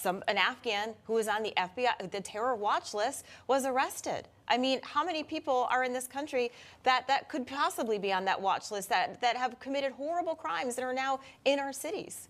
an Afghan who was on the FBI, the terror watch list, was arrested. I mean, how many people are in this country that could possibly be on that watch list that have committed horrible crimes that are now in our cities?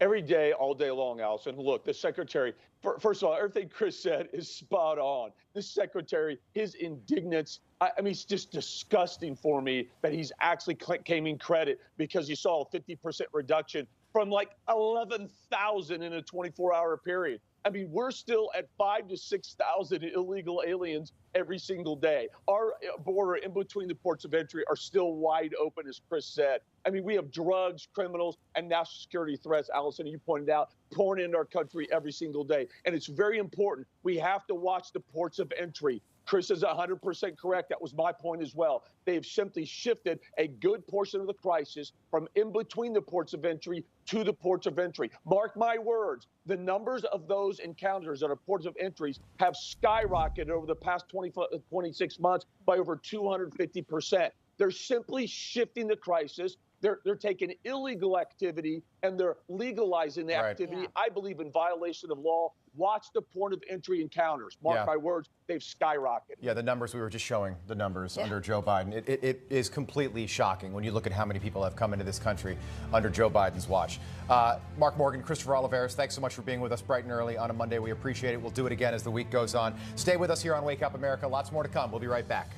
Every day, all day long, Allison. Look, the secretary, first of all, everything Chris said is spot on. The secretary, his indignance, I mean, it's just disgusting for me that he's actually claiming credit because you saw a 50% reduction from like 11,000 in a 24-hour period. I mean, we're still at 5,000 to 6,000 illegal aliens every single day. Our border in between the ports of entry are still wide open, as Chris said. I mean, we have drugs, criminals, and national security threats, Allison, you pointed out, pouring into our country every single day. And it's very important. We have to watch the ports of entry. Chris is 100% correct. That was my point as well. They've simply shifted a good portion of the crisis from in between the ports of entry to the ports of entry. Mark my words, the numbers of those encounters at our ports of entries have skyrocketed over the past 26 months by over 250%. They're simply shifting the crisis. They're taking illegal activity and they're legalizing the activity, I believe, in violation of law. Watch the port of entry encounters. Mark my words, they've skyrocketed. Yeah, the numbers, we were just showing the numbers under Joe Biden. It is completely shocking when you look at how many people have come into this country under Joe Biden's watch. Mark Morgan, Christopher Oliveris, thanks so much for being with us bright and early on a Monday. We appreciate it. We'll do it again as the week goes on. Stay with us here on Wake Up America. Lots more to come. We'll be right back.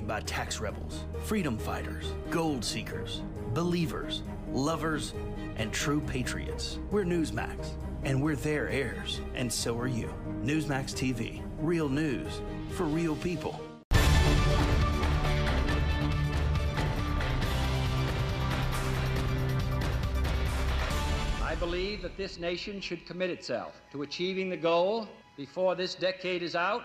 By tax rebels, freedom fighters, gold seekers, believers, lovers, and true patriots. We're NEWSMAX, and we're their heirs, and so are you. NEWSMAX TV, real news for real people. I believe that this nation should commit itself to achieving the goal before this decade is out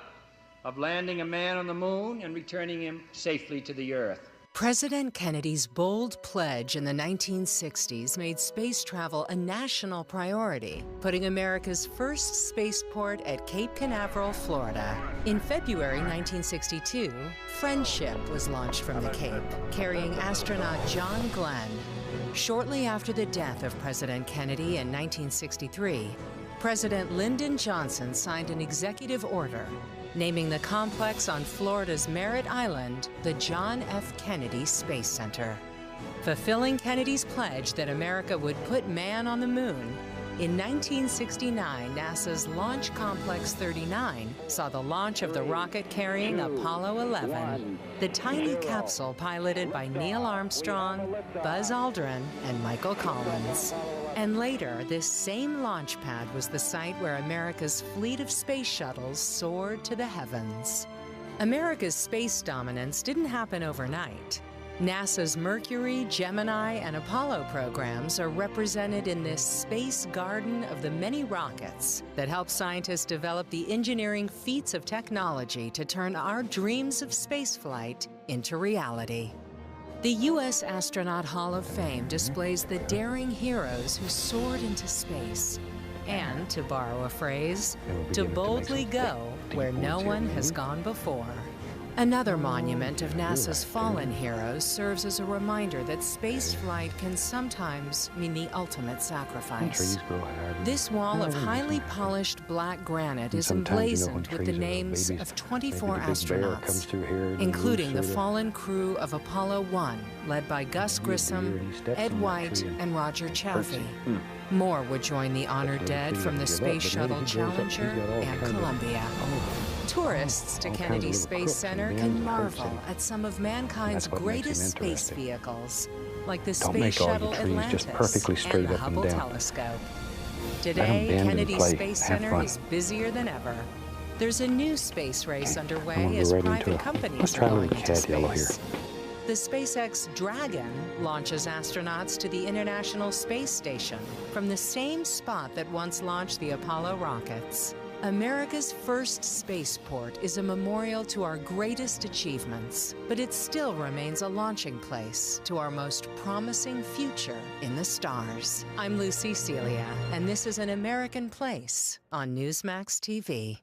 of landing a man on the moon and returning him safely to the Earth. President Kennedy's bold pledge in the 1960s made space travel a national priority, putting America's first spaceport at Cape Canaveral, Florida. In February 1962, Friendship was launched from the Cape, carrying astronaut John Glenn. Shortly after the death of President Kennedy in 1963, President Lyndon Johnson signed an executive order naming the complex on Florida's Merritt Island the John F. Kennedy Space Center. Fulfilling Kennedy's pledge that America would put man on the moon, in 1969, NASA's Launch Complex 39 saw the launch of the rocket carrying Apollo 11, the tiny capsule piloted by Neil Armstrong, Buzz Aldrin, and Michael Collins. And later, this same launch pad was the site where America's fleet of space shuttles soared to the heavens. America's space dominance didn't happen overnight. NASA's Mercury, Gemini, and Apollo programs are represented in this space garden of the many rockets that help scientists develop the engineering feats of technology to turn our dreams of spaceflight into reality. The U.S. Astronaut Hall of Fame displays the daring heroes who soared into space and, to borrow a phrase, to boldly go where no one has gone before. Another monument of NASA's fallen heroes serves as a reminder that spaceflight can sometimes mean the ultimate sacrifice. This wall of highly polished black granite is emblazoned with the names of 24 astronauts, including the fallen crew of Apollo 1, led by Gus Grissom, Ed White, and Roger Chaffee. More would join the honored dead from the Space Shuttle Challenger and Columbia. Tourists to Kennedy Space Center can marvel at some of mankind's greatest space vehicles, like the Space Shuttle Atlantis and the Hubble Telescope. Today, Kennedy Space Center is busier than ever. There's a new space race underway as private companies are going into space. The SpaceX Dragon launches astronauts to the International Space Station from the same spot that once launched the Apollo rockets. America's first spaceport is a memorial to our greatest achievements, but it still remains a launching place to our most promising future in the stars. I'm Lucy Celia, and this is An American Place on NEWSMAX TV.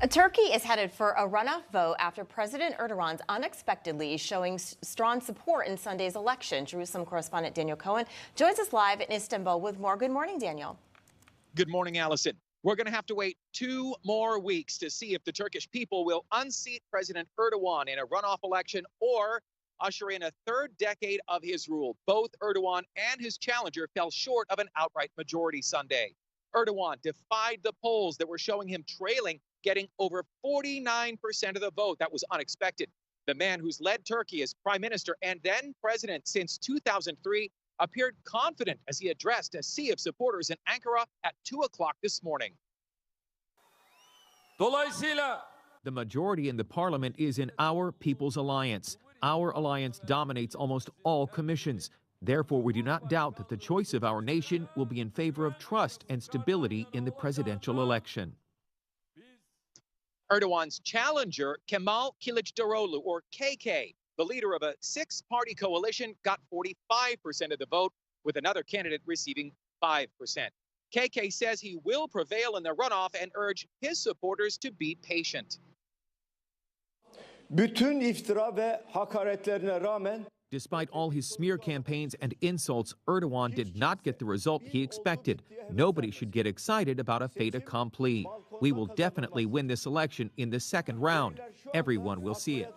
Turkey is headed for a runoff vote after President Erdogan's unexpectedly showing strong support in Sunday's election. Jerusalem correspondent Daniel Cohen joins us live in Istanbul with more. Good morning, Daniel. Good morning, Allison. We're going to have to wait 2 more weeks to see if the Turkish people will unseat President Erdogan in a runoff election or usher in a third decade of his rule. Both Erdogan and his challenger fell short of an outright majority Sunday. Erdogan defied the polls that were showing him trailing, getting over 49% of the vote. That was unexpected. The man who's led Turkey as prime minister and then president since 2003 appeared confident as he addressed a sea of supporters in Ankara at 2 o'clock this morning. The majority in the parliament is in our People's Alliance. Our alliance dominates almost all commissions. Therefore, we do not doubt that the choice of our nation will be in favor of trust and stability in the presidential election. Erdogan's challenger, Kemal Kılıçdaroğlu, or KK, the leader of a 6-party coalition, got 45% of the vote, with another candidate receiving 5%. KK says he will prevail in the runoff and urge his supporters to be patient. Bütün iftira ve hakaretlerine rağmen Despite all his smear campaigns and insults, Erdogan did not get the result he expected. Nobody should get excited about a fait accompli. We will definitely win this election in the second round. Everyone will see it.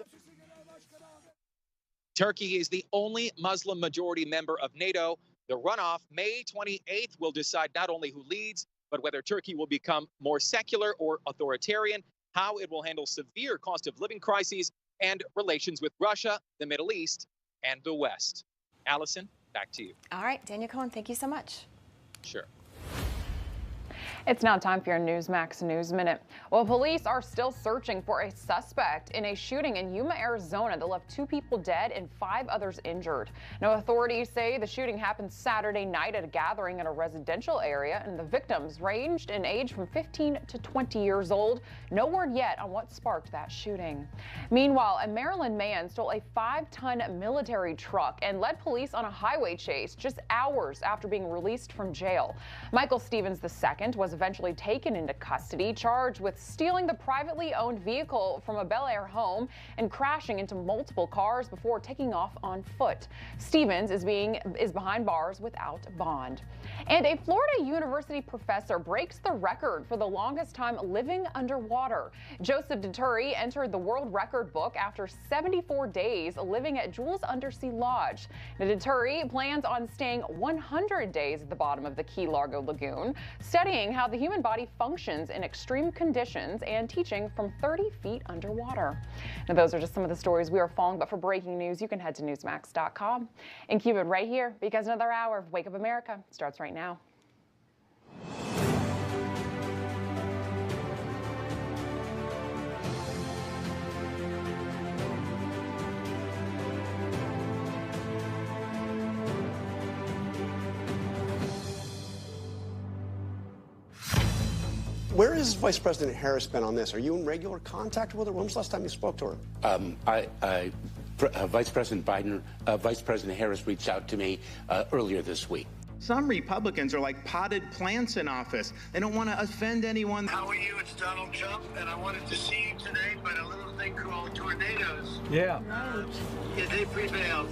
Turkey is the only Muslim majority member of NATO. The runoff, May 28th, will decide not only who leads, but whether Turkey will become more secular or authoritarian, how it will handle severe cost of living crises, and relations with Russia, the Middle East, and the West. Allison, back to you. All right, Daniel Cohen, thank you so much. Sure. It's now time for your NEWSMAX News Minute. Well, police are still searching for a suspect in a shooting in Yuma, Arizona that left 2 people dead and 5 others injured. Now, authorities say the shooting happened Saturday night at a gathering in a residential area, and the victims ranged in age from 15 to 20 years old. No word yet on what sparked that shooting. Meanwhile, a Maryland man stole a 5-ton military truck and led police on a highway chase just hours after being released from jail. Michael Stevens II was eventually taken into custody, charged with stealing the privately owned vehicle from a Bel Air home and crashing into multiple cars before taking off on foot. Stevens is behind bars without bond. And a Florida University professor breaks the record for the longest time living underwater. Joseph Dituri entered the world record book after 74 days living at Jules Undersea Lodge. Now, Dituri plans on staying 100 days at the bottom of the Key Largo Lagoon, studying how the human body functions in extreme conditions and teaching from 30 feet underwater. Now, those are just some of the stories we are following, but for breaking news, you can head to newsmax.com and keep it right here because another hour of Wake Up America starts right now. Where has Vice President Harris been on this? Are you in regular contact with her? When was the last time you spoke to her? Vice President Harris reached out to me earlier this week. Some Republicans are like potted plants in office. They don't want to offend anyone. How are you? It's Donald Trump, and I wanted to see you today, but a little thing called tornadoes. Yeah. Yeah, they prevailed.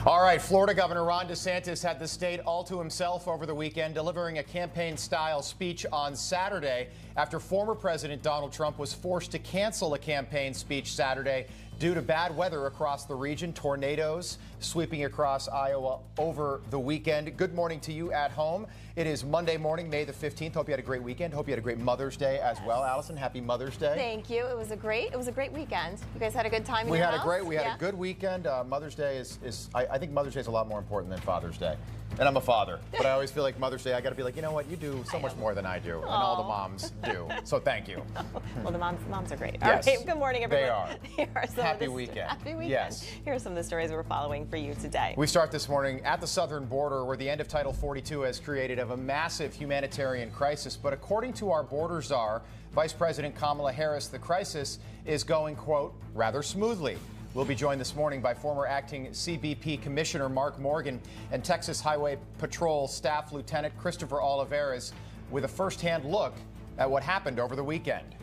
All right, Florida Governor Ron DeSantis had the state all to himself over the weekend, delivering a campaign-style speech on Saturday after former President Donald Trump was forced to cancel a campaign speech Saturday due to bad weather across the region, tornadoes sweeping across Iowa over the weekend. Good morning to you at home. It is Monday morning, May the 15th. Hope you had a great weekend. Hope you had a great Mother's Day as well. Allison, happy Mother's Day. Thank you. It was a great weekend. You guys had a good time in We your had house? We had a good weekend. Mother's Day I think Mother's Day is a lot more important than Father's Day. And I'm a father, but I always feel like Mother's Day, I got to be like, you know what, you do so much more than I do, and all the moms do. So thank you. Well, the moms are great. Yes, all right, good morning, everyone. They are. Here are some Happy of the weekend. Happy weekend. Yes. Here are some of the stories we're following for you today. We start this morning at the southern border, where the end of Title 42 has created a massive humanitarian crisis. But according to our border czar, Vice President Kamala Harris, the crisis is going, quote, rather smoothly. We'll be joined this morning by former acting CBP Commissioner Mark Morgan and Texas Highway Patrol Staff Lieutenant Christopher Olivares with a first-hand look at what happened over the weekend.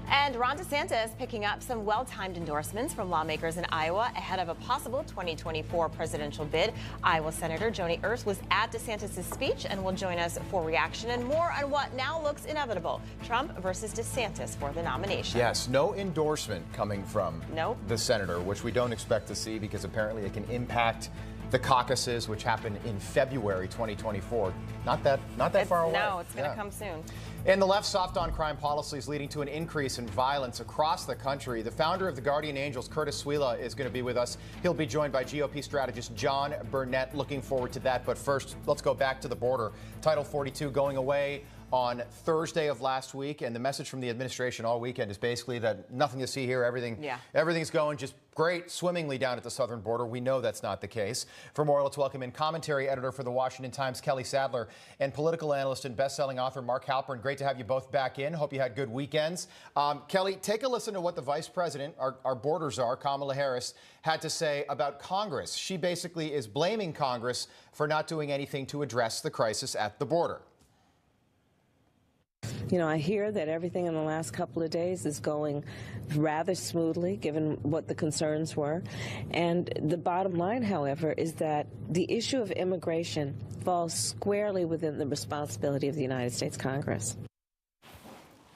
And Ron DeSantis picking up some well-timed endorsements from lawmakers in Iowa ahead of a possible 2024 presidential bid. Iowa Senator Joni Ernst was at DeSantis' speech and will join us for reaction and more on what now looks inevitable: Trump versus DeSantis for the nomination. Yes, no endorsement coming from the senator, which we don't expect to see because apparently it can impact the caucuses, which happen in February 2024. Not that far away. No, it's going to come soon. And the left's soft on crime policy is leading to an increase in violence across the country. The founder of the Guardian Angels, Curtis Swila, is going to be with us. He'll be joined by GOP strategist John Burnett. Looking forward to that. But first, let's go back to the border. Title 42 going away on Thursday of last week, and the message from the administration all weekend is basically that nothing to see here, everything's going just great, swimmingly down at the southern border. We know that's not the case. For more, let's welcome in commentary editor for the Washington Times, Kelly Sadler, and political analyst and best-selling author Mark Halpern. Great to have you both back in. Hope you had good weekends. Kelly, take a listen to what the vice president, our border czar, Kamala Harris, had to say about Congress. She basically is blaming Congress for not doing anything to address the crisis at the border. You know, I hear that everything in the last couple of days is going rather smoothly, given what the concerns were. And the bottom line, however, is that the issue of immigration falls squarely within the responsibility of the United States Congress.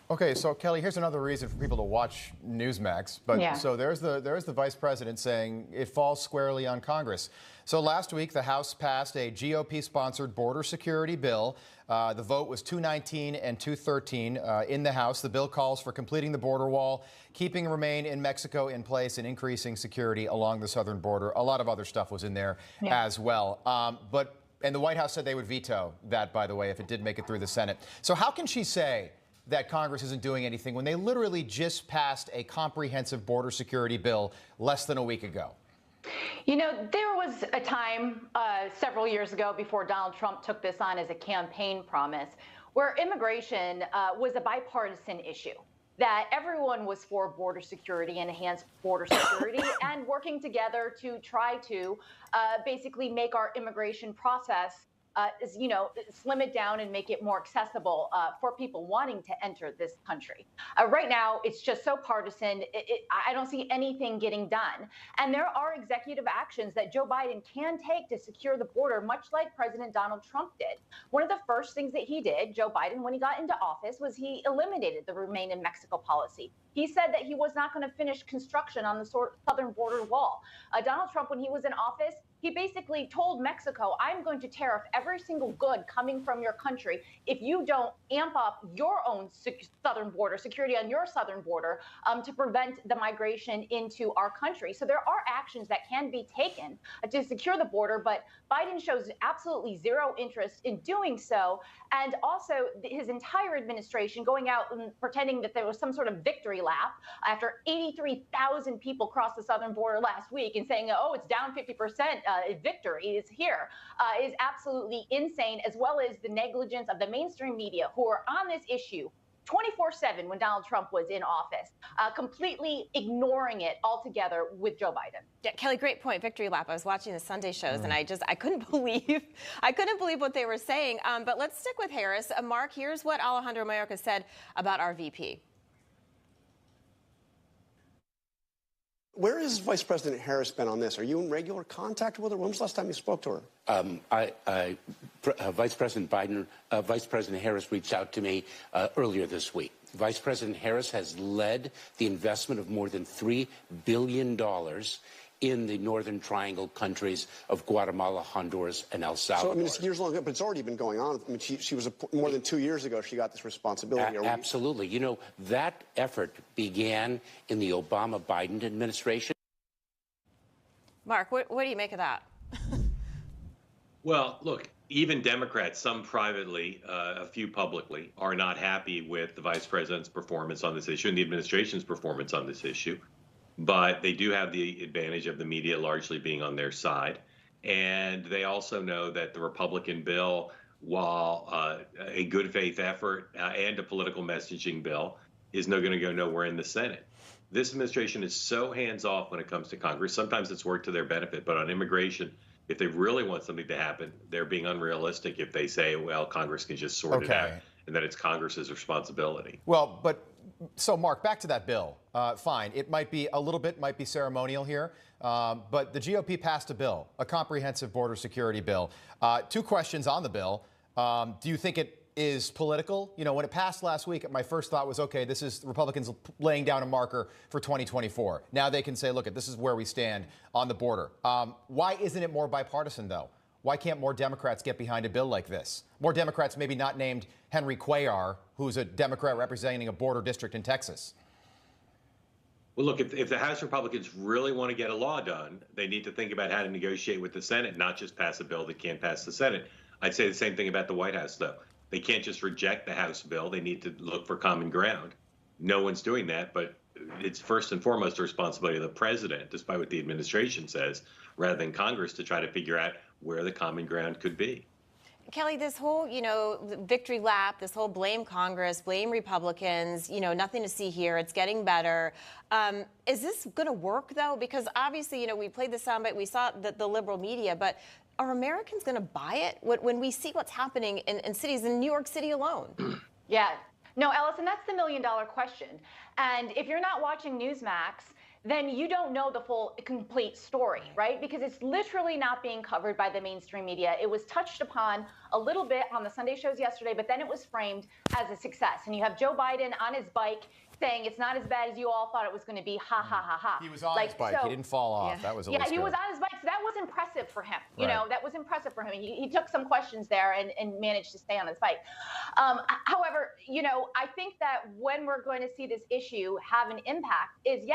Okay, so Kelly, here's another reason for people to watch Newsmax. But so there's the vice president saying it falls squarely on Congress. So last week, the House passed a GOP-sponsored border security bill. The vote was 219 and 213 in the House. The bill calls for completing the border wall, keeping Remain in Mexico in place, and increasing security along the southern border. A lot of other stuff was in there as well. And the White House said they would veto that, by the way, if it did make it through the Senate. So how can she say that Congress isn't doing anything when they literally just passed a comprehensive border security bill less than a week ago? You know, there was a time several years ago before Donald Trump took this on as a campaign promise where immigration was a bipartisan issue, that everyone was for border security and enhanced border security and working together to try to basically make our immigration process slim it down and make it more accessible for people wanting to enter this country. Right now, it's just so partisan. I don't see anything getting done. And there are executive actions that Joe Biden can take to secure the border, much like President Donald Trump did. One of the first things that he did, Joe Biden, when he got into office, was he eliminated the Remain in Mexico policy. He said that he was not going to finish construction on the southern border wall. Donald Trump, when he was in office, he basically told Mexico, I'm going to tariff every single good coming from your country if you don't amp up your own southern border, security on your southern border, to prevent the migration into our country. So there are actions that can be taken to secure the border, but Biden shows absolutely zero interest in doing so. And also his entire administration going out and pretending that there was some sort of victory lap after 83,000 people crossed the southern border last week and saying, oh, it's down 50%, victory is here, is absolutely insane, as well as the negligence of the mainstream media who are on this issue 24/7 when Donald Trump was in office, completely ignoring it altogether with Joe Biden. Yeah, Kelly, great point. Victory lap. I was watching the Sunday shows and I couldn't believe what they were saying. But let's stick with Harris. Mark, here's what Alejandro Mayorkas said about our VP. Where has Vice President Harris been on this? Are you in regular contact with her? When was the last time you spoke to her? Vice President Harris reached out to me earlier this week. Vice President Harris has led the investment of more than $3 billion in the Northern Triangle countries of Guatemala, Honduras, and El Salvador. So, I mean, it's years long ago, but it's already been going on. I mean, she was more than 2 years ago she got this responsibility. Absolutely. You know, that effort began in the Obama-Biden administration. Mark, what do you make of that? Well, look, even Democrats, some privately, a few publicly, are not happy with the vice president's performance on this issue and the administration's performance on this issue. But they do have the advantage of the media largely being on their side. And they also know that the Republican bill, while a good faith effort and a political messaging bill, is not going to go nowhere in the Senate. This administration is so hands-off when it comes to Congress. Sometimes it's worked to their benefit, but on immigration, if they really want something to happen, they're being unrealistic if they say, well, Congress can just sort it out. and that it's Congress's responsibility. Well, but so, Mark, back to that bill. Fine. It might be a little bit, might be ceremonial here, but the GOP passed a bill, a comprehensive border security bill. Two questions on the bill. Do you think it is political? You know, when it passed last week, my first thought was, okay, this is Republicans laying down a marker for 2024. Now they can say, look, this is where we stand on the border. Why isn't it more bipartisan, though? Why can't more Democrats get behind a bill like this? More Democrats maybe not named Henry Cuellar, who's a Democrat representing a border district in Texas. Well, look, if the House Republicans really want to get a law done, they need to think about how to negotiate with the Senate, not just pass a bill that can't pass the Senate. I'd say the same thing about the White House, though. They can't just reject the House bill. They need to look for common ground. No one's doing that, but it's first and foremost the responsibility of the president, despite what the administration says, rather than Congress, to try to figure out where the common ground could be. Kelly, this whole, victory lap, this whole blame Congress, blame Republicans, nothing to see here. It's getting better. Is this going to work, though? Because obviously, we played the soundbite. We saw the liberal media, but are Americans going to buy it when we see what's happening in cities, in New York City alone? Yeah. No, Allison, that's the million-dollar question. And if you're not watching NEWSMAX, then you don't know the full, complete story, right? Because it's literally not being covered by the mainstream media. It was touched upon a little bit on the Sunday shows yesterday, but then it was framed as a success. And you have Joe Biden on his bike saying it's not as bad as you all thought it was going to be. Ha, ha, ha, ha. He was on his bike. He didn't fall off. Yeah. That was a Yeah, little he was scary. on his bike. So that was impressive for him. You Right. know, that was impressive for him. He took some questions there and managed to stay on his bike. However, I think that when we're going to see this issue have an impact is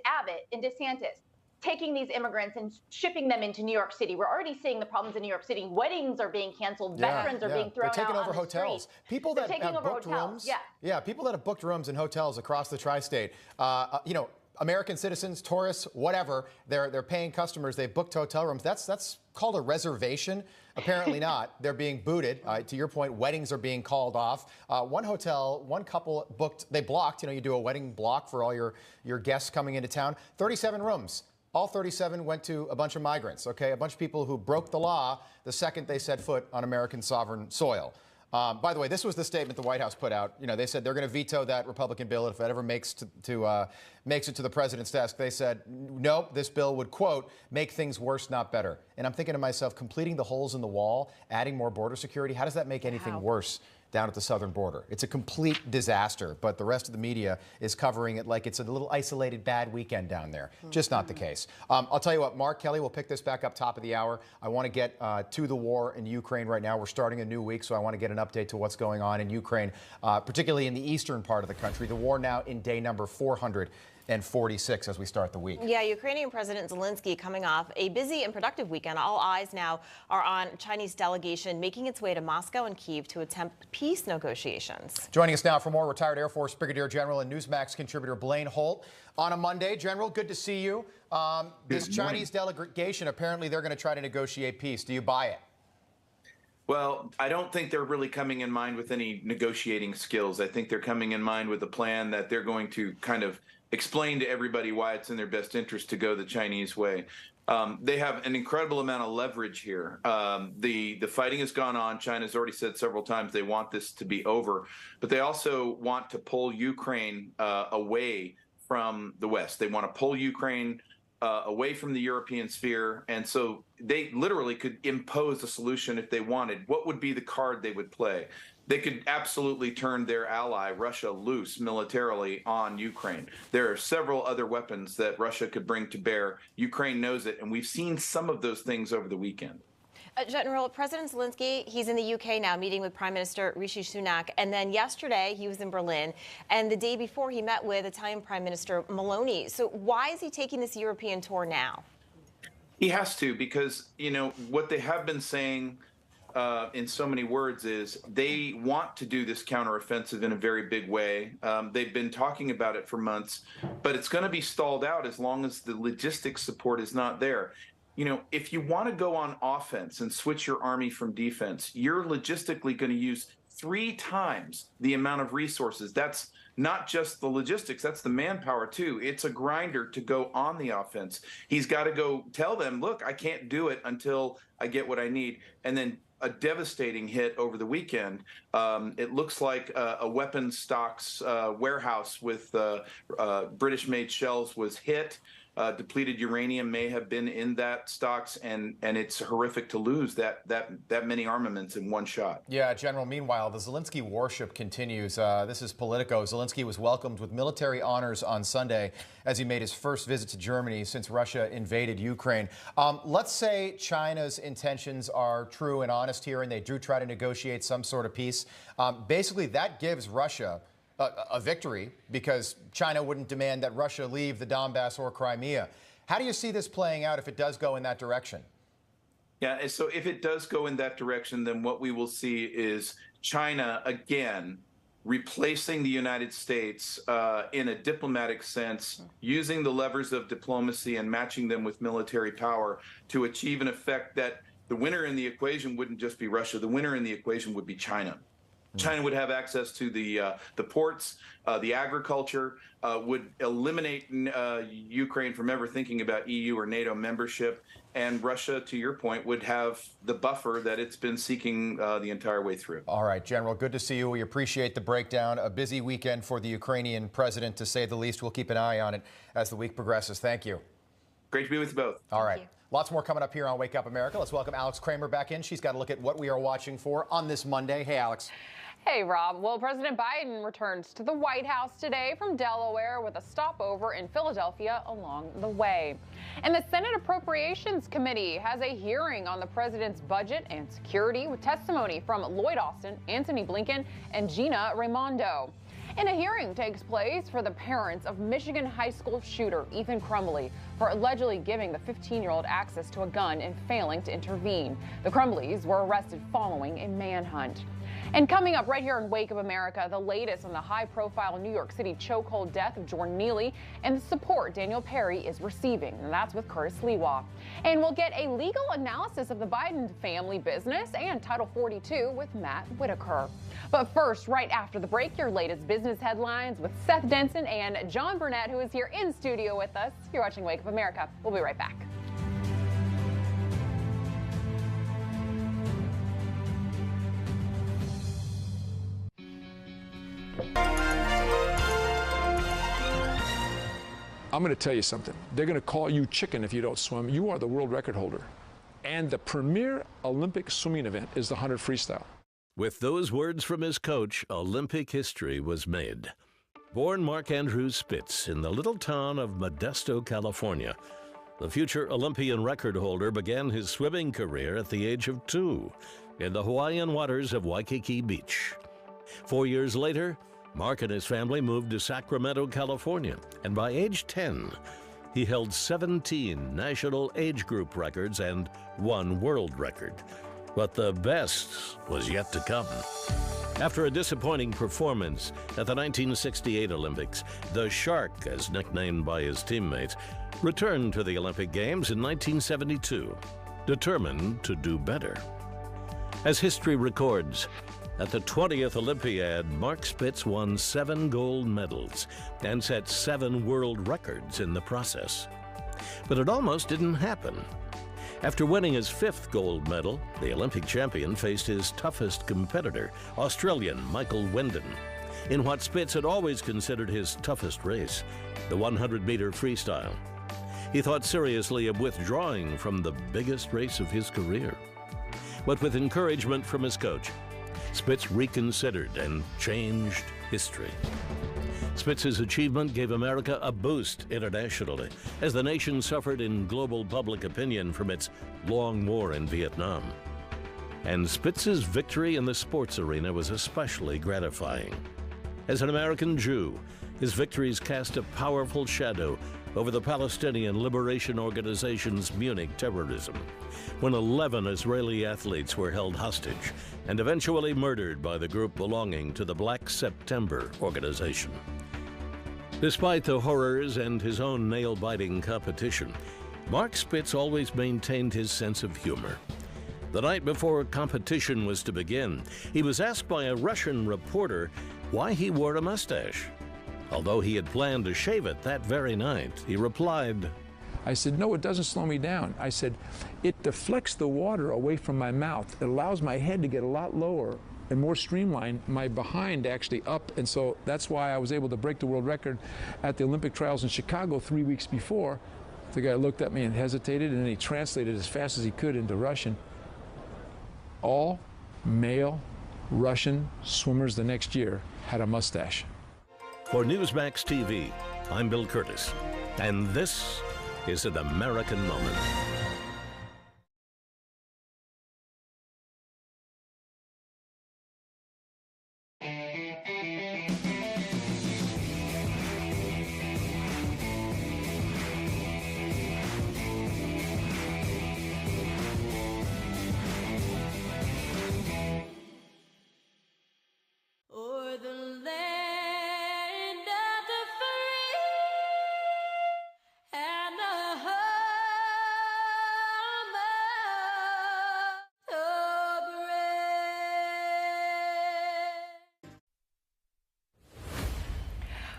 Abbott and DeSantis taking these immigrants and shipping them into New York City. We're already seeing the problems in New York City. Weddings are being canceled. Veterans are being thrown out. They're taking on over the hotels. street. People They're that taking have over booked hotels. rooms. Yeah, people that have booked rooms in hotels across the tri-state. American citizens, tourists, whatever. They're paying customers. They've booked hotel rooms. That's called a reservation. Apparently not. They're being booted. To your point, weddings are being called off. One hotel, one couple booked. They blocked. You do a wedding block for all your guests coming into town. 37 rooms. All 37 went to a bunch of migrants, okay? A bunch of people who broke the law the second they set foot on American sovereign soil. By the way, this was the statement the White House put out. They said they're going to veto that Republican bill if it ever makes it to the president's desk. They said, nope, this bill would, quote, make things worse, not better. And I'm thinking to myself, completing the holes in the wall, adding more border security, how does that make anything worse down at the southern border? It's a complete disaster, but the rest of the media is covering it like it's a little isolated bad weekend down there. Just not the case. I'll tell you what, Mark, Kelly, we'll pick this back up top of the hour. I want to get to the war in Ukraine right now. We're starting a new week, so I want to get an update to what's going on in Ukraine, particularly in the eastern part of the country. The war now in day number 446 as we start the week. Yeah, Ukrainian President Zelensky coming off a busy and productive weekend. All eyes now are on Chinese delegation making its way to Moscow and Kyiv to attempt peace negotiations. Joining us now for more, retired Air Force Brigadier General and NEWSMAX contributor Blaine Holt. On a Monday, General, good to see you. This Chinese delegation, apparently they're going to try to negotiate peace. Do you buy it? Well, I don't think they're really coming in mind with any negotiating skills. I think they're coming in mind with a plan that they're going to kind of explain to everybody why it's in their best interest to go the Chinese way. They have an incredible amount of leverage here. The fighting has gone on. China's already said several times they want this to be over, but they also want to pull Ukraine away from the West. They want to pull Ukraine away from the European sphere. And so they literally could impose a solution if they wanted. What would be the card they would play? They could absolutely turn their ally, Russia, loose militarily on Ukraine. There are several other weapons that Russia could bring to bear. Ukraine knows it, and we've seen some of those things over the weekend. General, President Zelensky, he's in the UK now meeting with Prime Minister Rishi Sunak. And then yesterday he was in Berlin. And the day before he met with Italian Prime Minister Meloni. So why is he taking this European tour now? He has to, because, what they have been saying in so many words is they want to do this counteroffensive in a very big way. They've been talking about it for months, but it's going to be stalled out as long as the logistics support is not there. If you want to go on offense and switch your army from defense, you're logistically going to use 3 times the amount of resources. That's not just the logistics, that's the manpower too. It's a grinder to go on the offense. He's got to go tell them, look, I can't do it until I get what I need. And then a devastating hit over the weekend. It looks like a weapons stocks warehouse with British-made shells was hit. Depleted uranium may have been in that stocks, and it's horrific to lose that many armaments in one shot. Yeah, General. Meanwhile, the Zelensky warship continues. This is Politico. Zelensky was welcomed with military honors on Sunday as he made his first visit to Germany since Russia invaded Ukraine. Let's say China's intentions are true and honest here, and they do try to negotiate some sort of peace. Basically, that gives Russia a victory because China wouldn't demand that Russia leave the Donbass or Crimea. How do you see this playing out if it does go in that direction? Yeah, so if it does go in that direction, then what we will see is China again replacing the United States in a diplomatic sense, using the levers of diplomacy and matching them with military power to achieve an effect that the winner in the equation wouldn't just be Russia, the winner in the equation would be China. China would have access to the ports, the agriculture, would eliminate Ukraine from ever thinking about EU or NATO membership, and Russia, to your point, would have the buffer that it's been seeking the entire way through. All right, General, good to see you. We appreciate the breakdown. A busy weekend for the Ukrainian president, to say the least. We'll keep an eye on it as the week progresses. Thank you. Great to be with you both. All right. Lots more coming up here on Wake Up America. Let's welcome Alex Kramer back in. She's got to look at what we are watching for on this Monday. Hey, Alex. Hey, Rob. Well, President Biden returns to the White House today from Delaware with a stopover in Philadelphia along the way. And the Senate Appropriations Committee has a hearing on the president's budget and security with testimony from Lloyd Austin, Antony Blinken, and Gina Raimondo. And a hearing takes place for the parents of Michigan high school shooter Ethan Crumbley for allegedly giving the 15-year-old access to a gun and failing to intervene. The Crumbleys were arrested following a manhunt. And coming up right here in Wake Up America, the latest on the high-profile New York City chokehold death of Jordan Neely and the support Daniel Perry is receiving. And that's with Curtis Lewa. And we'll get a legal analysis of the Biden family business and Title 42 with Matt Whitaker. But first, right after the break, your latest business headlines with Seth Denson and John Burnett, who is here in studio with us. You're watching Wake Up America. We'll be right back. I'm going to tell you something. They're going to call you chicken if you don't swim. You are the world record holder. And the premier Olympic swimming event is the 100 freestyle. With those words from his coach, Olympic history was made. Born Mark Andrew Spitz in the little town of Modesto, California, the future Olympian record holder began his swimming career at the age of 2 in the Hawaiian waters of Waikiki Beach. 4 years later, Mark and his family moved to Sacramento, California, and by age 10, he held 17 national age group records and 1 world record. But the best was yet to come. After a disappointing performance at the 1968 Olympics, the Shark, as nicknamed by his teammates, returned to the Olympic Games in 1972, determined to do better. As history records, at the 20th Olympiad, Mark Spitz won 7 gold medals and set 7 world records in the process. But it almost didn't happen. After winning his 5th gold medal, the Olympic champion faced his toughest competitor, Australian Michael Wendon, in what Spitz had always considered his toughest race, the 100-meter freestyle. He thought seriously of withdrawing from the biggest race of his career. But with encouragement from his coach, Spitz reconsidered and changed history. Spitz's achievement gave America a boost internationally as the nation suffered in global public opinion from its long war in Vietnam. And Spitz's victory in the sports arena was especially gratifying. As an American Jew, his victories cast a powerful shadow over the Palestinian Liberation Organization's Munich terrorism, when 11 Israeli athletes were held hostage and eventually murdered by the group belonging to the Black September organization. Despite the horrors and his own nail-biting competition, Mark Spitz always maintained his sense of humor. The night before competition was to begin, he was asked by a Russian reporter why he wore a mustache. Although he had planned to shave it that very night, he replied, I said, no, it doesn't slow me down. I said, it deflects the water away from my mouth. It allows my head to get a lot lower and more streamlined, my behind actually up. And so that's why I was able to break the world record at the Olympic trials in Chicago 3 weeks before. The guy looked at me and hesitated, and then he translated as fast as he could into Russian. All male Russian swimmers the next year had a mustache. For NEWSMAX TV, I'm Bill Curtis, and this is an American Moment.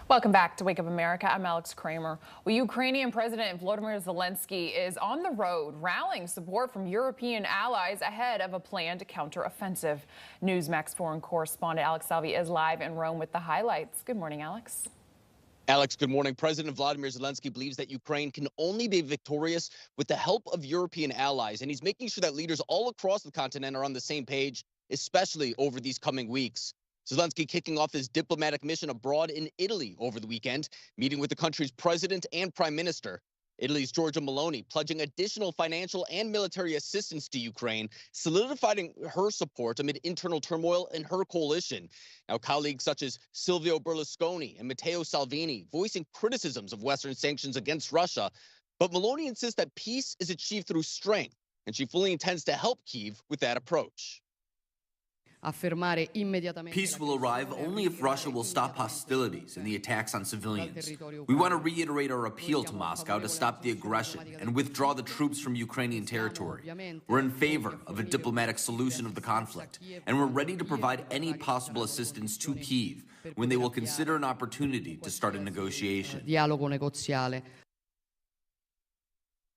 Welcome back to Wake Up America. I'm Alex Kramer. Well, Ukrainian President Volodymyr Zelensky is on the road rallying support from European allies ahead of a planned counteroffensive. NEWSMAX foreign correspondent Alex Salvi is live in Rome with the highlights. Good morning, Alex. Alex, good morning. President Volodymyr Zelensky believes that Ukraine can only be victorious with the help of European allies, and he's making sure that leaders all across the continent are on the same page, especially over these coming weeks. Zelensky kicking off his diplomatic mission abroad in Italy over the weekend, meeting with the country's president and prime minister. Italy's Giorgia Meloni pledging additional financial and military assistance to Ukraine, solidifying her support amid internal turmoil in her coalition. Now, colleagues such as Silvio Berlusconi and Matteo Salvini voicing criticisms of Western sanctions against Russia. But Meloni insists that peace is achieved through strength, and she fully intends to help Kyiv with that approach. Peace will arrive only if Russia will stop hostilities and the attacks on civilians. We want to reiterate our appeal to Moscow to stop the aggression and withdraw the troops from Ukrainian territory. We're in favor of a diplomatic solution of the conflict, and we're ready to provide any possible assistance to Kyiv when they will consider an opportunity to start a negotiation.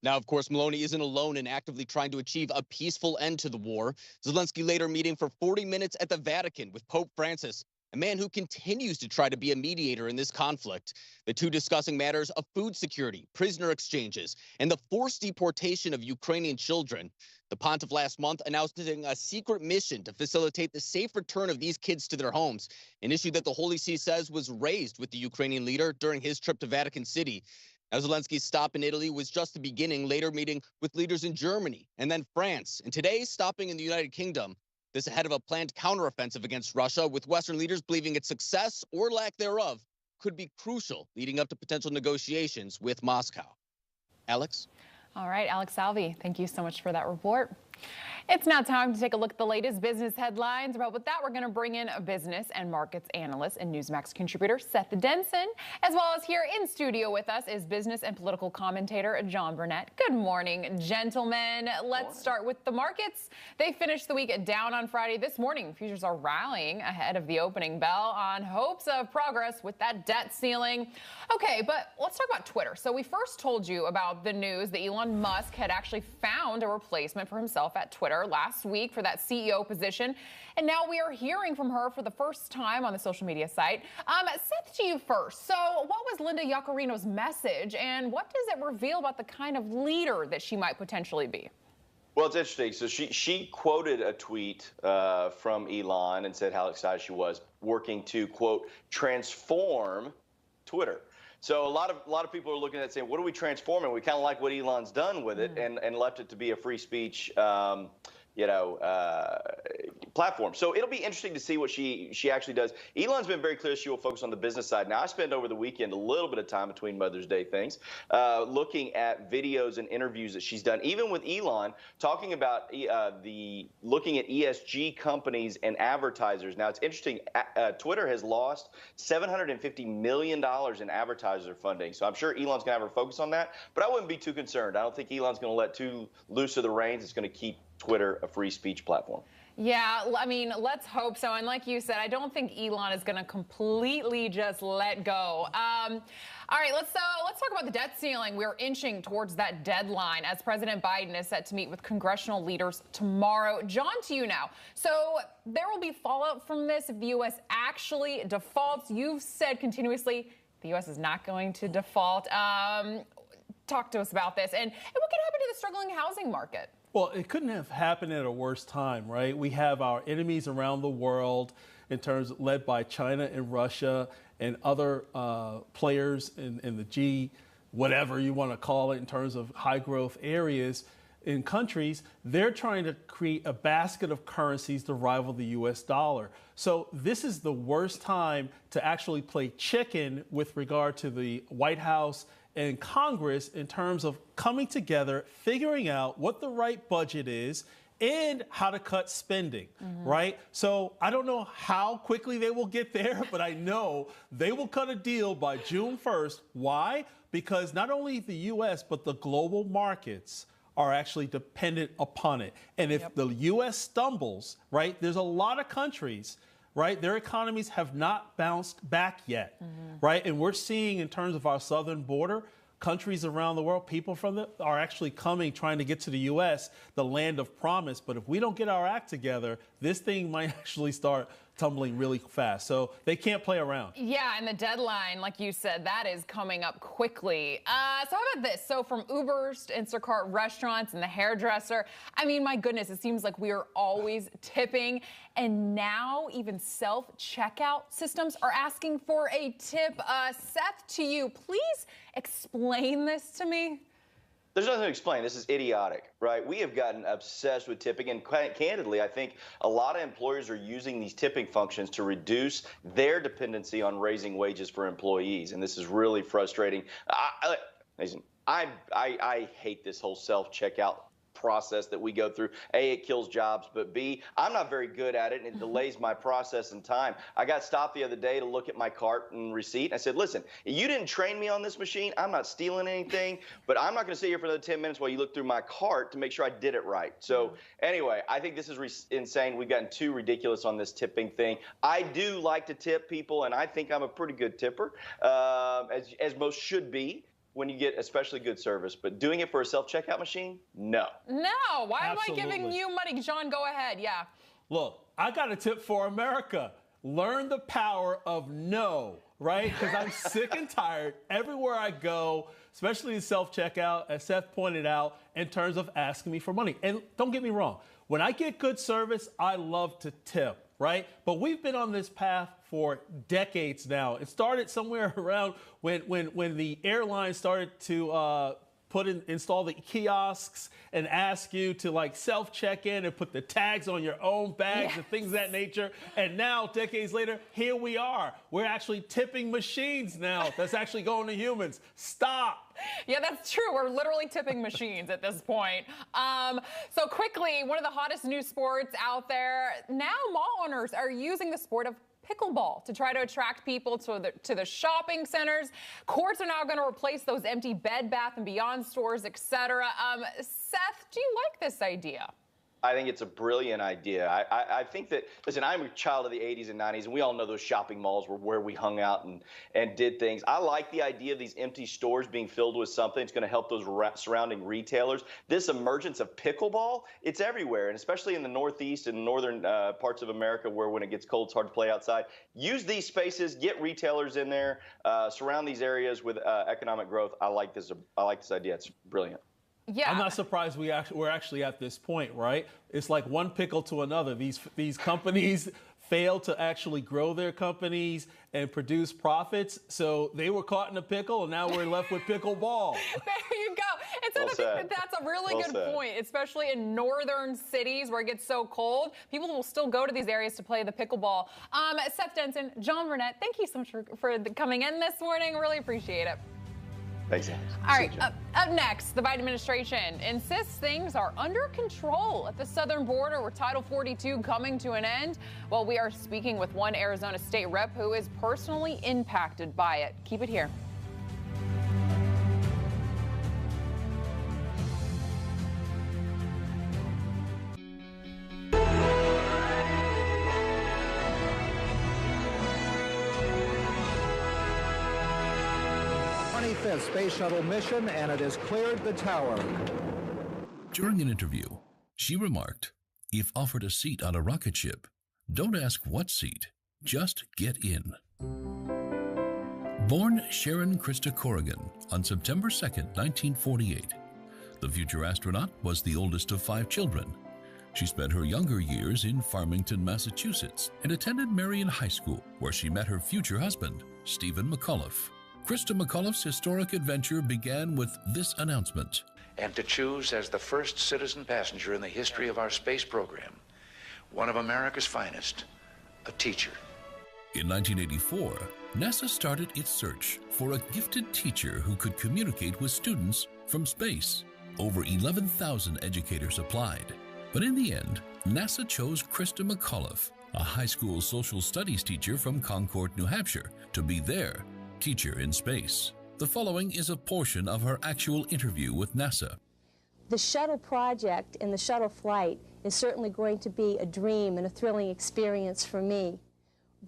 Now, of course, Meloni isn't alone in actively trying to achieve a peaceful end to the war. Zelensky later meeting for 40 minutes at the Vatican with Pope Francis, a man who continues to try to be a mediator in this conflict. The two discussing matters of food security, prisoner exchanges, and the forced deportation of Ukrainian children. The pontiff last month announcing a secret mission to facilitate the safe return of these kids to their homes, an issue that the Holy See says was raised with the Ukrainian leader during his trip to Vatican City. Now, Zelensky's stop in Italy was just the beginning, later meeting with leaders in Germany and then France, and today stopping in the United Kingdom. This ahead of a planned counteroffensive against Russia, with Western leaders believing its success or lack thereof could be crucial leading up to potential negotiations with Moscow. Alex? All right, Alex Salvi, thank you so much for that report. It's now time to take a look at the latest business headlines. But with that, we're going to bring in a business and markets analyst and NEWSMAX contributor, Seth Denson, as well as here in studio with us is business and political commentator John Burnett. Good morning, gentlemen. Let's start with the markets. They finished the week down on Friday. This morning, futures are rallying ahead of the opening bell on hopes of progress with that debt ceiling. Okay, but let's talk about Twitter. So we first told you about the news that Elon Musk had actually found a replacement for himself at Twitter last week for that CEO position. And now we are hearing from her for the first time on the social media site. Seth, to you first. So what was Linda Yaccarino's message, and what does it reveal about the kind of leader that she might potentially be? Well, it's interesting. So she quoted a tweet from Elon and said how excited she was working to, quote, transform Twitter. So a lot of people are looking at it saying, what are we transforming? We kind of like what Elon's done with it and left it to be a free speech, platform. So it'll be interesting to see what she actually does. Elon's been very clear she will focus on the business side. Now, I spent over the weekend a little bit of time between Mother's Day things, looking at videos and interviews that she's done, even with Elon, talking about looking at ESG companies and advertisers. Now, it's interesting. Twitter has lost $750 million in advertiser funding. So I'm sure Elon's going to have her focus on that. But I wouldn't be too concerned. I don't think Elon's going to let too loose of the reins. It's going to keep Twitter a free speech platform. Yeah, I mean, let's hope so. And like you said, I don't think Elon is going to completely just let go. All right, let's talk about the debt ceiling. We're inching towards that deadline as President Biden is set to meet with congressional leaders tomorrow. John, to you now. So there will be fallout from this if the U.S. actually defaults. You've said continuously the U.S. is not going to default. Talk to us about this and what can happen to the struggling housing market. Well, it couldn't have happened at a worse time, right? We have our enemies around the world in terms led by China and Russia and other players in the G, whatever you want to call it, in terms of high growth areas in countries. They're trying to create a basket of currencies to rival the US dollar. So this is the worst time to actually play chicken with regard to the White House and Congress in terms of coming together, figuring out what the right budget is and how to cut spending, right? So I don't know how quickly they will get there, but I know they will cut a deal by June 1st. Why? Because not only the U.S., but the global markets are actually dependent upon it. And if the U.S. stumbles, right, there's a lot of countries, right, their economies have not bounced back yet, right? And we're seeing in terms of our southern border, countries around the world, people from them are actually coming, trying to get to the U.S., the land of promise. But if we don't get our act together, this thing might actually start tumbling really fast. So they can't play around. Yeah, and the deadline, like you said, that is coming up quickly. So how about this? So from Ubers to Instacart restaurants and the hairdresser, I mean, my goodness, it seems like we are always tipping. And now even self-checkout systems are asking for a tip. Seth, to you, please explain this to me. There's nothing to explain. This is idiotic, right? We have gotten obsessed with tipping, and candidly, I think a lot of employers are using these tipping functions to reduce their dependency on raising wages for employees, and this is really frustrating. I hate this whole self-checkout process that we go through. A, it kills jobs, but B, I'm not very good at it, and it delays my process and time. I got stopped the other day to look at my cart and receipt. I said, listen, you didn't train me on this machine. I'm not stealing anything, but I'm not going to sit here for another 10 minutes while you look through my cart to make sure I did it right. So anyway, I think this is insane. We've gotten too ridiculous on this tipping thing. I do like to tip people, and I think I'm a pretty good tipper, as most should be when you get especially good service, but doing it for a self-checkout machine, no. No, why am I giving you money? John, go ahead, yeah. Look, I got a tip for America. Learn the power of no, right? Because I'm sick and tired everywhere I go, especially in self-checkout, as Seth pointed out, in terms of asking me for money. And don't get me wrong, when I get good service, I love to tip, right? But we've been on this path for decades now. It started somewhere around when the airlines started to install the kiosks and ask you to like self-check in and put the tags on your own bags and things of that nature. And now, decades later, here we are. We're actually tipping machines now. That's actually going to humans. Stop. Yeah, that's true. We're literally tipping machines at this point. So quickly, one of the hottest new sports out there. Now mall owners are using the sport of pickleball to try to attract people to the shopping centers. Courts are now going to replace those empty Bed Bath & Beyond stores, etc. Seth, do you like this idea? I think it's a brilliant idea. I think that, listen, I'm a child of the 80s and 90s, and we all know those shopping malls were where we hung out and did things. I like the idea of these empty stores being filled with something. It's going to help those surrounding retailers. This emergence of pickleball, it's everywhere, and especially in the Northeast and northern parts of America where when it gets cold, it's hard to play outside. Use these spaces, get retailers in there, surround these areas with economic growth. I like this idea. It's brilliant. Yeah. I'm not surprised we're actually at this point, right? It's like one pickle to another. These companies fail to actually grow their companies and produce profits, so they were caught in a pickle, and now we're left with pickleball. There you go. And so I think that's a really good point, especially in northern cities where it gets so cold. People will still go to these areas to play the pickleball. Seth Denson, John Burnett, thank you so much for coming in this morning. Really appreciate it. Thanks, all right, up next, the Biden administration insists things are under control at the southern border with Title 42 coming to an end. Well, we are speaking with one Arizona state rep who is personally impacted by it. Keep it here. 25th Space Shuttle mission, and it has cleared the tower. During an interview, she remarked, if offered a seat on a rocket ship, don't ask what seat, just get in. Born Sharon Krista Corrigan on September 2, 1948, the future astronaut was the oldest of 5 children. She spent her younger years in Farmington, Massachusetts, and attended Marion High School, where she met her future husband, Stephen McAuliffe. Krista McAuliffe's historic adventure began with this announcement. And to choose as the first citizen passenger in the history of our space program, one of America's finest, a teacher. In 1984, NASA started its search for a gifted teacher who could communicate with students from space. Over 11,000 educators applied. But in the end, NASA chose Krista McAuliffe, a high school social studies teacher from Concord, New Hampshire, to be their teacher in space. The following is a portion of her actual interview with NASA. The shuttle project and the shuttle flight is certainly going to be a dream and a thrilling experience for me,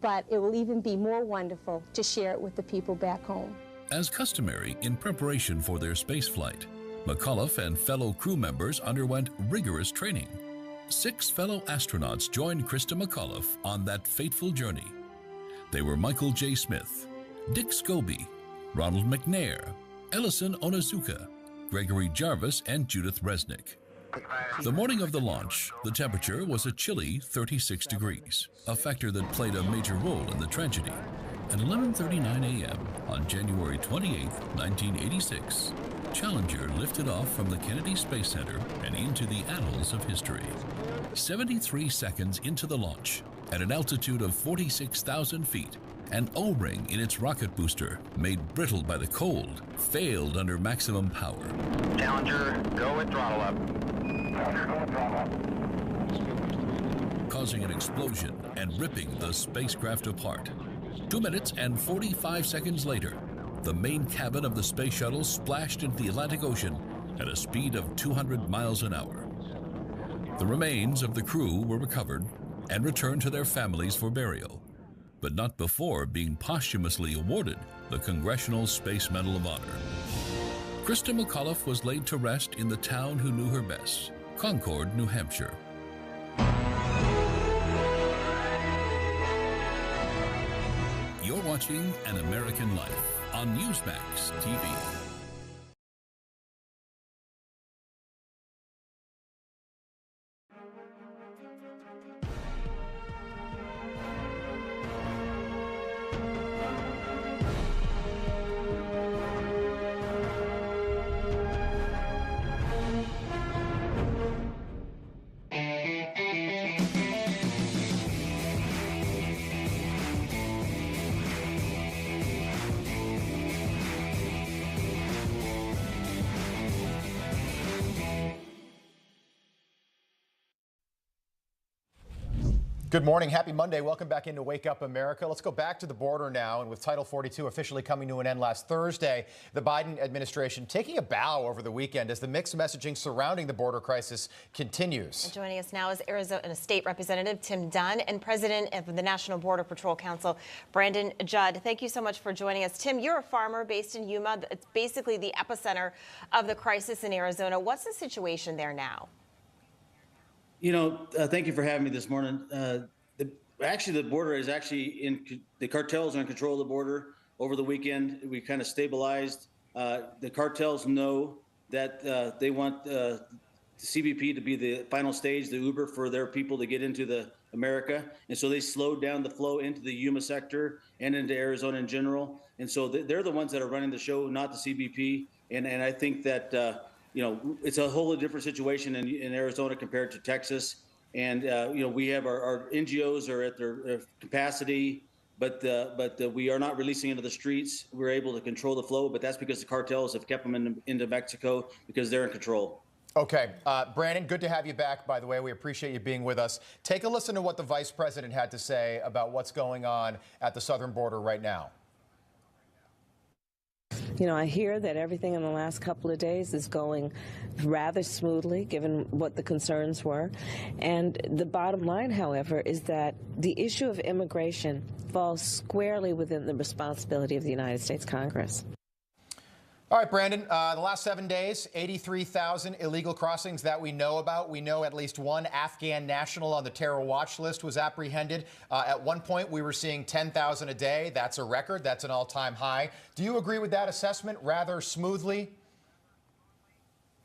but it will even be more wonderful to share it with the people back home. As customary in preparation for their space flight, McAuliffe and fellow crew members underwent rigorous training. 6 fellow astronauts joined Krista McAuliffe on that fateful journey. They were Michael J. Smith, Dick Scobie, Ronald McNair, Ellison Onizuka, Gregory Jarvis, and Judith Resnick. The morning of the launch, the temperature was a chilly 36 degrees, a factor that played a major role in the tragedy. At 11:39 a.m. on January 28, 1986, Challenger lifted off from the Kennedy Space Center and into the annals of history. 73 seconds into the launch, at an altitude of 46,000 feet, an O-ring in its rocket booster, made brittle by the cold, failed under maximum power. Challenger, go at throttle up. Challenger, go at throttle up. Causing an explosion and ripping the spacecraft apart. 2 minutes and 45 seconds later, the main cabin of the space shuttle splashed into the Atlantic Ocean at a speed of 200 miles an hour. The remains of the crew were recovered and returned to their families for burial, but not before being posthumously awarded the Congressional Space Medal of Honor. Krista McAuliffe was laid to rest in the town who knew her best, Concord, New Hampshire. You're watching An American Life on NEWSMAX TV. Good morning. Happy Monday. Welcome back into Wake Up America. Let's go back to the border now. And with Title 42 officially coming to an end last Thursday, the Biden administration taking a bow over the weekend as the mixed messaging surrounding the border crisis continues. And joining us now is Arizona State Representative Tim Dunn and President of the National Border Patrol Council, Brandon Judd. Thank you so much for joining us. Tim, you're a farmer based in Yuma. It's basically the epicenter of the crisis in Arizona. What's the situation there now? Thank you for having me this morning. Actually, the border is the cartels are in control of the border. Over the weekend, we kind of stabilized. The cartels know that they want the CBP to be the final stage, the Uber for their people to get into America. And so they slowed down the flow into the Yuma sector and into Arizona in general. And so they're the ones that are running the show, not the CBP. And I think that, it's a whole different situation in Arizona compared to Texas. And, we have our NGOs are at their capacity, but we are not releasing into the streets. We're able to control the flow, but that's because the cartels have kept them into Mexico because they're in control. Okay. Brandon, good to have you back, by the way. We appreciate you being with us. Take a listen to what the vice president had to say about what's going on at the southern border right now. I hear that everything in the last couple of days is going rather smoothly, given what the concerns were. And the bottom line, however, is that the issue of immigration falls squarely within the responsibility of the United States Congress. All right, Brandon, the last 7 days, 83,000 illegal crossings that we know about. We know at least one Afghan national on the terror watch list was apprehended. At one point, we were seeing 10,000 a day. That's a record. That's an all-time high. Do you agree with that assessment rather smoothly?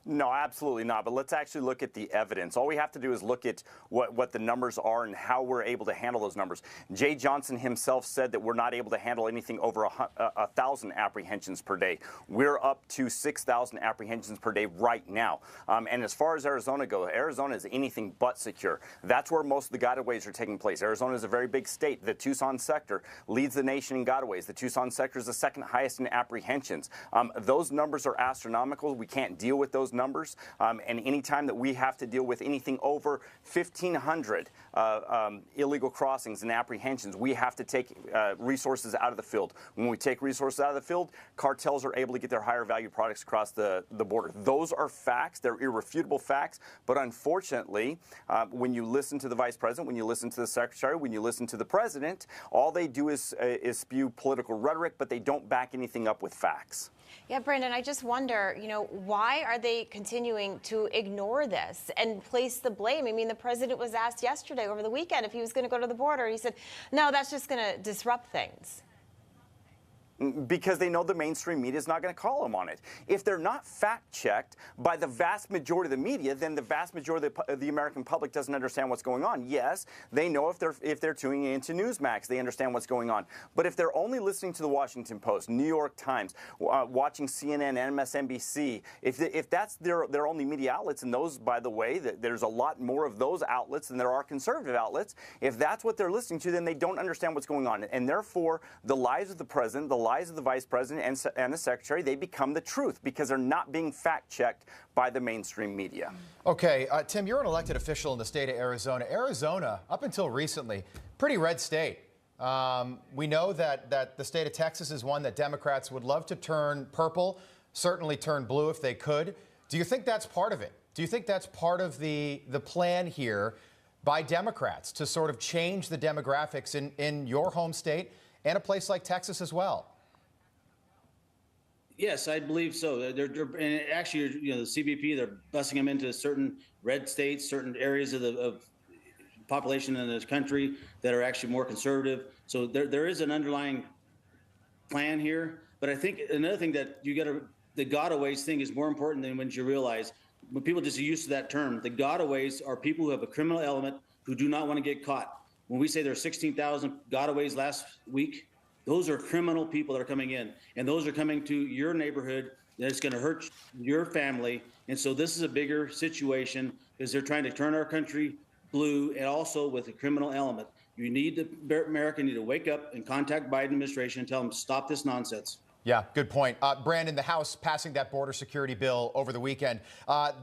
No, absolutely not. But let's actually look at the evidence. All we have to do is look at what the numbers are and how we're able to handle those numbers. Jay Johnson himself said that we're not able to handle anything over 1,000 apprehensions per day. We're up to 6,000 apprehensions per day right now. And as far as Arizona goes, Arizona is anything but secure. That's where most of the gotaways are taking place. Arizona is a very big state. The Tucson sector leads the nation in gotaways. The Tucson sector is the second highest in apprehensions. Those numbers are astronomical. We can't deal with those numbers, and any time that we have to deal with anything over 1,500 illegal crossings and apprehensions, we have to take resources out of the field. When we take resources out of the field, cartels are able to get their higher value products across the border. Those are facts. They're irrefutable facts. But unfortunately, when you listen to the vice president, when you listen to the secretary, when you listen to the president, all they do is spew political rhetoric, but they don't back anything up with facts. Yeah, Brandon, I just wonder, why are they continuing to ignore this and place the blame? I mean, the president was asked yesterday over the weekend if he was going to go to the border. He said, no, that's just going to disrupt things. Because they know the mainstream media is not going to call them on it. If they're not fact-checked by the vast majority of the media, then the vast majority of the American public doesn't understand what's going on. Yes, they know if they're tuning into NEWSMAX, they understand what's going on. But if they're only listening to the Washington Post, New York Times, watching CNN, MSNBC, if that's their only media outlets, and those, by the way, there's a lot more of those outlets than there are conservative outlets, if that's what they're listening to, then they don't understand what's going on. And therefore, the lies of the president, the lies of the vice president and the secretary, they become the truth because they're not being fact-checked by the mainstream media. Okay, Tim, you're an elected official in the state of Arizona. Arizona, up until recently, pretty red state. We know that the state of Texas is one that Democrats would love to turn purple, certainly turn blue if they could. Do you think that's part of it? Do you think that's part of the plan here by Democrats to sort of change the demographics in your home state and a place like Texas as well? Yes, I believe so. And actually, the CBP, they're busing them into certain red states, certain areas of population in this country that are actually more conservative. So there is an underlying plan here. But I think another thing that the gotaways thing is more important than when you realize. When people just are used to that term, the gotaways are people who have a criminal element who do not want to get caught. When we say there are 16,000 gotaways last week, those are criminal people that are coming in, and those are coming to your neighborhood. That's going to hurt your family. And so this is a bigger situation because they're trying to turn our country blue and also with a criminal element. America need to wake up and contact Biden administration and tell them to stop this nonsense. Yeah, good point. Brandon, the House passing that border security bill over the weekend.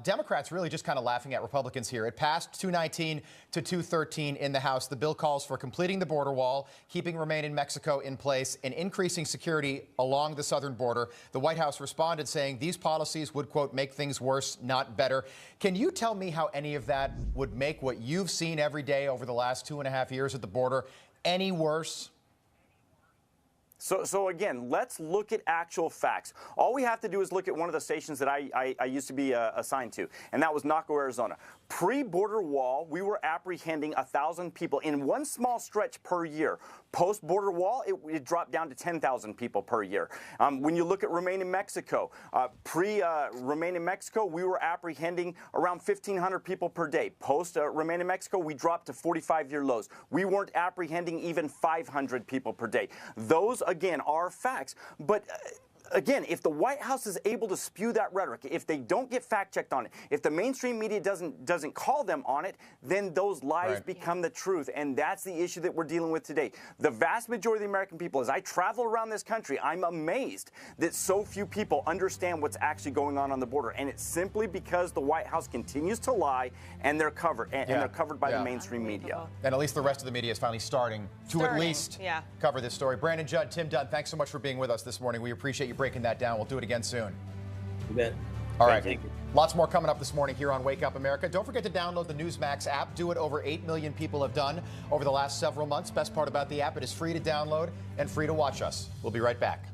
Democrats really just kind of laughing at Republicans here. It passed 219 to 213 in the House. The bill calls for completing the border wall, keeping Remain in Mexico in place, and increasing security along the southern border. The White House responded saying these policies would, quote, make things worse, not better. Can you tell me how any of that would make what you've seen every day over the last 2.5 years at the border any worse? So again, let's look at actual facts. All we have to do is look at one of the stations that I used to be assigned to, and that was Naco, Arizona. Pre-border wall, we were apprehending 1,000 people in one small stretch per year. Post-border wall, it dropped down to 10,000 people per year. When you look at Remain in Mexico, pre-Remain in Mexico, we were apprehending around 1,500 people per day. Post-Remain in Mexico, we dropped to 45-year lows. We weren't apprehending even 500 people per day. Those, again, are facts. But again, if the White House is able to spew that rhetoric, if they don't get fact-checked on it, if the mainstream media doesn't call them on it, then those lies become the truth. And that's the issue that we're dealing with today. The vast majority of the American people, as I travel around this country, I'm amazed that so few people understand what's actually going on the border. And it's simply because the White House continues to lie, and they're covered, and they're covered by the mainstream media. And at least the rest of the media is finally starting to at least cover this story. Brandon Judd, Tim Dunn, thanks so much for being with us this morning. We appreciate you breaking that down. We'll do it again soon. You bet. All right. Lots more coming up this morning here on Wake Up America. Don't forget to download the NEWSMAX app. Do it over 8 million people have done over the last several months. Best part about the app, it is free to download and free to watch us. We'll be right back.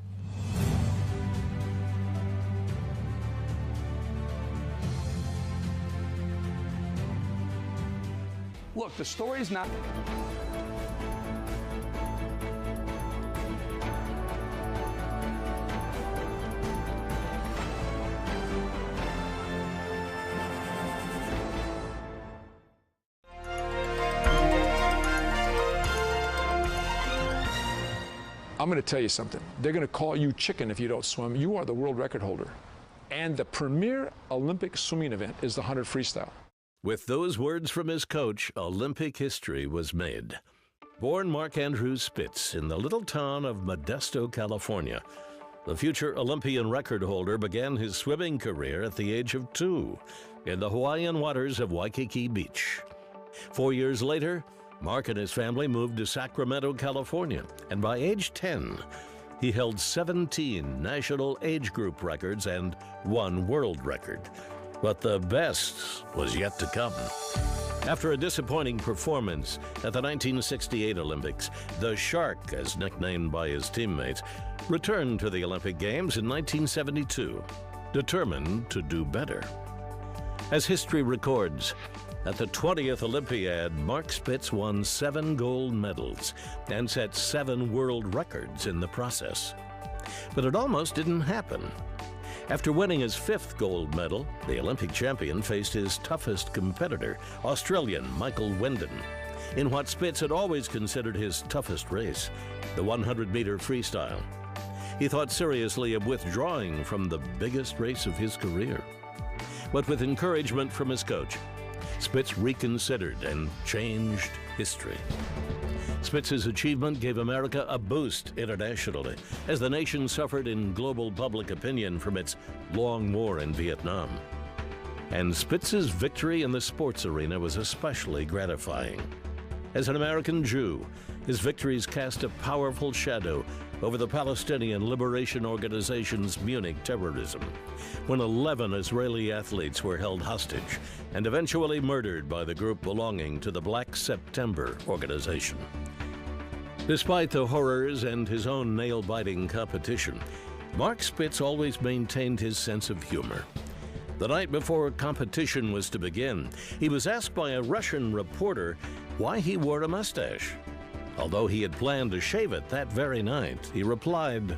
Look, the story's not... I'm going to tell you something. They're going to call you chicken if you don't swim. You are the world record holder. And the premier Olympic swimming event is the 100 freestyle. With those words from his coach, Olympic history was made. Born Mark Andrew Spitz in the little town of Modesto, California, the future Olympian record holder began his swimming career at the age of 2 in the Hawaiian waters of Waikiki Beach. 4 years later, Mark and his family moved to Sacramento, California, and by age 10, he held 17 national age group records and 1 world record. But the best was yet to come. After a disappointing performance at the 1968 Olympics, the Shark, as nicknamed by his teammates, returned to the Olympic Games in 1972, determined to do better. As history records, at the 20th Olympiad, Mark Spitz won 7 gold medals and set 7 world records in the process. But it almost didn't happen. After winning his 5th gold medal, the Olympic champion faced his toughest competitor, Australian Michael Wendon, in what Spitz had always considered his toughest race, the 100-meter freestyle. He thought seriously of withdrawing from the biggest race of his career. But with encouragement from his coach, Spitz reconsidered and changed history. Spitz's achievement gave America a boost internationally as the nation suffered in global public opinion from its long war in Vietnam. And Spitz's victory in the sports arena was especially gratifying. As an American Jew, his victories cast a powerful shadow over the Palestinian Liberation Organization's Munich terrorism, when 11 Israeli athletes were held hostage and eventually murdered by the group belonging to the Black September organization. Despite the horrors and his own nail-biting competition, Mark Spitz always maintained his sense of humor. The night before competition was to begin, he was asked by a Russian reporter why he wore a mustache. Although he had planned to shave it that very night, he replied,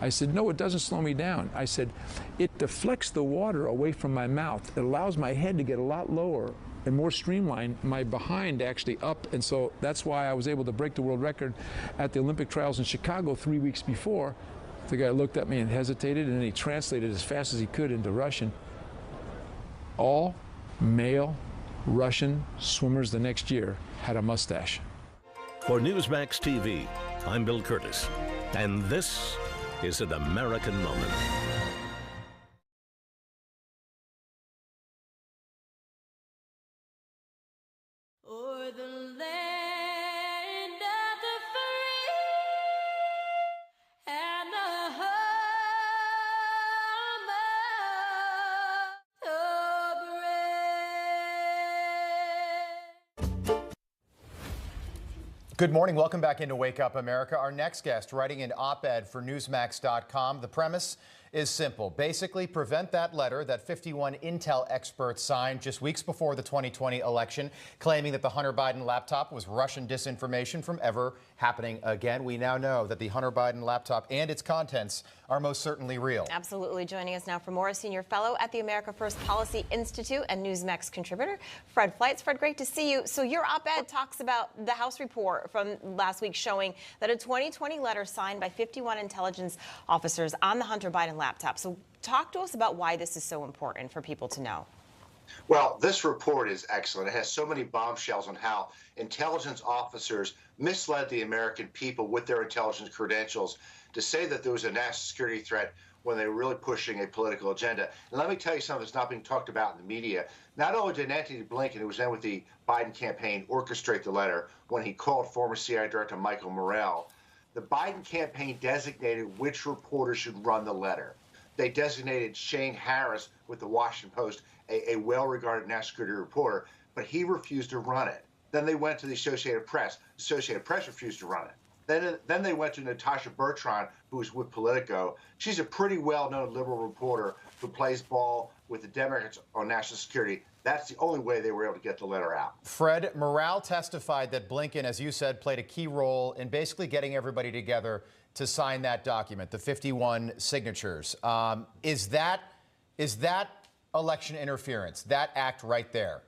I said, no, it doesn't slow me down. I said, it deflects the water away from my mouth. It allows my head to get a lot lower and more streamlined, my behind actually up. And so that's why I was able to break the world record at the Olympic trials in Chicago 3 weeks before. The guy looked at me and hesitated, and then he translated as fast as he could into Russian. All male Russian swimmers the next year had a mustache. For NEWSMAX TV, I'm Bill Curtis, and this is an American Moment. O'er the land of the free and the home of the brave. Good morning. Welcome back into Wake Up America. Our next guest writing an op-ed for NEWSMAX.com. The premise is simple. Basically, prevent that letter that 51 Intel experts signed just weeks before the 2020 election, claiming that the Hunter Biden laptop was Russian disinformation from ever happening again. We now know that the Hunter Biden laptop and its contents are most certainly real. Absolutely. Joining us now for more, senior fellow at the America First Policy Institute and NEWSMAX contributor, Fred Fleitz. Fred, great to see you. So your op-ed talks about the House report from last week showing that a 2020 letter signed by 51 intelligence officers on the Hunter Biden laptop. So talk to us about why this is so important for people to know. Well, this report is excellent. It has so many bombshells on how intelligence officers misled the American people with their intelligence credentials to say that there was a national security threat when they were really pushing a political agenda. And let me tell you something that's not being talked about in the media. Not only did Antony Blinken, who was then with the Biden campaign, orchestrate the letter when he called former CIA Director Michael Morrell, the Biden campaign designated which reporter should run the letter. They designated Shane Harris with the Washington Post, a well-regarded national security reporter, but he refused to run it. Then they went to the Associated Press. Associated Press refused to run it. Then they went to Natasha Bertrand, who was with Politico. She's a pretty well-known liberal reporter who plays ball with the Democrats on national security. That's the only way they were able to get the letter out. Fred, Morale testified that Blinken, as you said, played a key role in basically getting everybody together to sign that document, the 51 signatures. Is that election interference, that act right there?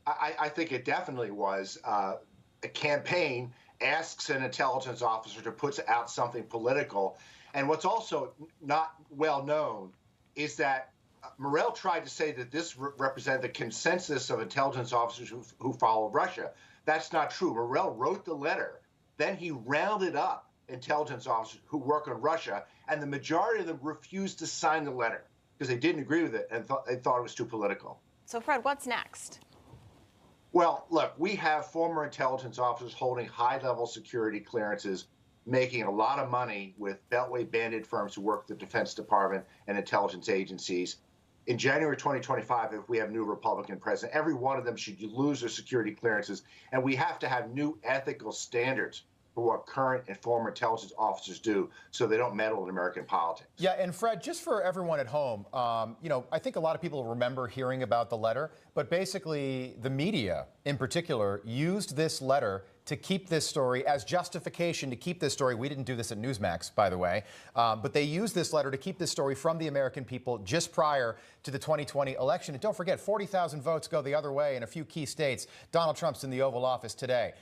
I think it definitely was. A campaign asks an intelligence officer to put out something political. And what's also not well known is that Morell tried to say that this represented the consensus of intelligence officers who follow Russia. That's not true. Morell wrote the letter. Then he rounded up intelligence officers who work on Russia, and the majority of them refused to sign the letter because they didn't agree with it and they thought it was too political. So, Fred, what's next? Well, look, we have former intelligence officers holding high-level security clearances, making a lot of money with Beltway bandit firms who work with the Defense Department and intelligence agencies. In January 2025, if we have a new Republican president, every one of them should lose their security clearances, and we have to have new ethical standards for what current and former intelligence officers do so they don't meddle in American politics. Yeah, and Fred, just for everyone at home, I think a lot of people remember hearing about the letter, but basically the media in particular used this letter to keep this story as justification to keep this story. We didn't do this at NEWSMAX, by the way, but they used this letter to keep this story from the American people just prior to the 2020 election. And don't forget, 40,000 votes go the other way in a few key states. Donald Trump's in the Oval Office today.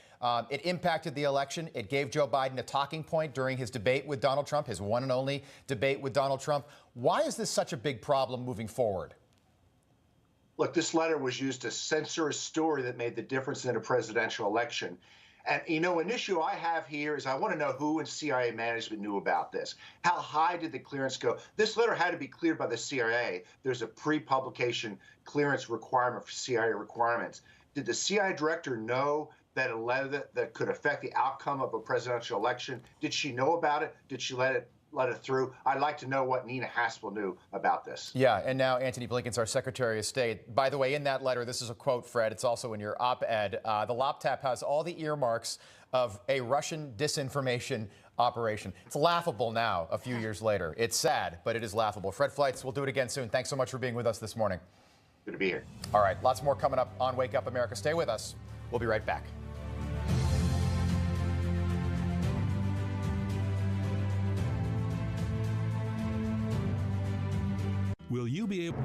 It impacted the election. It gave Joe Biden a talking point during his debate with Donald Trump, his one and only debate with Donald Trump. Why is this such a big problem moving forward? Look, this letter was used to censor a story that made the difference in a presidential election. And, an issue I have here is I want to know who in CIA management knew about this. How high did the clearance go? This letter had to be cleared by the CIA. There's a pre-publication clearance requirement for CIA requirements. Did the CIA director know that a letter that could affect the outcome of a presidential election? Did she know about it? Did she let it through? I'd like to know what Nina Haspel knew about this. Yeah, and now Antony Blinken's our Secretary of State. By the way, in that letter, this is a quote, Fred, it's also in your op-ed, the laptop has all the earmarks of a Russian disinformation operation. It's laughable now, a few years later. It's sad, but it is laughable. Fred Fleitz, we'll do it again soon. Thanks so much for being with us this morning. Good to be here. All right, lots more coming up on Wake Up America. Stay with us. We'll be right back. Will you be able...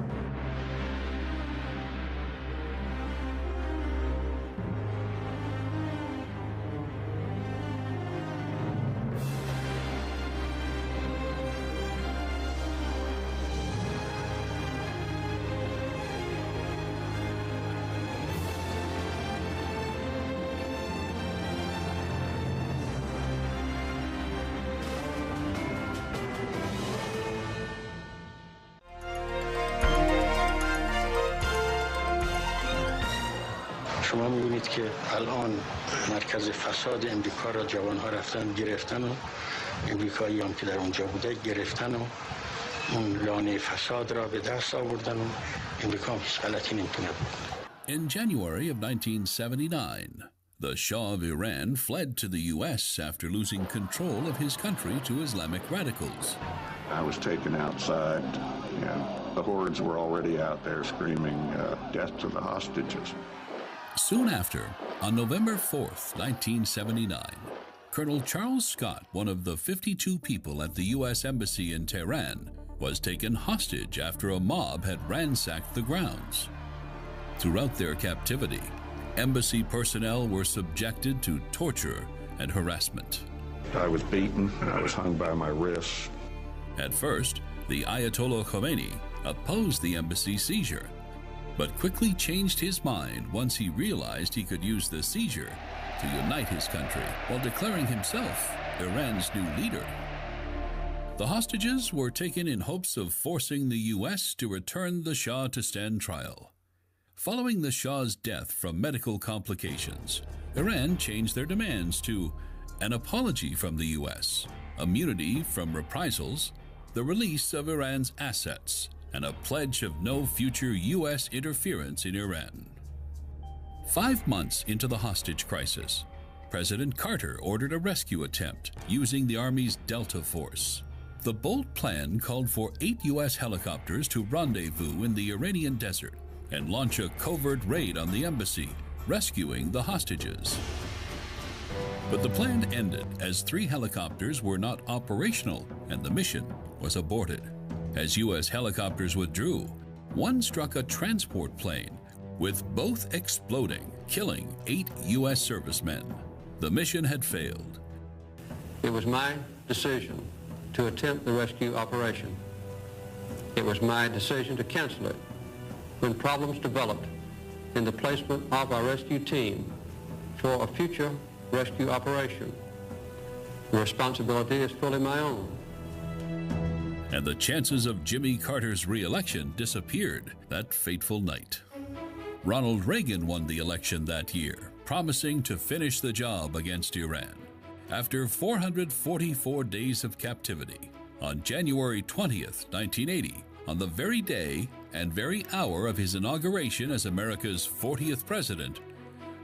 شما می‌بینید که الان مرکز فساد امریکا را جوان‌ها رفتن گرفتن و امریکایی هم که در اونجا بوده گرفتن و اون لانه فساد را به دست آوردن و امریکا هم هیچ غلطی نمی‌تونه بکنه. In January of 1979, the Shah of Iran fled to the U.S. after losing control of his country to Islamic radicals. I was taken outside, and the hordes were already out there screaming death to the hostages. Soon after, on November 4th, 1979, Colonel Charles Scott, one of the 52 people at the U.S. Embassy in Tehran, was taken hostage after a mob had ransacked the grounds. Throughout their captivity, embassy personnel were subjected to torture and harassment. I was beaten, I was hung by my wrists. At first, the Ayatollah Khomeini opposed the embassy seizure, but quickly changed his mind once he realized he could use the seizure to unite his country while declaring himself Iran's new leader. The hostages were taken in hopes of forcing the U.S. to return the Shah to stand trial. Following the Shah's death from medical complications, Iran changed their demands to an apology from the U.S., immunity from reprisals, the release of Iran's assets, and a pledge of no future U.S. interference in Iran. 5 months into the hostage crisis, President Carter ordered a rescue attempt using the Army's Delta Force. The bold plan called for 8 U.S. helicopters to rendezvous in the Iranian desert and launch a covert raid on the embassy, rescuing the hostages. But the plan ended as 3 helicopters were not operational and the mission was aborted. As U.S. helicopters withdrew, one struck a transport plane, with both exploding, killing 8 U.S. servicemen. The mission had failed. It was my decision to attempt the rescue operation. It was my decision to cancel it when problems developed in the placement of our rescue team for a future rescue operation. The responsibility is fully my own. And the chances of Jimmy Carter's re-election disappeared that fateful night. Ronald Reagan won the election that year, promising to finish the job against Iran. After 444 days of captivity, on January 20th, 1980, on the very day and very hour of his inauguration as America's 40th president,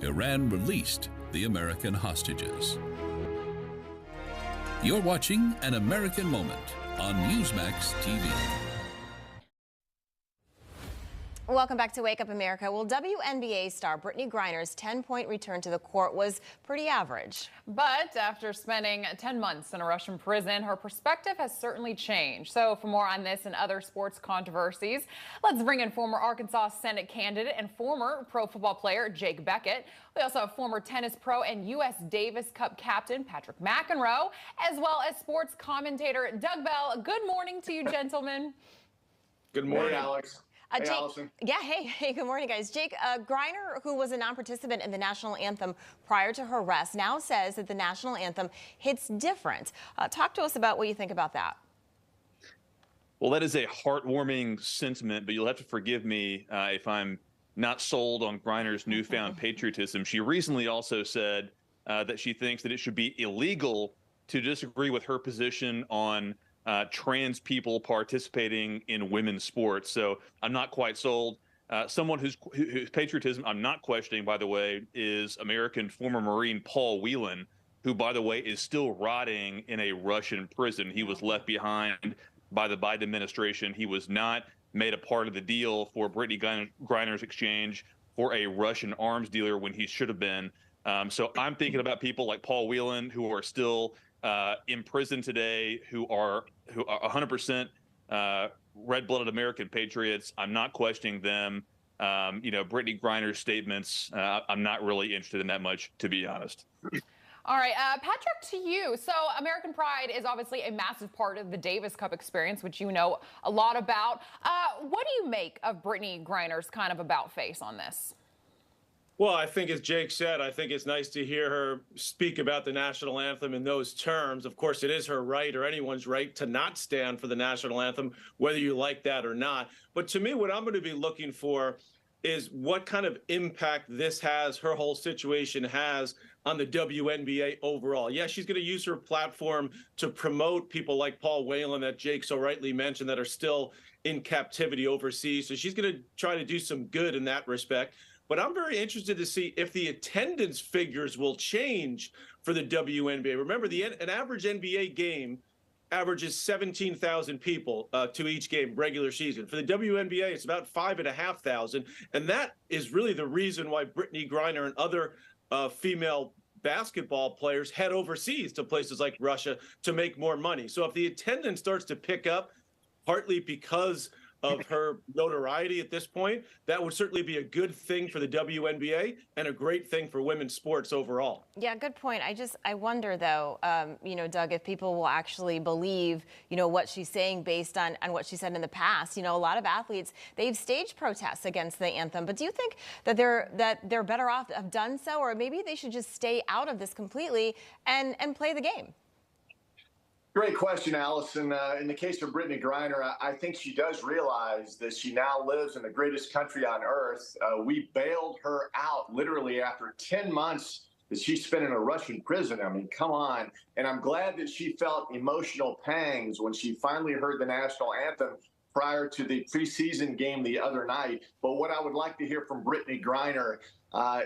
Iran released the American hostages. You're watching An American Moment on NEWSMAX TV. Welcome back to Wake Up America. Well, WNBA star Brittany Griner's 10-point return to the court was pretty average. But after spending 10 months in a Russian prison, her perspective has certainly changed. So for more on this and other sports controversies, let's bring in former Arkansas Senate candidate and former pro football player Jake Beckett. We also have former tennis pro and U.S. Davis Cup captain Patrick McEnroe, as well as sports commentator Doug Bell. Good morning to you, gentlemen. Good morning, Alex. Hey, Jake, Allison. Yeah, hey, good morning, guys. Jake, Griner, who was a non-participant in the national anthem prior to her arrest, now says that the national anthem hits different. Talk to us about what you think about that. Well, that is a heartwarming sentiment, but you'll have to forgive me if I'm not sold on Griner's newfound patriotism. She recently also said that she thinks that it should be illegal to disagree with her position on trans people participating in women's sports. So I'm not quite sold. Someone whose patriotism I'm not questioning, by the way, is American former Marine Paul Whelan, who, by the way, is still rotting in a Russian prison. He was left behind by the Biden administration. He was not made a part of the deal for Brittany Griner's exchange for a Russian arms dealer when he should have been. So I'm thinking about people like Paul Whelan who are still in prison today, who are 100% red-blooded American patriots. I'm not questioning them. Brittany Griner's statements, I'm not really interested in that much, to be honest. All right, Patrick, to you. So American Pride is obviously a massive part of the Davis Cup experience, which you know a lot about. What do you make of Brittany Griner's kind of about-face on this? Well, I think, as Jake said, I think it's nice to hear her speak about the national anthem in those terms. Of course, it is her right, or anyone's right, to not stand for the national anthem, whether you like that or not. But to me, what I'm going to be looking for is what kind of impact this has, her whole situation has, on the WNBA overall. Yeah, she's going to use her platform to promote people like Paul Whelan that Jake so rightly mentioned that are still in captivity overseas. So she's going to try to do some good in that respect. But I'm very interested to see if the attendance figures will change for the WNBA. Remember, an average NBA game averages 17,000 people to each game, regular season. For the WNBA, it's about 5,500. And that is really the reason why Brittany Griner and other female basketball players head overseas to places like Russia to make more money. So if the attendance starts to pick up, partly because of her notoriety at this point, that would certainly be a good thing for the WNBA and a great thing for women's sports overall. Yeah, good point. I wonder, though, Doug, if people will actually believe, what she's saying based on what she said in the past. A lot of athletes, they've staged protests against the anthem. But do you think that they're better off to have done so, or maybe they should just stay out of this completely and play the game? Great question, Allison. In the case of Brittany Griner, I think she does realize that she now lives in the greatest country on earth. We bailed her out literally after 10 months that she spent in a Russian prison. I mean, come on. And I'm glad that she felt emotional pangs when she finally heard the national anthem prior to the preseason game the other night. But what I would like to hear from Brittany Griner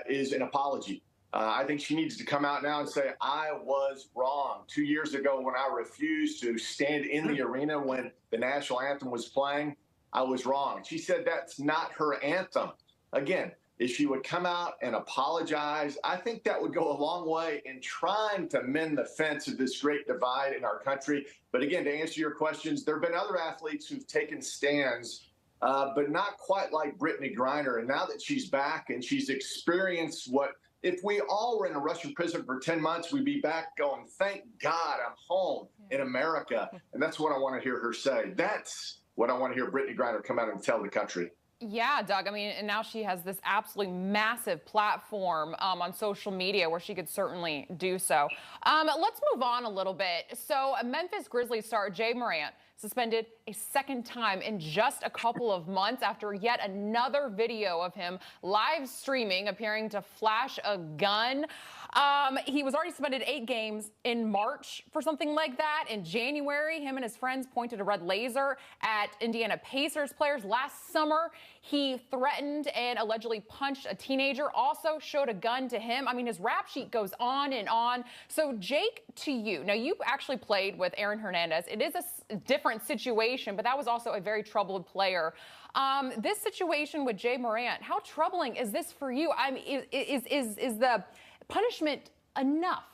is an apology. I think she needs to come out now and say, I was wrong. 2 years ago, when I refused to stand in the arena when the national anthem was playing, I was wrong. She said that's not her anthem. Again, if she would come out and apologize, I think that would go a long way in trying to mend the fence of this great divide in our country. But again, to answer your questions, there have been other athletes who've taken stands, but not quite like Brittany Griner. And now that she's back and she's experienced what, if we all were in a Russian prison for 10 months, we'd be back going, thank God I'm home in America. And that's what I want to hear her say. That's what I want to hear Brittany Griner come out and tell the country. Yeah, Doug. I mean, and now she has this absolutely massive platform on social media where she could certainly do so. Let's move on a little bit. So Memphis Grizzlies star Jay Morant suspended a second time in just a couple of months after yet another video of him live streaming appearing to flash a gun. He was already suspended 8 games in March for something like that. In January, him and his friends pointed a red laser at Indiana Pacers players. Last summer, he threatened and allegedly punched a teenager, also showed a gun to him. I mean, his rap sheet goes on and on. So, Jake, to you. Now, you actually played with Aaron Hernandez. It is a different situation, but that was also a very troubled player. This situation with Jay Morant, how troubling is this for you? I mean, is the punishment enough?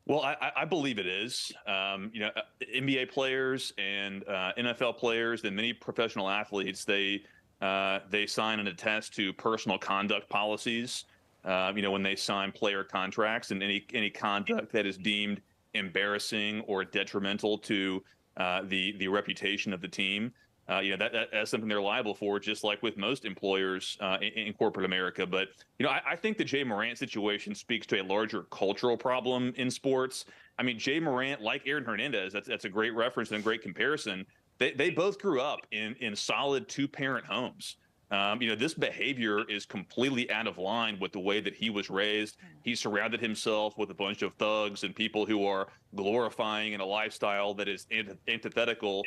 Well, I believe it is. You know, NBA players and NFL players and many professional athletes, they sign and attest to personal conduct policies. You know, when they sign player contracts, and any conduct that is deemed embarrassing or detrimental to the reputation of the team, you know, that's something they're liable for, just like with most employers in corporate America. But, you know, I think the Jay Morant situation speaks to a larger cultural problem in sports. I mean, Jay Morant, like Aaron Hernandez, that's a great reference and a great comparison. They both grew up in solid 2-parent homes. You know, this behavior is completely out of line with the way that he was raised. He surrounded himself with a bunch of thugs and people who are glorifying in a lifestyle that is antithetical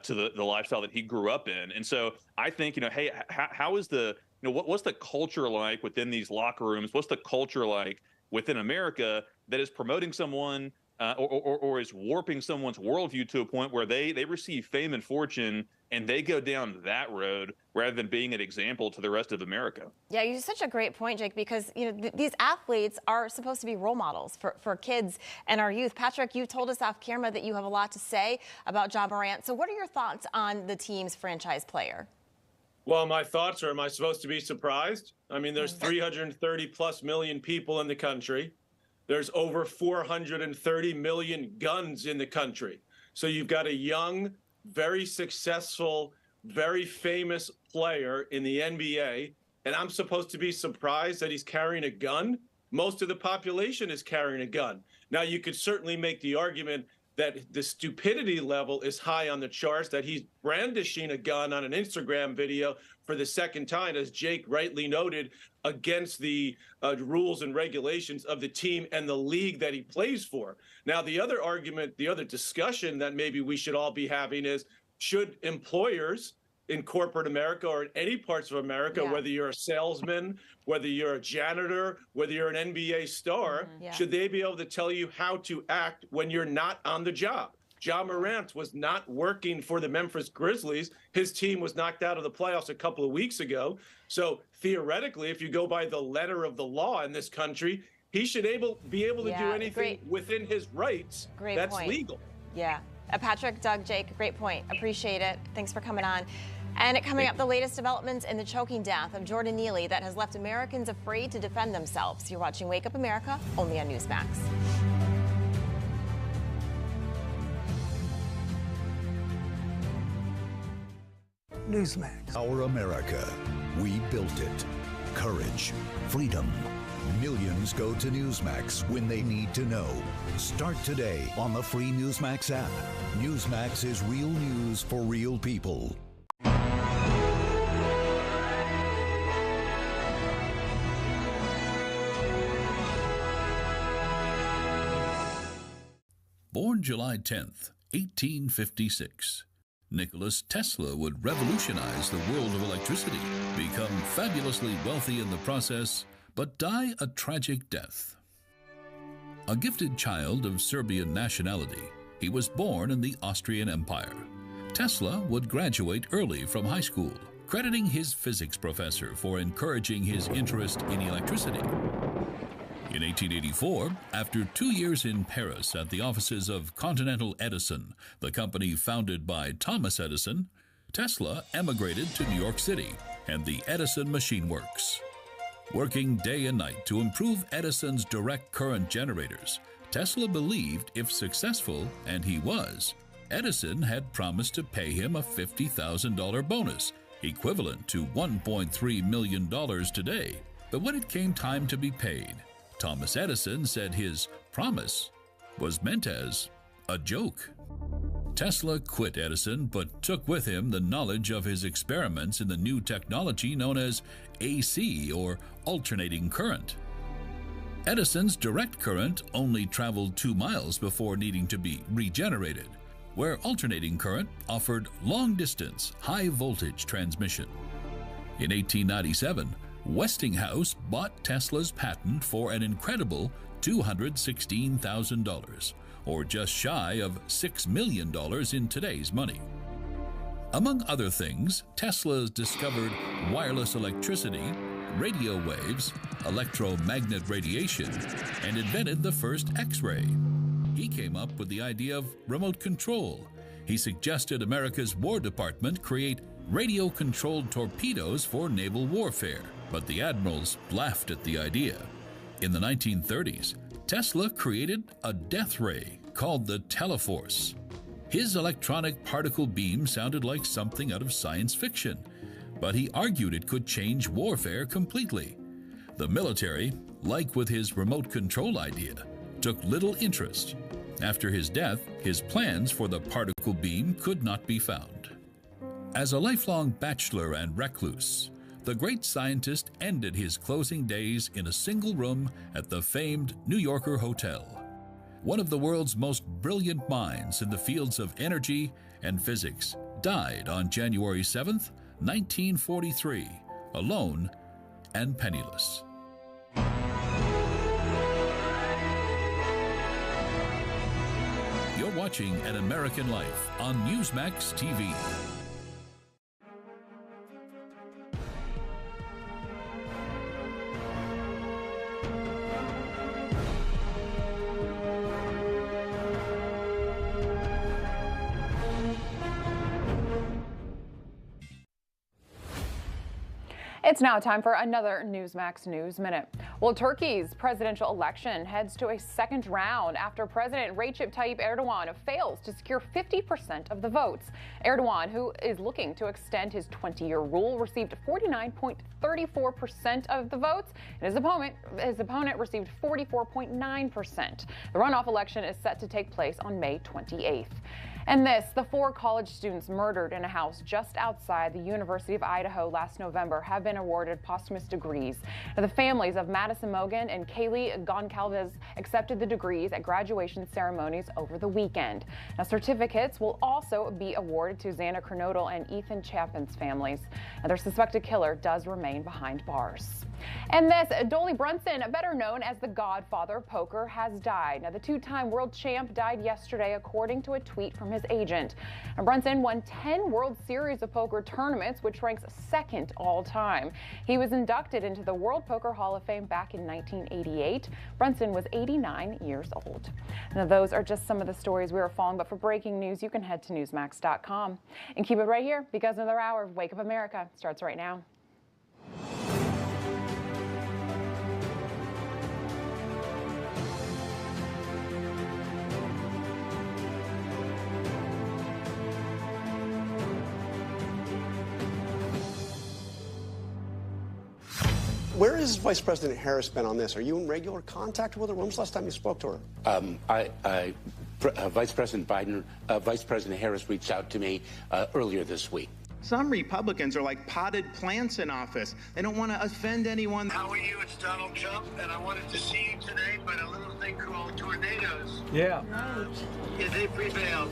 to the lifestyle that he grew up in. And so I think, you know, hey, how is you know, what's the culture like within these locker rooms? What's the culture like within America that is promoting someone or is warping someone's worldview to a point where they receive fame and fortune and they go down that road rather than being an example to the rest of America? Yeah, you have such a great point, Jake, because you know these athletes are supposed to be role models for kids and our youth. Patrick, you told us off camera that you have a lot to say about Ja Morant. So what are your thoughts on the team's franchise player? Well, my thoughts are, am I supposed to be surprised? I mean, there's 330 plus million people in the country. There's over 430 million guns in the country. So you've got a young, very successful, very famous player in the NBA, and I'm supposed to be surprised that he's carrying a gun? Most of the population is carrying a gun. Now, you could certainly make the argument that the stupidity level is high on the charts, that he's brandishing a gun on an Instagram video for the second time, as Jake rightly noted, against the rules and regulations of the team and the league that he plays for. Now, the other argument, the other discussion that maybe we should all be having is, should employers in corporate America or in any parts of America, whether you're a salesman, whether you're a janitor, whether you're an NBA star, should they be able to tell you how to act when you're not on the job? Ja Morant was not working for the Memphis Grizzlies. His team was knocked out of the playoffs a couple of weeks ago. So theoretically, if you go by the letter of the law in this country, he should be able to do anything within his rights that's legal. Yeah. Patrick, Doug, Jake, great point. Appreciate it. Thanks for coming on. And coming up, the latest developments in the choking death of Jordan Neely that has left Americans afraid to defend themselves. You're watching Wake Up America, only on NEWSMAX. NEWSMAX. Our America. We built it. Courage. Freedom. Millions go to NEWSMAX when they need to know. Start today on the free NEWSMAX app. NEWSMAX is real news for real people. Born July 10th, 1856. Nicholas Tesla would revolutionize the world of electricity, become fabulously wealthy in the process, but die a tragic death. A gifted child of Serbian nationality, he was born in the Austrian Empire. Tesla would graduate early from high school, crediting his physics professor for encouraging his interest in electricity. In 1884, after 2 years in Paris at the offices of Continental Edison, the company founded by Thomas Edison, Tesla emigrated to New York City and the Edison Machine Works. Working day and night to improve Edison's direct current generators, Tesla believed if successful, and he was, Edison had promised to pay him a $50,000 bonus, equivalent to $1.3 million today. But when it came time to be paid, Thomas Edison said his promise was meant as a joke. Tesla quit Edison, but took with him the knowledge of his experiments in the new technology known as AC, or alternating current. Edison's direct current only traveled 2 miles before needing to be regenerated, where alternating current offered long-distance, high-voltage transmission. In 1897, Westinghouse bought Tesla's patent for an incredible $216,000, or just shy of $6 million in today's money. Among other things, Tesla discovered wireless electricity, radio waves, electromagnet radiation, and invented the first X-ray. He came up with the idea of remote control. He suggested America's War Department create radio-controlled torpedoes for naval warfare, but the admirals laughed at the idea. In the 1930s, Tesla created a death ray called the Teleforce. His electronic particle beam sounded like something out of science fiction, but he argued it could change warfare completely. The military, like with his remote control idea, took little interest. After his death, his plans for the particle beam could not be found. As a lifelong bachelor and recluse, the great scientist ended his closing days in a single room at the famed New Yorker Hotel. One of the world's most brilliant minds in the fields of energy and physics died on January 7th, 1943, alone and penniless. You're watching An American Life on NEWSMAX TV. It's now time for another NEWSMAX News Minute. Well, Turkey's presidential election heads to a second round after President Recep Tayyip Erdogan fails to secure 50% of the votes. Erdogan, who is looking to extend his 20-year rule, received 49.34% of the votes, and his opponent received 44.9%. The runoff election is set to take place on May 28th. And this, the 4 college students murdered in a house just outside the University of Idaho last November have been awarded posthumous degrees. Now, the families of Madison Mogan and Kaylee Goncalves accepted the degrees at graduation ceremonies over the weekend. Now, certificates will also be awarded to Xana Kernodle and Ethan Chapin's families. Now, their suspected killer does remain behind bars. And this, Dolly Brunson, better known as the Godfather of Poker, has died. Now, the 2-time world champ died yesterday, according to a tweet from his agent. Now, Brunson won 10 World Series of Poker tournaments, which ranks second all time. He was inducted into the World Poker Hall of Fame back in 1988. Brunson was 89 years old. Now, those are just some of the stories we are following, but for breaking news, you can head to NEWSMAX.com. And keep it right here, because another hour of Wake Up America starts right now. Where has Vice President Harris been on this? Are you in regular contact with her? When was the last time you spoke to her? Vice President Harris reached out to me earlier this week. Some Republicans are like potted plants in office. They don't want to offend anyone. How are you? It's Donald Trump, and I wanted to see you today, but a little thing called tornadoes. Yeah. Yeah, they prevailed.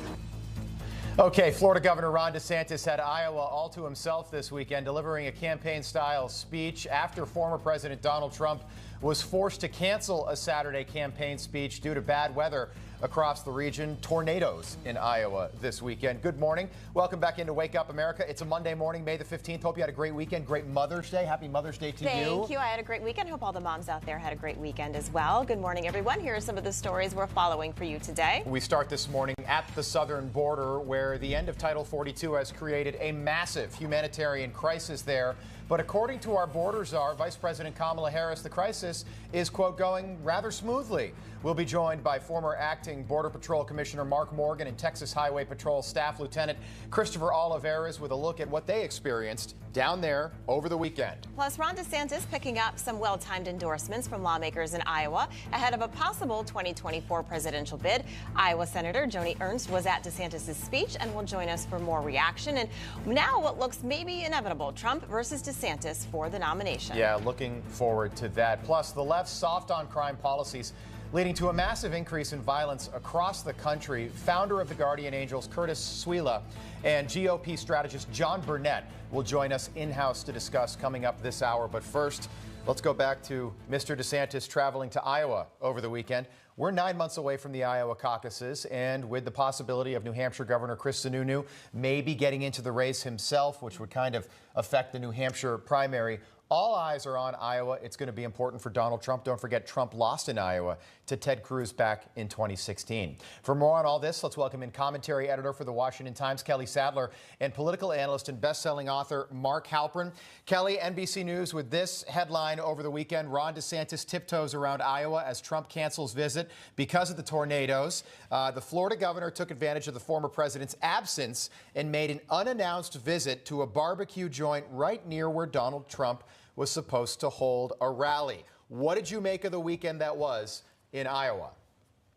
Okay, Florida Governor Ron DeSantis had Iowa all to himself this weekend, delivering a campaign-style speech after former President Donald Trump was forced to cancel a Saturday campaign speech due to bad weather across the region. Tornadoes in Iowa this weekend. Good morning. Welcome back into Wake Up America. It's a Monday morning, May the 15th. Hope you had a great weekend. Great Mother's Day. Happy Mother's Day to you. Thank you. I had a great weekend. Hope all the moms out there had a great weekend as well. Good morning, everyone. Here are some of the stories we're following for you today. We start this morning at the southern border, where the end of Title 42 has created a massive humanitarian crisis there. But according to our border czar, Vice President Kamala Harris, the crisis is, quote, going rather smoothly. We'll be joined by former acting Border Patrol Commissioner Mark Morgan and Texas Highway Patrol Staff Lieutenant Christopher Oliveras with a look at what they experienced down there over the weekend. Plus, Ron DeSantis picking up some well-timed endorsements from lawmakers in Iowa ahead of a possible 2024 presidential bid. Iowa Senator Joni Ernst was at DeSantis' speech and will join us for more reaction. And now what looks maybe inevitable, Trump versus DeSantis for the nomination. Yeah, looking forward to that. Plus, the left's soft on crime policies leading to a massive increase in violence across the country. Founder of the Guardian Angels, Curtis Sweela, and GOP strategist John Burnett will join us in-house to discuss coming up this hour. But first, let's go back to Mr. DeSantis traveling to Iowa over the weekend. We're 9 months away from the Iowa caucuses, and with the possibility of New Hampshire Governor Chris Sununu maybe getting into the race himself, which would kind of affect the New Hampshire primary, all eyes are on Iowa. It's going to be important for Donald Trump. Don't forget, Trump lost in Iowa to Ted Cruz back in 2016. For more on all this, let's welcome in commentary editor for the Washington Times, Kelly Sadler, and political analyst and best-selling author Mark Halperin. Kelly, NBC News with this headline over the weekend: Ron DeSantis tiptoes around Iowa as Trump cancels visit because of the tornadoes. The Florida governor took advantage of the former president's absence and made an unannounced visit to a barbecue joint right near where Donald Trump was supposed to hold a rally. What did you make of the weekend that was in Iowa?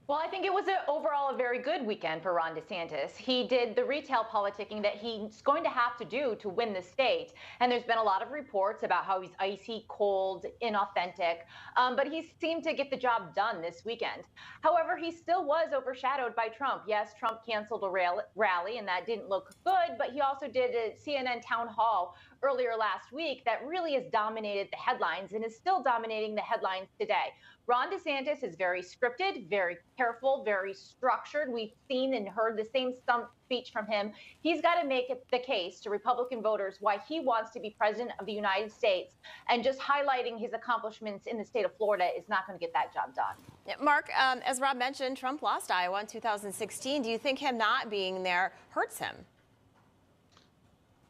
Well, I think it was overall a very good weekend for Ron DeSantis. He did the retail politicking that he's going to have to do to win the state. And there's been a lot of reports about how he's icy, cold, inauthentic, but he seemed to get the job done this weekend. However, he still was overshadowed by Trump. Yes, Trump canceled a rally, and that didn't look good, but he also did a CNN town hall earlier last week that really has dominated the headlines and is still dominating the headlines today. Ron DeSantis is very scripted, very careful, very structured. We've seen and heard the same stump speech from him. He's got to make the case to Republican voters why he wants to be president of the United States. And just highlighting his accomplishments in the state of Florida is not going to get that job done. Yeah, Mark, as Rob mentioned, Trump lost Iowa in 2016. Do you think him not being there hurts him?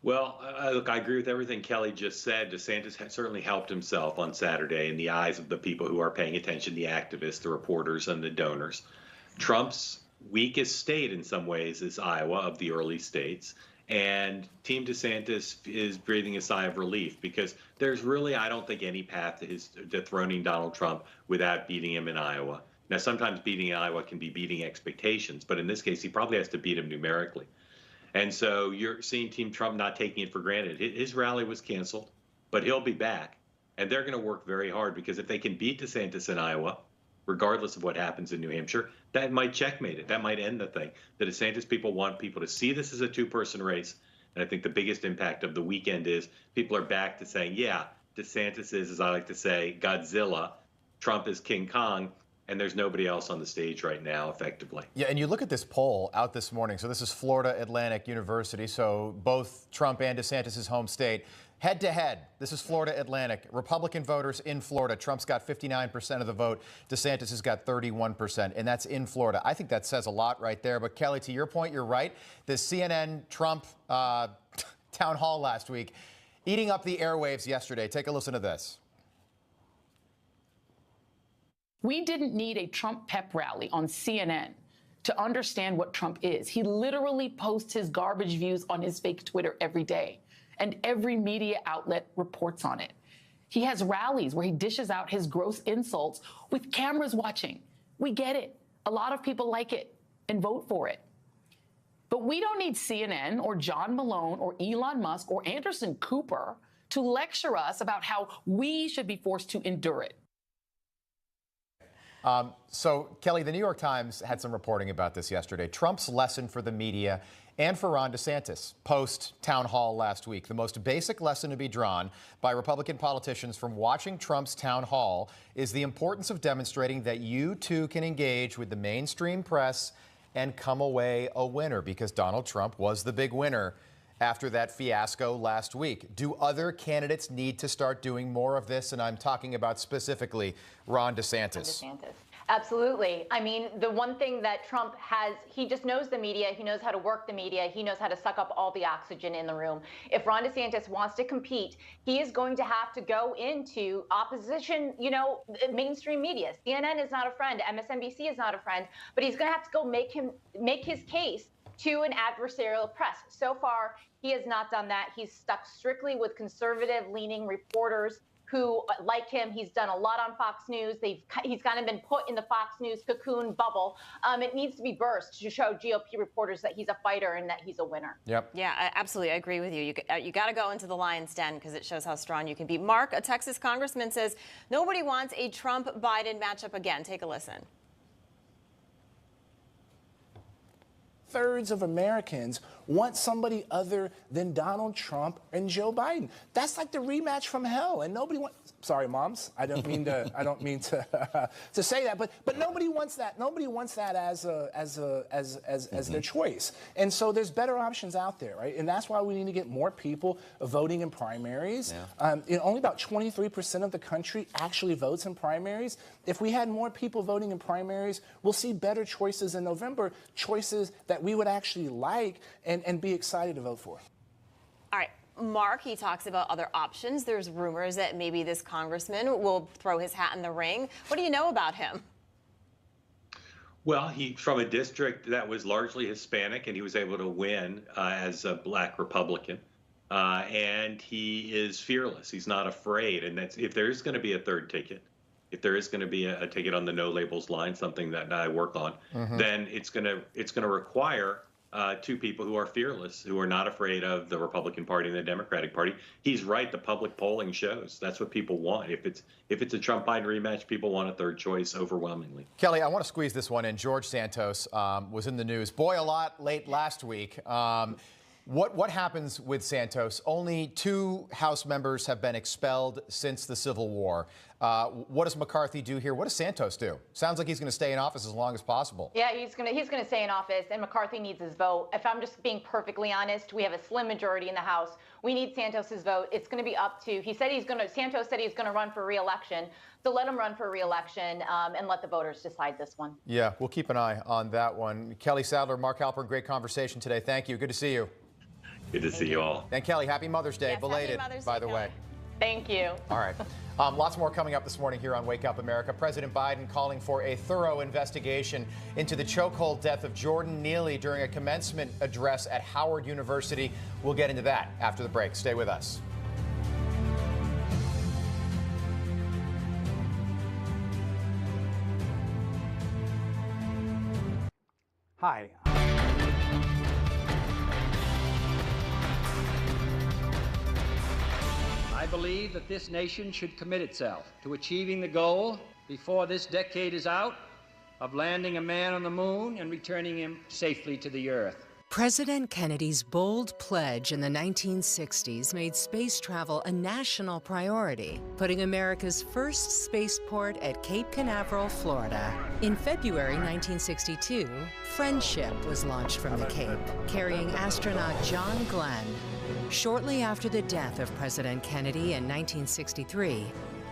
Well, look, I agree with everything Kelly just said. DeSantis certainly helped himself on Saturday in the eyes of the people who are paying attention, the activists, the reporters, and the donors. Trump's weakest state in some ways is Iowa, of the early states. And Team DeSantis is breathing a sigh of relief because there's really, I don't think, any path to his dethroning Donald Trump without beating him in Iowa. Now, sometimes beating Iowa can be beating expectations, but in this case, he probably has to beat him numerically. And so you're seeing Team Trump not taking it for granted. His rally was canceled, but he'll be back. And they're going to work very hard because if they can beat DeSantis in Iowa, regardless of what happens in New Hampshire, that might checkmate it. That might end the thing. The DeSantis people want people to see this as a two-person race. And I think the biggest impact of the weekend is people are back to saying, yeah, DeSantis is, as I like to say, Godzilla. Trump is King Kong. And there's nobody else on the stage right now, effectively. Yeah, and you look at this poll out this morning. So this is Florida Atlantic University. So both Trump and DeSantis' home state. Head to head, this is Florida Atlantic. Republican voters in Florida. Trump's got 59% of the vote. DeSantis has got 31%, and that's in Florida. I think that says a lot right there. But Kelly, to your point, you're right. The CNN Trump town hall last week, eating up the airwaves yesterday. Take a listen to this. We didn't need a Trump pep rally on CNN to understand what Trump is. He literally posts his garbage views on his fake Twitter every day, and every media outlet reports on it. He has rallies where he dishes out his gross insults with cameras watching. We get it. A lot of people like it and vote for it. But we don't need CNN or John Malone or Elon Musk or Anderson Cooper to lecture us about how we should be forced to endure it. So, Kelly, the New York Times had some reporting about this yesterday. Trump's lesson for the media and for Ron DeSantis. Post town hall last week, the most basic lesson to be drawn by Republican politicians from watching Trump's town hall is the importance of demonstrating that you too can engage with the mainstream press and come away a winner, because Donald Trump was the big winner after that fiasco last week. Do other candidates need to start doing more of this? And I'm talking about specifically Ron DeSantis. Absolutely. I mean, the one thing that Trump has, he just knows the media. He knows how to work the media. He knows how to suck up all the oxygen in the room. If Ron DeSantis wants to compete, he is going to have to go into opposition, mainstream media. CNN is not a friend. MSNBC is not a friend. But he's going to have to go make his case to an adversarial press. So far, he has not done that. He's stuck strictly with conservative-leaning reporters who like him. He's done a lot on Fox News. He's kind of been put in the Fox News cocoon bubble. It needs to be burst to show GOP reporters that he's a fighter and that he's a winner. Yep. Yeah, absolutely. I agree with you. You got to go into the lion's den because it shows how strong you can be. Mark, a Texas congressman, says nobody wants a Trump-Biden matchup again. Take a listen. Thirds of Americans want somebody other than Donald Trump and Joe Biden. That's like the rematch from hell, and nobody wants. Sorry, moms, I don't mean to. I don't mean to to say that, but nobody wants that. Nobody wants that as their choice. And so there's better options out there, right? And that's why we need to get more people voting in primaries. Yeah. Only about 23% of the country actually votes in primaries. If we had more people voting in primaries, we'll see better choices in November, choices that we would actually like and be excited to vote for. All right. Mark, he talks about other options. There's rumors that maybe this congressman will throw his hat in the ring. What do you know about him? Well, he's from a district that was largely Hispanic, and he was able to win as a black Republican. And he is fearless. He's not afraid. And that's, if there's going to be a third ticket, if there is going to be a ticket on the no labels line, something that I work on, then it's going to require two people who are fearless, who are not afraid of the Republican Party and the Democratic Party. He's right. The public polling shows that's what people want. If it's a Trump-Biden rematch, people want a third choice overwhelmingly. Kelly, I want to squeeze this one in. George Santos was in the news, boy, a lot late last week. What happens with Santos? Only 2 House members have been expelled since the Civil War. What does McCarthy do here? What does Santos do? Sounds like he's going to stay in office as long as possible. Yeah, he's going to stay in office, and McCarthy needs his vote. If I'm just being perfectly honest, we have a slim majority in the House. We need Santos's vote. It's going to be up to. Santos said he's going to run for re-election. So let him run for re-election and let the voters decide this one. Yeah, we'll keep an eye on that one. Kelly Sadler, Mark Halpern, great conversation today. Thank you. Good to see you. Good to see you all. And Kelly, happy Mother's Day, yes, belated, happy Mother's by Day, the way. Thank you. All right. Lots more coming up this morning here on Wake Up America. President Biden calling for a thorough investigation into the chokehold death of Jordan Neely during a commencement address at Howard University. We'll get into that after the break. Stay with us. Hi. I believe that this nation should commit itself to achieving the goal before this decade is out of landing a man on the moon and returning him safely to the earth. President Kennedy's bold pledge in the 1960s made space travel a national priority, putting America's first spaceport at Cape Canaveral, Florida. In February 1962, Friendship was launched from the Cape, carrying astronaut John Glenn. Shortly after the death of President Kennedy in 1963,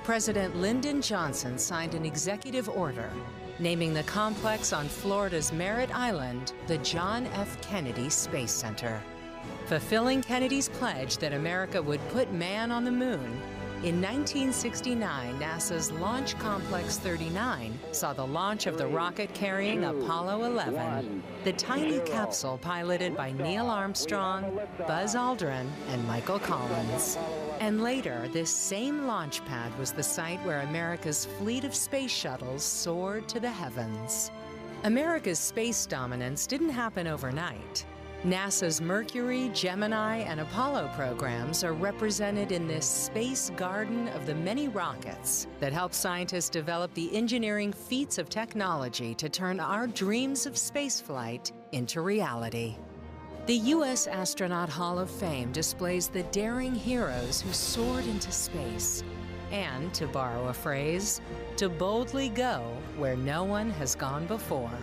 President Lyndon Johnson signed an executive order naming the complex on Florida's Merritt Island the John F. Kennedy Space Center. Fulfilling Kennedy's pledge that America would put man on the moon, in 1969, NASA's Launch Complex 39 saw the launch of the rocket-carrying Apollo 11, the tiny capsule piloted by Neil Armstrong, Buzz Aldrin, and Michael Collins. And later, this same launch pad was the site where America's fleet of space shuttles soared to the heavens. America's space dominance didn't happen overnight. NASA's Mercury, Gemini, and Apollo programs are represented in this space garden of the many rockets that help scientists develop the engineering feats of technology to turn our dreams of spaceflight into reality. The U.S. Astronaut Hall of Fame displays the daring heroes who soared into space and, to borrow a phrase, to boldly go where no one has gone before.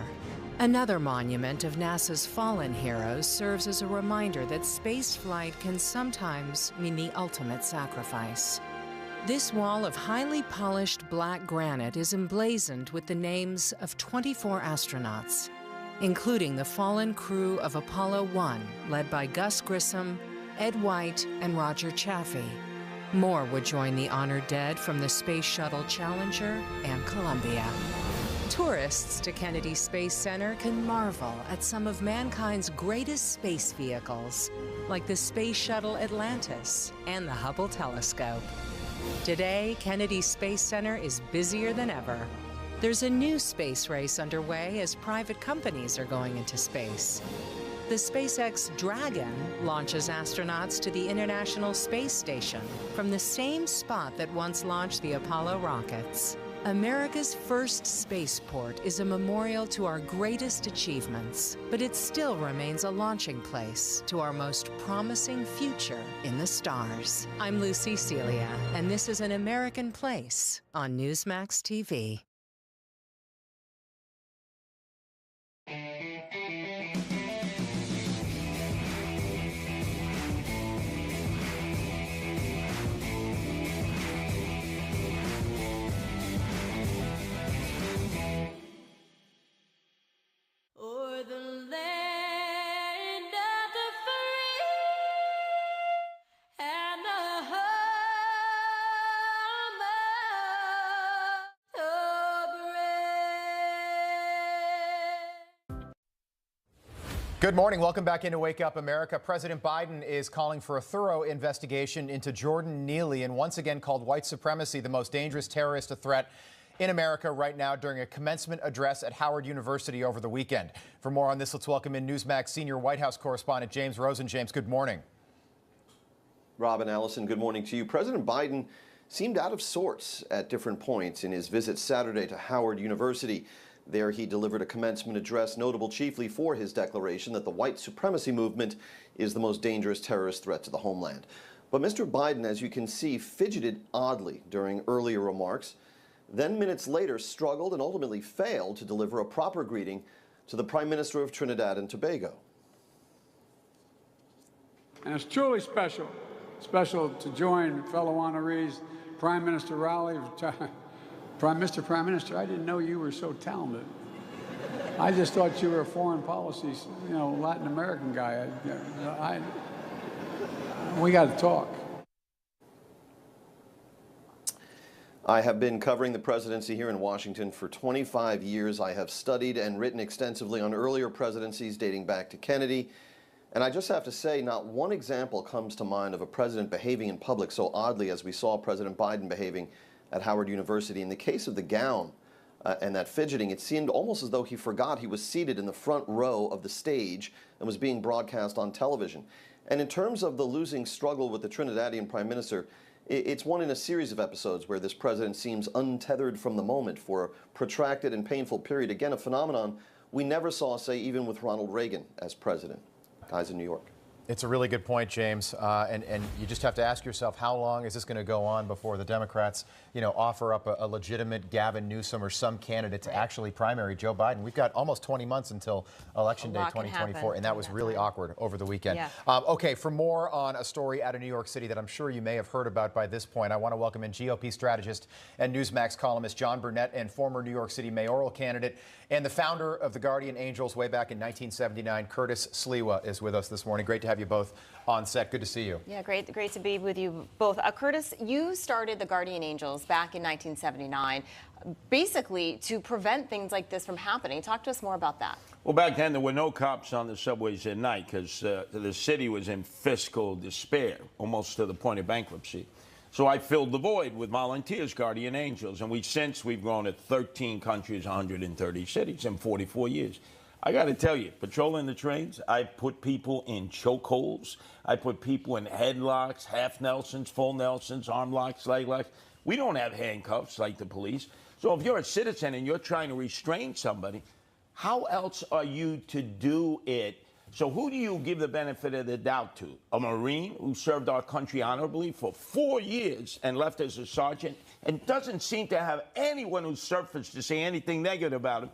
Another monument of NASA's fallen heroes serves as a reminder that spaceflight can sometimes mean the ultimate sacrifice. This wall of highly polished black granite is emblazoned with the names of 24 astronauts, including the fallen crew of Apollo 1, led by Gus Grissom, Ed White, and Roger Chaffee. More would join the honored dead from the Space Shuttle Challenger and Columbia. Tourists to Kennedy Space Center can marvel at some of mankind's greatest space vehicles, like the Space Shuttle Atlantis and the Hubble Telescope. Today, Kennedy Space Center is busier than ever. There's a new space race underway as private companies are going into space. The SpaceX Dragon launches astronauts to the International Space Station from the same spot that once launched the Apollo rockets. America's first spaceport is a memorial to our greatest achievements, but it still remains a launching place to our most promising future in the stars. I'm Lucy Celia, and this is An American Place on NEWSMAX TV. Good morning. Welcome back into Wake Up America. President Biden is calling for a thorough investigation into Jordan Neely and once again called white supremacy the most dangerous terrorist threat in America right now during a commencement address at Howard University over the weekend. For more on this, let's welcome in NEWSMAX senior White House correspondent James Rosen. James, good morning. Robin, Allison, good morning to you. President Biden seemed out of sorts at different points in his visit Saturday to Howard University. There he delivered a commencement address notable chiefly for his declaration that the white supremacy movement is the most dangerous terrorist threat to the homeland. But Mr. Biden, as you can see, fidgeted oddly during earlier remarks, then minutes later struggled and ultimately failed to deliver a proper greeting to the Prime Minister of Trinidad and Tobago. And it's truly special to join fellow honorees, Prime Minister Raleigh, Prime Minister, I didn't know you were so talented. I just thought you were a foreign policy, Latin American guy. We got to talk. I have been covering the presidency here in Washington for 25 years. I have studied and written extensively on earlier presidencies dating back to Kennedy. And I just have to say, not one example comes to mind of a president behaving in public so oddly as we saw President Biden behaving at Howard University. In the case of the gown and that fidgeting, it seemed almost as though he forgot he was seated in the front row of the stage and was being broadcast on television. And in terms of the losing struggle with the Trinidadian Prime Minister, it's one in a series of episodes where this president seems untethered from the moment for a protracted and painful period. Again, a phenomenon we never saw, say, even with Ronald Reagan as president. Guys in New York. It's a really good point, James, and you just have to ask yourself, how long is this going to go on before the Democrats, offer up a legitimate Gavin Newsom or some candidate to actually primary Joe Biden? We've got almost 20 months until Election Day 2024, and that was really awkward over the weekend. Yeah. Okay, for more on a story out of New York City that I'm sure you may have heard about by this point, I want to welcome in GOP strategist and NEWSMAX columnist John Burnett and former New York City mayoral candidate and the founder of the Guardian Angels way back in 1979, Curtis Sliwa, is with us this morning. Great to have you both on set. Good to see you. Yeah, great to be with you both. Curtis, you started the Guardian Angels back in 1979, basically to prevent things like this from happening. Talk to us more about that. Well, back then there were no cops on the subways at night because the city was in fiscal despair, almost to the point of bankruptcy. So I filled the void with volunteers, Guardian Angels, and we've grown at 13 countries, 130 cities in 44 years. I got to tell you, patrolling the trains, I put people in chokeholds. I put people in headlocks, half Nelsons, full Nelsons, arm locks, leg locks. We don't have handcuffs like the police. So if you're a citizen and you're trying to restrain somebody, how else are you to do it So who do you give the benefit of the doubt to? A Marine who served our country honorably for 4 years and left as a sergeant and doesn't seem to have anyone who's surfaced to say anything negative about him?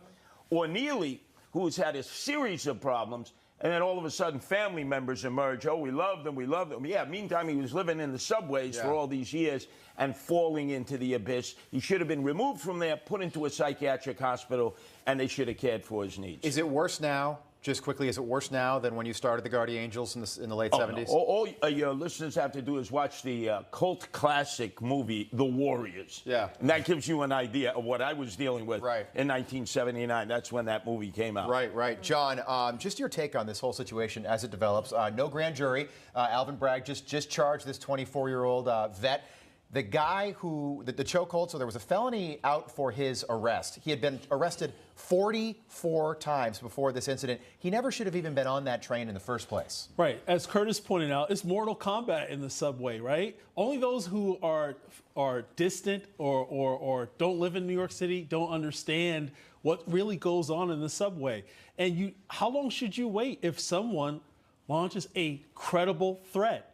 Or Neely, who's had a series of problems, and then all of a sudden family members emerge. Oh, we loved him, we loved him. Yeah, meantime, he was living in the subways for all these years and falling into the abyss. He should have been removed from there, put into a psychiatric hospital, and they should have cared for his needs. Is it worse now? Just quickly, is it worse now than when you started the Guardian Angels in the late 70s? No. All your listeners have to do is watch the cult classic movie, The Warriors. Yeah. And that gives you an idea of what I was dealing with in 1979. That's when that movie came out. Right. John, just your take on this whole situation as it develops. No grand jury. Alvin Bragg just charged this 24-year-old vet. The guy who, the chokehold, so there was a felony out for his arrest. He had been arrested 44 times before this incident. He never should have even been on that train in the first place. Right. As Curtis pointed out, it's Mortal Kombat in the subway, right? Only those who are distant or don't live in New York City don't understand what really goes on in the subway. And how long should you wait if someone launches a credible threat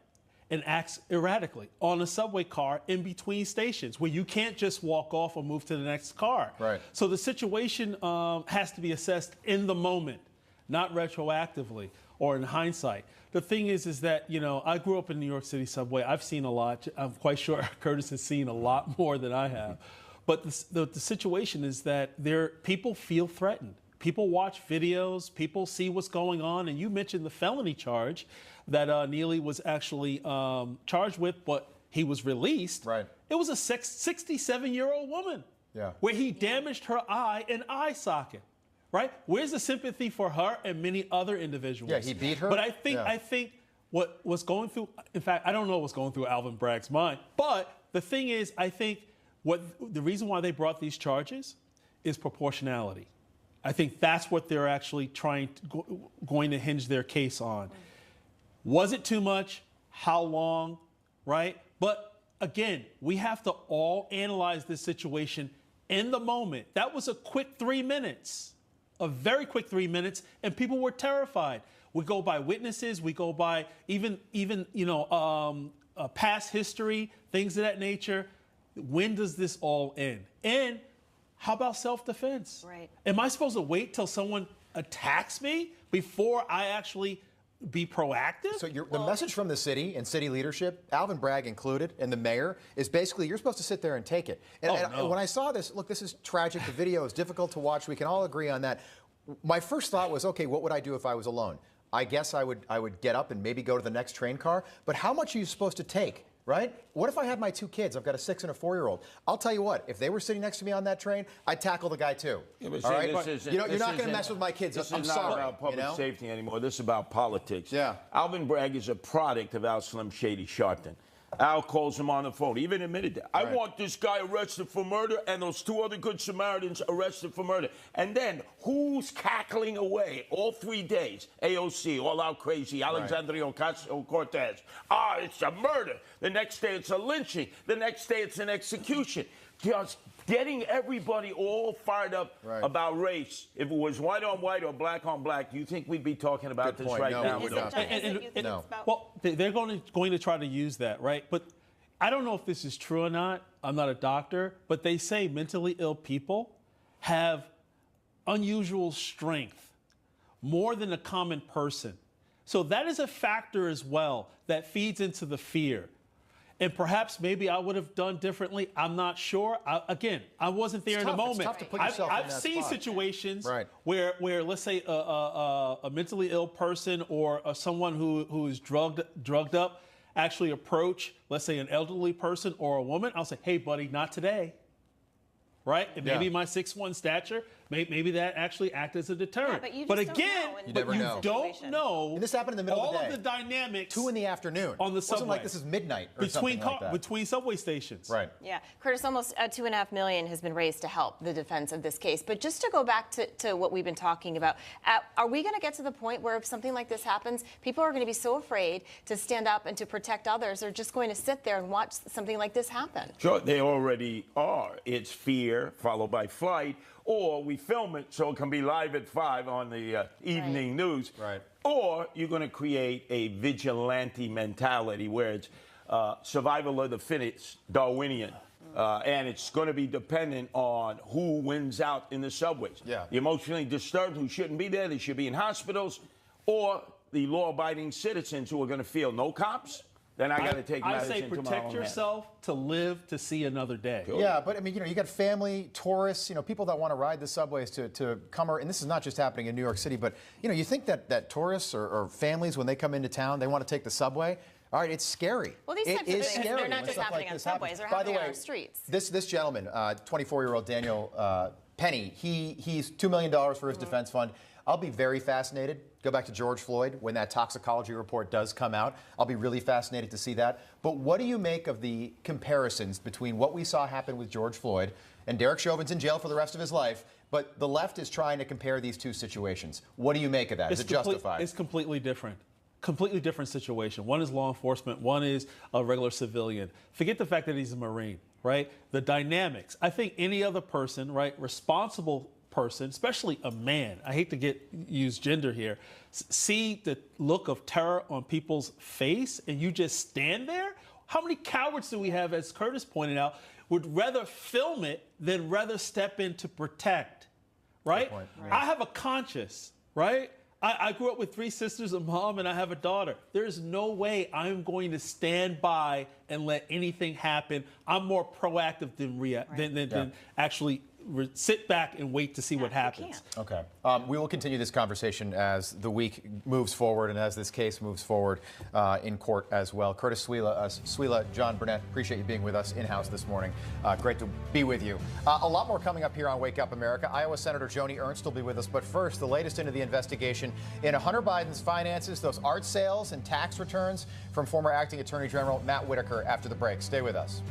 and acts erratically on a subway car in between stations where you can't just walk off or move to the next car? Right. So the situation has to be assessed in the moment, not retroactively or in hindsight. The thing is that, I grew up in New York City subway. I've seen a lot. I'm quite sure Curtis has seen a lot more than I have. But the situation is that people feel threatened. People watch videos, people see what's going on, and you mentioned the felony charge that Neely was actually charged with, but he was released. Right. It was a 67-year-old woman where he damaged her eye and eye socket. Right? Where's the sympathy for her and many other individuals? Yeah, he beat her. But I think what was going through, in fact, I don't know what's going through Alvin Bragg's mind, but the thing is, I think the reason why they brought these charges is proportionality. I think that's what they're actually going to hinge their case on. Was it too much? How long? Right? But again, we have to all analyze this situation in the moment. That was a quick 3 minutes, a very quick 3 minutes, and people were terrified. We go by witnesses. We go by even past history, things of that nature. When does this all end? And how about self-defense? Right. Am I supposed to wait till someone attacks me before I actually be proactive? So the message from the city and city leadership, Alvin Bragg included, and the mayor, is basically you're supposed to sit there and take it. And when I saw this, look, this is tragic. The video is difficult to watch. We can all agree on that. My first thought was, okay, what would I do if I was alone? I guess I would get up and maybe go to the next train car. But how much are you supposed to take? Right? What if I had my 2 kids? I've got a 6- and a 4-year-old. I'll tell you what, if they were sitting next to me on that train, I'd tackle the guy too. Yeah, but all right? you're not going to mess with my kids. This I'm is sorry. not about public safety anymore. This is about politics. Yeah. Alvin Bragg is a product of Al Slim Shady Sharpton. Al calls him on the phone, even admitted that. I want this guy arrested for murder and those 2 other good Samaritans arrested for murder. And then who's cackling away all 3 days? AOC, all out crazy, Alexandria Ocasio-Cortez. It's a murder. The next day it's a lynching. The next day it's an execution. Just getting everybody all fired up about race. If it was white on white or black on black, do you think we'd be talking about this right now? No. Well, they're going to try to use that, right? But I don't know if this is true or not. I'm not a doctor, but they say mentally ill people have unusual strength, more than a common person. So that is a factor as well that feeds into the fear. And perhaps maybe I would have done differently. I'm not sure. I wasn't there in the moment. It's tough to put yourself in that I've seen spot. Situations where let's say a mentally ill person or someone who is drugged up actually approach, let's say, an elderly person or a woman. I'll say, hey, buddy, not today. Right? And maybe my 6'1" stature, maybe that actually act as a deterrent. Yeah, but again, you never know. Don't know. And this happened in the middle of the day. All of the dynamics. 2 in the afternoon. On the subway. It wasn't like this is midnight or something like that. Between subway stations. Right. Yeah. Curtis, almost $2.5 million has been raised to help the defense of this case. But just to go back to what we've been talking about, are we going to get to the point where if something like this happens, people are going to be so afraid to stand up and to protect others, they're just going to sit there and watch something like this happen? Sure, they already are. It's fear followed by flight, or we film it so it can be live at 5 on the evening news. Right. Or you're going to create a vigilante mentality where it's survival of the fittest, Darwinian. And it's going to be dependent on who wins out in the subways. Yeah. The emotionally disturbed who shouldn't be there, they should be in hospitals, or the law-abiding citizens who are going to feel no cops. Then I got to take matters into my own hands. I say protect yourself to live to see another day. Yeah, but I mean, you got family, tourists, people that want to ride the subways to come, and this is not just happening in New York City, but, you think that tourists or families, when they come into town, they want to take the subway. All right, it's scary. Well, these types of things, they're not just happening on subways, they're happening on our streets. This gentleman, 24-year-old Daniel Penny, he's $2 million for his defense fund. I'll be very fascinated. Go back to George Floyd when that toxicology report does come out. I'll be really fascinated to see that. But what do you make of the comparisons between what we saw happen with George Floyd, and Derek Chauvin's in jail for the rest of his life, but the left is trying to compare these two situations? What do you make of that? Is it justified? It's completely different. Completely different situation. One is law enforcement, one is a regular civilian. Forget the fact that he's a Marine, right? The dynamics. I think any other person, right, responsible person, especially a man, I hate to use gender here, see the look of terror on people's face and you just stand there? How many cowards do we have, as Curtis pointed out, would rather film it than rather step in to protect, right? Right. I have a conscience, right? I grew up with 3 sisters, a mom, and I have a daughter. There's no way I'm going to stand by and let anything happen. I'm more proactive than actually sit back and wait to see what happens. Okay. We will continue this conversation as the week moves forward and as this case moves forward in court as well. Curtis Swila, John Burnett, appreciate you being with us in-house this morning. Great to be with you. A lot more coming up here on Wake Up America. Iowa Senator Joni Ernst will be with us. But first, the latest into the investigation into Hunter Biden's finances, those art sales and tax returns from former Acting Attorney General Matt Whitaker after the break. Stay with us.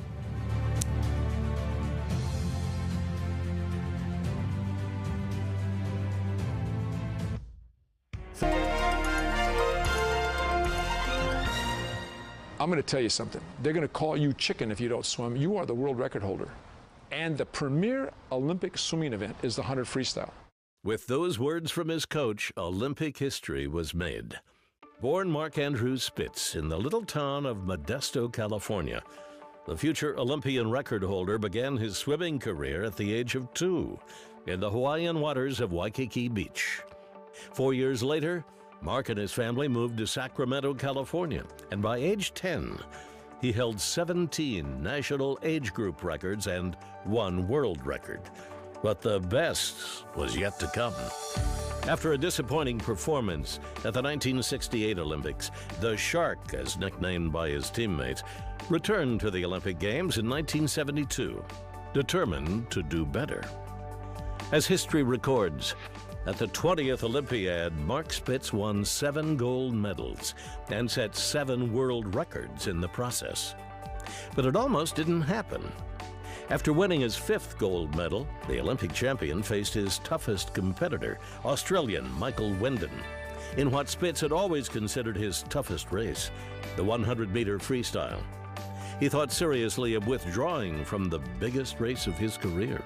I'm going to tell you something. They're going to call you chicken if you don't swim. You are the world record holder. And the premier Olympic swimming event is the 100 freestyle. With those words from his coach, Olympic history was made. Born Mark Andrew Spitz in the little town of Modesto, California, the future Olympian record holder began his swimming career at the age of 2 in the Hawaiian waters of Waikiki Beach. 4 years later, Mark and his family moved to Sacramento, California, and by age 10, he held 17 national age group records and 1 world record. But the best was yet to come. After a disappointing performance at the 1968 Olympics, the Shark, as nicknamed by his teammates, returned to the Olympic Games in 1972, determined to do better. As history records, at the 20th Olympiad, Mark Spitz won 7 gold medals and set 7 world records in the process. But it almost didn't happen. After winning his 5th gold medal, the Olympic champion faced his toughest competitor, Australian Michael Wendon, in what Spitz had always considered his toughest race, the 100-meter freestyle. He thought seriously of withdrawing from the biggest race of his career.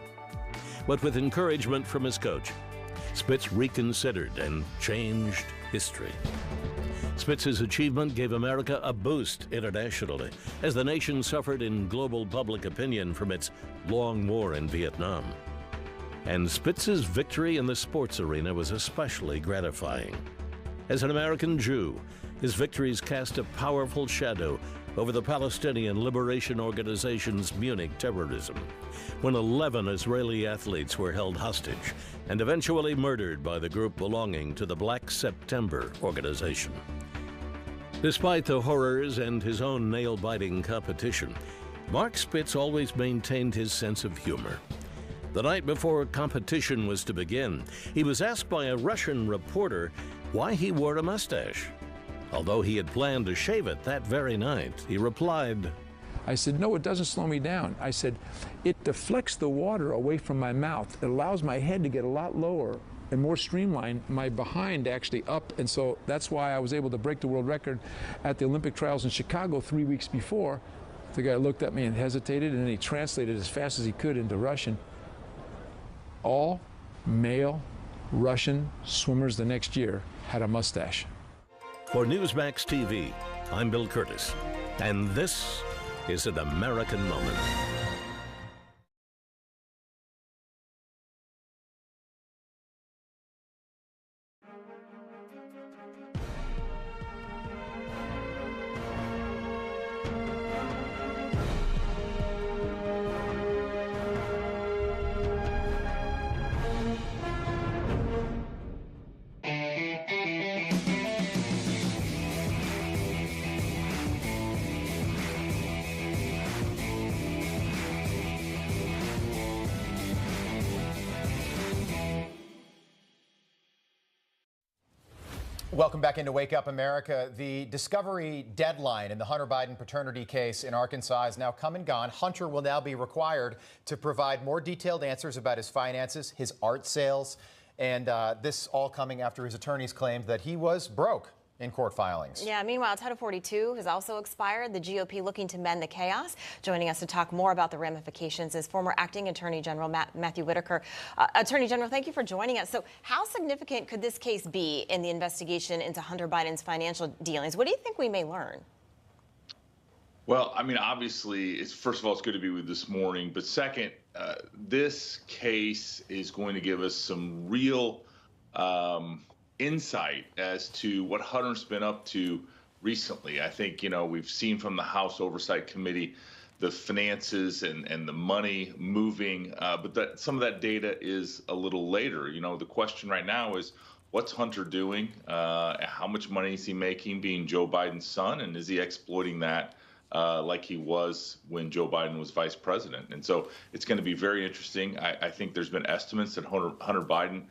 But with encouragement from his coach, Spitz reconsidered and changed history. Spitz's achievement gave America a boost internationally as the nation suffered in global public opinion from its long war in Vietnam. And Spitz's victory in the sports arena was especially gratifying. As an American Jew, his victories cast a powerful shadow over the Palestinian Liberation Organization's Munich terrorism, when 11 Israeli athletes were held hostage and eventually murdered by the group belonging to the Black September organization. Despite the horrors and his own nail-biting competition, Mark Spitz always maintained his sense of humor. The night before competition was to begin, he was asked by a Russian reporter why he wore a mustache. Although he had planned to shave it that very night, he replied, I said, no, it doesn't slow me down. I said, it deflects the water away from my mouth. It allows my head to get a lot lower and more streamlined, my behind actually up. And so that's why I was able to break the world record at the Olympic trials in Chicago 3 weeks before. The guy looked at me and hesitated, and then he translated as fast as he could into Russian. all male Russian swimmers the next year had a mustache. For NEWSMAX TV, I'm Bill Curtis, and this is an American Moment. Welcome back into Wake Up America. The discovery deadline in the Hunter Biden paternity case in Arkansas is now come and gone. Hunter will now be required to provide more detailed answers about his finances, his art sales, and this all coming after his attorneys claimed that he was broke in court filings. Yeah, meanwhile, Title 42 has also expired. The GOP looking to mend the chaos. Joining us to talk more about the ramifications is former Acting Attorney General Matthew Whitaker. Attorney General, thank you for joining us. So how significant could this case be in the investigation into Hunter Biden's financial dealings? What do you think we may learn? Well, I mean, obviously, first of all, it's good to be with you this morning. But second, this case is going to give us some real insight as to what Hunter's been up to recently. I think, we've seen from the House Oversight Committee the finances and the money moving, but some of that data is a little later. The question right now is, what's Hunter doing? How much money is he making being Joe Biden's son? And is he exploiting that like he was when Joe Biden was vice president? And so it's going to be very interesting. I think there's been estimates that Hunter Biden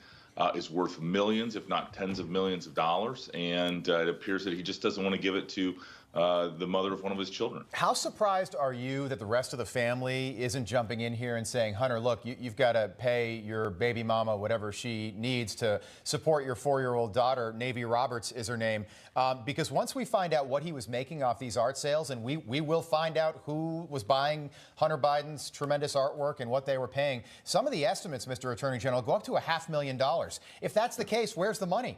is worth millions, if not tens of millions of dollars. And it appears that he just doesn't want to give it to the mother of one of his children. How surprised are you that the rest of the family isn't jumping in here and saying, Hunter, look, you've got to pay your baby mama whatever she needs to support your 4-year-old daughter? Navy Roberts is her name. Because once we find out what he was making off these art sales, and we will find out who was buying Hunter Biden's tremendous artwork and what they were paying, some of the estimates, Mr. Attorney General, go up to $500,000. If that's the case, where's the money?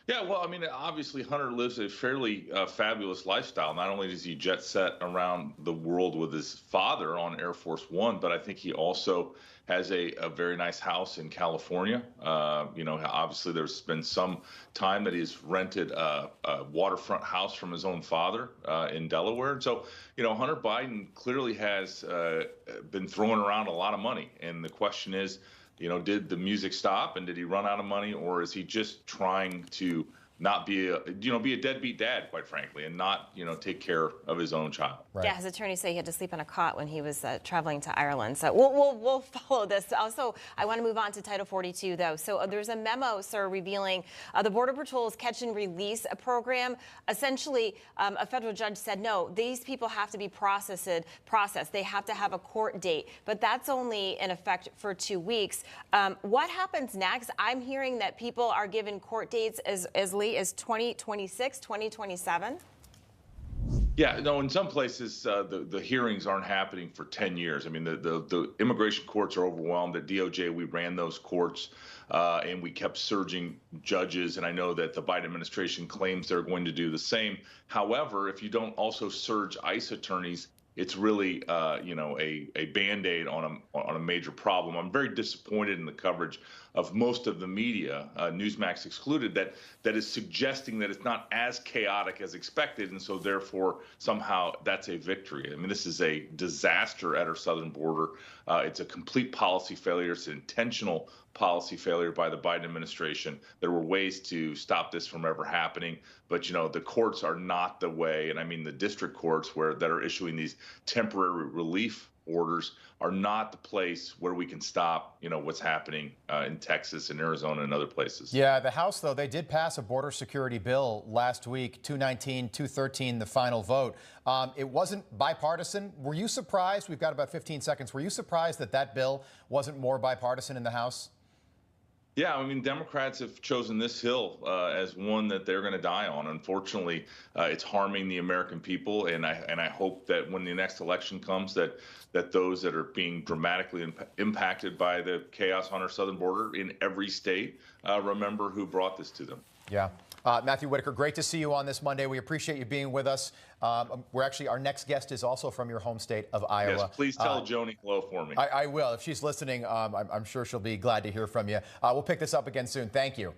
Yeah, well, I mean, obviously Hunter lives a fairly fabulous lifestyle. Not only does he jet set around the world with his father on Air Force One, but I think he also has a very nice house in California. Obviously there's been some time that he's rented a waterfront house from his own father in Delaware. And so, Hunter Biden clearly has been throwing around a lot of money. And the question is, did the music stop and did he run out of money, or is he just trying to not be a deadbeat dad, quite frankly, and not, take care of his own child? Right. Yeah, his attorneys say he had to sleep on a cot when he was traveling to Ireland. So we'll follow this. Also, I want to move on to Title 42, though. So there's a memo, sir, revealing the Border Patrol's catch and release program. Essentially, a federal judge said, no, these people have to be processed. They have to have a court date. But that's only in effect for 2 weeks. What happens next? I'm hearing that people are given court dates as late as 2026, 2027. Yeah, no, in some places, the hearings aren't happening for 10 years. I mean, the immigration courts are overwhelmed. At DOJ, we ran those courts and we kept surging judges. And I know that the Biden administration claims they're going to do the same. However, if you don't also surge ICE attorneys, it's really, a Band-Aid on a major problem. I'm very disappointed in the coverage of most of the media, NEWSMAX excluded, that is suggesting that it's not as chaotic as expected, and so therefore somehow that's a victory. I mean, this is a disaster at our southern border. It's a complete policy failure. It's an intentional policy failure by the Biden administration. There were ways to stop this from ever happening, but the courts are not the way, and I mean the district courts that are issuing these temporary relief orders are not the place where we can stop, what's happening in Texas and Arizona and other places. Yeah, the House, though, they did pass a border security bill last week, 219, 213, the final vote. It wasn't bipartisan. Were you surprised? We've got about 15 seconds. Were you surprised that bill wasn't more bipartisan in the House? Yeah, I mean, Democrats have chosen this hill as one that they're going to die on. Unfortunately, it's harming the American people, and I hope that when the next election comes, that those that are being dramatically impacted by the chaos on our southern border in every state remember who brought this to them. Yeah. Matthew Whitaker, great to see you on this Monday. We appreciate you being with us. Our next guest is also from your home state of Iowa. Yes, please tell Joni hello for me. I will. If she's listening, I'm sure she'll be glad to hear from you. We'll pick this up again soon. Thank you.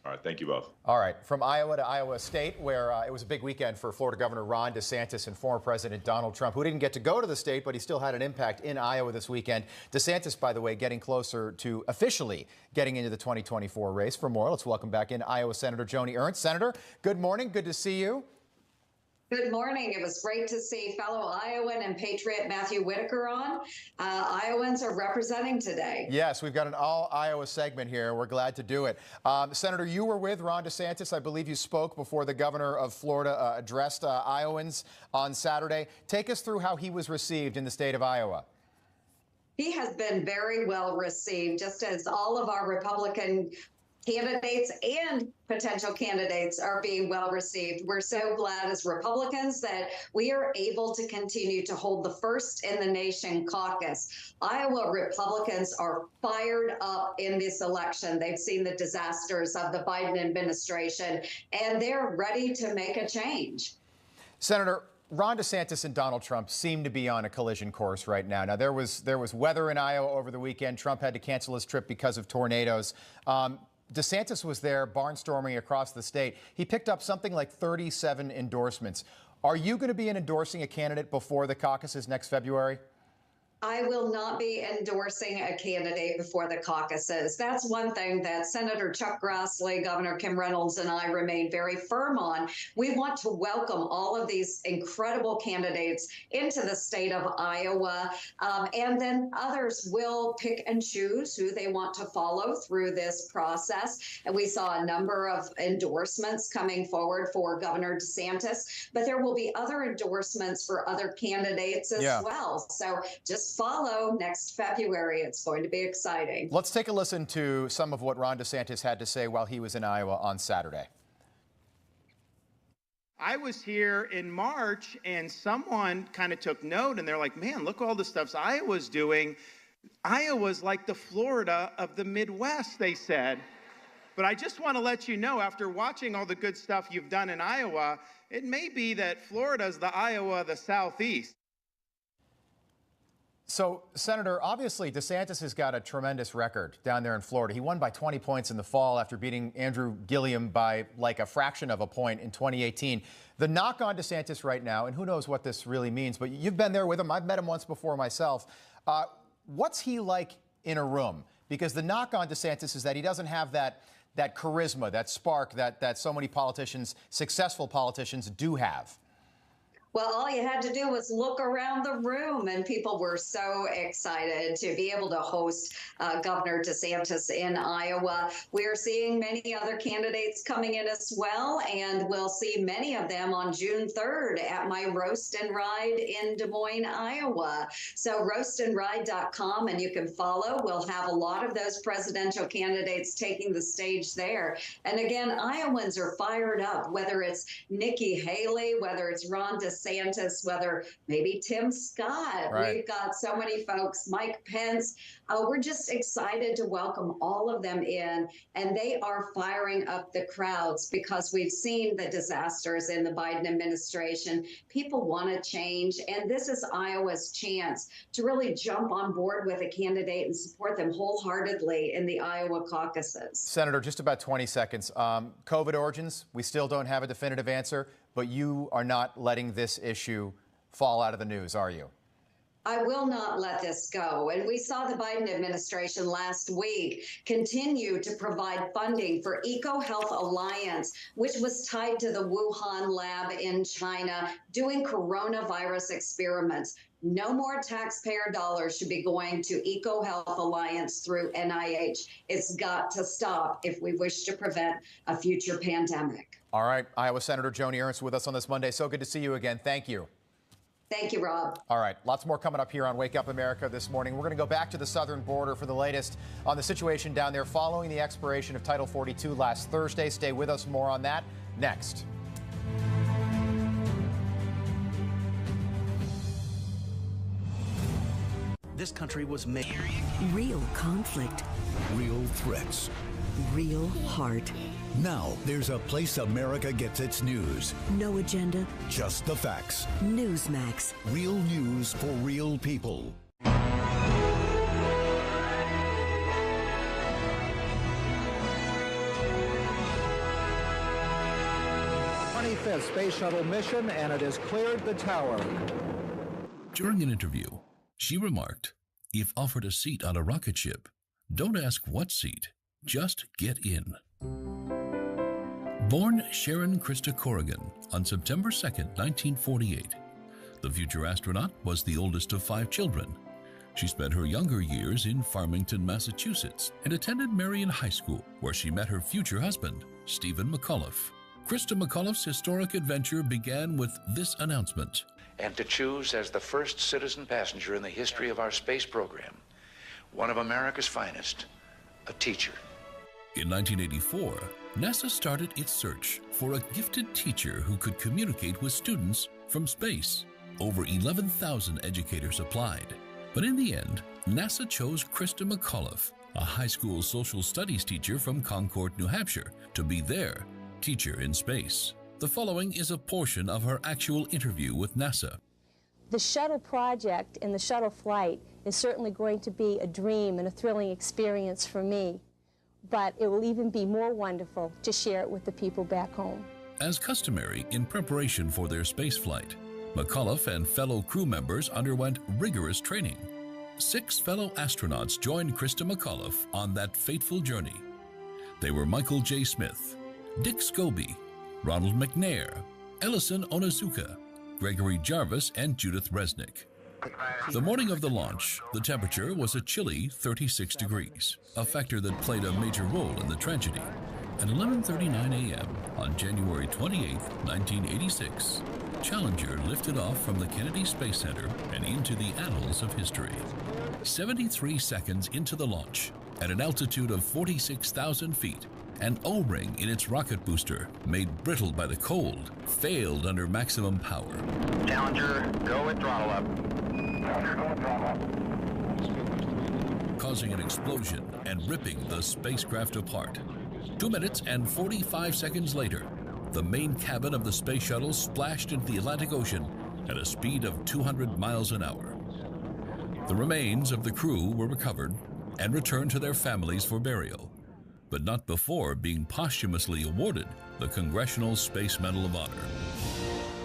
All right, thank you both. All right, from Iowa to Iowa State, where it was a big weekend for Florida Governor Ron DeSantis and former President Donald Trump, who didn't get to go to the state, but he still had an impact in Iowa this weekend. DeSantis, by the way, getting closer to officially getting into the 2024 race. For more, let's welcome back in Iowa Senator Joni Ernst. Senator, good morning. Good to see you. Good morning. It was great to see fellow Iowan and patriot Matthew Whitaker on. Iowans are representing today. Yes, we've got an all-Iowa segment here. We're glad to do it. Senator, you were with Ron DeSantis. I believe you spoke before the governor of Florida addressed Iowans on Saturday. Take us through how he was received in the state of Iowa. He has been very well received, just as all of our Republican candidates and potential candidates are being well received. We're so glad as Republicans that we are able to continue to hold the first in the nation caucus. Iowa Republicans are fired up in this election. They've seen the disasters of the Biden administration, and they're ready to make a change. Senator, Ron DeSantis and Donald Trump seem to be on a collision course right now. Now, there was weather in Iowa over the weekend. Trump had to cancel his trip because of tornadoes. DeSantis was there barnstorming across the state. He picked up something like 37 endorsements. Are you going to be endorsing a candidate before the caucuses next February? I will not be endorsing a candidate before the caucuses. That's one thing that Senator Chuck Grassley, Governor Kim Reynolds, and I remain very firm on. We want to welcome all of these incredible candidates into the state of Iowa, and then others will pick and choose who they want to follow through this process. And we saw a number of endorsements coming forward for Governor DeSantis, but there will be other endorsements for other candidates as well. So just follow next February. It's going to be exciting. Let's take a listen to some of what Ron DeSantis had to say while he was in Iowa on Saturday. I was here in March and someone kind of took note and they're like, man, look all the stuff Iowa's doing. Iowa's like the Florida of the Midwest, they said. But I just want to let you know, after watching all the good stuff you've done in Iowa, it may be that Florida's the Iowa of the Southeast. So, Senator, obviously DeSantis has got a tremendous record down there in Florida. He won by 20 points in the fall after beating Andrew Gilliam by like a fraction of a point in 2018. The knock on DeSantis right now, and who knows what this really means, but you've been there with him. I've met him once before myself. What's he like in a room? Because the knock on DeSantis is that he doesn't have that charisma, that spark that so many politicians, successful politicians, do have. Well, all you had to do was look around the room, and people were so excited to be able to host Governor DeSantis in Iowa. We're seeing many other candidates coming in as well, and we'll see many of them on June 3rd at my Roast and Ride in Des Moines, Iowa. So roastandride.com, and you can follow. We'll have a lot of those presidential candidates taking the stage there. And again, Iowans are fired up, whether it's Nikki Haley, whether it's Ron DeSantis, whether maybe Tim Scott. Right. We've got so many folks, Mike Pence. We're just excited to welcome all of them in, and they are firing up the crowds because we've seen the disasters in the Biden administration. People want to change, and this is Iowa's chance to really jump on board with a candidate and support them wholeheartedly in the Iowa caucuses. Senator, just about 20 seconds. COVID origins, we still don't have a definitive answer, but you are not letting this issue fall out of the news, are you? I will not let this go. And we saw the Biden administration last week continue to provide funding for EcoHealth Alliance, which was tied to the Wuhan lab in China doing coronavirus experiments. No more taxpayer dollars should be going to EcoHealth Alliance through NIH. It's got to stop if we wish to prevent a future pandemic. All right. Iowa Senator Joni Ernst with us on this Monday. So good to see you again. Thank you. Thank you, Rob. All right, lots more coming up here on Wake Up America this morning. We're going to go back to the southern border for the latest on the situation down there following the expiration of Title 42 last Thursday. Stay with us, more on that next. This country was made. Real conflict. Real threats. Real heart. Now there's a place America gets its news. No agenda. Just the facts. NEWSMAX. Real news for real people. 25th Space Shuttle mission, and it has cleared the tower. During an interview, she remarked, if offered a seat on a rocket ship, don't ask what seat, just get in. Born Sharon Krista Corrigan on September 2, 1948, the future astronaut was the oldest of 5 children. She spent her younger years in Farmington, Massachusetts, and attended Marion High School, where she met her future husband, Stephen McAuliffe. Krista McAuliffe's historic adventure began with this announcement. And to choose as the first citizen passenger in the history of our space program, one of America's finest, a teacher. In 1984, NASA started its search for a gifted teacher who could communicate with students from space. Over 11,000 educators applied. But in the end, NASA chose Krista McAuliffe, a high school social studies teacher from Concord, New Hampshire, to be their teacher in space. The following is a portion of her actual interview with NASA. The shuttle project and the shuttle flight is certainly going to be a dream and a thrilling experience for me, but it will even be more wonderful to share it with the people back home. As customary in preparation for their space flight, McAuliffe and fellow crew members underwent rigorous training. 6 fellow astronauts joined Krista McAuliffe on that fateful journey. They were Michael J. Smith, Dick Scobie, Ronald McNair, Ellison Onizuka, Gregory Jarvis, and Judith Resnick. The morning of the launch, the temperature was a chilly 36 degrees, a factor that played a major role in the tragedy. At 11:39 a.m. on January 28, 1986, Challenger lifted off from the Kennedy Space Center and into the annals of history. 73 seconds into the launch, at an altitude of 46,000 feet, an O-ring in its rocket booster, made brittle by the cold, failed under maximum power. Challenger, go with throttle up. Challenger, go with throttle up. Causing an explosion and ripping the spacecraft apart. 2 minutes and 45 seconds later, the main cabin of the space shuttle splashed into the Atlantic Ocean at a speed of 200 miles an hour. The remains of the crew were recovered and returned to their families for burial, but not before being posthumously awarded the Congressional Space Medal of Honor.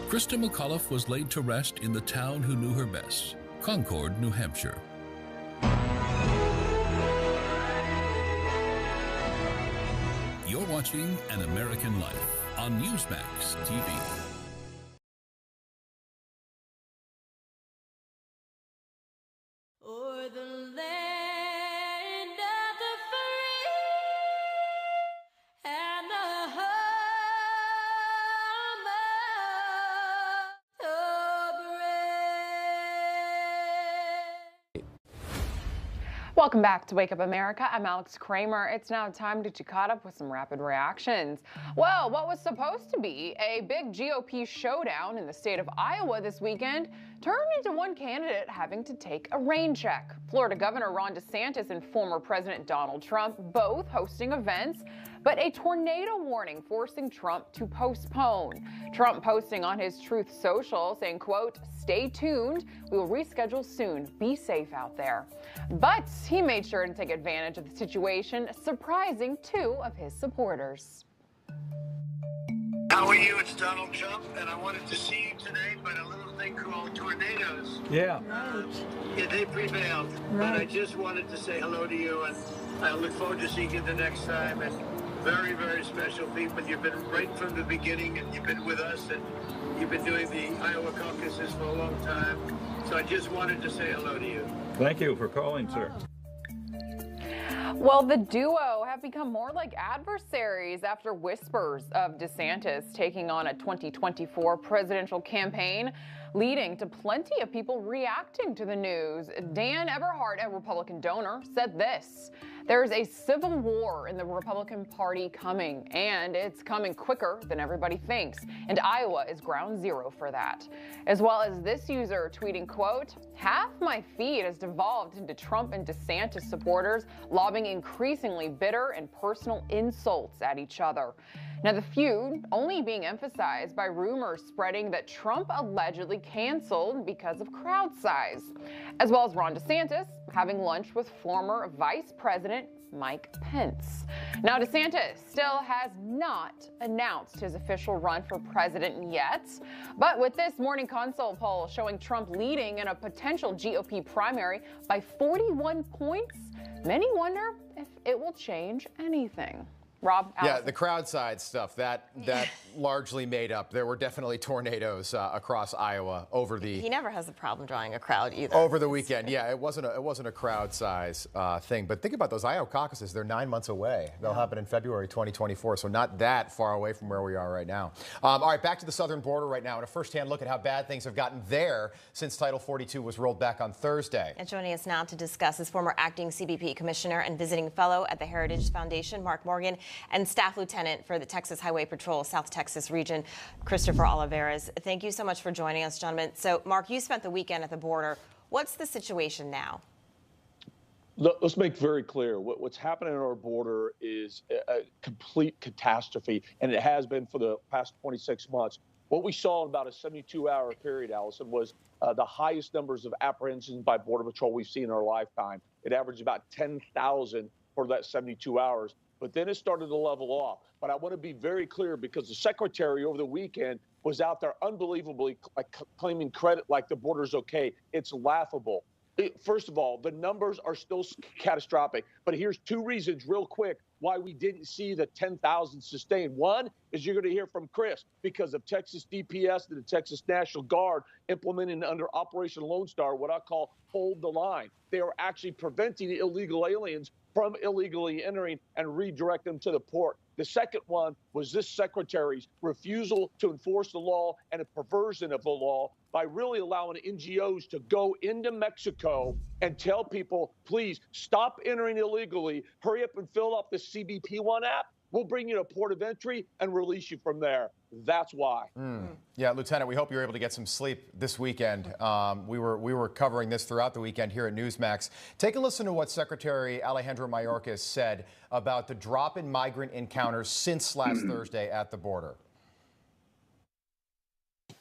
Krista McAuliffe was laid to rest in the town who knew her best, Concord, New Hampshire. You're watching An American Life on NEWSMAX TV. O'er the land of the free and the home of the brave. Welcome back to Wake Up America. I'm Alex Kramer. It's now time to get you caught up with some rapid reactions. Well, what was supposed to be a big GOP showdown in the state of Iowa this weekend turned into one candidate having to take a rain check. Florida Governor Ron DeSantis and former President Donald Trump both hosting events, but a tornado warning forcing Trump to postpone. Trump posting on his Truth Social saying, quote, "Stay tuned. We will reschedule soon. Be safe out there." But he made sure to take advantage of the situation, surprising 2 of his supporters. How are you? It's Donald Trump, and I wanted to see you today, but a little thing called tornadoes. Yeah. Yeah, they prevailed. But I just wanted to say hello to you, and I look forward to seeing you the next time. And very, very special people. You've been right from the beginning, and you've been with us, and you've been doing the Iowa caucuses for a long time. So I just wanted to say hello to you. Thank you for calling, sir. Well, the duo have become more like adversaries after whispers of DeSantis taking on a 2024 presidential campaign leading to plenty of people reacting to the news. Dan Eberhard, a Republican donor, said this: "There's a civil war in the Republican Party coming, and it's coming quicker than everybody thinks, and Iowa is ground zero for that." As well as this user tweeting, quote, "Half my feed has devolved into Trump and DeSantis supporters lobbing increasingly bitter and personal insults at each other." Now, the feud only being emphasized by rumors spreading that Trump allegedly canceled because of crowd size, as well as Ron DeSantis having lunch with former Vice President Mike Pence. Now, DeSantis still has not announced his official run for president yet, but with this Morning Consult poll showing Trump leading in a potential GOP primary by 41 points, many wonder if it will change anything. Rob, Allison. Yeah, the crowd side stuff, that largely made up. There were definitely tornadoes across Iowa over the... He never has a problem drawing a crowd either. Over the weekend, yeah. It wasn't a crowd size thing. But think about those Iowa caucuses. They're 9 months away. They'll happen in February 2024, so not that far away from where we are right now. All right, back to the southern border right now and a firsthand look at how bad things have gotten there since Title 42 was rolled back on Thursday. And joining us now to discuss is former acting CBP commissioner and visiting fellow at the Heritage Foundation, Mark Morgan, and Staff Lieutenant for the Texas Highway Patrol South Texas region, Christopher Oliveras. Thank you so much for joining us, gentlemen. So, Mark, you spent the weekend at the border. What's the situation now? Let's make very clear, what's happening at our border is a complete catastrophe, and it has been for the past 26 months. What we saw in about a 72-hour period, Allison, was the highest numbers of apprehensions by Border Patrol we've seen in our lifetime. It averaged about 10,000 for that 72 hours. But then it started to level off. But I want to be very clear because the secretary over the weekend was out there unbelievably claiming credit like the border's okay. It's laughable. First of all, the numbers are still catastrophic. But here's two reasons real quick why we didn't see the 10,000 sustained. One is you're going to hear from Chris because of Texas DPS and the Texas National Guard implementing under Operation Lone Star what I call hold the line. They are actually preventing illegal aliens from illegally entering and redirect them to the port. The second one was this secretary's refusal to enforce the law and a perversion of the law by really allowing NGOs to go into Mexico and tell people, please stop entering illegally, hurry up and fill out the CBP One app. We'll bring you to port of entry and release you from there. That's why. Yeah, Lieutenant, we hope you're able to get some sleep this weekend. We were covering this throughout the weekend here at NEWSMAX. Take a listen to what Secretary Alejandro Mayorkas said about the drop in migrant encounters since last Thursday at the border.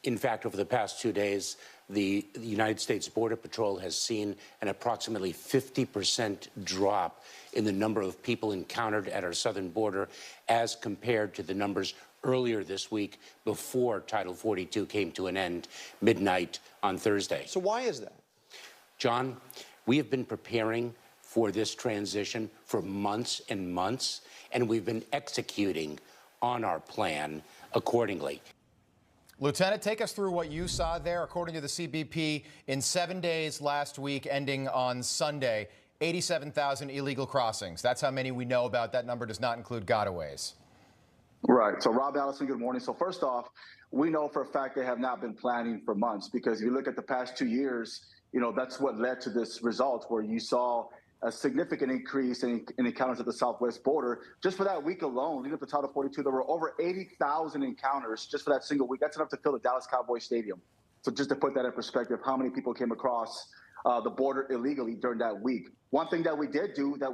In fact, over the past 2 days, the United States Border Patrol has seen an approximately 50% drop in the number of people encountered at our southern border as compared to the numbers earlier this week before Title 42 came to an end midnight on Thursday. So why is that? John, we have been preparing for this transition for months and months, and we've been executing on our plan accordingly. Lieutenant, take us through what you saw there. According to the CBP, in 7 days last week, ending on Sunday, 87,000 illegal crossings. That's how many we know about. That number does not include gotaways. Right. So, Rob, Allison, good morning. So first off, we know for a fact they have not been planning for months, because if you look at the past 2 years, you know, that's what led to this result where you saw a significant increase in encounters at the southwest border. Just for that week alone, leading up to Title 42, there were over 80,000 encounters just for that single week. That's enough to fill the Dallas Cowboys Stadium. So just to put that in perspective, how many people came across the border illegally during that week. One thing that we did do that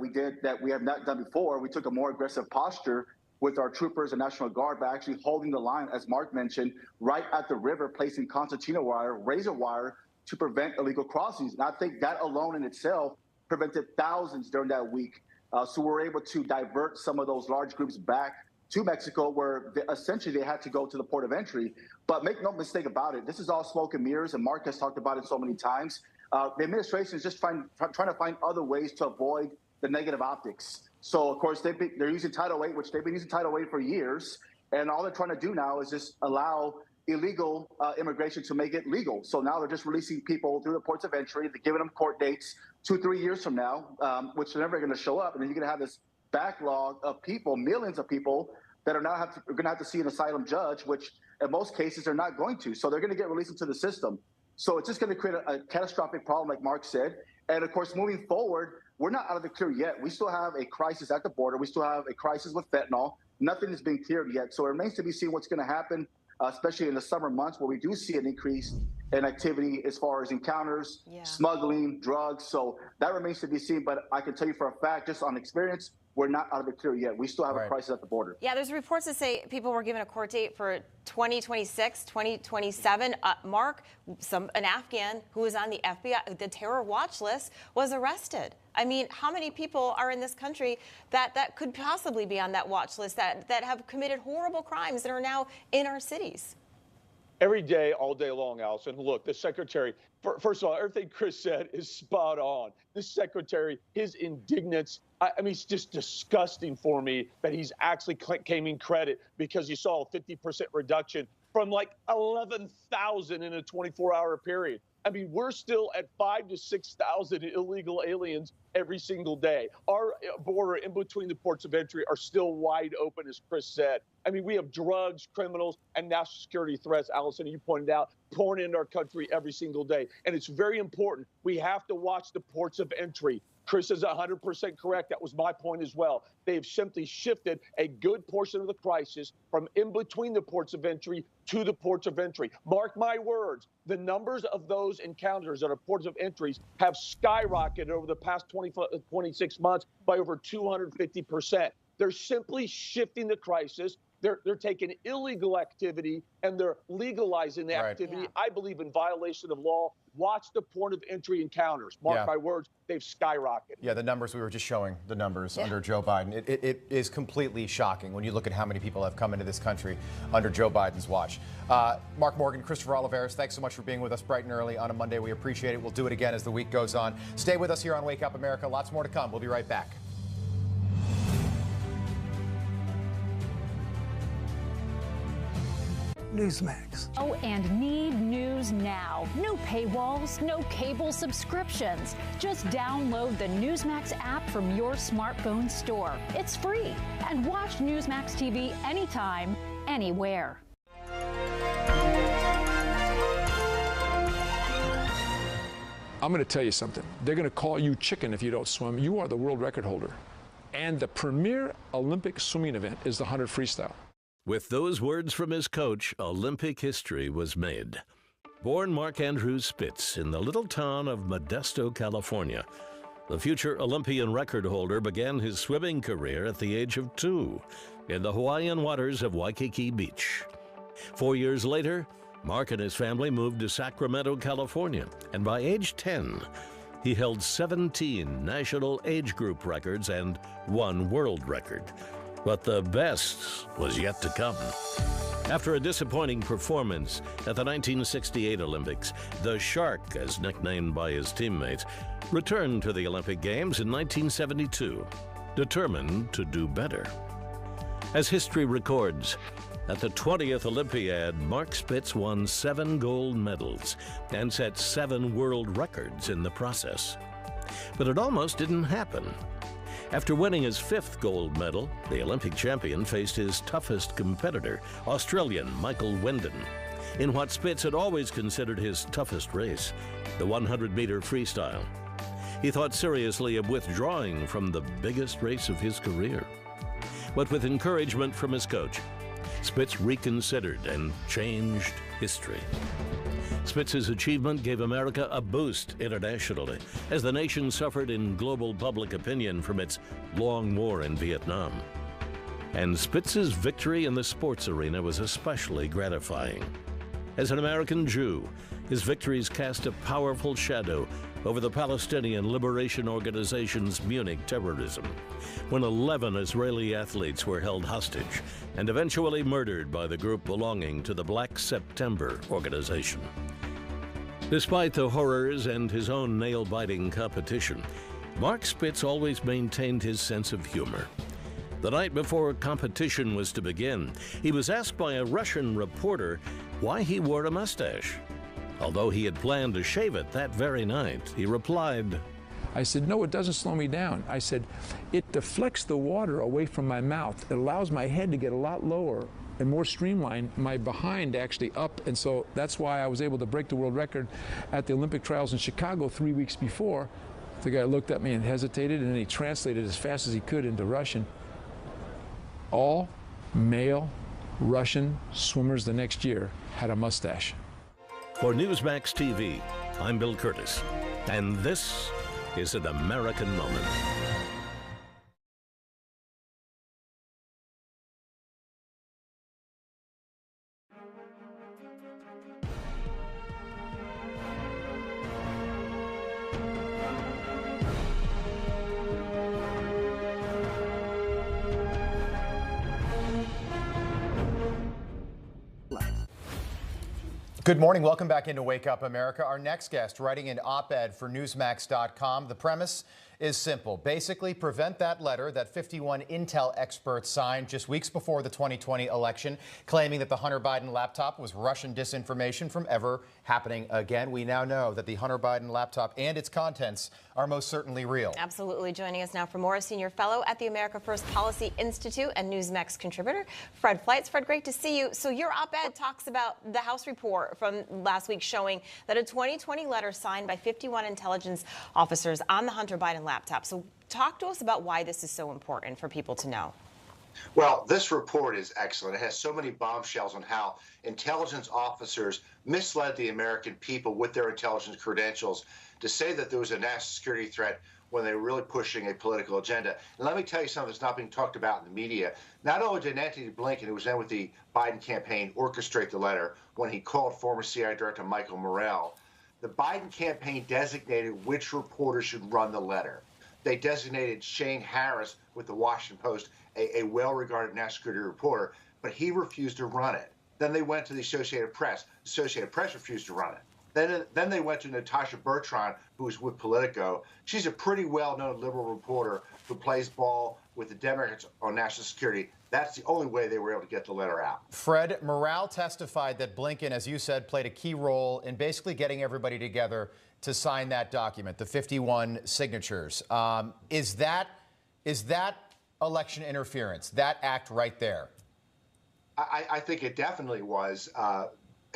we have not done before, we took a more aggressive posture with our troopers and National Guard by actually holding the line, as Mark mentioned, right at the river, placing concertina wire, razor wire to prevent illegal crossings. And I think that alone in itself prevented thousands during that week. So we're able to divert some of those large groups back to Mexico, where essentially they had to go to the port of entry. But make no mistake about it, this is all smoke and mirrors, and Mark has talked about it so many times. The administration is just trying to find other ways to avoid the negative optics. So, of course, they're using Title 8, which they've been using Title 8 for years, and all they're trying to do now is just allow illegal immigration to make it legal. So now they're just releasing people through the ports of entry. They're giving them court dates 2-3 years from now, which are never going to show up. And then you're going to have this backlog of people, millions of people, that are now going to have to see an asylum judge, which in most cases, they're not going to. So they're going to get released into the system. So it's just going to create a catastrophic problem, like Mark said. And of course, moving forward, we're not out of the clear yet. We still have a crisis at the border. We still have a crisis with fentanyl. Nothing has been cleared yet. So it remains to be seen what's going to happen, especially in the summer months where we do see an increase in activity as far as encounters, smuggling, drugs. So that remains to be seen. But I can tell you for a fact, just on experience, we're not out of the clear yet. We still have a crisis at the border. Yeah, there's reports that say people were given a court date for 2026, 2027. Mark, an Afghan who was on the FBI, the terror watch list, was arrested. I mean, how many people are in this country that could possibly be on that watch list that have committed horrible crimes that are now in our cities? Every day, all day long, Allison. Look, the secretary, first of all, everything Chris said is spot on. This secretary, his indignance, I mean, it's just disgusting for me that he's actually claiming credit because you saw a 50% reduction from like 11,000 in a 24-hour period. I mean, we're still at 5,000 to 6,000 illegal aliens every single day. Our border in between the ports of entry are still wide open, as Chris said. I mean, we have drugs, criminals, and national security threats, Allison, you pointed out, pouring into our country every single day. And it's very important. We have to watch the ports of entry. Chris is 100% correct. That was my point as well. They've simply shifted a good portion of the crisis from in between the ports of entry to the ports of entry. Mark my words, the numbers of those encounters at our ports of entries have skyrocketed over the past 26 months by over 250%. They're simply shifting the crisis. They're taking illegal activity and they're legalizing the activity, I believe, in violation of law. Watch the port of entry encounters. Mark my words, they've skyrocketed. Yeah, the numbers, we were just showing the numbers under Joe Biden. It is completely shocking when you look at how many people have come into this country under Joe Biden's watch. Mark Morgan, Christopher Oliveris, thanks so much for being with us bright and early on a Monday. We appreciate it. We'll do it again as the week goes on. Stay with us here on Wake Up America. Lots more to come. We'll be right back. NEWSMAX. Oh, and need news now. No paywalls, no cable subscriptions. Just download the NEWSMAX app from your smartphone store. It's free. And watch NEWSMAX TV anytime, anywhere. I'm going to tell you something. They're going to call you chicken if you don't swim. You are the world record holder. And the premier Olympic swimming event is the 100 freestyle. With those words from his coach, Olympic history was made. Born Mark Andrew Spitz in the little town of Modesto, California, the future Olympian record holder began his swimming career at the age of 2 in the Hawaiian waters of Waikiki Beach. 4 years later, Mark and his family moved to Sacramento, California, and by age 10, he held 17 national age group records and 1 world record. But the best was yet to come. After a disappointing performance at the 1968 Olympics, the Shark, as nicknamed by his teammates, returned to the Olympic Games in 1972, determined to do better. As history records, at the 20th Olympiad, Mark Spitz won 7 gold medals and set 7 world records in the process. But it almost didn't happen. After winning his 5th gold medal, the Olympic champion faced his toughest competitor, Australian Michael Wendon, in what Spitz had always considered his toughest race, the 100-meter freestyle. He thought seriously of withdrawing from the biggest race of his career. But with encouragement from his coach, Spitz reconsidered and changed history. Spitz's achievement gave America a boost internationally as the nation suffered in global public opinion from its long war in Vietnam. And Spitz's victory in the sports arena was especially gratifying. As an American Jew, his victories cast a powerful shadow over the Palestinian Liberation Organization's Munich terrorism, when 11 Israeli athletes were held hostage and eventually murdered by the group belonging to the Black September organization. Despite the horrors and his own nail-biting competition, Mark Spitz always maintained his sense of humor. The night before competition was to begin, he was asked by a Russian reporter why he wore a mustache. Although he had planned to shave it that very night, he replied, I said, no, it doesn't slow me down. I said, it deflects the water away from my mouth. It allows my head to get a lot lower and more streamlined, my behind actually up, and so that's why I was able to break the world record at the Olympic trials in Chicago 3 weeks before. The guy looked at me and hesitated, and then he translated as fast as he could into Russian. All male Russian swimmers the next year had a mustache. For NEWSMAX TV, I'm Bill Curtis, and this is an American Moment. Good morning. Welcome back into Wake Up America. Our next guest writing an op-ed for NEWSMAX.com. The premise is simple. Basically, prevent that letter that 51 Intel experts signed just weeks before the 2020 election, claiming that the Hunter Biden laptop was Russian disinformation from ever happening again. We now know that the Hunter Biden laptop and its contents are most certainly real. Absolutely. Joining us now for more, senior fellow at the America First Policy Institute and NEWSMAX contributor, Fred Fleitz. Fred, great to see you. So your op-ed talks about the House report from last week showing that a 2020 letter signed by 51 intelligence officers on the Hunter Biden laptop. So talk to us about why this is so important for people to know. Well, this report is excellent. It has so many bombshells on how intelligence officers misled the American people with their intelligence credentials to say that there was a national security threat when they were really pushing a political agenda. And let me tell you something that's not being talked about in the media. Not only did Antony Blinken, who was then with the Biden campaign, orchestrate the letter when he called former CIA Director Michael Morrell, the Biden campaign designated which reporter should run the letter. They designated Shane Harris with the Washington Post, a well-regarded national security reporter, but he refused to run it. Then they went to the Associated Press. The Associated Press refused to run it. Then they went to Natasha Bertrand, who was with Politico. She's a pretty well-known liberal reporter who plays ball with the Democrats on national security. That's the only way they were able to get the letter out. Fred, Morrell testified that Blinken, as you said, played a key role in basically getting everybody together to sign that document, the 51 signatures. Is that election interference, that act right there? I think it definitely was. A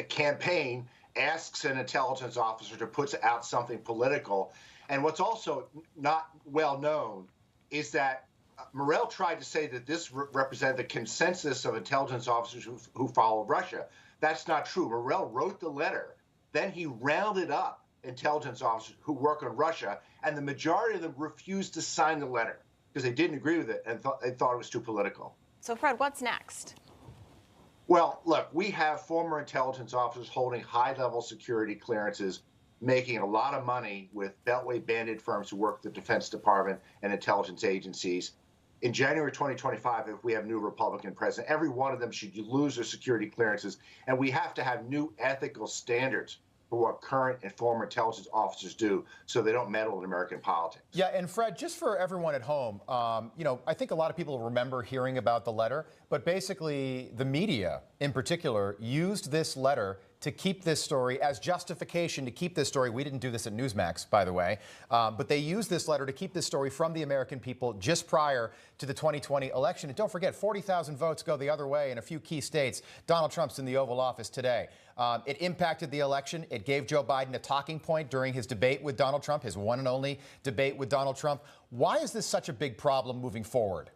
campaign asks an intelligence officer to put out something political. And what's also not well known is that Morrell tried to say that this represented the consensus of intelligence officers who follow Russia. That's not true. Morrell wrote the letter. Then he rounded up intelligence officers who work on Russia, and the majority of them refused to sign the letter because they didn't agree with it and they thought it was too political. So, Fred, what's next? Well, look, we have former intelligence officers holding high-level security clearances, making a lot of money with Beltway bandit firms who work at the Defense Department and intelligence agencies. In January 2025, if we have a new Republican president, every one of them should lose their security clearances, and we have to have new ethical standards for what current and former intelligence officers do so they don't meddle in American politics. Yeah, and Fred, just for everyone at home, I think a lot of people remember hearing about the letter, but basically the media in particular used this letter to keep this story as justification to keep this story. We didn't do this at NEWSMAX, by the way, but they used this letter to keep this story from the American people just prior to the 2020 election. And don't forget, 40,000 votes go the other way in a few key states. Donald Trump's in the Oval Office today. It impacted the election. It gave Joe Biden a talking point during his debate with Donald Trump, his one and only debate with Donald Trump. Why is this such a big problem moving forward?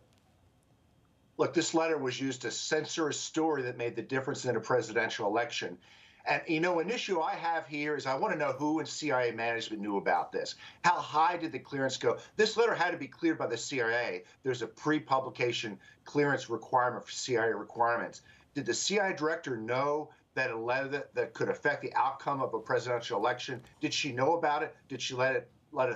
Look, this letter was used to censor a story that made the difference in a presidential election. And, an issue I have here is I want to know who in CIA management knew about this. How high did the clearance go? This letter had to be cleared by the CIA. There's a pre-publication clearance requirement for CIA requirements. Did the CIA director know that a letter that could affect the outcome of a presidential election? Did she know about it? Did she let it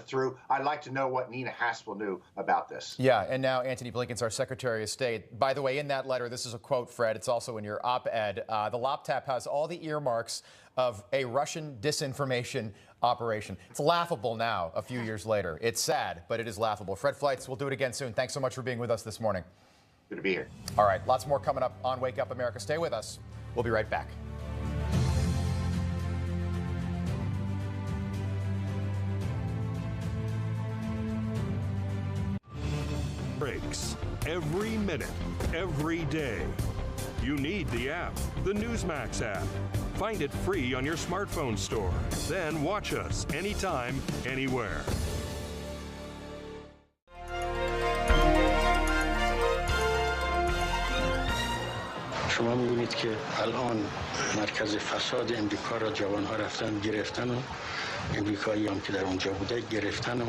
through? I'd like to know what Nina Haspel knew about this. Yeah, and now Antony Blinken's our Secretary of State. By the way, in that letter, this is a quote, Fred, it's also in your op-ed, the laptop has all the earmarks of a Russian disinformation operation. It's laughable now, a few years later. It's sad, but it is laughable. Fred Fleitz, we'll do it again soon. Thanks so much for being with us this morning. Good to be here. All right, lots more coming up on Wake Up America. Stay with us. We'll be right back. Breaks every minute, every day. You need the app, the NEWSMAX app. Find it free on your smartphone store. Then watch us anytime, anywhere. شما می‌بینید که الان مرکز فساد امریکا را جوان‌ها رفتن گرفتن و امریکایی هم که در اونجا بوده گرفتن و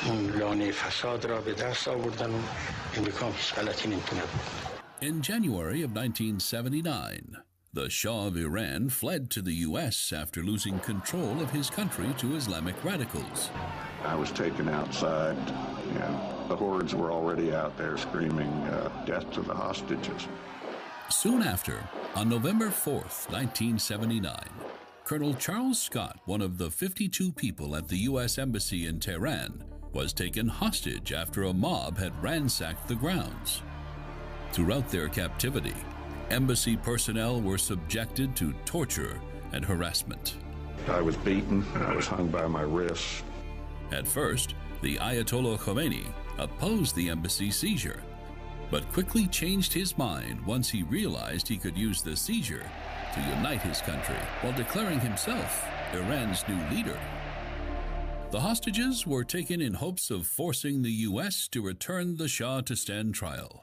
اون لانه فساد را به دست آوردن و امریکا هم هیچ غلطی نمی‌تونه بکنه. In January of 1979, the Shah of Iran fled to the U.S. after losing control of his country to Islamic radicals. I was taken outside, and the hordes were already out there screaming, death to the hostages. Soon after, on November 4th, 1979, Colonel Charles Scott, one of the 52 people at the U.S. Embassy in Tehran, was taken hostage after a mob had ransacked the grounds. Throughout their captivity, embassy personnel were subjected to torture and harassment. I was beaten. I was hung by my wrists. At first, the Ayatollah Khomeini opposed the embassy seizure, but quickly changed his mind once he realized he could use the seizure to unite his country while declaring himself Iran's new leader. The hostages were taken in hopes of forcing the U.S. to return the Shah to stand trial.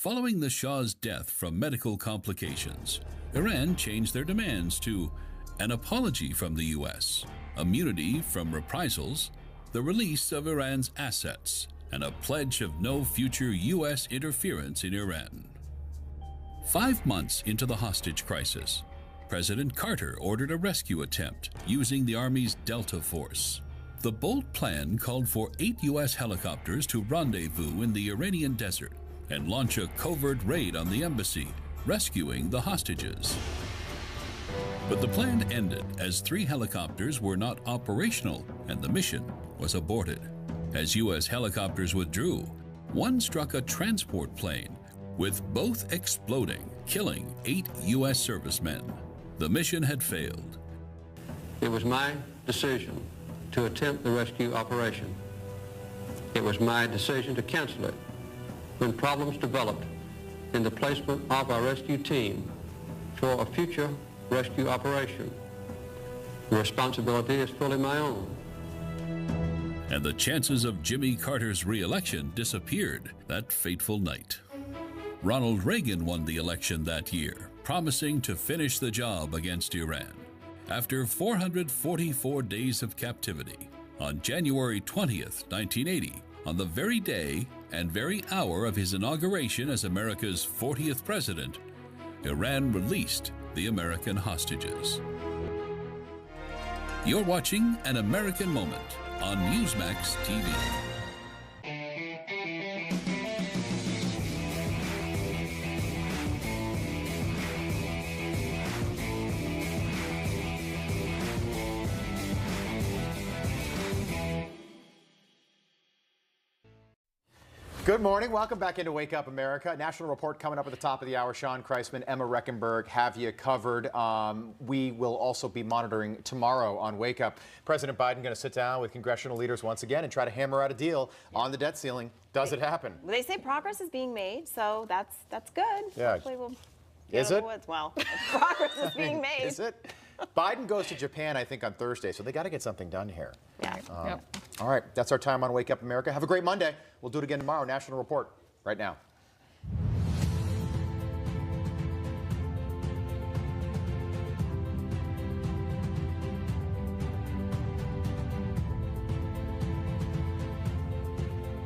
Following the Shah's death from medical complications, Iran changed their demands to an apology from the U.S., immunity from reprisals, the release of Iran's assets, and a pledge of no future U.S. interference in Iran. 5 months into the hostage crisis, President Carter ordered a rescue attempt using the Army's Delta Force. The bold plan called for 8 U.S. helicopters to rendezvous in the Iranian desert and launch a covert raid on the embassy, rescuing the hostages. But the plan ended as 3 helicopters were not operational and the mission was aborted. As U.S. helicopters withdrew, one struck a transport plane, with both exploding, killing 8 U.S. servicemen. The mission had failed. It was my decision to attempt the rescue operation. It was my decision to cancel it when problems developed in the placement of our rescue team for a future rescue operation. The responsibility is fully my own. And the chances of Jimmy Carter's re-election disappeared that fateful night. Ronald Reagan won the election that year, promising to finish the job against Iran. After 444 days of captivity, on January 20th, 1980, on the very day and very hour of his inauguration as America's 40th president, Iran released the American hostages. You're watching An American Moment on NEWSMAX TV. Good morning. Welcome back into Wake Up America. National Report coming up at the top of the hour. Sean Kreisman, Emma Reckenberg have you covered. We will also be monitoring tomorrow on Wake Up. President Biden going to sit down with congressional leaders once again and try to hammer out a deal on the debt ceiling. Does it happen? They say progress is being made, so that's good. Yeah. Hopefully we'll is it? Well, progress is being made. Is it? Biden goes to Japan, I think, on Thursday, so they got to get something done here. Yeah. All right, that's our time on Wake Up America. Have a great Monday. We'll do it again tomorrow. National Report right now.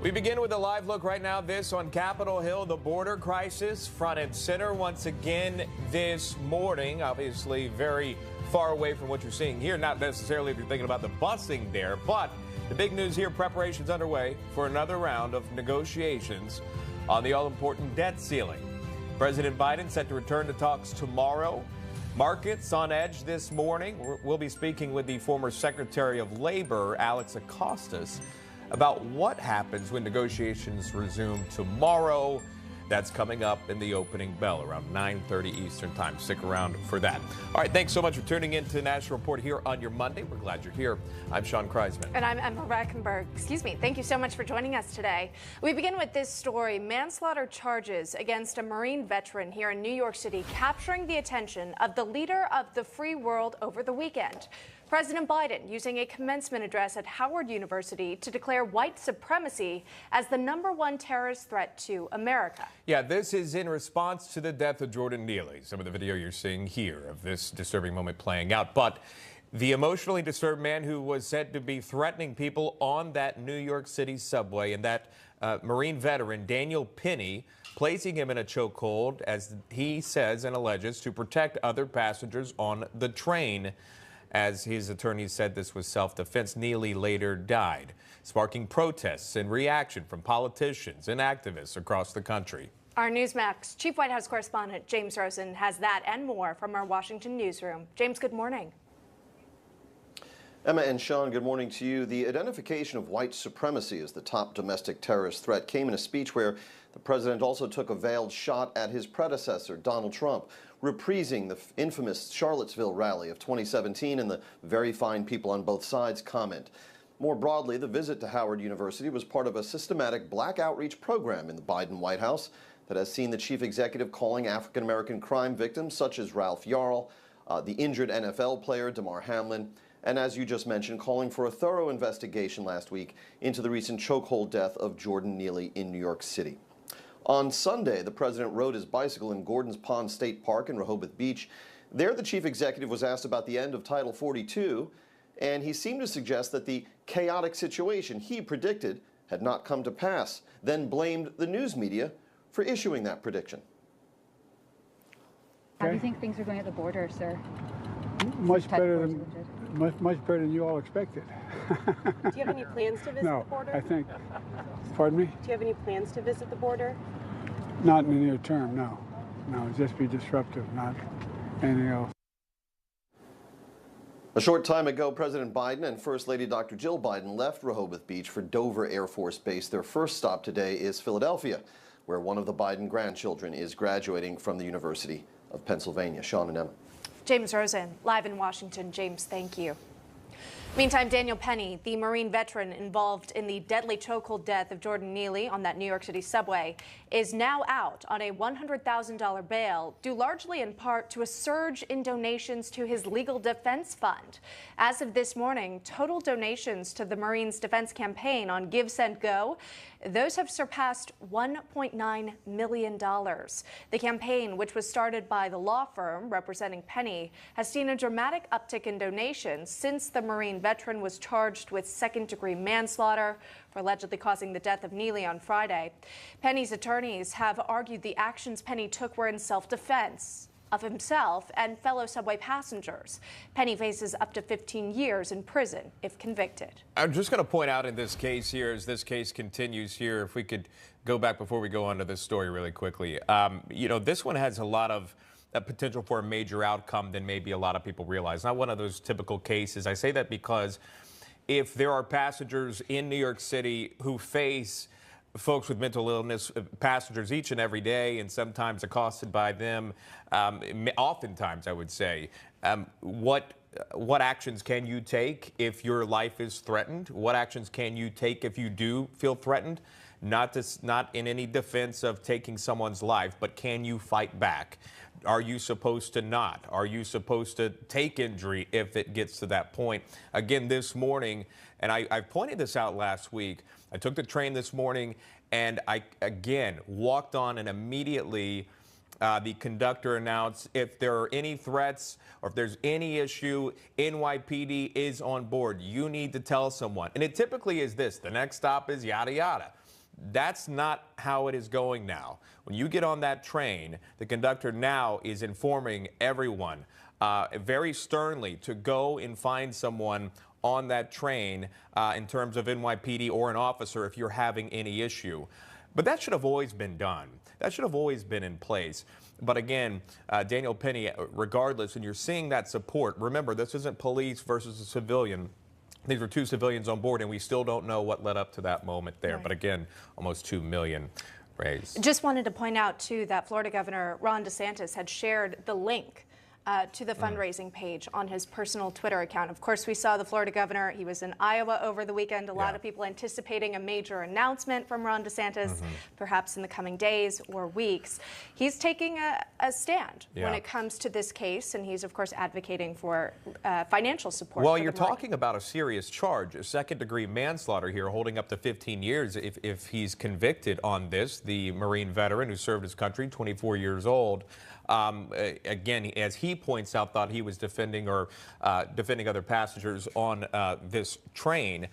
We begin with a live look right now. This on Capitol Hill, the border crisis front and center once again this morning. Obviously very far away from what you're seeing here. Not necessarily if you're thinking about the busing there, but the big news here, preparations underway for another round of negotiations on the all-important debt ceiling. President Biden set to return to talks tomorrow. Markets on edge this morning. We'll be speaking with the former Secretary of Labor, Alex Acosta, about what happens when negotiations resume tomorrow. That's coming up in the opening bell around 9:30 Eastern Time. Stick around for that. All right, thanks so much for tuning in to the National Report here on your Monday. We're glad you're here. I'm Sean Kreisman. And I'm Emma Reckenberg. Excuse me. Thank you so much for joining us today. We begin with this story. Manslaughter charges against a Marine veteran here in New York City capturing the attention of the leader of the free world over the weekend. President Biden using a commencement address at Howard University to declare white supremacy as the #1 terrorist threat to America. Yeah, this is in response to the death of Jordan Neely. Some of the video you're seeing here of this disturbing moment playing out. But the emotionally disturbed man who was said to be threatening people on that New York City subway, and that Marine veteran, Daniel Penny, placing him in a chokehold, as he says and alleges, to protect other passengers on the train. As his attorney said, this was self-defense. Neely later died, sparking protests and reaction from politicians and activists across the country. Our NEWSMAX Chief White House correspondent James Rosen has that and more from our Washington newsroom. James, good morning. Emma and Sean, good morning to you. The identification of white supremacy as the top domestic terrorist threat came in a speech where the president also took a veiled shot at his predecessor, Donald Trump, reprising the infamous Charlottesville rally of 2017 and the very fine people on both sides comment. More broadly, the visit to Howard University was part of a systematic black outreach program in the Biden White House that has seen the chief executive calling African-American crime victims such as Ralph Yarl, the injured NFL player Damar Hamlin, and as you just mentioned, calling for a thorough investigation last week into the recent chokehold death of Jordan Neely in New York City. On Sunday, the president rode his bicycle in Gordon's Pond State Park in Rehoboth Beach. There, the chief executive was asked about the end of Title 42, and he seemed to suggest that the chaotic situation he predicted had not come to pass, then blamed the news media for issuing that prediction. How do you think things are going at the border, sir? Much better than you all expected. Do you have any plans to visit the border? I think. Pardon me? Do you have any plans to visit the border? Not in the near term, no. No, just be disruptive, not anything else. A short time ago, President Biden and First Lady Dr. Jill Biden left Rehoboth Beach for Dover Air Force Base. Their first stop today is Philadelphia, where one of the Biden grandchildren is graduating from the University of Pennsylvania. Sean and Emma. James Rosen, live in Washington. James, thank you. Meantime, Daniel Penny, the Marine veteran involved in the deadly chokehold death of Jordan Neely on that New York City subway, is now out on a $100,000 bail, due largely in part to a surge in donations to his legal defense fund. As of this morning, total donations to the Marines' defense campaign on Give, Send, Go, those have surpassed $1.9 million. The campaign, which was started by the law firm representing Penny, has seen a dramatic uptick in donations since the Marine veteran was charged with second-degree manslaughter for allegedly causing the death of Neely on Friday. Penny's attorneys have argued the actions Penny took were in self-defense of himself and fellow subway passengers. Penny faces up to 15 years in prison if convicted. I'm just going to point out in this case here, as this case continues here, if we could go back before we go on to this story really quickly. You know, this one has a lot of potential for a major outcome than maybe a lot of people realize. Not one of those typical cases. I say that because if there are passengers in New York City who face folks with mental illness, passengers each and every day, and sometimes accosted by them, oftentimes I would say, what actions can you take if your life is threatened? What actions can you take if you do feel threatened? Not in any defense of taking someone's life, but can you fight back? Are you supposed to not? Are you supposed to take injury if it gets to that point? Again, this morning, and I pointed this out last week, I took the train this morning and I, again, walked on, and immediately the conductor announced if there are any threats or if there's any issue, NYPD is on board. You need to tell someone. And it typically is this. The next stop is yada, yada. That's not how it is going now. When you get on that train, the conductor now is informing everyone very sternly to go and find someone on that train in terms of NYPD or an officer if you're having any issue. But that should have always been done. That should have always been in place. But again, Daniel Penny, regardless, and you're seeing that support. Remember, this isn't police versus a civilian. These were two civilians on board, and we still don't know what led up to that moment there. Right. But again, almost $2 million raised. Just wanted to point out, too, that Florida Governor Ron DeSantis had shared the link to the fundraising page on his personal Twitter account. Of course, we saw the Florida governor. He was in Iowa over the weekend. A lot of people anticipating a major announcement from Ron DeSantis, perhaps in the coming days or weeks. He's taking a stand when it comes to this case, and he's, of course, advocating for financial support. Well, you're talking about a serious charge, a second-degree manslaughter here, holding up to 15 years if he's convicted on this. The Marine veteran who served his country, 24 years old, again, as he points out, thought he was defending other passengers on this train.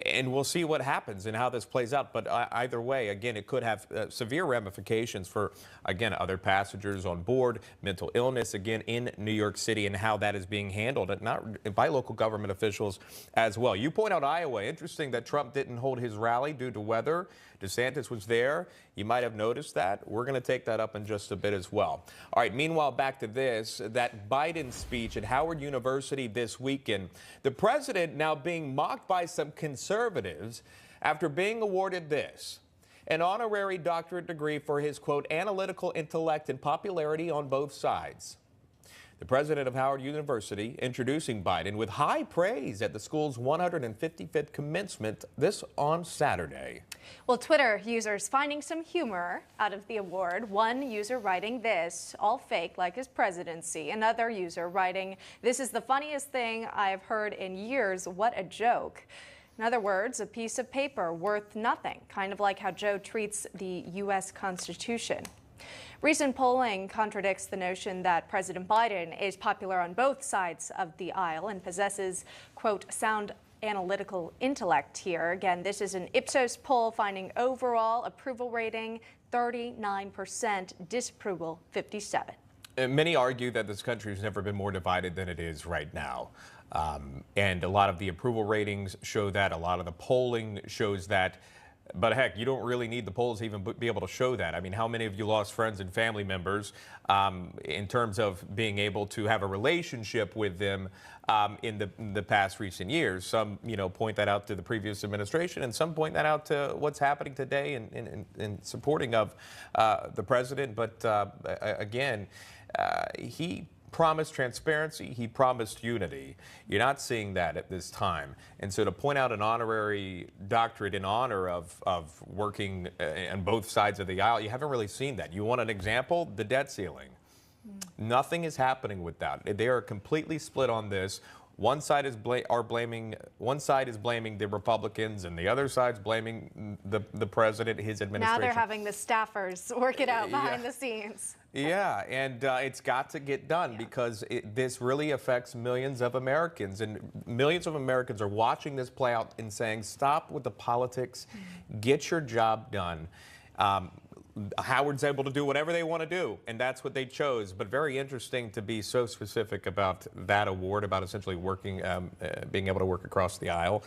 And we'll see what happens and how this plays out. But either way, again, it could have severe ramifications for, again, other passengers on board, mental illness, again, in New York City, and how that is being handled not by local government officials as well. You point out Iowa. Interesting that Trump didn't hold his rally due to weather. DeSantis was there. You might have noticed that. We're going to take that up in just a bit as well. All right, meanwhile, back to this, that Biden speech at Howard University this weekend. The president now being mocked by some conservatives after being awarded this, an honorary doctorate degree for his, quote, analytical intellect and popularity on both sides. The president of Howard University introducing Biden with high praise at the school's 155th commencement this on Saturday. Well, Twitter users finding some humor out of the award. One user writing this, all fake like his presidency. Another user writing, this is the funniest thing I've heard in years. What a joke. In other words, a piece of paper worth nothing, kind of like how Joe treats the U.S. Constitution. Recent polling contradicts the notion that President Biden is popular on both sides of the aisle and possesses, quote, sound analytical intellect here. Again, this is an Ipsos poll finding overall approval rating 39%, disapproval 57%. Many argue that this country has never been more divided than it is right now. And a lot of the approval ratings show that. A lot of the polling shows that. But heck, you don't really need the polls to even be able to show that. I mean, how many of you lost friends and family members in terms of being able to have a relationship with them in the past recent years? Some, point that out to the previous administration, and some point that out to what's happening today in supporting of the president. But again, he promised transparency. He promised unity. You're not seeing that at this time. And so to point out an honorary doctorate in honor of working on both sides of the aisle, you haven't really seen that. You want an example? The debt ceiling. Nothing is happening with that. They are completely split on this. One side is blaming the Republicans, and the other side's blaming the president, his administration. Now they're having the staffers work it out behind the scenes. Yeah, and it's got to get done because this really affects millions of Americans, and millions of Americans are watching this play out and saying, stop with the politics, get your job done. Howard's able to do whatever they want to do, and that's what they chose. But very interesting to be so specific about that award, about essentially working, being able to work across the aisle.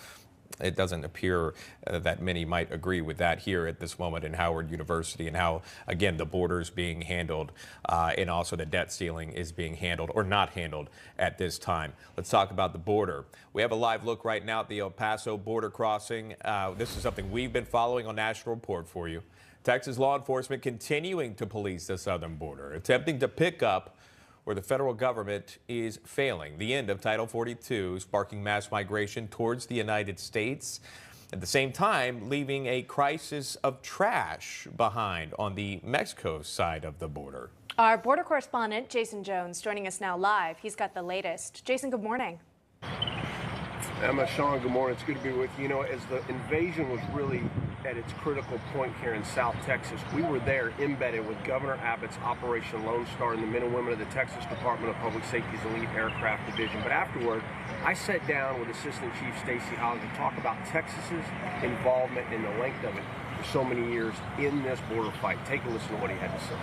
It doesn't appear that many might agree with that here at this moment in Howard University, and how, again, the border is being handled and also the debt ceiling is being handled or not handled at this time. Let's talk about the border. We have a live look right now at the El Paso border crossing. This is something we've been following on National Report for you. Texas law enforcement continuing to police the southern border, attempting to pick up where the federal government is failing. The end of Title 42, sparking mass migration towards the United States. At the same time, leaving a crisis of trash behind on the Mexico side of the border. Our border correspondent, Jason Jones, joining us now live. He's got the latest. Jason, good morning. Emma, Sean, good morning. It's good to be with you. You know, as the invasion was really at its critical point here in South Texas, we were there embedded with Governor Abbott's Operation Lone Star and the men and women of the Texas Department of Public Safety's Elite Aircraft Division. But afterward, I sat down with Assistant Chief Stacy Holland to talk about Texas's involvement and the length of it for so many years in this border fight. Take a listen to what he had to say.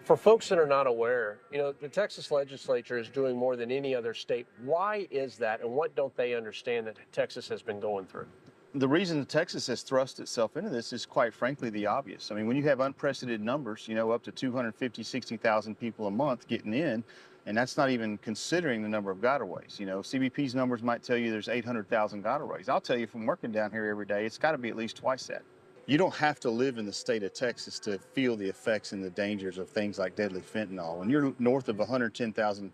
For folks that are not aware, you know, the Texas legislature is doing more than any other state. Why is that, and what don't they understand that Texas has been going through? The reason Texas has thrust itself into this is, quite frankly, the obvious. I mean, when you have unprecedented numbers, you know, up to 250, 60,000 people a month getting in, and that's not even considering the number of gotaways. You know, CBP's numbers might tell you there's 800,000 gotaways. I'll tell you from working down here every day, it's got to be at least twice that. You don't have to live in the state of Texas to feel the effects and the dangers of things like deadly fentanyl. When you're north of 110,000,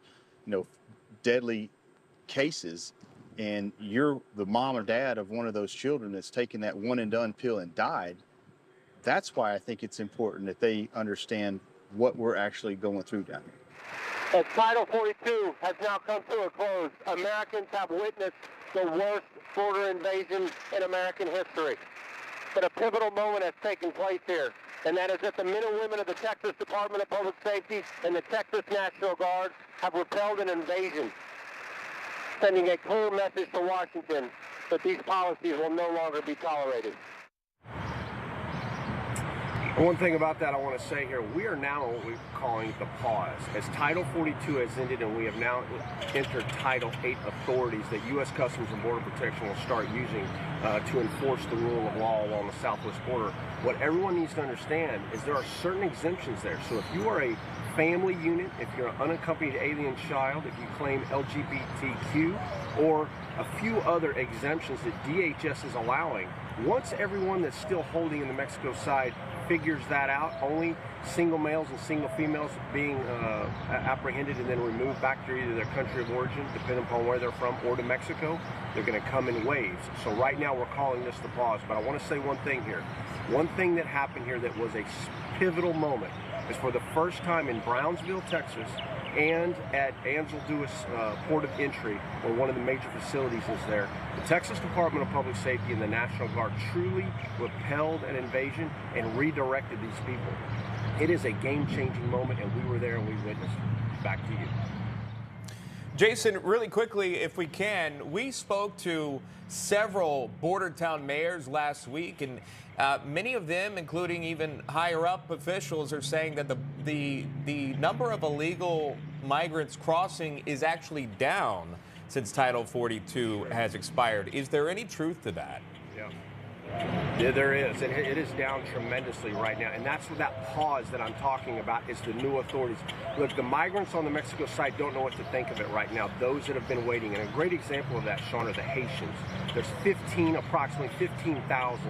deadly cases, and you're the mom or dad of one of those children that's taken that one and done pill and died, that's why I think it's important that they understand what we're actually going through down here. As Title 42 has now come to a close, Americans have witnessed the worst border invasion in American history. But a pivotal moment has taken place here, and that is that the men and women of the Texas Department of Public Safety and the Texas National Guard have repelled an invasion, sending a clear message to Washington that these policies will no longer be tolerated. One thing about that I want to say here, we are now what we're calling the pause. As Title 42 has ended and we have now entered Title 8 authorities that U.S. Customs and Border Protection will start using to enforce the rule of law along the southwest border, what everyone needs to understand is there are certain exemptions there. So if you are a family unit, if you're an unaccompanied alien child, if you claim LGBTQ, or a few other exemptions that DHS is allowing, once everyone that's still holding in the Mexico side figures that out, only single males and single females being apprehended and then removed back to either their country of origin, depending upon where they're from, or to Mexico, they're going to come in waves. So right now we're calling this the pause. But I want to say one thing here. One thing that happened here that was a pivotal moment is for the first time in Brownsville, Texas, and at Ansel Lewis Port of Entry, where one of the major facilities is there, the Texas Department of Public Safety and the National Guard truly repelled an invasion and redirected these people. It is a game-changing moment, and we were there and we witnessed it. Back to you. Jason, really quickly, if we can, we spoke to several border town mayors last week, and many of them, including even higher-up officials, are saying that the number of illegal migrants crossing is actually down since Title 42 has expired. Is there any truth to that? Yeah, there is, and it is down tremendously right now, and that's what that pause that I'm talking about is the new authorities. Look, the migrants on the Mexico side don't know what to think of it right now, those that have been waiting, and a great example of that, Sean, are the Haitians. There's approximately 15,000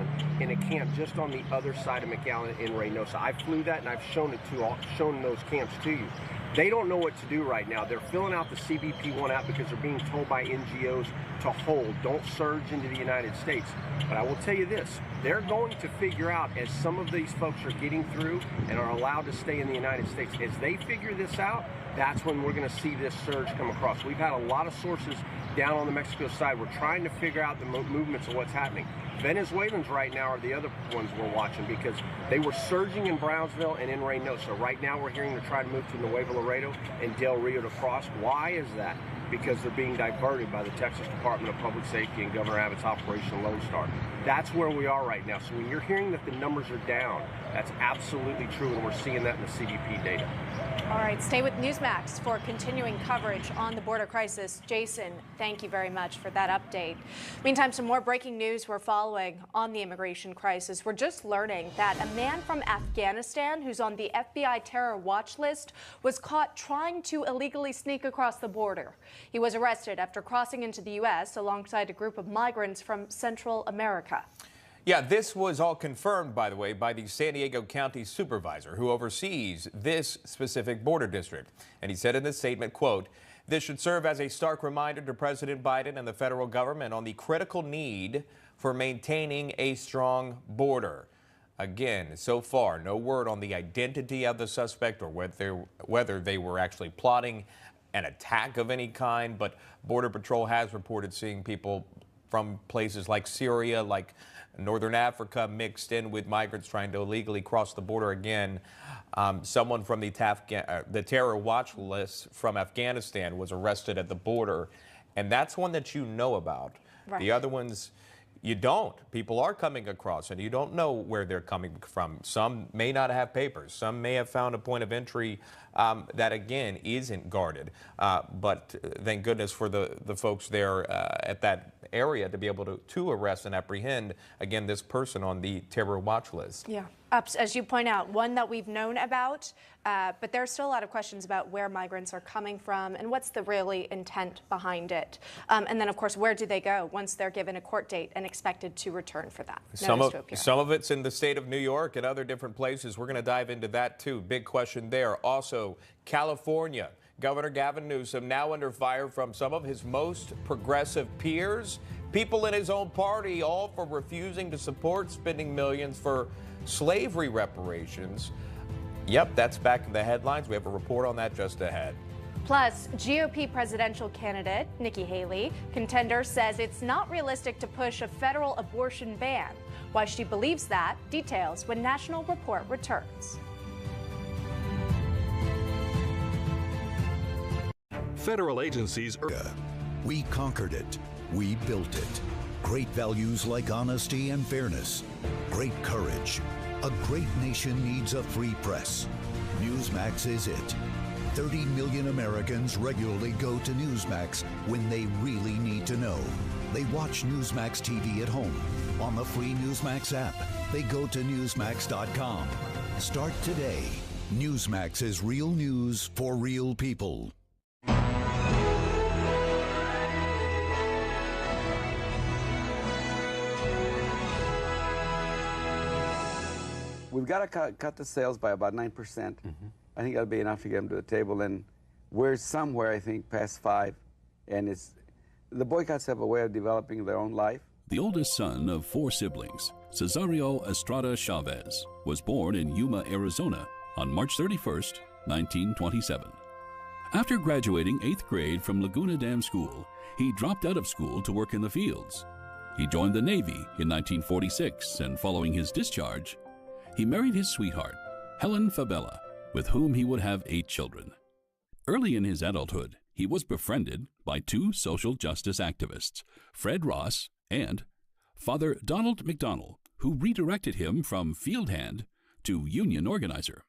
in a camp just on the other side of McAllen in Reynosa. I flew that, and I've shown those camps to you. They don't know what to do right now. They're filling out the CBP-1 app because they're being told by NGOs to hold, don't surge into the United States. But I will tell you this, they're going to figure out as some of these folks are getting through and are allowed to stay in the United States, as they figure this out, that's when we're going to see this surge come across. We've had a lot of sources down on the Mexico side. We're trying to figure out the movements of what's happening. Venezuelans right now are the other ones we're watching because they were surging in Brownsville and in Reynosa. Right now we're hearing they're trying to move to Nuevo Laredo and Del Rio to cross. Why is that? Because they're being diverted by the Texas Department of Public Safety and Governor Abbott's Operation Lone Star. That's where we are right now. So when you're hearing that the numbers are down, that's absolutely true, and we're seeing that in the CBP data. All right, stay with NEWSMAX for continuing coverage on the border crisis. Jason, thank you very much for that update. Meantime, some more breaking news we're following on the immigration crisis. We're just learning that a man from Afghanistan who's on the FBI terror watch list was caught trying to illegally sneak across the border. He was arrested after crossing into the U.S. alongside a group of migrants from Central America. Yeah, this was all confirmed, by the way, by the San Diego County supervisor who oversees this specific border district. And he said in this statement, quote, "This should serve as a stark reminder to President Biden and the federal government on the critical need for maintaining a strong border." Again, so far, no word on the identity of the suspect or whether they were actually plotting an attack of any kind. But Border Patrol has reported seeing people from places like Syria, like Northern Africa, mixed in with migrants trying to illegally cross the border again. Someone from the terror watch list from Afghanistan was arrested at the border, and that's one that you know about. Right. The other ones, you don't. People are coming across, and you don't know where they're coming from. Some may not have papers. Some may have found a point of entry that, again, isn't guarded. But thank goodness for the folks there at that area to be able to arrest and apprehend, again, this person on the terror watch list. Yeah. As you point out, one that we've known about, but there's still a lot of questions about where migrants are coming from and what's the really intent behind it. And then, of course, where do they go once they're given a court date and expected to return for that? Some of it's in the state of New York and other different places. We're going to dive into that, too. Big question there. Also, California. Governor Gavin Newsom now under fire from some of his most progressive peers. People in his own party, all for refusing to support spending millions for slavery reparations. Yep, that's back in the headlines. We have a report on that just ahead. Plus, GOP presidential candidate Nikki Haley, contender, says it's not realistic to push a federal abortion ban. Why she believes that, details when National Report returns. Federal agencies. We conquered it. We built it. Great values like honesty and fairness. Great courage. A great nation needs a free press. NEWSMAX is it. 30 million Americans regularly go to NEWSMAX when they really need to know. They watch NEWSMAX TV at home. On the free NEWSMAX app, they go to newsmax.com. Start today. NEWSMAX is real news for real people. We've got to cut the sales by about 9%. I think that'll be enough to get them to the table. And we're somewhere, I think, past 5. And the boycotts have a way of developing their own life. The oldest son of 4 siblings, Cesario Estrada Chavez, was born in Yuma, Arizona on March 31st, 1927. After graduating 8th grade from Laguna Dam School, he dropped out of school to work in the fields. He joined the Navy in 1946, and following his discharge, he married his sweetheart, Helen Fabella, with whom he would have 8 children. Early in his adulthood, he was befriended by 2 social justice activists, Fred Ross and Father Donald McDonnell, who redirected him from field hand to union organizer.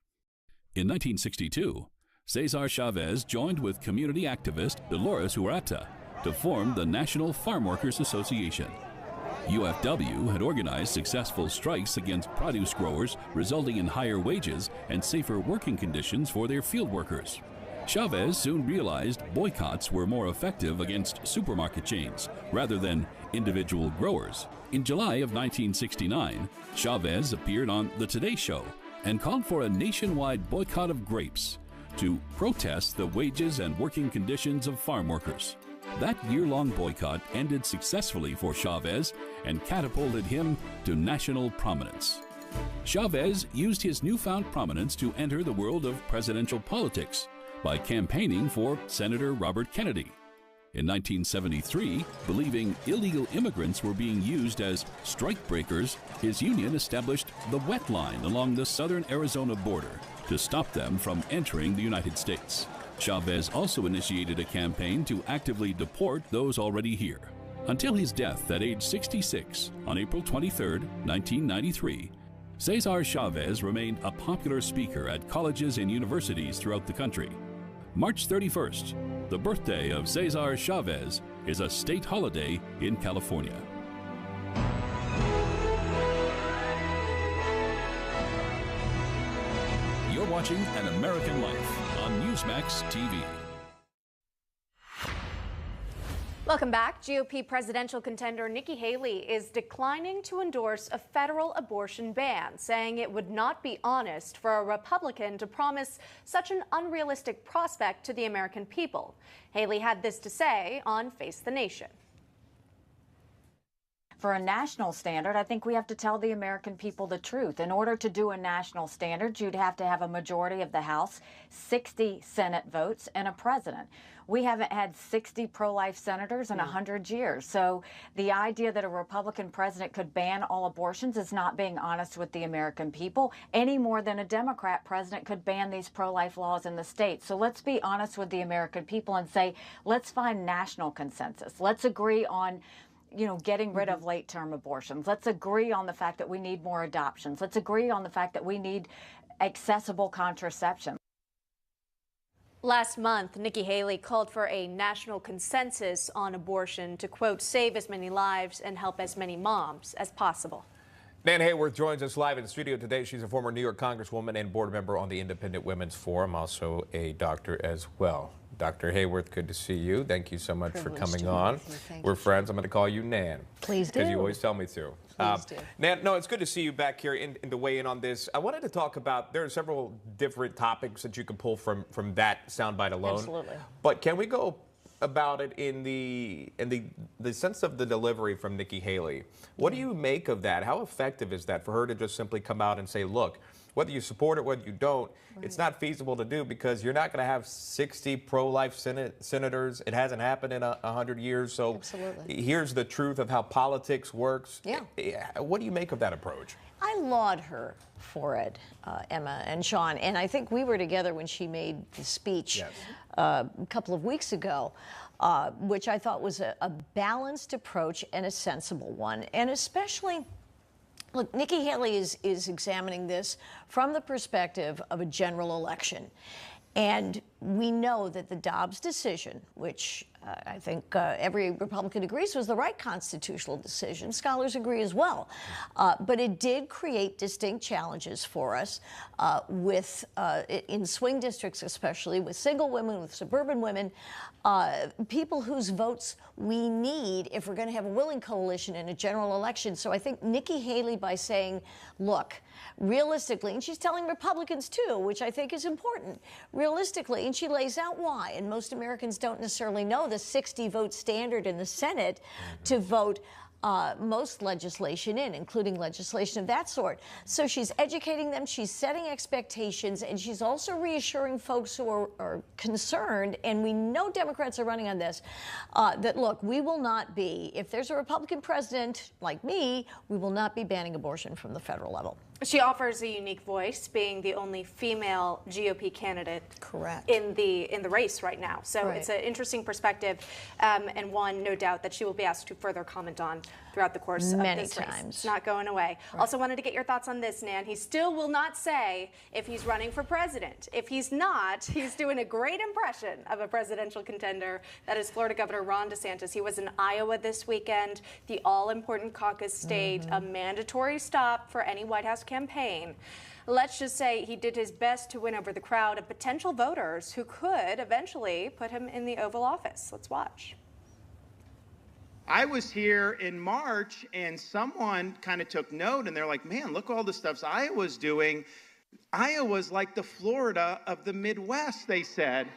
In 1962, Cesar Chavez joined with community activist Dolores Huerta to form the National Farm Workers Association. UFW had organized successful strikes against produce growers, resulting in higher wages and safer working conditions for their field workers. Chavez soon realized boycotts were more effective against supermarket chains rather than individual growers. In July of 1969, Chavez appeared on The Today Show and called for a nationwide boycott of grapes to protest the wages and working conditions of farm workers. That year-long boycott ended successfully for Chavez and catapulted him to national prominence. Chavez used his newfound prominence to enter the world of presidential politics by campaigning for Senator Robert Kennedy. In 1973, believing illegal immigrants were being used as strikebreakers, his union established the Wet Line along the southern Arizona border to stop them from entering the United States. Chavez also initiated a campaign to actively deport those already here. Until his death at age 66 on April 23, 1993, Cesar Chavez remained a popular speaker at colleges and universities throughout the country. March 31st, the birthday of Cesar Chavez, is a state holiday in California. You're watching An American Life on NEWSMAX TV. Welcome back. GOP presidential contender Nikki Haley is declining to endorse a federal abortion ban, saying it would not be honest for a Republican to promise such an unrealistic prospect to the American people. Haley had this to say on Face the Nation. For a national standard, I think we have to tell the American people the truth. In order to do a national standard, you'd have to have a majority of the House, 60 Senate votes, and a president. We haven't had 60 pro-life senators in 100 years. So the idea that a Republican president could ban all abortions is not being honest with the American people, any more than a Democrat president could ban these pro-life laws in the state. So let's be honest with the American people and say, let's find national consensus. Let's agree on getting rid of late-term abortions. Let's agree on the fact that we need more adoptions. Let's agree on the fact that we need accessible contraception. Last month, Nikki Haley called for a national consensus on abortion to, quote, save as many lives and help as many moms as possible. Nan Hayworth joins us live in the studio today. She's a former New York Congresswoman and board member on the Independent Women's Forum, also a doctor as well. Dr. Hayworth, good to see you. Thank you so much for coming on. We're friends. I'm going to call you Nan. Please do. Because you always tell me to. Please do. Nan, no, it's good to see you back here in to weigh in on this. I wanted to talk about, there are several different topics that you can pull from that soundbite alone. Absolutely. But can we go about it in the sense of the delivery from Nikki Haley? What do you make of that? How effective is that for her to just simply come out and say, look, whether you support it, whether you don't, it's not feasible to do because you're not going to have 60 pro-life senators. It hasn't happened in 100 years. So here's the truth of how politics works. Yeah. What do you make of that approach? I laud her for it, Emma and Sean. And I think we were together when she made the speech a couple of weeks ago, which I thought was a balanced approach and a sensible one. And especially, look, Nikki Haley is examining this from the perspective of a general election. And we know that the Dobbs decision, which I think every Republican agrees was the right constitutional decision, scholars agree as well, but it did create distinct challenges for us in swing districts, especially with single women, with suburban women, people whose votes we need if we're going to have a willing coalition in a general election. So I think Nikki Haley, by saying, look, realistically, and she's telling Republicans too, which I think is important, realistically, and she lays out why, and most Americans don't necessarily know the 60-vote standard in the Senate to vote most legislation in, including legislation of that sort. So she's educating them, she's setting expectations, and she's also reassuring folks who are concerned, and we know Democrats are running on this, that look, we will not be, if there's a Republican president like me, we will not be banning abortion from the federal level. She offers a unique voice, being the only female GOP candidate in the race right now. So it's an interesting perspective, and one, no doubt, that she will be asked to further comment on throughout the course of this race. It's not going away. Also wanted to get your thoughts on this, Nan. He still will not say if he's running for president. If he's not, he's doing a great impression of a presidential contender. That is Florida Governor Ron DeSantis. He was in Iowa this weekend, the all-important caucus state, a mandatory stop for any White House campaign. Let's just say he did his best to win over the crowd of potential voters who could eventually put him in the Oval Office. Let's watch. I was here in March and someone kind of took note and they're like, man, look all the stuff Iowa's doing. Iowa's like the Florida of the Midwest, they said.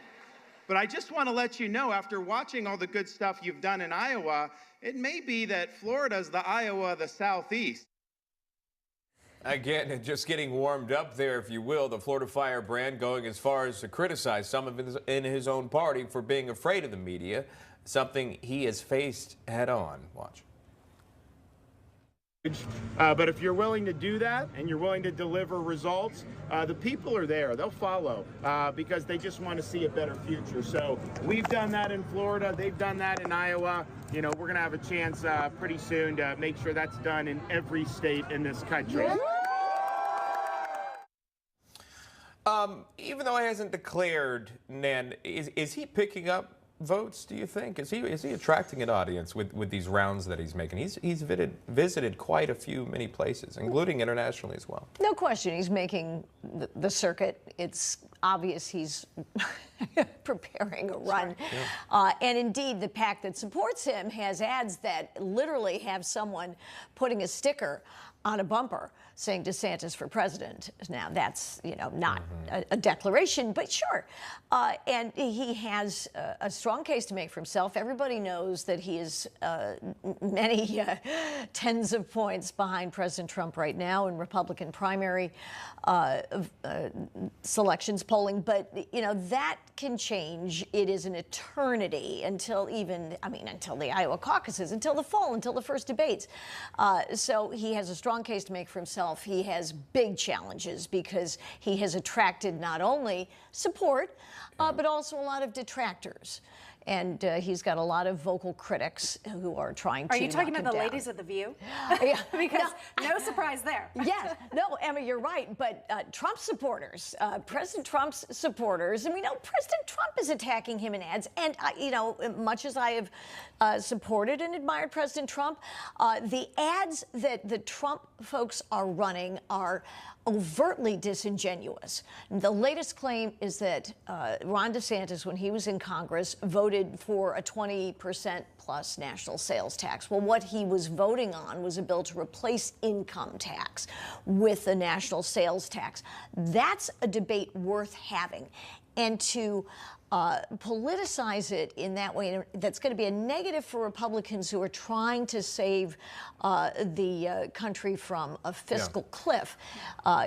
But I just want to let you know, after watching all the good stuff you've done in Iowa, it may be that Florida's the Iowa of the Southeast. Again, just getting warmed up there, if you will, the Florida firebrand going as far as to criticize some of in his own party for being afraid of the media, something he has faced head on. Watch. But if you're willing to do that and you're willing to deliver results, the people are there. They'll follow because they just want to see a better future. So we've done that in Florida. They've done that in Iowa. You know, we're going to have a chance pretty soon to make sure that's done in every state in this country. Even though he hasn't declared, Nan, is he picking up votes, do you think? Is he attracting an audience with these rounds that he's making? He's visited quite a few, many places, including internationally as well. No question, he's making the circuit. It's obvious he's preparing a run. And indeed, the PAC that supports him has ads that literally have someone putting a sticker on a bumper saying DeSantis for president. Now, that's, you know, not a declaration, but sure. And he has a strong case to make for himself. Everybody knows that he is many tens of points behind President Trump right now in Republican primary selections polling. But, you know, that can change. It is an eternity until until the Iowa caucuses, until the fall, until the first debates. So he has a strong case to make for himself. He has big challenges because he has attracted not only support, but also a lot of detractors. and he's got a lot of vocal critics who are trying to. Are you talking knock about the him down. ladies of The View? Yeah. Because no surprise there. Yes, no, Emma, you're right. But Trump supporters, President Trump's supporters, and we know President Trump is attacking him in ads. And you know, much as I have supported and admired President Trump, the ads that the Trump folks are running are overtly disingenuous. The latest claim is that Ron DeSantis, when he was in Congress, voted for a 20% plus national sales tax. Well, what he was voting on was a bill to replace income tax with a national sales tax. That's a debate worth having. And to politicize it in that way, that's going to be a negative for Republicans who are trying to save the country from a fiscal cliff,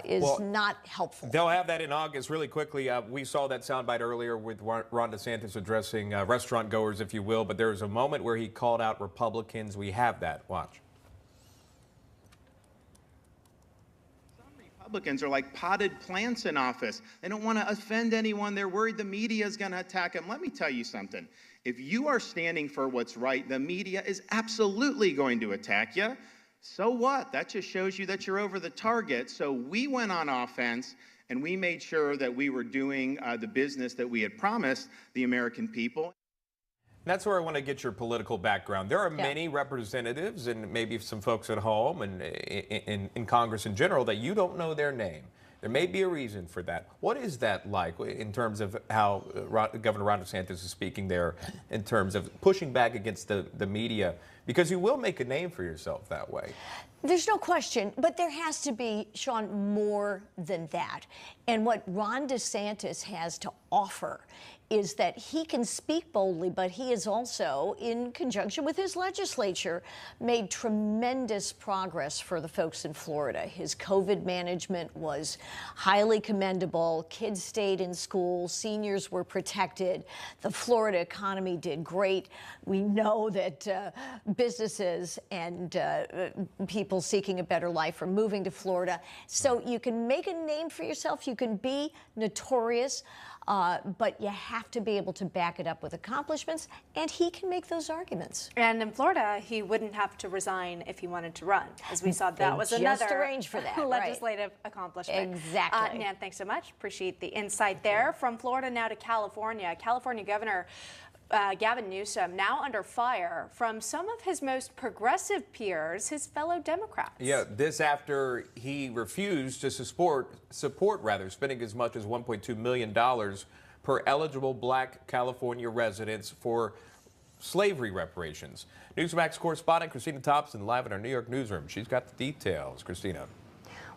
is not helpful. They'll have that in August. Really quickly, we saw that soundbite earlier with Ron DeSantis addressing restaurant goers, if you will, but there was a moment where he called out Republicans. We have that. Watch. Republicans are like potted plants in office. They don't want to offend anyone. They're worried the media is going to attack them. Let me tell you something. If you are standing for what's right, the media is absolutely going to attack you. So what? That just shows you that you're over the target. So we went on offense, and we made sure that we were doing the business that we had promised the American people. That's where I want to get your political background. There are many representatives and maybe some folks at home and in Congress in general that you don't know their name. There may be a reason for that. What is that like in terms of how Governor Ron DeSantis is speaking there in terms of pushing back against the media? Because you will make a name for yourself that way. There's no question, but there has to be, Sean, more than that. And what Ron DeSantis has to offer is that he can speak boldly, but he has also, in conjunction with his legislature, made tremendous progress for the folks in Florida. His COVID management was highly commendable. Kids stayed in school. Seniors were protected. The Florida economy did great. We know that businesses and people seeking a better life are moving to Florida. So you can make a name for yourself. You can be notorious. But you have to be able to back it up with accomplishments, and he can make those arguments. And in Florida, he wouldn't have to resign if he wanted to run. As we saw, that was another arranged for that, legislative accomplishment. Exactly. Nan, thanks so much. Appreciate the insight there. From Florida now to California. California Governor Gavin Newsom now under fire from some of his most progressive peers, his fellow Democrats. Yeah, this after he refused to support spending as much as $1.2 million per eligible black California residents for slavery reparations. NEWSMAX correspondent Christina Thompson live in our New York newsroom. She's got the details. Christina.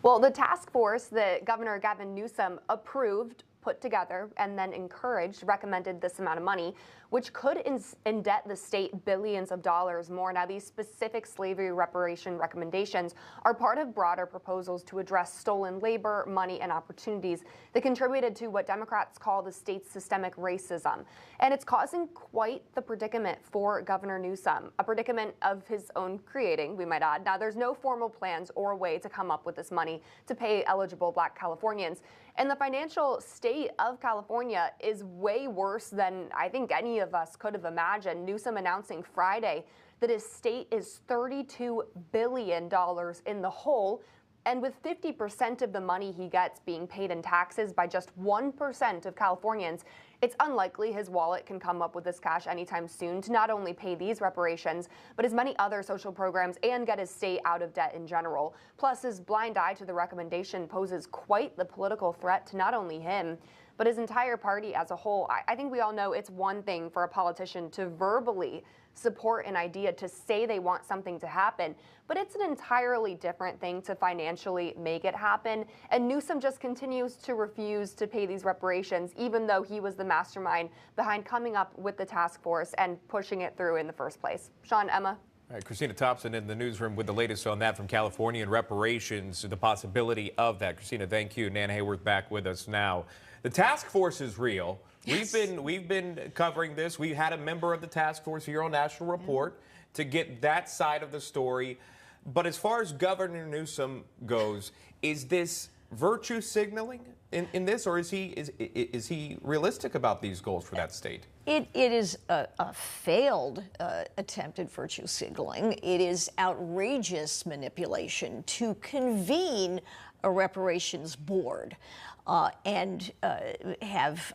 Well, the task force that Governor Gavin Newsom approved, put together, and then encouraged, recommended this amount of money, which could indebt the state billions of dollars more. Now, these specific slavery reparation recommendations are part of broader proposals to address stolen labor, money, and opportunities that contributed to what Democrats call the state's systemic racism. And it's causing quite the predicament for Governor Newsom, a predicament of his own creating, we might add. Now, there's no formal plans or way to come up with this money to pay eligible black Californians. And the financial state of California is way worse than I think any of us could have imagined. Newsom announcing Friday that his state is $32 billion in the hole, and with 50% of the money he gets being paid in taxes by just 1% of Californians, it's unlikely his wallet can come up with this cash anytime soon to not only pay these reparations, but his many other social programs and get his state out of debt in general. Plus, his blind eye to the recommendation poses quite the political threat to not only him, but his entire party as a whole. I think we all know it's one thing for a politician to verbally support an idea, to say they want something to happen, but it's an entirely different thing to financially make it happen. And Newsom just continues to refuse to pay these reparations, even though he was the mastermind behind coming up with the task force and pushing it through in the first place. Sean, Emma. All right, Christina Thompson in the newsroom with the latest on that from California and reparations, the possibility of that. Christina, thank you. Nan Hayworth back with us now. The task force is real. Yes. We've been covering this. We had a member of the task force here on National Report to get that side of the story. But as far as Governor Newsom goes, is this virtue signaling in this, or is he realistic about these goals for that state? It is a failed attempt at virtue signaling. It is outrageous manipulation to convene a reparations board and have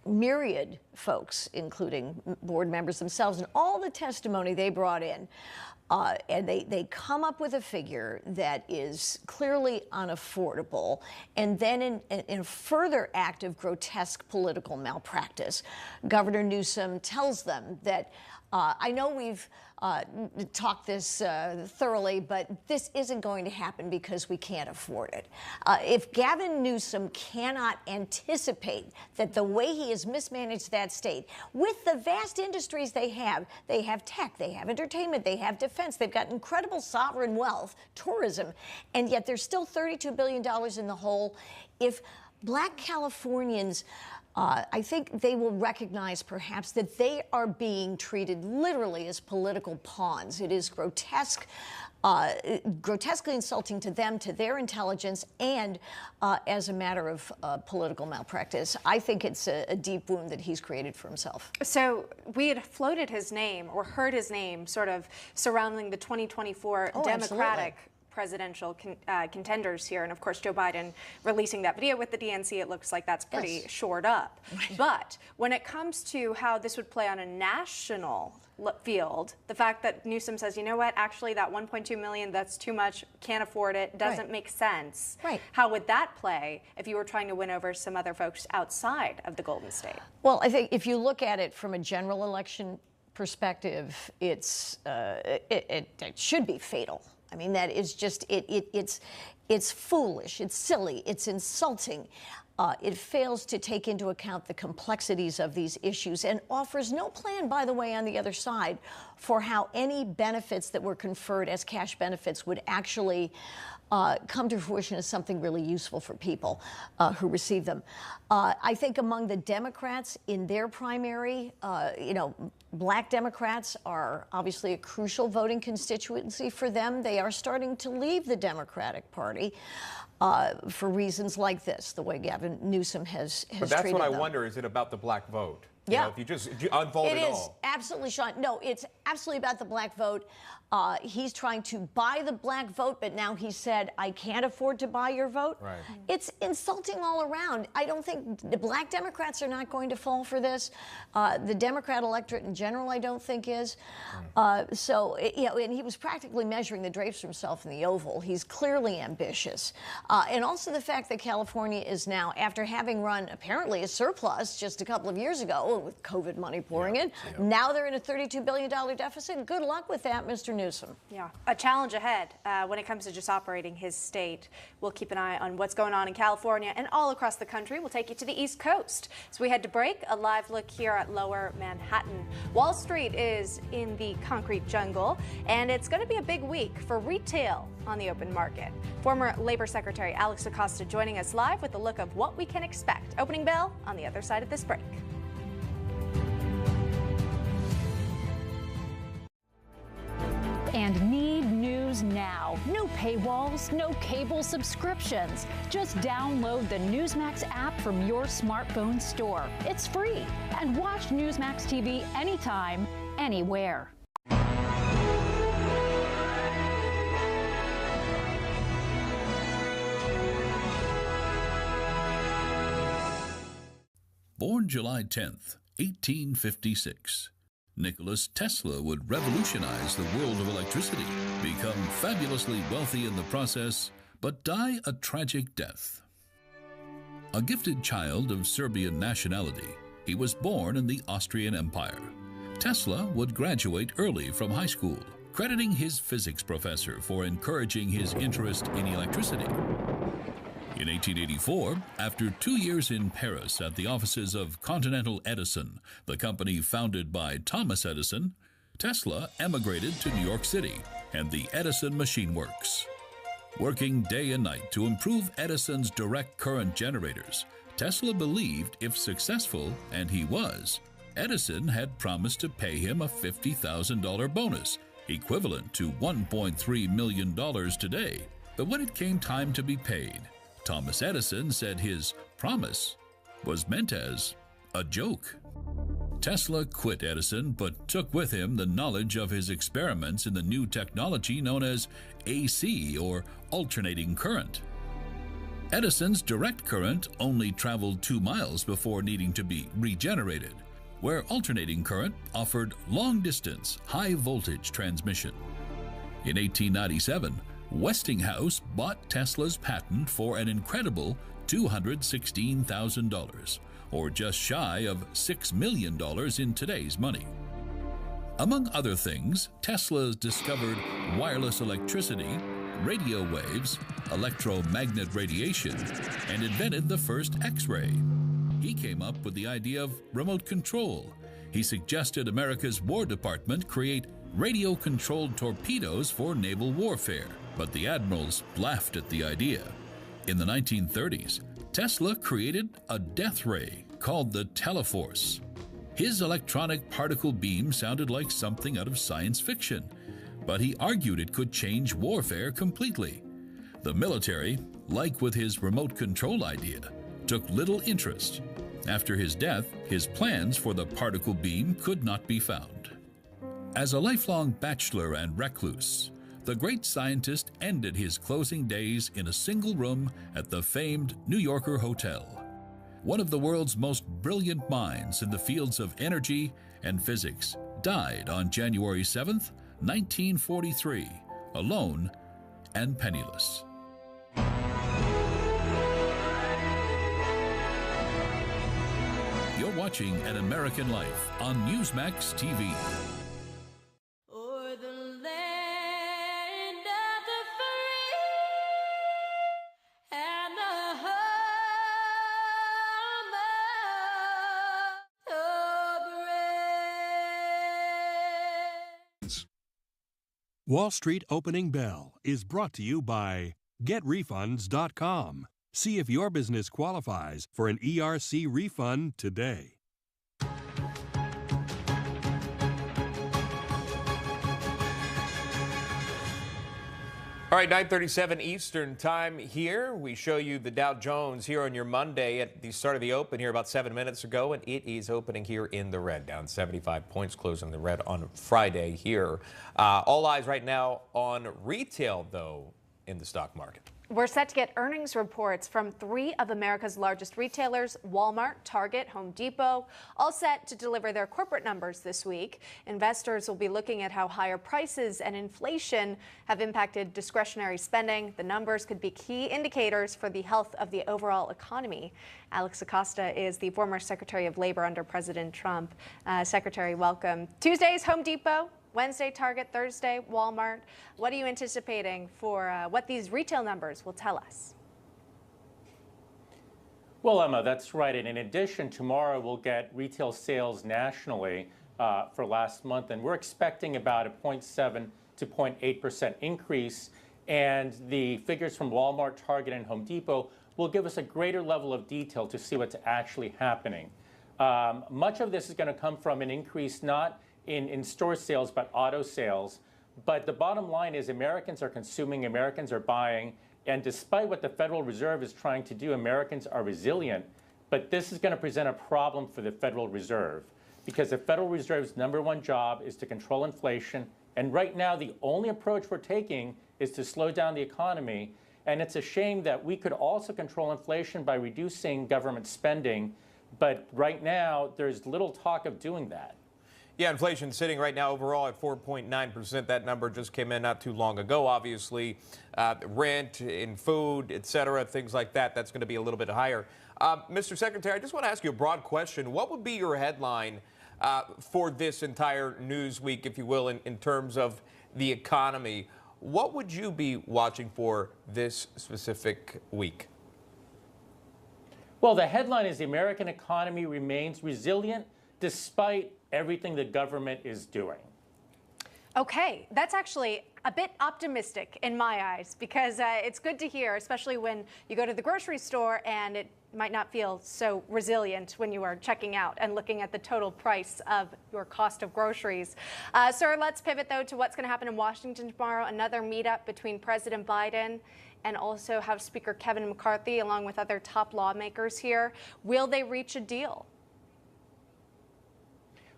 myriad folks, including board members themselves, and all the testimony they brought in. And they come up with a figure that is clearly unaffordable. And then in a further act of grotesque political malpractice, Governor Newsom tells them that, I know we've talked this thoroughly, but this isn't going to happen because we can't afford it. If Gavin Newsom cannot anticipate that the way he has mismanaged that state, with the vast industries they have tech, they have entertainment, they have defense, they've got incredible sovereign wealth, tourism, and yet there's still $32 billion in the hole. If Black Californians I think they will recognize perhaps that they are being treated literally as political pawns. It is grotesque, grotesquely insulting to them, to their intelligence, and as a matter of political malpractice. I think it's a deep wound that he's created for himself. So we had floated his name or heard his name sort of surrounding the 2024 Democratic presidential contenders here, and of course Joe Biden releasing that video with the DNC, it looks like that's pretty shored up. But when it comes to how this would play on a national field, the fact that Newsom says, you know what, actually that 1.2 million, that's too much, can't afford it, doesn't make sense. How would that play if you were trying to win over some other folks outside of the Golden State? Well, I think if you look at it from a general election perspective, it should be fatal. I mean, that is just, it's foolish, it's silly, it's insulting. It fails to take into account the complexities of these issues and offers no plan, by the way, on the other side for how any benefits that were conferred as cash benefits would actually come to fruition as something really useful for people who receive them. I think among the Democrats in their primary, you know, Black Democrats are obviously a crucial voting constituency for them. They are starting to leave the Democratic Party for reasons like this, the way Gavin Newsom has treated them. But that's what I wonder, is it about the Black vote? Yeah. You know, if you unfold it all. It is absolutely, Sean. No, it's absolutely about the Black vote. He's trying to buy the Black vote, but now he said, I can't afford to buy your vote. Right. It's insulting all around. I don't think the Black Democrats are not going to fall for this. The Democrat electorate in general, I don't think is. You know, and he was practically measuring the drapes for himself in the Oval. He's clearly ambitious. And also the fact that California is now, after having run apparently a surplus just a couple of years ago with COVID money pouring in, now they're in a $32 billion deficit. Good luck with that, Mr. Newsom. Yeah, a challenge ahead when it comes to just operating his state. We'll keep an eye on what's going on in California and all across the country. We'll take you to the East Coast. So we head to break. A live look here at Lower Manhattan. Wall Street is in the concrete jungle, and it's going to be a big week for retail on the open market. Former Labor Secretary Alex Acosta joining us live with a look of what we can expect. Opening bell on the other side of this break. And need news now. No paywalls, no cable subscriptions. Just download the NEWSMAX app from your smartphone store. It's free. And watch NEWSMAX TV anytime, anywhere. Born July 10th, 1856. Nikola Tesla would revolutionize the world of electricity, become fabulously wealthy in the process, but die a tragic death. A gifted child of Serbian nationality, he was born in the Austrian Empire. Tesla would graduate early from high school, crediting his physics professor for encouraging his interest in electricity. In 1884, after 2 years in Paris at the offices of Continental Edison, the company founded by Thomas Edison, Tesla emigrated to New York City and the Edison Machine Works. Working day and night to improve Edison's direct current generators, Tesla believed if successful, and he was, Edison had promised to pay him a $50,000 bonus, equivalent to $1.3 million today. But when it came time to be paid, Thomas Edison said his promise was meant as a joke. Tesla quit Edison, but took with him the knowledge of his experiments in the new technology known as AC, or alternating current. Edison's direct current only traveled 2 miles before needing to be regenerated, where alternating current offered long-distance, high-voltage transmission. In 1897, Westinghouse bought Tesla's patent for an incredible $216,000, or just shy of $6 million in today's money. Among other things, Tesla discovered wireless electricity, radio waves, electromagnet radiation, and invented the first X-ray. He came up with the idea of remote control. He suggested America's War Department create radio-controlled torpedoes for naval warfare, but the admirals laughed at the idea. In the 1930s, Tesla created a death ray called the Teleforce. His electronic particle beam sounded like something out of science fiction, but he argued it could change warfare completely. The military, like with his remote control idea, took little interest. After his death, his plans for the particle beam could not be found. As a lifelong bachelor and recluse, the great scientist ended his closing days in a single room at the famed New Yorker Hotel. One of the world's most brilliant minds in the fields of energy and physics died on January 7th, 1943, alone and penniless. You're watching An American Life on NEWSMAX TV. Wall Street Opening Bell is brought to you by GetRefunds.com. See if your business qualifies for an ERC refund today. All right, 9:37 Eastern time here. We show you the Dow Jones here on your Monday at the start of the open here about 7 minutes ago, and it is opening here in the red, down 75 points, closing the red on Friday here. All eyes right now on retail, though, in the stock market. We're set to get earnings reports from 3 of America's largest retailers, Walmart, Target, Home Depot, all set to deliver their corporate numbers this week. Investors will be looking at how higher prices and inflation have impacted discretionary spending. The numbers could be key indicators for the health of the overall economy. Alex Acosta is the former Secretary of Labor under President Trump. Secretary, welcome. Tuesday's Home Depot. Wednesday, Target, Thursday, Walmart. What are you anticipating for what these retail numbers will tell us? Well, Emma, that's right. And in addition, tomorrow we'll get retail sales nationally for last month, and we're expecting about a 0.7 to 0.8% increase. And the figures from Walmart, Target, and Home Depot will give us a greater level of detail to see what's actually happening. Much of this is going to come from an increase not in store sales, but auto sales. But the bottom line is Americans are consuming, Americans are buying, and despite what the Federal Reserve is trying to do, Americans are resilient. But this is going to present a problem for the Federal Reserve because the Federal Reserve's #1 job is to control inflation. And right now, the only approach we're taking is to slow down the economy. And it's a shame that we could also control inflation by reducing government spending. But right now, there's little talk of doing that. Yeah, inflation sitting right now overall at 4.9%. That number just came in not too long ago. Obviously, rent in food, et cetera, things like that, that's going to be a little bit higher. Mr. Secretary, I just want to ask you a broad question. What would be your headline for this entire news week, if you will, in terms of the economy? What would you be watching for this specific week? Well, the headline is the American economy remains resilient despite everything the government is doing. Okay, that's actually a bit optimistic in my eyes, because it's good to hear, especially when you go to the grocery store and it might not feel so resilient when you are checking out and looking at the total price of your cost of groceries. Sir, let's pivot though to what's going to happen in Washington tomorrow. Another meetup between President Biden and also House Speaker Kevin McCarthy, along with other top lawmakers here. Will they reach a deal?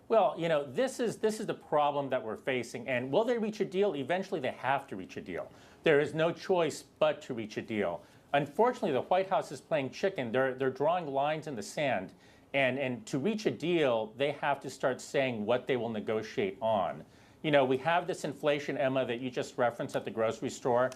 Well, you know, this is the problem that we're facing. And will they reach a deal? Eventually, they have to reach a deal. There is no choice but to reach a deal. Unfortunately, the White House is playing chicken. They're drawing lines in the sand. And to reach a deal, they have to start saying what they will negotiate on. You know, we have this inflation, Emma, that you just referenced at the grocery store.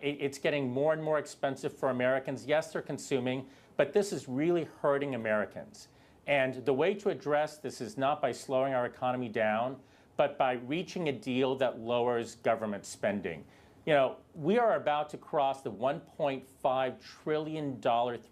It's getting more and more expensive for Americans. Yes, they're consuming, but this is really hurting Americans. And the way to address this is not by slowing our economy down, but by reaching a deal that lowers government spending. You know, we are about to cross the $1.5 trillion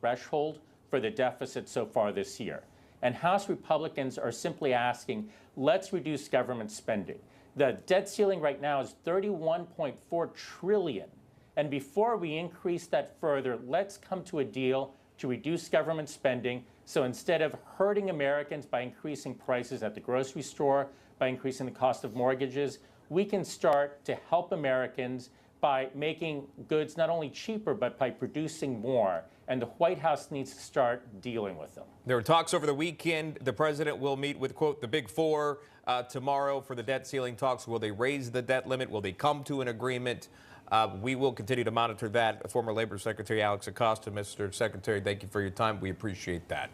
threshold for the deficit so far this year. And House Republicans are simply asking, let's reduce government spending. The debt ceiling right now is $31.4 trillion. And before we increase that further, let's come to a deal to reduce government spending. So instead of hurting Americans by increasing prices at the grocery store, by increasing the cost of mortgages, we can start to help Americans by making goods not only cheaper, but by producing more. And the White House needs to start dealing with them. There were talks over the weekend. The president will meet with, quote, the Big Four tomorrow for the debt ceiling talks. Will they raise the debt limit? Will they come to an agreement? We will continue to monitor that. Former Labor Secretary Alex Acosta, Mr. Secretary, thank you for your time. We appreciate that.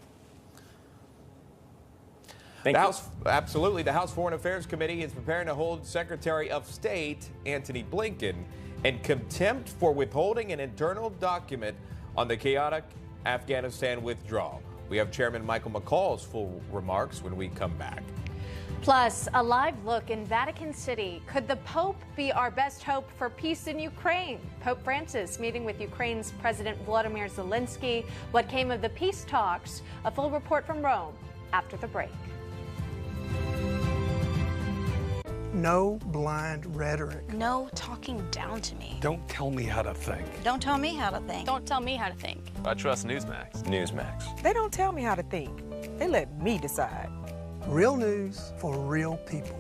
Thank you. Absolutely. The House Foreign Affairs Committee is preparing to hold Secretary of State Antony Blinken in contempt for withholding an internal document on the chaotic Afghanistan withdrawal. We have Chairman Michael McCall's full remarks when we come back. Plus, a live look in Vatican City. Could the Pope be our best hope for peace in Ukraine? Pope Francis meeting with Ukraine's President Volodymyr Zelensky. What came of the peace talks? A full report from Rome after the break. No blind rhetoric. No talking down to me. Don't tell me how to think. Don't tell me how to think. Don't tell me how to think. I trust NEWSMAX. NEWSMAX. They don't tell me how to think. They let me decide. Real news for real people.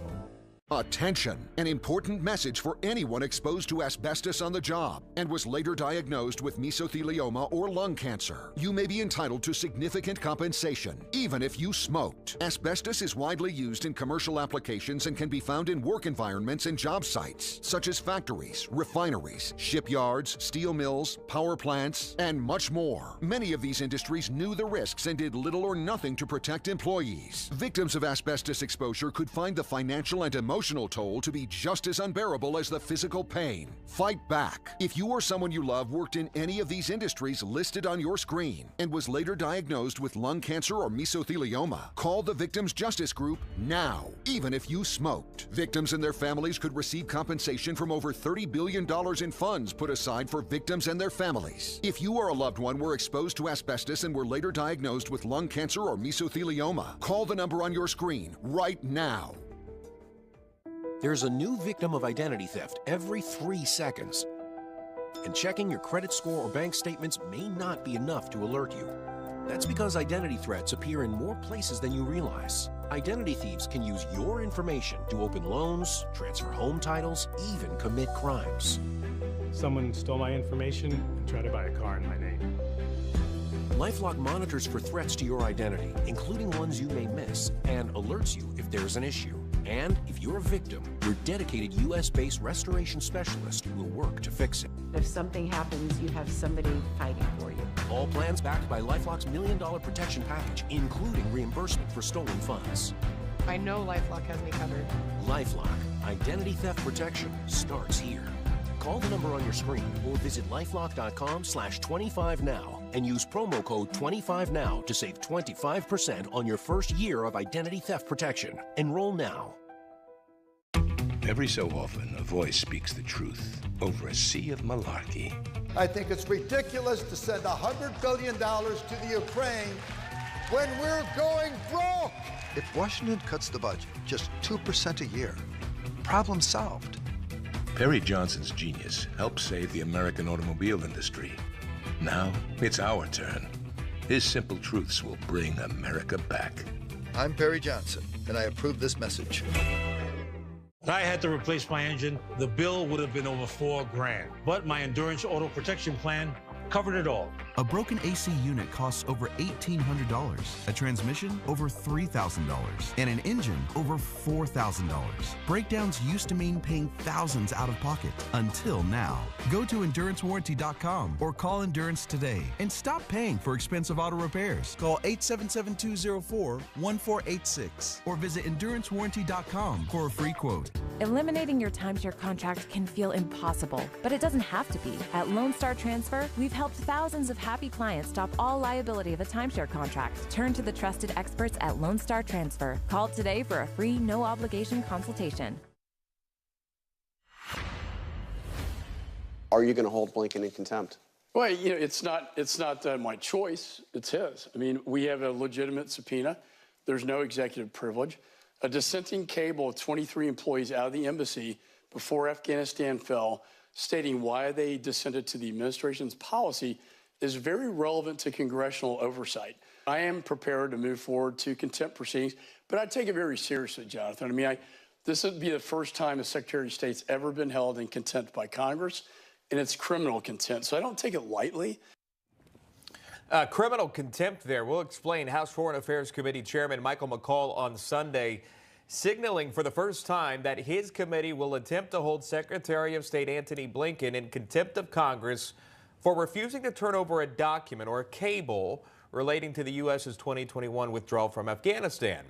Attention! An important message for anyone exposed to asbestos on the job and was later diagnosed with mesothelioma or lung cancer. You may be entitled to significant compensation, even if you smoked. Asbestos is widely used in commercial applications and can be found in work environments and job sites, such as factories, refineries, shipyards, steel mills, power plants, and much more. Many of these industries knew the risks and did little or nothing to protect employees. Victims of asbestos exposure could find the financial and emotional toll to be just as unbearable as the physical pain. Fight back. If you or someone you love worked in any of these industries listed on your screen and was later diagnosed with lung cancer or mesothelioma, call the Victims Justice Group now, even if you smoked. Victims and their families could receive compensation from over $30 billion in funds put aside for victims and their families. If you or a loved one were exposed to asbestos and were later diagnosed with lung cancer or mesothelioma, call the number on your screen right now. There's a new victim of identity theft every 3 seconds. And checking your credit score or bank statements may not be enough to alert you. That's because identity threats appear in more places than you realize. Identity thieves can use your information to open loans, transfer home titles, even commit crimes. Someone stole my information and tried to buy a car in my name. LifeLock monitors for threats to your identity, including ones you may miss, and alerts you if there's an issue. And if you're a victim, your dedicated U.S.-based restoration specialist will work to fix it. If something happens, you have somebody fighting for you. All plans backed by LifeLock's $1 Million Protection Package, including reimbursement for stolen funds. I know LifeLock has me covered. LifeLock, identity theft protection starts here. Call the number on your screen or visit lifelock.com/25now and use promo code 25now to save 25% on your first year of identity theft protection. Enroll now. Every so often, a voice speaks the truth over a sea of malarkey. I think it's ridiculous to send $100 billion to the Ukraine when we're going broke. If Washington cuts the budget just 2% a year, problem solved. Perry Johnson's genius helped save the American automobile industry. Now it's our turn. His simple truths will bring America back. I'm Perry Johnson, and I approve this message. If I had to replace my engine, the bill would have been over $4 grand. But my Endurance Auto Protection Plan covered it all. A broken AC unit costs over $1,800, a transmission over $3,000, and an engine over $4,000. Breakdowns used to mean paying thousands out of pocket, until now. Go to EnduranceWarranty.com or call Endurance today and stop paying for expensive auto repairs. Call 877-204-1486 or visit EnduranceWarranty.com for a free quote. Eliminating your timeshare contract can feel impossible, but it doesn't have to be. At Lone Star Transfer, we've helped thousands of happy clients stop all liability of a timeshare contract. Turn to the trusted experts at Lone Star Transfer. Call today for a free, no-obligation consultation. Are you going to hold Blinken in contempt? Well, you know, it's not my choice. It's his. I mean, we have a legitimate subpoena. There's no executive privilege. A dissenting cable of 23 employees out of the embassy before Afghanistan fell, stating why they dissented to the administration's policy, is very relevant to congressional oversight. I am prepared to move forward to contempt proceedings, but I take it very seriously, Jonathan. I mean, this would be the first time a Secretary of State's ever been held in contempt by Congress, and it's criminal contempt, so I don't take it lightly. Criminal contempt there. We'll explain. House Foreign Affairs Committee Chairman Michael McCaul on Sunday signaling for the first time that his committee will attempt to hold Secretary of State Antony Blinken in contempt of Congress for refusing to turn over a document or a cable relating to the U.S.'s 2021 withdrawal from Afghanistan.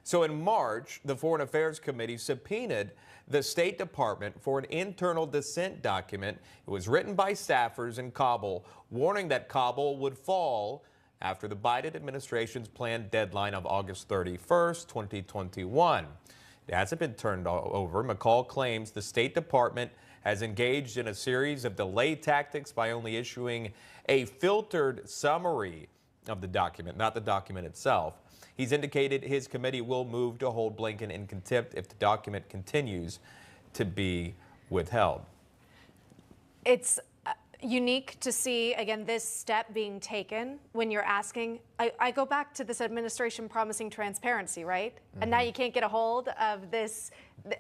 So in March, the Foreign Affairs Committee subpoenaed the State Department for an internal dissent document. It was written by staffers in Kabul, warning that Kabul would fall after the Biden administration's planned deadline of August 31st, 2021. It hasn't been turned over. McCaul claims the State Department has engaged in a series of delay tactics by only issuing a filtered summary of the document, not the document itself. He's indicated his committee will move to hold Blinken in contempt if the document continues to be withheld. It's unique to see, again, this step being taken when you're asking. I go back to this administration promising transparency, right? Mm-hmm. And now you can't get a hold of this.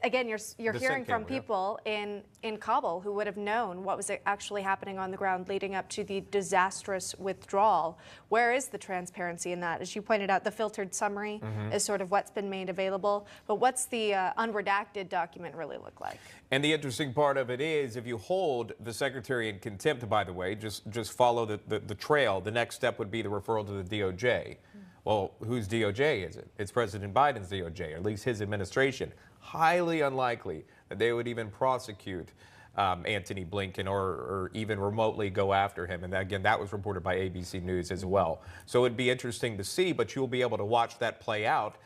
Again, you're hearing from people in Kabul who would have known what was actually happening on the ground leading up to the disastrous withdrawal. Where is the transparency in that? As you pointed out, the filtered summary is sort of what's been made available. But what's the unredacted document really look like? And the interesting part of it is, if you hold the secretary in contempt, by the way, just follow the trail. The next step would be the referral to the DOJ. Well, whose DOJ is it? It's President Biden's DOJ, or at least his administration. Highly unlikely that they would even prosecute Antony Blinken or even remotely go after him. And again, that was reported by ABC News as well. So it'd be interesting to see, but you'll be able to watch that play out.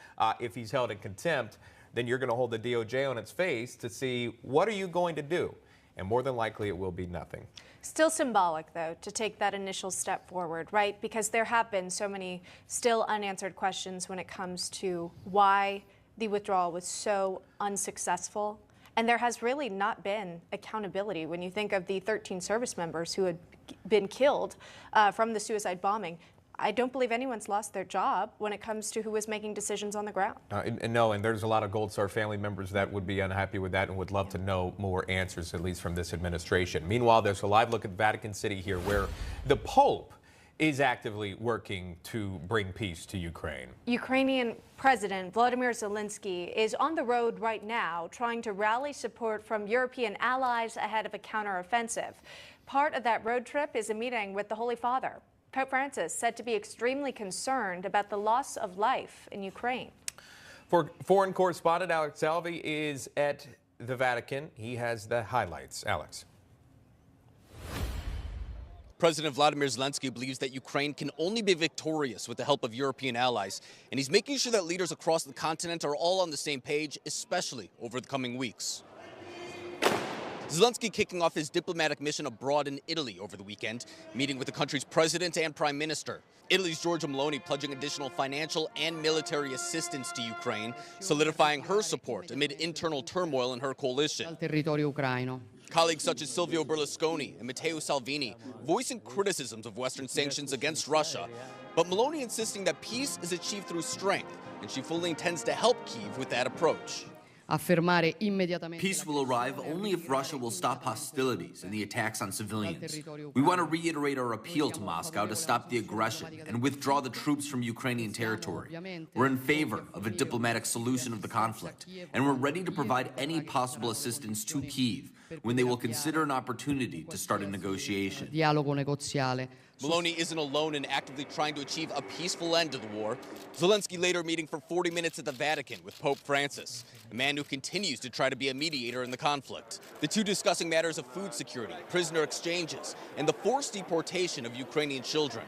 If he's held in contempt, then you're going to hold the DOJ on its face to see what are you going to do. And more than likely, it will be nothing. Still symbolic, though, to take that initial step forward, right? Because there have been so many still unanswered questions when it comes to why the withdrawal was so unsuccessful. And there has really not been accountability when you think of the 13 service members who had been killed from the suicide bombing. I don't believe anyone's lost their job when it comes to who was making decisions on the ground. No, and there's a lot of Gold Star family members that would be unhappy with that and would love to know more answers, at least from this administration. Meanwhile, there's a live look at Vatican City here where the Pope is actively working to bring peace to Ukraine. Ukrainian President Volodymyr Zelensky is on the road right now trying to rally support from European allies ahead of a counteroffensive. Part of that road trip is a meeting with the Holy Father. Pope Francis said to be extremely concerned about the loss of life in Ukraine. For foreign correspondent Alex Salvi is at the Vatican. He has the highlights. Alex. President Vladimir Zelensky believes that Ukraine can only be victorious with the help of European allies, and he's making sure that leaders across the continent are all on the same page, especially over the coming weeks. Zelensky kicking off his diplomatic mission abroad in Italy over the weekend, meeting with the country's president and prime minister. Italy's Giorgia Meloni pledging additional financial and military assistance to Ukraine, solidifying her support amid internal turmoil in her coalition. Colleagues such as Silvio Berlusconi and Matteo Salvini voicing criticisms of Western sanctions against Russia, but Meloni insisting that peace is achieved through strength, and she fully intends to help Kyiv with that approach. Peace will arrive only if Russia will stop hostilities and the attacks on civilians. We want to reiterate our appeal to Moscow to stop the aggression and withdraw the troops from Ukrainian territory. We're in favor of a diplomatic solution of the conflict, and we're ready to provide any possible assistance to Kyiv when they will consider an opportunity to start a negotiation. Meloni isn't alone in actively trying to achieve a peaceful end to the war. Zelensky later meeting for 40 minutes at the Vatican with Pope Francis, a man who continues to try to be a mediator in the conflict. The two discussing matters of food security, prisoner exchanges, and the forced deportation of Ukrainian children.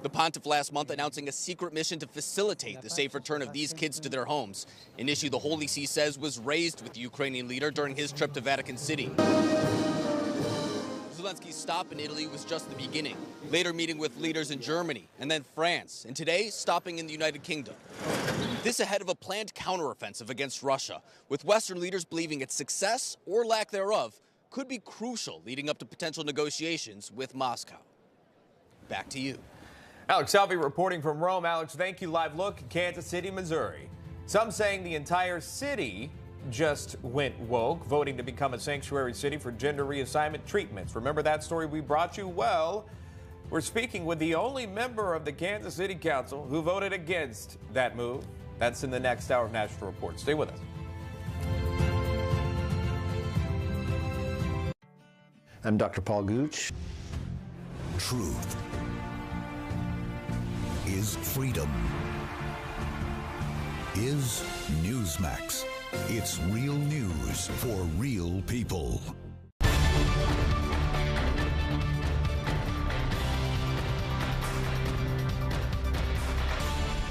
The pontiff last month announcing a secret mission to facilitate the safe return of these kids to their homes, an issue the Holy See says was raised with the Ukrainian leader during his trip to Vatican City. Zelensky's stop in Italy was just the beginning, later meeting with leaders in Germany and then France, and today stopping in the United Kingdom. This ahead of a planned counteroffensive against Russia, with Western leaders believing its success or lack thereof could be crucial leading up to potential negotiations with Moscow. Back to you. Alex Salvi reporting from Rome. Alex, thank you. Live look, Kansas City, Missouri. Some saying the entire city just went woke, voting to become a sanctuary city for gender reassignment treatments. Remember that story we brought you? Well, we're speaking with the only member of the Kansas City Council who voted against that move. That's in the next hour of National Report. Stay with us. I'm Dr. Paul Gooch. Truth is freedom. Is NEWSMAX. It's real news for real people.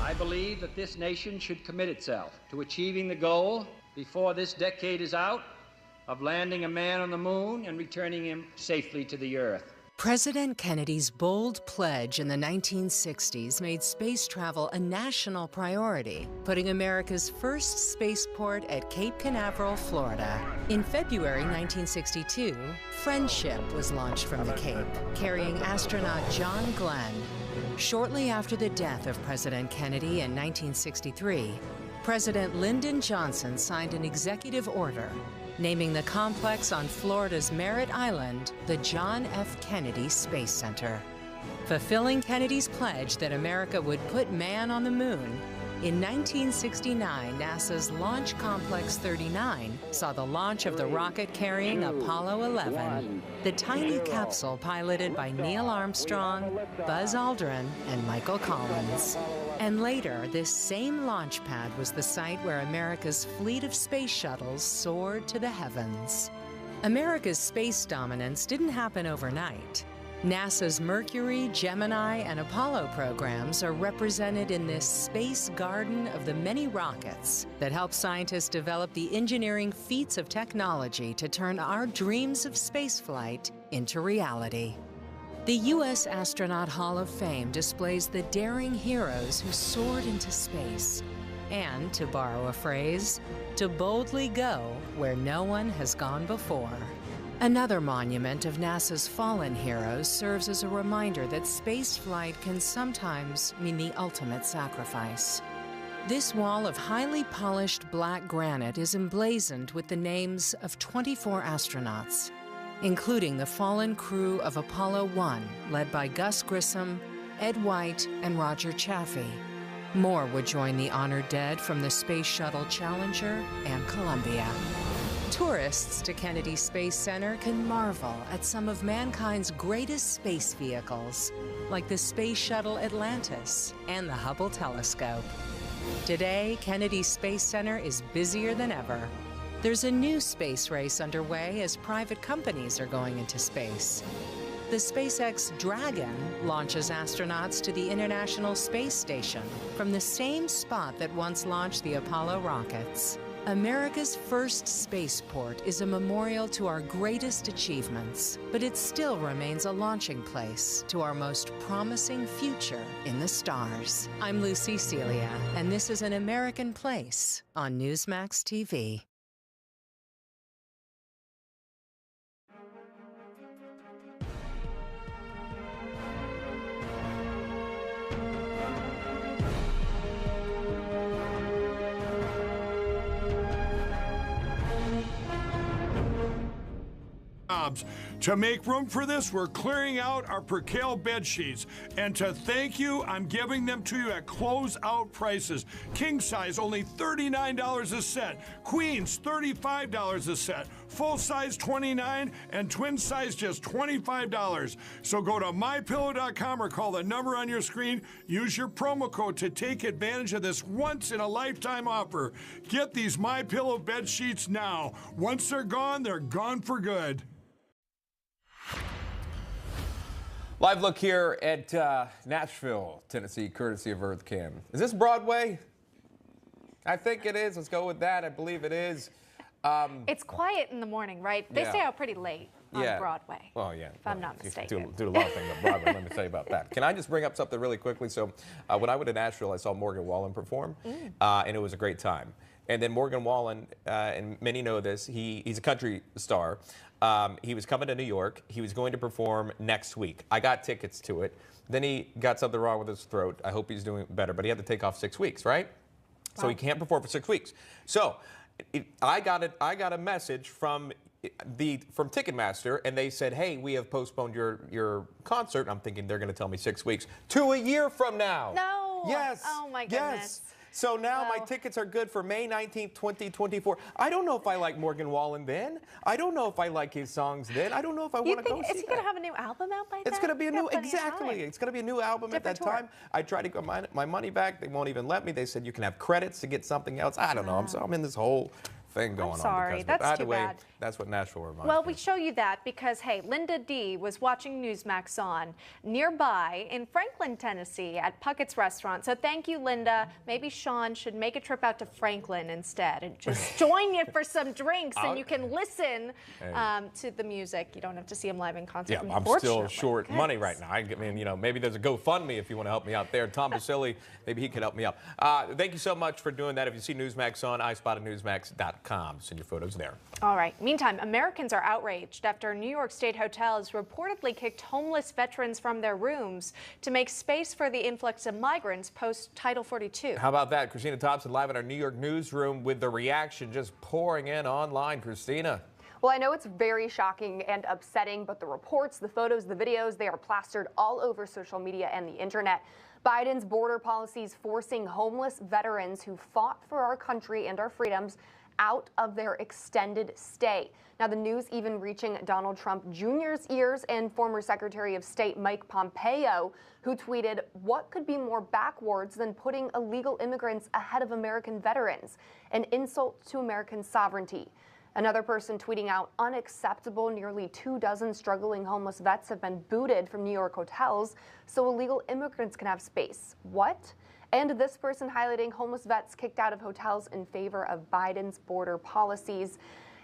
I believe that this nation should commit itself to achieving the goal before this decade is out of landing a man on the moon and returning him safely to the earth. President Kennedy's bold pledge in the 1960s made space travel a national priority, putting America's first spaceport at Cape Canaveral, Florida. In February 1962, Friendship was launched from the Cape, carrying astronaut John Glenn. Shortly after the death of President Kennedy in 1963, President Lyndon Johnson signed an executive order naming the complex on Florida's Merritt Island the John F. Kennedy Space Center. Fulfilling Kennedy's pledge that America would put man on the moon, in 1969, NASA's Launch Complex 39 saw the launch of the rocket carrying Apollo 11, the tiny capsule piloted by Neil Armstrong, Buzz Aldrin, and Michael Collins. And later, this same launch pad was the site where America's fleet of space shuttles soared to the heavens. America's space dominance didn't happen overnight. NASA's Mercury, Gemini, and Apollo programs are represented in this space garden of the many rockets that help scientists develop the engineering feats of technology to turn our dreams of spaceflight into reality. The U.S. Astronaut Hall of Fame displays the daring heroes who soared into space, and, to borrow a phrase, to boldly go where no one has gone before. Another monument of NASA's fallen heroes serves as a reminder that spaceflight can sometimes mean the ultimate sacrifice. This wall of highly polished black granite is emblazoned with the names of 24 astronauts, including the fallen crew of Apollo 1, led by Gus Grissom, Ed White, and Roger Chaffee. More would join the honored dead from the Space Shuttle Challenger and Columbia. Tourists to Kennedy Space Center can marvel at some of mankind's greatest space vehicles, like the Space Shuttle Atlantis and the Hubble Telescope. Today, Kennedy Space Center is busier than ever. There's a new space race underway as private companies are going into space. The SpaceX Dragon launches astronauts to the International Space Station from the same spot that once launched the Apollo rockets. America's first spaceport is a memorial to our greatest achievements, but it still remains a launching place to our most promising future in the stars. I'm Lucy Celia, and this is An American Place on NEWSMAX TV. To make room for this, we're clearing out our percale bed sheets. And to thank you, I'm giving them to you at closeout prices. King size, only $39 a set. Queens, $35 a set. Full size, $29, and twin size, just $25. So go to mypillow.com or call the number on your screen. Use your promo code to take advantage of this once-in-a-lifetime offer. Get these MyPillow bed sheets now. Once they're gone for good. Live look here at Nashville, Tennessee, courtesy of EarthCam. Is this Broadway? I think it is. Let's go with that. I believe it is. It's quiet in the morning, right? They stay out pretty late on Broadway. Oh, yeah. If I'm not mistaken. Do a lot of things on Broadway. Let me tell you about that. Can I just bring up something really quickly? So when I went to Nashville, I saw Morgan Wallen perform, and it was a great time. And then Morgan Wallen, and many know this, he's a country star. He was coming to New York. He was going to perform next week. I got tickets to it. Then he got something wrong with his throat. I hope he's doing better, but he had to take off 6 weeks, right? Wow. So he can't perform for 6 weeks. So I got a message from Ticketmaster, and they said, hey, we have postponed your concert. I'm thinking they're going to tell me 6 weeks to a year from now. No. Yes. Oh, my goodness. Yes. So now my tickets are good for May 19th, 2024. I don't know if I like Morgan Wallen then. I don't know if I like his songs then. I don't know if I want to go see that. Is he going to have a new album out by then? It's going to be a new, exactly. It's going to be a new album at that time. I tried to get my money back. They won't even let me. They said you can have credits to get something else. I don't know. I'm in this whole thing going on. Sorry, that's too bad. That's what Nashville reminds me. Well, we show you that because, hey, Linda D was watching NEWSMAX on nearby in Franklin, Tennessee at Puckett's Restaurant. So thank you, Linda. Maybe Sean should make a trip out to Franklin instead and just join you for some drinks and you can listen to the music. You don't have to see him live in concert. Yeah, I'm still short money right now. I mean, you know, maybe there's a GoFundMe if you want to help me out there. Tom Basile, maybe he can help me out. Thank you so much for doing that. If you see NEWSMAX on, iSpotedNewsMax.com. Send your photos there. All right. Meantime, Americans are outraged after New York State hotels reportedly kicked homeless veterans from their rooms to make space for the influx of migrants post-Title 42. How about that? Christina Thompson live in our New York newsroom with the reaction just pouring in online. Christina. Well, I know it's very shocking and upsetting, but the reports, the photos, the videos, they are plastered all over social media and the internet. Biden's border policies forcing homeless veterans who fought for our country and our freedoms out of their extended stay. Now, the news even reaching Donald Trump Jr.'s ears and former Secretary of State Mike Pompeo, who tweeted, "What could be more backwards than putting illegal immigrants ahead of American veterans? An insult to American sovereignty." Another person tweeting out, "Unacceptable. Nearly 24 struggling homeless vets have been booted from New York hotels so illegal immigrants can have space." What? And this person highlighting homeless vets kicked out of hotels in favor of Biden's border policies.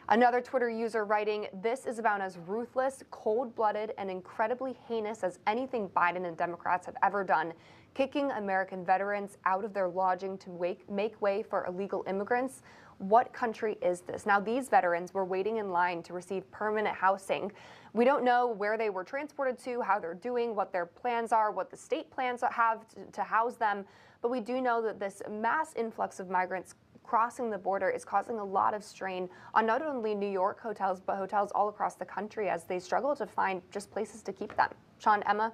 Another Twitter user writing, "This is about as ruthless, cold-blooded, and incredibly heinous as anything Biden and Democrats have ever done, kicking American veterans out of their lodging to make way for illegal immigrants. What country is this?" Now, these veterans were waiting in line to receive permanent housing. We don't know where they were transported to, how they're doing, what their plans are, what the state plans have to house them. But we do know that this mass influx of migrants crossing the border is causing a lot of strain on not only New York hotels, but hotels all across the country as they struggle to find just places to keep them. Sean, Emma?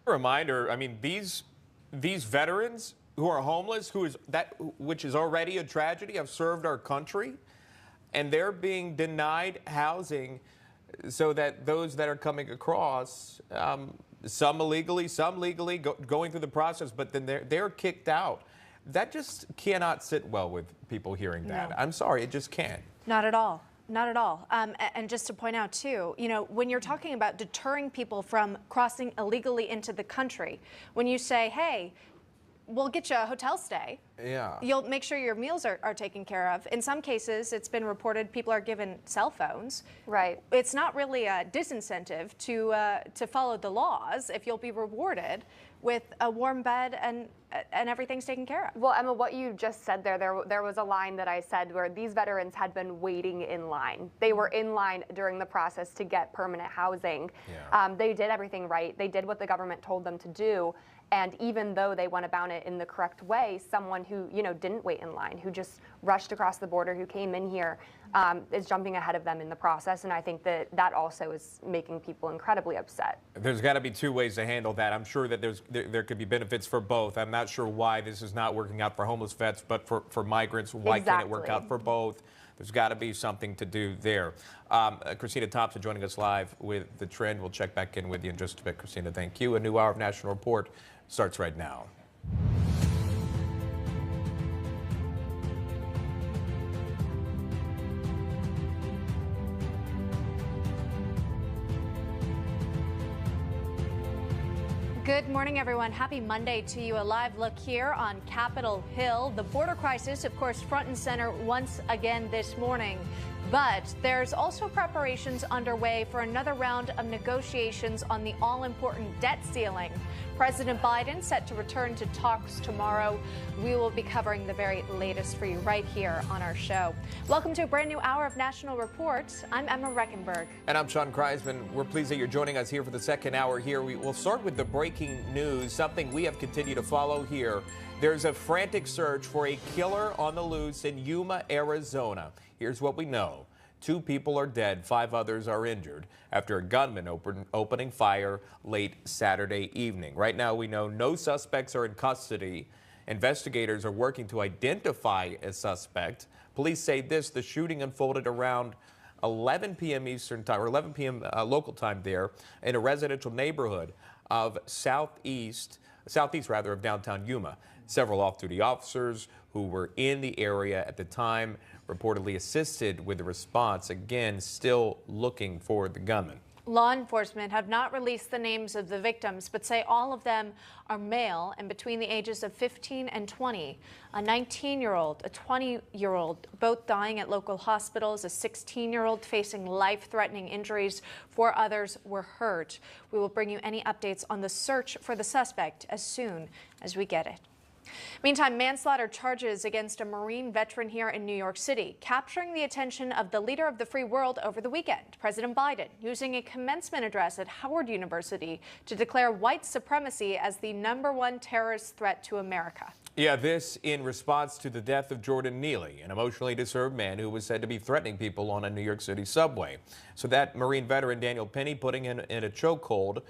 A reminder, I mean, these veterans who are homeless, which is already a tragedy, have served our country, and they're being denied housing so that those that are coming across, some illegally, some legally, going through the process, but then they're kicked out. That just cannot sit well with people hearing that. No. I'm sorry, it just can't. Not at all. Not at all. And just to point out, too, you know, when you're talking about deterring people from crossing illegally into the country, when you say, hey, we'll get you a hotel stay, You'll make sure your meals are taken care of. In some cases, it's been reported people are given cell phones. Right. It's not really a disincentive to follow the laws if you'll be rewarded with a warm bed and everything's taken care of. Well, Emma, what you just said there was a line that I said where these veterans had been waiting in line. They were in line during the process to get permanent housing. Yeah. They did everything right. They did what the government told them to do. And even though they went about it in the correct way, someone who, didn't wait in line, who just rushed across the border, who came in here, is jumping ahead of them in the process. And I think that also is making people incredibly upset. There's got to be two ways to handle that. I'm sure that there could be benefits for both. I'm not sure why this is not working out for homeless vets, but for migrants, why can't it work out for both? There's got to be something to do there. Christina Thompson joining us live with The Trend. We'll check back in with you in just a bit. Christina, thank you. A new hour of National Report starts right now. Good morning, everyone. Happy Monday to you. A live look here on Capitol Hill. The border crisis, of course, front and center once again this morning. But there's also preparations underway for another round of negotiations on the all-important debt ceiling. President Biden set to return to talks tomorrow. We will be covering the very latest for you right here on our show. Welcome to a brand new hour of National Report. I'm Emma Reckenberg. And I'm Sean Kreisman. We're pleased that you're joining us here for the second hour here. We'll start with the breaking news, something we have continued to follow here. There's a frantic search for a killer on the loose in Yuma, Arizona. Here's what we know. 2 people are dead, 5 others are injured after a gunman opening fire late Saturday evening. Right now, we know no suspects are in custody. Investigators are working to identify a suspect. Police say the shooting unfolded around 11 p.m. Eastern time, or 11 p.m. Local time there in a residential neighborhood of southeast of downtown Yuma. Several off-duty officers who were in the area at the time reportedly assisted with the response. Again, still looking for the gunman. Law enforcement have not released the names of the victims, but say all of them are male and between the ages of 15 and 20. A 19-year-old, a 20-year-old, both dying at local hospitals. A 16-year-old facing life-threatening injuries. 4 others were hurt. We will bring you any updates on the search for the suspect as soon as we get it. Meantime, manslaughter charges against a Marine veteran here in New York City, capturing the attention of the leader of the free world over the weekend, President Biden, using a commencement address at Howard University to declare white supremacy as the #1 terrorist threat to America. Yeah, this in response to the death of Jordan Neely, an emotionally disturbed man who was said to be threatening people on a New York City subway. So that Marine veteran, Daniel Penny, putting him in a chokehold,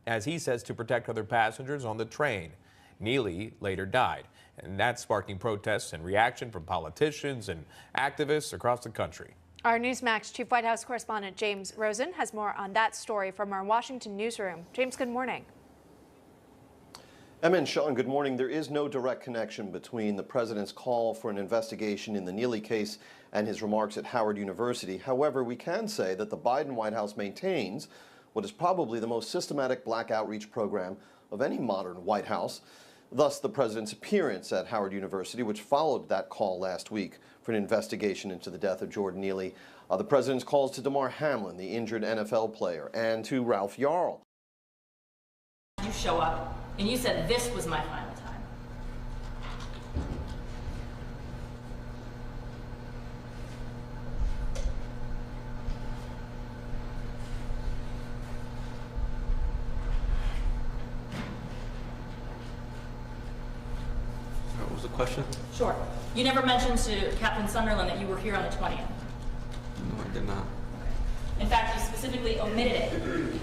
as he says, to protect other passengers on the train. Neely later died, and that's sparking protests and reaction from politicians and activists across the country. Our NEWSMAX Chief White House correspondent James Rosen has more on that story from our Washington newsroom. James, good morning. Emma and Sean, good morning. There is no direct connection between the president's call for an investigation in the Neely case and his remarks at Howard University. However, we can say that the Biden White House maintains what is probably the most systematic black outreach program of any modern White House. Thus, the president's appearance at Howard University, which followed that call last week for an investigation into the death of Jordan Neely. The president's calls to Damar Hamlin, the injured NFL player, and to Ralph Yarl. You show up, and you said this was my final time. What was the question? Sure. You never mentioned to Captain Sunderland that you were here on the 20th. No, I did not. In fact, you specifically omitted it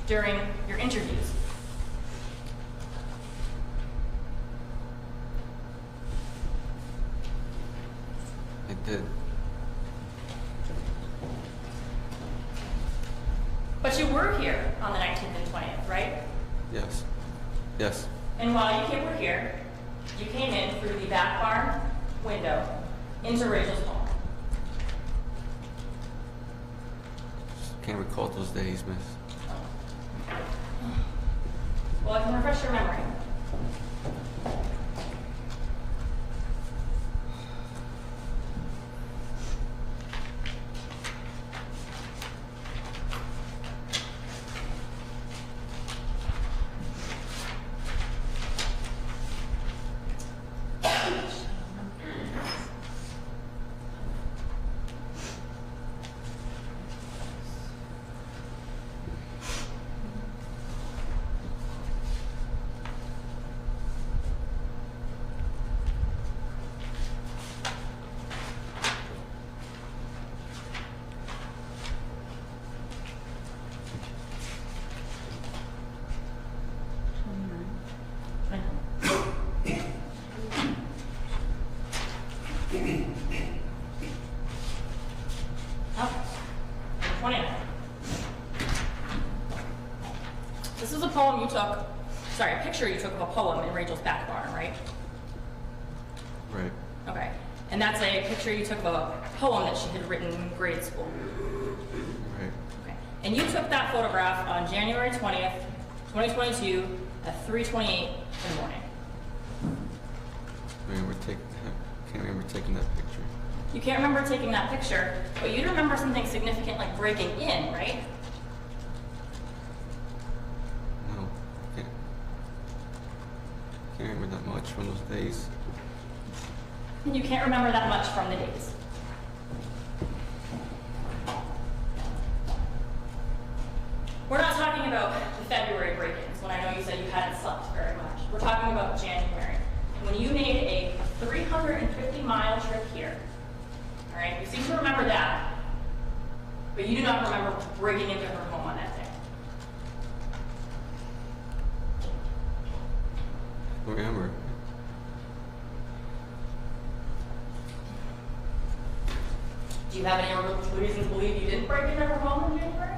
during your interviews. I did. But you were here on the 19th and 20th, right? Yes. Yes. And while you were here, you came in through the back barn window into Rachel's home. Can't recall those days, miss. Well, I can refresh your memory. This is a poem you took, sorry, a picture you took of a poem in Rachel's back barn, right? Right. Okay. And that's a picture you took of a poem that she had written in grade school. Right. Okay. And you took that photograph on January 20th, 2022 at 3:28 in the morning. Can't remember taking that picture. You can't remember taking that picture, but you remember something significant like breaking in, right? No, can't remember that much from those days. And you can't remember that much from the days. We're not talking about the February break-ins, when I know you said you hadn't slept very much. We're talking about January, when you made a 350-mile trip here. All right, you seem to remember that, but you do not remember breaking into her home on that day. I remember. Do you have any reason to believe you didn't break into her home in January?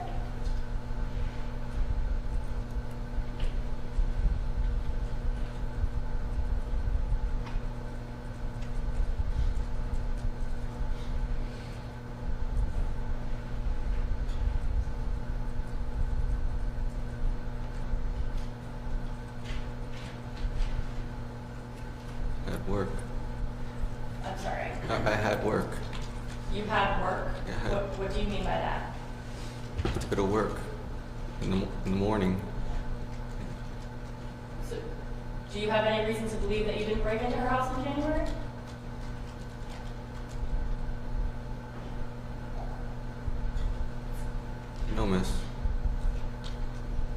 At work. I'm sorry. I had work. You had work? Yeah, What do you mean by that? to go to work in the morning. So, do you have any reason to believe that you didn't break into her house in January? No, miss.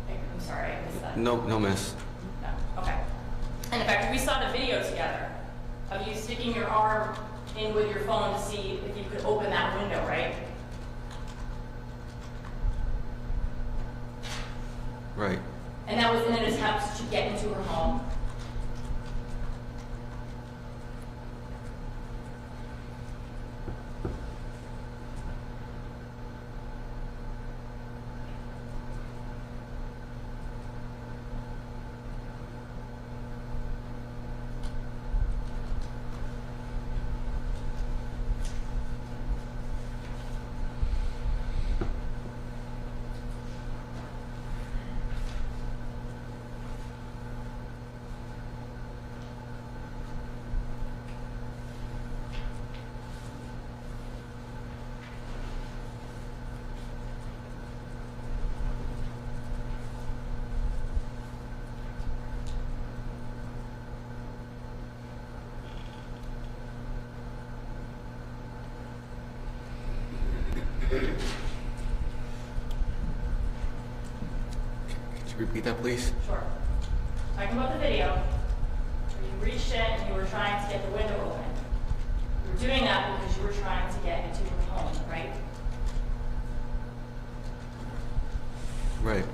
I'm sorry, I missed that. No, miss. No, okay. And in fact, we saw the video together of you sticking your arm in with your phone to see if you could open that window, right? Right. And that was in an attempt to get into her home. Could you repeat that, please? Sure. Talking about the video, where you reached in and you were trying to get the window open. You were doing that because you were trying to get into her home, right? Right.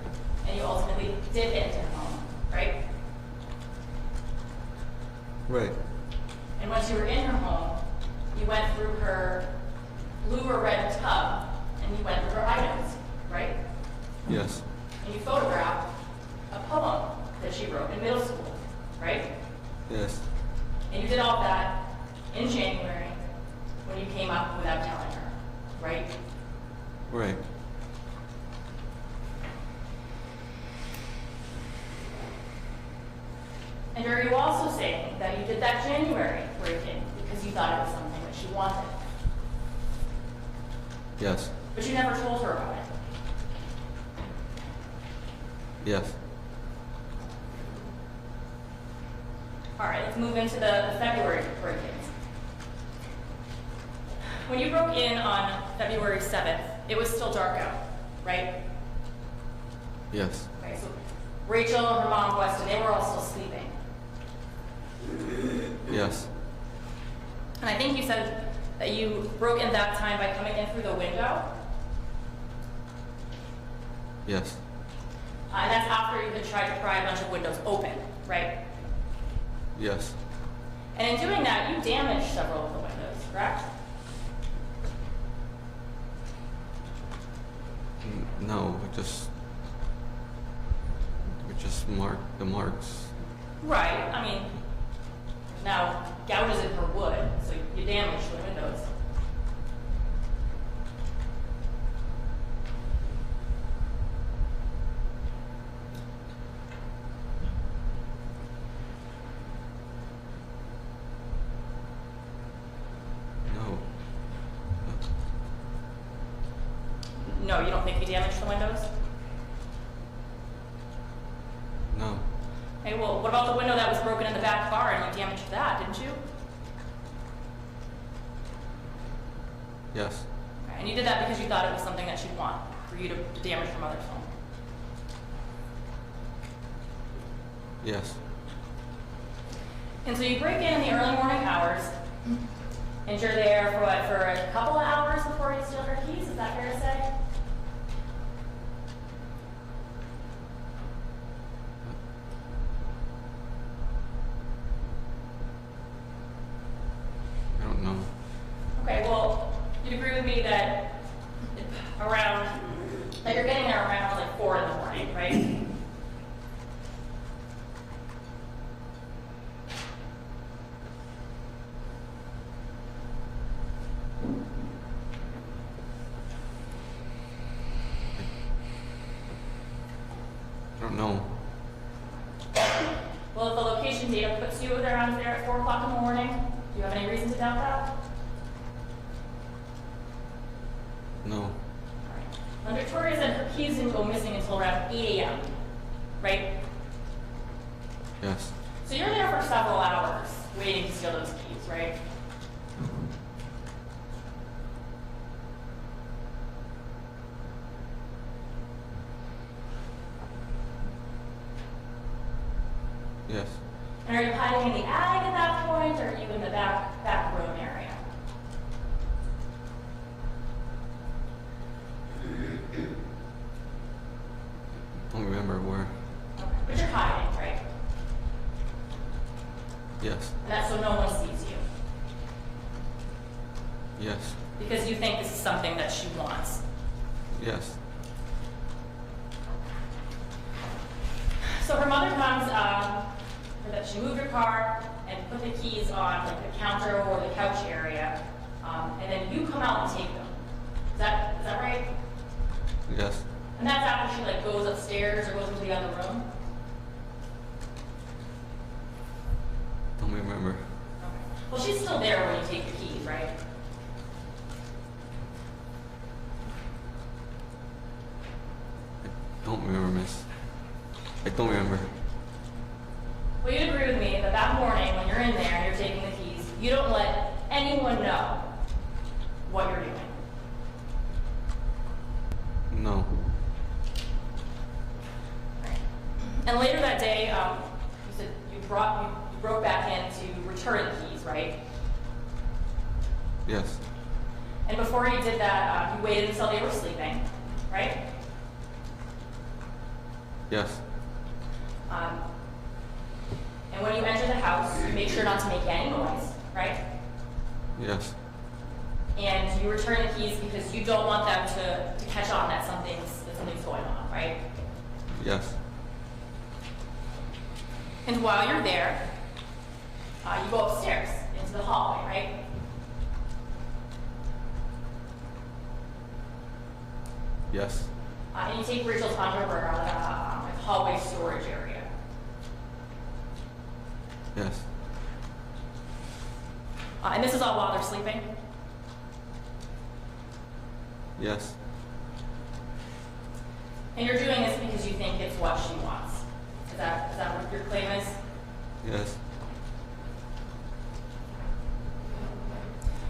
And you ultimately did get into her home, right? Right. And once you were in her home, you went through her blue or red tub and you went through her items, right? Yes. And you photographed a poem that she wrote in middle school, right? Yes. And you did all that in January when you came up without telling her, right? Right. And are you also saying that you did that January break-in because you thought it was something that she wanted? Yes. But you never told her about it. Yes. All right, let's move into the February break-ins. When you broke in on February 7th, it was still dark out, right? Yes. Okay, so Rachel, her mom, Weston, they were all still sleeping. Yes. And I think you said that you broke in that time by coming in through the window. Yes. And that's after you had tried to pry a bunch of windows open, right? Yes. And in doing that, you damaged several of the windows, correct? No, just Just the marks. Right, I mean, now gouges in her wood, so you damaged the windows. No, you don't think you damaged the windows? No. Hey, well, what about the window that was broken in the back bar and you damaged that, didn't you? Yes. Right, and you did that because you thought it was something that she'd want, for you to damage her mother's home. Yes. And so you break in the early morning hours, and you're there for what, for a couple of hours before you steal her keys? Is that fair to say? I don't know. Okay, well, you'd agree with me that that you're getting there around like 4 in the morning, right? I don't know. Well, if the location data puts you around there at 4 o'clock in the morning, do you have any reason to doubt that? No. When Victoria said her keys didn't go missing until around 8 a.m., right? Yes. So you're there for several hours waiting to steal those keys, right? Yes. And are you hiding in the attic at that point, or are you in the back room area? I don't remember where. But you're hiding, right? Yes. And that's so no one sees you. Yes. Because you think this is something that she wants. Yes. So her mother comes, that she moved her car and put the keys on like the counter or the couch area, and then you come out and take them. Is that right? Yes. And that's after she like goes upstairs or goes into the other room? Don't remember. Okay. Well, she's still there when you take the keys, right? I don't remember, miss. I don't remember. Well, you'd agree with me that that morning when you're in there and you're taking the keys, you don't let anyone know what you're doing. No. Right. And later that day, you said you broke back in to return the keys, right? Yes. And before you did that, you waited until they were sleeping, right? Yes. And when you enter the house, you make sure not to make any noise, right? Yes. And you return the keys because you don't want them to catch on that something's going on, right? Yes. And while you're there, you go upstairs into the hallway, right? Yes. And you take Rachel's underwear out of the hallway storage area. Yes. And this is all while they're sleeping? Yes. And you're doing this because you think it's what she wants. Is that what your claim is? Yes.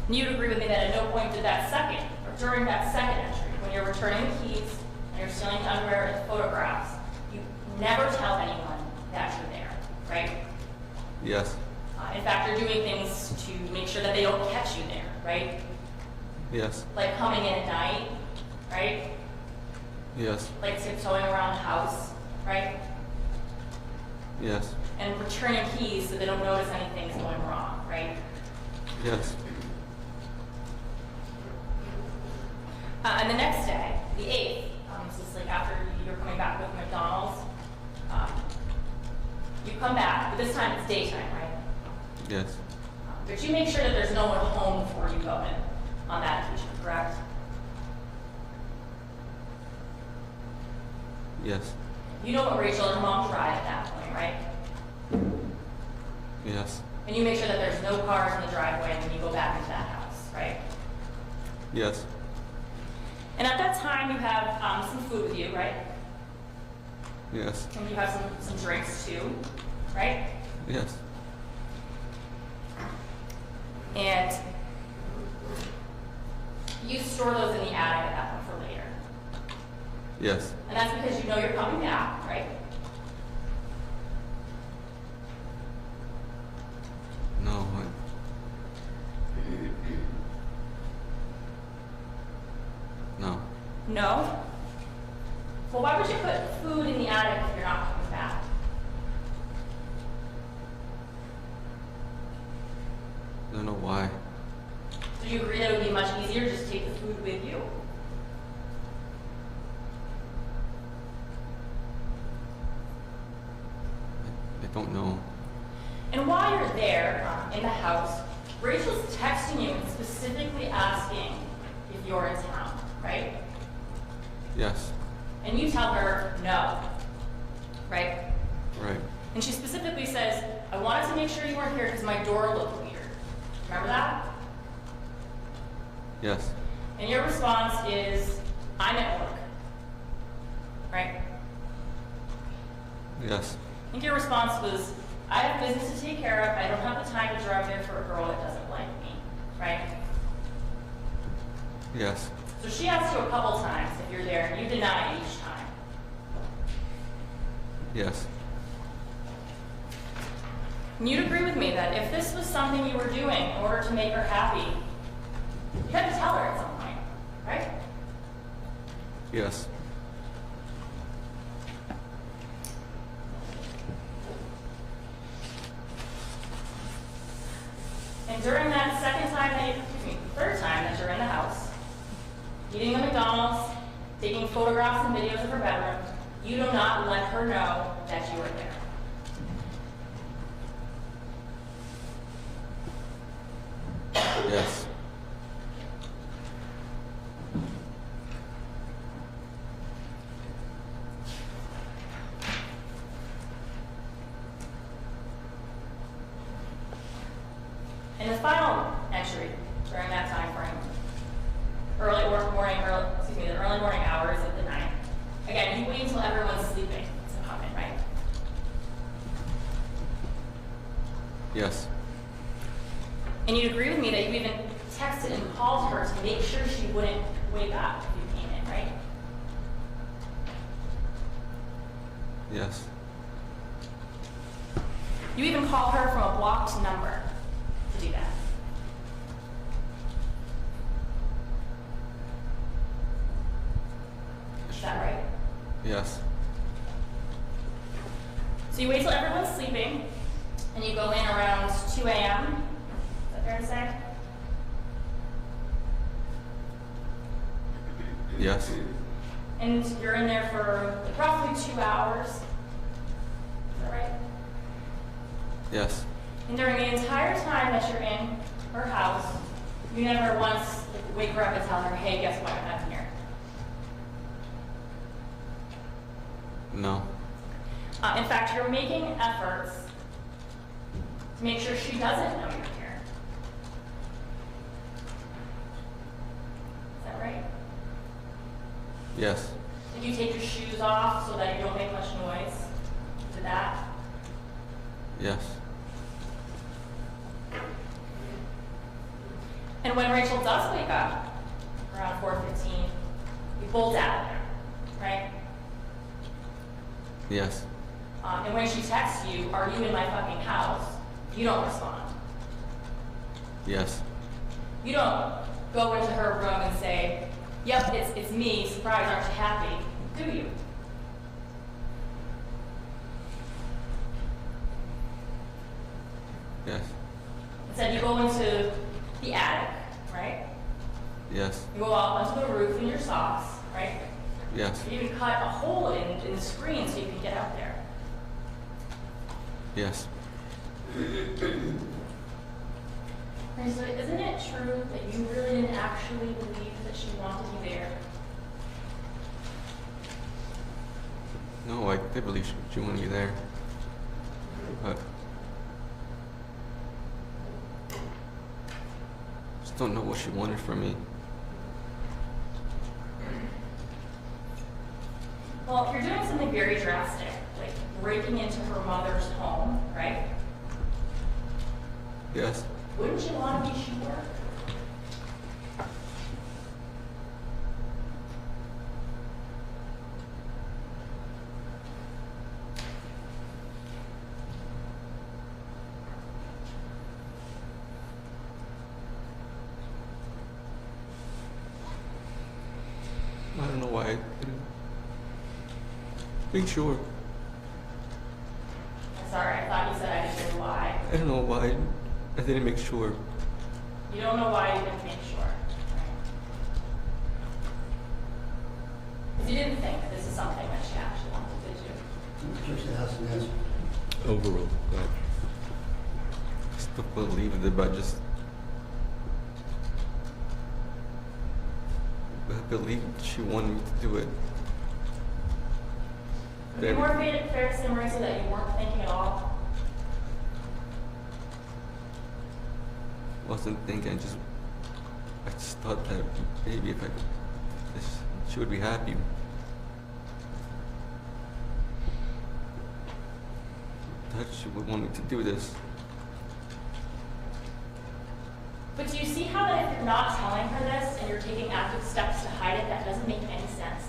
And you'd agree with me that at no point did that second, or during that second entry, when you're returning the keys and you're stealing the underwear and photographs, you never tell anyone that you're there, right? Yes. In fact, you're doing things to make sure that they don't catch you there, right? Yes. Like coming in at night, right? Yes. Like tiptoeing around the house, right? Yes. And returning keys so they don't notice anything's going wrong, right? Yes. And the next day, the 8th, this is like after you're coming back with McDonald's, come back, but this time it's daytime, right? Yes. But you make sure that there's no one home before you go in on that occasion, correct? Yes. You know what Rachel and her mom tried at that point, right? Yes. And you make sure that there's no cars in the driveway when you go back into that house, right? Yes. And at that time, you have some food with you, right? Yes. And you have some drinks too, right? Yes. And you store those in the attic at that point for later. Yes. And that's because you know you're coming back, right? No, No. No? Well, why would you put food in the attic if you're not coming back? I don't know why. Did you agree that it would be much easier just to take the food with you? I don't know. And while you're there in the house, Rachel's texting you and specifically asking if you're in town, right? Yes. And you tell her no, right? Right. And she specifically says, I wanted to make sure you weren't here because my door looked weird. Remember that? Yes. And your response is, I'm at work, right? Yes. I think your response was, I have business to take care of. I don't have the time to drive there for a girl that doesn't like me, right? Yes. So she asks you a couple times if you're there, and you deny it each time. Yes. And you'd agree with me that if this was something you were doing in order to make her happy, you had to tell her at some point, right? Yes. And during that third time that you're in the house, eating the McDonald's, taking photographs and videos of her bedroom, you do not let her know that you were there. Yes. And the final entry during that time frame, the early morning hours of the night. Again, you wait until everyone's sleeping to come in, right? Yes. And you'd agree with me that you even texted and called her to make sure she wouldn't wake up if you came in, right? Yes. You even call her from a blocked number to do that. Is that right? Yes. So you wait till everyone's sleeping, and you go in around 2 a.m. Is that fair to say? Yes. And you're in there for roughly 2 hours. Is that right? Yes. And during the entire time that you're in her house, you never once wake her up and tell her, hey, guess what, I'm here. No. In fact, you're making efforts to make sure she doesn't know you're here. Is that right? Yes. Did you take your shoes off so that you don't make much noise? Did that? Yes. And when Rachel does wake up, around 4:15, you bolt out of there, right? Yes. And when she texts you, are you in my fucking house? You don't respond. Yes. You don't go into her room and say, yep, it's me, surprise, aren't you happy? Do you? Yes. Instead, you go into the attic, right? Yes. You go out onto the roof in your socks, right? Yes. You even cut a hole in the screen so you can get out there. Yes. So isn't it true that you really didn't actually believe that she wanted you there? No, I did believe she wanted me there. But I just don't know what she wanted from me. Well, if you're doing something very drastic, like breaking into her mother's home, right? Yes. Wouldn't you want to be sure? I don't know why I didn't make sure. I'm sorry, I thought you said I didn't know why. I don't know why I didn't make sure. You don't know why you didn't make sure. Because you didn't think this is something that she actually wanted, did you? Overruled, but I still believed it, but I believed she wanted me to do it. Would it be more fair to say, Marisa, that you weren't thinking at all? Wasn't thinking, I just thought that maybe if she would be happy. That she would want me to do this. But do you see how that if you're not telling her this and you're taking active steps to hide it, that doesn't make any sense?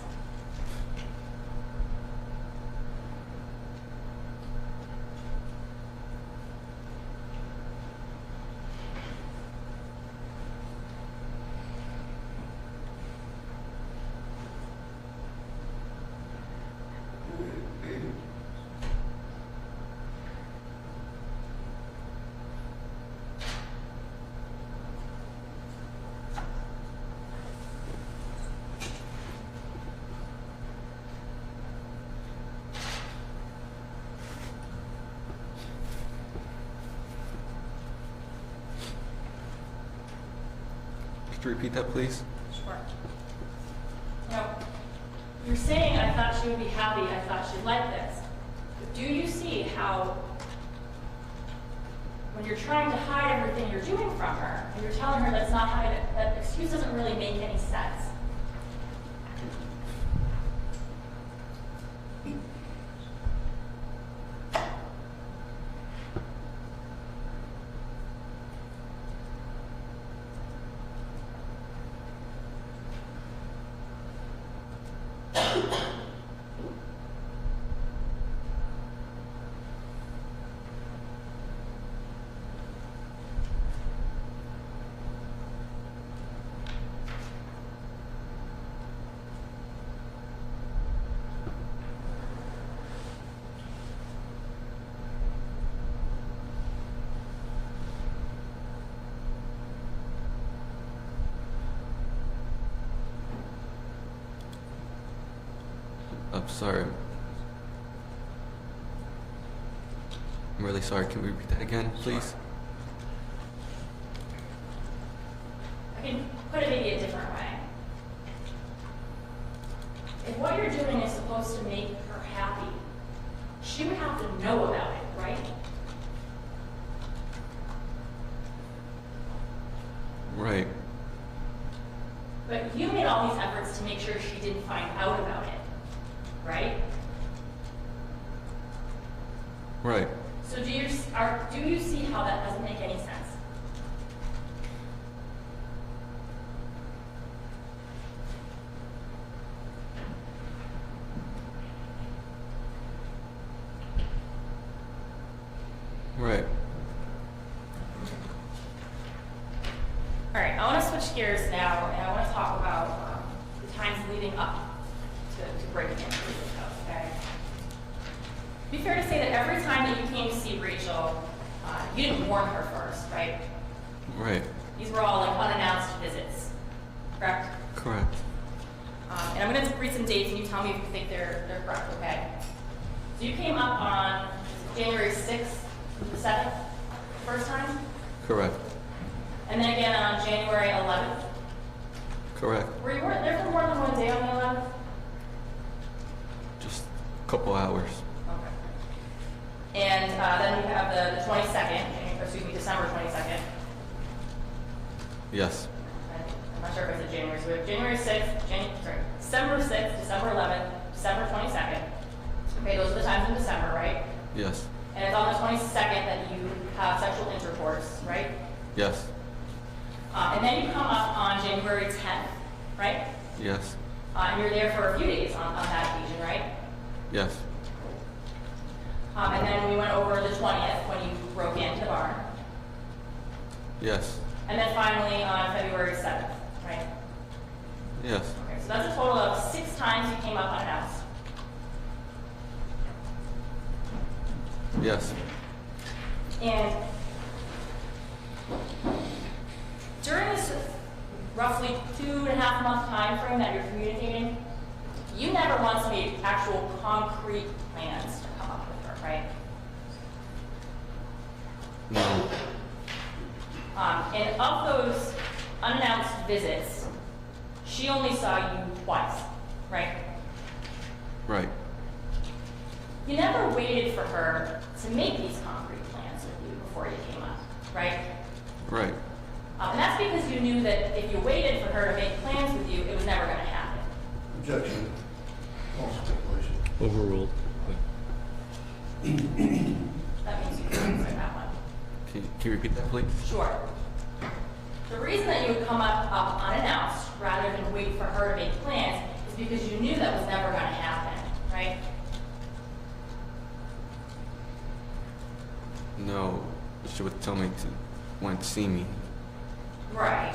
Could you repeat that, please? Sure. No. You're saying, I thought she would be happy, I thought she'd like this. But do you see how, when you're trying to hide everything you're doing from her, and you're telling her that's not how that excuse doesn't really make any sense? I'm sorry. I'm really sorry. Can we repeat that again, please? I can put it maybe a different way. If what you're doing is supposed to make her happy, she would have to know about it, right? Right. But you made all these efforts to make sure she didn't find out about it, right? Right. So do you see how that doesn't make any sense? Right. All right, I want to switch gears now, and I want to talk about the times leading up to breaking into this house, okay? It'd be fair to say that every time that you came to see Rachel, you didn't warn her first, right? Right. These were all like unannounced visits, correct? Correct. And I'm going to read some dates, and you tell me if you think they're correct, okay? So you came up on, January 6th, the 7th, first time? Correct. And then again on January 11th? Correct. Were you there for more than one day on the 11th? Just a couple hours. Okay. And then we have the 22nd, December 22nd. Yes. I'm not sure if I said January, so we have January 6th, December 6th, December 11th, December 22nd. Okay, those are the times in December, right? Yes. And it's on the 22nd that you have sexual intercourse, right? Yes. And then you come up on January 10th, right? Yes. And you're there for a few days on that occasion, right? Yes. And then we went over the 20th when you broke into the barn. Yes. And then finally on February 7th, right? Yes. Okay, so that's a total of 6 times you came up unannounced. Yes. And during this roughly 2.5 month time frame that you're communicating, you never once made actual concrete plans to come up with her, right? No. And of those unannounced visits, she only saw you twice, right? Right. You never waited for her to make these concrete plans with you before you came up, right? Right. And that's because you knew that if you waited for her to make plans with you, it was never going to happen. Objection. False stipulation. Overruled. That means you can answer that one. Can you repeat that, please? Sure. The reason that you would come up unannounced rather than wait for her to make plans is because you knew that was never going to happen, right? No. She would tell me to want to see me. Right.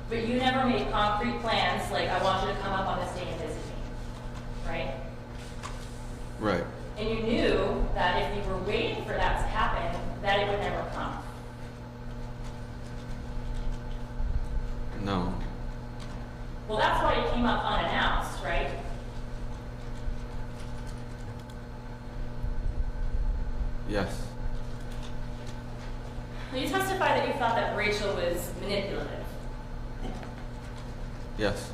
But you never made concrete plans like, I want you to come up on this day and visit me, right? Right. And you knew that if you were waiting for that to happen, that it would never come. No. Well, that's why you came up unannounced, right? Yes. You testified that you thought that Rachel was manipulative. Yes.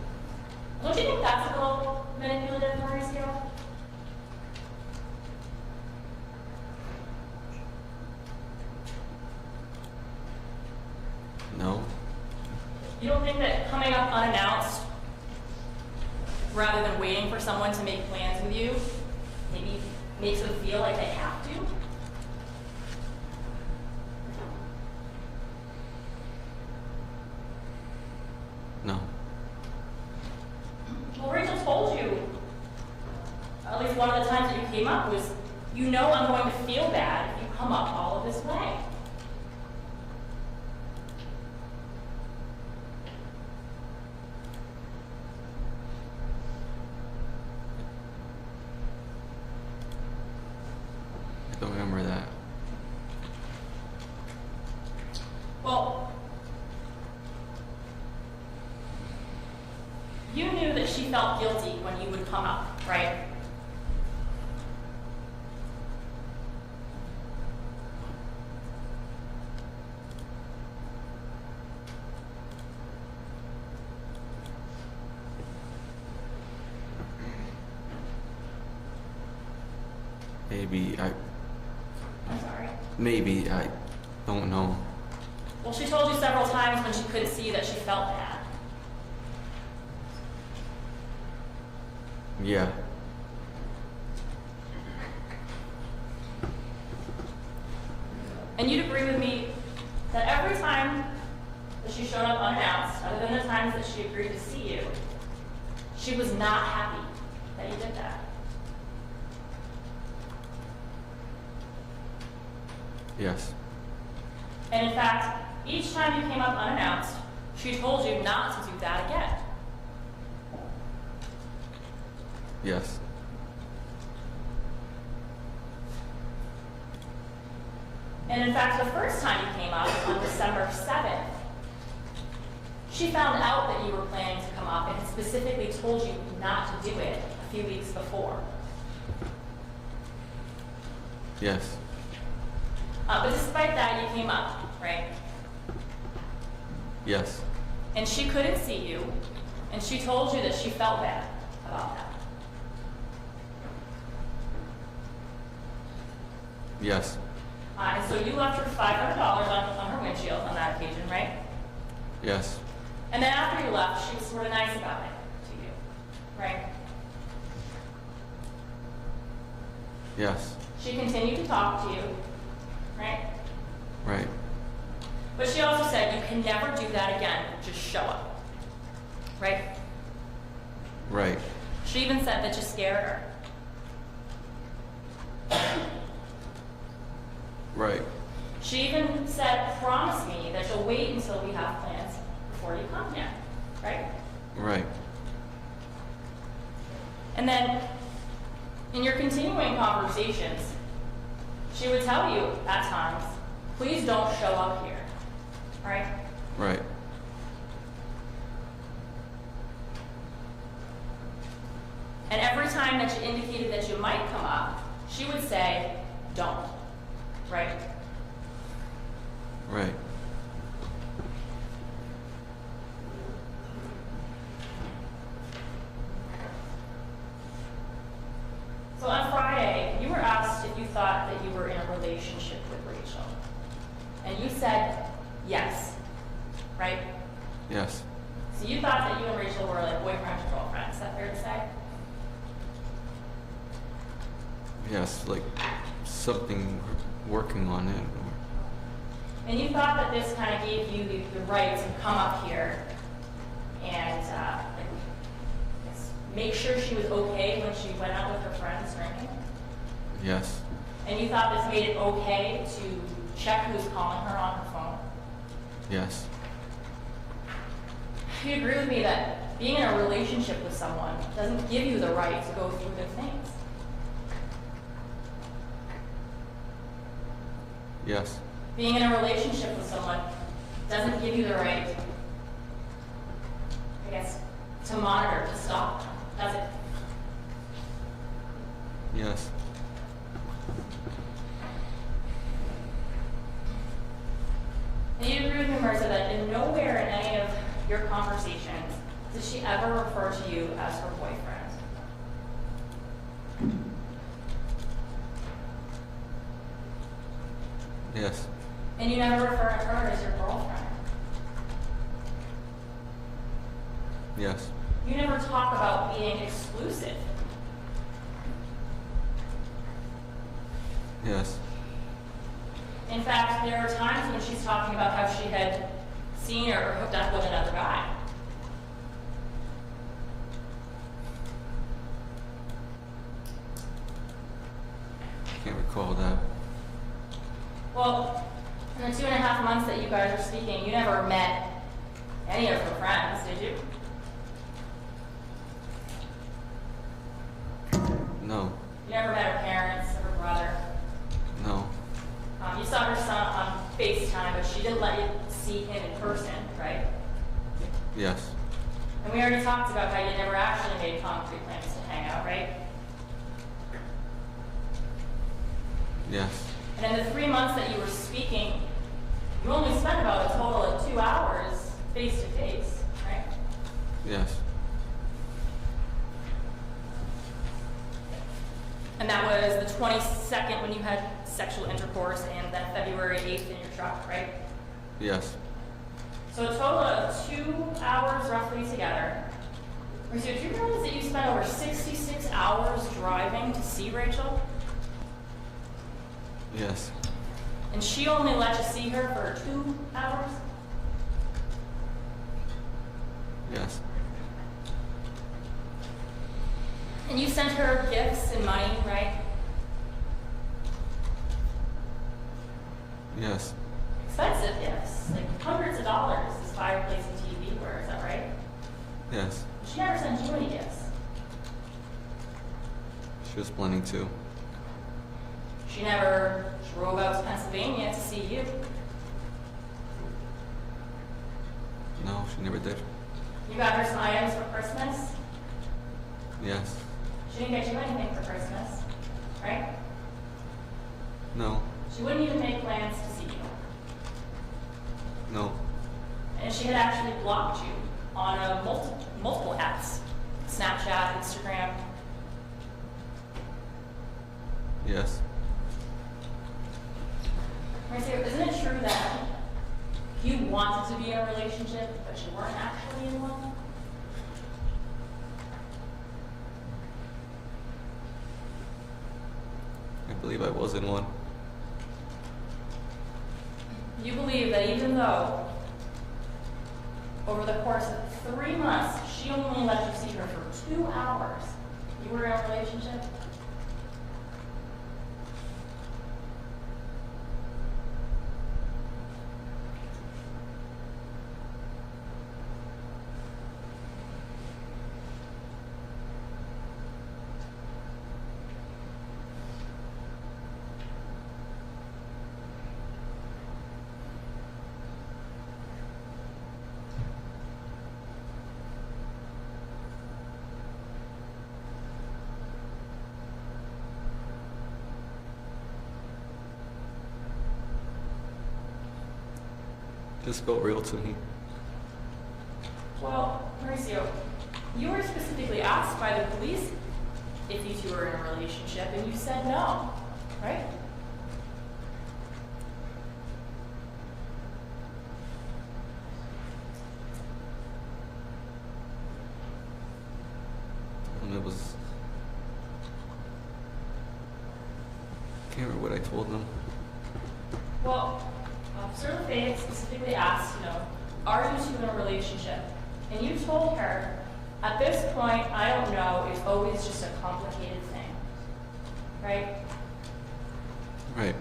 Don't you think that's a little manipulative, Mauricio? No. You don't think that coming up unannounced, rather than waiting for someone to make plans with you, maybe makes them feel like they have to? No. Well, Rachel told you, at least one of the times that you came up was, you know I'm going to feel bad if you come up all of this way. I don't remember that. Well, you knew that she felt guilty when you would come up, right? Maybe, I don't know. Well, she told you several times when she couldn't see that she felt bad. Yeah. And you'd agree with me that every time that she showed up unannounced, other than the times that she agreed to see you, she was not happy that you did that. Yes. And in fact, each time you came up unannounced, she told you not to do that again. Yes. And in fact, the first time you came up on December 7th, she found out that you were planning to come up and had specifically told you not to do it a few weeks before. Yes. But despite that, you came up, right? Yes. And she couldn't see you, and she told you that she felt bad about that. Yes. And so you left her $500 on her windshield on that occasion, right? Yes. And then after you left, she was sort of nice about it to you, right? Yes. She continued to talk to you, right? Right. But she also said you can never do that again, just show up, right? Right. She even said that you scared her. Right. She even said, promise me that you'll wait until we have plans before you come here, right? Right. And then, in your continuing conversations, she would tell you at times, please don't show up here, right? Right. And every time that you indicated that you might come up, she would say, don't, right? Right. So on Friday, you were asked if you thought that you were in a relationship with Rachel. And you said yes, right? Yes. So you thought that you and Rachel were like boyfriend and girlfriend. Is that fair to say? Yes, like something working on it. And you thought that this kind of gave you the right to come up here and make sure she was okay when she went out with her friends drinking? Yes. And you thought this made it okay to check who's calling her on her phone? Yes. You agree with me that being in a relationship with someone doesn't give you the right to go through their things? Yes. Being in a relationship with someone doesn't give you the right, I guess, to monitor, to stop them, does it? Yes. And you agree with me, Marissa, that in nowhere in any of your conversations did she ever refer to you as her boyfriend? Yes. And you never refer to her as your girlfriend? Yes. You never talk about being exclusive? Yes. In fact, there are times when she's talking about how she had seen her or hooked up with another guy. I can't recall that. Well, in the 2.5 months that you guys are speaking, you never met any of her friends, did you? No. You never met her parents or her brother? No. You saw her son on FaceTime, but she didn't let you see him in person, right? Yes. And we already talked about how you never actually made concrete plans to hang out, right? Yes. And in the 3 months that you were speaking, you only spent about a total of 2 hours face to face, right? Yes. And that was the 22nd when you had sexual intercourse, and then February 8th in your truck, right? Yes. So a total of 2 hours roughly together. Mauricio, do you realize that you spent over 66 hours driving to see Rachel? Yes. And she only let you see her for 2 hours? Yes. And you sent her gifts and money, right? Yes. Expensive gifts, like hundreds of dollars this fireplace and TV were, is that right? Yes. She never sent you any gifts. She was planning to. She never drove out to Pennsylvania to see you. No, she never did. You got her some items for Christmas? Yes. She didn't get you anything for Christmas, right? No. She wouldn't even make plans to see you. No. And she had actually blocked you on multiple apps. Snapchat, Instagram. Yes. Marcia, isn't it true that you wanted to be in a relationship, but you weren't actually in one? I believe I was in one. You believe that even though over the course of 3 months, she only let you see her for 2 hours, you were in a relationship? This felt real to me. Well, Mauricio, you were specifically asked by the police if you two were in a relationship, and you said no, right? And it was... I can't remember what I told them. Well, Officer LaFayette specifically asked, are you two in a relationship? And you told her, at this point, I don't know, it's always just a complicated thing. Right? Right.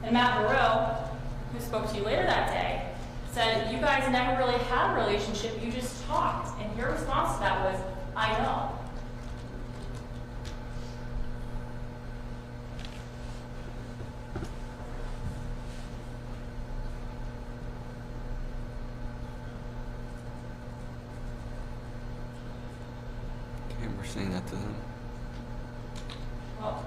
And Matt Burrell, who spoke to you later that day, said you guys never really had a relationship, you just talked. And your response to that was, I know. I remember saying that to them. Well,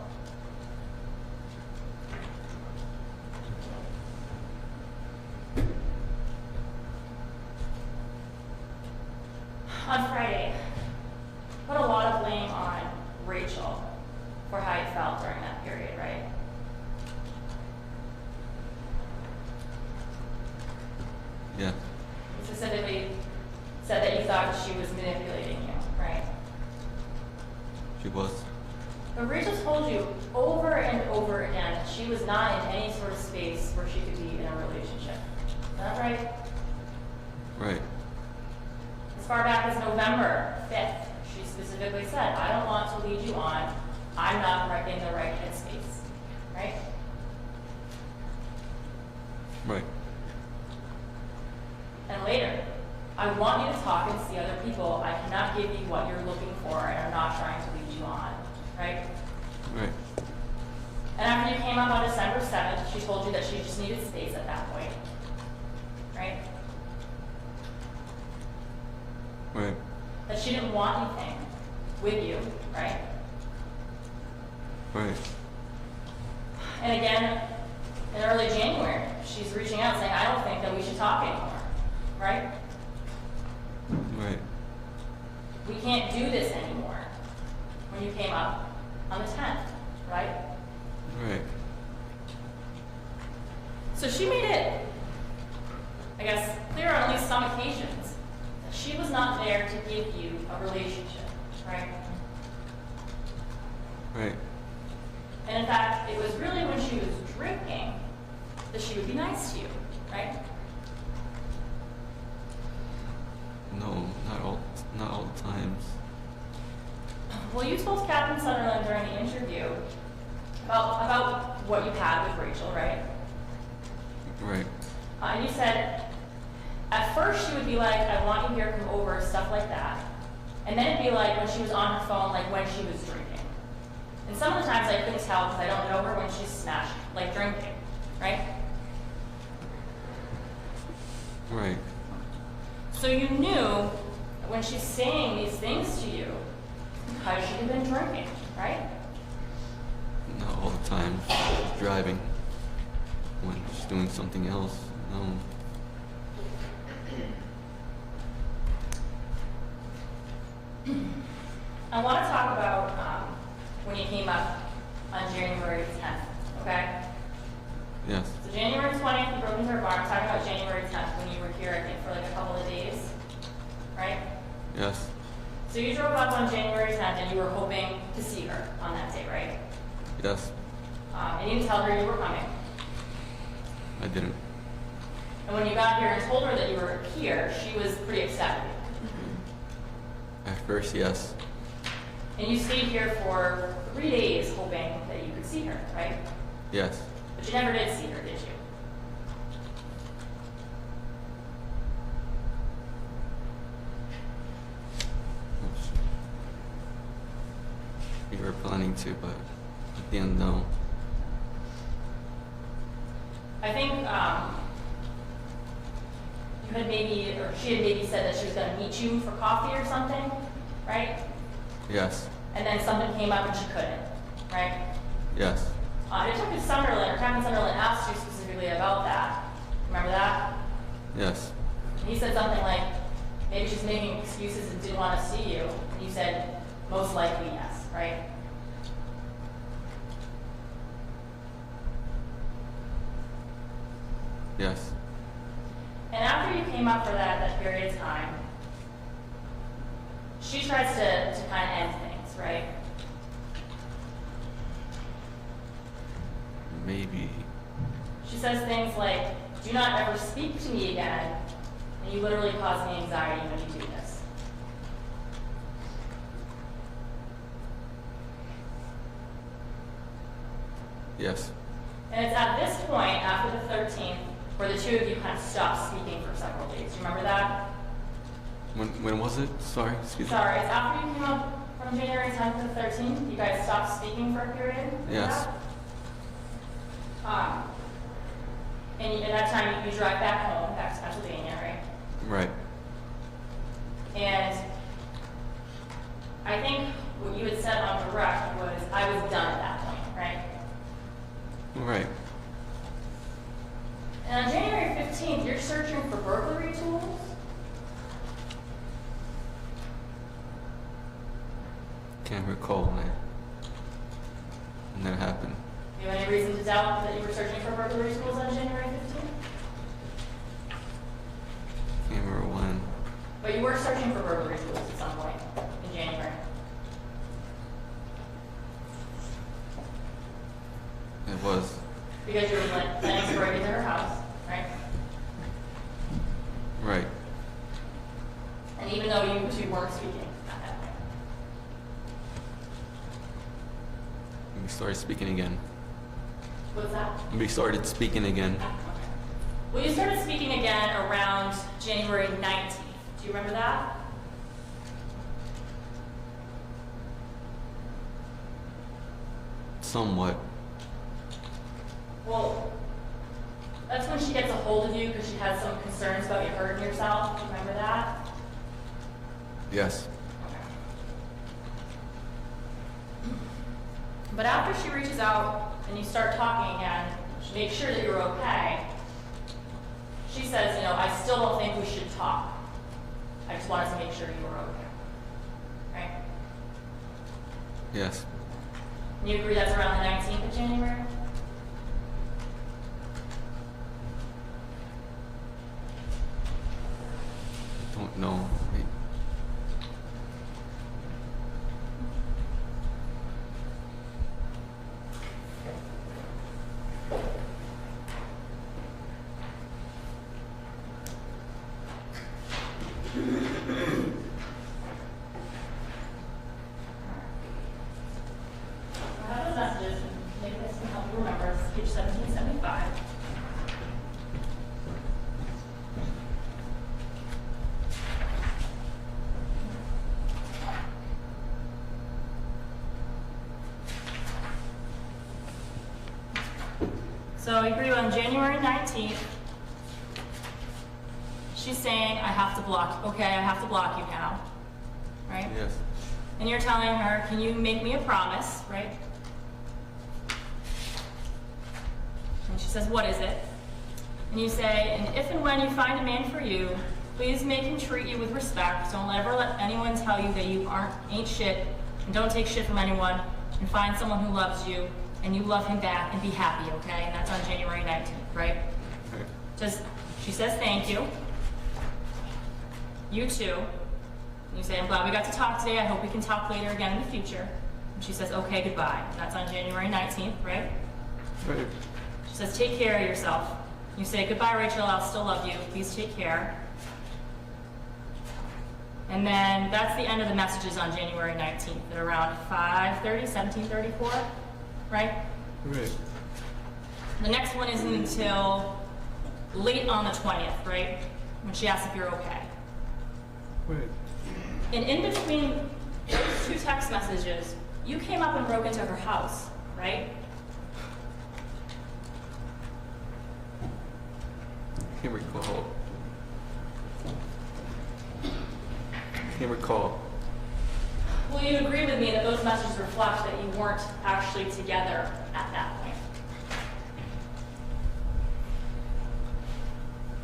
on Friday, put a lot of blame on Rachel for how you felt during that period, right? Yeah. You specifically said that you thought she was manipulating you, right? She was. But Rachel told you over and over again that she was not in any sort of space where she could be in a relationship. Is that right? Right. As far back as November 5th, she specifically said, I don't want to lead you on. I'm not in the right headspace. Right? Right. And later, I want you to talk and see other people. I cannot give you what you're looking for, and I'm not trying to lead you on. Right? Right. And after you came up on December 7th, she told you that she just needed space at that point. Right? Right. That she didn't want anything with you, right? Right. And again, in early January, she's reaching out saying, I don't think that we should talk anymore, right? Right. We can't do this anymore. When you came up on the 10th, right? Right. So she made it, I guess, clear on at least some occasions that she was not there to give you a relationship, right? Right. And in fact, it was really when she was drinking that she would be nice to you, right? No, not all the times. Well, you told Captain Sunderland during the interview about what you had with Rachel, right? Right. And you said, at first she would be like, I want you here, come over, stuff like that. And then it'd be like when she was on her phone, like when she was drinking. And some of the times I couldn't tell because I don't know her when she's smashed, like drinking, right? Right. So you knew that when she's saying these things to you, because she had been drinking, right? Not all the time. driving. When she's doing something else, no. I want to talk about when you came up on January 10th, okay? Yes. So January 20th, you broke into her barn. I'm talking about January 10th when you were here, I think, for like a couple of days, right? Yes. So you drove up on January 10th and you were hoping to see her on that day, right? Yes. And you didn't tell her you were coming. I didn't. And when you got here and told her that you were here, she was pretty ecstatic. At first, yes. And you stayed here for 3 days hoping that you could see her, right? Yes. But you never did see her, did you? We were planning to, but at the end, no. I think you had maybe, or she had maybe said that she was going to meet you for coffee or something, right? Yes. And then something came up and she couldn't, right? Yes. Detective Sunderland, or Captain Sunderland, asked you specifically about that. Remember that? Yes. And he said something like, maybe she's making excuses and didn't want to see you. And you said, most likely yes, right? Yes. And after you came up for that period of time, she tries to kind of end things, right? Maybe. She says things like, do not ever speak to me again, and you literally cause me anxiety when you do this. Yes. And it's at this point, after the 13th, where the two of you kind of stopped speaking for several days. Do you remember that? When was it? Sorry, excuse me. Sorry, it's after you came up from January 10th to the 13th. You guys stopped speaking for a period? Yes. And at that time, you drive back home, back to Pennsylvania, right? Right. And I think what you had said on direct was, I was done at that point, right? Right. And on January 15th, you're searching for burglary tools? Can't recall when that happened. Do you have any reason to doubt that you were searching for burglary tools on January 15th? Can't remember when. But you were searching for burglary tools at some point in January. It was. Because you were planning to break into her house, right? Right. And even though you two weren't speaking at that point. We started speaking again. What's that? We started speaking again. Well, you started speaking again around January 19th. Do you remember that? Somewhat. Well, that's when she gets a hold of you because she has some concerns about you hurting yourself. Do you remember that? Yes. But after she reaches out and you start talking again, she makes sure that you're okay. She says, you know, I still don't think we should talk. I just wanted to make sure you were okay. Right? Yes. And you agree that's around the 19th of January? Don't know. I have those messages. Maybe this can help you remember. It's page 1775. So I agree on January 19th. She's saying, I have to block, okay, I have to block you now, right? Yes. And you're telling her, can you make me a promise, right? And she says, what is it? And you say, and if and when you find a man for you, please make him treat you with respect. Don't ever let anyone tell you that you ain't shit, and don't take shit from anyone, and find someone who loves you, and you love him back, and be happy, okay? And that's on January 19th, right? Just, she says thank you. You too. And you say, I'm glad we got to talk today. I hope we can talk later again in the future. And she says, okay, goodbye. That's on January 19th, right? Right. She says, take care of yourself. You say, goodbye, Rachel, I'll still love you. Please take care. And then that's the end of the messages on January 19th at around 5:30, 17:34, right? Right. The next one isn't until late on the 20th, right? When she asks if you're okay. Right. And in between those two text messages, you came up and broke into her house, right? Can't recall. Can't recall. Well, you agree with me that those messages reflect that you weren't actually together at that point.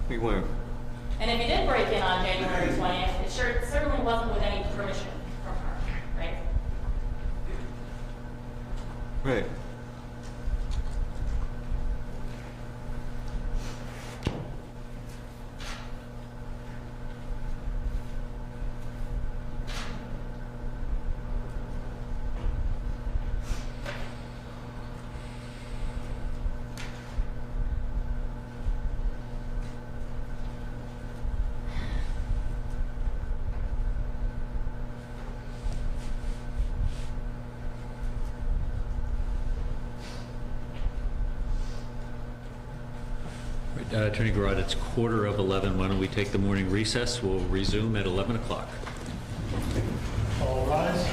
We weren't. And if you did break in on January 20th, it certainly wasn't with any permission from her, right? Right. Attorney Garrett, it's 11:15. Why don't we take the morning recess? We'll resume at 11 o'clock. All rise.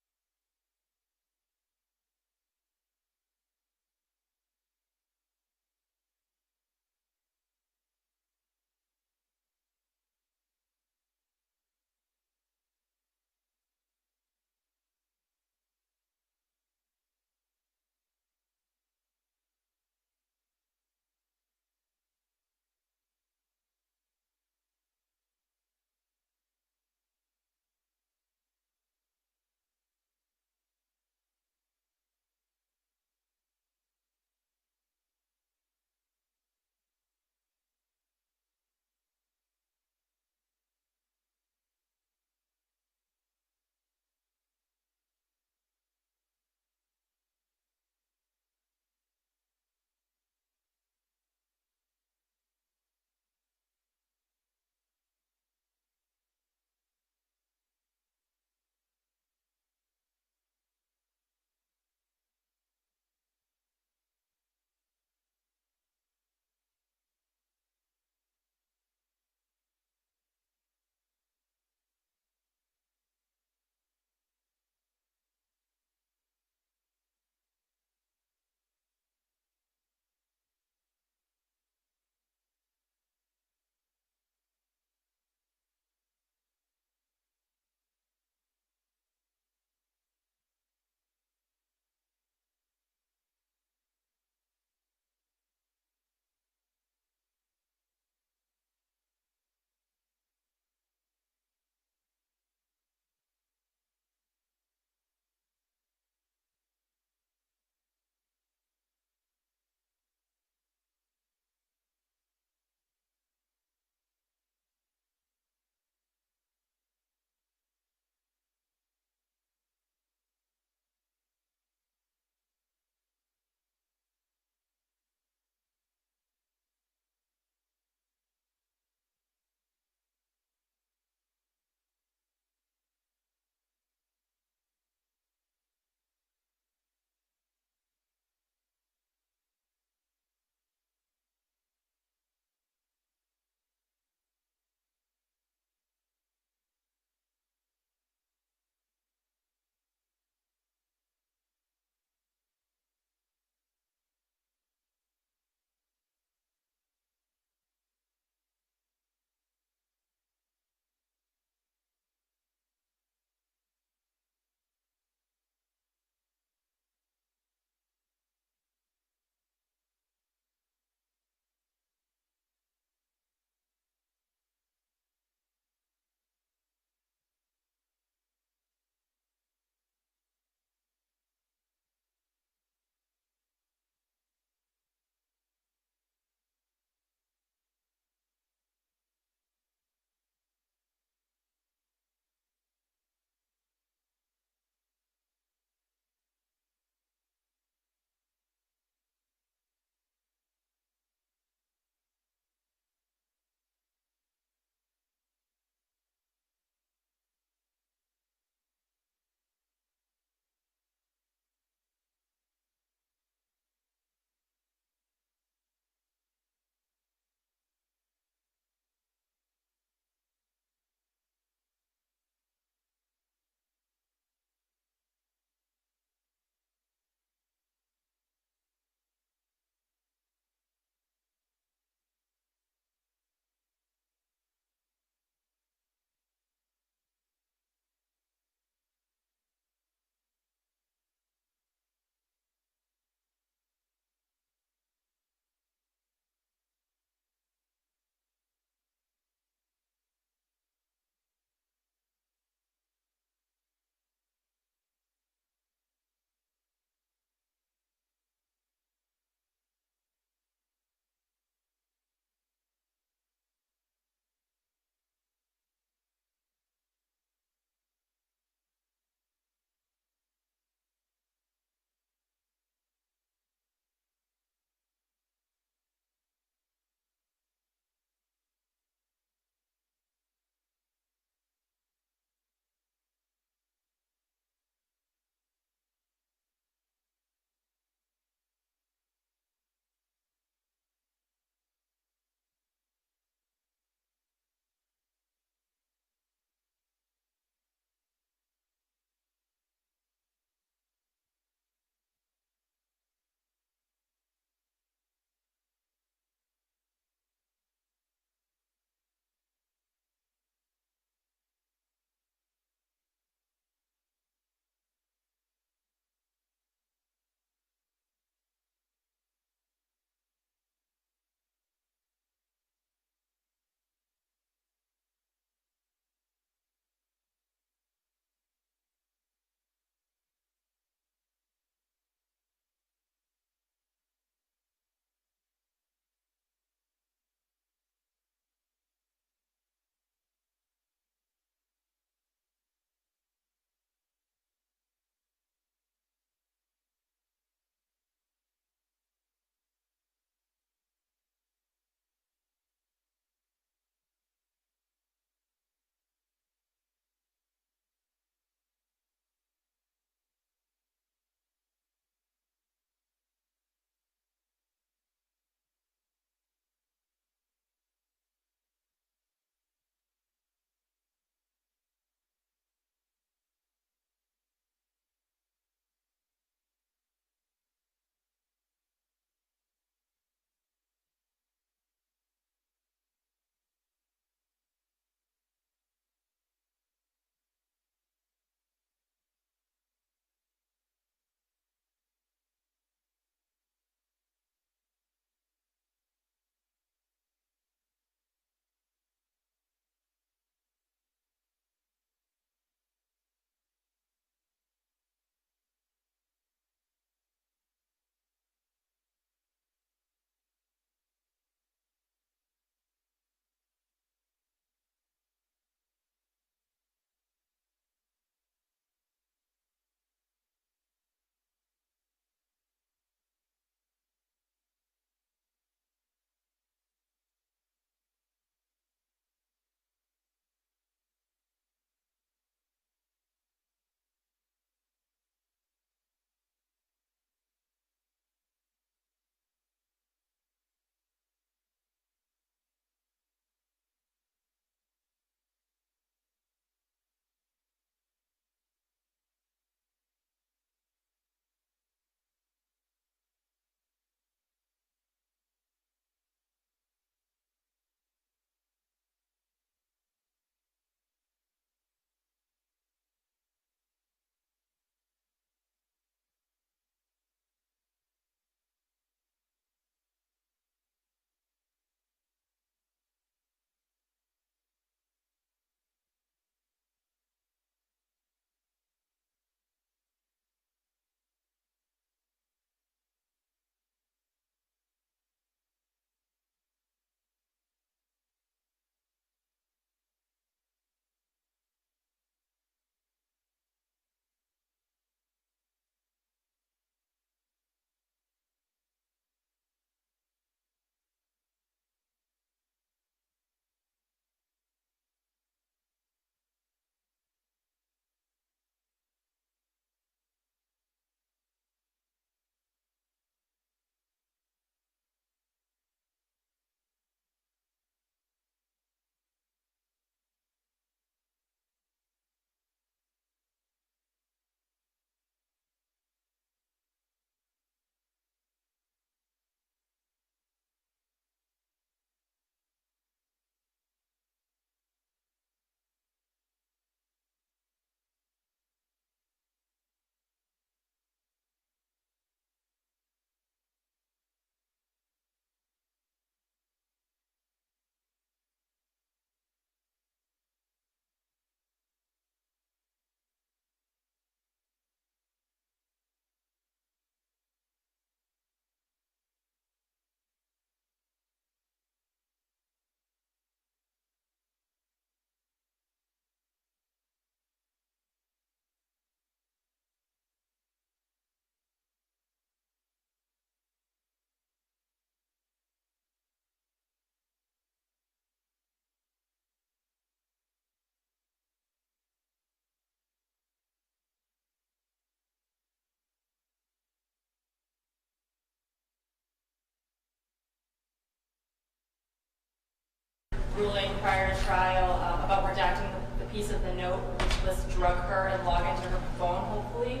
ruling prior to trial about redacting the piece of the note which lists drug her and log into her phone, hopefully,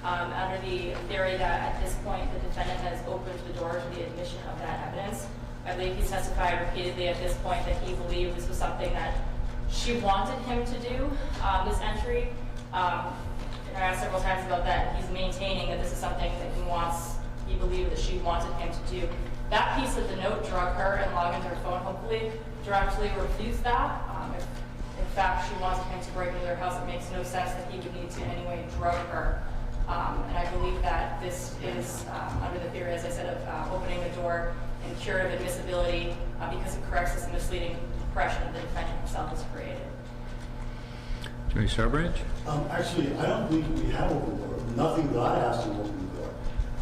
under the theory that at this point the defendant has opened the door to the admission of that evidence. I believe he's testified repeatedly at this point that he believed this was something that she wanted him to do, this entry. And I asked several times about that, and he's maintaining that this is something that he believed that she wanted him to do. That piece of the note, drug her and log into her phone, hopefully directly refutes that. If in fact she wanted him to break into their house, it makes no sense that he would need to in any way drug her. And I believe that this is under the theory, as I said, of opening the door and curative admissibility because it corrects this misleading impression the defendant himself has created. Attorney Starbranch? Actually, I don't think we have opened the door. Nothing that I asked him opened the door.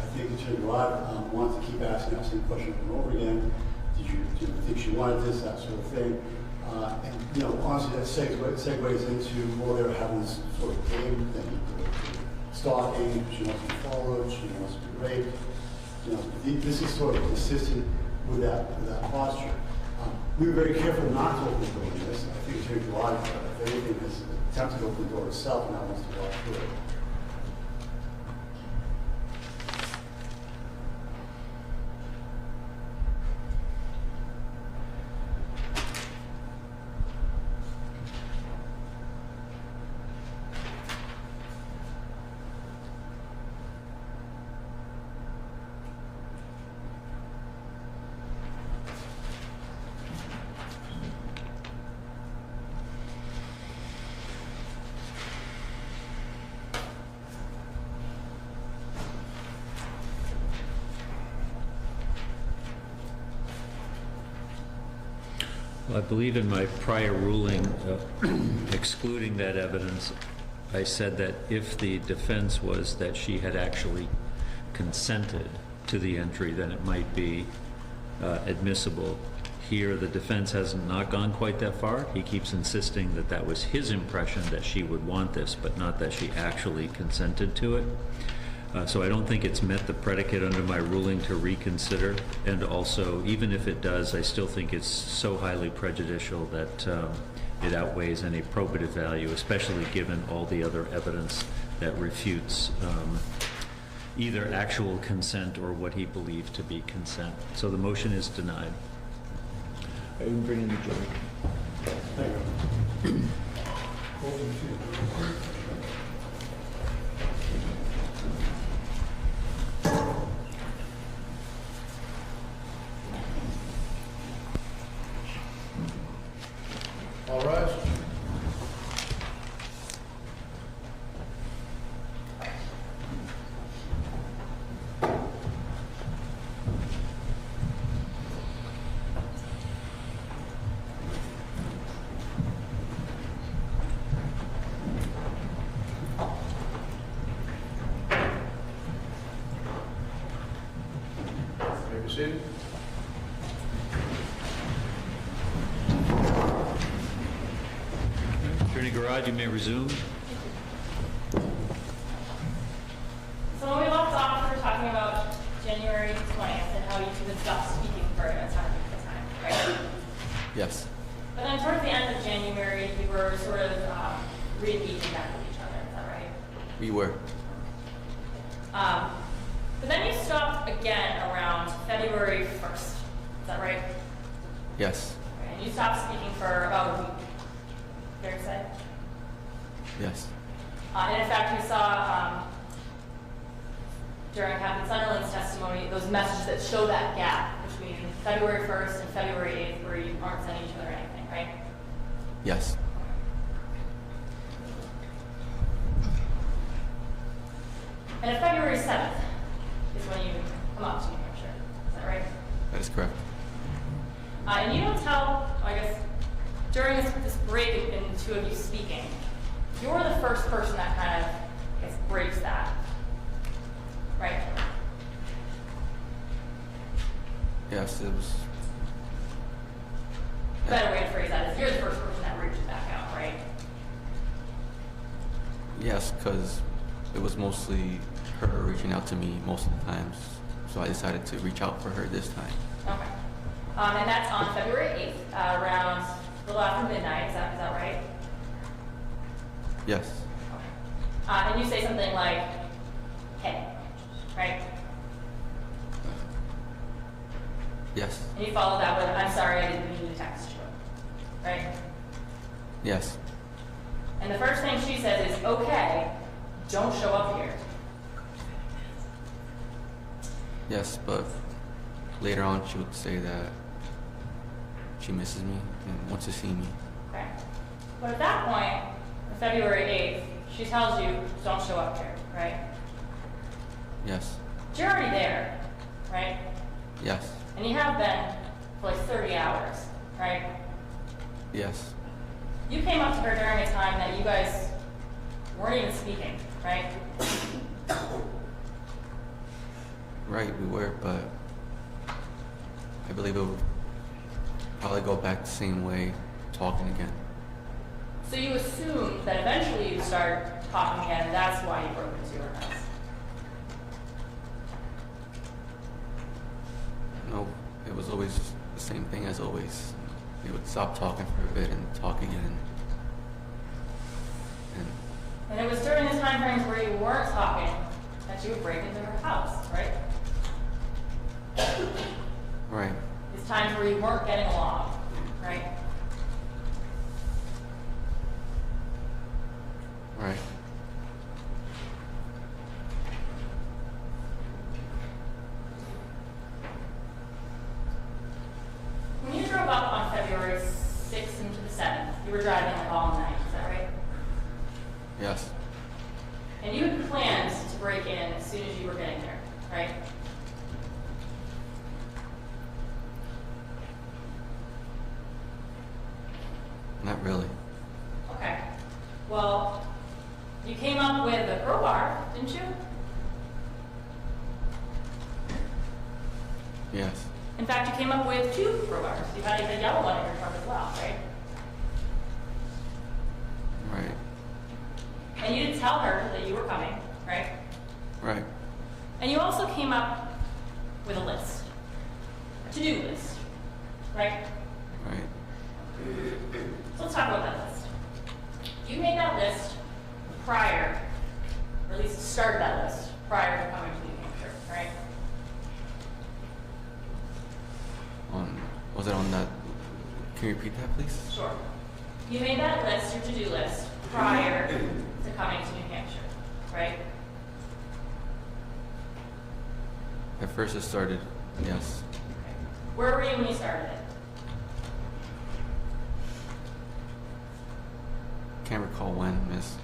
I think Attorney Rod wants to keep asking the same question over and over again. Did you think she wanted this, that sort of thing? And, you know, honestly, that segues into, well, they're having this sort of game thing. Stalking, she wants to be followed, she wants to be raped. You know, this is sort of consistent with that posture. We were very careful not to open the door in this. I think Attorney Rod, if anything, has attempted to open the door itself and now wants to walk through it. I believe in my prior ruling excluding that evidence, I said that if the defense was that she had actually consented to the entry, then it might be admissible. Here, the defense has not gone quite that far. He keeps insisting that that was his impression that she would want this, but not that she actually consented to it. So I don't think it's met the predicate under my ruling to reconsider. And also, even if it does, I still think it's so highly prejudicial that it outweighs any probative value, especially given all the other evidence that refutes either actual consent or what he believed to be consent. So the motion is denied. I didn't bring in the jury. Thank you. All rise. May be seated. Attorney Garage, you may resume. So when we left off, we were talking about January 20th and how you two had stopped speaking for a time, right? Yes. But then towards the end of January, you were sort of re-engaging back with each other, is that right? We were. But then you stopped again around February 1st, is that right? Yes. And you stopped speaking for about a week, fair to say? Yes. And in fact, we saw during Captain Sunderland's testimony those messages that show that gap between February 1st and February 8th where you aren't sending each other anything, right? Yes. And if February 7th is when you come up to New Hampshire, is that right? That is correct. And you don't tell, I guess, during this break in the two of you speaking, you're the first person that kind of, I guess, breaks that, right? Yes, it was. A better way to phrase that is you're the first person that reaches back out, right? Yes, because it was mostly her reaching out to me most of the times, so I decided to reach out for her this time. Okay. And that's on February 8th, around a little after midnight. Is that right? Yes. And you say something like, hey, right? Yes. And you follow that with, I'm sorry, I didn't mean to text you, right? Yes. And the first thing she says is, okay, don't show up here. Yes, but later on she would say that she misses me and wants to see me. Okay. But at that point, on February 8th, she tells you, don't show up here, right? Yes. You're already there, right? Yes. And you have been for like 30 hours, right? Yes. You came up to her during a time that you guys weren't even speaking, right? Right, we were, but I believe it would probably go back the same way, talking again. So you assumed that eventually you'd start talking again, and that's why you broke into her house. No, it was always the same thing as always. We would stop talking for a bit and talk again. And it was during the time frames where you weren't talking that you would break into her house, right? Right. These times where you weren't getting along, right? Right. When you drove up on February 6th into the 7th, you were driving like all night, is that right? Yes. And you had planned to break in as soon as you were getting there, right? Not really. Okay. Well, you came up with a crowbar, didn't you? Yes. In fact, you came up with 2 crowbars. You had a yellow one in your trunk as well, right? Right. And you didn't tell her that you were coming, right? Right. And you also came up with a list, a to-do list, right? Right. So let's talk about that list. You made that list prior, or at least started that list prior to coming to New Hampshire, right? Was it on that? Can you repeat that, please? Sure. You made that list, your to-do list, prior to coming to New Hampshire, right? At first it started, yes. Where were you when you started it? Can't recall when, miss.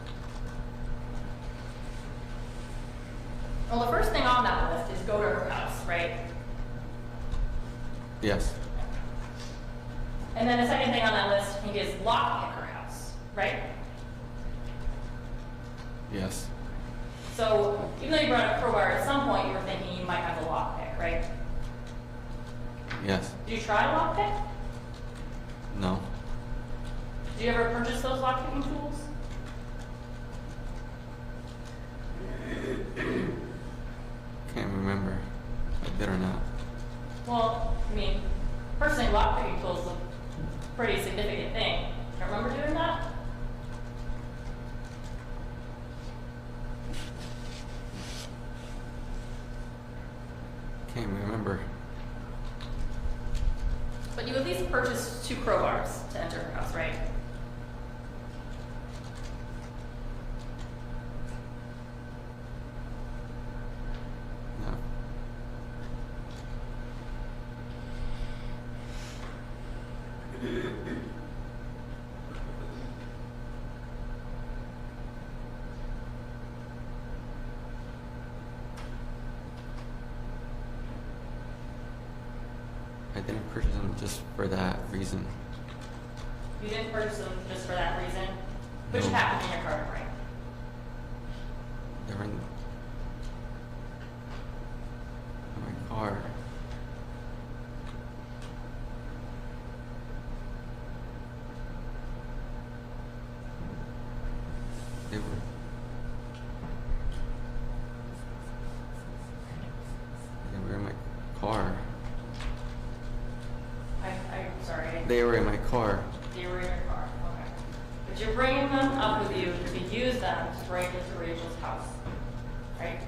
Well, the first thing on that list is go to her house, right? Yes. And then the second thing on that list, I think, is lockpick her house, right? Yes. So even though you brought a crowbar, at some point you were thinking you might have a lockpick, right? Yes. Did you try a lockpick? No. Did you ever purchase those lockpicking tools? Can't remember if I did or not. Well, I mean, personally, lockpicking tools is a pretty significant thing. Do you remember doing that? Can't remember. But you at least purchased 2 crowbars to enter her house, right? No. I didn't purchase them just for that reason. You didn't purchase them just for that reason? Which happened in your car, right? They were in my car. They were in my car. They were in my car. They were in your car, okay. But you're bringing them up with you to use them to break into Rachel's house, right?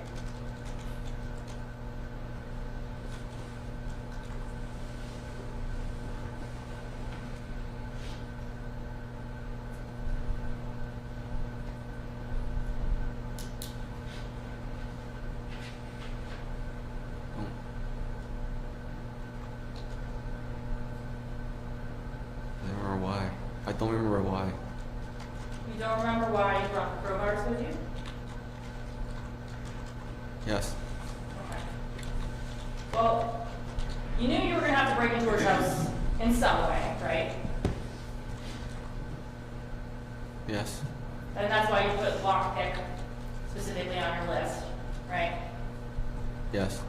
I don't remember why. You don't remember why you brought the crowbars with you? Yes. Okay. Well, you knew you were going to have to break into her house in some way, right? Yes. And that's why you put lockpick specifically on your list, right? Yes.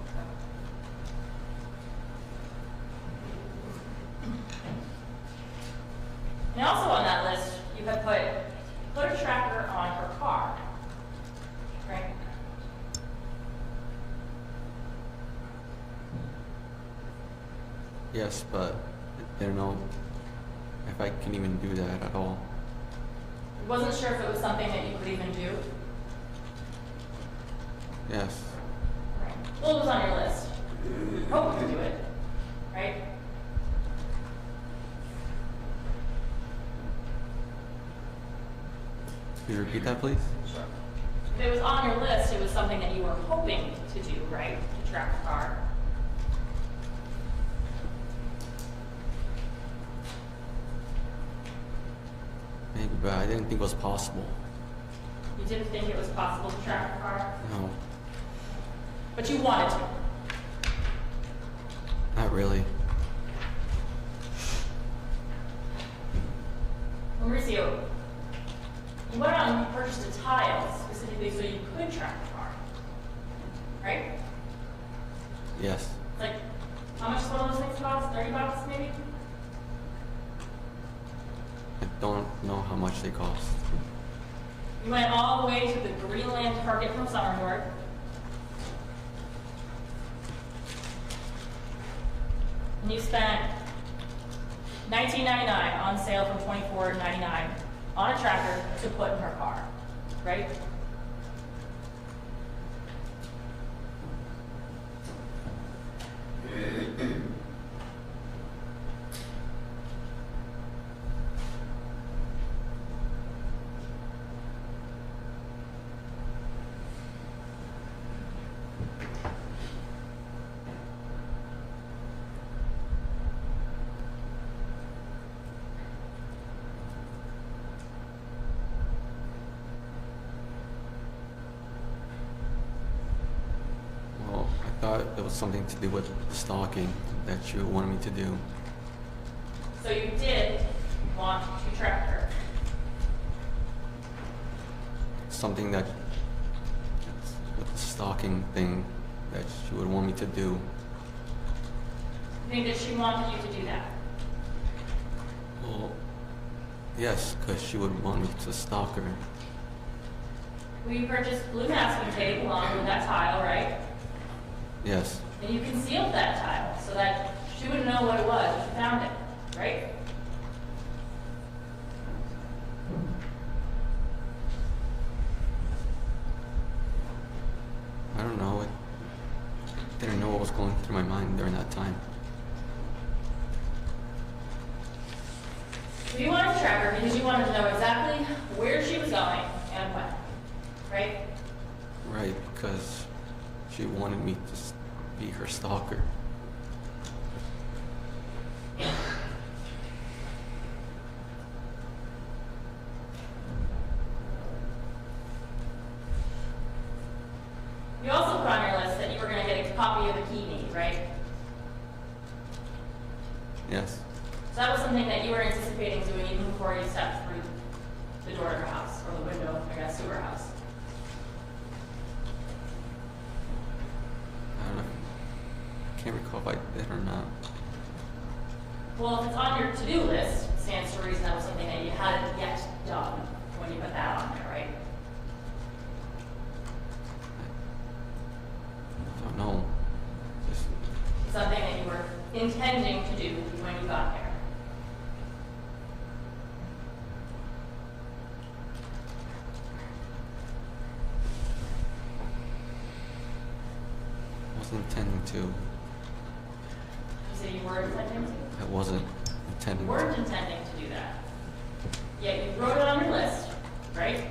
And also on that list, you have put a tracker on her car, right? Yes, but I don't know if I can even do that at all. I wasn't sure if it was something that you could even do. Yes. Right. Well, it was on your list. Hope you could do it, right? Can you repeat that, please? Sure. If it was on your list, it was something that you were hoping to do, right? To track the car. Maybe, but I didn't think it was possible. You didn't think it was possible to track the car? No. But you wanted to? Not really. Mauricio, you went out and you purchased a tile specifically so you could track the car, right? Yes. Like, how much does one of those things cost? 30 bucks maybe? I don't know how much they cost. You went all the way to the Greenland Target from Summerboard. And you spent $19.99 on sale from $24.99 on a tracker to put in her car, right? Well, I thought it was something to do with stalking that you wanted me to do. So you did want to track her. Something that, with the stalking thing that she would want me to do. You think that she wanted you to do that? Well, yes, because she would want me to stalk her. Well, you purchased blue masking tape along with that tile, right? Yes. And you concealed that tile so that she wouldn't know what it was if you found it, right? I don't know. I didn't know what was going through my mind during that time. You wanted to track her because you wanted to know exactly where she was going and when, right? Right, because she wanted me to be her stalker. You also put on your list that you were going to get a copy of the key made, right? Yes. So that was something that you were anticipating doing even before you stepped through the door to her house, or the window, I guess, to her house. I don't know. Can't recall if I did or not. Well, if it's on your to-do list, it stands to reason that was something that you hadn't yet done when you put that on there, right? I don't know. Just, Something that you were intending to do when you got there. intending to. You said you were intending to? I wasn't intending You weren't to. intending to do that. Yet you wrote it on your list, right?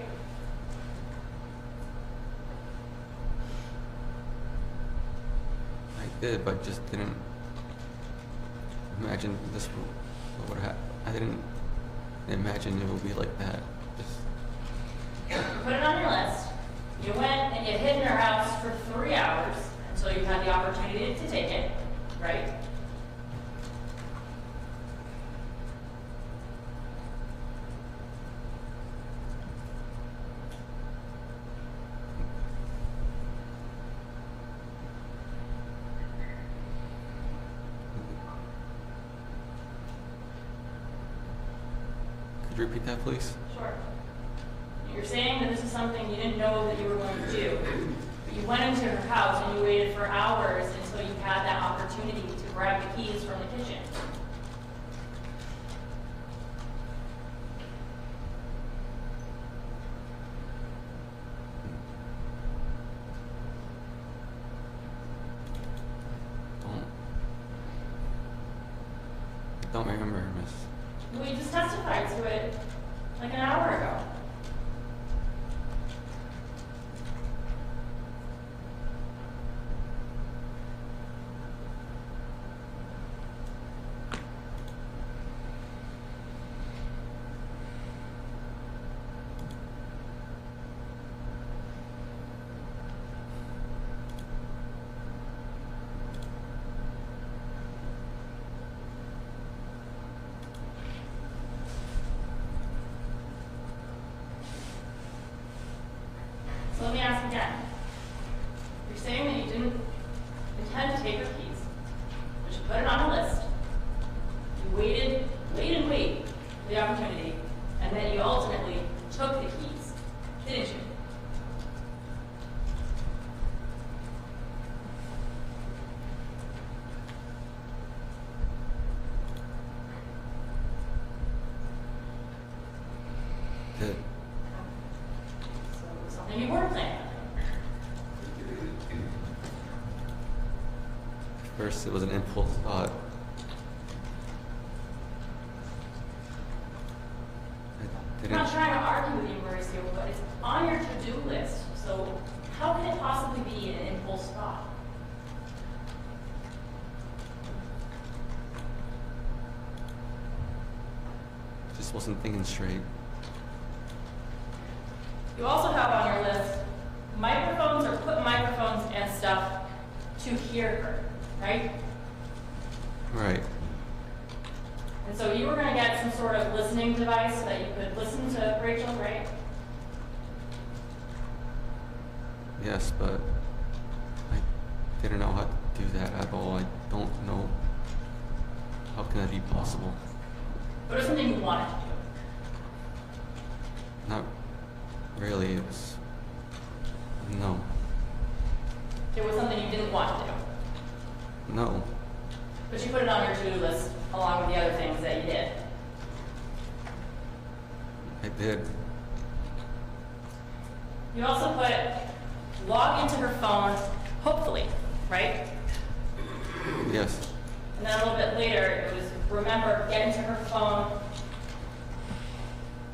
I did, but just didn't imagine this would happen. I didn't imagine it would be like that. You put it on your list. You went and you hid in her house for 3 hours until you had the opportunity to take it, right? Could you repeat that, please? Sure. You're saying that this is something you didn't know that you were going to do. But you went into her house and you waited for hours until you had that opportunity to grab the keys from the kitchen. Don't remember, miss. Well, you just testified to it like an hour ago. So let me ask again. You're saying that you didn't intend to take her keys, but you put it on a list. You waited for the opportunity, and then you ultimately took the keys, didn't you? Did. So something you weren't planning on. First, it was an impulse thought. I I'm not didn't. trying to argue with you, Mauricio, but it's on your to-do list. So how can it possibly be an impulse thought? Just wasn't thinking straight. You also have on your list microphones or put microphones and stuff to hear her, right? Right. And so you were going to get some sort of listening device so that you could listen to Rachel, right? Yes, but I didn't know how to do that at all. I don't know. How can that be possible? But it was something you wanted to do. Not really. It was. No. It was something you didn't want to do. No. But you put it on your to-do list along with the other things that you did. I did. You also put log into her phone, hopefully, right? Yes. And then a little bit later, it was remember, get into her phone,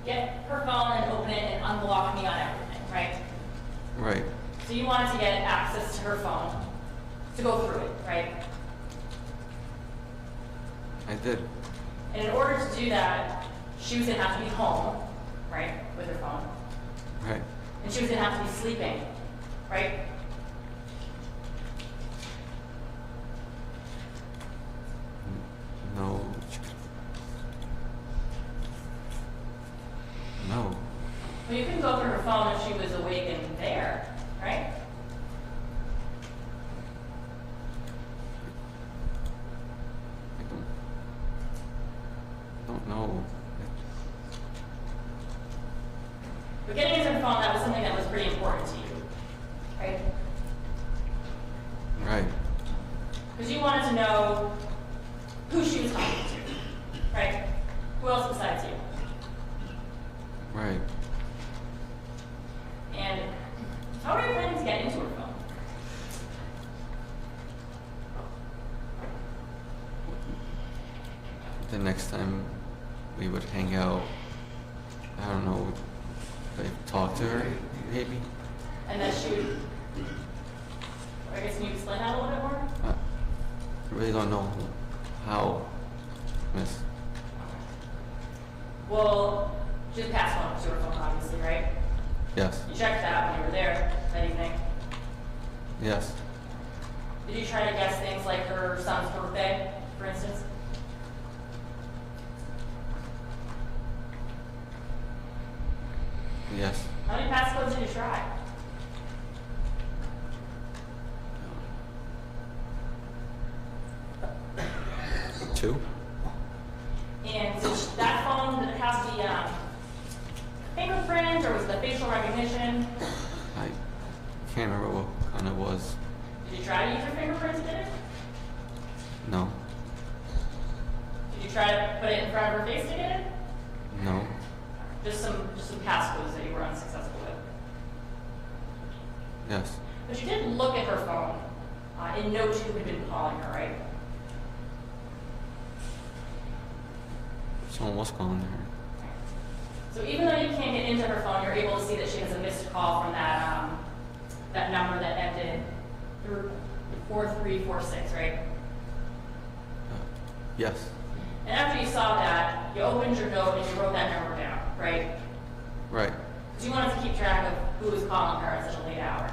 get her phone and open it and unblock me on everything, right? Right. So you wanted to get access to her phone to go through it, right? I did. And in order to do that, she was gonna have to be home, right, with her phone. Right. And she was gonna have to be sleeping, right? No. No. Well, you couldn't go through her phone if she was awake and there, right? I don't know. But getting into her phone, that was something that was pretty important to you, right? Right. Because you wanted to know who she was talking to, right? Who else besides you? Right. And how are you planning to get into her phone? the next time we would hang out, I don't know, like talk to her, maybe. And then she would, I guess, can you explain that a little bit more? I really don't know how, miss. Well, she just passed one to her phone, obviously, right? Yes. You checked that when you were there that evening. Yes. Did you try to guess things like her son's birthday, for instance? Yes. How many passcodes did you try? Two. And so that phone, did it have the fingerprint, or was it the facial recognition? I can't remember what kind it was. Did you try to use your fingerprint to get it? No. Did you try to put it in front of her face to get it? No. Just some passcodes that you were unsuccessful with. Yes. But you did look at her phone and note who had been calling her, right? Someone was calling her. So even though you can't get into her phone, you're able to see that she has a missed call from that that number that ended 4346, right? Yes. And after you saw that, you opened your note and you wrote that number down, right? Right. Because you wanted to keep track of who was calling her at such a late hour.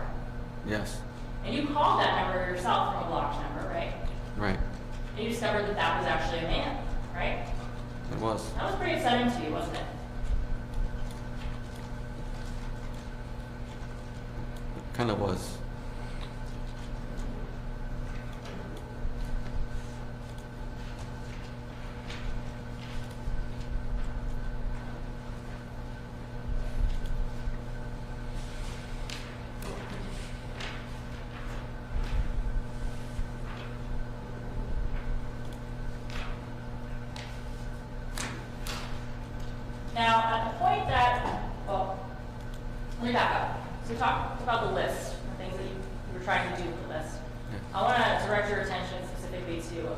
Yes. And you called that number yourself from a blocked number, right? Right. And you discovered that that was actually a man, right? It was. That was pretty upsetting to you, wasn't it? It kind of was. Now, at the point that, well, let me back up. So we talked about the list, the things that you were trying to do with the list. I want to direct your attention specifically to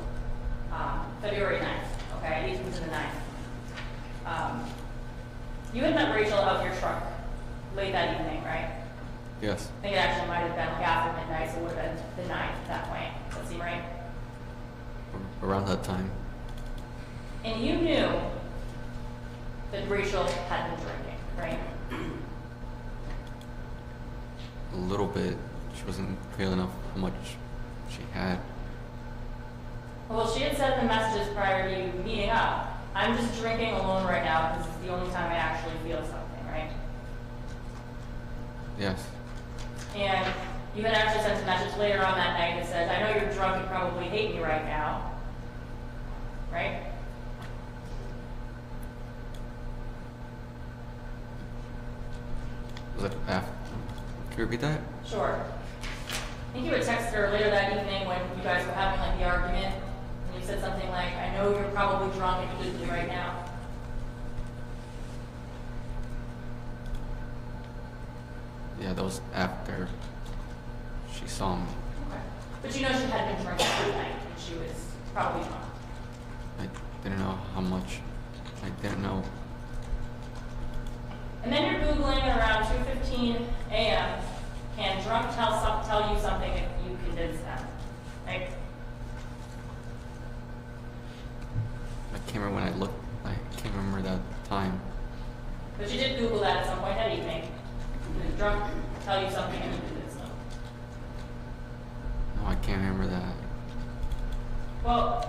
February 9th, okay? It leads into the 9th. You had met Rachel out of your truck late that evening, right? Yes. I think it actually might have been like after midnight, so it would have been the 9th at that point. Does that seem right? Around that time. And you knew that Rachel had been drinking, right? A little bit. She wasn't clear enough how much she had. Well, she had said in the messages prior to you meeting up, I'm just drinking alone right now because it's the only time I actually feel something, right? Yes. And you had actually sent a message later on that night that said, I know you're drunk and probably hate me right now, right? Was it after? Can you repeat that? Sure. I think you had texted her later that evening when you guys were having like the argument, and you said something like, I know you're probably drunk and hate me right now. Yeah, that was after she saw me. Okay. But you know she had been drinking that night, and she was probably drunk. I didn't know how much. I didn't know. And then you're Googling at around 2:15 a.m. Can drunk tell you something if you convince them, right? I can't remember when I looked. I can't remember that time. But you did Google that at some point that evening. Can drunk tell you something and you convince them? No, I can't remember that. Well,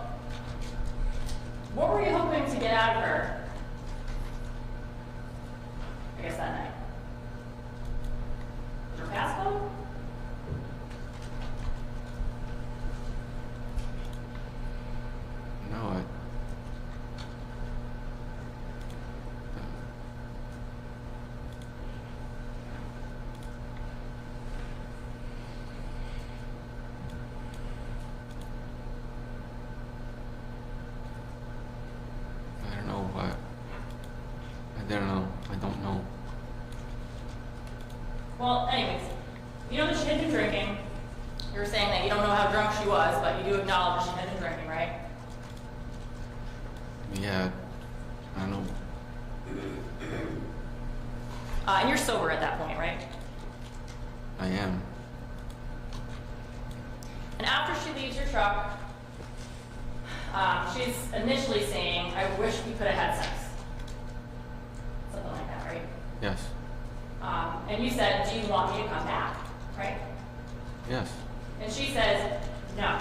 what were you hoping to get out of her? I guess that night. Was her passcode? No, I don't know what. I don't know. I don't know. Well, anyways, you know that she had been drinking. You were saying that you don't know how drunk she was, but you do acknowledge that she had been drinking, right? Yeah, I know. And you're sober at that point, right? I am. And after she leaves your truck, she's initially saying, I wish we could have had sex. Something like that, right? Yes. And you said, do you want me to come back, right? Yes. And she says, no,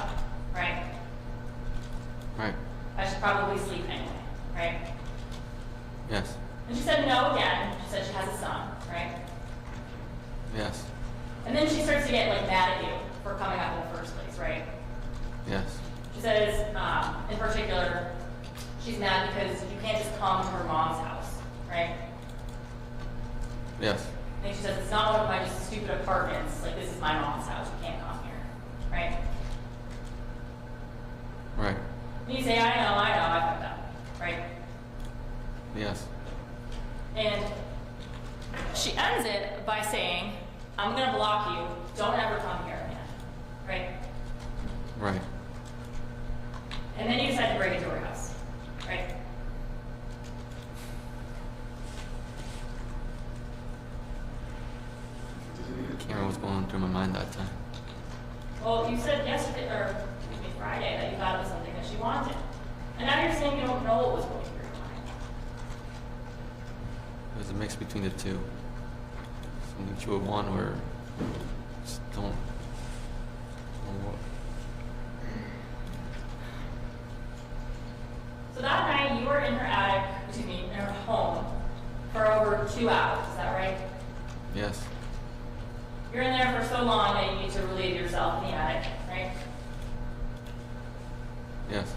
right? Right. I should probably sleep anyway, right? Yes. And she said no again. She said she has a son, right? Yes. And then she starts to get like mad at you for coming up in the first place, right? Yes. She says, in particular, she's mad because you can't just come to her mom's house, right? Yes. And she says, it's not one of my just stupid apartments. Like, this is my mom's house. You can't come here, right? Right. And you say, I know, I fucked up, right? Yes. And she ends it by saying, I'm gonna block you. Don't ever come here again, right? Right. And then you decide to break into her house, right? I can't remember what's going through my mind that time. Well, you said yesterday, or excuse me, Friday, that you thought it was something that she wanted. And now you're saying you don't know what was going through your mind. It was a mix between the two. Something that you would want or just don't know what. So that night, you were in her attic, excuse me, in her home for over 2 hours, is that right? Yes. You're in there for so long that you need to relieve yourself in the attic, right? Yes.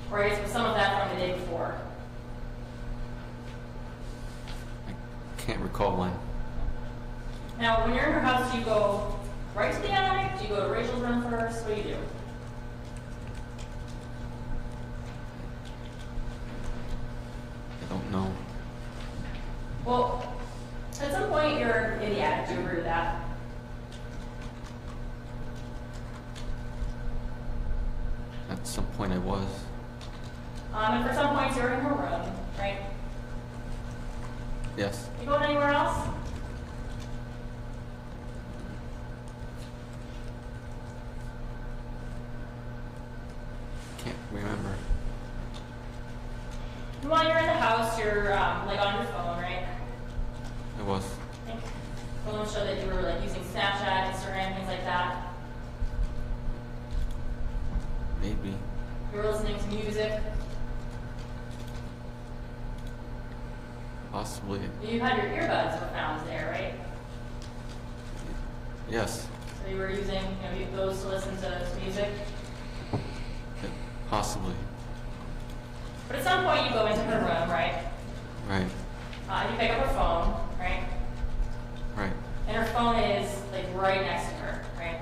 Or I guess with some of that from the day before. Can't recall when. Now, when you're in her house, do you go right to the attic? Do you go to Rachel's room first? What do you do? I don't know. Well, at some point you're in the attic. Do you agree with that? At some point I was. And for some points you're in her room, right? Yes. You going anywhere else? Can't remember. And while you're in the house, you're like on your phone, right? I was. I think phones show that you were like using Snapchat, Instagram, things like that. Maybe. You were listening to music. Possibly. You had your earbuds were found there, right? Yes. So you were using those to listen to music? Possibly. But at some point you go into her room, right? Right. You pick up her phone, right? Right. And her phone is like right next to her, right?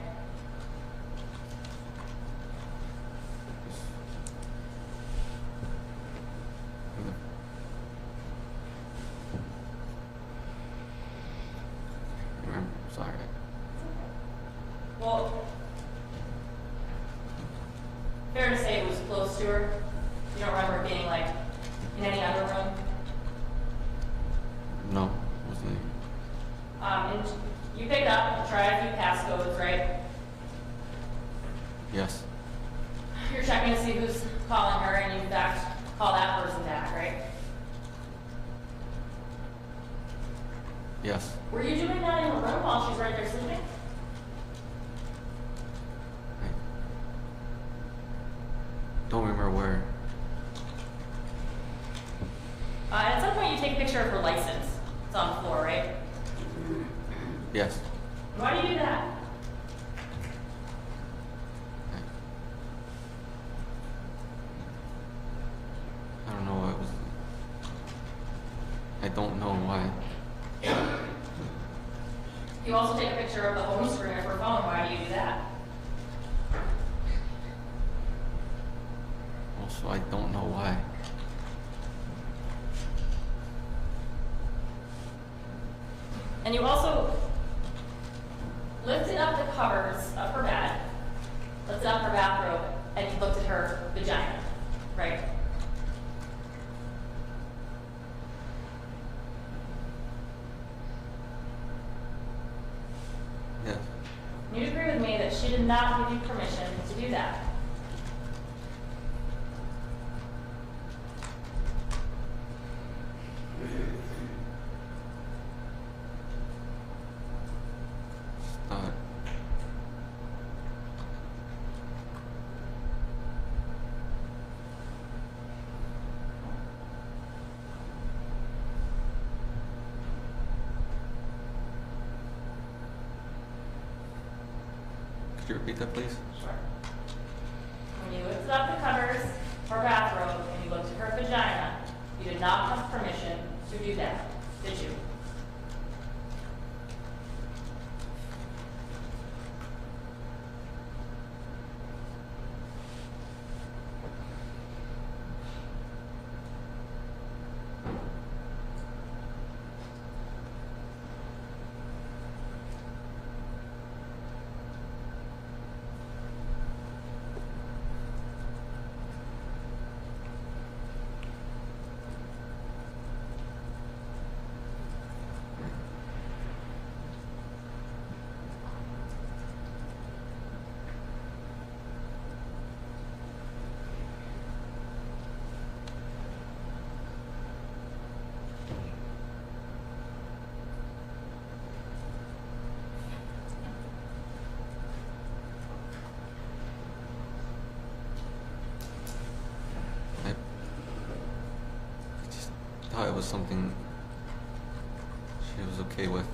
Sorry. Well, fair to say it was close to her. You don't remember it being like in any other room? No, wasn't. And you pick it up, you try a few passcodes, right? Yes. You're checking to see who's calling her, and you in fact call that person back, right? Yes. Were you doing that in the room while she's right there sleeping? Don't remember where. At some point you take a picture of her license. It's on the floor, right? Yes. Why do you do that? I don't know. I don't know why. You also take a picture of the home screen of her phone. Why do you do that? Also, I don't know why. And you also lifted up the covers of her bed, lifted up her bathrobe, and you looked at her vagina, right? did not give you permission to do that. Could you repeat that, please? Sure. When you lifted up the covers or bathrobe and you looked at her vagina, you did not have permission to do that, did you? I thought it was something she was okay with.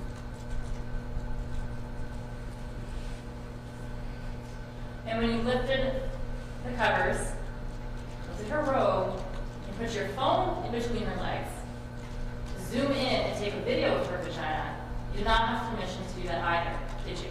And when you lifted the covers, lifted her robe, and put your phone in between her legs, zoom in and take a video of her vagina, you did not have permission to do that either, did you?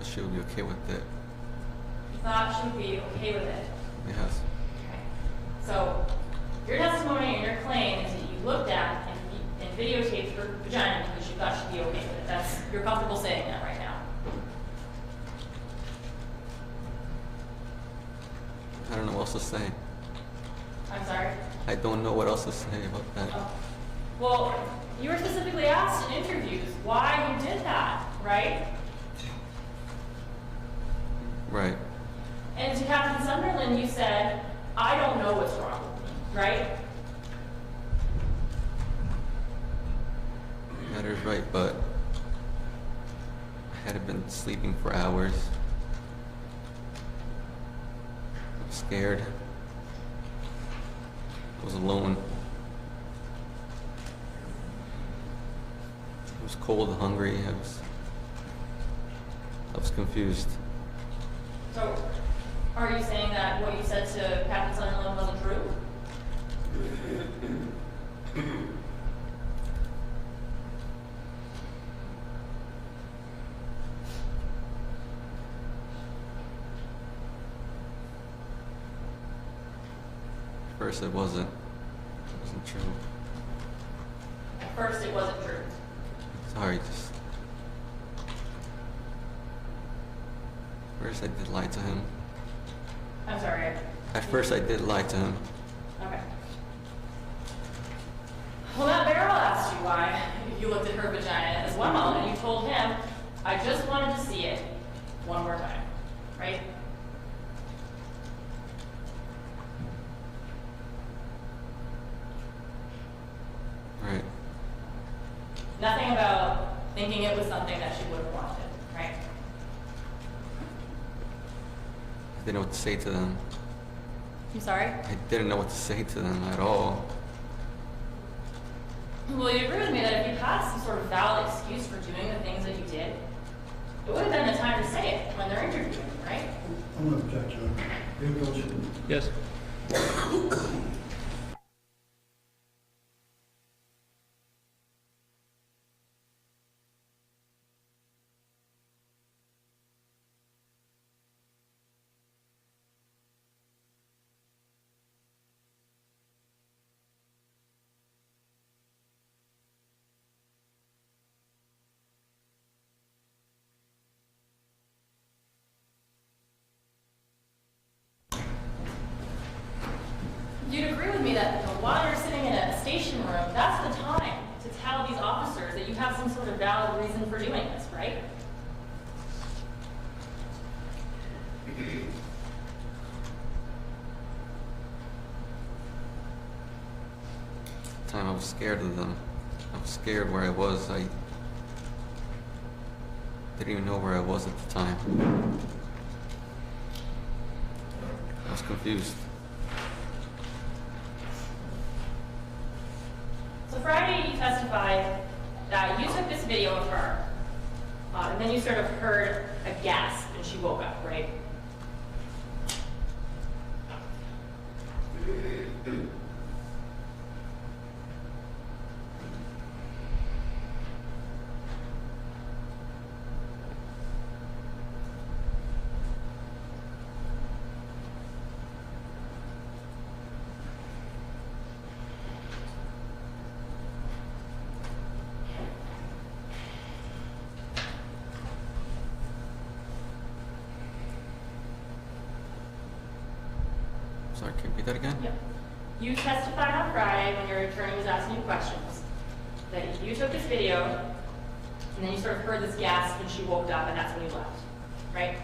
She would be okay with it. You thought she would be okay with it? Yes. Okay. So, your testimony and your claim is that you looked at and videotaped her vagina because you thought she'd be okay with it. You're comfortable saying that right now? I don't know what else to say. I'm sorry? I don't know what else to say about that. Oh. Well, you were specifically asked in interviews why you did that, right? Right. And to Captain Sunderland, you said, I don't know what's wrong with me, right? That is right, but I hadn't been sleeping for hours. I'm scared. I was alone. I was cold and hungry. I was confused. So, are you saying that what you said to Captain Sunderland wasn't true? At first it wasn't. It wasn't true. At first it wasn't true. Sorry, just... First I did lie to him. I'm sorry. At first I did lie to him. Okay. Well, that barrel asked you why you looked at her vagina as well, and you told him, I just wanted to see it one more time, right? Right. Nothing about thinking it was something that she would have wanted, right? I didn't know what to say to them. I'm sorry? I didn't know what to say to them at all. Well, you agree with me that if you had some sort of valid excuse for doing the things that you did, it would have been the time to say it when they're interviewing you, right? I'm going to object, John. You have no. Yes. You'd agree with me that while you're sitting in a station room, that's the time to tell these officers that you have some sort of valid reason for doing this, right? At the time I was scared of them. I was scared where I was. I didn't even know where I was at the time. I was confused. So Friday you testified that you took this video of her, and then you sort of heard a gasp and she woke up, right? Sorry, can you repeat that again? Yep. You testified on Friday when your attorney was asking you questions that you took this video and then you sort of heard this gasp and she woke up and that's when you left, right?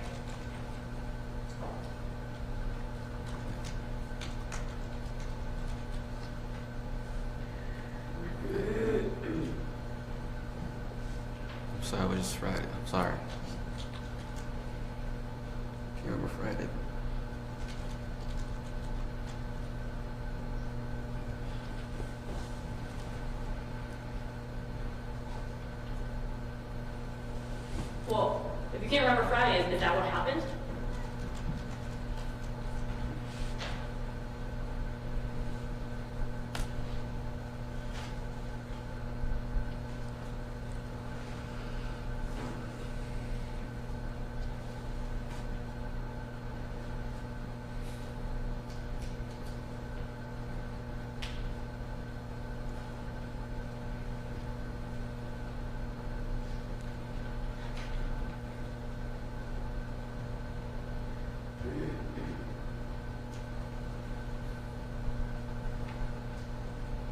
I'm sorry, I was just Friday. I'm sorry. Can't remember Friday. Well, if you can't remember Friday, is that what happened?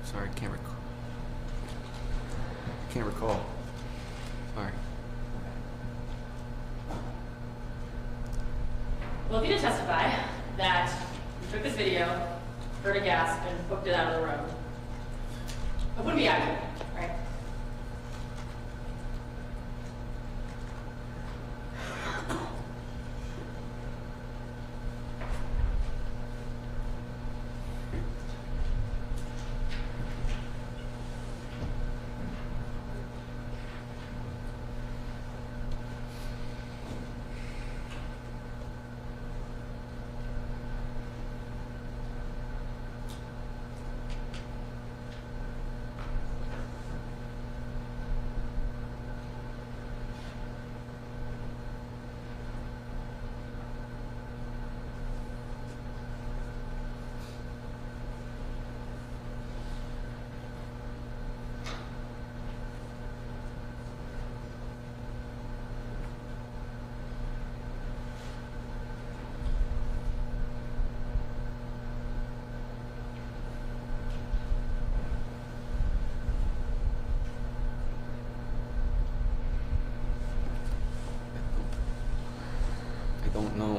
Sorry, can't recall. Can't recall. Sorry. Well, if you did testify that you took this video, heard a gasp, and booked it out of the room, it wouldn't be accurate, right? I don't know.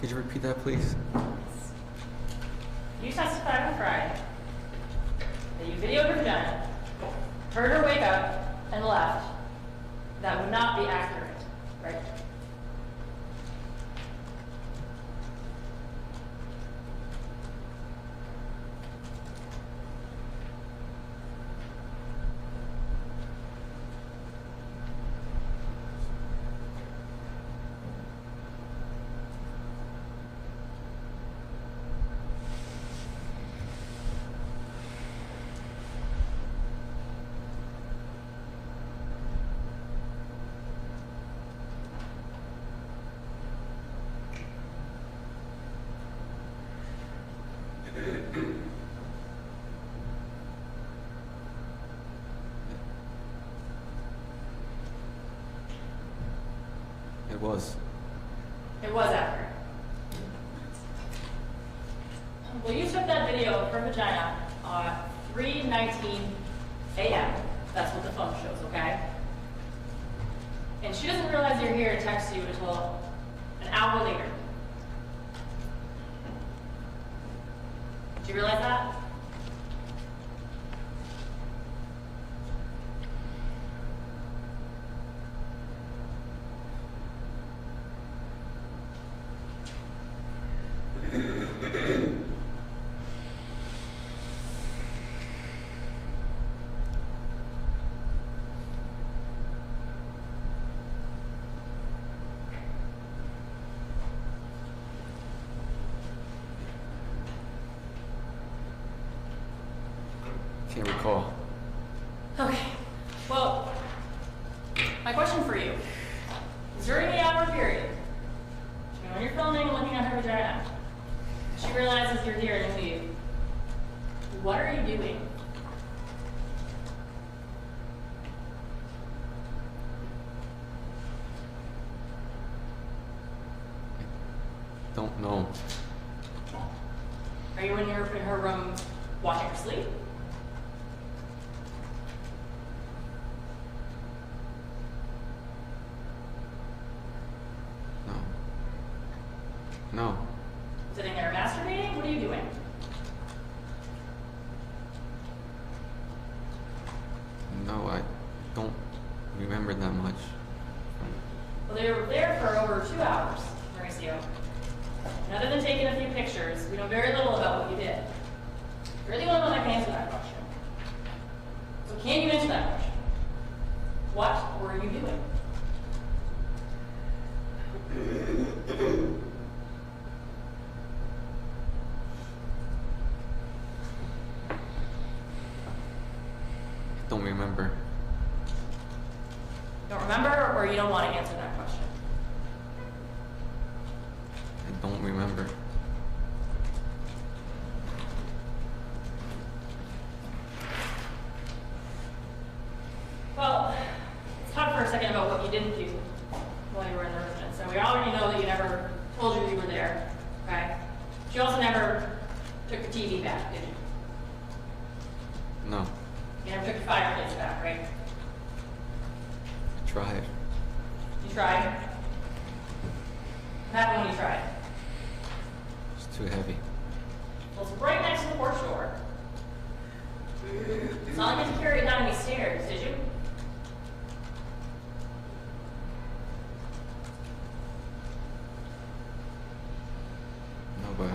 Could you repeat that, please? You testified on Friday that you videoed her vagina, heard her wake up, and left. That would not be accurate, right? It was accurate. Well, you took that video of her vagina at 3:19 a.m. That's what the phone shows, okay? And she doesn't realize you're here to text you until an hour later. Did you realize that? Can't recall. Okay. Well, my question for you is during the hour period, when you're filming and looking at her vagina, she realizes you're here and leave. What are you doing? Don't know. Are you in her room watching her sleep? No. Sitting there masturbating? What are you doing? No, I don't remember that much. Well, they were there for over 2 hours, Mauricio. And other than taking a few pictures, we know very little about what you did. You're the only one that can answer that question. So can you answer that question? What were you doing? Don't remember. Don't remember, or you don't want to answer that question? I don't remember. Well, let's talk for a second about what you didn't do while you were in the residence. So we already know that you never told you were there, okay? But you also never took the TV back, did you? No. You never took your fireplace back, right? I tried. You tried? What happened when you tried? It's too heavy. Well, it's right next to the porch door. It's not like you had to carry it down any stairs, did you? No, but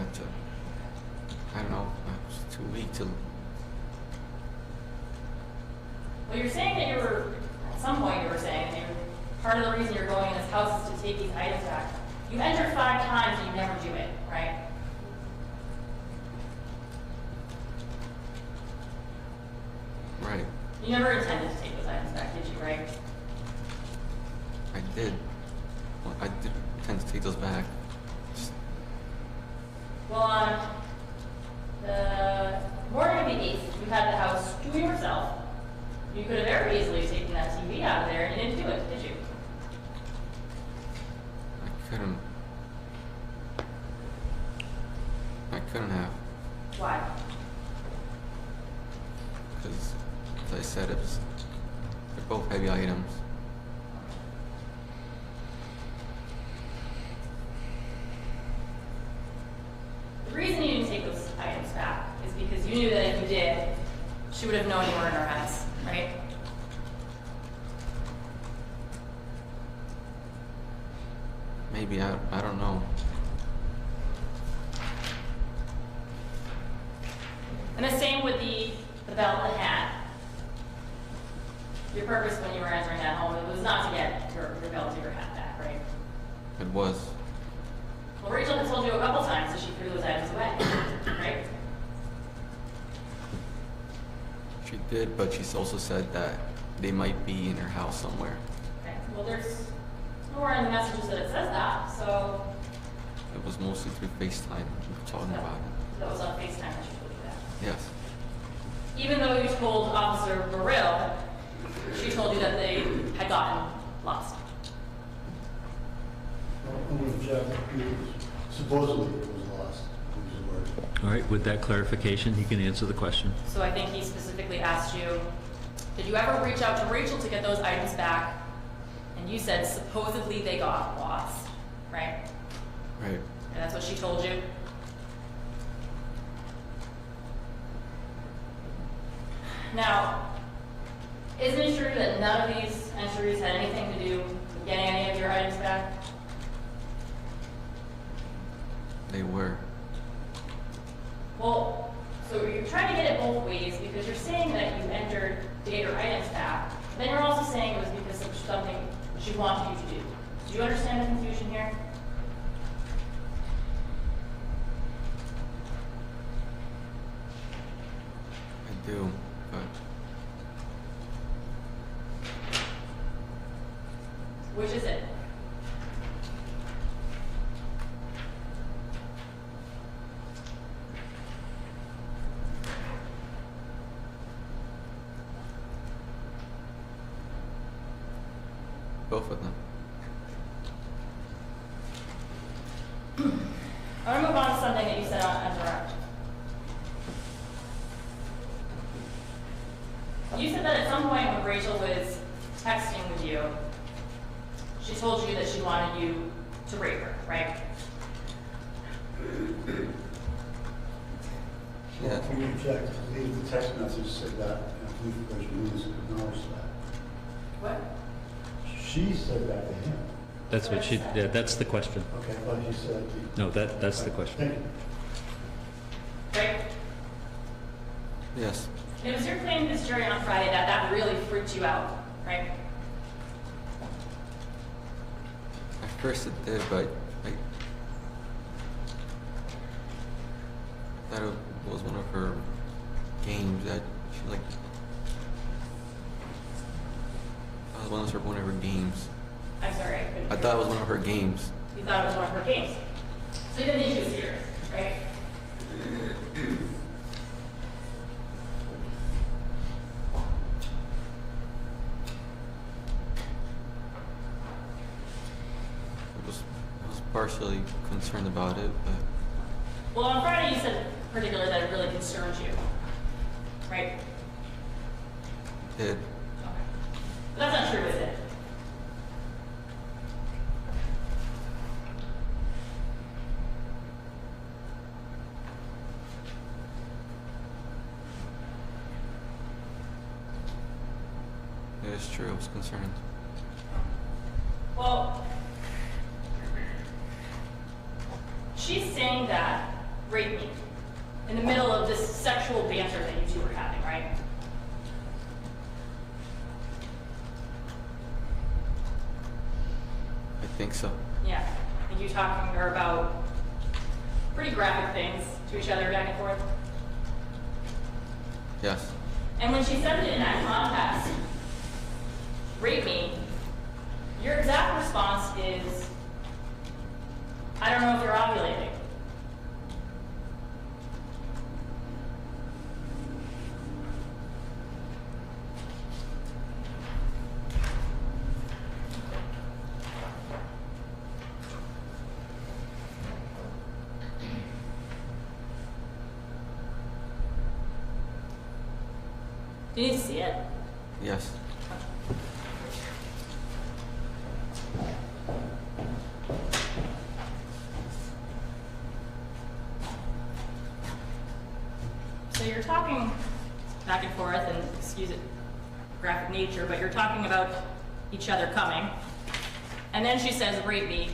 I don't know. I was too weak to. Well, you're saying that you were, at some point you were saying that part of the reason you're going in this house is to take these items back. You entered 5 times and you never do it, right? Right. You never intended to take those items back, did you, right? I did. Well, I did intend to take those back. Well, on the morning of the 8th, you had the house to yourself. You could have very easily taken that TV out of there and you didn't do it, did you? I couldn't have. Why? Because, as I said, they're both heavy items. reason you didn't take those items back is because you knew that if you did, she would have known you were in her house, right? Maybe, I don't know. And the same with the belt and hat. Your purpose when you were entering that home, it was not to get your belt or your hat back, right? It was. Well, Rachel had told you a couple times that she threw those items away, right? She did, but she also said that they might be in her house somewhere. Okay. Well, there's nowhere in the messages that it says that, so. It was mostly through FaceTime we were talking about it. That was on FaceTime that she told you that. Yes. Even though you told Officer Burrill, she told you that they had gotten lost. Supposedly it was lost. It was a word. All right, with that clarification, he can answer the question. So I think he specifically asked you, did you ever reach out to Rachel to get those items back? And you said supposedly they got lost, right? Right. And that's what she told you? Now, isn't it true that none of these entries had anything to do with getting any of your items back? They were. Well, so you're trying to get it both ways because you're saying that you entered to get your items back, but then you're also saying it was because of something she wanted you to do. Do you understand the confusion here? I do, but Which is it? both of them. I want to move on to something that you said on Interact. You said that at some point when Rachel was texting with you, she told you that she wanted you to rape her, right? Yeah. Can you check? I believe the text message said that, and I believe Rachel Lewis acknowledged that. What? She said that to him. That's what she, yeah, that's the question. Okay, I thought you said. No, that's the question. Thank you. Right? Yes. It was your claim to this jury on Friday that that really freaked you out, right? At first it did, but I thought it was one of her games that she like. That was one of her games. I'm sorry. I thought it was one of her games. You thought it was one of her games. So you didn't think she was serious, right? I was partially concerned about it, but Well, on Friday you said particularly that it really concerned you, right? it did. But that's not true, is it? It is true. I was concerned. Well, she's saying that rape me in the middle of this sexual banter that you two were having, right? I think so. Yeah. I think you talking to her about pretty graphic things to each other back and forth. Yes. And when she said it in that context, rape me, your exact response is, I don't know if you're ovulating. Do you need to see it? Yes. you're talking back and forth, and excuse it, graphic nature, but you're talking about each other coming. And then she says, rape me.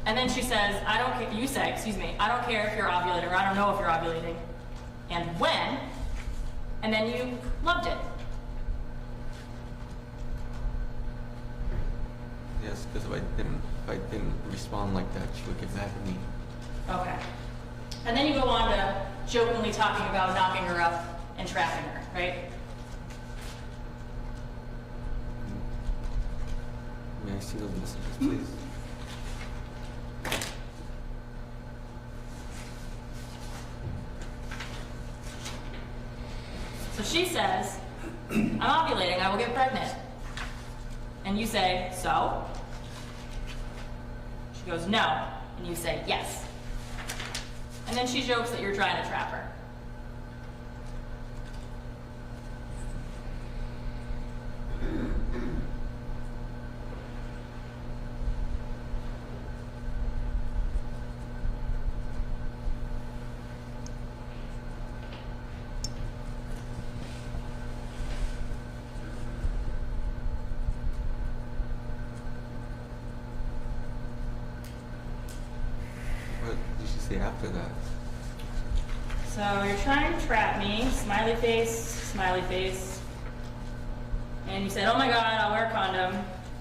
And then she says, I don't care, you say, excuse me, I don't care if you're ovulating, or I don't know if you're ovulating. And when? And then you loved it. Yes, because if I didn't respond like that, she would get mad at me. Okay. And then you go on to jokingly talking about knocking her up and trapping her, right? May I see those messages, please? So she says, I'm ovulating, I will get pregnant. And you say, so? She goes, no. And you say, yes. And then she jokes that you're trying to trap her. What did she say after that? So you're trying to trap me, smiley face, and you said, oh my God, I'll wear a condom.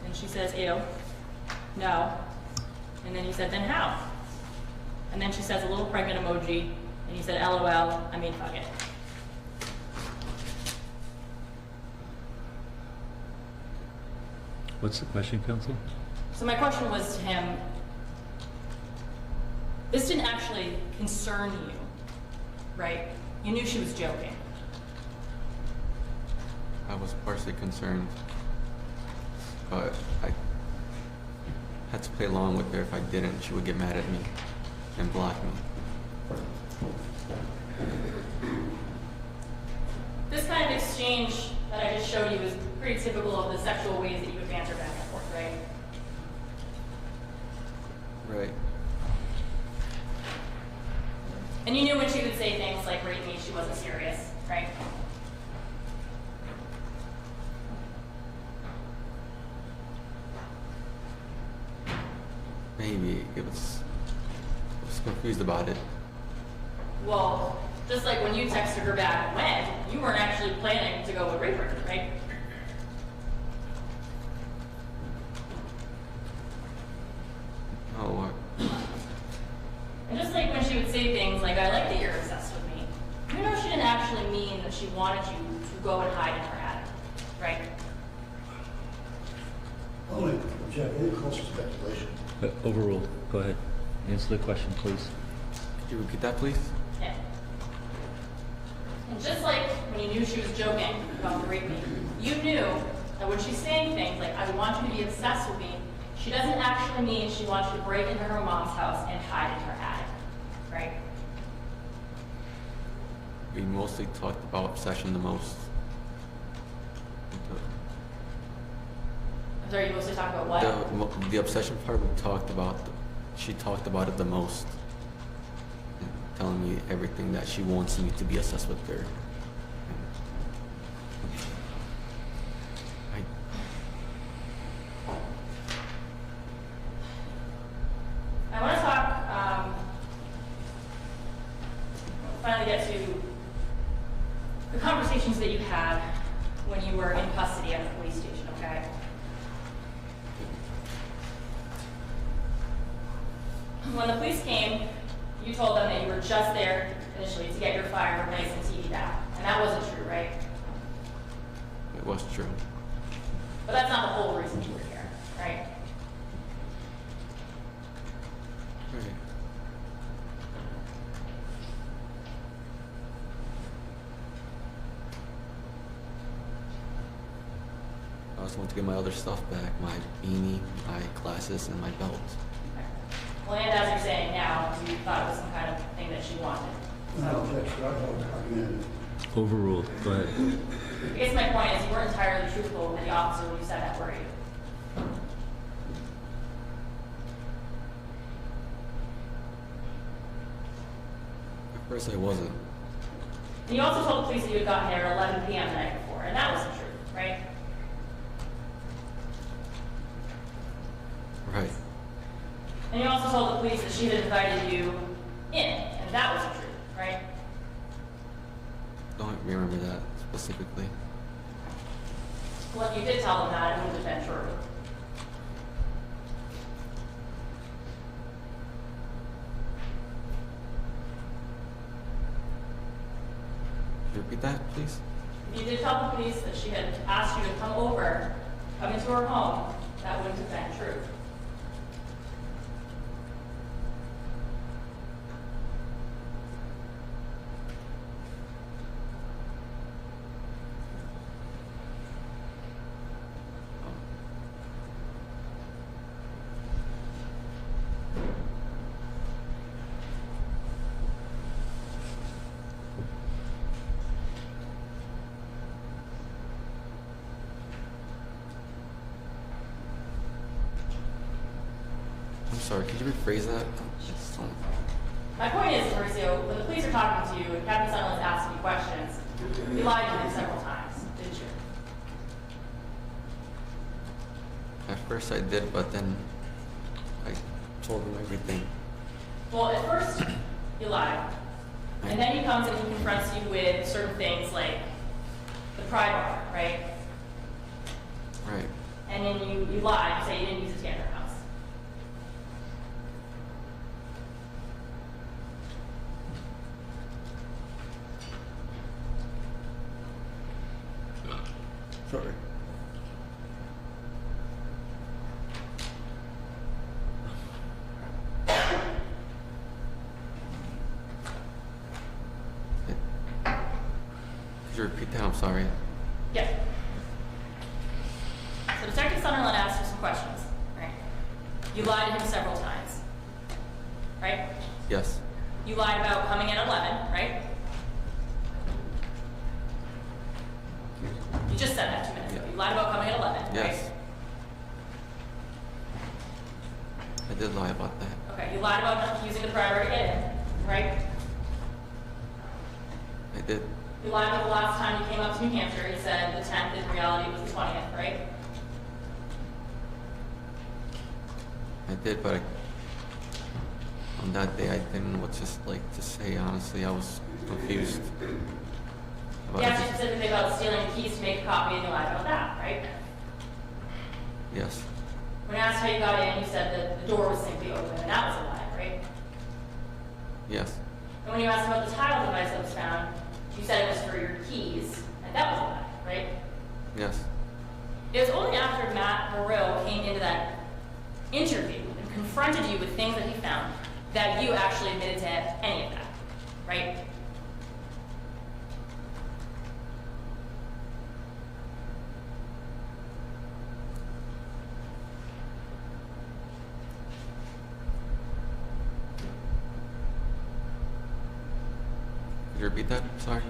And she says, ew, no. And then you said, then how? And then she says a little pregnant emoji, and you said, LOL, I mean, fuck it. What's the question, counsel? So my question was to him, this didn't actually concern you, right? You knew she was joking. I was partially concerned, but I had to play along with her. If I didn't, she would get mad at me and block me. This kind of exchange that I just showed you is pretty typical of the sexual ways that you would banter back and forth, right? Right. And you knew when she would say things like rape me, she wasn't serious, right? Maybe I was confused about it. Well, just like when you texted her back when, you weren't actually planning to go with rape her, right? Oh, what? And just like when she would say things like, I like that you're obsessed with me, you know she didn't actually mean that she wanted you to go and hide in her attic, right? Only, Jeff, any close speculation. Overruled. Go ahead. Answer the question, please. Could you repeat that, please? Yeah. And just like when you knew she was joking about the rape me, you knew that when she's saying things like, I want you to be obsessed with me, she doesn't actually mean she wants you to break into her mom's house and hide in her attic, right? We mostly talked about obsession the most. I'm sorry, you mostly talk about what? The obsession part we talked about, she talked about it the most. Telling me everything that she wants me to be obsessed with her. I want to talk, finally get to the conversations that you had when you were in custody at the police station, okay? When the police came, you told them that you were just there initially to get your fire nice and TV back. And that wasn't true, right? It was true. But that's not the whole reason you were here, right? Right. I just want to get my other stuff back, my beanie, my glasses, and my belt. Well, and as you're saying now, you thought it was some kind of thing that she wanted. So, Overruled. Go ahead. I guess my point is you weren't entirely truthful with the officer when you said that, were you? At first I wasn't. And you also told the police that you had gotten there at 11 p.m. the night before, and that wasn't true, right? Right. And you also told the police that she had invited you in, and that wasn't true, right? Don't remember that specifically. Well, if you did tell them that, it wouldn't have been true. Could you repeat that, please? If you did tell the police that she had asked you to come over, come into her home, that wouldn't have been true. I'm sorry, could you rephrase that? My point is, Mauricio, when the police are talking to you and Captain Sunderland's asking you questions, you lied to them several times, didn't you? At first I did, but then I told him everything. Well, at first, you lied. And then he comes and he confronts you with certain things like the pry bar, right? Right. And then you lied, you say you didn't use a tanner house. Sorry. Could you repeat that? I'm sorry. Yeah. So Detective Sunderland asked you some questions, right? You lied to him several times, right? Yes. You lied about coming at 11, right? You just said that 2 minutes ago. You lied about coming at 11, Yes. right? I did lie about that. Okay, you lied about not using the prior to get in, right? I did. You lied about the last time you came up to New Hampshire. You said the 10th, in reality, was the 20th, right? I did, but on that day I didn't know what to say. Honestly, I was confused. You asked you specifically about stealing the keys to make a copy, and you lied about that, right? Yes. When asked how you got in, you said that the door was simply open, and that was a lie, right? Yes. And when you asked about the tile device that was found, you said it was for your keys, and that was a lie, right? Yes. It was only after Matt Moreau came into that interview and confronted you with things that he found that you actually admitted to any of that, right? Could you repeat that? Sorry.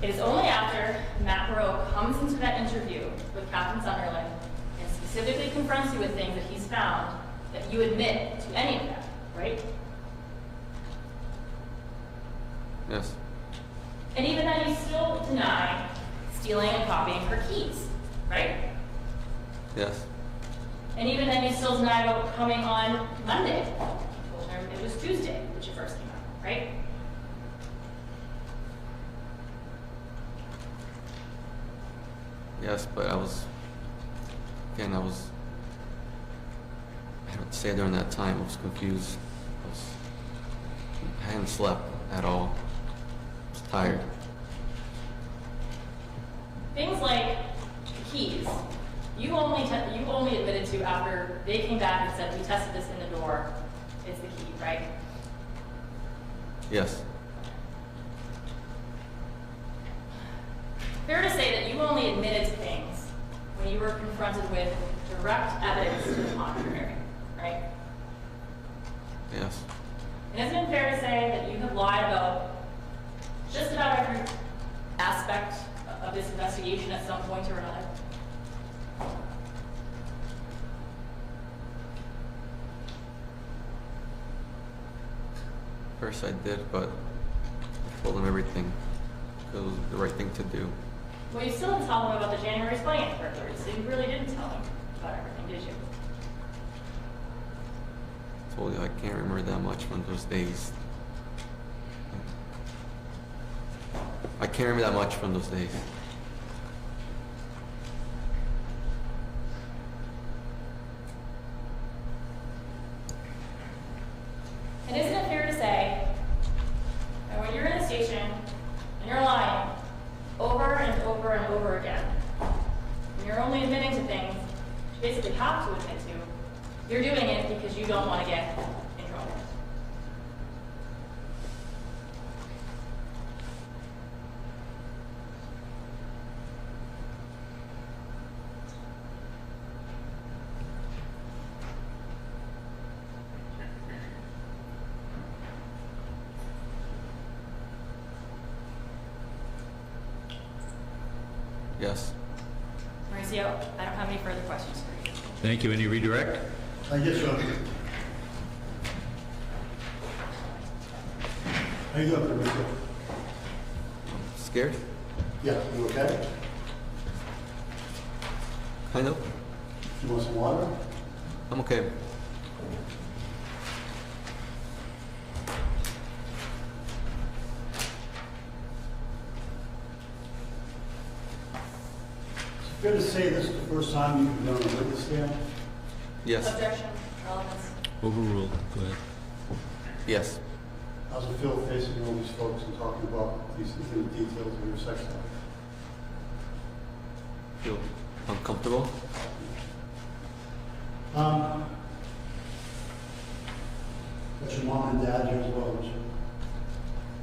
It is only after Matt Moreau comes into that interview with Captain Sunderland and specifically confronts you with things that he's found that you admit to any of that, right? Yes. And even then, you still deny stealing and copying her keys, right? Yes. And even then, you still deny about coming on Monday. It was Tuesday that you first came out, right? Yes, but I had to say during that time, I was confused. I hadn't slept at all. I was tired. Things like the keys, you only admitted to after they came back and said, we tested this in the door, it's the key, right? Yes. Fair to say that you only admitted to things when you were confronted with direct evidence to the contrary, right? Yes. And isn't it fair to say that you have lied about just about every aspect of this investigation at some point or another? First I did, but I told him everything. feel it was the right thing to do. Well, you still didn't tell him about the January 20th burglary, so you really didn't tell him about everything, did you? I told you I can't remember that much from those days. I can't remember that much from those days. And isn't it fair to say that when you're in the station and you're lying over and over and over again, and you're only admitting to things you basically have to admit to, you're doing it because you don't want to get in trouble? Yes. Mauricio, I don't have any further questions for you. Thank you. Any redirect? Yes, sir. How you doing, Mauricio? Scared? Yeah, you okay? Kind of. You want some water? I'm okay. Fair to say this is the first time you've been on a witness stand? Yes. Objection. Relevance. Overruled. Go ahead. Yes. How's it feel facing all these folks and talking about these intimate details of your sex life? Feel uncomfortable? Got your mom and dad here as well, don't you?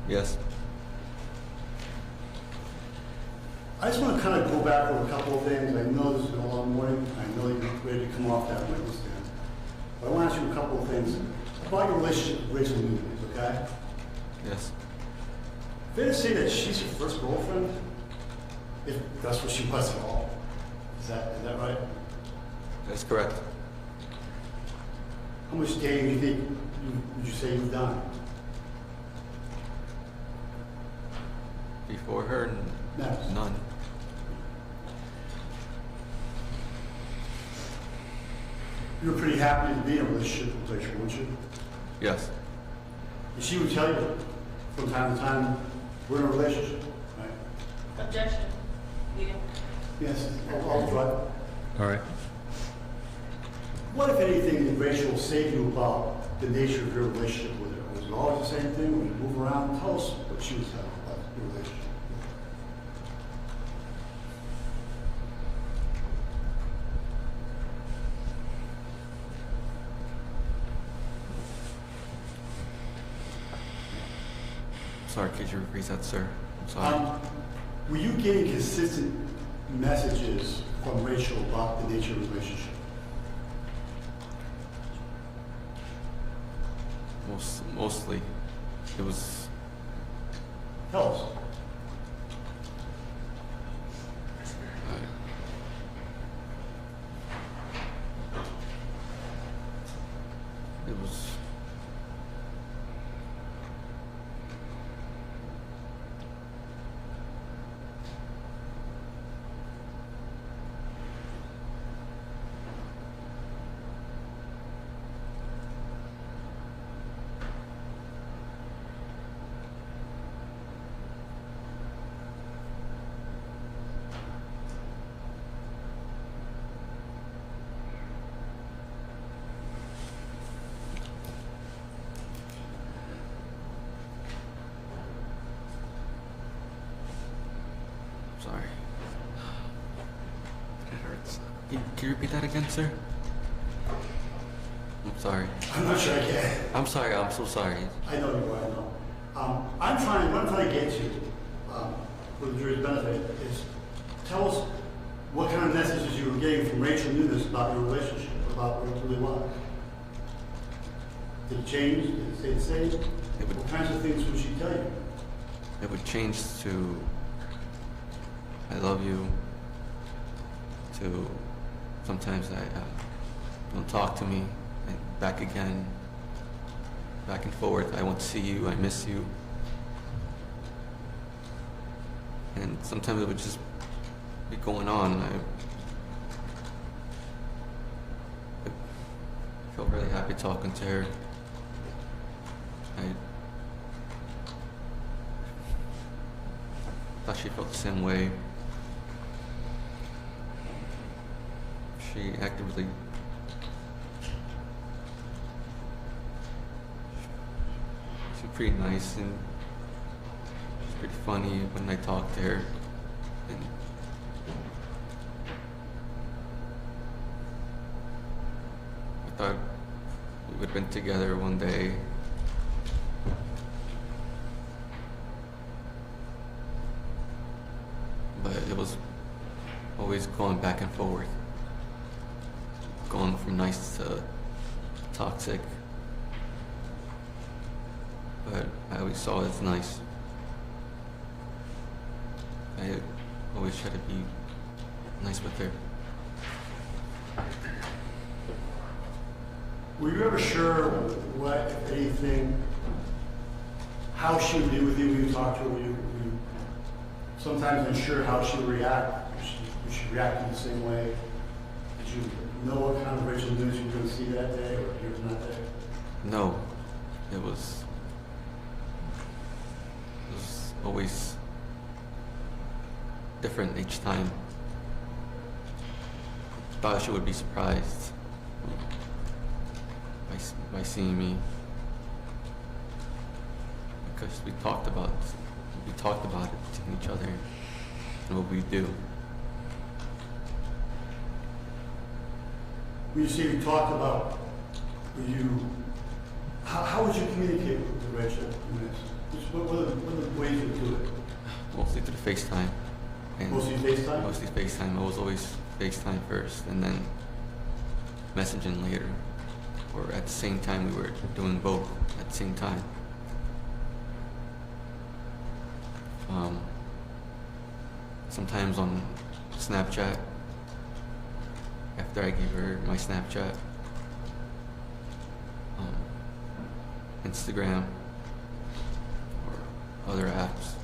Yes. I just want to kind of go back over a couple of things. I know this has been a long morning. I know you're ready to come off that witness stand. But I want to ask you a couple of things about your relationship with Rachel Nunez, okay? Yes. Fair to say that she's your first girlfriend? If that's what she was at all. Is that right? That's correct. How much dating do you think would you say you've done? Before her, Next. none. You were pretty happy to be in a relationship with Rachel, weren't you? Yes. And she would tell you from time to time, we're in a relationship, right? Objection. Leading. Yes, I'll try. All right. What, if anything, did Rachel say to you about the nature of your relationship with her? Was it always the same thing? Would you move around? Tell us what she was telling you about your relationship. Sorry, could you repeat that, sir? I'm sorry. Were you getting consistent messages from Rachel about the nature of the relationship? Mostly. It was... Tell us. It was... Sorry. It hurts. Can you repeat that again, sir? I'm sorry. I'm not sure I can. I'm sorry. I'm so sorry. I know you are, I know. What I'm trying to get to, for the jury's benefit, is tell us what kind of messages you were getting from Rachel Nunez about your relationship, about what it really was. Did it change? Did it stay the same? What kinds of things would she tell you? It would change to I love you, to sometimes don't talk to me, and back again, back and forth. I want to see you, I miss you. And sometimes it would just be going on. I felt really happy talking to her. I thought she felt the same way. She acted really she's pretty nice and she's pretty funny when I talked to her. And I thought we would have been together one day. But it was always going back and forth. Going from nice to toxic. But I always saw it as nice. I always try to be nice with her. Were you ever sure what, if anything, how she would do with you when you talked to her? Were you sometimes unsure how she would react? Would she react in the same way? Did you know what kind of Rachel news you were going to see that day or hear from that day? No, it was always different each time. I thought she would be surprised by seeing me, because we talked about it to each other and what we do. When you say you talked about, how would you communicate with Rachel? What are the ways you do it? Mostly through FaceTime. Mostly FaceTime? Mostly FaceTime. I was always FaceTime first and then messaging later. Or at the same time, we were doing both at the same time. Sometimes on Snapchat, after I gave her my Snapchat, Instagram, or other apps.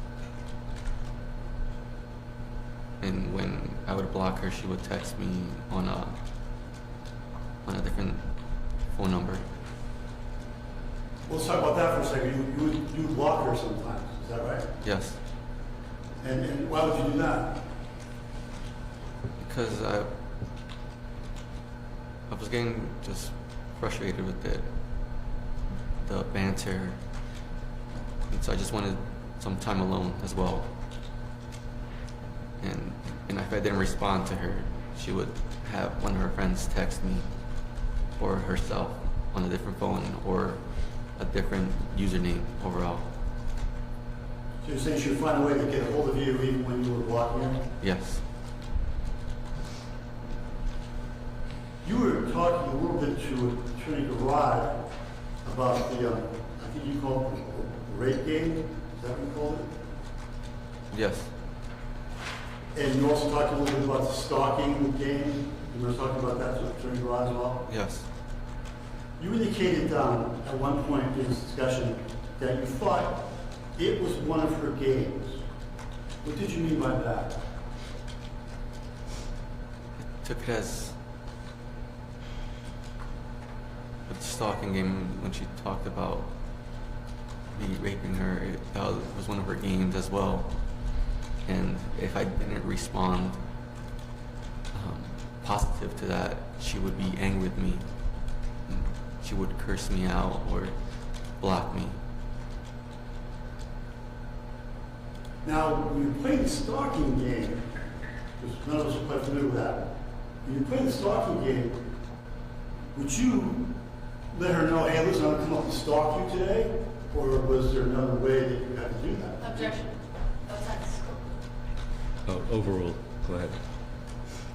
And when I would block her, she would text me on a different phone number. Well, let's talk about that for a second. You block her sometimes, is that right? Yes. And why would you do that? Because I was getting just frustrated with the banter. And so I just wanted some time alone as well. And if I didn't respond to her, she would have one of her friends text me, or herself on a different phone, or a different username overall. So you're saying she would find a way to get a hold of you even when you were blocking her? Yes. You were talking a little bit to Attorney Garage about the, I think you called it the rape game? Is that what you called it? Yes. And you also talked a little bit about the stalking game. You were talking about that to Attorney Garage as well? Yes. You indicated at one point in this discussion that you thought it was one of her games. What did you mean by that? I took it as with the stalking game when she talked about me raping her. That was one of her games as well. And if I didn't respond positive to that, she would be angry with me. She would curse me out or block me. Now, when you play the stalking game, because none of us are quite familiar with that, when you play the stalking game, would you let her know, hey, listen, I'm going to come up and stalk you today? Or was there another way that you had to do that? Objection. Oh, overruled. Go ahead.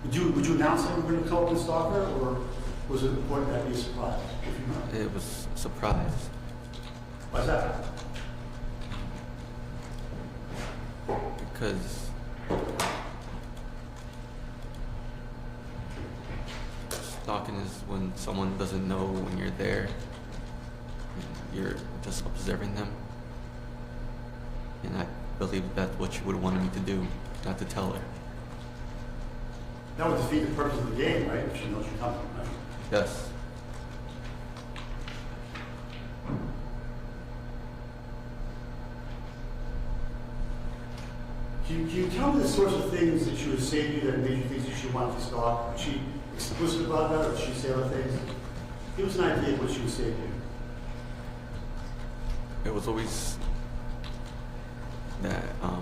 Would you announce that you were going to come up and stalk her, or was it important that be a surprise? If you know? It was a surprise. Why's that? Because stalking is when someone doesn't know when you're there, and you're just observing them. And I believe that's what she would have wanted me to do, not to tell her. That would defeat the purpose of the game, right? If she knows you're coming, right? Yes. Can you tell me the sorts of things that she would say to you that made you think that she wanted to stalk? Was she explicit about that, or did she say other things? Give us an idea of what she would say to you. It was always that I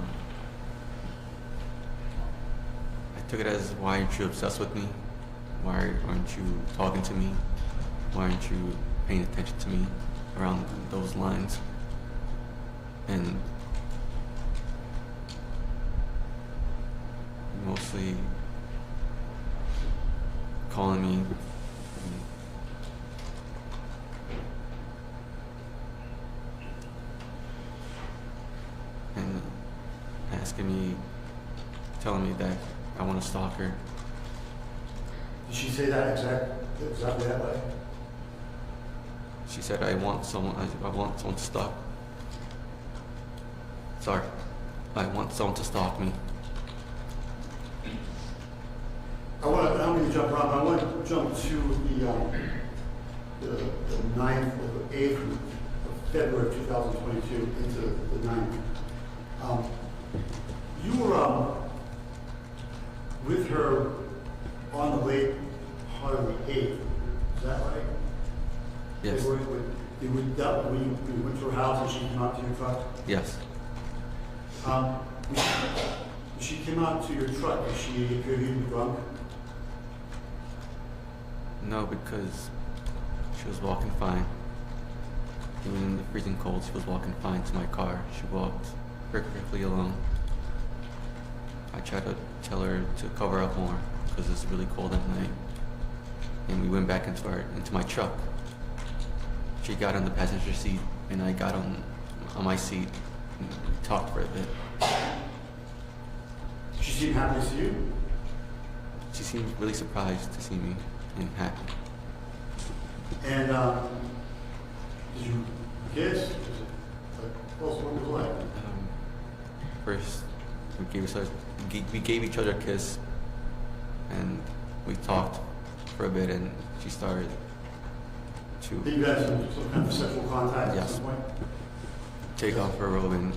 took it as, why aren't you obsessed with me? Why aren't you talking to me? Why aren't you paying attention to me? Around those lines. And mostly calling me and asking me, telling me that I want to stalk her. Did she say that exactly that way? She said, I want someone to stalk. Sorry. I want someone to stalk me. I don't mean to jump around, but I want to jump to the 9th or the 8th of February 2022 into the 9th. You were with her on the late part of the 8th, is that right? Yes. You went to her house and she came out to your truck? Yes. When she came out to your truck, did she appear to be drunk? No, because she was walking fine. Even in the freezing cold, she was walking fine to my car. She walked perfectly alone. I tried to tell her to cover up more because it's really cold at night. And we went back into my truck. She got on the passenger seat and I got on my seat and we talked for a bit. She seemed happy to see you? She seemed really surprised to see me and happy. And did you kiss? What was it like? First, we gave each other a kiss, and we talked for a bit, and she started to. Did you guys have some kind of sexual contact at some point? Take off her robe and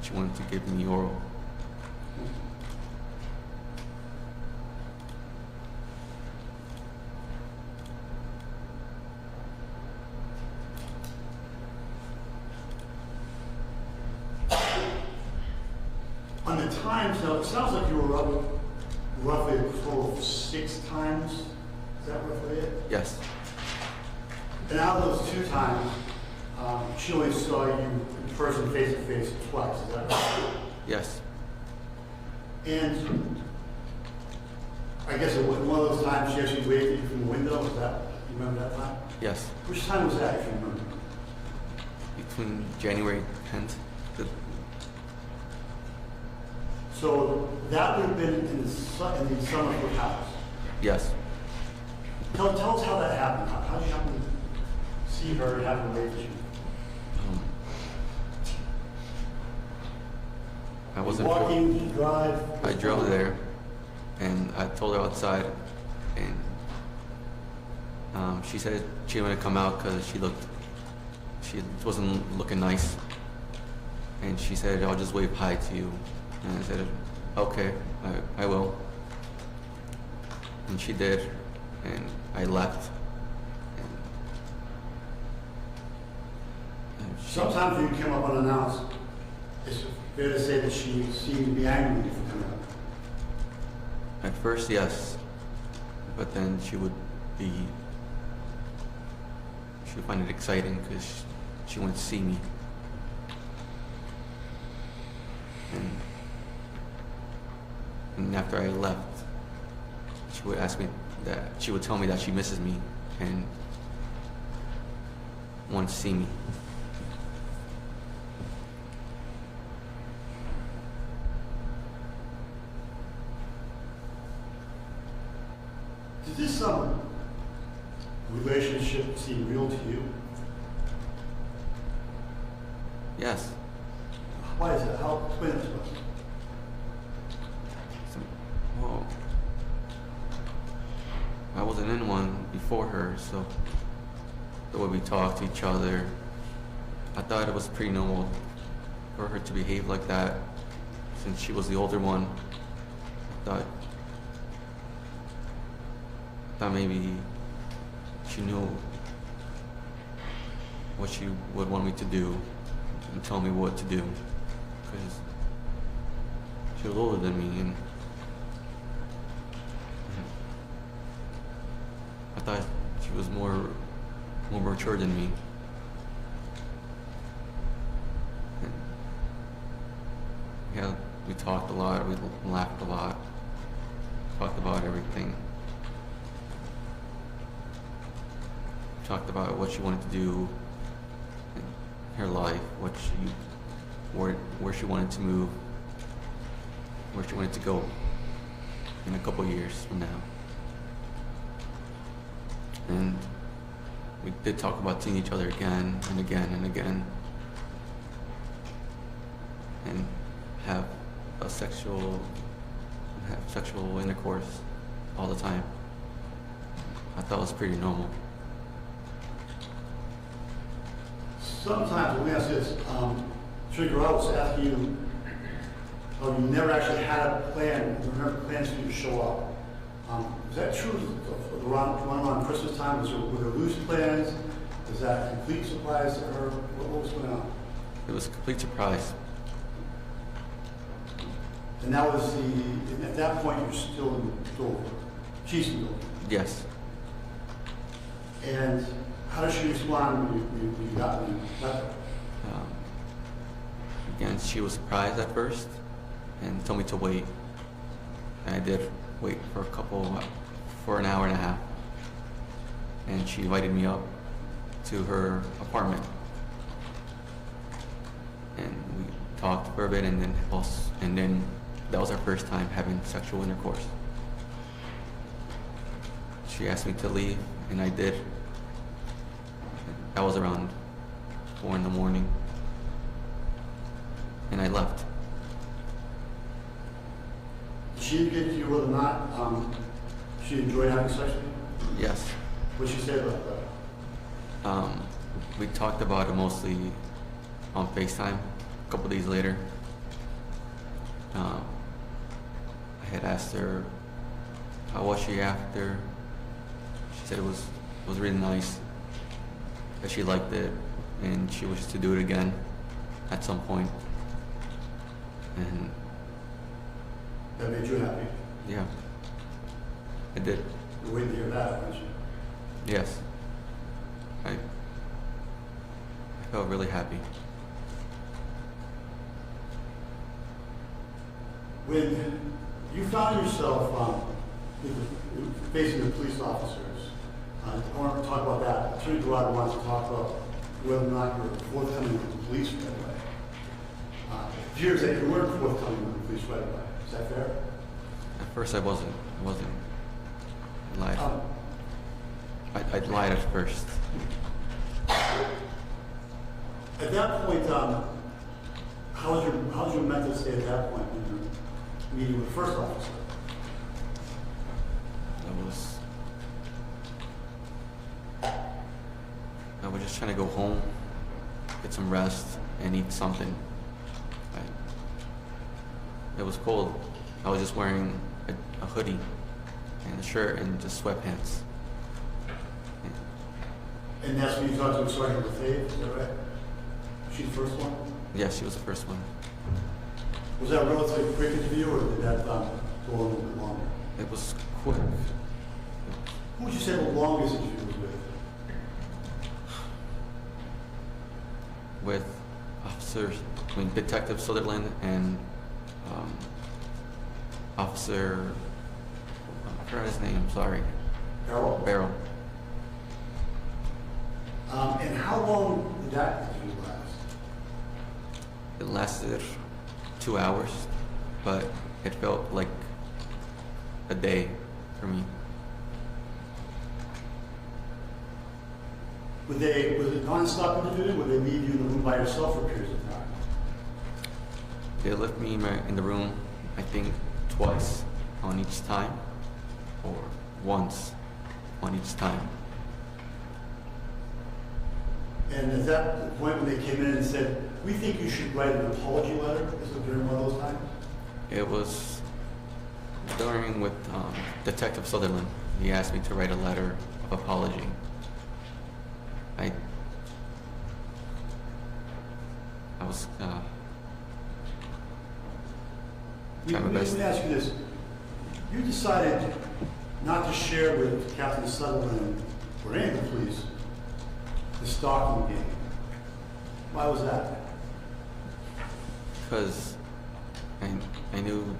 she wanted to give me oral. On the times, now it sounds like you were up roughly a total of 6 times. Is that roughly it? Yes. And out of those 2 times, she only saw you in person, face to face, twice. Is that right? Yes. And I guess it was one of those times she actually waved at you from the window. Was that? You remember that time? Yes. Which time was that, if you remember? Between January 10th. So that would have been in the Summerford house. Yes. Tell us how that happened. How did you happen to see her and have her wave at you? I wasn't walking, drive. I drove there, and I told her outside, and she said she didn't want to come out because she wasn't looking nice, and she said, I'll just wave hi to you. And I said, okay, I will. And she did, and I left. Sometimes when you come up unannounced, it's fair to say that she seemed to be angry with you for coming up. At first, yes, but then she would find it exciting because she wanted to see me. And after I left, she would ask me she would tell me that she misses me and wants to see me. Did this relationship seem real to you? Yes. Why is that? How explain it to us? Well, I wasn't in one before her, so the way we talked to each other, I thought it was pretty normal for her to behave like that since she was the older one. I thought maybe she knew what she would want me to do and tell me what to do, because she was older than me, and I thought she was more mature than me. And yeah, we talked a lot, we laughed a lot, talked about everything. Talked about what she wanted to do in her life, where she wanted to move, where she wanted to go in a couple years from now. And we did talk about seeing each other again and again and again, and have sexual intercourse all the time. I thought it was pretty normal. Sometimes, let me ask this, Trigger, I was asking you, how you never actually had a plan, you never plans for you to show up. Is that true around Christmas time? Were there loose plans? Was that a complete surprise to her? What was going on? It was a complete surprise. And that was at that point you're still in Dover. She's in Dover. Yes. And how does she respond when you got there? Again, she was surprised at first and told me to wait. And I did wait for an hour and a half. And she invited me up to her apartment. And we talked for a bit, and then that was our first time having sexual intercourse. She asked me to leave, and I did. That was around 4 in the morning. And I left. Did she indicate to you whether or not she enjoyed having sex with you? Yes. What did she say about that? We talked about it mostly on FaceTime a couple days later. I had asked her how was she after. She said it was really nice, that she liked it, and she wished to do it again at some point. And that made you happy? Yeah, it did. You were waiting to hear that, weren't you? Yes. I felt really happy. When you found yourself facing the police officers, I want to talk about that. Attorney Dorado wants to talk about whether or not you're forthcoming with the police right away. It appears that you weren't forthcoming with the police right away. Is that fair? At first I wasn't. I lied. I lied at first. At that point, how was your mental state at that point when you're meeting with the first officer? I was just trying to go home, get some rest, and eat something. It was cold. I was just wearing a hoodie and a shirt and just sweatpants. And that's when you talked to Sergeant Lefebvre, is that right? She the first one? Yeah, she was the first one. Was that a relatively quick interview, or did that go a little bit longer? It was quick. Who would you say the longest interview was with? With Detective Sutherland and Officer, I forgot his name, sorry. Barrel. And how long did that interview last? It lasted 2 hours, but it felt like a day for me. Was it non-stop interviewing? Would they leave you in the room by yourself for periods of time? They left me in the room, I think, twice on each time, or once on each time. And is that the point when they came in and said, we think you should write an apology letter? Is it during one of those times? It was during with Detective Sutherland. He asked me to write a letter of apology. I was Let me ask you this. You decided not to share with Captain Sutherland or any of the police the stalking game. Why was that? Because I knew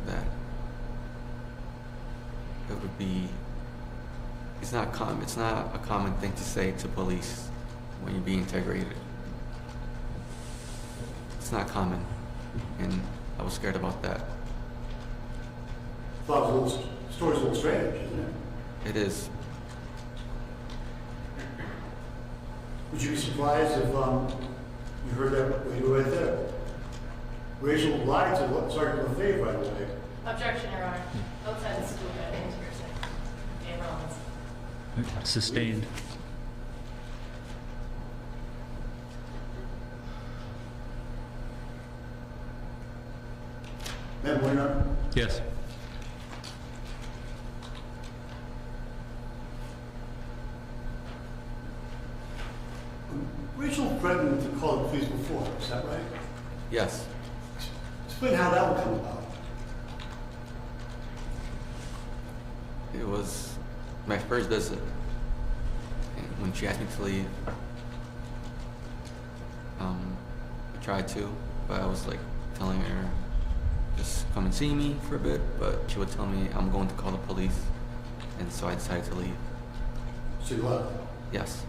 that it would be, it's not a common thing to say to police when you're being interrogated. It's not common, and I was scared about that. I thought the story's a little strange, isn't it? It is. Would you be surprised if you heard that when you were right there? Rachel lied to Sergeant Lefebvre right away. Objection, Your Honor. Outside the school, I think it's hearsay. Dan Rollins. Sustained. Madam Warner? Yes. Rachel threatened to call the police before, is that right? Yes. Explain how that would come about. It was my first visit, and when she asked me to leave, I tried to, but I was like telling her, just come and see me for a bit, but she would tell me I'm going to call the police, and so I decided to leave. So you left? Yes.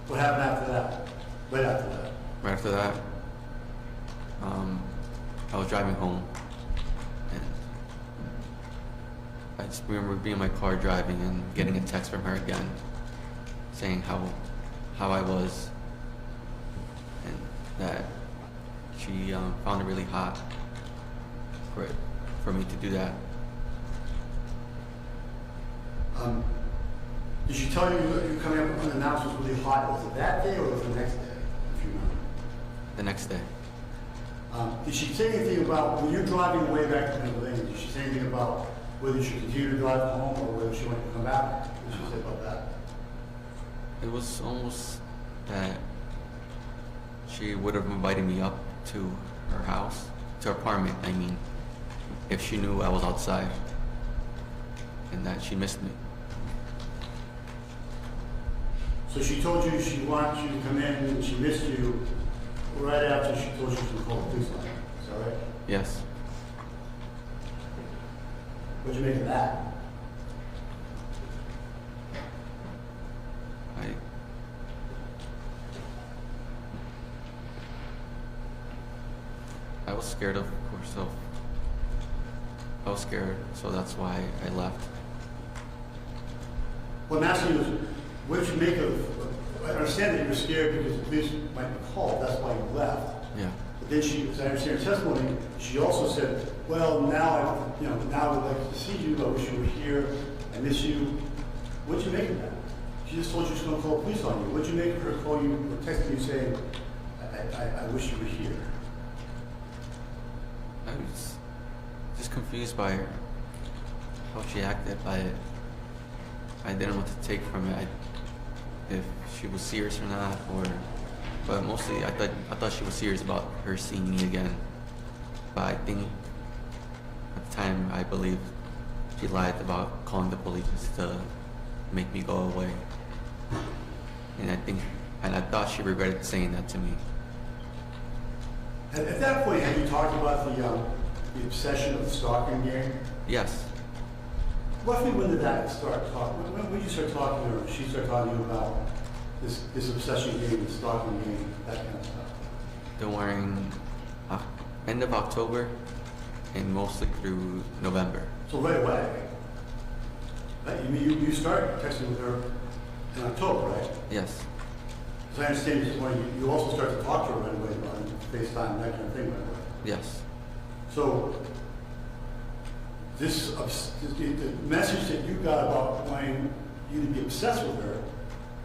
What happened after that? Right after that? Right after that, I was driving home, and I just remember being in my car driving and getting a text from her again, saying how I was, and that she found it really hot for me to do that. Did she tell you you coming up unannounced was really hot? Was it that day or was it the next day, if you remember? The next day. Did she say anything about, when you're driving away back to Pennsylvania, did she say anything about whether you should continue to drive home or whether she wanted to come back? What did she say about that? It was almost that she would have invited me up to her house, to her apartment, I mean, if she knew I was outside, and that she missed me. So she told you she wanted you to come in and she missed you right after she told you to call the police line. Is that right? Yes. What'd you make of that? I was scared, of course, I was scared, so that's why I left. What I'm asking you is, what did you make of, I understand that you were scared because the police might be called, that's why you left. Yeah. But then she, as I understand her testimony, she also said, well, now now I would like to see you, I wish you were here, I miss you. What'd you make of that? She just told you she was going to call the police on you. What'd you make of her call you, or texting you saying, I wish you were here? I was just confused by her, how she acted. I didn't know what to take from it. If she was serious or not, but mostly I thought she was serious about her seeing me again. But I think at the time I believe she lied about calling the police to make me go away. And I thought she regretted saying that to me. At that point, have you talked about the obsession of the stalking game? Yes. Roughly when did that start talking? When did you start talking to her, or she started talking to you about this obsession game, the stalking game, that kind of stuff? During end of October and mostly through November. So right away. Right? You started texting with her in October, right? Yes. As I understand you, you also started to talk to her right away on FaceTime. FaceTime, that kind of thing, by the way. Yes. So, the message that you got about wanting you to be obsessed with her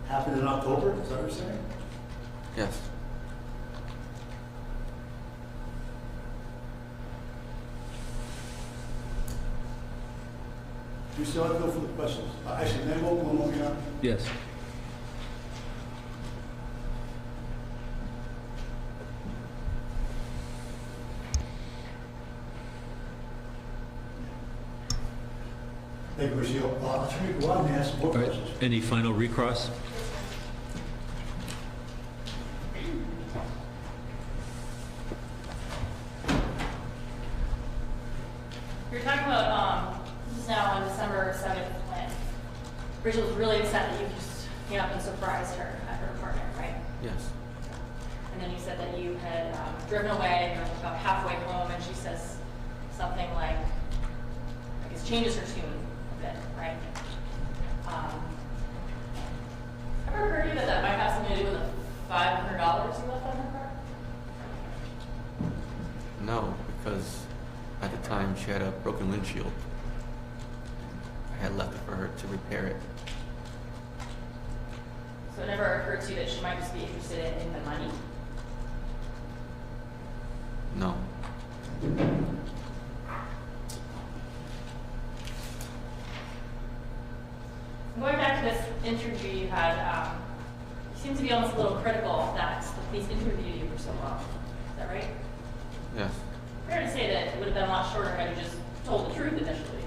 happened in October, is that what you're saying? Yes. Do you still have to go for the questions? Actually, then we'll move on. Yes. Thank you, Rachel. Attorney, go on and ask more questions. Any final recross? You're talking about, this is now on December 7th when Rachel was really upset that you just came up and surprised her at her apartment, right? Yes. And then you said that you had driven away and you were about halfway home and she says something like, I guess changes her tune a bit, right? I've ever heard you that might have something to do with the $500 you left on her car? No, because at the time she had a broken windshield. I had left it for her to repair it. So it never occurred to you that she might just be interested in the money? No. Going back to this interview you had, you seem to be almost a little critical that the police interviewed you for so long. Is that right? Yes. Fair to say that it would have been a lot shorter had you just told the truth initially.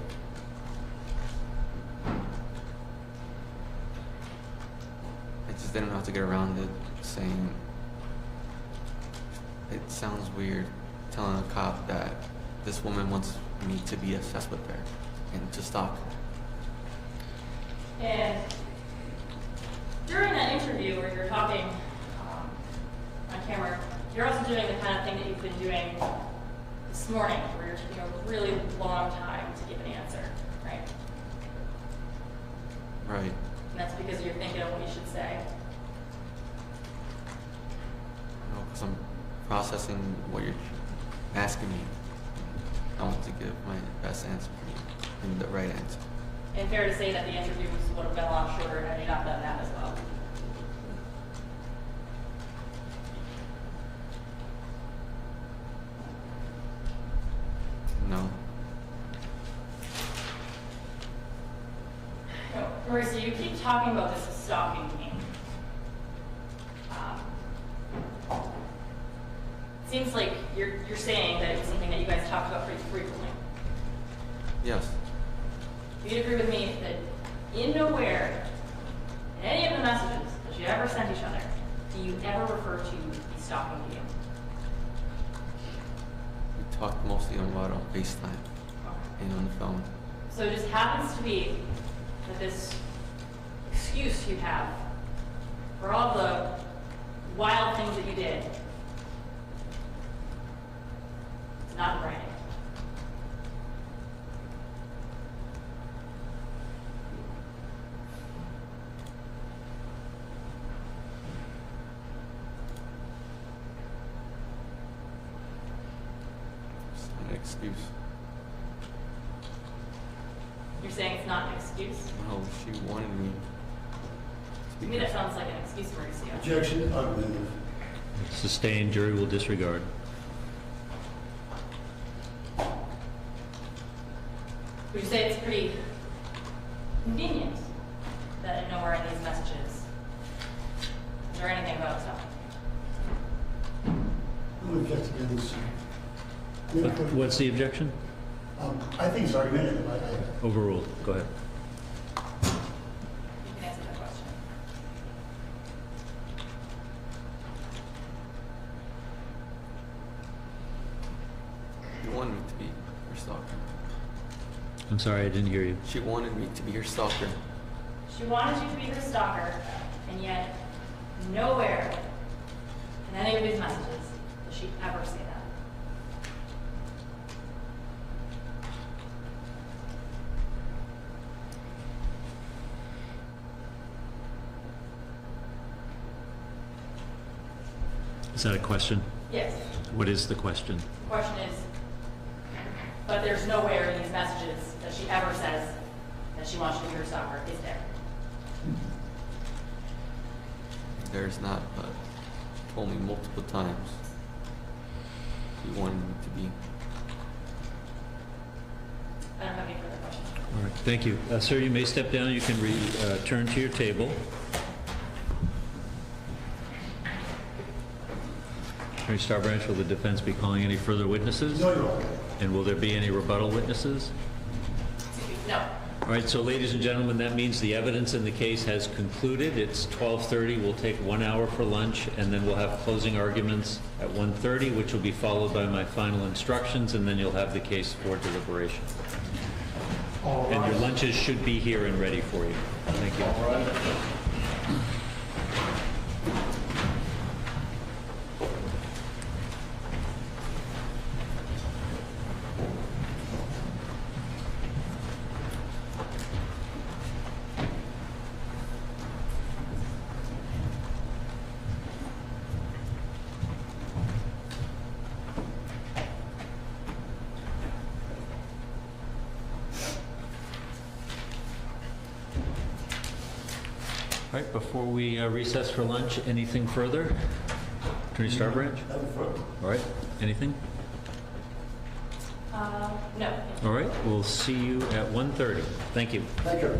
I just didn't know how to get around it, saying it sounds weird telling a cop that this woman wants me to be obsessed with her and to stalk her. And during that interview where you're talking on camera, you're also doing the kind of thing that you've been doing this morning, where you're taking a really long time to give an answer, right? Right. And that's because you're thinking of what you should say. No, because I'm processing what you're asking me. I want to give my best answer for you and the right answer. And fair to say that the interview would have been a lot shorter had you not done that as well. No. Marissa, you keep talking about this as stalking me. It seems like you're saying that it was something that you guys talked about pretty frequently. Yes. You'd agree with me that in nowhere, in any of the messages that you ever sent each other, do you ever refer to the stalking you? We talked mostly on FaceTime and on the phone. So it just happens to be that this excuse you have for all the wild things that you did is not in writing. It's not an excuse. You're saying it's not an excuse? No, she wanted me. To me, that sounds like an excuse, Mauricio. Objection, argumentative. Sustained, jury will disregard. Would you say it's pretty convenient that nowhere in these messages is there anything about stalking? Who objects again this? What's the objection? I think it's argumentative. Overruled. Go ahead. You can answer that question. She wanted me to be her stalker. I'm sorry, I didn't hear you. She wanted me to be her stalker. She wanted you to be her stalker, and yet nowhere in any of these messages does she ever say that. Is that a question? Yes. What is the question? The question is, but there's nowhere in these messages that she ever says that she wants you to be her stalker, is there? There's not, but told me multiple times he wanted me to be. I don't have any further questions. All right, thank you. Sir, you may step down. You can return to your table. Attorney Starbranch, will the defense be calling any further witnesses? No, Your Honor. And will there be any rebuttal witnesses? No. All right, so ladies and gentlemen, that means the evidence in the case has concluded. It's 12:30. We'll take 1 hour for lunch, and then we'll have closing arguments at 1:30, which will be followed by my final instructions, and then you'll have the case for deliberation. And your lunches should be here and ready for you. Thank you. All right. All right, before we recess for lunch, anything further? Attorney Starbranch? All right, anything? No. All right, we'll see you at 1:30. Thank you. Thank you.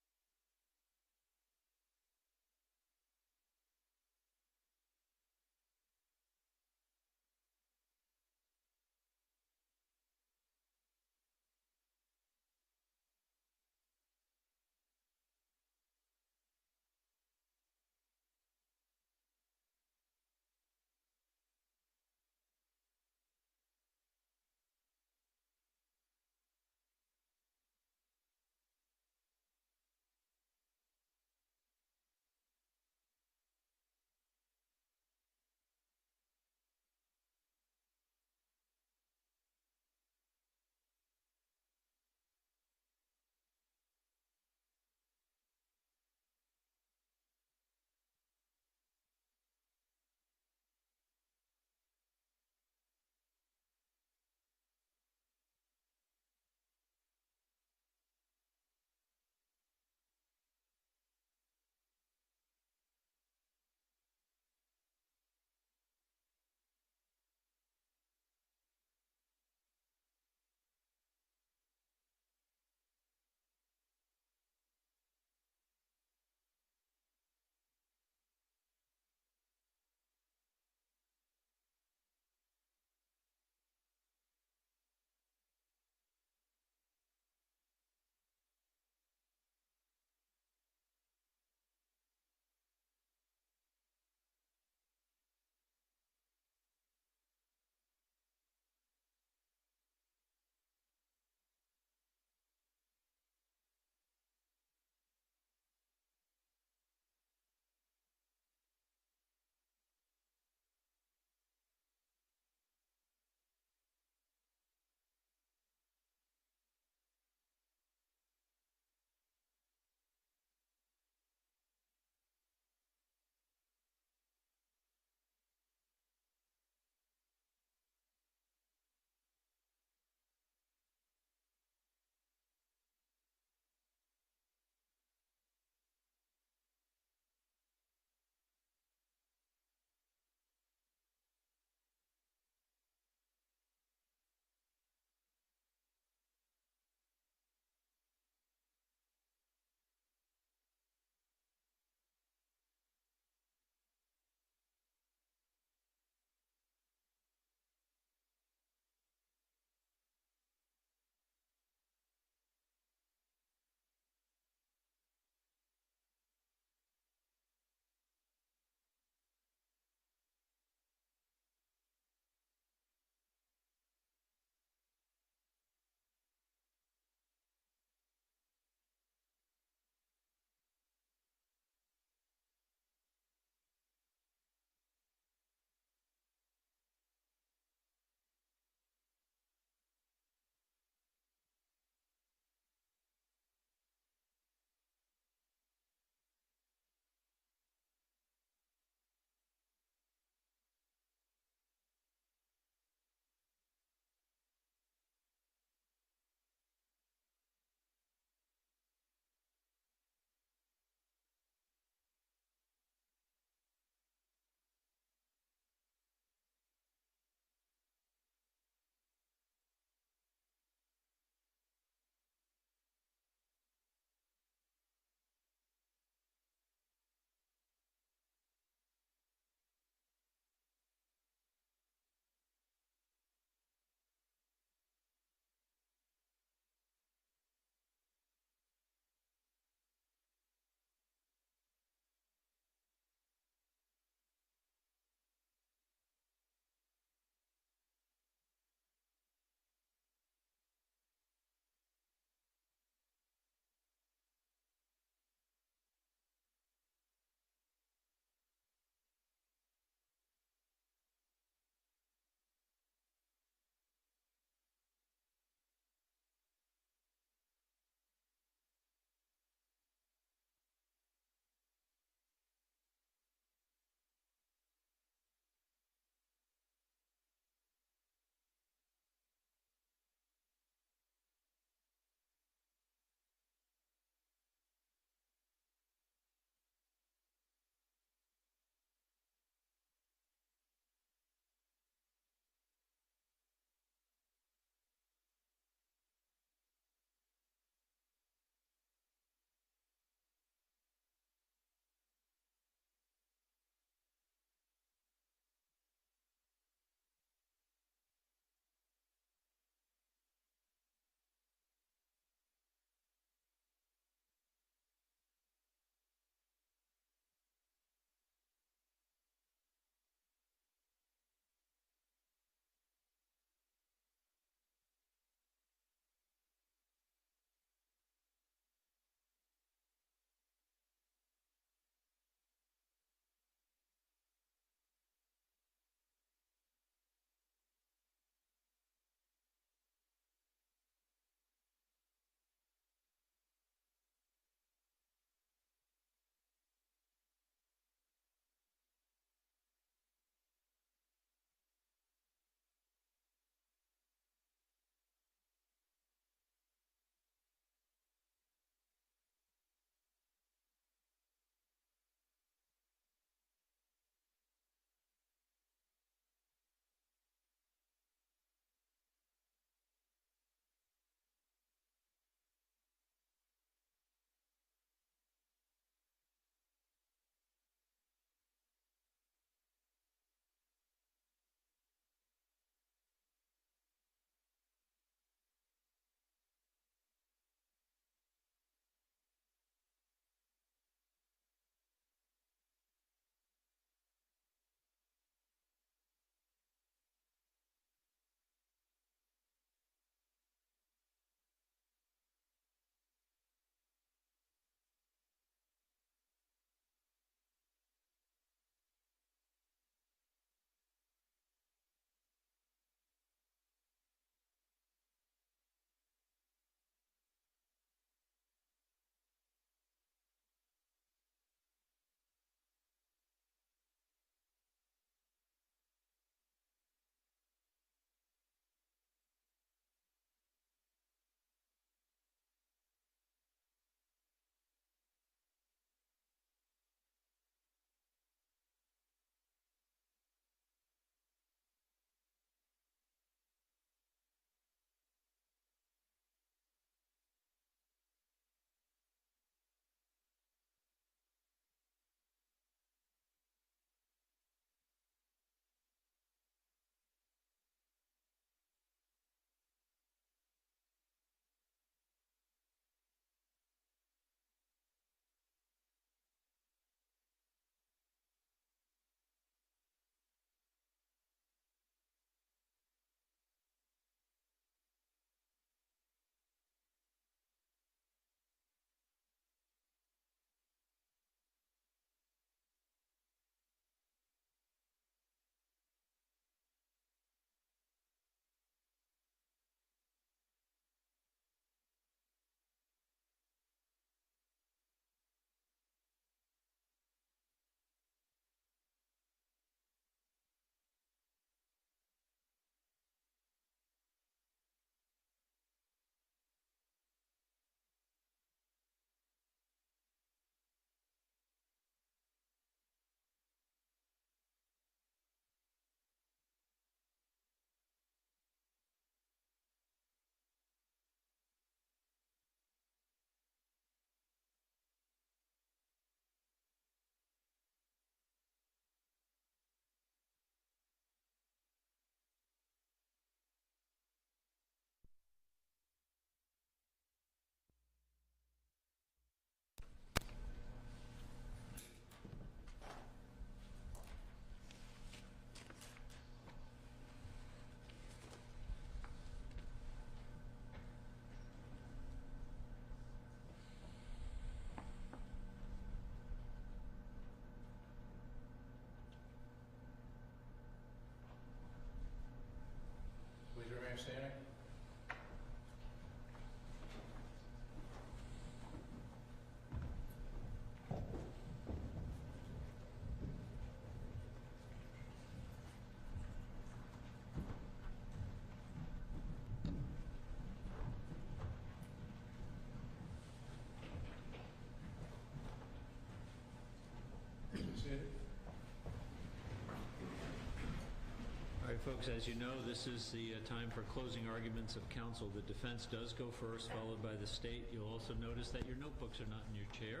Folks, as you know, this is the time for closing arguments of counsel. The defense does go first, followed by the state. You'll also notice that your notebooks are not in your chair.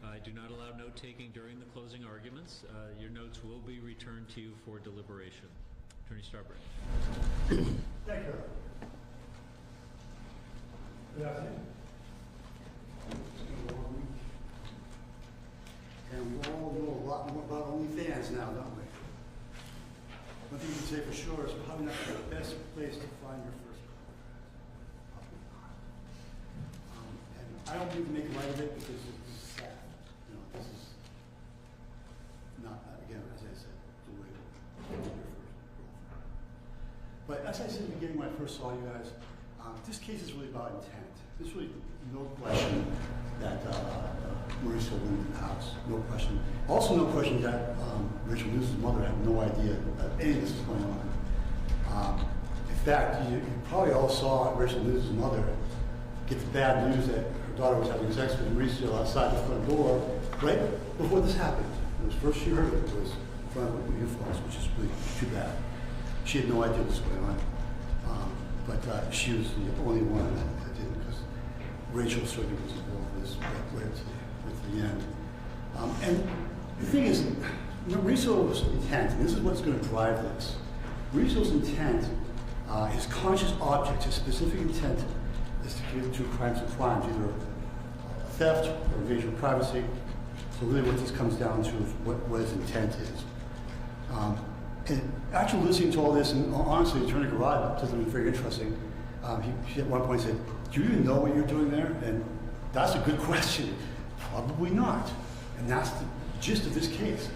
I do not allow note-taking during the closing arguments. Your notes will be returned to you for deliberation. Attorney Starbridge. Thank you. Good afternoon. And we all know a lot more about OnlyFans now, don't we? One thing you can say for sure is probably not the best place to find your first call. And I don't need to make light of it because it's sad. You know, this is not, again, as I said, the way to get your first girlfriend. But as I said in the beginning when I first saw you guys, this case is really about intent. There's really no question that Mauricio went into the house. No question. Also no question that Rachel News's mother had no idea that any of this was going on. In fact, you probably all saw Rachel News's mother get the bad news that her daughter was having sex with Mauricio outside the front door right before this happened. It was first she heard it was in front of you folks, which is really too bad. She had no idea what was going on. But she was the only one that didn't, because Rachel certainly was involved with this right to the end. And the thing is, Mauricio's intent, and this is what's going to drive this, Mauricio's intent, his conscious object, his specific intent is to commit two crimes, either theft or invasion of privacy. So really what this comes down to is what his intent is. And actually listening to all this, and honestly, Attorney Garad does something very interesting. He at one point said, do you even know what you're doing there? And that's a good question. Probably not. And that's the gist of this case.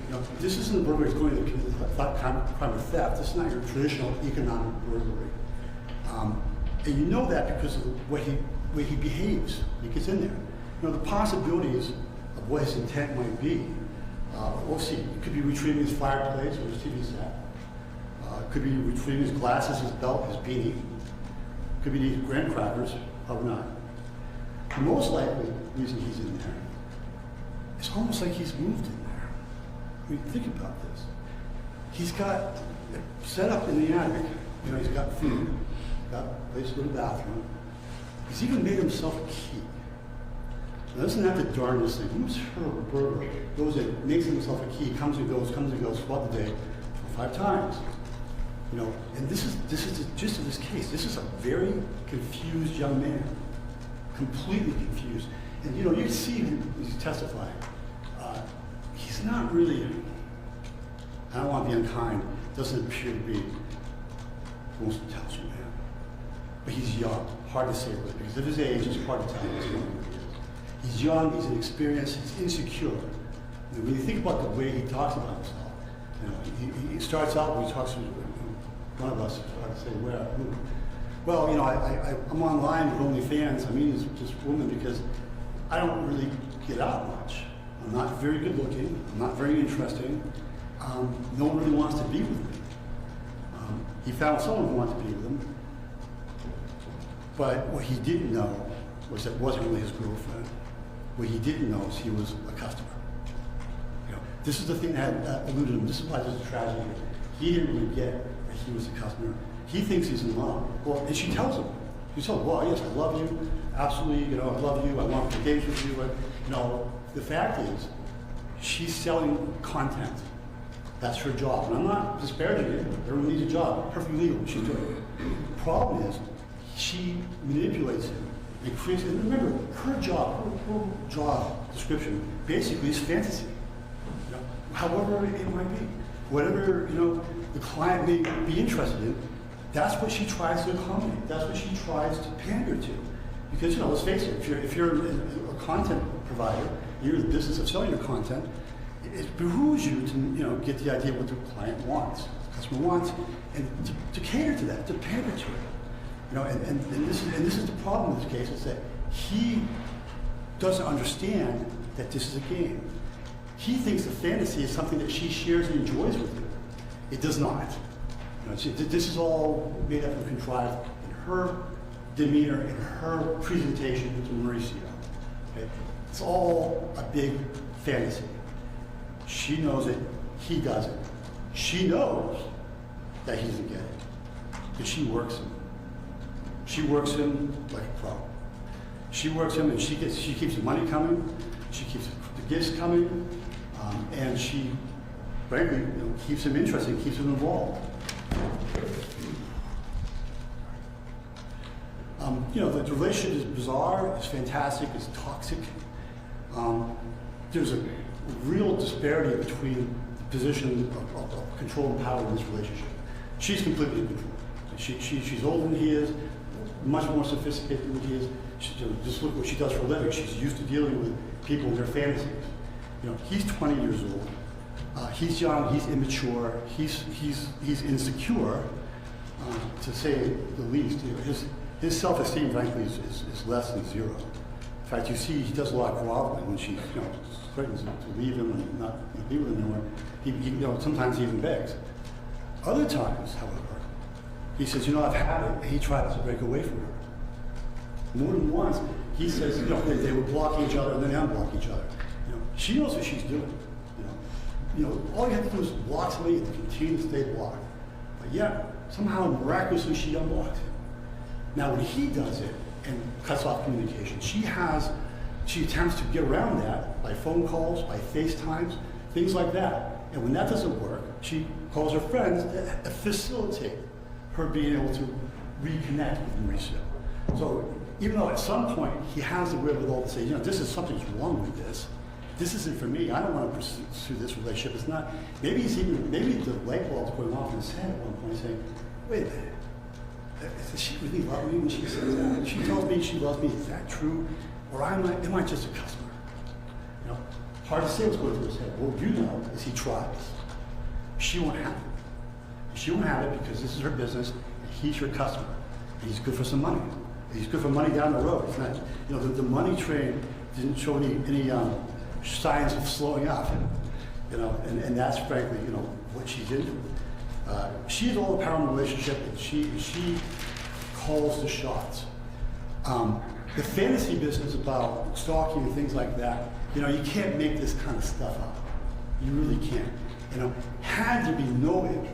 You know, this isn't a burglary that's going to commit the crime of theft. This is not your traditional economic burglary. And you know that because of the way he behaves when he gets in there. You know, the possibilities of what his intent might be. We'll see. It could be retrieving his fireplace or his TV set. It could be retrieving his glasses, his belt, his beanie. It could be these graham crackers. Probably not. The most likely reason he's in there, it's almost like he's moved in there. I mean, think about this. He's got it set up in the attic. You know, he's got food, got a place to go to the bathroom. He's even made himself a key. Now, doesn't have to darn this thing. Who's her burglar? Goes in, makes himself a key, comes and goes throughout the day 5 times. You know, and this is the gist of this case. This is a very confused young man, completely confused. And you know, you can see him as he's testifying. He's not really. I don't want to be unkind. Doesn't appear to be the most intelligent man, but he's young. Hard to say really, because of his age, it's hard to tell what's going on. He's young, he's inexperienced, he's insecure. And when you think about the way he talks about himself, you know, he starts out when he talks to one of us, it's hard to say where, who. Well, you know, I'm online with OnlyFans. I mean, it's this woman because I don't really get out much. I'm not very good looking, I'm not very interesting. No one really wants to be with me. He found someone who wanted to be with him, but what he didn't know was that it wasn't really his girlfriend. What he didn't know is he was a customer. You know, this is the thing that eluded him. This is why there's a tragedy here. He didn't really get that he was a customer. He thinks he's in love. Well, and she tells him. She tells him, well, yes, I love you. Absolutely, you know, I love you. I want to engage with you. But, you know, the fact is, she's selling content. That's her job. And I'm not disparaging it. Everyone needs a job. Perfectly legal. She's doing it. The problem is, she manipulates him. And creates, and remember, her job description basically is fantasy. You know, however it might be, whatever, you know, the client may be interested in, that's what she tries to accommodate. That's what she tries to pander to. Because, you know, let's face it, if you're a content provider, you're in the business of selling your content, it behooves you to, you know, get the idea of what the client wants, the customer wants, and to cater to that, to pander to it. You know, and this is the problem with this case, is that he doesn't understand that this is a game. He thinks the fantasy is something that she shares and enjoys with him. It does not. You know, this is all made up and contrived in her demeanor, in her presentation to Mauricio. Okay? It's all a big fantasy. She knows it, he doesn't. She knows that he doesn't get it. But she works him. She works him like a pro. She works him, and she keeps the money coming. She keeps the gifts coming, and she, frankly, keeps him interested, keeps him involved. The relationship is bizarre, it's fantastic, it's toxic. There's a real disparity between the position of control and power in this relationship. She's completely in control. She's older than he is, much more sophisticated than he is. Just look what she does for a living. She's used to dealing with people and their fantasies. He's 20 years old. He's young. He's immature. He's insecure, to say the least. His self-esteem, frankly, is less than zero. In fact, you see he does a lot of groveling when she threatens to leave him and not be with him anymore. He sometimes he even begs. Other times, however, he says, I've had it, and he tries to break away from her. More than once, he says, they would block each other and then unblock each other. She knows what she's doing. All you have to do is block somebody and continue to stay blocked. But yet, somehow, miraculously, she unblocks him. Now, when he does it and cuts off communication, she attempts to get around that by phone calls, by FaceTimes, things like that. And when that doesn't work, she calls her friends to facilitate her being able to reconnect with Mauricio. So even though at some point he has the wherewithal to say, something's wrong with this. This isn't for me. I don't want to pursue this relationship. It's not. Maybe the light bulb's going off in his head at one point, saying, "Wait a minute. Does she really love me when she says that? She tells me she loves me. Is that true, or am I just a customer?" Hard to say what's going through his head. What you know is he tries. She won't have it. She won't have it because this is her business, and he's her customer. And he's good for some money. He's good for money down the road. It's not, the money train didn't show any signs of slowing up. And that's frankly, what she's into. She has all the power in the relationship, and she calls the shots. The fantasy business about stalking and things like that, you can't make this kind of stuff up. You really can't. Had there be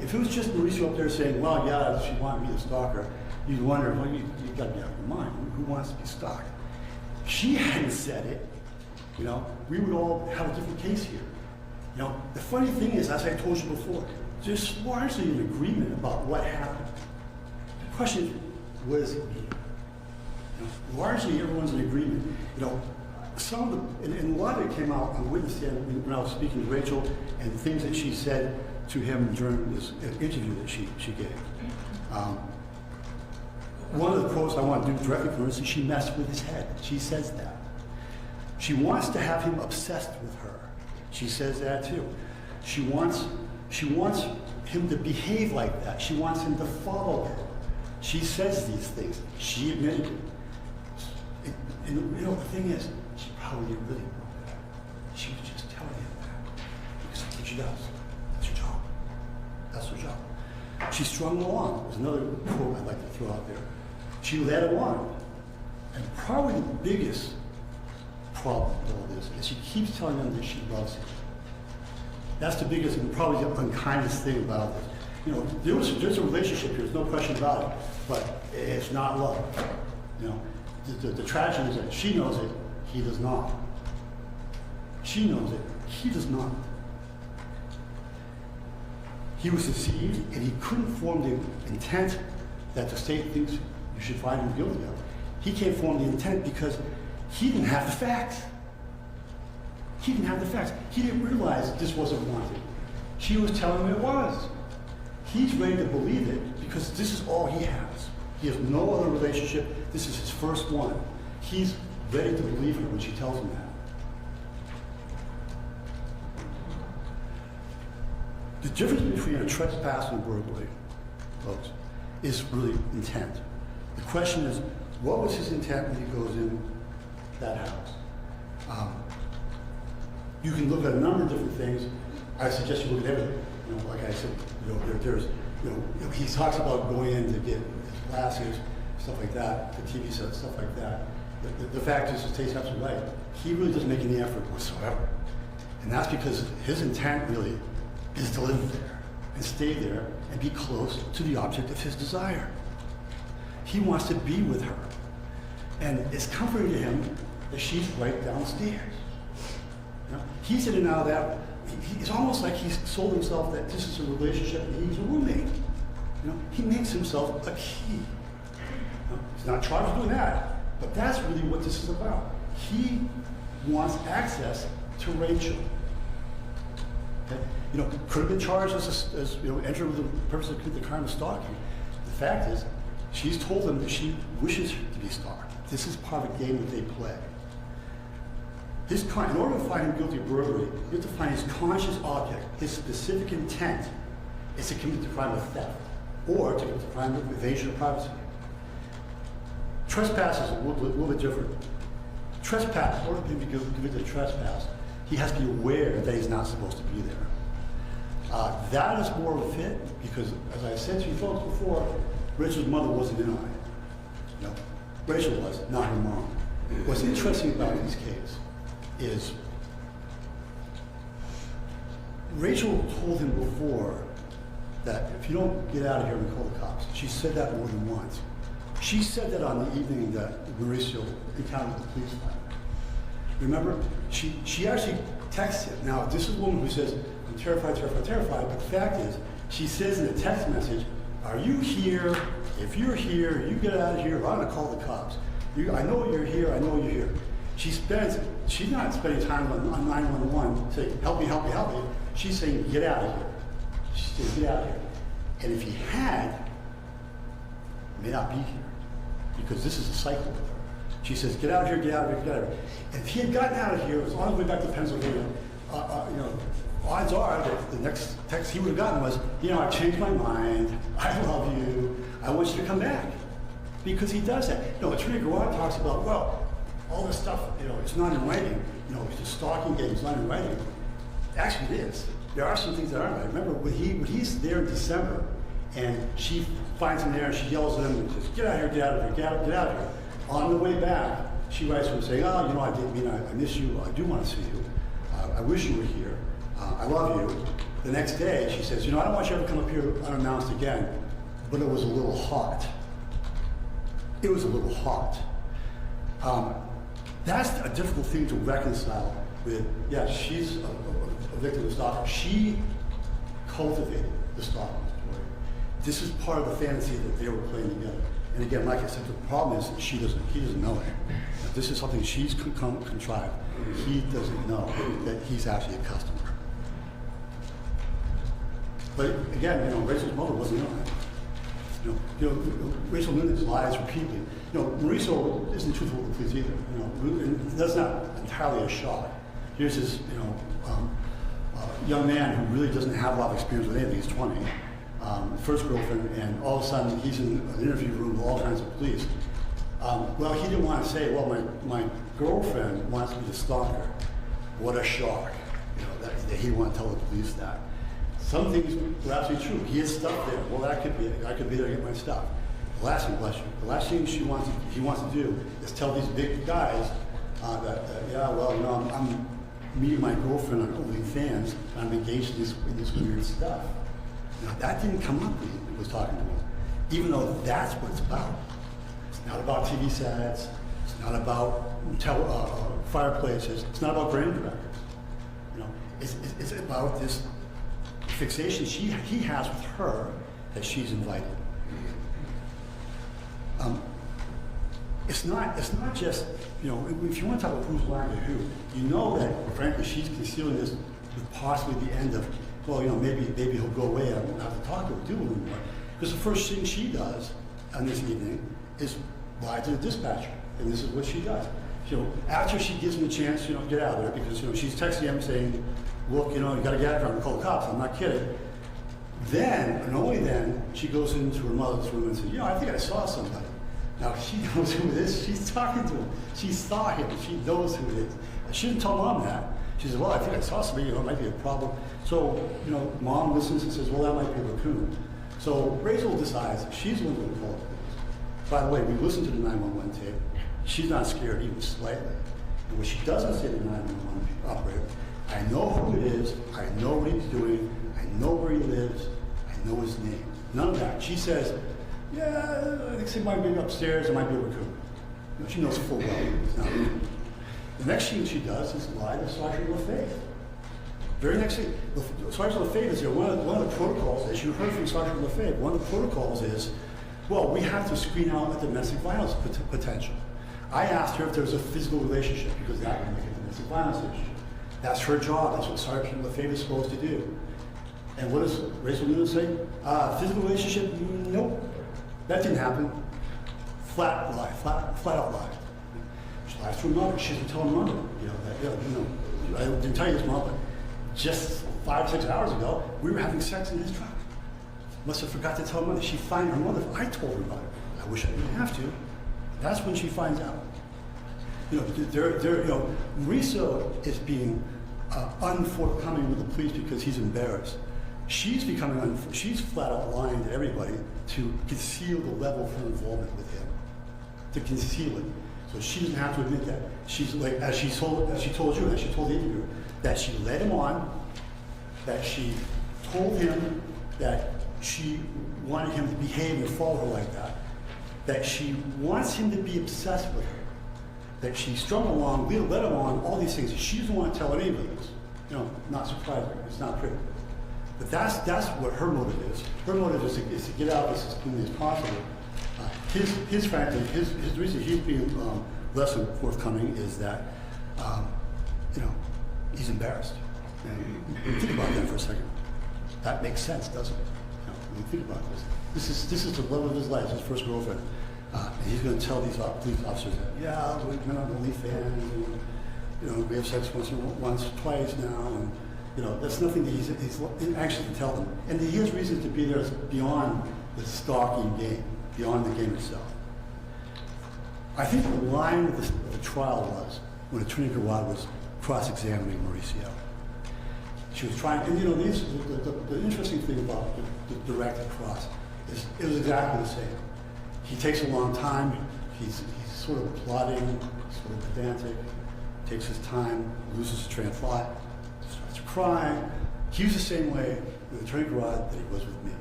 if it was just Mauricio up there saying, well, yeah, she wanted me to stalk her, you'd wonder, well, you got to be out of your mind. Who wants to be stalked? If she hadn't said it, we would all have a different case here. The funny thing is, as I told you before, there's largely an agreement about what happened. The question is, what does it mean? Largely, everyone's in agreement. Some of and a lot of it came out on witness stand when I was speaking to Rachel and things that she said to him during this interview that she gave. One of the quotes I want to do directly for her is she messed with his head. She says that. She wants to have him obsessed with her. She says that too. She wants him to behave like that. She wants him to follow her. She says these things. She admitted it. And the thing is, she probably didn't really know that. She was just telling him that. Because that's what she does. That's her job. That's her job. She strung him along. There's another quote I'd like to throw out there. She led him on. And probably the biggest problem with all this is she keeps telling him that she loves him. That's the biggest and probably the unkindest thing about this. There's a relationship here, there's no question about it, but it's not love. The tragedy is that she knows it, he does not. She knows it, he does not. He was deceived, and he couldn't form the intent that the state thinks you should find him guilty of. He can't form the intent because he didn't have the facts. He didn't have the facts. He didn't realize this wasn't wanted. She was telling him it was. He's ready to believe it because this is all he has. He has no other relationship. This is his first one. He's ready to believe her when she tells him that. The difference between a trespass and a burglary, folks, is really intent. The question is, what was his intent when he goes in that house? You can look at a number of different things. I suggest you look at everything. Like I said, he talks about going in to get his glasses, stuff like that, the TV set, stuff like that. The fact is, Tate's absolutely right. He really doesn't make any effort whatsoever. And that's because his intent really is to live there. and stay there and be close to the object of his desire. He wants to be with her. And it's comforting to him that she's right downstairs. You know, he's in and out of that. It's almost like he's sold himself that this is a relationship and he's a roommate. You know, he makes himself a key. You know, he's not charged with doing that, but that's really what this is about. He wants access to Rachel. Okay? You know, could have been charged as you know, enter with the purpose of the crime of stalking. The fact is, she's told him that she wishes to be stalked. This is part of a game that they play. His in order to find him guilty of burglary, you have to find his conscious object, his specific intent is to commit the crime of theft or to commit the crime of evasion of privacy. Trespass is a little bit different. Trespass, in order for him to commit the trespass, he has to be aware that he's not supposed to be there. That is more of a fit because, as I said to you folks before, Rachel's mother wasn't in on it. No, Rachel was, not her mom. What's interesting about this case is Rachel told him before that if you don't get out of here and call the cops. She said that more than once. She said that on the evening that Mauricio encountered the police fighter. Remember? She actually texted him. Now, this is a woman who says, I'm terrified, terrified, terrified, but the fact is, she says in a text message, are you here? If you're here, you get out of here, or I'm gonna call the cops. I know you're here, I know you're here. She's not spending time on 911 saying, help me, help me, help me. She's saying, get out of here. She's saying, get out of here. And if he had, he may not be here, because this is a cycle with her. She says, get out of here, get out of here, get out of here. And if he had gotten out of here, as long as we got to Pennsylvania, you know, odds are that the next text he would have gotten was, you know, I changed my mind, I love you, I want you to come back. Because he does that. You know, Attorney Garrard talks about, well, all this stuff, you know, it's not in writing. You know, it's a stalking game, it's not in writing. Actually, it is. There are some things that aren't right. Remember, when he's there in December, and she finds him there, and she yells at him, and says, get out of here, get out of here, get out of here. On the way back, she writes to him saying, oh, you know, I didn't mean, I miss you, I do want to see you. I wish you were here. I love you. The next day, she says, you know, I don't want you to ever come up here unannounced again, but it was a little hot. It was a little hot. That's a difficult thing to reconcile with, yeah, she's a victim of stalking. She cultivated the stalking story. This is part of the fantasy that they were playing together. And again, like I said, the problem is he doesn't know it. This is something she's contrived. He doesn't know that he's actually a customer. But again, you know, Rachel's mother wasn't in on it. You know, Rachel Nunez lies repeatedly. You know, Mauricio isn't truthful with the police either. You know, and that's not entirely a shock. Here's this, you know, young man who really doesn't have a lot of experience with anything. He's 20, first girlfriend, and all of a sudden he's in an interview room with all kinds of police. Well, he didn't want to say, well, my girlfriend wants me to stalk her. What a shock, you know, that he didn't want to tell the police that. Some things were absolutely true. He had stuff there. Well, that could be it. I could be there to get my stuff. The last thing he wants to do is tell these big guys that yeah, well, you know, I'm meeting my girlfriend on OnlyFans, and I'm engaged in this weird stuff. Now, that didn't come up when he was talking to him, even though that's what it's about. It's not about TV sets. It's not about fireplaces. It's not about grain crackers. You know, it's about this fixation he has with her that she's invited. It's not just, you know, if you want to talk about who's lying to who, you know that frankly she's concealing this with possibly the end of, well, you know, maybe he'll go away and I won't have to talk to him, do him anymore. Because the first thing she does on this evening is lie to the dispatcher, and this is what she does. You know, after she gives him a chance, you know, get out of there, because, you know, she's texting him saying, look, you know, you got to get out of here and call the cops. I'm not kidding. Then, and only then, she goes into her mother's room and says, you know, I think I saw somebody. Now, she knows who it is. She's talking to him. She saw him. She knows who it is. She didn't tell Mom that. She said, well, I think I saw somebody. You know, it might be a problem. So, you know, Mom listens and says, well, that might be a raccoon. So Rachel decides she's the one going to call the police. By the way, we listened to the 911 tape. She's not scared even slightly. And what she doesn't say to the 911 operator, I know who it is, I know what he's doing, I know where he lives, I know his name. None of that. She says, yeah, I think he might be upstairs, it might be over here. You know, she knows full well it's not me. The next thing she does is lie to Sergeant LaFave. Very next thing, Sergeant LaFave is there. One of the protocols, as you heard from Sergeant LaFave, one of the protocols is, well, we have to screen out a domestic violence potential. I asked her if there was a physical relationship because that would make a domestic violence issue. That's her job. That's what Sergeant LaFave is supposed to do. And what does Rachel Newman say? Physical relationship? Nope. That didn't happen. Flat lie. Flat out lie. She lies to her mother. She doesn't tell her mother. I didn't tell you this, Mom, but just 5 or 6 hours ago, we were having sex in his truck. Must have forgot to tell her mother. She fined her mother. I told her about it. I wish I didn't have to. That's when she finds out. Mauricio is being unforthcoming with the police because he's embarrassed. She's she's flat out lying to everybody to conceal the level of her involvement with him. To conceal it. So she doesn't have to admit that. She's like, as she told the interviewer, that she led him on, that she told him that she wanted him to behave and follow her like that she wants him to be obsessed with her, that she strung along, led him on, all these things. She doesn't want to tell anybody this. Not surprising. It's not pretty. But that's what her motive is. Her motive is to get out of this as quickly as possible. His reason he's being less than forthcoming is that, he's embarrassed. And think about that for a second. That makes sense, doesn't it? When you think about this. This is the love of his life, his first girlfriend. And he's going to tell these police officers that, yeah, we've been on OnlyFans, and we have sex once, twice now, and that's nothing that he's actually to tell them. And he has reason to be there beyond the stalking game, beyond the game itself. I think the line of the trial was when Attorney Garrod was cross-examining Mauricio. She was trying, and the interesting thing about the direct cross is it was exactly the same. He takes a long time. He's sort of plodding, sort of pedantic, takes his time, loses his train of thought, starts crying. He was the same way with Attorney Garrod that he was with me.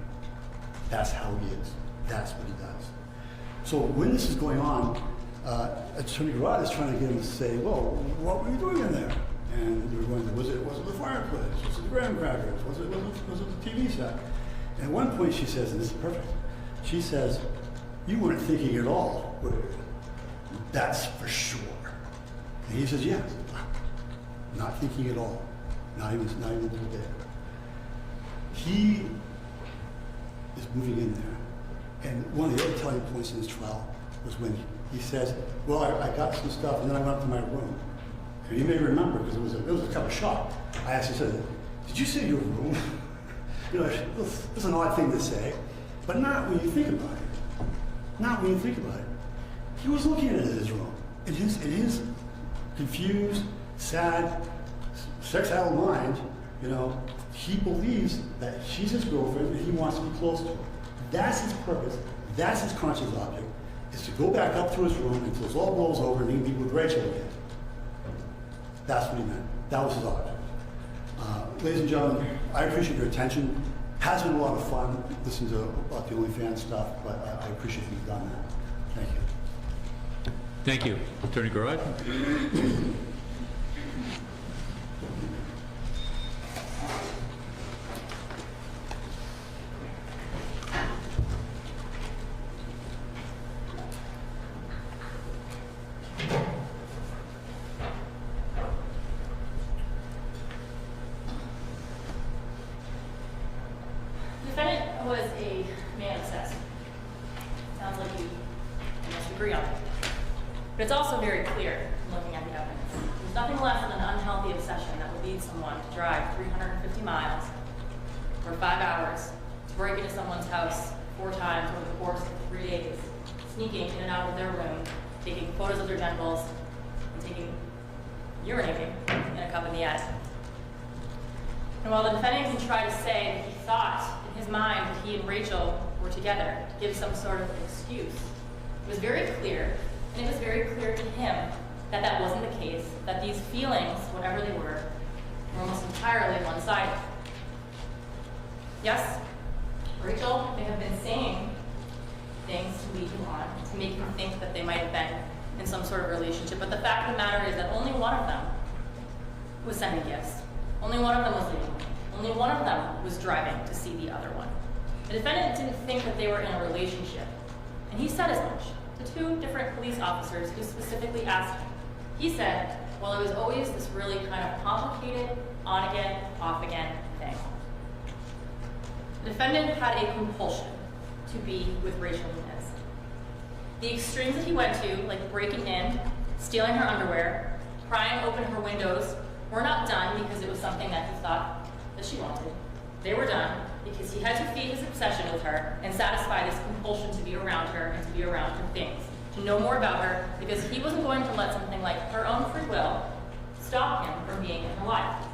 That's how he is. That's what he does. So when this is going on, Attorney Garrod is trying to get him to say, well, what were you doing in there? And we were going, was it the fireplace? Was it the graham crackers? Was it the TV set? And at one point she says, and this is perfect, she says, you weren't thinking at all, were you? That's for sure. And he says, yes, not thinking at all. Not even a little bit. He is moving in there. And one of the other telling points in this trial was when he says, well, I got some stuff, and then I went up to my room. And you may remember, because it was a kind of shock. I asked him, did you say your room? It's an odd thing to say, but not when you think about it. Not when you think about it. He was looking at his room. In his confused, sad, sex-addled mind, he believes that she's his girlfriend and he wants to be close to her. That's his purpose. That's his conscious object, is to go back up to his room until it all blows over and he can be with Rachel again. That's what he meant. That was his object. Ladies and gentlemen, I appreciate your attention. Has been a lot of fun listening about the OnlyFans stuff, but I appreciate you've done that. Thank you. Thank you. Attorney Garrod. But it's also very clear, looking at the evidence, there's nothing less than an unhealthy obsession that would lead someone to drive 350 miles for 5 hours, to break into someone's house 4 times over the course of 3 days, sneaking in and out of their room, taking photos of their genitals, and urinating in a cup in the attic. And while the defendant can try to say that he thought in his mind that he and Rachel were together to give some sort of excuse, it was very clear, and it was very clear to him that that wasn't the case, that these feelings, whatever they were almost entirely one-sided. Yes, Rachel, they have been saying things to lead you on, to make you think that they might have been in some sort of relationship. But the fact of the matter is that only one of them was sending gifts. Only one of them was leaving. Only one of them was driving to see the other one. The defendant didn't think that they were in a relationship. And he said as much to two different police officers who specifically asked him. He said, well, it was always this really kind of complicated, on again, off again thing. The defendant had a compulsion to be with Rachel Nunez. The extremes that he went to, like breaking in, stealing her underwear, prying open her windows, were not done because it was something that he thought that she wanted. They were done because he had to feed his obsession with her and satisfy this compulsion to be around her and to be around her things, to know more about her, because he wasn't going to let something like her own free will stop him from being in her life.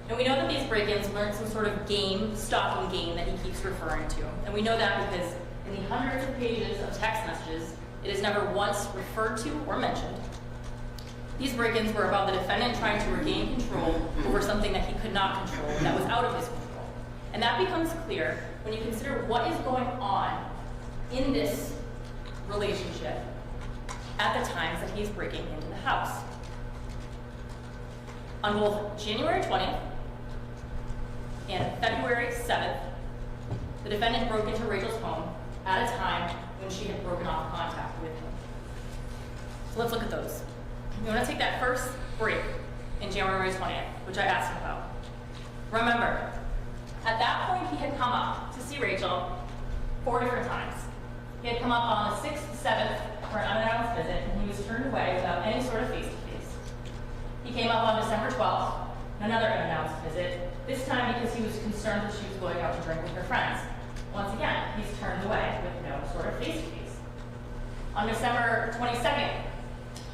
And we know that these break-ins weren't some sort of game, stalking game that he keeps referring to. And we know that because in the hundreds of pages of text messages, it is never once referred to or mentioned. These break-ins were about the defendant trying to regain control over something that he could not control, that was out of his control. And that becomes clear when you consider what is going on in this relationship at the times that he's breaking into the house. On both January 20th and February 7th, the defendant broke into Rachel's home at a time when she had broken off contact with him. So let's look at those. We want to take that first break in January 20th, which I asked about. Remember, at that point he had come up to see Rachel 4 different times. He had come up on the 6th, 7th for an unannounced visit, and he was turned away without any sort of face-to-face. He came up on December 12th, another unannounced visit, this time because he was concerned that she was going out to drink with her friends. Once again, he's turned away with no sort of face-to-face. On December 22nd,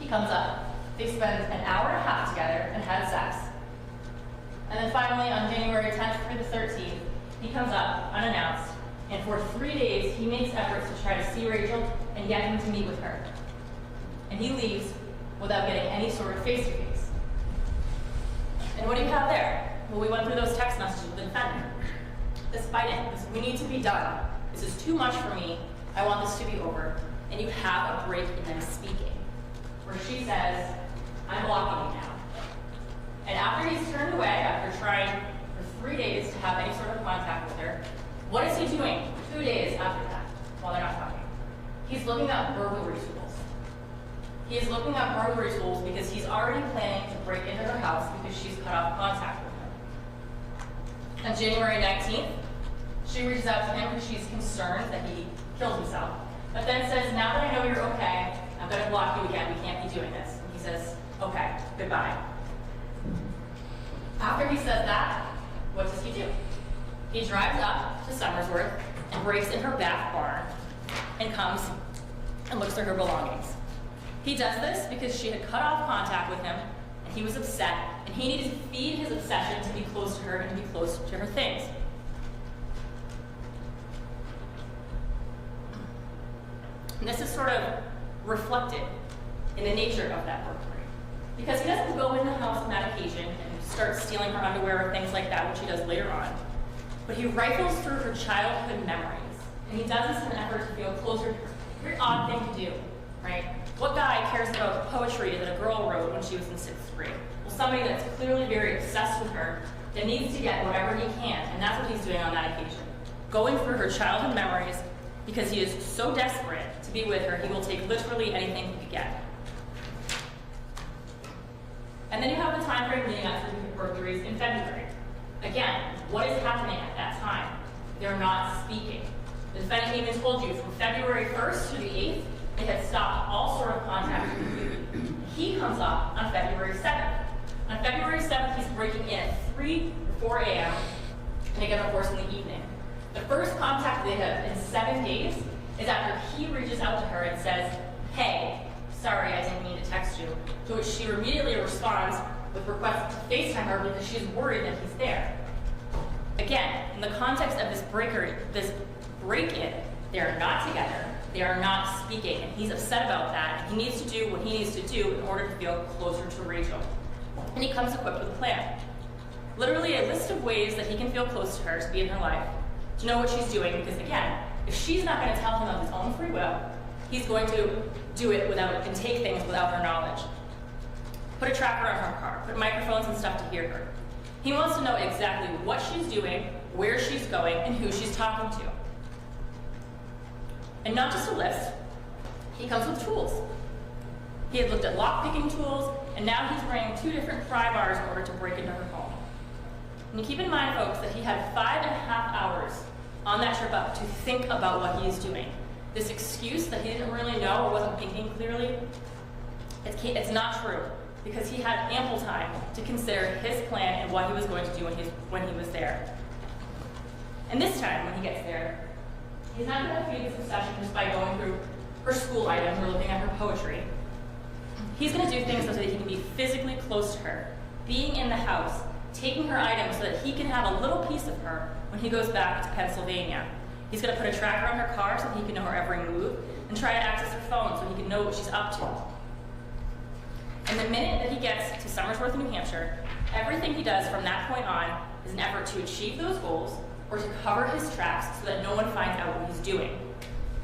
he comes up. They spend an hour and a half together and had sex. And then finally, on January 10th through the 13th, he comes up unannounced, and for 3 days, he makes efforts to try to see Rachel and get him to meet with her. And he leaves without getting any sort of face-to-face. And what do you have there? Well, we went through those text messages with the defendant. This fighting, this we need to be done. This is too much for me. I want this to be over. And you have a break in them speaking, where she says, I'm blocking you now. And after he's turned away, after trying for 3 days to have any sort of contact with her, what is he doing 2 days after that while they're not talking? He's looking up burglary tools. He is looking up burglary tools because he's already planning to break into her house because she's cut off contact with him. On January 19th, she reaches out to him because she's concerned that he killed himself, but then says, now that I know you're okay, I'm going to block you again. We can't be doing this. And he says, okay, goodbye. After he says that, what does he do? He drives up to Somersworth and breaks in her back barn and comes and looks through her belongings. He does this because she had cut off contact with him and he was upset and he needed to feed his obsession to be close to her and to be close to her things. And this is sort of reflected in the nature of that burglary. Because he doesn't go in the house on that occasion and start stealing her underwear or things like that, which he does later on. But he rifles through her childhood memories. And he does this in an effort to feel closer to her. Very odd thing to do, right? What guy cares about poetry that a girl wrote when she was in 6th grade? Well, somebody that's clearly very obsessed with her that needs to get whatever he can. And that's what he's doing on that occasion. Going through her childhood memories because he is so desperate to be with her, he will take literally anything he could get. And then you have the time frame leading up to the burglaries in February. Again, what is happening at that time? They're not speaking. The defendant even told you from February 1st to the 8th, they had stopped all sort of contact with you. He comes up on February 7th. On February 7th, he's breaking in at 3 or 4 a.m. and again, of course, in the evening. The first contact they have in 7 days is after he reaches out to her and says, hey, sorry, I didn't mean to text you. To which she immediately responds with requests to FaceTime her because she's worried that he's there. Again, in the context of this break-in, they are not together, they are not speaking, and he's upset about that, and he needs to do what he needs to do in order to feel closer to Rachel. And he comes equipped with a plan. Literally a list of ways that he can feel close to her, to be in her life, to know what she's doing, because again, if she's not going to tell him of his own free will, he's going to do it without and take things without her knowledge. Put a tracker on her car, put microphones and stuff to hear her. He wants to know exactly what she's doing, where she's going, and who she's talking to. And not just a list, he comes with tools. He had looked at lock-picking tools, and now he's bringing 2 different pry bars in order to break into her home. And you keep in mind, folks, that he had 5.5 hours on that trip up to think about what he is doing. This excuse that he didn't really know or wasn't thinking clearly, it's not true, because he had ample time to consider his plan and what he was going to do when he was there. And this time, when he gets there, he's not going to feed this obsession just by going through her school items or looking at her poetry. He's going to do things so that he can be physically close to her, being in the house, taking her items so that he can have a little piece of her when he goes back to Pennsylvania. He's going to put a tracker on her car so that he can know her every move, and try to access her phone so he can know what she's up to. And the minute that he gets to Somersworth, New Hampshire, everything he does from that point on is an effort to achieve those goals or to cover his tracks so that no one finds out what he's doing.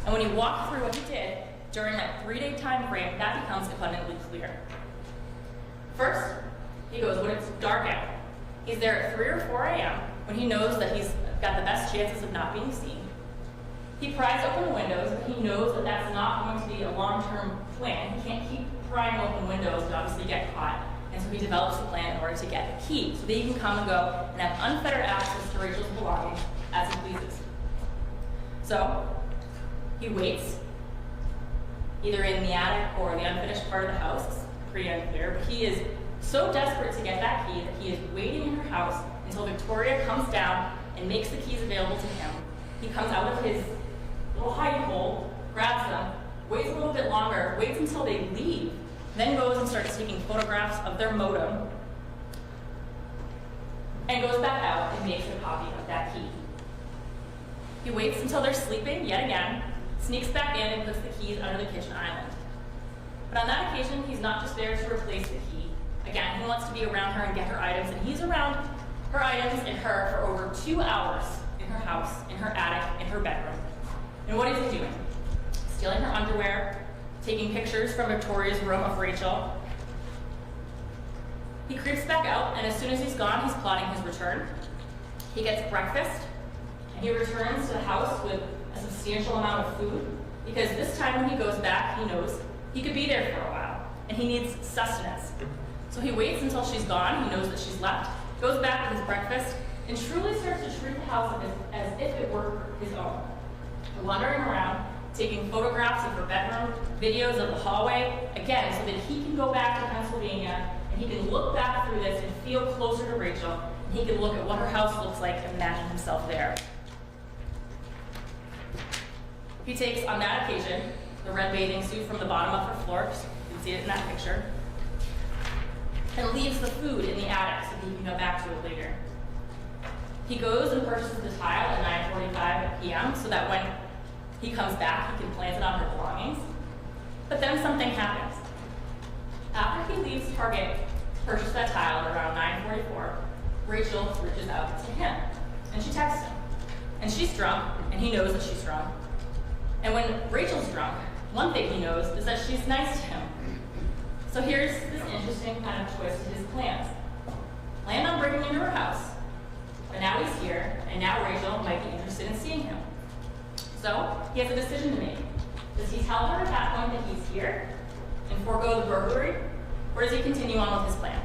And when you walk through what he did during that 3-day time frame, that becomes abundantly clear. First, he goes when it's dark out. He's there at 3 or 4 a.m. when he knows that he's got the best chances of not being seen. He pries open the windows, but he knows that that's not going to be a long-term plan. He can't keep prying open windows and obviously get caught. And so he develops a plan in order to get a key so that he can come and go and have unfettered access to Rachel's belongings as he pleases. So he waits, either in the attic or the unfinished part of the house. It's pretty unclear, but he is so desperate to get that key that he is waiting in her house until Victoria comes down and makes the keys available to him. He comes out of his little hiding hole, grabs them, waits a little bit longer, waits until they leave, then goes and starts taking photographs of their modem, and goes back out and makes a copy of that key. He waits until they're sleeping yet again, sneaks back in and puts the keys under the kitchen island. But on that occasion, he's not just there to replace the key. Again, he wants to be around her and get her items, and he's around her items and her for over 2 hours in her house, in her attic, in her bedroom. And what is he doing? Stealing her underwear, taking pictures from Victoria's room of Rachel. He creeps back out, and as soon as he's gone, he's plotting his return. He gets breakfast, and he returns to the house with a substantial amount of food, because this time when he goes back, he knows he could be there for a while, and he needs sustenance. So he waits until she's gone, he knows that she's left, goes back with his breakfast, and truly starts to treat the house as if it were his own. Wandering around, taking photographs of her bedroom, videos of the hallway, again, so that he can go back to Pennsylvania, and he can look back through this and feel closer to Rachel, and he can look at what her house looks like and imagine himself there. He takes, on that occasion, the red bathing suit from the bottom of her floor, you can see it in that picture, and leaves the food in the attic so that he can go back to it later. He goes and purchases the tile at 9:45 p.m. so that when he comes back, he can plant it on her belongings. But then something happens. After he leaves Target to purchase that tile at around 9:44, Rachel reaches out to him, and she texts him. And she's drunk, and he knows that she's drunk. And when Rachel's drunk, one thing he knows is that she's nice to him. So here's this interesting kind of twist to his plans. Planned on breaking into her house, but now he's here, and now Rachel might be interested in seeing him. So he has a decision to make. Does he tell her at that point that he's here and forego the burglary, or does he continue on with his plan?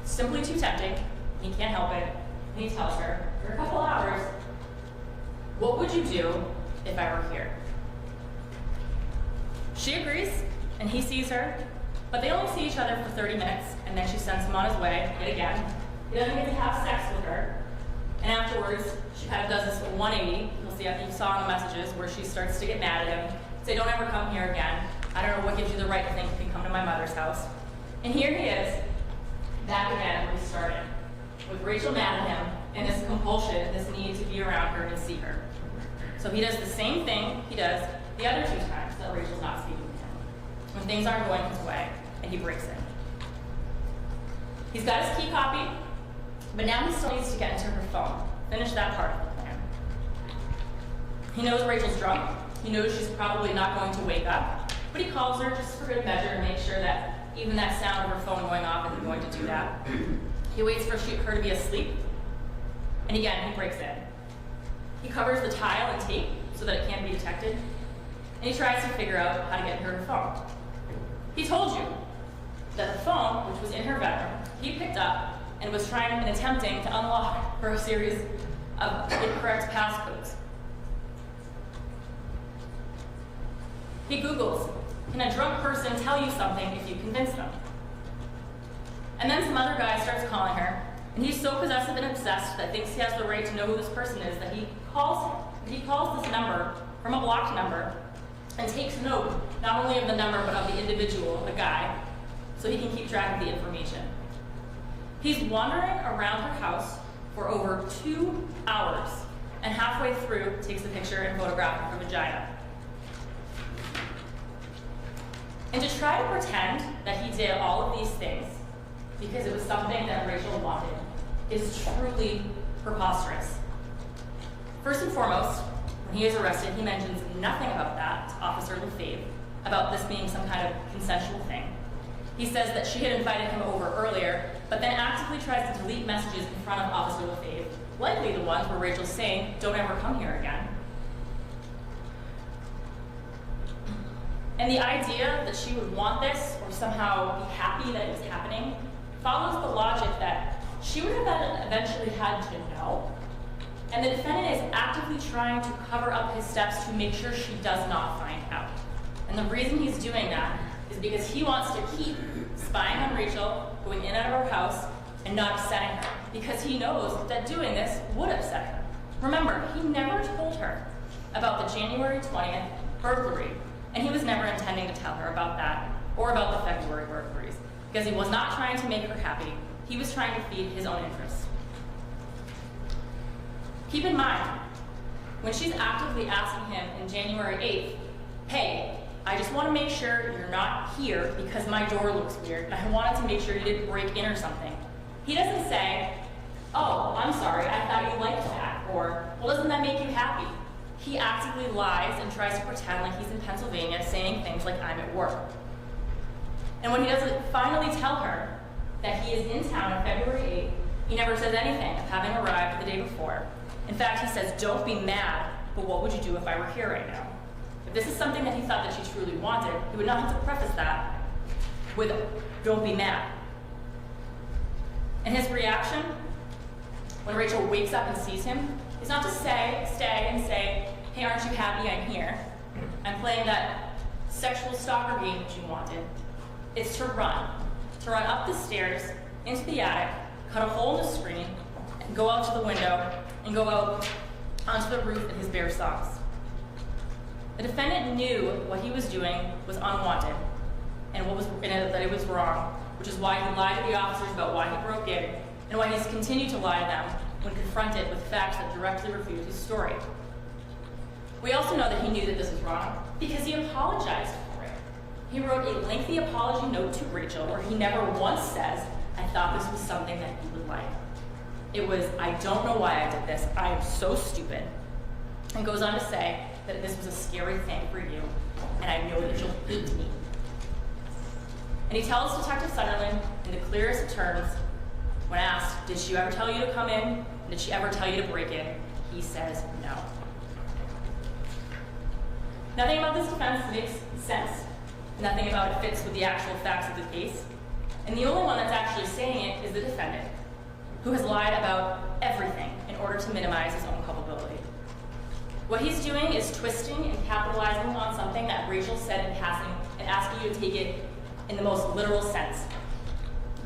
It's simply too tempting, he can't help it, and he tells her, for a couple hours, what would you do if I were here? She agrees, and he sees her, but they only see each other for 30 minutes, and then she sends him on his way, yet again. He doesn't get to have sex with her, and afterwards, she kind of does this 180, you'll see, you saw in the messages, where she starts to get mad at him, say, don't ever come here again, I don't know what gives you the right to think you can come to my mother's house. And here he is, back again where he started, with Rachel mad at him, and this compulsion, this need to be around her and see her. So he does the same thing he does the other 2 times that Rachel's not speaking to him, when things aren't going his way, and he breaks in. He's got his key copy, but now he still needs to get into her phone, finish that part of the plan. He knows Rachel's drunk. He knows she's probably not going to wake up, but he calls her just for good measure to make sure that even that sound of her phone going off isn't going to do that. He waits for her to be asleep, and again, he breaks in. He covers the tile and tape so that it can't be detected, and he tries to figure out how to get her phone. He told you that the phone, which was in her bedroom, he picked up and was trying and attempting to unlock for a series of incorrect passcodes. He Googles, can a drunk person tell you something if you convince them? And then some other guy starts calling her, and he's so possessive and obsessed that thinks he has the right to know who this person is that he calls this number from a blocked number and takes note not only of the number but of the individual, the guy, so he can keep track of the information. He's wandering around her house for over 2 hours, and halfway through takes a picture and photograph of her vagina. And to try to pretend that he did all of these things because it was something that Rachel wanted is truly preposterous. First and foremost, when he is arrested, he mentions nothing about that to Officer Lefebvre, about this being some kind of consensual thing. He says that she had invited him over earlier, but then actively tries to delete messages in front of Officer Lefebvre, likely the ones where Rachel's saying, "Don't ever come here again." And the idea that she would want this or somehow be happy that it was happening follows the logic that she would have eventually had to know, and the defendant is actively trying to cover up his steps to make sure she does not find out. And the reason he's doing that is because he wants to keep spying on Rachel, going in and out of her house, and not upsetting her, because he knows that doing this would upset her. Remember, he never told her about the January 20th burglary, and he was never intending to tell her about that or about the February burglaries, because he was not trying to make her happy. He was trying to feed his own interests. Keep in mind, when she's actively asking him in January 8th, "Hey, I just want to make sure you're not here because my door looks weird, and I wanted to make sure you didn't break in or something," he doesn't say, "Oh, I'm sorry, I thought you liked that," or, "Well, doesn't that make you happy?" He actively lies and tries to pretend like he's in Pennsylvania saying things like, "I'm at work." And when he doesn't finally tell her that he is in town on February 8th, he never says anything of having arrived the day before. In fact, he says, "Don't be mad, but what would you do if I were here right now?" If this is something that he thought that she truly wanted, he would not have to preface that with, "Don't be mad." And his reaction when Rachel wakes up and sees him is not to stay and say, "Hey, aren't you happy I'm here? I'm playing that sexual stalker game that you wanted." It's to run up the stairs, into the attic, cut a hole in the screen, and go out to the window, and go out onto the roof in his bare socks. The defendant knew what he was doing was unwanted, and that it was wrong, which is why he lied to the officers about why he broke in, and why he's continued to lie to them when confronted with facts that directly refute his story. We also know that he knew that this was wrong because he apologized for it. He wrote a lengthy apology note to Rachel where he never once says, "I thought this was something that you would like." It was, "I don't know why I did this. I am so stupid." And goes on to say that this was a scary thing for you, and I know that you'll hate me. And he tells Detective Sunderland in the clearest of terms, when asked, "Did she ever tell you to come in? Did she ever tell you to break in?" He says no. Nothing about this defense makes sense. Nothing about it fits with the actual facts of the case. And the only one that's actually saying it is the defendant, who has lied about everything in order to minimize his own culpability. What he's doing is twisting and capitalizing on something that Rachel said in passing and asking you to take it in the most literal sense,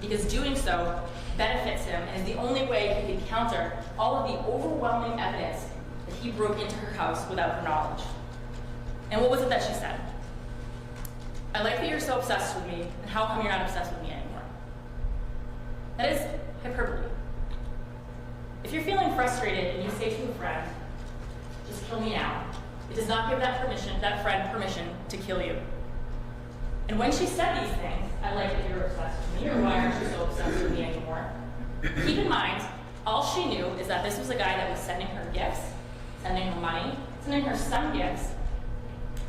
because doing so benefits him and is the only way he can counter all of the overwhelming evidence that he broke into her house without her knowledge. And what was it that she said? "I like that you're so obsessed with me, and how come you're not obsessed with me anymore?" That is hyperbole. If you're feeling frustrated and you say to a friend, "Just kill me now," it does not give that friend permission to kill you. And when she said these things, "I like that you're obsessed with me," or "Why aren't you so obsessed with me anymore?" keep in mind, all she knew is that this was a guy that was sending her gifts, sending her money, sending her some gifts,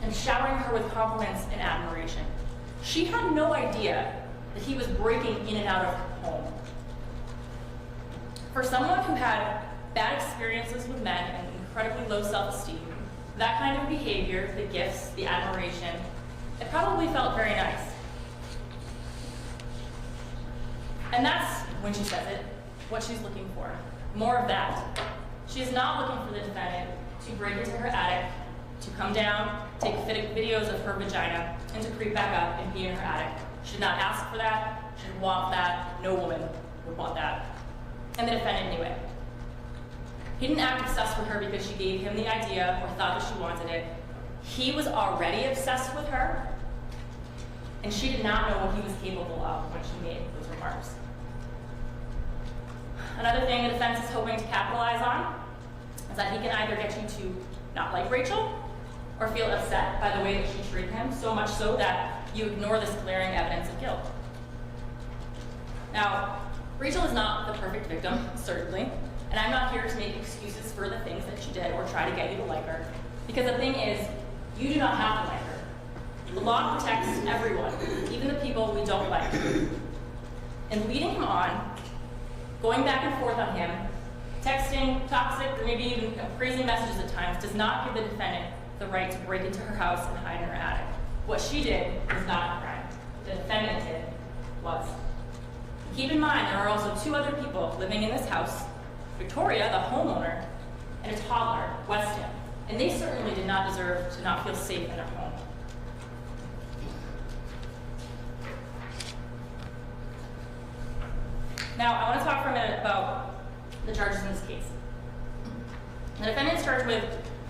and showering her with compliments and admiration. She had no idea that he was breaking in and out of her home. For someone who had bad experiences with men and incredibly low self-esteem, that kind of behavior, the gifts, the admiration, it probably felt very nice. And that's, when she says it, what she's looking for. More of that. She is not looking for the defendant to break into her attic, to come down, take videos of her vagina, and to creep back up and be in her attic. She did not ask for that. She didn't want that. No woman would want that. And the defendant knew it. He didn't act obsessed with her because she gave him the idea or thought that she wanted it. He was already obsessed with her, and she did not know what he was capable of when she made those remarks. Another thing the defense is hoping to capitalize on is that he can either get you to not like Rachel or feel upset by the way that she treated him, so much so that you ignore this glaring evidence of guilt. Now, Rachel is not the perfect victim, certainly, and I'm not here to make excuses for the things that she did or try to get you to like her, because the thing is, you do not have to like her. The law protects everyone, even the people we don't like. And leading him on, going back and forth on him, texting toxic or maybe even crazy messages at times does not give the defendant the right to break into her house and hide in her attic. What she did was not a crime. The defendant did was. Keep in mind, there are also two other people living in this house, Victoria, the homeowner, and a toddler, Weston, and they certainly did not deserve to not feel safe in their home. Now, I want to talk for a minute about the charges in this case. The defendant is charged with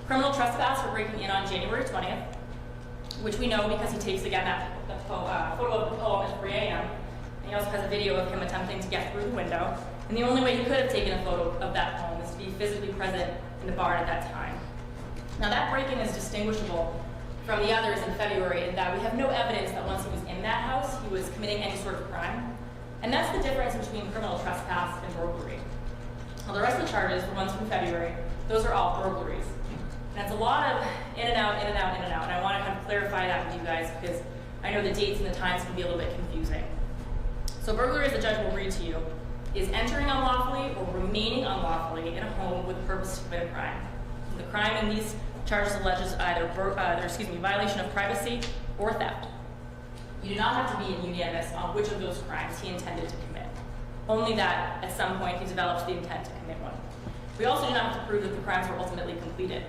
criminal trespass for breaking in on January 20th, which we know because he takes again that photo of the poem at 3 a.m. And he also has a video of him attempting to get through the window. And the only way he could have taken a photo of that poem is to be physically present in the barn at that time. Now, that break-in is distinguishable from the others in February in that we have no evidence that once he was in that house, he was committing any sort of crime. And that's the difference between criminal trespass and burglary. Now, the rest of the charges, the ones from February, those are all burglaries. And it's a lot of in and out, in and out, in and out. And I want to kind of clarify that with you guys because I know the dates and the times can be a little bit confusing. So burglary, as the judge will read to you, is entering unlawfully or remaining unlawfully in a home with the purpose to commit a crime. The crime in these charges alleges either violation of privacy or theft. You do not have to be unanimous on which of those crimes he intended to commit. Only that at some point he develops the intent to commit one. We also do not have to prove that the crimes were ultimately completed.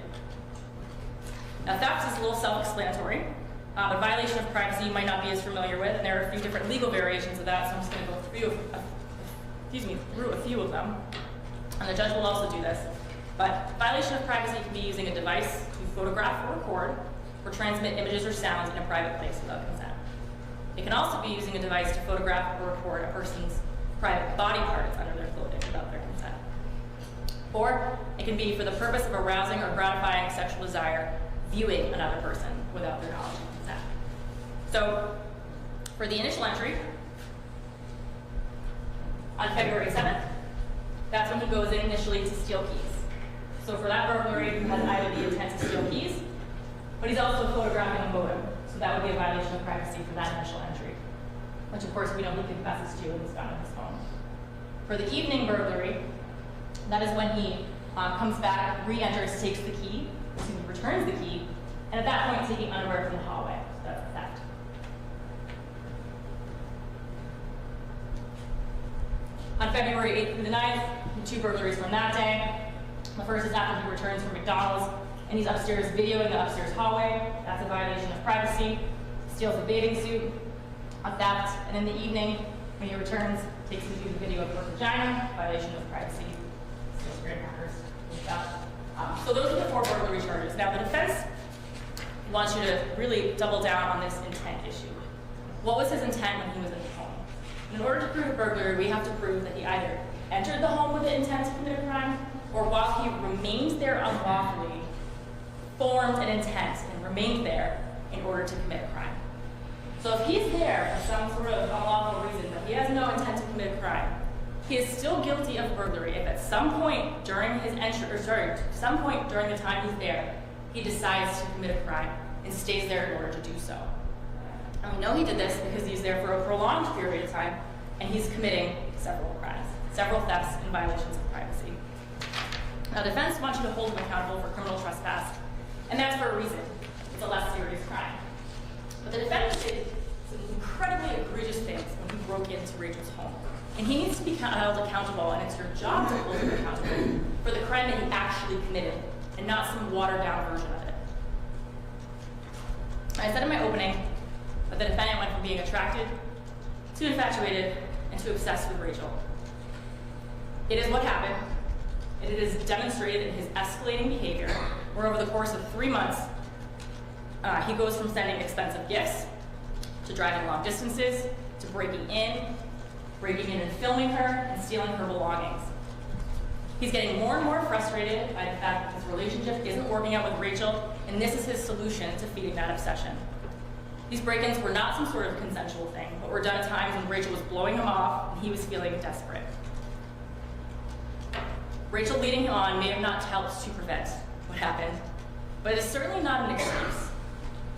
Now, theft is a little self-explanatory, but violation of privacy you might not be as familiar with, and there are a few different legal variations of that, so I'm just going to go through a few of them. And the judge will also do this. But violation of privacy can be using a device to photograph or record or transmit images or sounds in a private place without consent. It can also be using a device to photograph or record a person's private body parts under their clothing without their consent. Or it can be for the purpose of arousing or gratifying sexual desire, viewing another person without their knowledge and consent. So, for the initial entry, on February 7th, that's when he goes in initially to steal keys. So for that burglary, he has either the intent to steal keys, but he's also photographing a modem. So that would be a violation of privacy for that initial entry, which of course we know he confesses to and is found on his phone. For the evening burglary, that is when he comes back, re-enters, takes the key, returns the key, and at that point taking underwear from the hallway. So that's a theft. On February 8th through the 9th, two burglaries from that day. The first is after he returns from McDonald's and he's upstairs videoing the upstairs hallway. That's a violation of privacy. He steals a bathing suit, a theft, and in the evening, when he returns, takes him to the video of her vagina, violation of privacy, steals grandmother's theft. So those are the four burglary charges. Now the defense wants you to really double down on this intent issue. What was his intent when he was in the home? In order to prove a burglary, we have to prove that he either entered the home with the intent to commit a crime, or while he remained there unlawfully, formed an intent and remained there in order to commit a crime. So if he's there for some sort of unlawful reason, but he has no intent to commit a crime, he is still guilty of burglary if at some point during his entry, some point during the time he's there, he he decides to commit a crime and stays there in order to do so. And we know he did this because he's there for a prolonged period of time and he's committing several crimes, several thefts and violations of privacy. Now, the defense wants you to hold him accountable for criminal trespass, and that's for a reason. It's a less serious crime. But the defendant did some incredibly egregious things when he broke into Rachel's home. And he needs to be held accountable, and it's your job to hold him accountable for the crime that he actually committed, and not some watered-down version of it. I said in my opening that the defendant went from being attracted to infatuated and to obsessed with Rachel. It is what happened. It is demonstrated in his escalating behavior, where over the course of 3 months, he goes from sending expensive gifts to driving long distances, to breaking in and filming her, and stealing her belongings. He's getting more and more frustrated by the fact that his relationship isn't working out with Rachel, and this is his solution to feeding that obsession. These break-ins were not some sort of consensual thing, but were done at times when Rachel was blowing him off and he was feeling desperate. Rachel leading him on may have not helped to prevent what happened, but it is certainly not an excuse,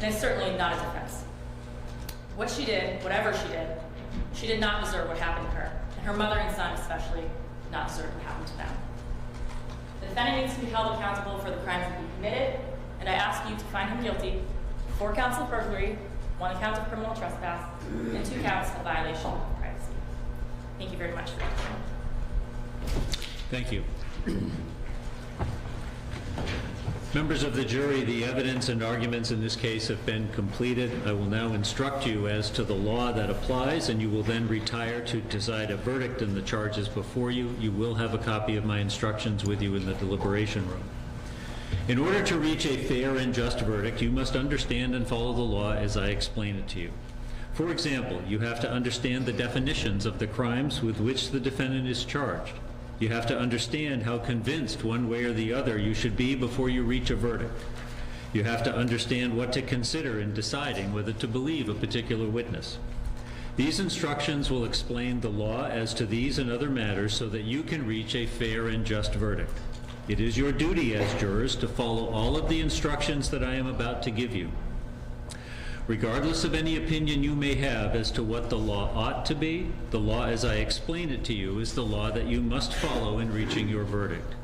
and it's certainly not a defense. What she did, whatever she did not deserve what happened to her, and her mother and son especially did not deserve what happened to them. The defendant needs to be held accountable for the crimes that he committed, and I ask you to find him guilty of 4 counts of burglary, 1 count of criminal trespass, and 2 counts of violation of privacy. Thank you very much for your time. Thank you. Members of the jury, the evidence and arguments in this case have been completed. I will now instruct you as to the law that applies, and you will then retire to decide a verdict in the charges before you. You will have a copy of my instructions with you in the deliberation room. In order to reach a fair and just verdict, you must understand and follow the law as I explain it to you. For example, you have to understand the definitions of the crimes with which the defendant is charged. You have to understand how convinced one way or the other you should be before you reach a verdict. You have to understand what to consider in deciding whether to believe a particular witness. These instructions will explain the law as to these and other matters so that you can reach a fair and just verdict. It is your duty as jurors to follow all of the instructions that I am about to give you. Regardless of any opinion you may have as to what the law ought to be, the law as I explain it to you is the law that you must follow in reaching your verdict.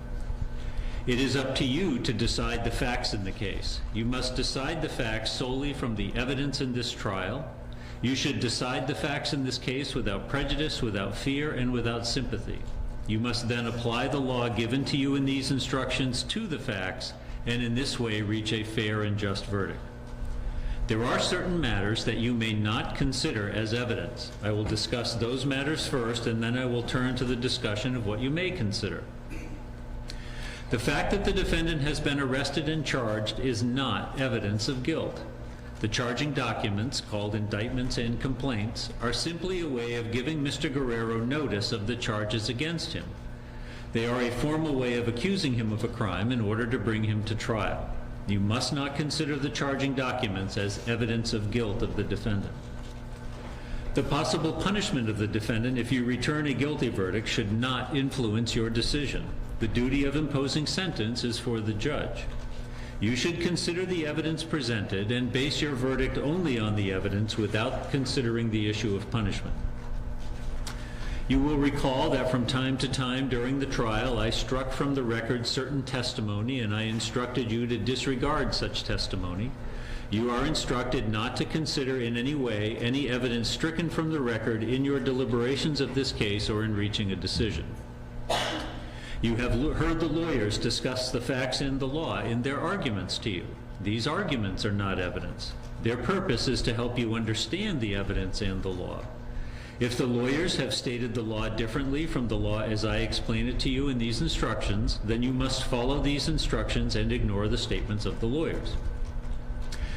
It is up to you to decide the facts in the case. You must decide the facts solely from the evidence in this trial. You should decide the facts in this case without prejudice, without fear, and without sympathy. You must then apply the law given to you in these instructions to the facts, and in this way reach a fair and just verdict. There are certain matters that you may not consider as evidence. I will discuss those matters first, and then I will turn to the discussion of what you may consider. The fact that the defendant has been arrested and charged is not evidence of guilt. The charging documents, called indictments and complaints, are simply a way of giving Mr. Guerrero notice of the charges against him. They are a formal way of accusing him of a crime in order to bring him to trial. You must not consider the charging documents as evidence of guilt of the defendant. The possible punishment of the defendant if you return a guilty verdict should not influence your decision. The duty of imposing sentence is for the judge. You should consider the evidence presented and base your verdict only on the evidence without considering the issue of punishment. You will recall that from time to time during the trial, I struck from the record certain testimony, and I instructed you to disregard such testimony. You are instructed not to consider in any way any evidence stricken from the record in your deliberations of this case or in reaching a decision. You have heard the lawyers discuss the facts and the law in their arguments to you. These arguments are not evidence. Their purpose is to help you understand the evidence and the law. If the lawyers have stated the law differently from the law as I explain it to you in these instructions, then you must follow these instructions and ignore the statements of the lawyers.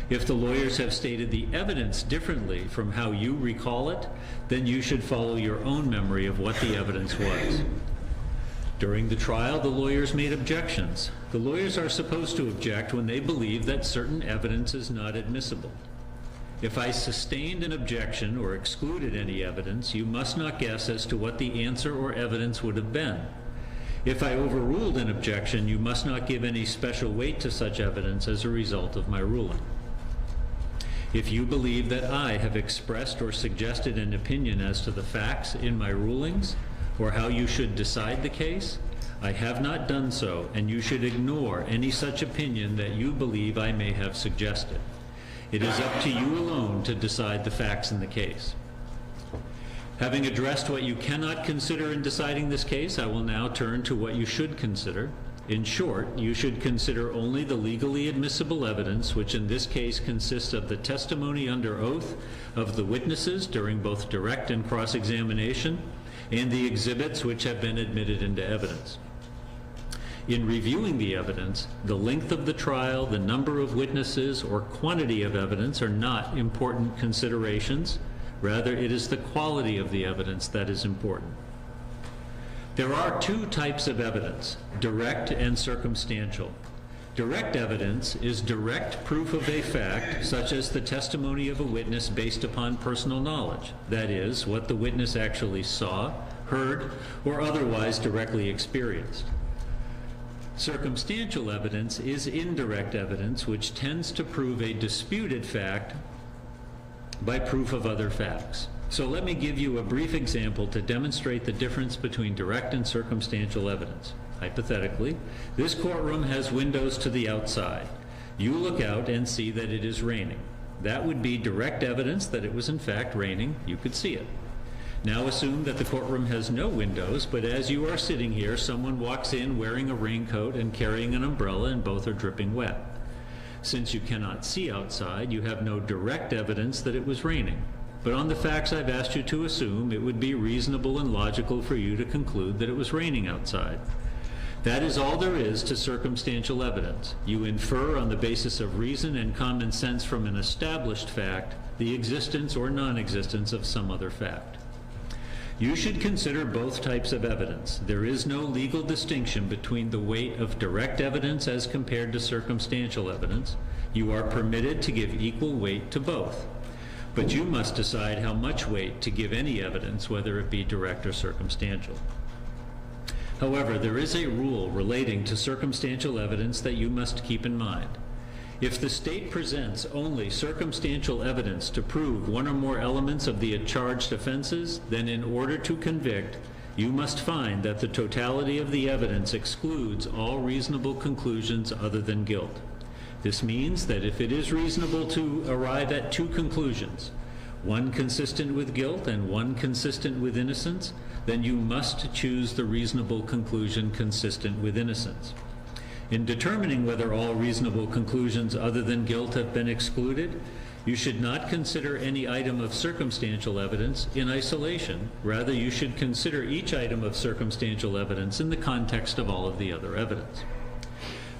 If the lawyers have stated the evidence differently from how you recall it, then you should follow your own memory of what the evidence was. During the trial, the lawyers made objections. The lawyers are supposed to object when they believe that certain evidence is not admissible. If I sustained an objection or excluded any evidence, you must not guess as to what the answer or evidence would have been. If I overruled an objection, you must not give any special weight to such evidence as a result of my ruling. If you believe that I have expressed or suggested an opinion as to the facts in my rulings or how you should decide the case, I have not done so, and you should ignore any such opinion that you believe I may have suggested. It is up to you alone to decide the facts in the case. Having addressed what you cannot consider in deciding this case, I will now turn to what you should consider. In short, you should consider only the legally admissible evidence, which in this case consists of the testimony under oath of the witnesses during both direct and cross-examination, and the exhibits which have been admitted into evidence. In reviewing the evidence, the length of the trial, the number of witnesses, or quantity of evidence are not important considerations. Rather, it is the quality of the evidence that is important. There are two types of evidence, direct and circumstantial. Direct evidence is direct proof of a fact, such as the testimony of a witness based upon personal knowledge, that is, what the witness actually saw, heard, or otherwise directly experienced. Circumstantial evidence is indirect evidence, which tends to prove a disputed fact by proof of other facts. So let me give you a brief example to demonstrate the difference between direct and circumstantial evidence. Hypothetically, this courtroom has windows to the outside. You look out and see that it is raining. That would be direct evidence that it was in fact raining. You could see it. Now assume that the courtroom has no windows, but as you are sitting here, someone walks in wearing a raincoat and carrying an umbrella, and both are dripping wet. Since you cannot see outside, you have no direct evidence that it was raining. But on the facts I've asked you to assume, it would be reasonable and logical for you to conclude that it was raining outside. That is all there is to circumstantial evidence. You infer on the basis of reason and common sense from an established fact the existence or non-existence of some other fact. You should consider both types of evidence. There is no legal distinction between the weight of direct evidence as compared to circumstantial evidence. You are permitted to give equal weight to both. But you must decide how much weight to give any evidence, whether it be direct or circumstantial. However, there is a rule relating to circumstantial evidence that you must keep in mind. If the state presents only circumstantial evidence to prove one or more elements of the charged offenses, then in order to convict, you must find that the totality of the evidence excludes all reasonable conclusions other than guilt. This means that if it is reasonable to arrive at two conclusions, one consistent with guilt and one consistent with innocence, then you must choose the reasonable conclusion consistent with innocence. In determining whether all reasonable conclusions other than guilt have been excluded, you should not consider any item of circumstantial evidence in isolation. Rather, you should consider each item of circumstantial evidence in the context of all of the other evidence.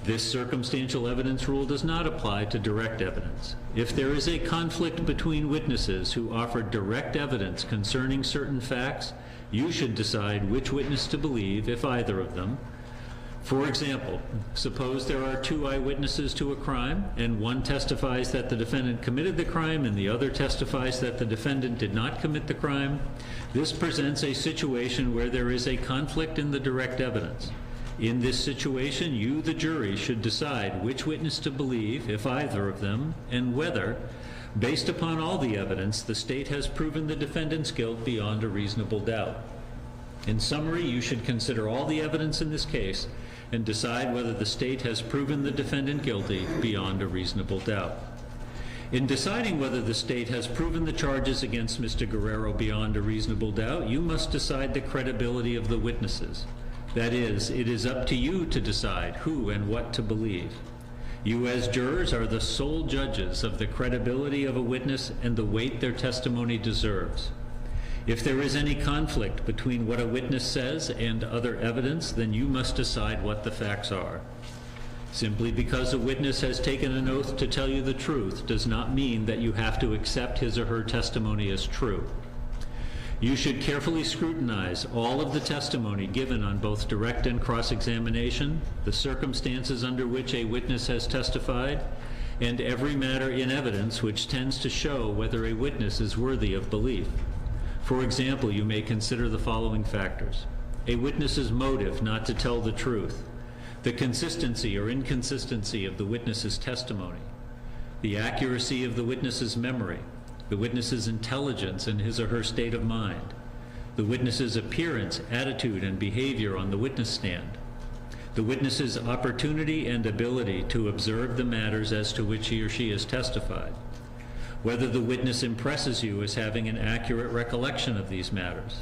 This circumstantial evidence rule does not apply to direct evidence. If there is a conflict between witnesses who offer direct evidence concerning certain facts, you should decide which witness to believe, if either of them. For example, suppose there are two eyewitnesses to a crime, and one testifies that the defendant committed the crime and the other testifies that the defendant did not commit the crime. This presents a situation where there is a conflict in the direct evidence. In this situation, you, the jury, should decide which witness to believe, if either of them, and whether, based upon all the evidence, the state has proven the defendant's guilt beyond a reasonable doubt. In summary, you should consider all the evidence in this case and decide whether the state has proven the defendant guilty beyond a reasonable doubt. In deciding whether the state has proven the charges against Mr. Guerrero beyond a reasonable doubt, you must decide the credibility of the witnesses. That is, it is up to you to decide who and what to believe. You as jurors are the sole judges of the credibility of a witness and the weight their testimony deserves. If there is any conflict between what a witness says and other evidence, then you must decide what the facts are. Simply because a witness has taken an oath to tell you the truth does not mean that you have to accept his or her testimony as true. You should carefully scrutinize all of the testimony given on both direct and cross-examination, the circumstances under which a witness has testified, and every matter in evidence which tends to show whether a witness is worthy of belief. For example, you may consider the following factors. a witness's motive not to tell the truth, the consistency or inconsistency of the witness's testimony, the accuracy of the witness's memory, the witness's intelligence and his or her state of mind, the witness's appearance, attitude, and behavior on the witness stand, the witness's opportunity and ability to observe the matters as to which he or she has testified, whether the witness impresses you as having an accurate recollection of these matters,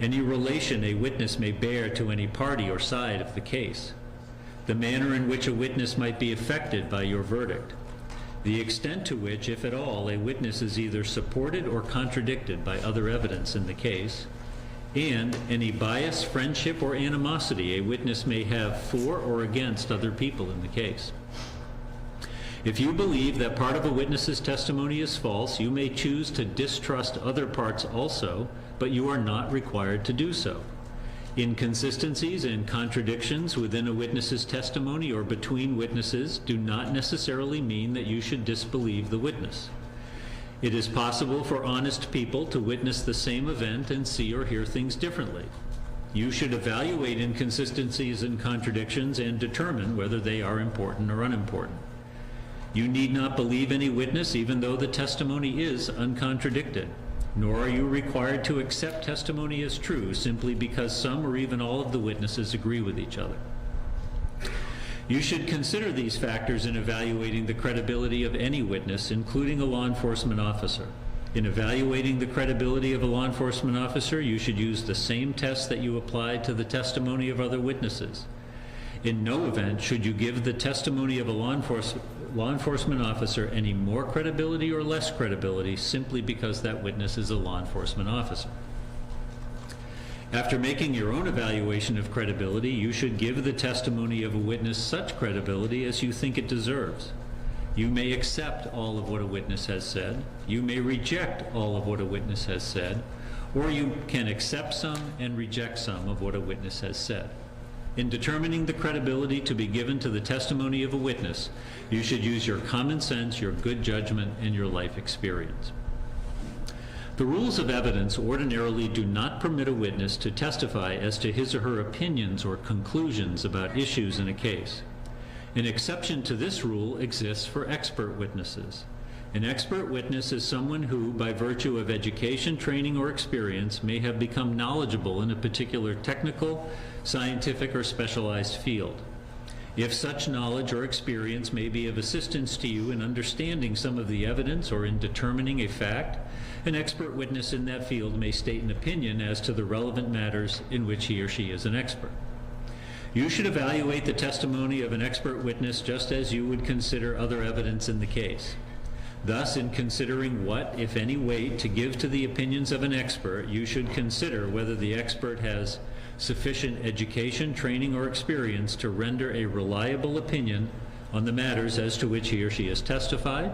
any relation a witness may bear to any party or side of the case, the manner in which a witness might be affected by your verdict, the extent to which, if at all, a witness is either supported or contradicted by other evidence in the case, and any bias, friendship, or animosity a witness may have for or against other people in the case. If you believe that part of a witness's testimony is false, you may choose to distrust other parts also, but you are not required to do so. Inconsistencies and contradictions within a witness's testimony or between witnesses do not necessarily mean that you should disbelieve the witness. It is possible for honest people to witness the same event and see or hear things differently. You should evaluate inconsistencies and contradictions and determine whether they are important or unimportant. You need not believe any witness even though the testimony is uncontradicted, nor are you required to accept testimony as true simply because some or even all of the witnesses agree with each other. You should consider these factors in evaluating the credibility of any witness, including a law enforcement officer. In evaluating the credibility of a law enforcement officer, you should use the same test that you applied to the testimony of other witnesses. In no event should you give the testimony of a law enforcement officer any more credibility or less credibility simply because that witness is a law enforcement officer. After making your own evaluation of credibility, you should give the testimony of a witness such credibility as you think it deserves. You may accept all of what a witness has said, you may reject all of what a witness has said, or you can accept some and reject some of what a witness has said. In determining the credibility to be given to the testimony of a witness, you should use your common sense, your good judgment, and your life experience. The rules of evidence ordinarily do not permit a witness to testify as to his or her opinions or conclusions about issues in a case. An exception to this rule exists for expert witnesses. An expert witness is someone who, by virtue of education, training, or experience, may have become knowledgeable in a particular technical, scientific, or specialized field. If such knowledge or experience may be of assistance to you in understanding some of the evidence or in determining a fact, an expert witness in that field may state an opinion as to the relevant matters in which he or she is an expert. You should evaluate the testimony of an expert witness just as you would consider other evidence in the case. Thus, in considering what, if any, weight to give to the opinions of an expert, you should consider whether the expert has sufficient education, training, or experience to render a reliable opinion on the matters as to which he or she has testified,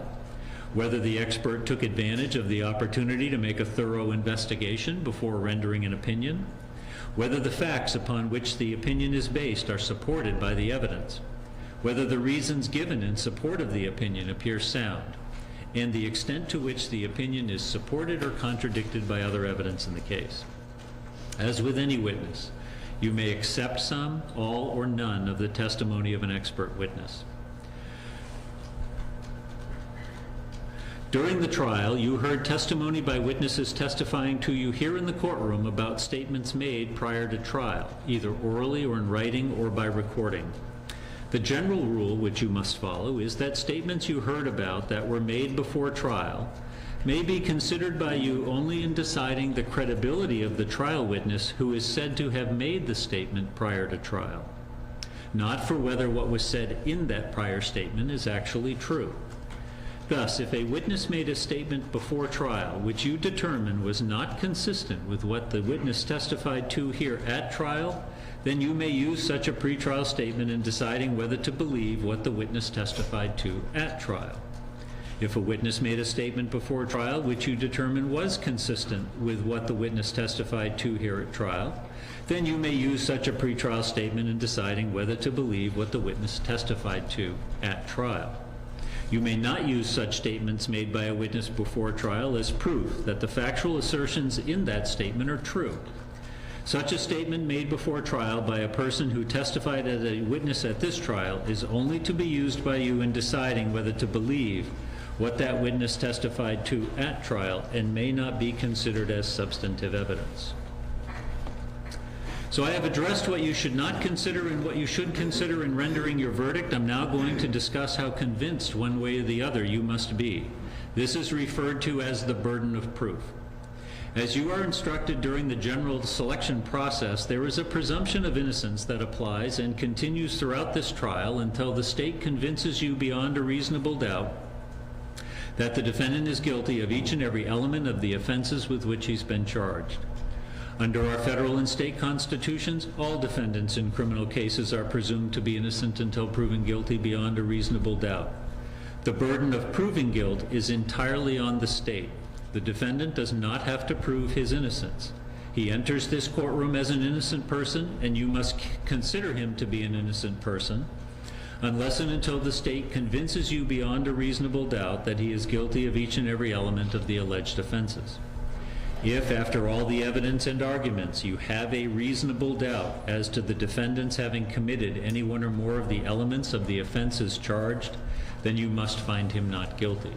whether the expert took advantage of the opportunity to make a thorough investigation before rendering an opinion, whether the facts upon which the opinion is based are supported by the evidence, whether the reasons given in support of the opinion appear sound, and the extent to which the opinion is supported or contradicted by other evidence in the case. As with any witness, you may accept some, all, or none of the testimony of an expert witness. During the trial, you heard testimony by witnesses testifying to you here in the courtroom about statements made prior to trial, either orally or in writing or by recording. The general rule which you must follow is that statements you heard about that were made before trial may be considered by you only in deciding the credibility of the trial witness who is said to have made the statement prior to trial, not for whether what was said in that prior statement is actually true. Thus, if a witness made a statement before trial which you determine was not consistent with what the witness testified to here at trial, then you may use such a pretrial statement in deciding whether to believe what the witness testified to at trial. If a witness made a statement before trial which you determine was consistent with what the witness testified to here at trial, then you may use such a pretrial statement in deciding whether to believe what the witness testified to at trial. You may not use such statements made by a witness before trial as proof that the factual assertions in that statement are true. Such a statement made before trial by a person who testified as a witness at this trial is only to be used by you in deciding whether to believe what that witness testified to at trial and may not be considered as substantive evidence. So I have addressed what you should not consider and what you should consider in rendering your verdict. I'm now going to discuss how convinced one way or the other you must be. This is referred to as the burden of proof. As you are instructed during the general selection process, there is a presumption of innocence that applies and continues throughout this trial until the state convinces you beyond a reasonable doubt that the defendant is guilty of each and every element of the offenses with which he's been charged. Under our federal and state constitutions, all defendants in criminal cases are presumed to be innocent until proven guilty beyond a reasonable doubt. The burden of proving guilt is entirely on the state. The defendant does not have to prove his innocence. He enters this courtroom as an innocent person, and you must consider him to be an innocent person, unless and until the state convinces you beyond a reasonable doubt that he is guilty of each and every element of the alleged offenses. If, after all the evidence and arguments, you have a reasonable doubt as to the defendants having committed any one or more of the elements of the offenses charged, then you must find him not guilty.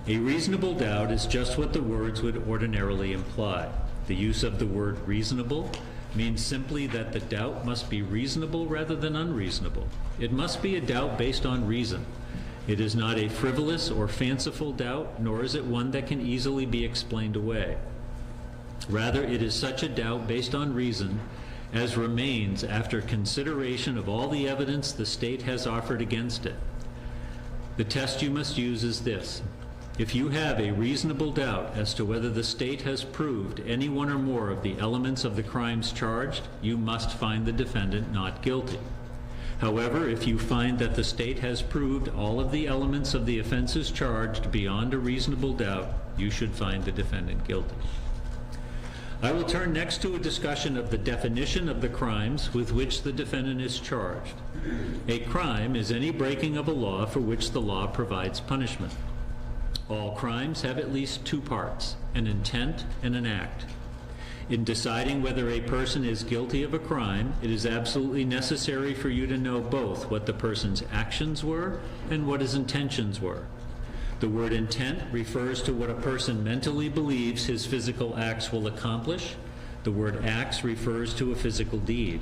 A reasonable doubt is just what the words would ordinarily imply. The use of the word reasonable means simply that the doubt must be reasonable rather than unreasonable. It must be a doubt based on reason. It is not a frivolous or fanciful doubt, nor is it one that can easily be explained away. Rather, it is such a doubt based on reason as remains after consideration of all the evidence the state has offered against it. The test you must use is this. If you have a reasonable doubt as to whether the state has proved any one or more of the elements of the crimes charged, you must find the defendant not guilty. However, if you find that the state has proved all of the elements of the offenses charged beyond a reasonable doubt, you should find the defendant guilty. I will turn next to a discussion of the definition of the crimes with which the defendant is charged. A crime is any breaking of a law for which the law provides punishment. All crimes have at least two parts, an intent and an act. In deciding whether a person is guilty of a crime, it is absolutely necessary for you to know both what the person's actions were and what his intentions were. The word intent refers to what a person mentally believes his physical acts will accomplish. The word acts refers to a physical deed.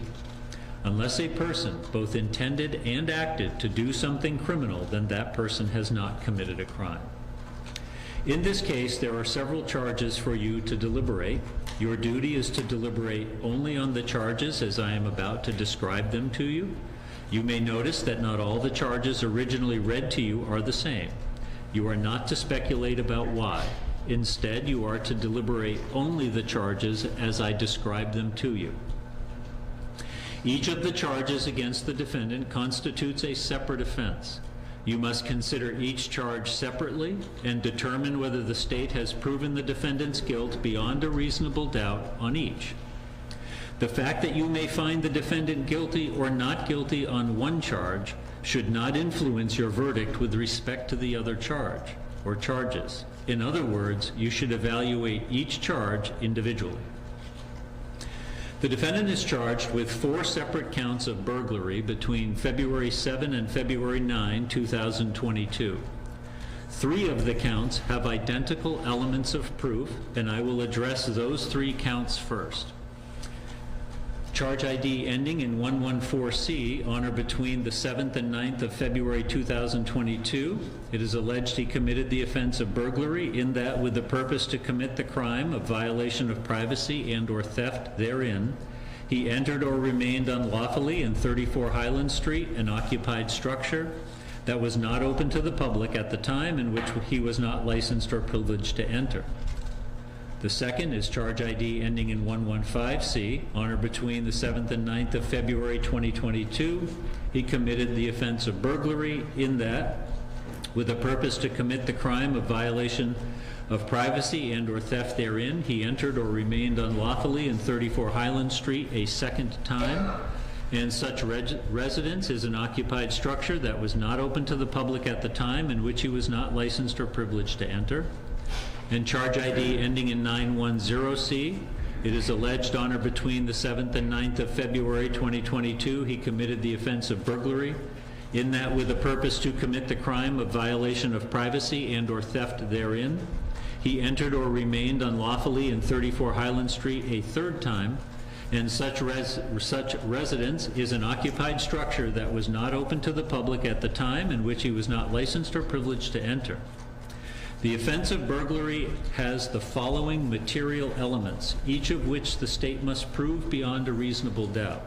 Unless a person both intended and acted to do something criminal, then that person has not committed a crime. In this case, there are several charges for you to deliberate. Your duty is to deliberate only on the charges as I am about to describe them to you. You may notice that not all the charges originally read to you are the same. You are not to speculate about why. Instead, you are to deliberate only the charges as I describe them to you. Each of the charges against the defendant constitutes a separate offense. You must consider each charge separately and determine whether the state has proven the defendant's guilt beyond a reasonable doubt on each. The fact that you may find the defendant guilty or not guilty on one charge should not influence your verdict with respect to the other charge or charges. In other words, you should evaluate each charge individually. The defendant is charged with 4 separate counts of burglary between February 7 and February 9, 2022. 3 of the counts have identical elements of proof, and I will address those 3 counts first. Charge ID ending in 114C on or between the 7th and 9th of February 2022. It is alleged he committed the offense of burglary in that with the purpose to commit the crime of violation of privacy and or theft therein, he entered or remained unlawfully in 34 Highland Street, an occupied structure that was not open to the public at the time in which he was not licensed or privileged to enter. The second is charge ID ending in 115C, on or between the 7th and 9th of February 2022. He committed the offense of burglary in that, with a purpose to commit the crime of violation of privacy and or theft therein, he entered or remained unlawfully in 34 Highland Street a second time, and such residence is an occupied structure that was not open to the public at the time in which he was not licensed or privileged to enter. And charge ID ending in 910C, It is alleged on or between the 7th and 9th of February 2022, he committed the offense of burglary, in that with a purpose to commit the crime of violation of privacy and or theft therein. He entered or remained unlawfully in 34 Highland Street a third time, and such residence is an occupied structure that was not open to the public at the time, in which he was not licensed or privileged to enter. The offense of burglary has the following material elements, each of which the state must prove beyond a reasonable doubt.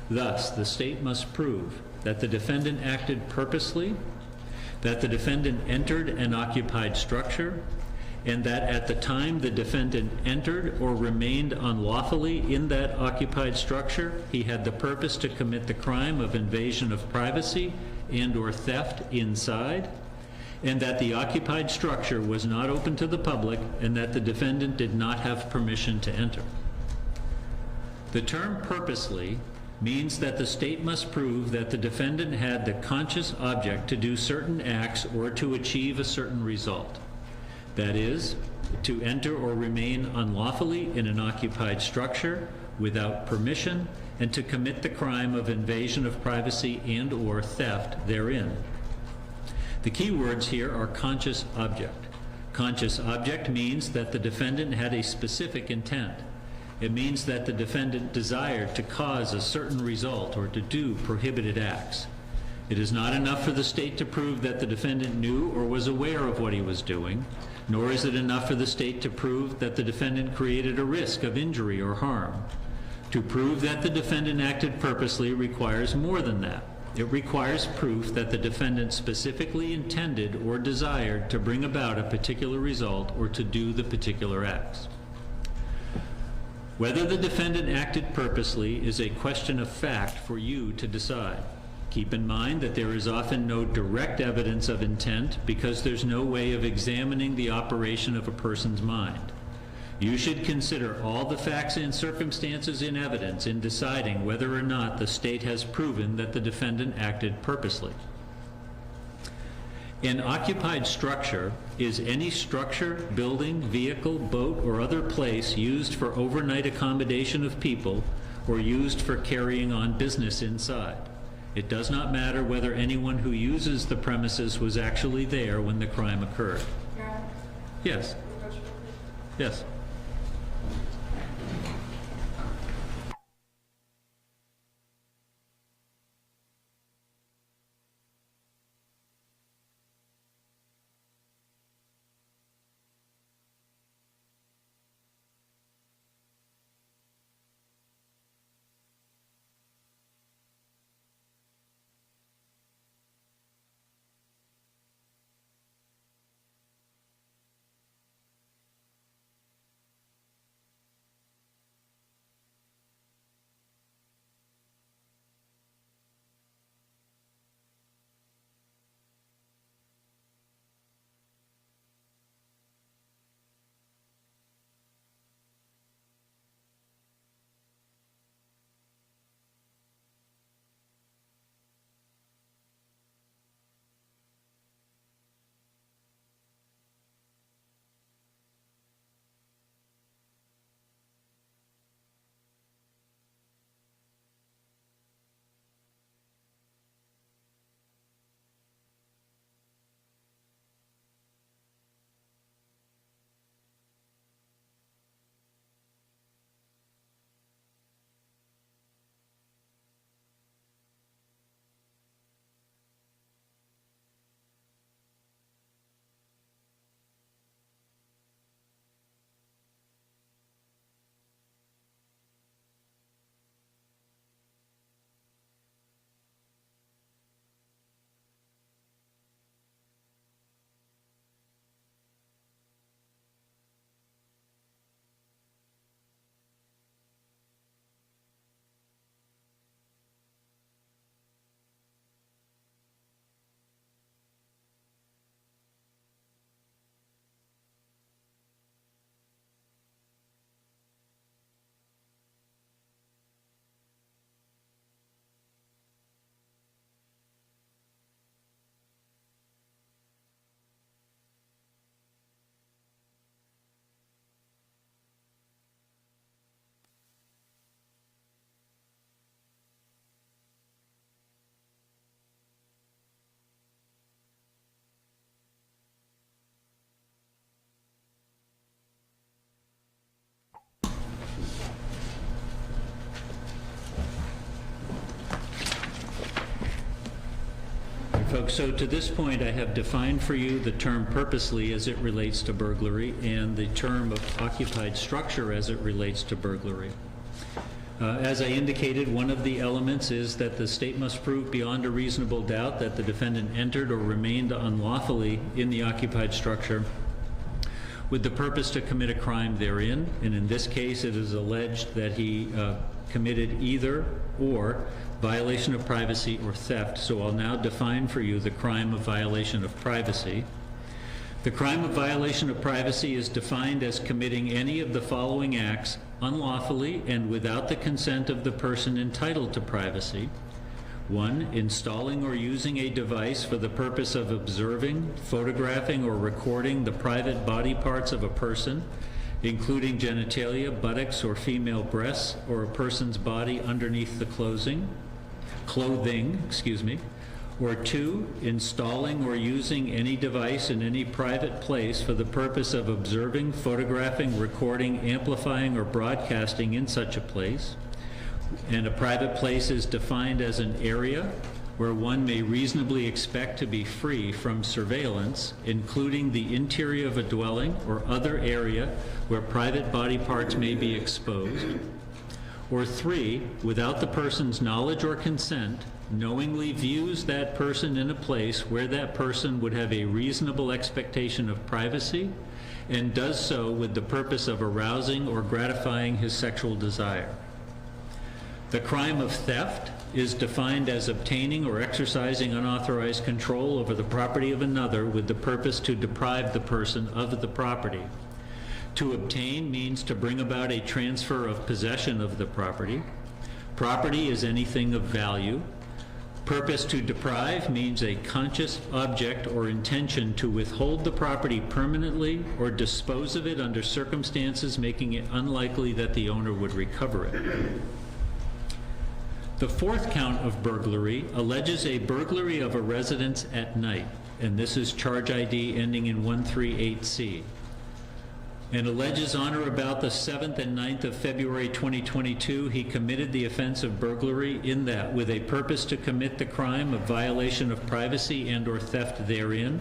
Thus, the state must prove that the defendant acted purposely, that the defendant entered an occupied structure, and that at the time the defendant entered or remained unlawfully in that occupied structure, he had the purpose to commit the crime of invasion of privacy and or theft inside, and that the occupied structure was not open to the public, and that the defendant did not have permission to enter. The term purposely means that the state must prove that the defendant had the conscious object to do certain acts or to achieve a certain result. That is, to enter or remain unlawfully in an occupied structure without permission, and to commit the crime of invasion of privacy and or theft therein. The key words here are conscious object. Conscious object means that the defendant had a specific intent. It means that the defendant desired to cause a certain result or to do prohibited acts. It is not enough for the state to prove that the defendant knew or was aware of what he was doing, nor is it enough for the state to prove that the defendant created a risk of injury or harm. To prove that the defendant acted purposely requires more than that. It requires proof that the defendant specifically intended or desired to bring about a particular result or to do the particular acts. Whether the defendant acted purposely is a question of fact for you to decide. Keep in mind that there is often no direct evidence of intent because there's no way of examining the operation of a person's mind. You should consider all the facts and circumstances in evidence in deciding whether or not the state has proven that the defendant acted purposely. An occupied structure is any structure, building, vehicle, boat, or other place used for overnight accommodation of people or used for carrying on business inside. It does not matter whether anyone who uses the premises was actually there when the crime occurred. Yes. Yes. folks. So to this point, I have defined for you the term purposely as it relates to burglary and the term of occupied structure as it relates to burglary. As I indicated, one of the elements is that the state must prove beyond a reasonable doubt that the defendant entered or remained unlawfully in the occupied structure with the purpose to commit a crime therein. And in this case, it is alleged that he committed either or violation of privacy or theft. So I'll now define for you the crime of violation of privacy. The crime of violation of privacy is defined as committing any of the following acts unlawfully and without the consent of the person entitled to privacy. 1, installing or using a device for the purpose of observing, photographing, or recording the private body parts of a person, including genitalia, buttocks, or female breasts, or a person's body underneath the clothing, or 2, installing or using any device in any private place for the purpose of observing, photographing, recording, amplifying, or broadcasting in such a place. And a private place is defined as an area where one may reasonably expect to be free from surveillance, including the interior of a dwelling or other area where private body parts may be exposed. Or 3, without the person's knowledge or consent, knowingly views that person in a place where that person would have a reasonable expectation of privacy and does so with the purpose of arousing or gratifying his sexual desire. The crime of theft is defined as obtaining or exercising unauthorized control over the property of another with the purpose to deprive the person of the property. To obtain means to bring about a transfer of possession of the property. Property is anything of value. Purpose to deprive means a conscious object or intention to withhold the property permanently or dispose of it under circumstances making it unlikely that the owner would recover it. The fourth count of burglary alleges a burglary of a residence at night, and this is charge ID ending in 138C. And alleges on or about the 7th and 9th of February 2022, he committed the offense of burglary in that with a purpose to commit the crime of violation of privacy and or theft therein.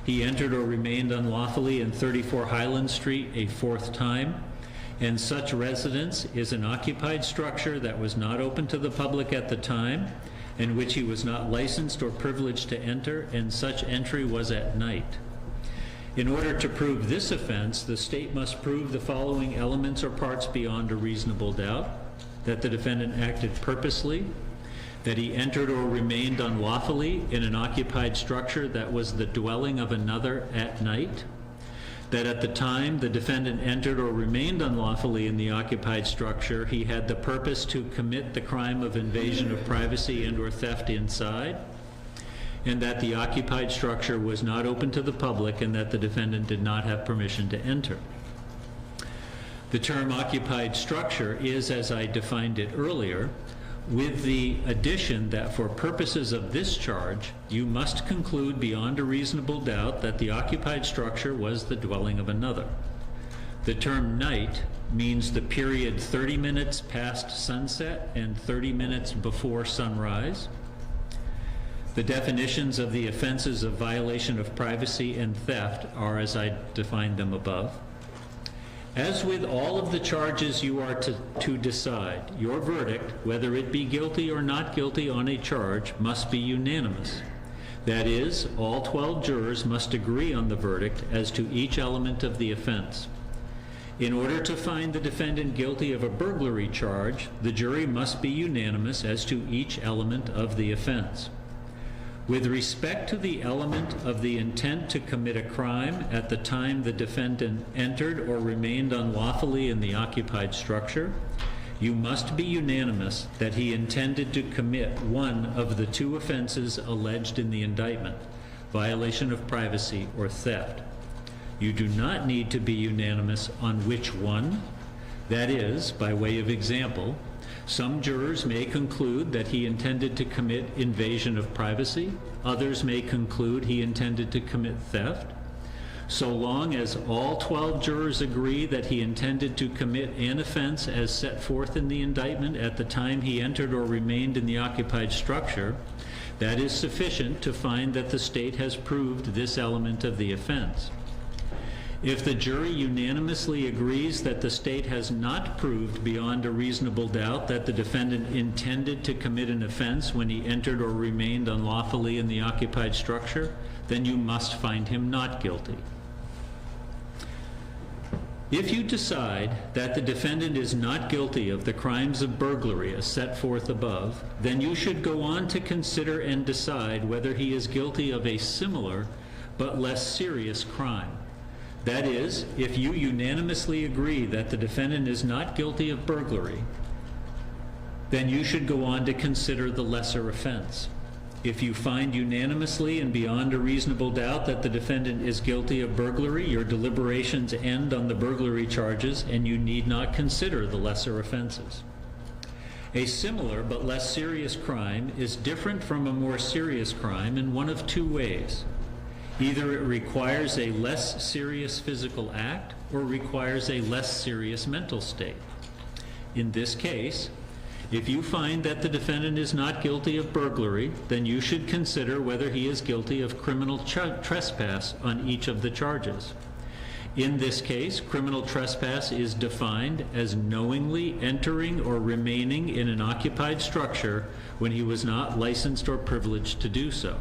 He entered or remained unlawfully in 34 Highland Street a 4th time, and such residence is an occupied structure that was not open to the public at the time, in which he was not licensed or privileged to enter, and such entry was at night. In order to prove this offense, the state must prove the following elements or parts beyond a reasonable doubt: that the defendant acted purposely, that he entered or remained unlawfully in an occupied structure that was the dwelling of another at night, that at the time the defendant entered or remained unlawfully in the occupied structure, he had the purpose to commit the crime of invasion of privacy and or theft inside, and that the occupied structure was not open to the public and that the defendant did not have permission to enter. The term occupied structure is, as I defined it earlier, with the addition that for purposes of this charge, you must conclude beyond a reasonable doubt that the occupied structure was the dwelling of another. The term night means the period 30 minutes past sunset and 30 minutes before sunrise. The definitions of the offenses of violation of privacy and theft are as I defined them above. As with all of the charges you are to decide, your verdict, whether it be guilty or not guilty on a charge, must be unanimous. That is, all 12 jurors must agree on the verdict as to each element of the offense. In order to find the defendant guilty of a burglary charge, the jury must be unanimous as to each element of the offense. With respect to the element of the intent to commit a crime at the time the defendant entered or remained unlawfully in the occupied structure, you must be unanimous that he intended to commit one of the 2 offenses alleged in the indictment, violation of privacy or theft. You do not need to be unanimous on which one. That is, by way of example, some jurors may conclude that he intended to commit invasion of privacy. Others may conclude he intended to commit theft. So long as all 12 jurors agree that he intended to commit an offense as set forth in the indictment at the time he entered or remained in the occupied structure, That is sufficient to find that the state has proved this element of the offense. If the jury unanimously agrees that the state has not proved beyond a reasonable doubt that the defendant intended to commit an offense when he entered or remained unlawfully in the occupied structure, then you must find him not guilty. If you decide that the defendant is not guilty of the crimes of burglary as set forth above, then you should go on to consider and decide whether he is guilty of a similar but less serious crime. That is, if you unanimously agree that the defendant is not guilty of burglary, then you should go on to consider the lesser offense. If you find unanimously and beyond a reasonable doubt that the defendant is guilty of burglary, your deliberations end on the burglary charges and you need not consider the lesser offenses. A similar but less serious crime is different from a more serious crime in one of two ways. Either it requires a less serious physical act or requires a less serious mental state. In this case, if you find that the defendant is not guilty of burglary, then you should consider whether he is guilty of criminal trespass on each of the charges. In this case, criminal trespass is defined as knowingly entering or remaining in an occupied structure when he was not licensed or privileged to do so.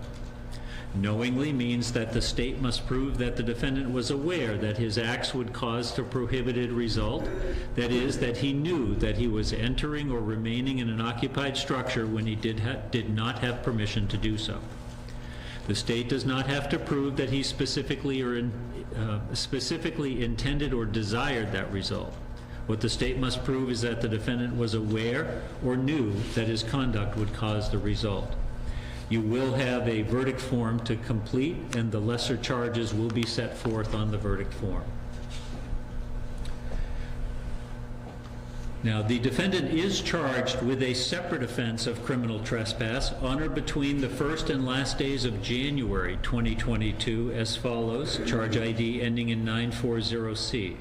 Knowingly means that the state must prove that the defendant was aware that his acts would cause a prohibited result, that is, that he knew that he was entering or remaining in an occupied structure when he did not have permission to do so. The state does not have to prove that he specifically intended or desired that result. What the state must prove is that the defendant was aware or knew that his conduct would cause the result. You will have a verdict form to complete, and the lesser charges will be set forth on the verdict form. Now, the defendant is charged with a separate offense of criminal trespass on or between the first and last days of January 2022 as follows, charge ID ending in 940C.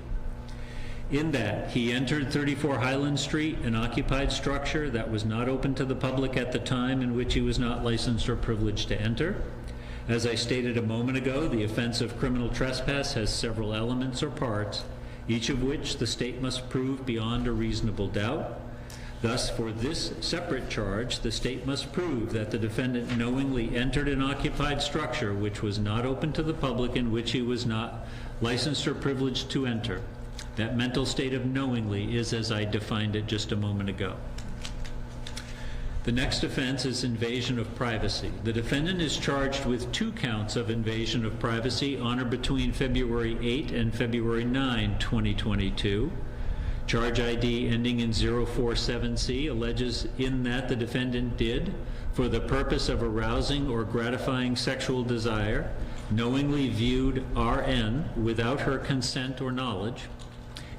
In that, he entered 34 Highland Street, an occupied structure that was not open to the public at the time in which he was not licensed or privileged to enter. As I stated a moment ago, the offense of criminal trespass has several elements or parts, each of which the state must prove beyond a reasonable doubt. Thus, for this separate charge, the state must prove that the defendant knowingly entered an occupied structure which was not open to the public in which he was not licensed or privileged to enter. That mental state of knowingly is as I defined it just a moment ago. The next offense is invasion of privacy. The defendant is charged with 2 counts of invasion of privacy on or between February 8 and February 9, 2022. Charge ID ending in 047C alleges in that the defendant did, for the purpose of arousing or gratifying sexual desire, knowingly viewed RN without her consent or knowledge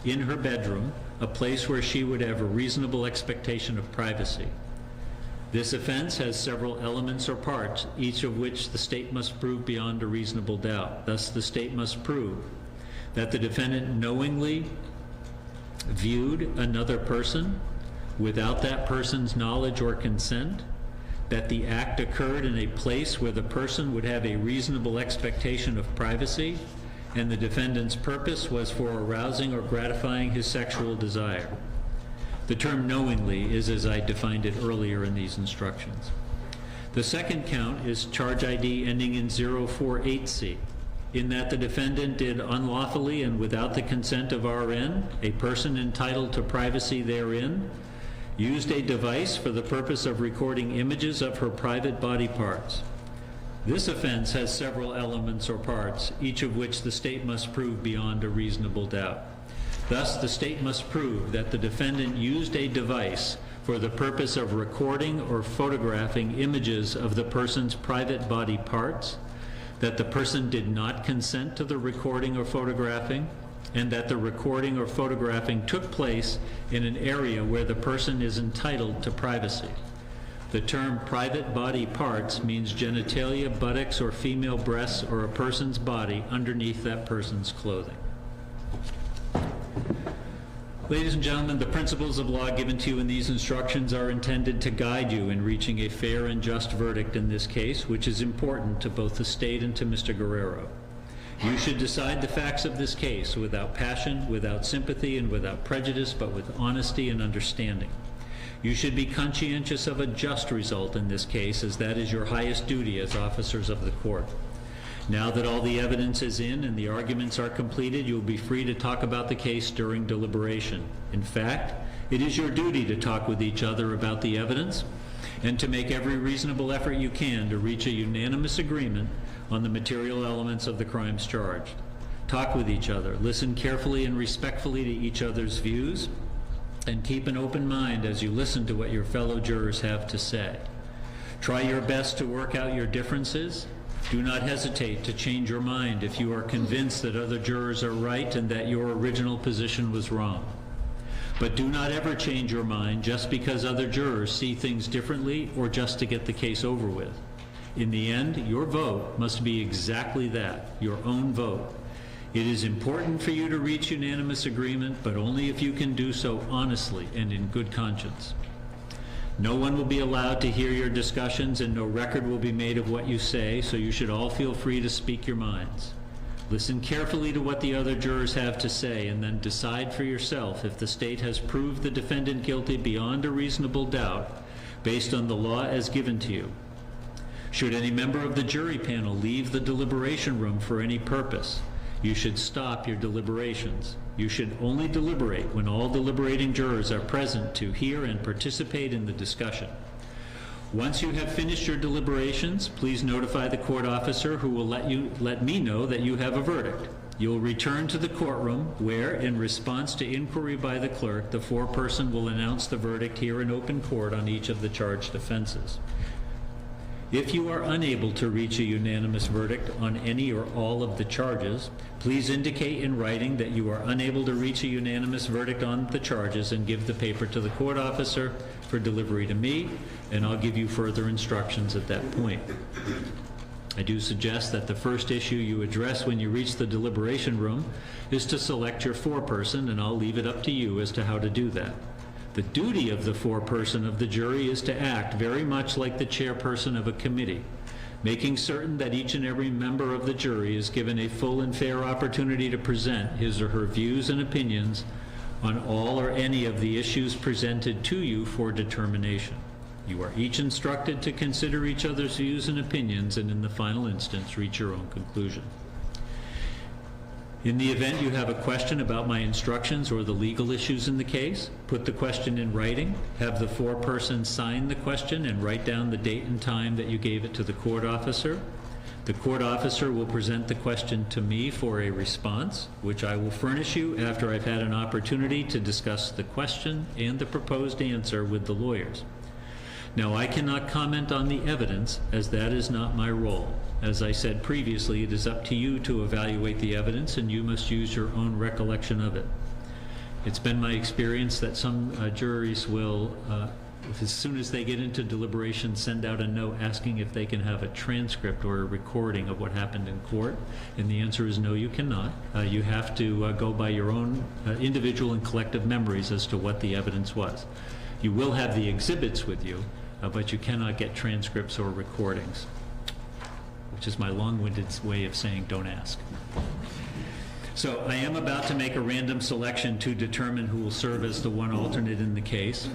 in her bedroom, a place where she would have a reasonable expectation of privacy. This offense has several elements or parts, each of which the state must prove beyond a reasonable doubt. Thus, the state must prove that the defendant knowingly viewed another person without that person's knowledge or consent, that the act occurred in a place where the person would have a reasonable expectation of privacy, and the defendant's purpose was for arousing or gratifying his sexual desire. The term knowingly is as I defined it earlier in these instructions. The second count is charge ID ending in 048C, in that the defendant did unlawfully and without the consent of RN, a person entitled to privacy therein, used a device for the purpose of recording images of her private body parts. This offense has several elements or parts, each of which the state must prove beyond a reasonable doubt. Thus, the state must prove that the defendant used a device for the purpose of recording or photographing images of the person's private body parts, that the person did not consent to the recording or photographing, and that the recording or photographing took place in an area where the person is entitled to privacy. The term private body parts means genitalia, buttocks, or female breasts, or a person's body underneath that person's clothing. Ladies and gentlemen, the principles of law given to you in these instructions are intended to guide you in reaching a fair and just verdict in this case, which is important to both the state and to Mr. Guerrero. You should decide the facts of this case without passion, without sympathy, and without prejudice, but with honesty and understanding. You should be conscientious of a just result in this case, as that is your highest duty as officers of the court. Now that all the evidence is in and the arguments are completed, you will be free to talk about the case during deliberation. In fact, it is your duty to talk with each other about the evidence and to make every reasonable effort you can to reach a unanimous agreement on the material elements of the crimes charged. Talk with each other, listen carefully and respectfully to each other's views, and keep an open mind as you listen to what your fellow jurors have to say. Try your best to work out your differences. Do not hesitate to change your mind if you are convinced that other jurors are right and that your original position was wrong. But do not ever change your mind just because other jurors see things differently or just to get the case over with. In the end, your vote must be exactly that, your own vote. It is important for you to reach unanimous agreement, but only if you can do so honestly and in good conscience. No one will be allowed to hear your discussions, and no record will be made of what you say, so you should all feel free to speak your minds. Listen carefully to what the other jurors have to say, and then decide for yourself if the state has proved the defendant guilty beyond a reasonable doubt based on the law as given to you. Should any member of the jury panel leave the deliberation room for any purpose, you should stop your deliberations. You should only deliberate when all deliberating jurors are present to hear and participate in the discussion. Once you have finished your deliberations, please notify the court officer, who will let me know that you have a verdict. You will return to the courtroom where, in response to inquiry by the clerk, the foreperson will announce the verdict here in open court on each of the charged offenses. If you are unable to reach a unanimous verdict on any or all of the charges, please indicate in writing that you are unable to reach a unanimous verdict on the charges and give the paper to the court officer for delivery to me, and I'll give you further instructions at that point. I do suggest that the first issue you address when you reach the deliberation room is to select your foreperson, and I'll leave it up to you as to how to do that. The duty of the foreperson of the jury is to act very much like the chairperson of a committee, making certain that each and every member of the jury is given a full and fair opportunity to present his or her views and opinions on all or any of the issues presented to you for determination. You are each instructed to consider each other's views and opinions, and in the final instance, reach your own conclusion. In the event you have a question about my instructions or the legal issues in the case, put the question in writing, have the foreperson sign the question, and write down the date and time that you gave it to the court officer. The court officer will present the question to me for a response, which I will furnish you after I've had an opportunity to discuss the question and the proposed answer with the lawyers. Now, I cannot comment on the evidence, as that is not my role. As I said previously, it is up to you to evaluate the evidence, and you must use your own recollection of it. It's been my experience that some juries will, as soon as they get into deliberation, send out a note asking if they can have a transcript or a recording of what happened in court, and the answer is no, you cannot. You have to go by your own individual and collective memories as to what the evidence was. You will have the exhibits with you, but you cannot get transcripts or recordings, which is my long-winded way of saying don't ask. So I am about to make a random selection to determine who will serve as the one alternate in the case.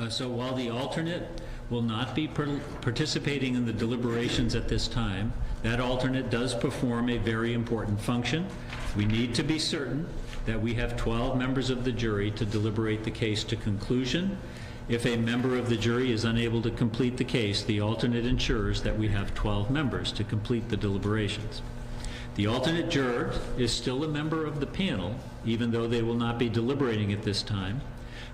So while the alternate will not be participating in the deliberations at this time, that alternate does perform a very important function. We need to be certain that we have 12 members of the jury to deliberate the case to conclusion. If a member of the jury is unable to complete the case, the alternate ensures that we have 12 members to complete the deliberations. The alternate juror is still a member of the panel, even though they will not be deliberating at this time.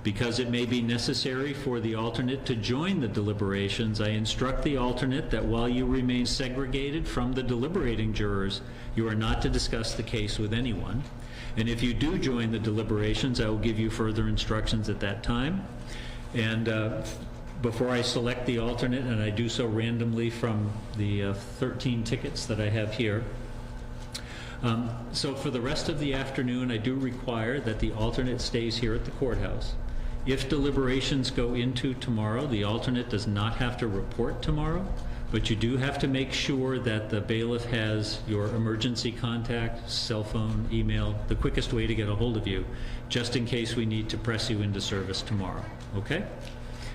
Because it may be necessary for the alternate to join the deliberations, I instruct the alternate that while you remain segregated from the deliberating jurors, you are not to discuss the case with anyone. And if you do join the deliberations, I will give you further instructions at that time. And before I select the alternate, and I do so randomly from the 13 tickets that I have here, So for the rest of the afternoon, I do require that the alternate stays here at the courthouse. If deliberations go into tomorrow, the alternate does not have to report tomorrow, but you do have to make sure that the bailiff has your emergency contact, cell phone, email, the quickest way to get a hold of you, just in case we need to press you into service tomorrow, okay?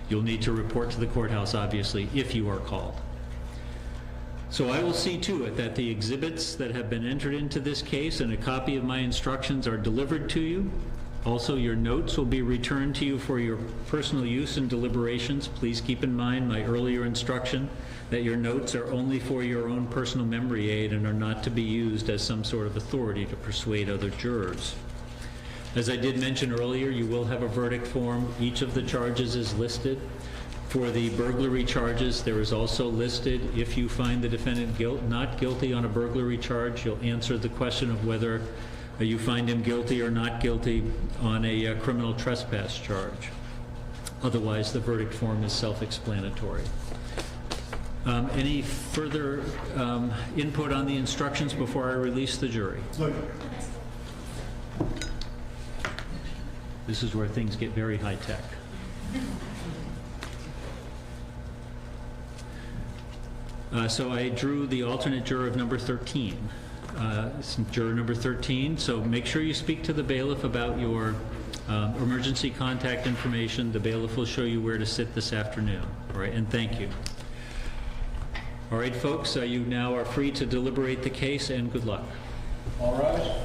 You'll need to report to the courthouse, obviously, if you are called. So I will see to it that the exhibits that have been entered into this case and a copy of my instructions are delivered to you. Also, your notes will be returned to you for your personal use in deliberations. Please keep in mind my earlier instruction that your notes are only for your own personal memory aid and are not to be used as some sort of authority to persuade other jurors. As I did mention earlier, you will have a verdict form. Each of the charges is listed. For the burglary charges, there is also listed, if you find the defendant not guilty on a burglary charge, you'll answer the question of whether you find him guilty or not guilty on a criminal trespass charge. Otherwise, the verdict form is self-explanatory. Any further input on the instructions before I release the jury? This is where things get very high-tech. So I drew the alternate juror of number 13. Juror number 13, so make sure you speak to the bailiff about your emergency contact information. The bailiff will show you where to sit this afternoon. All right, and thank you. All right, folks, you now are free to deliberate the case, and good luck. All right.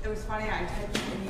It was funny, I typed in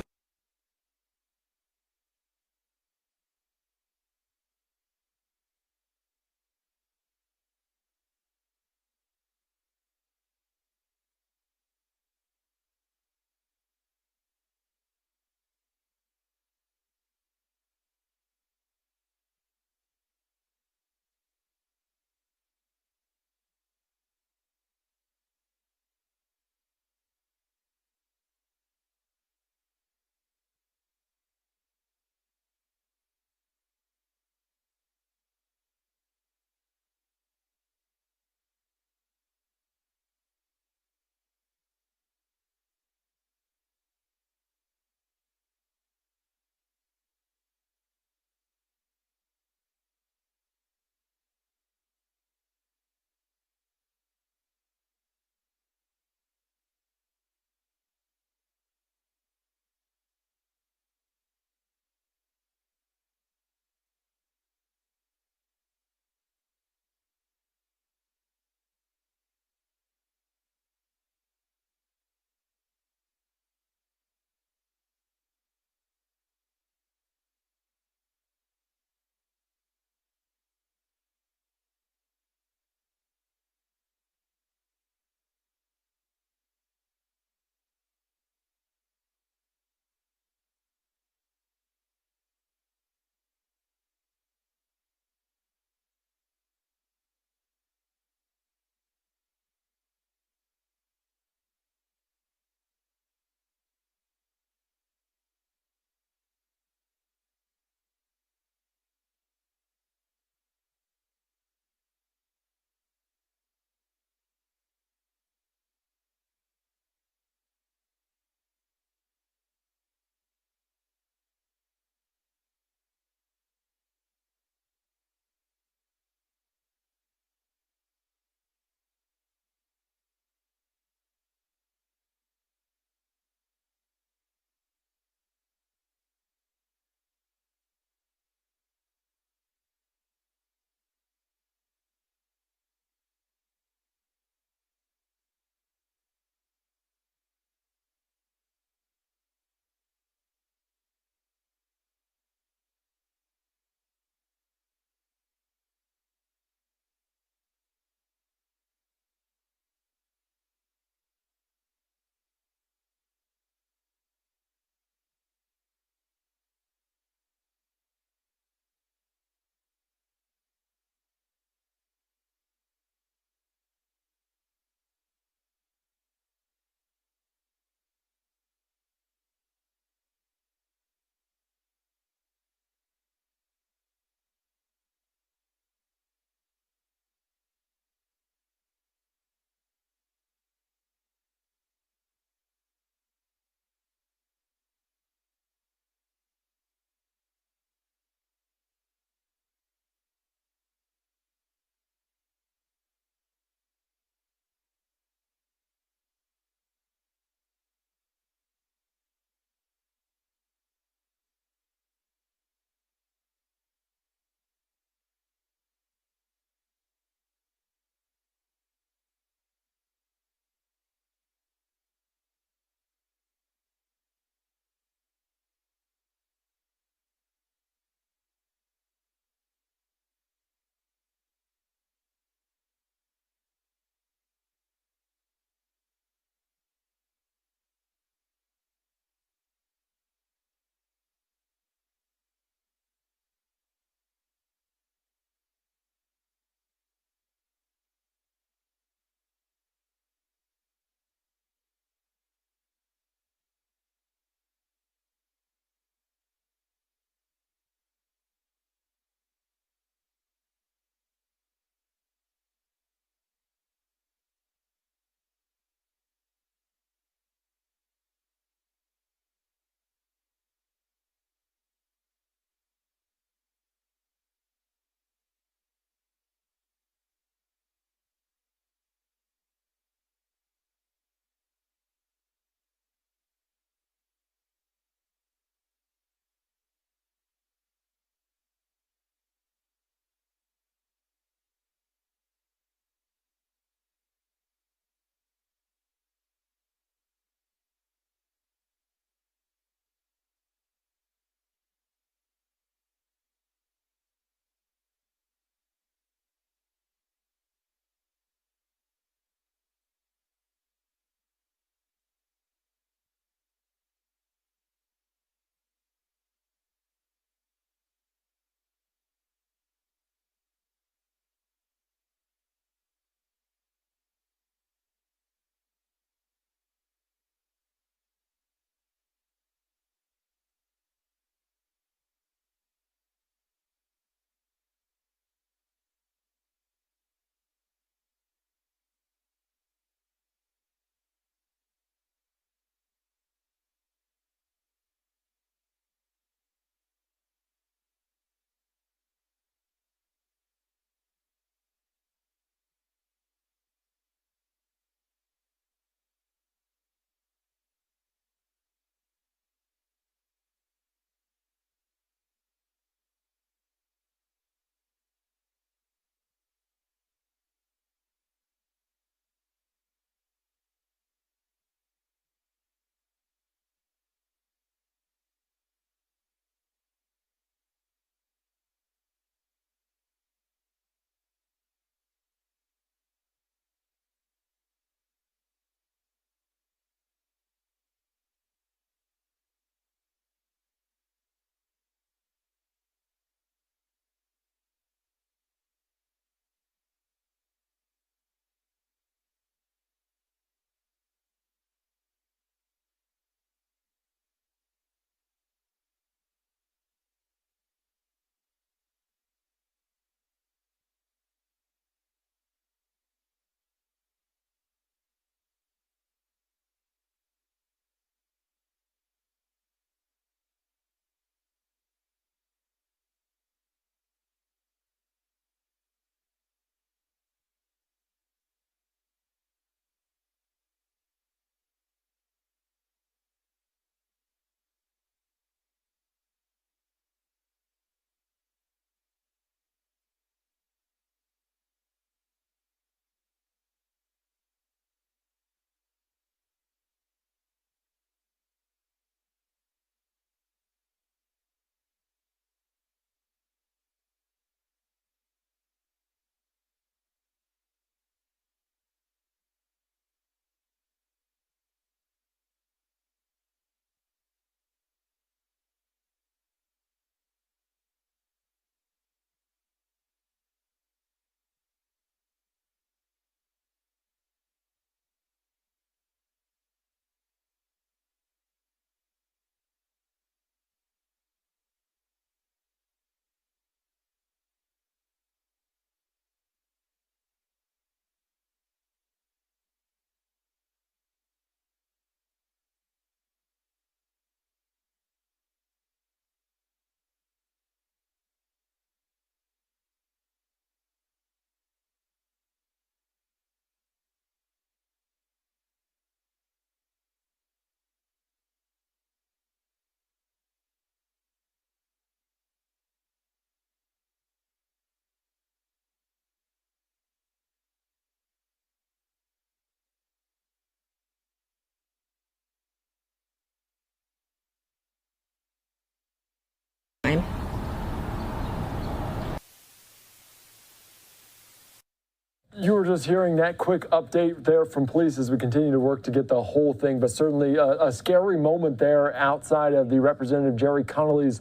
you were just hearing that quick update there from police as we continue to work to get the whole thing, but certainly a scary moment there outside of the Representative Jerry Connolly's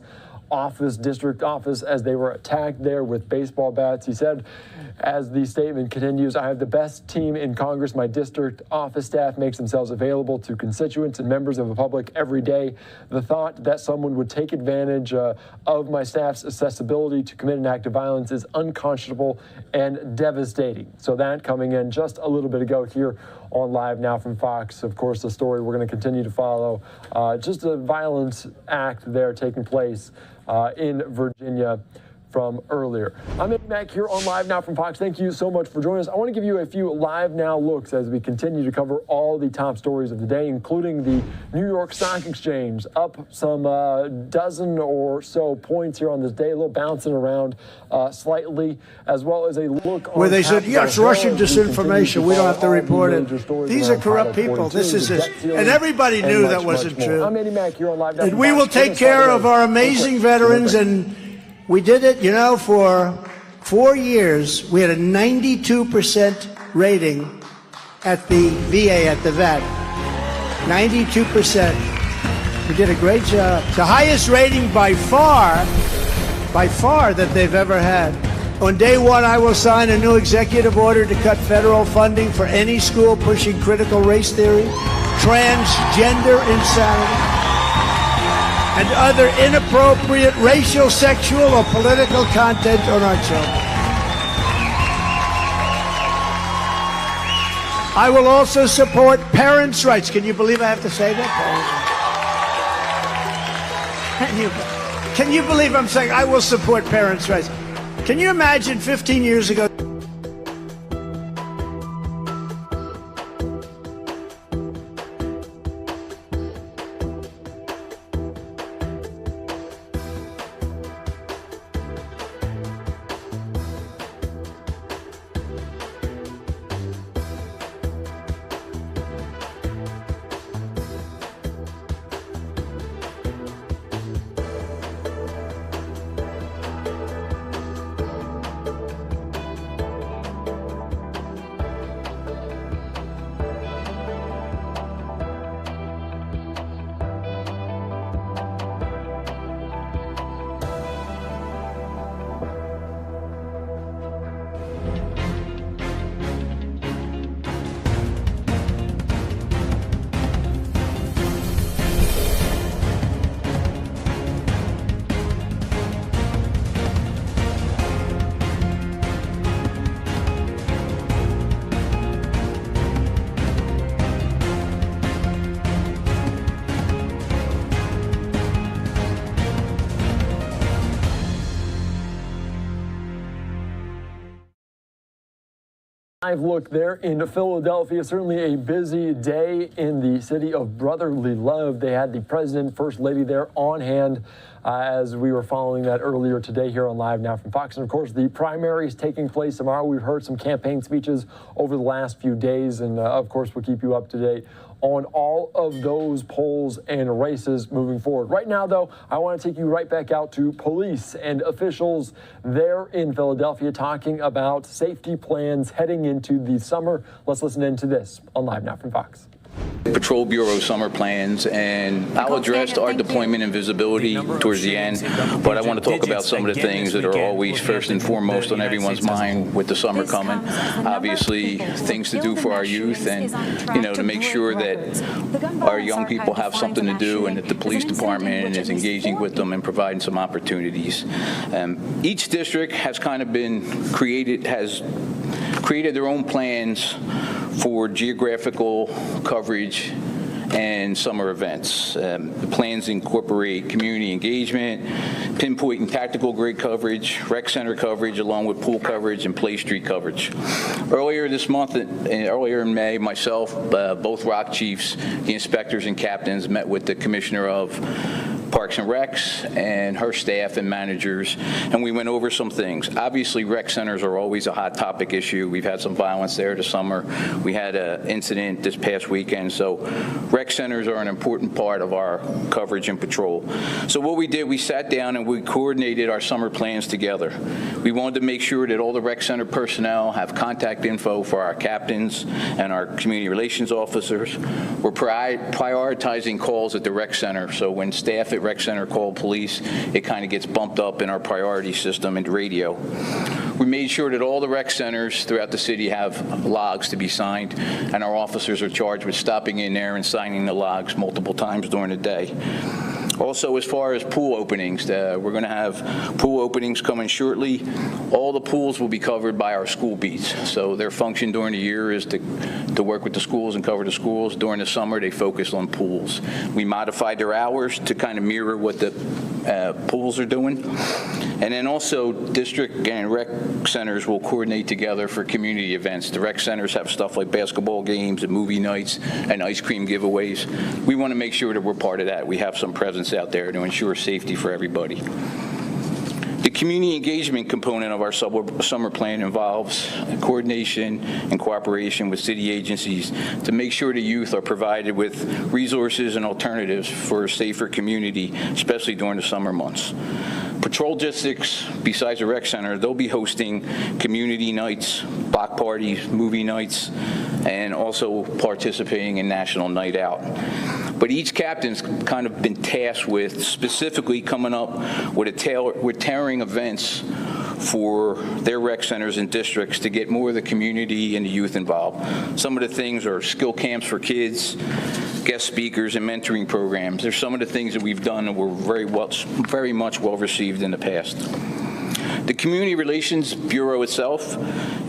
district office, as they were attacked there with baseball bats. He said, as the statement continues, I have the best team in Congress. My district office staff makes themselves available to constituents and members of the public every day. The thought that someone would take advantage of my staff's accessibility to commit an act of violence is unconscionable and devastating. So that coming in just a little bit ago here on Live Now from Fox. Of course, the story we're going to continue to follow. Just a violence act there taking place in Virginia from earlier. I'm Eddie Mack here on Live Now from Fox. Thank you so much for joining us. I want to give you a few Live Now looks as we continue to cover all the top stories of the day, including the New York Stock Exchange, up some dozen or so points here on this day, a little bouncing around slightly, as well as a look on where they said, yes, Russian disinformation, we don't have to report it. These are corrupt people. This is this. And everybody knew that wasn't true. I'm Eddie Mack here on Live Now. And we will take care of our amazing veterans, and we did it, you know, for 4 years. We had a 92% rating at the VA, at the vet. 92%. We did a great job. The highest rating by far that they've ever had. On day one, I will sign a new executive order to cut federal funding for any school pushing critical race theory, transgender insanity, and other inappropriate racial, sexual, or political content on our children. I will also support parents' rights. Can you believe I have to say that? Can you believe I'm saying I will support parents' rights? Can you imagine 15 years ago? Live look there in Philadelphia. Certainly a busy day in the city of brotherly love. They had the president, first lady there on hand as we were following that earlier today here on Live Now from Fox. And of course, the primary is taking place tomorrow. We've heard some campaign speeches over the last few days, and of course, we'll keep you up to date on all of those polls and races moving forward. Right now, though, I want to take you right back out to police and officials there in Philadelphia talking about safety plans heading into the summer. Let's listen into this on Live Now from Fox. Patrol Bureau summer plans, and I'll address our deployment and visibility towards the end, but I want to talk about some of the things that are always first and foremost on everyone's mind with the summer coming. Obviously, things to do for our youth, and to make sure that our young people have something to do, and that the police department is engaging with them and providing some opportunities. Each district has kind of been created their own plans for geographical coverage and summer events. The plans incorporate community engagement, pinpoint and tactical grid coverage, rec center coverage, along with pool coverage and Play Street coverage. Earlier this month, earlier in May, myself, both ROC chiefs, the inspectors and captains met with the commissioner of Parks and Recs and her staff and managers, and we went over some things. Obviously, rec centers are always a hot topic issue. We've had some violence there this summer. We had an incident this past weekend, so rec centers are an important part of our coverage and patrol. So what we did, we sat down and we coordinated our summer plans together. We wanted to make sure that all the rec center personnel have contact info for our captains and our community relations officers. We're prioritizing calls at the rec center, so when staff at rec center call police, it kind of gets bumped up in our priority system and radio. We made sure that all the rec centers throughout the city have logs to be signed, and our officers are charged with stopping in there and signing the logs multiple times during the day. Also, as far as pool openings, we're going to have pool openings coming shortly. All the pools will be covered by our school beats. So their function during the year is to work with the schools and cover the schools. During the summer, they focus on pools. We modified their hours to kind of mirror what the pools are doing. And then also, district and rec centers will coordinate together for community events. The rec centers have stuff like basketball games and movie nights and ice cream giveaways. We want to make sure that we're part of that. We have some presence out there to ensure safety for everybody. The community engagement component of our summer plan involves coordination and cooperation with city agencies to make sure the youth are provided with resources and alternatives for a safer community, especially during the summer months. Patrol districts, besides the rec center, they'll be hosting community nights, block parties, movie nights, and also participating in National Night Out. But each captain's kind of been tasked with specifically coming up with tailoring events for their rec centers and districts to get more of the community and the youth involved. Some of the things are skill camps for kids, guest speakers, and mentoring programs. There's some of the things that we've done that were very much well received in the past. The Community Relations Bureau itself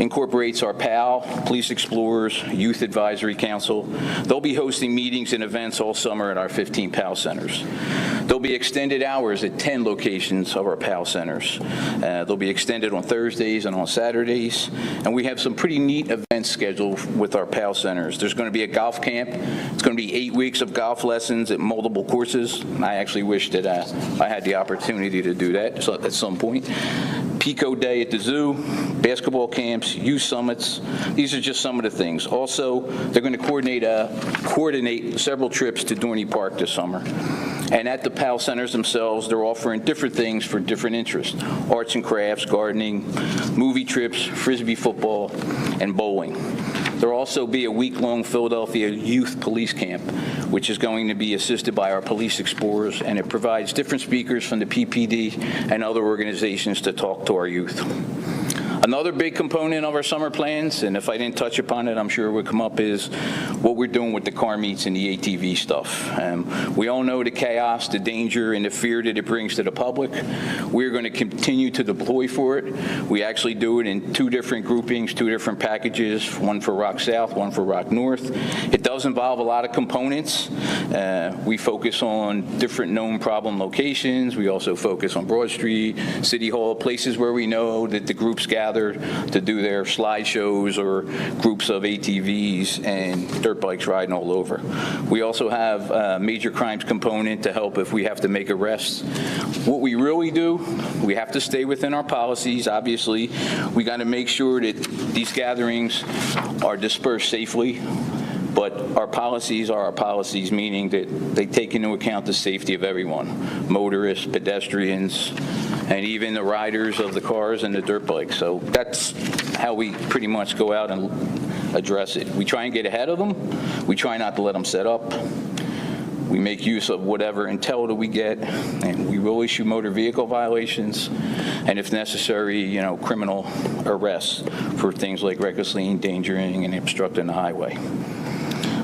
incorporates our PAL, Police Explorers, Youth Advisory Council. They'll be hosting meetings and events all summer at our 15 PAL centers. There'll be extended hours at 10 locations of our PAL centers. They'll be extended on Thursdays and on Saturdays. And we have some pretty neat events scheduled with our PAL centers. There's going to be a golf camp. It's going to be 8 weeks of golf lessons at multiple courses. I actually wish that I had the opportunity to do that at some point. Pico Day at the zoo, basketball camps, youth summits. These are just some of the things. Also, they're going to coordinate several trips to Dorney Park this summer. And at the PAL centers themselves, they're offering different things for different interests: arts and crafts, gardening, movie trips, frisbee football, and bowling. There will also be a week-long Philadelphia Youth Police Camp, which is going to be assisted by our Police Explorers, and it provides different speakers from the PPD and other organizations to talk to our youth. Another big component of our summer plans, and if I didn't touch upon it, I'm sure it would come up, is what we're doing with the car meets and the ATV stuff. We all know the chaos, the danger, and the fear that it brings to the public. We're going to continue to deploy for it. We actually do it in 2 different groupings, 2 different packages, one for Rock South, one for Rock North. It does involve a lot of components. We focus on different known problem locations. We also focus on Broad Street, City Hall, places where we know that the groups gather to do their slideshows or groups of ATVs and dirt bikes riding all over. We also have a major crimes component to help if we have to make arrests. What we really do, we have to stay within our policies. Obviously, we got to make sure that these gatherings are dispersed safely. But our policies are our policies, meaning that they take into account the safety of everyone: motorists, pedestrians, and even the riders of the cars and the dirt bikes. So that's how we pretty much go out and address it. We try and get ahead of them. We try not to let them set up. We make use of whatever intel that we get, and we will issue motor vehicle violations, and if necessary, criminal arrests for things like recklessly endangering and obstructing the highway.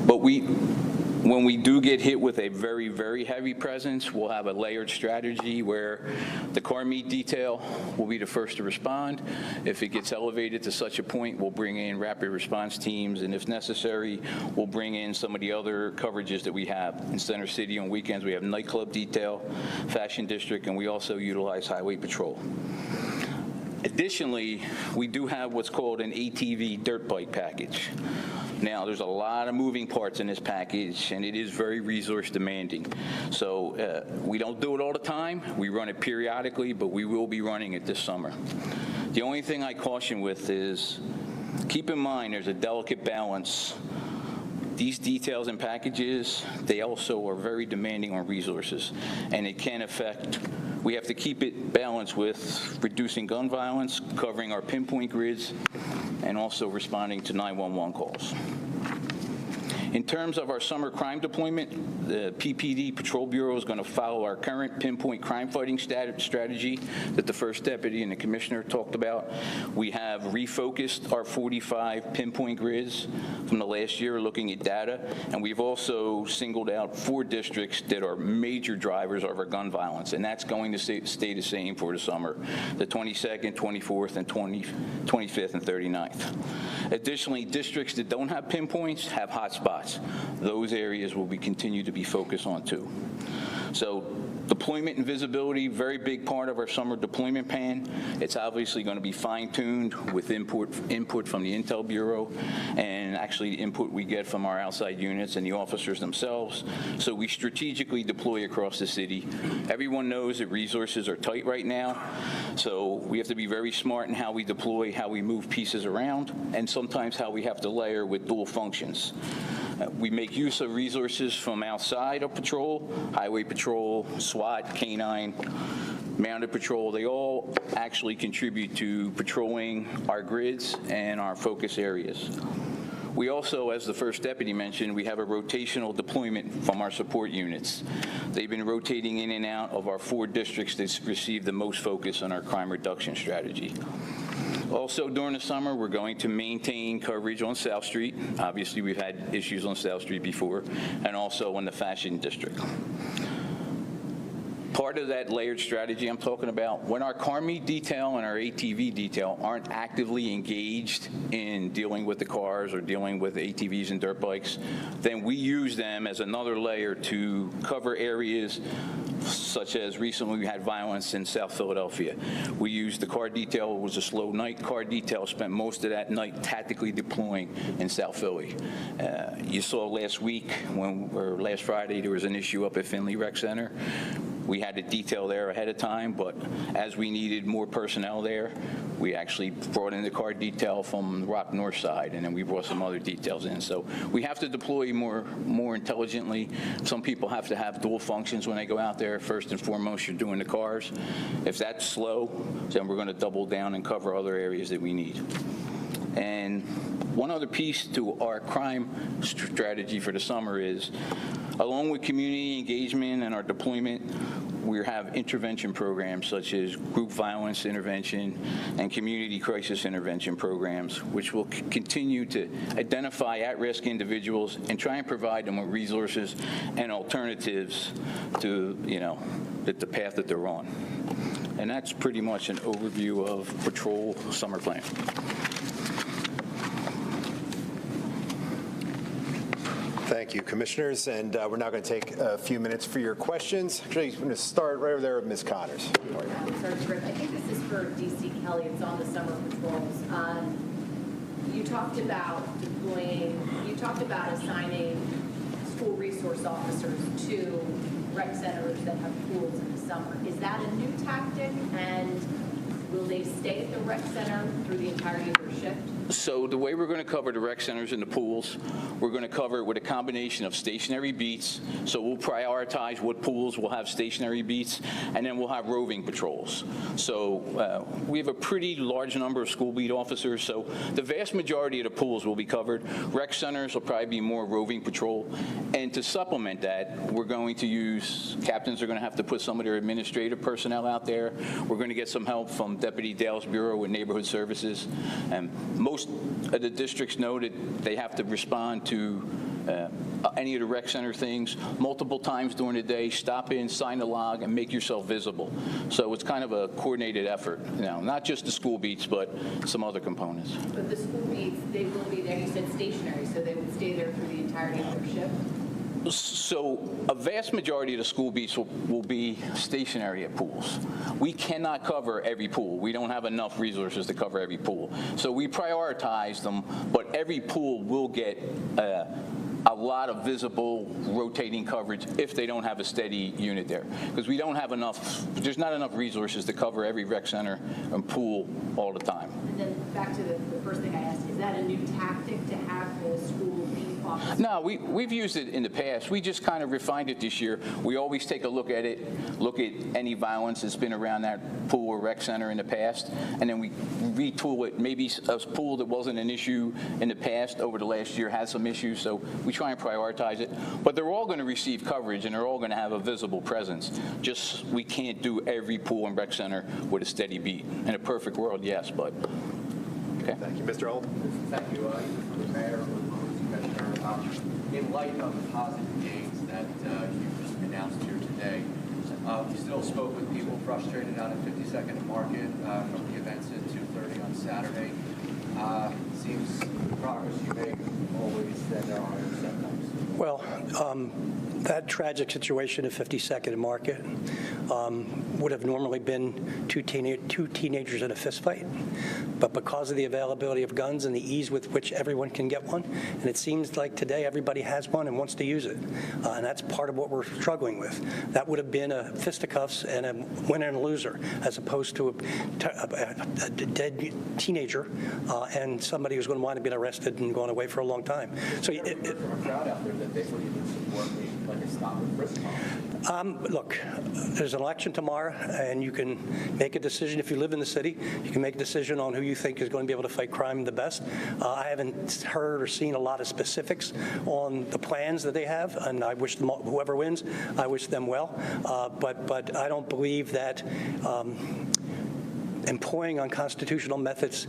But when we do get hit with a very, very heavy presence, we'll have a layered strategy where the car meet detail will be the first to respond. If it gets elevated to such a point, we'll bring in rapid response teams, and if necessary, we'll bring in some of the other coverages that we have. In Center City on weekends, we have nightclub detail, fashion district, and we also utilize highway patrol. Additionally, we do have what's called an ATV dirt bike package. Now, there's a lot of moving parts in this package, and it is very resource demanding. So we don't do it all the time. We run it periodically, but we will be running it this summer. The only thing I caution with is keep in mind there's a delicate balance. These details and packages, they also are very demanding on resources, and it can affect. We have to keep it balanced with reducing gun violence, covering our pinpoint grids, and also responding to 911 calls. In terms of our summer crime deployment, the PPD Patrol Bureau is going to follow our current pinpoint crime fighting strategy that the First Deputy and the Commissioner talked about. We have refocused our 45 pinpoint grids from the last year looking at data, and we've also singled out 4 districts that are major drivers of our gun violence, and that's going to stay the same for the summer, the 22nd, 24th, and 25th and 39th. Additionally, districts that don't have pinpoints have hotspots. Those areas will be continued to be focused on too. So deployment and visibility, very big part of our summer deployment plan. It's obviously going to be fine-tuned with input from the Intel Bureau and actually input we get from our outside units and the officers themselves. So we strategically deploy across the city. Everyone knows that resources are tight right now, so we have to be very smart in how we deploy, how we move pieces around, and sometimes how we have to layer with dual functions. We make use of resources from outside of patrol, highway patrol, SWAT, K-9, mounted patrol. They all actually contribute to patrolling our grids and our focus areas. We also, as the First Deputy mentioned, we have a rotational deployment from our support units. They've been rotating in and out of our 4 districts that receive the most focus on our crime reduction strategy. Also, during the summer, we're going to maintain coverage on South Street. Obviously, we've had issues on South Street before, and also in the Fashion District. Part of that layered strategy I'm talking about, when our car meet detail and our ATV detail aren't actively engaged in dealing with the cars or dealing with ATVs and dirt bikes, then we use them as another layer to cover areas such as recently we had violence in South Philadelphia. We used the car detail, it was a slow night car detail, spent most of that night tactically deploying in South Philly. You saw last week, or last Friday, there was an issue up at Finley Rec Center. We had a detail there ahead of time, but as we needed more personnel there, we actually brought in the car detail from the Rock North side, and then we brought some other details in. So we have to deploy more intelligently. Some people have to have dual functions when they go out there. First and foremost, you're doing the cars. If that's slow, then we're going to double down and cover other areas that we need. And one other piece to our crime strategy for the summer is, along with community engagement and our deployment, we have intervention programs such as group violence intervention and community crisis intervention programs, which will continue to identify at-risk individuals and try and provide them with resources and alternatives to, the path that they're on. And that's pretty much an overview of Patrol Summer Plan. Thank you, Commissioners. And we're now going to take a few minutes for your questions. Actually, I'm going to start right over there with Ms. Connors. I think this is for DC Kelly. It's on the summer patrols. You talked about assigning school resource officers to rec centers that have pools in the summer. Is that a new tactic? And will they stay at the rec center through the entirety of their shift? So the way we're going to cover the rec centers and the pools, we're going to cover it with a combination of stationary beats. So we'll prioritize what pools will have stationary beats, and then we'll have roving patrols. So we have a pretty large number of school beat officers, so the vast majority of the pools will be covered. Rec centers will probably be more roving patrol. And to supplement that, we're going to use, captains are going to have to put some of their administrative personnel out there. We're going to get some help from Deputy Dale's Bureau with Neighborhood Services. And most of the districts know that they have to respond to any of the rec center things multiple times during the day. Stop in, sign the log, and make yourself visible. So it's kind of a coordinated effort. Not just the school beats, but some other components. But the school beats, they will be there. You said stationary, so they would stay there through the entirety of their shift? So a vast majority of the school beats will be stationary at pools. We cannot cover every pool. We don't have enough resources to cover every pool. So we prioritize them, but every pool will get a lot of visible rotating coverage if they don't have a steady unit there. Because we don't have enough, there's not enough resources to cover every rec center and pool all the time. And then back to the first thing I asked, is that a new tactic to have the school beat officers? No, we've used it in the past. We just kind of refined it this year. We always take a look at it, look at any violence that's been around that pool or rec center in the past, and then we retool it. Maybe a pool that wasn't an issue in the past over the last year has some issues, so we try and prioritize it. But they're all going to receive coverage, and they're all going to have a visible presence. Just we can't do every pool and rec center with a steady beat. In a perfect world, yes, but okay. Thank you, Mr. Old. Thank you, Mayor, Commissioner. In light of the positive gains that you just announced here today, we still spoke with people frustrated out at 52nd and Market from the events at 2:30 on Saturday. Seems the progress you make always that there are setbacks. Well, that tragic situation at 52nd and Market would have normally been two teenagers in a fist fight, but because of the availability of guns and the ease with which everyone can get one, and it seems like today everybody has one and wants to use it, and that's part of what we're struggling with. That would have been a fisticuffs and a winner and a loser, as opposed to a dead teenager and somebody who's going to wind up being arrested and going away for a long time. So from a crowd out there that they would even support like a stop and frisk policy. Look, there's an election tomorrow, and you can make a decision. If you live in the city, you can make a decision on who you think is going to be able to fight crime the best. I haven't heard or seen a lot of specifics on the plans that they have, and I wish them, whoever wins, I wish them well. But I don't believe that employing unconstitutional methods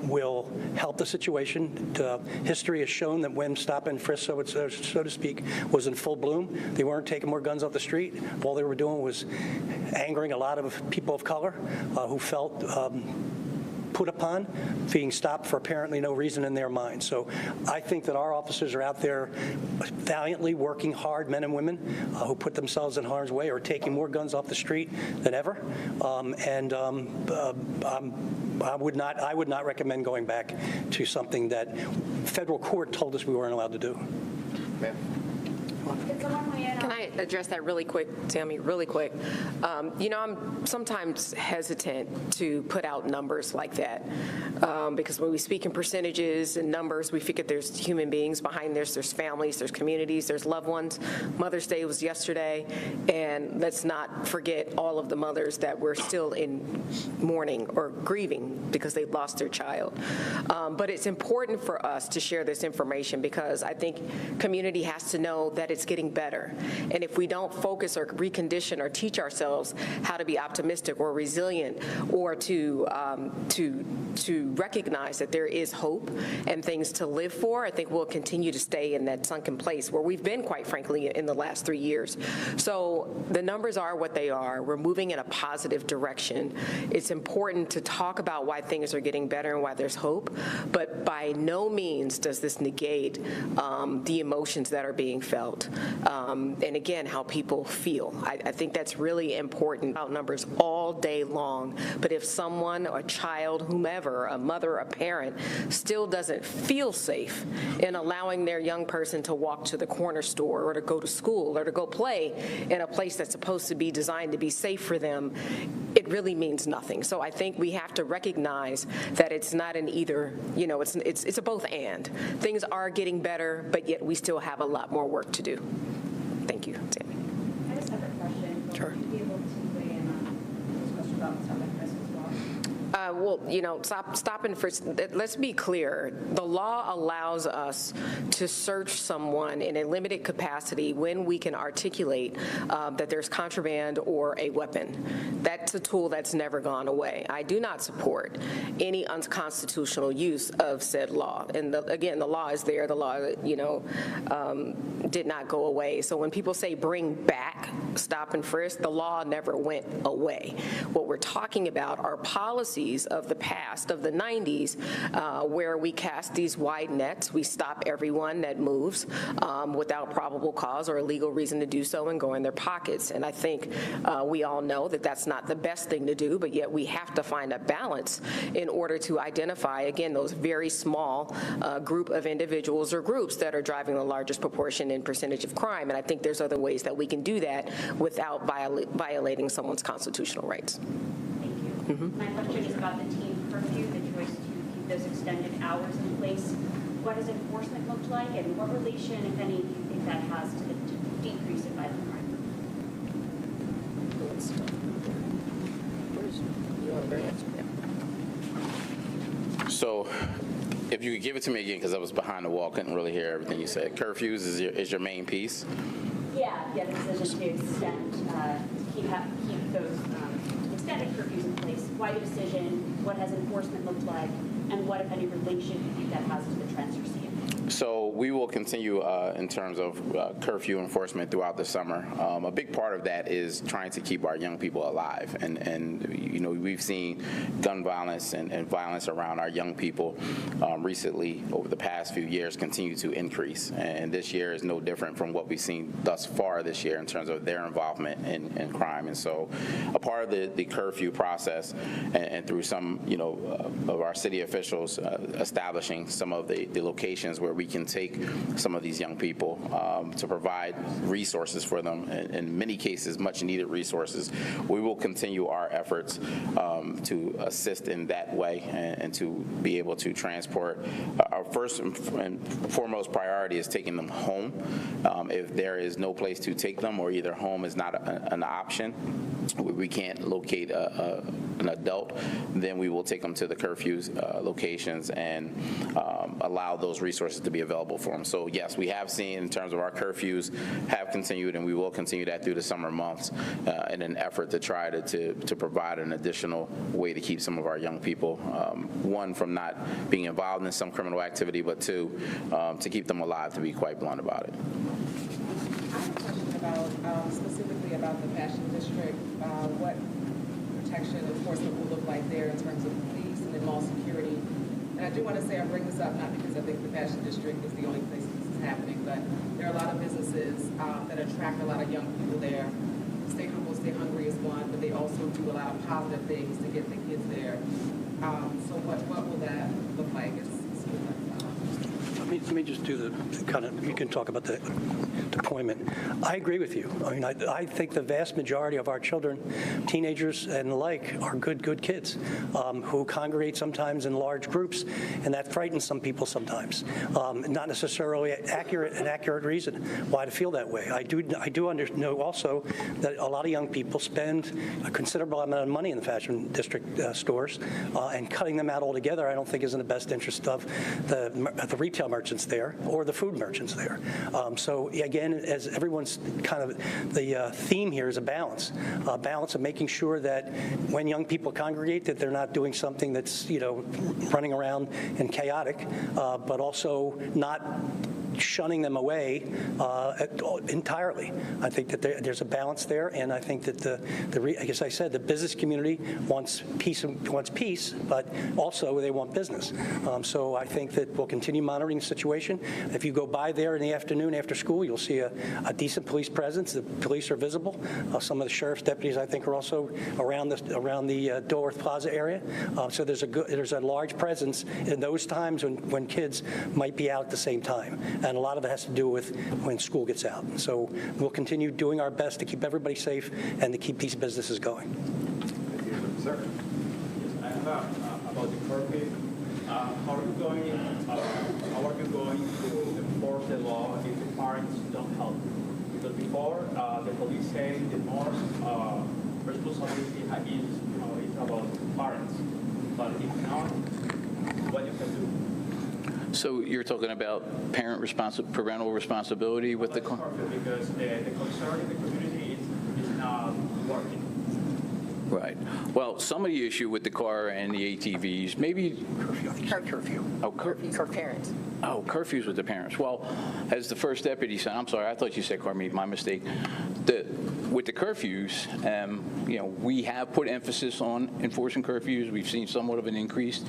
will help the situation. History has shown that when stop and frisk, so to speak, was in full bloom, they weren't taking more guns off the street. All they were doing was angering a lot of people of color who felt put upon, being stopped for apparently no reason in their mind. So I think that our officers are out there valiantly working hard, men and women who put themselves in harm's way, are taking more guns off the street than ever. I would not recommend going back to something that federal court told us we weren't allowed to do. Can I address that really quick, Tammy, really quick? I'm sometimes hesitant to put out numbers like that because when we speak in percentages and numbers, we figure there's human beings behind this, there's families, there's communities, there's loved ones. Mother's Day was yesterday, and let's not forget all of the mothers that were still in mourning or grieving because they lost their child. But it's important for us to share this information because I think community has to know that it's getting better. And if we don't focus or recondition or teach ourselves how to be optimistic or resilient or to recognize that there is hope and things to live for, I think we'll continue to stay in that sunken place where we've been, quite frankly, in the last 3 years. So the numbers are what they are. We're moving in a positive direction. It's important to talk about why things are getting better and why there's hope, but by no means does this negate the emotions that are being felt. And again, how people feel. I think that's really important. Numbers all day long, but if someone, a child, whomever, a mother, a parent, still doesn't feel safe in allowing their young person to walk to the corner store or to go to school or to go play in a place that's supposed to be designed to be safe for them, it really means nothing. So I think we have to recognize that it's not an either, it's a both and. Things are getting better, but yet we still have a lot more work to do. Thank you, Tammy. I just have a question. Sure. Would you be able to weigh in on this question about stop and frisk as well? Stop and frisk, let's be clear. The law allows us to search someone in a limited capacity when we can articulate that there's contraband or a weapon. That's a tool that's never gone away. I do not support any unconstitutional use of said law. And again, the law is there. The law, did not go away. So when people say bring back stop and frisk, the law never went away. What we're talking about are policies memories of the past, of the 90s, where we cast these wide nets. We stop everyone that moves without probable cause or a legal reason to do so and go in their pockets. And I think we all know that that's not the best thing to do, but yet we have to find a balance in order to identify, again, those very small group of individuals or groups that are driving the largest proportion in percentage of crime. And I think there's other ways that we can do that without violating someone's constitutional rights. Thank you. My question is about the teen curfew, the choice to keep those extended hours in place. What does enforcement look like, and what relation, if any, do you think that has to the decrease in violent crime? So, if you could give it to me again, because I was behind the wall, couldn't really hear everything you said. Curfews is your main piece? Yeah, the decision to extend, keep those extended curfews in place. Why the decision? What has enforcement looked like? And what, if any, relation do you think that has to the trends you're seeing? So we will continue in terms of curfew enforcement throughout the summer. A big part of that is trying to keep our young people alive. And you know, we've seen gun violence and violence around our young people recently over the past few years continue to increase. And this year is no different from what we've seen thus far this year in terms of their involvement in crime. And so a part of the curfew process and through some, you know, of our city officials establishing some of the locations where we can take some of these young people to provide resources for them, in many cases much needed resources. We will continue our efforts to assist in that way and to be able to transport. Our first and foremost priority is taking them home. If there is no place to take them, or either home is not an option, we can't locate an adult, then we will take them to the curfews locations and allow those resources to be available for them. So yes, we have seen in terms of our curfews have continued, and we will continue that through the summer months in an effort to try to provide an additional way to keep some of our young people, one, from not being involved in some criminal activity, but two, to keep them alive, to be quite blunt about it. I have a question about specifically about the Fashion District, what protection enforcement will look like there in terms of police and then mall security. And I do want to say, I bring this up not because I think the Fashion District is the only place this is happening, but there are a lot of businesses that attract a lot of young people there. Stay Humble, Stay Hungry is one, but they also do a lot of positive things to get the kids there. So what will that look like? Let me just do the kind of, you can talk about the deployment. I agree with you. I mean, I think the vast majority of our children, teenagers and the like, are good kids who congregate sometimes in large groups, and that frightens some people sometimes. Not necessarily an accurate reason why to feel that way. I do know also that a lot of young people spend a considerable amount of money in the Fashion District stores, and cutting them out altogether I don't think is in the best interest of the retail merchants there or the food merchants there. So again, as everyone's kind of, the theme here is a balance of making sure that when young people congregate that they're not doing something that's, you know, running around and chaotic, but also not shunning them away entirely. I think that there's a balance there, and I think that as I said, the business community wants peace, but also they want business. So I think that we'll continue monitoring the situation. If you go by there in the afternoon after school, you'll see a decent police presence. The police are visible. Some of the sheriff's deputies, I think, are also around the Dilworth Plaza area. So there's a large presence in those times when kids might be out at the same time. And a lot of it has to do with when school gets out. So we'll continue doing our best to keep everybody safe and to keep these businesses going. Sir. Yes, I have about the curfew. How are you going to enforce the law if the parents don't help? Because before the police say the more responsibility is about parents, but if not, what you can do? So you're talking about parental responsibility with the car? Because the concern in the community is not working. Right. Well, some of the issue with the car and the ATVs, maybe curfew. Oh, parents. Oh, curfews with the parents. Well, as the first deputy said, I'm sorry, I thought you said car, my mistake. with the curfews, you know, we have put emphasis on enforcing curfews. We've seen somewhat of an increase.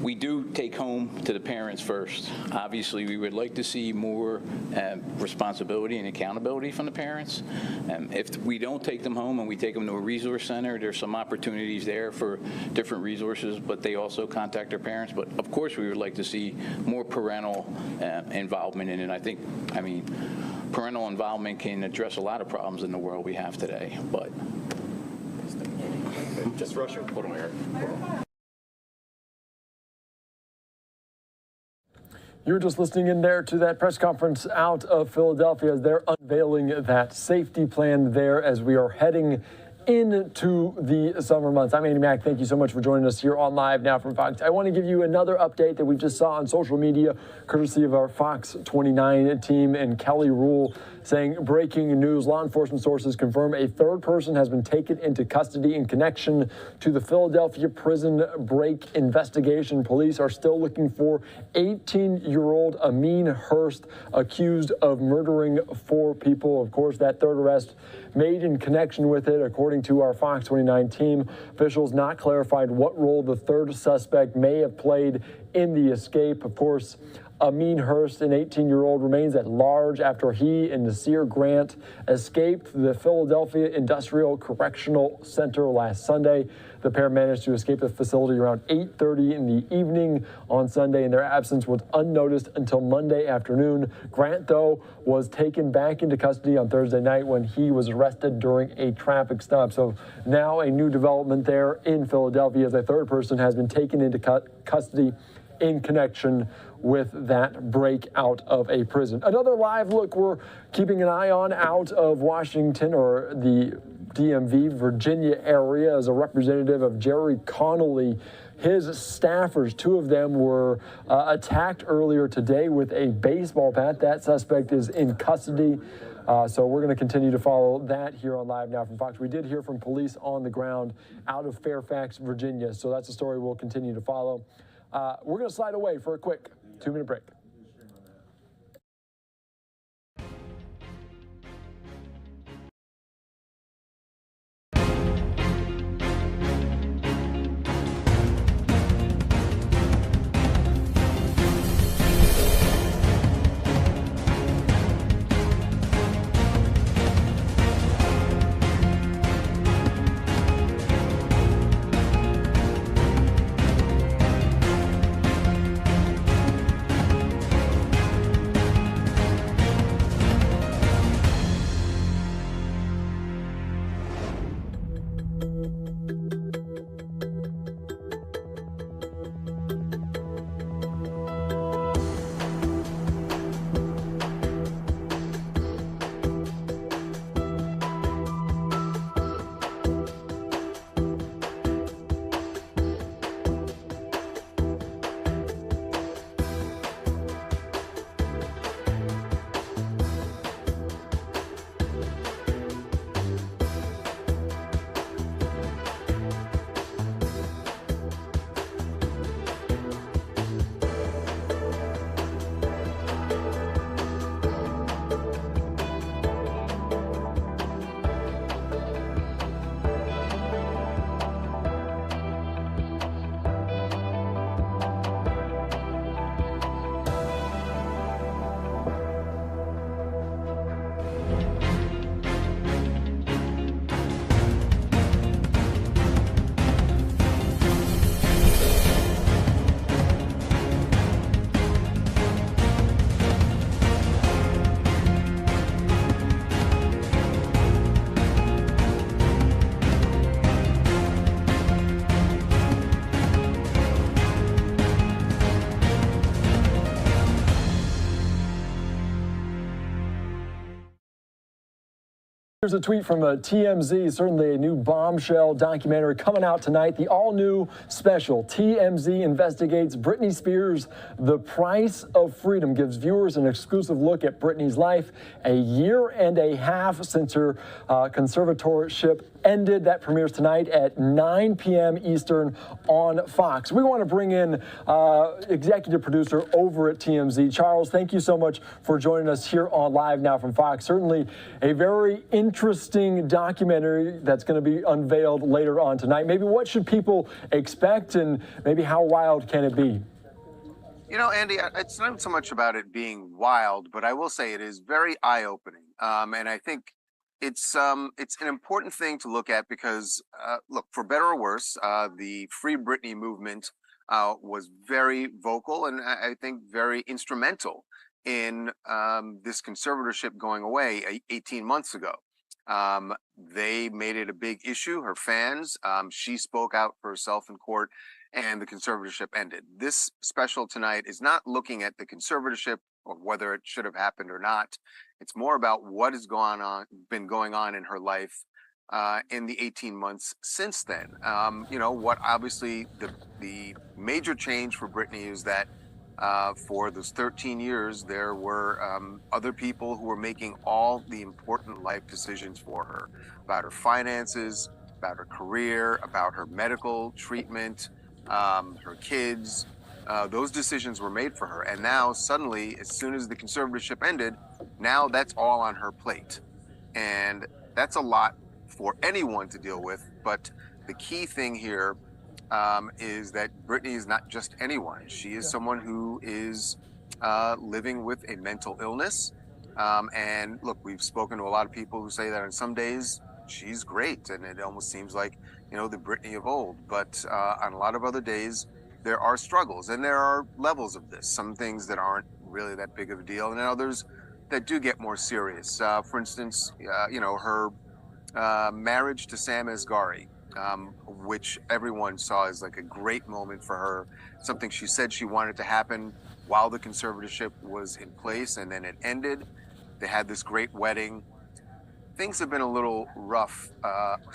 We do take home to the parents first. Obviously, we would like to see more responsibility and accountability from the parents. If we don't take them home and we take them to a resource center, there's some opportunities there for different resources, but they also contact their parents. But of course, we would like to see more parental involvement in it. I mean, parental involvement can address a lot of problems in the world we have today. But just Russia, hold on here. You were just listening in there to that press conference out of Philadelphia as they're unveiling that safety plan there as we are heading into the summer months. I'm Andy Mack. Thank you so much for joining us here on Live Now from Fox. I want to give you another update that we just saw on social media, courtesy of our Fox 29 team and Kelly Rule, saying breaking news. Law enforcement sources confirm a third person has been taken into custody in connection to the Philadelphia prison break investigation. Police are still looking for 18-year-old Amin Hurst, accused of murdering 4 people. Of course, that third arrest made in connection with it, according to our Fox 29 team. Officials not clarified what role the third suspect may have played in the escape. Of course, Amin Hurst, an 18-year-old, remains at large after he and Nasir Grant escaped the Philadelphia Industrial Correctional Center last Sunday. The pair managed to escape the facility around 8:30 in the evening on Sunday, and their absence was unnoticed until Monday afternoon. Grant, though, was taken back into custody on Thursday night when he was arrested during a traffic stop. So now a new development there in Philadelphia as a third person has been taken into custody in connection with that break out of a prison. Another live look we're keeping an eye on out of Washington, or the DMV, Virginia area, as a representative of Jerry Connolly. His staffers, 2 of them, were attacked earlier today with a baseball bat. That suspect is in custody. So we're going to continue to follow that here on Live Now from Fox. We did hear from police on the ground out of Fairfax, Virginia. So that's a story we'll continue to follow. We're going to slide away for a quick 2-minute break. Here's a tweet from TMZ, certainly a new bombshell documentary coming out tonight. The all-new special, TMZ Investigates Britney Spears, The Price of Freedom, gives viewers an exclusive look at Britney's life a year and a half since her conservatorship ended. That premieres tonight at 9 p.m. Eastern on Fox. We want to bring in executive producer over at TMZ, Charles. Thank you so much for joining us here on Live Now from Fox. Certainly a very interesting documentary that's going to be unveiled later on tonight. Maybe what should people expect, and maybe how wild can it be? You know, Andy, it's not so much about it being wild, but I will say it is very eye-opening, and I think it's an important thing to look at because, look, for better or worse, the Free Britney movement was very vocal and I think very instrumental in this conservatorship going away 18 months ago. They made it a big issue, her fans. She spoke out for herself in court, and the conservatorship ended. This special tonight is not looking at the conservatorship or whether it should have happened or not. It's more about what has been going on in her life in the 18 months since then. You know, what obviously the major change for Britney is that for those 13 years, there were other people who were making all the important life decisions for her, about her finances, about her career, about her medical treatment, her kids. Those decisions were made for her. And now suddenly, as soon as the conservatorship ended, now that's all on her plate. And that's a lot for anyone to deal with. But the key thing here is that Britney is not just anyone. She is someone who is living with a mental illness. And look, we've spoken to a lot of people who say that on some days she's great, and it almost seems like, you know, the Britney of old. But on a lot of other days, there are struggles, and there are levels of this. Some things that aren't really that big of a deal, and others that do get more serious. For instance, you know, her marriage to Sam Asghari, which everyone saw as like a great moment for her, something she said she wanted to happen while the conservatorship was in place, and then it ended. They had this great wedding. Things have been a little rough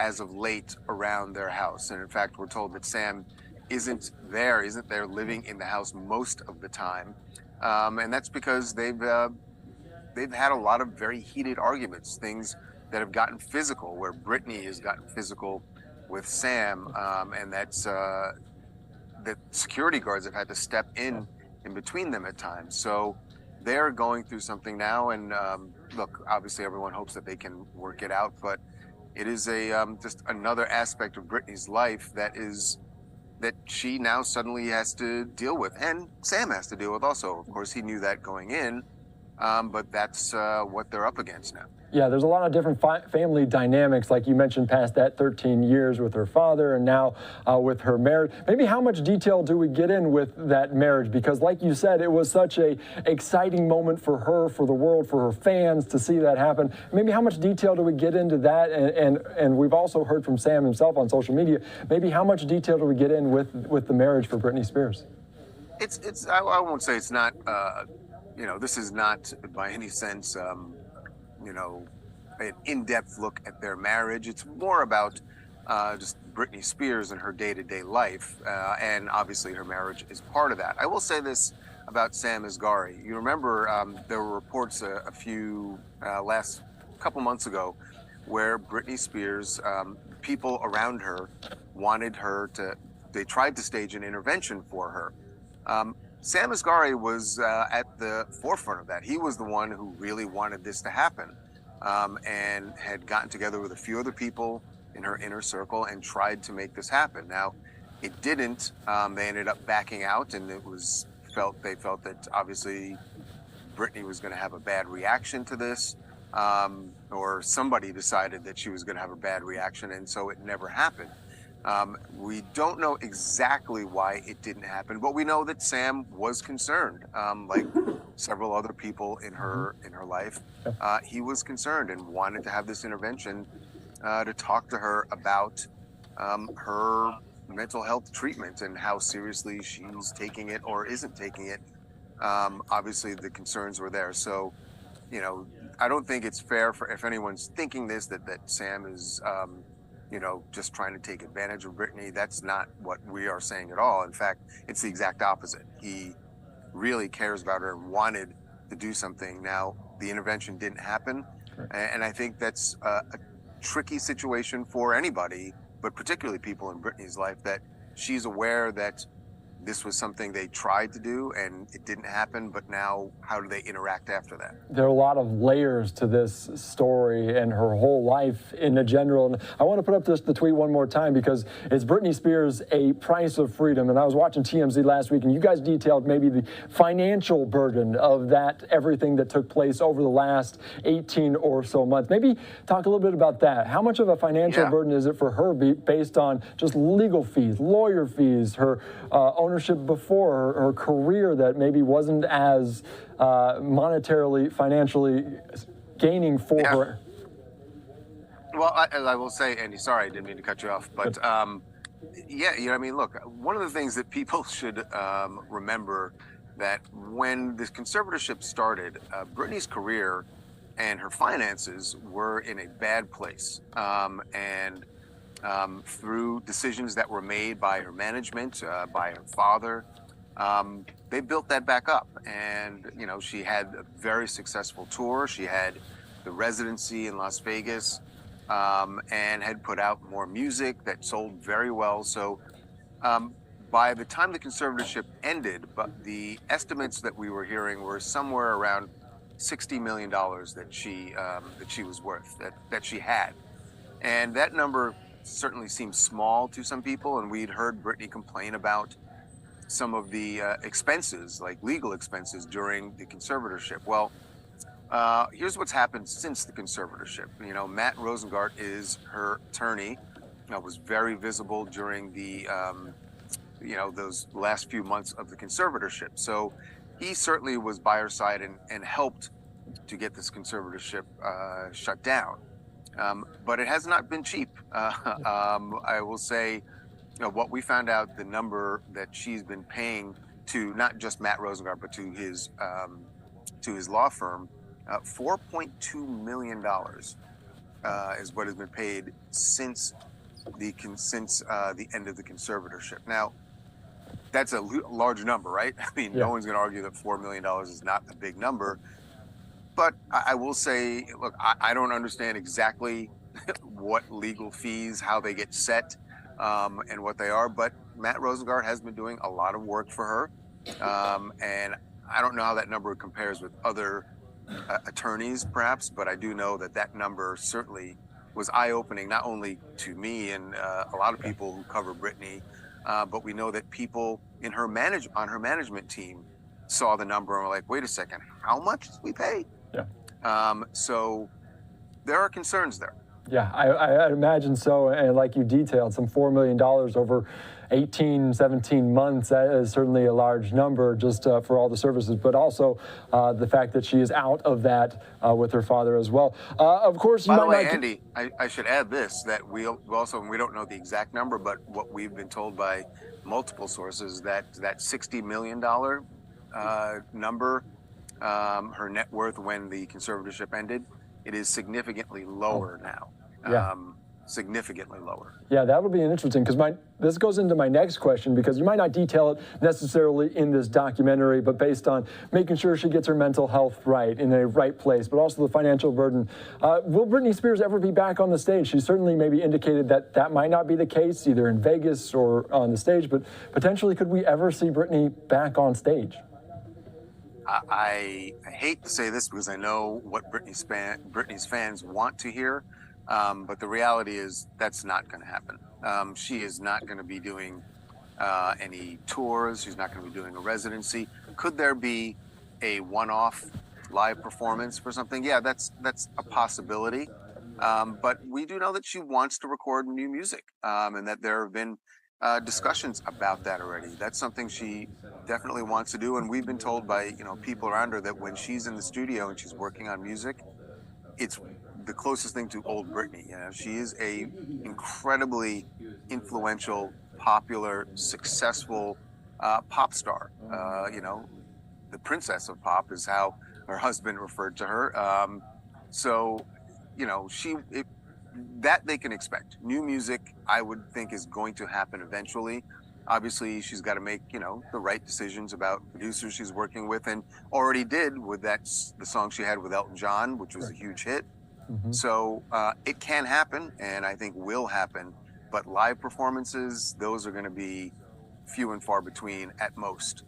as of late around their house, and in fact, we're told that Sam isn't there living in the house most of the time, and that's because they've had a lot of very heated arguments, things that have gotten physical, where Britney has gotten physical with Sam, and that's that security guards have had to step in between them at times. So they're going through something now, and look, obviously everyone hopes that they can work it out, but it is just another aspect of Britney's life that she now suddenly has to deal with, and Sam has to deal with also. Of course, he knew that going in, but that's what they're up against now. Yeah, there's a lot of different family dynamics, like you mentioned, past that 13 years with her father and now with her marriage. Maybe how much detail do we get in with that marriage? Because like you said, it was such a exciting moment for her, for the world, for her fans to see that happen. Maybe how much detail do we get into that? And we've also heard from Sam himself on social media. Maybe how much detail do we get in with the marriage for Britney Spears? I won't say it's not, you know, this is not by any sense, you know, an in-depth look at their marriage. It's more about just Britney Spears and her day-to-day life, and obviously her marriage is part of that. I will say this about Sam Asghari. You remember there were reports a few last couple months ago where Britney Spears, people around her they tried to stage an intervention for her. Sam Asghari was at the forefront of that. He was the one who really wanted this to happen, and had gotten together with a few other people in her inner circle and tried to make this happen. Now, it didn't. They ended up backing out, and they felt that obviously Britney was going to have a bad reaction to this, or somebody decided that she was going to have a bad reaction, and so it never happened. We don't know exactly why it didn't happen, but we know that Sam was concerned, like several other people in her life. He was concerned and wanted to have this intervention to talk to her about her mental health treatment and how seriously she's taking it or isn't taking it. Obviously, the concerns were there. So, you know, I don't think it's fair for, if anyone's thinking this, that Sam is, you know, just trying to take advantage of Britney. That's not what we are saying at all. In fact, it's the exact opposite. He really cares about her and wanted to do something. Now, the intervention didn't happen. And I think that's a tricky situation for anybody, but particularly people in Britney's life, that she's aware that this was something they tried to do and it didn't happen, but now how do they interact after that? There are a lot of layers to this story and her whole life in a general. And I want to put up the tweet one more time because it's Britney Spears, A Price of Freedom. And I was watching TMZ last week and you guys detailed maybe the financial burden of that, everything that took place over the last 18 or so months. Maybe talk a little bit about that. How much of a financial burden is it for her based on just legal fees, lawyer fees, her ownership before, her career that maybe wasn't as monetarily, financially gaining for her? Well, I will say, Andy, sorry, I didn't mean to cut you off, but yeah, you know, I mean, look, one of the things that people should remember that when this conservatorship started, Britney's career and her finances were in a bad place. Through decisions that were made by her management, by her father, they built that back up. And, you know, she had a very successful tour. She had the residency in Las Vegas and had put out more music that sold very well. So by the time the conservatorship ended, but the estimates that we were hearing were somewhere around $60 million that she was worth, that she had. And that number certainly seems small to some people, and we'd heard Britney complain about some of the expenses, like legal expenses, during the conservatorship. Well, here's what's happened since the conservatorship. You know, Matt Rosengart is her attorney. Was very visible during the, you know, those last few months of the conservatorship. So he certainly was by her side and helped to get this conservatorship shut down. But it has not been cheap. I will say, you know, what we found out, the number that she's been paying to not just Matt Rosengart, but to his law firm, $4.2 million is what has been paid since the end of the conservatorship. Now, that's a large number, right? I mean, no one's going to argue that $4 million is not a big number. But I will say, look, I don't understand exactly what legal fees, how they get set, and what they are. But Matt Rosengart has been doing a lot of work for her. And I don't know how that number compares with other attorneys, perhaps, but I do know that that number certainly was eye-opening, not only to me and a lot of people who cover Britney, but we know that people in her on her management team saw the number and were like, wait a second, how much did we pay? So there are concerns there. Yeah, I imagine so. And like you detailed, some $4 million over 18, 17 months, that is certainly a large number just for all the services, but also the fact that she is out of that with her father as well. Of course, by the way, Andy, I should add this, that we also, we don't know the exact number, but what we've been told by multiple sources, that $60 million number, her net worth when the conservatorship ended, it is significantly lower now. Significantly lower. Yeah, that'll be interesting because this goes into my next question, because you might not detail it necessarily in this documentary, but based on making sure she gets her mental health right, in a right place, but also the financial burden. Will Britney Spears ever be back on the stage? She certainly maybe indicated that that might not be the case, either in Vegas or on the stage, but potentially could we ever see Britney back on stage? I hate to say this because I know what Britney's fans want to hear, but the reality is that's not going to happen. She is not going to be doing any tours. She's not going to be doing a residency. Could there be a one-off live performance for something? Yeah, that's a possibility. But we do know that she wants to record new music, and that there have been discussions about that already. That's something she definitely wants to do, and we've been told by people around her that when she's in the studio and she's working on music, it's the closest thing to old Britney. She is a incredibly influential, popular, successful pop star. The princess of pop is how her husband referred to her. So, you know, that they can expect. New music, I would think, is going to happen eventually. Obviously, she's got to make, you know, the right decisions about producers she's working with, and already did with the song she had with Elton John, which was a huge hit. So it can happen, and I think will happen. But live performances, those are going to be few and far between at most,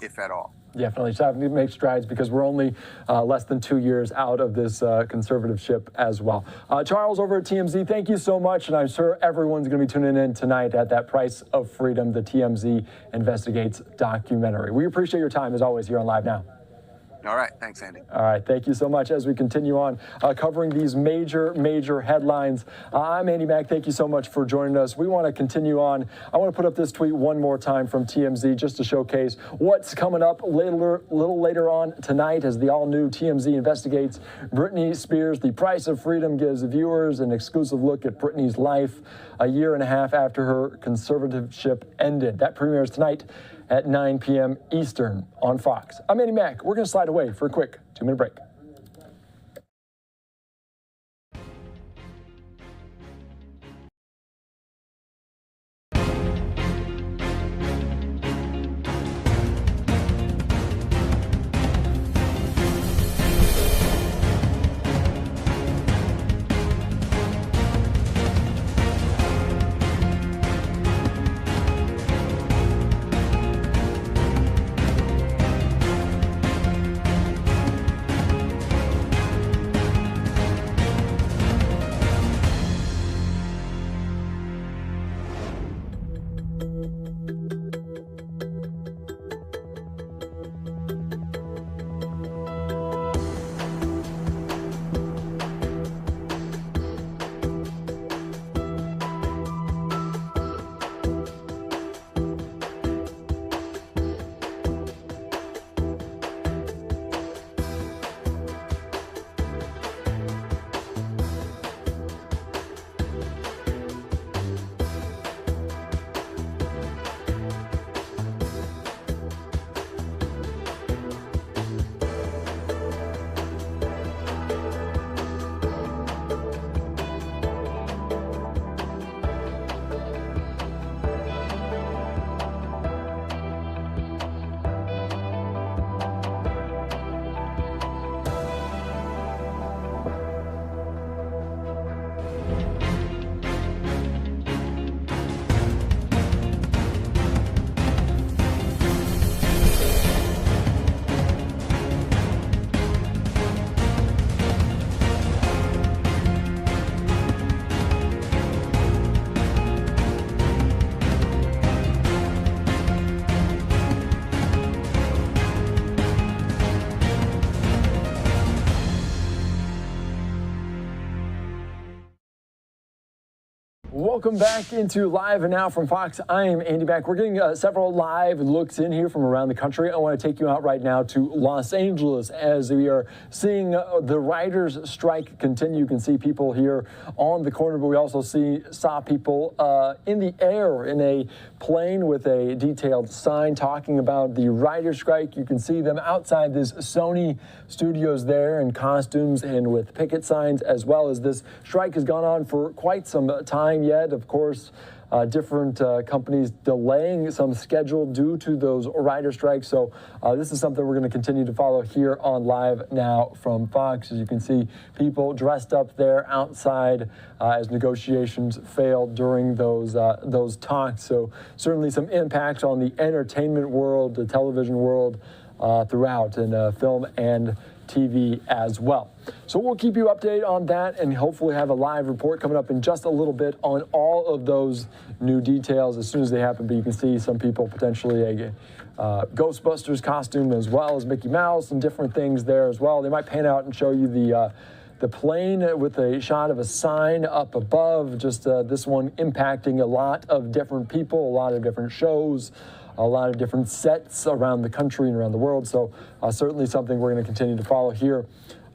if at all. Definitely. So having to make strides because we're only less than 2 years out of this conservatorship as well. Charles over at TMZ, thank you so much. And I'm sure everyone's going to be tuning in tonight at that Price of Freedom, the TMZ Investigates documentary. We appreciate your time as always here on Live Now. All right. Thanks, Andy. All right. Thank you so much as we continue on covering these major headlines. I'm Andy Mack. Thank you so much for joining us. We want to continue on. I want to put up this tweet one more time from TMZ just to showcase what's coming up a little later on tonight as the all-new TMZ Investigates Britney Spears. The Price of Freedom gives viewers an exclusive look at Britney's life a year and a half after her conservatorship ended. That premieres tonight at 9 p.m. Eastern on Fox. I'm Andy Mack. We're going to slide away for a quick 2-minute break. Welcome back into Live and Now from Fox. I am Andy Mack. We're getting several live looks in here from around the country. I want to take you out right now to Los Angeles as we are seeing the writers' strike continue. You can see people here on the corner, but we also saw people in the air in a plane with a detailed sign talking about the writers' strike. You can see them outside this Sony studios there in costumes and with picket signs, as well as this strike has gone on for quite some time yet. Of course, different companies delaying some schedule due to those writer strikes. So this is something we're going to continue to follow here on Live Now from Fox. As you can see, people dressed up there outside as negotiations failed during those talks. So certainly some impact on the entertainment world, the television world throughout in film and TV as well. So we'll keep you updated on that and hopefully have a live report coming up in just a little bit on all of those new details as soon as they happen. But you can see some people potentially a Ghostbusters costume as well as Mickey Mouse and different things there as well. They might pan out and show you the plane with a shot of a sign up above, just this one impacting a lot of different people, a lot of different shows, a lot of different sets around the country and around the world. So certainly something we're going to continue to follow here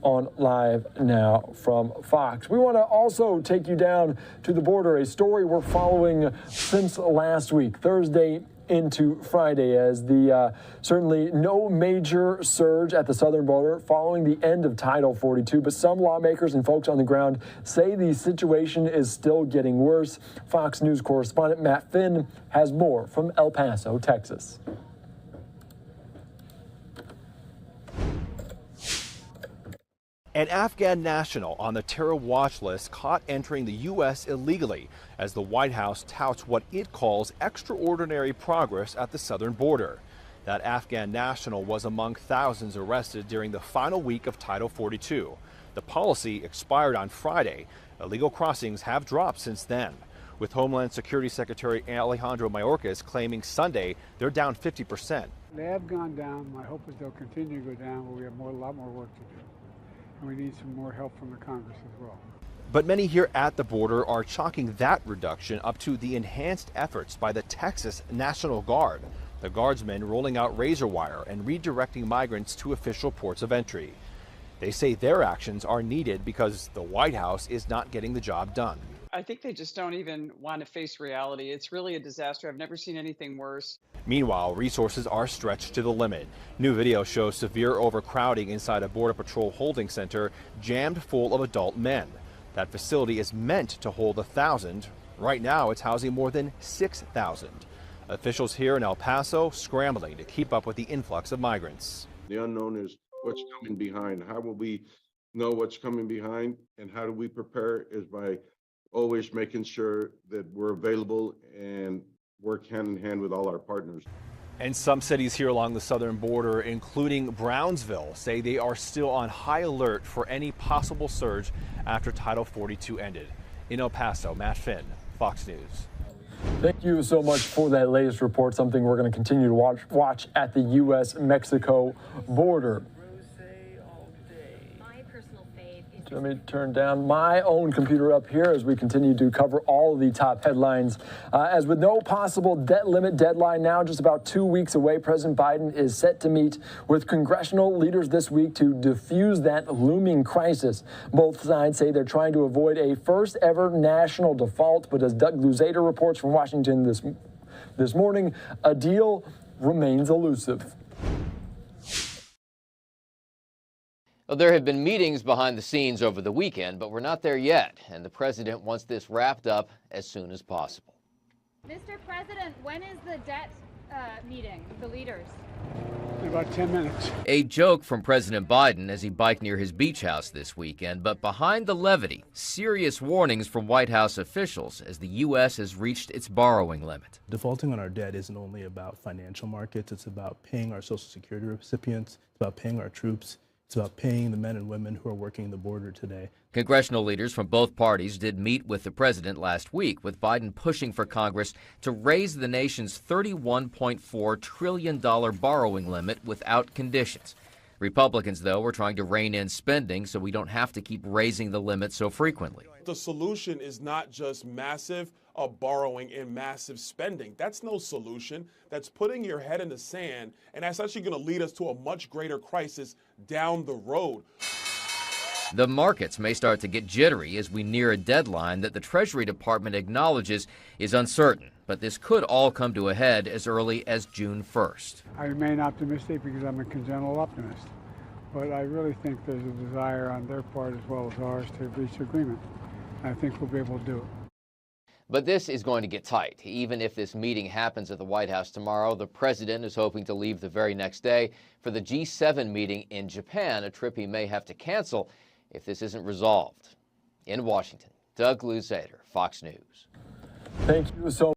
on Live Now from Fox. We want to also take you down to the border, a story we're following since last week. Thursday into Friday, as the certainly no major surge at the southern border following the end of Title 42, but some lawmakers and folks on the ground say the situation is still getting worse. Fox News correspondent Matt Finn has more from El Paso, Texas. An Afghan national on the terror watch list caught entering the U.S. illegally as the White House touts what it calls extraordinary progress at the southern border. That Afghan national was among thousands arrested during the final week of Title 42. The policy expired on Friday. Illegal crossings have dropped since then, with Homeland Security Secretary Alejandro Mayorkas claiming Sunday they're down 50%. They have gone down. My hope is they'll continue to go down, but we have a lot more work to do. And we need some more help from the Congress as well. But many here at the border are chalking that reduction up to the enhanced efforts by the Texas National Guard. The Guardsmen rolling out razor wire and redirecting migrants to official ports of entry. They say their actions are needed because the White House is not getting the job done. I think they just don't even want to face reality. It's really a disaster. I've never seen anything worse. Meanwhile, resources are stretched to the limit. New video shows severe overcrowding inside a Border Patrol holding center jammed full of adult men. That facility is meant to hold 1,000. Right now, it's housing more than 6,000. Officials here in El Paso scrambling to keep up with the influx of migrants. The unknown is what's coming behind. How will we know what's coming behind, and how do we prepare is by always making sure that we're available and work hand in hand with all our partners. And some cities here along the southern border, including Brownsville, say they are still on high alert for any possible surge after Title 42 ended. In El Paso, Matt Finn, Fox News. Thank you so much for that latest report, something we're going to continue to watch at the U.S.-Mexico border. Let me turn down my own computer up here as we continue to cover all of the top headlines. As with no possible debt limit deadline now just about 2 weeks away, President Biden is set to meet with congressional leaders this week to diffuse that looming crisis. Both sides say they're trying to avoid a first ever national default, but as Doug Luzader reports from Washington this morning, a deal remains elusive. Well, there have been meetings behind the scenes over the weekend, but we're not there yet, and the president wants this wrapped up as soon as possible. Mr. President, when is the debt meeting with the leaders? In about 10 minutes. A joke from President Biden as he biked near his beach house this weekend, but behind the levity, serious warnings from White House officials as the U.S. has reached its borrowing limit. Defaulting on our debt isn't only about financial markets, it's about paying our Social Security recipients, it's about paying our troops. It's about paying the men and women who are working the border today. Congressional leaders from both parties did meet with the president last week, with Biden pushing for Congress to raise the nation's $31.4 trillion borrowing limit without conditions. Republicans, though, were trying to rein in spending so we don't have to keep raising the limit so frequently. The solution is not just massive borrowing and massive spending. That's no solution. That's putting your head in the sand, and that's actually going to lead us to a much greater crisis down the road. The markets may start to get jittery as we near a deadline that the Treasury Department acknowledges is uncertain, but this could all come to a head as early as June 1st. I remain optimistic because I'm a congenital optimist, but I really think there's a desire on their part as well as ours to reach agreement. I think we'll be able to do it. But this is going to get tight. Even if this meeting happens at the White House tomorrow, the president is hoping to leave the very next day for the G7 meeting in Japan, a trip he may have to cancel if this isn't resolved. In Washington, Doug Luzader, Fox News. Thank you so much.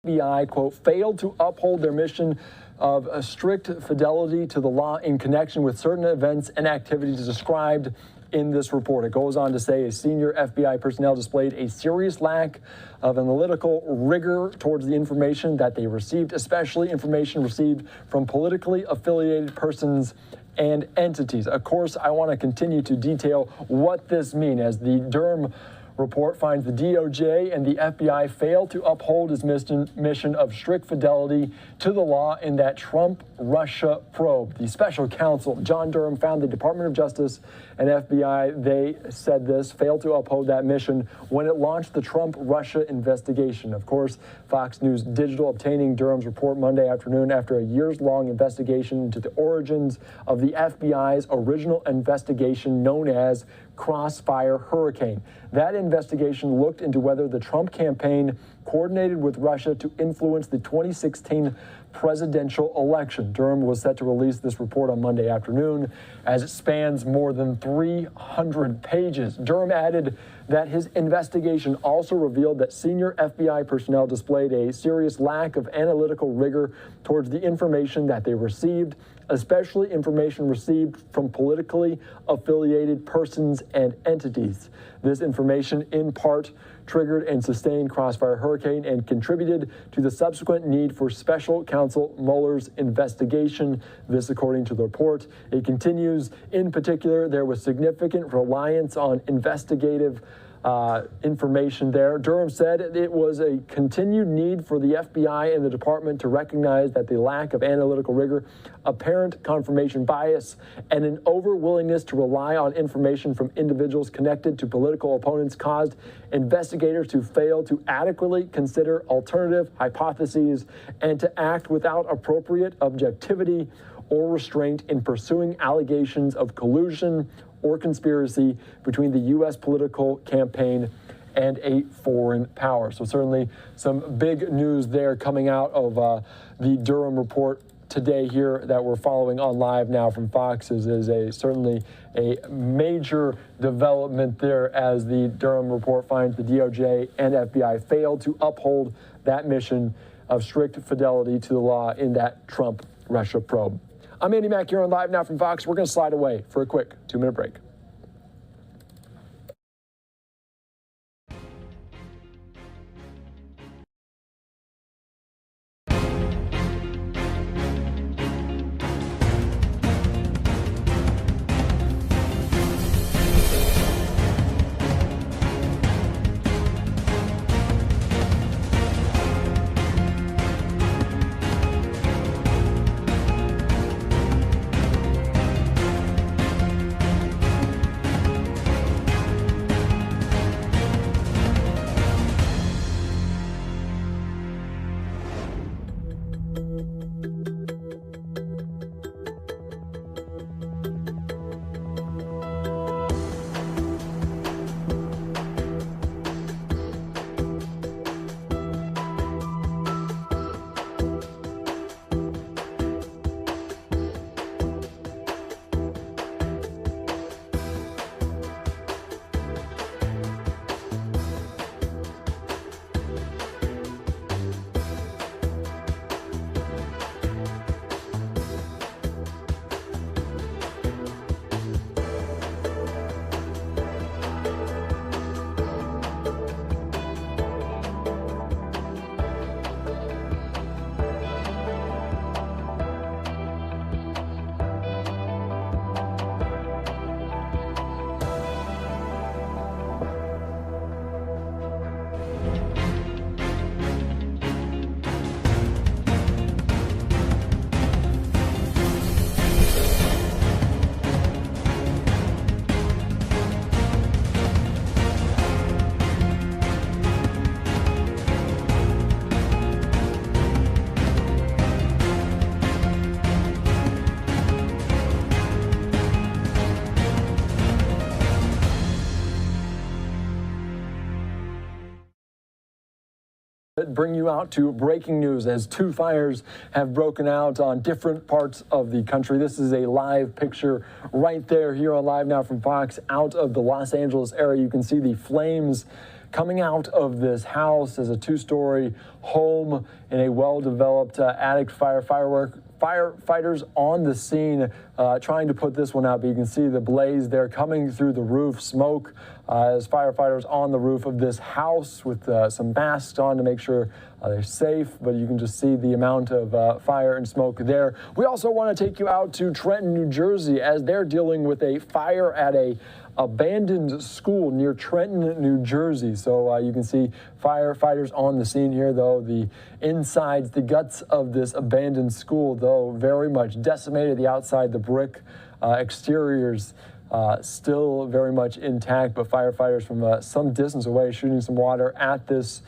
FBI, quote, failed to uphold their mission of a strict fidelity to the law in connection with certain events and activities described in this report. It goes on to say a senior FBI personnel displayed a serious lack of analytical rigor towards the information that they received, especially information received from politically affiliated persons and entities. Of course, I want to continue to detail what this means as the Durham report finds the DOJ and the FBI failed to uphold its mission of strict fidelity to the law in that Trump-Russia probe. The special counsel, John Durham, found the Department of Justice and FBI, they said this, failed to uphold that mission when it launched the Trump-Russia investigation. Of course, Fox News Digital obtaining Durham's report Monday afternoon after a years-long investigation into the origins of the FBI's original investigation known as Crossfire Hurricane. That investigation looked into whether the Trump campaign coordinated with Russia to influence the 2016 presidential election. Durham was set to release this report on Monday afternoon as it spans more than 300 pages. Durham added that his investigation also revealed that senior FBI personnel displayed a serious lack of analytical rigor towards the information that they received, especially information received from politically affiliated persons and entities. This information, in part, triggered and sustained Crossfire Hurricane and contributed to the subsequent need for special counsel Mueller's investigation. This, according to the report. It continues, in particular, there was significant reliance on investigative information there. Durham said it was a continued need for the FBI and the department to recognize that the lack of analytical rigor, apparent confirmation bias, and an over-willingness to rely on information from individuals connected to political opponents caused investigators to fail to adequately consider alternative hypotheses and to act without appropriate objectivity or restraint in pursuing allegations of collusion or conspiracy between the U.S. political campaign and a foreign power. So certainly some big news there coming out of the Durham report today here that we're following on live now from Fox is certainly a major development there as the Durham report finds the DOJ and FBI failed to uphold that mission of strict fidelity to the law in that Trump-Russia probe. I'm Andy Mack here on Live Now from Fox. We're going to slide away for a quick 2-minute break. Bring you out to breaking news as 2 fires have broken out on different parts of the country. This is a live picture right there here on Live Now from Fox out of the Los Angeles area. You can see the flames coming out of this house as a 2-story home in a well-developed attic. Firefighters on the scene trying to put this one out, but you can see the blaze there coming through the roof, smoke as firefighters on the roof of this house with some masks on to make sure they're safe, but you can just see the amount of fire and smoke there. We also want to take you out to Trenton, New Jersey, as they're dealing with a fire at a abandoned school near Trenton, New Jersey. So you can see firefighters on the scene here, though. The insides, the guts of this abandoned school, though, very much decimated. The outside, the brick exteriors still very much intact, but firefighters from some distance away shooting some water at this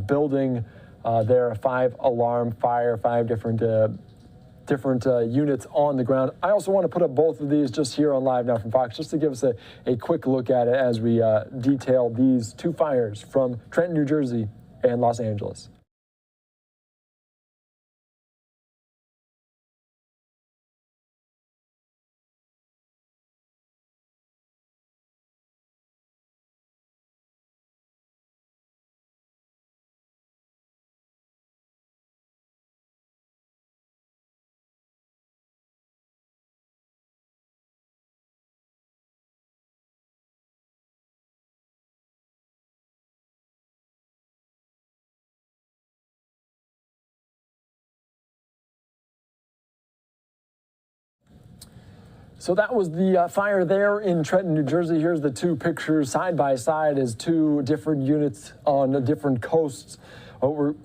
building. There are 5 alarm fire, 5 different units on the ground. I also want to put up both of these just here on Live Now from Fox, just to give us a quick look at it as we detail these 2 fires from Trenton, New Jersey and Los Angeles. So that was the fire there in Trenton, New Jersey. Here's the 2 pictures side by side as 2 different units on different coasts.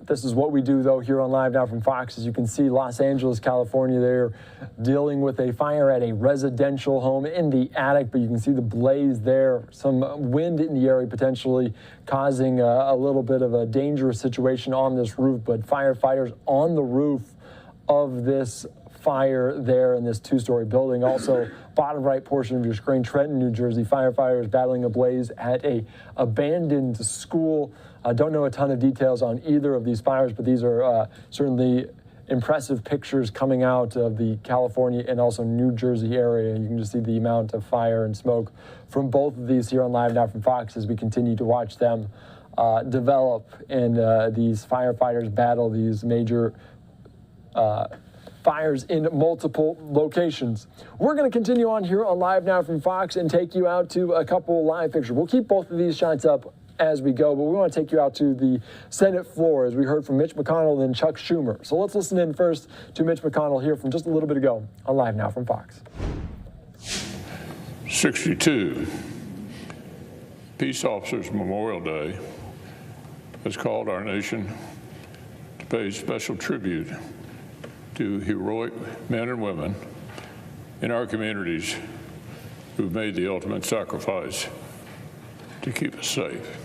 This is what we do, though, here on Live Now from Fox. As you can see, Los Angeles, California, they're dealing with a fire at a residential home in the attic, but you can see the blaze there. Some wind in the area potentially causing a little bit of a dangerous situation on this roof, but firefighters on the roof of this fire there in this 2-story building. Also, bottom right portion of your screen, Trenton, New Jersey, firefighters battling a blaze at a abandoned school. I don't know a ton of details on either of these fires, but these are certainly impressive pictures coming out of the California and also New Jersey area. You can just see the amount of fire and smoke from both of these here on Live Now from Fox as we continue to watch them develop and these firefighters battle these major fires in multiple locations. We're going to continue on here on Live Now from Fox and take you out to a couple live pictures. We'll keep both of these shots up as we go, but we want to take you out to the Senate floor as we heard from Mitch McConnell and Chuck Schumer. So let's listen in first to Mitch McConnell here from just a little bit ago on Live Now from Fox. 62. Peace Officers Memorial Day has called our nation to pay special tribute to heroic men and women in our communities who've made the ultimate sacrifice to keep us safe.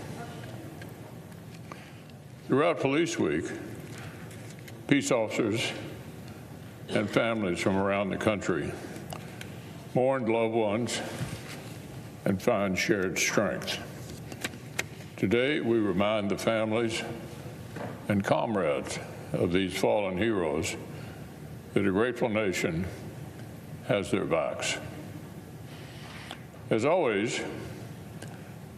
Throughout Police Week, peace officers and families from around the country mourned loved ones and find shared strength. Today, we remind the families and comrades of these fallen heroes that a grateful nation has their backs. As always,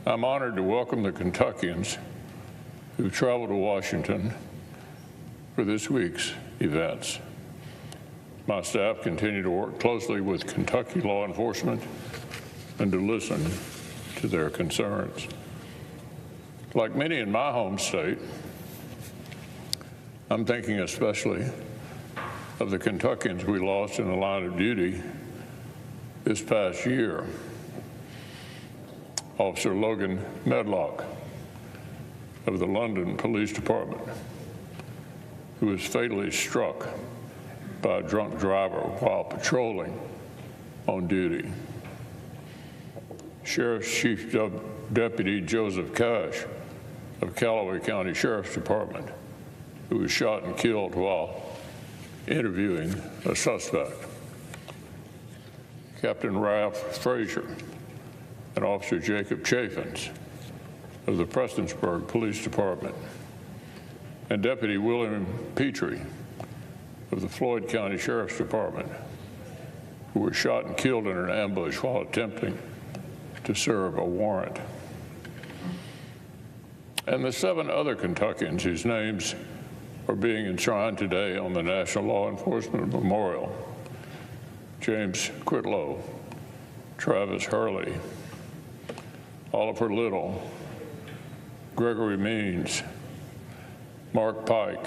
I'm honored to welcome the Kentuckians who traveled to Washington for this week's events. My staff continue to work closely with Kentucky law enforcement and to listen to their concerns. Like many in my home state, I'm thinking especially of the Kentuckians we lost in the line of duty this past year. Officer Logan Medlock of the London Police Department, who was fatally struck by a drunk driver while patrolling on duty. Sheriff's Chief Deputy Joseph Cash of Callaway County Sheriff's Department, who was shot and killed while interviewing a suspect. Captain Ralph Frazier and Officer Jacob Chaffins of the Prestonsburg Police Department, and Deputy William Petrie of the Floyd County Sheriff's Department, who were shot and killed in an ambush while attempting to serve a warrant. And the 7 other Kentuckians whose names are being enshrined today on the National Law Enforcement Memorial. James Quitlow, Travis Hurley, Oliver Little, Gregory Means, Mark Pike,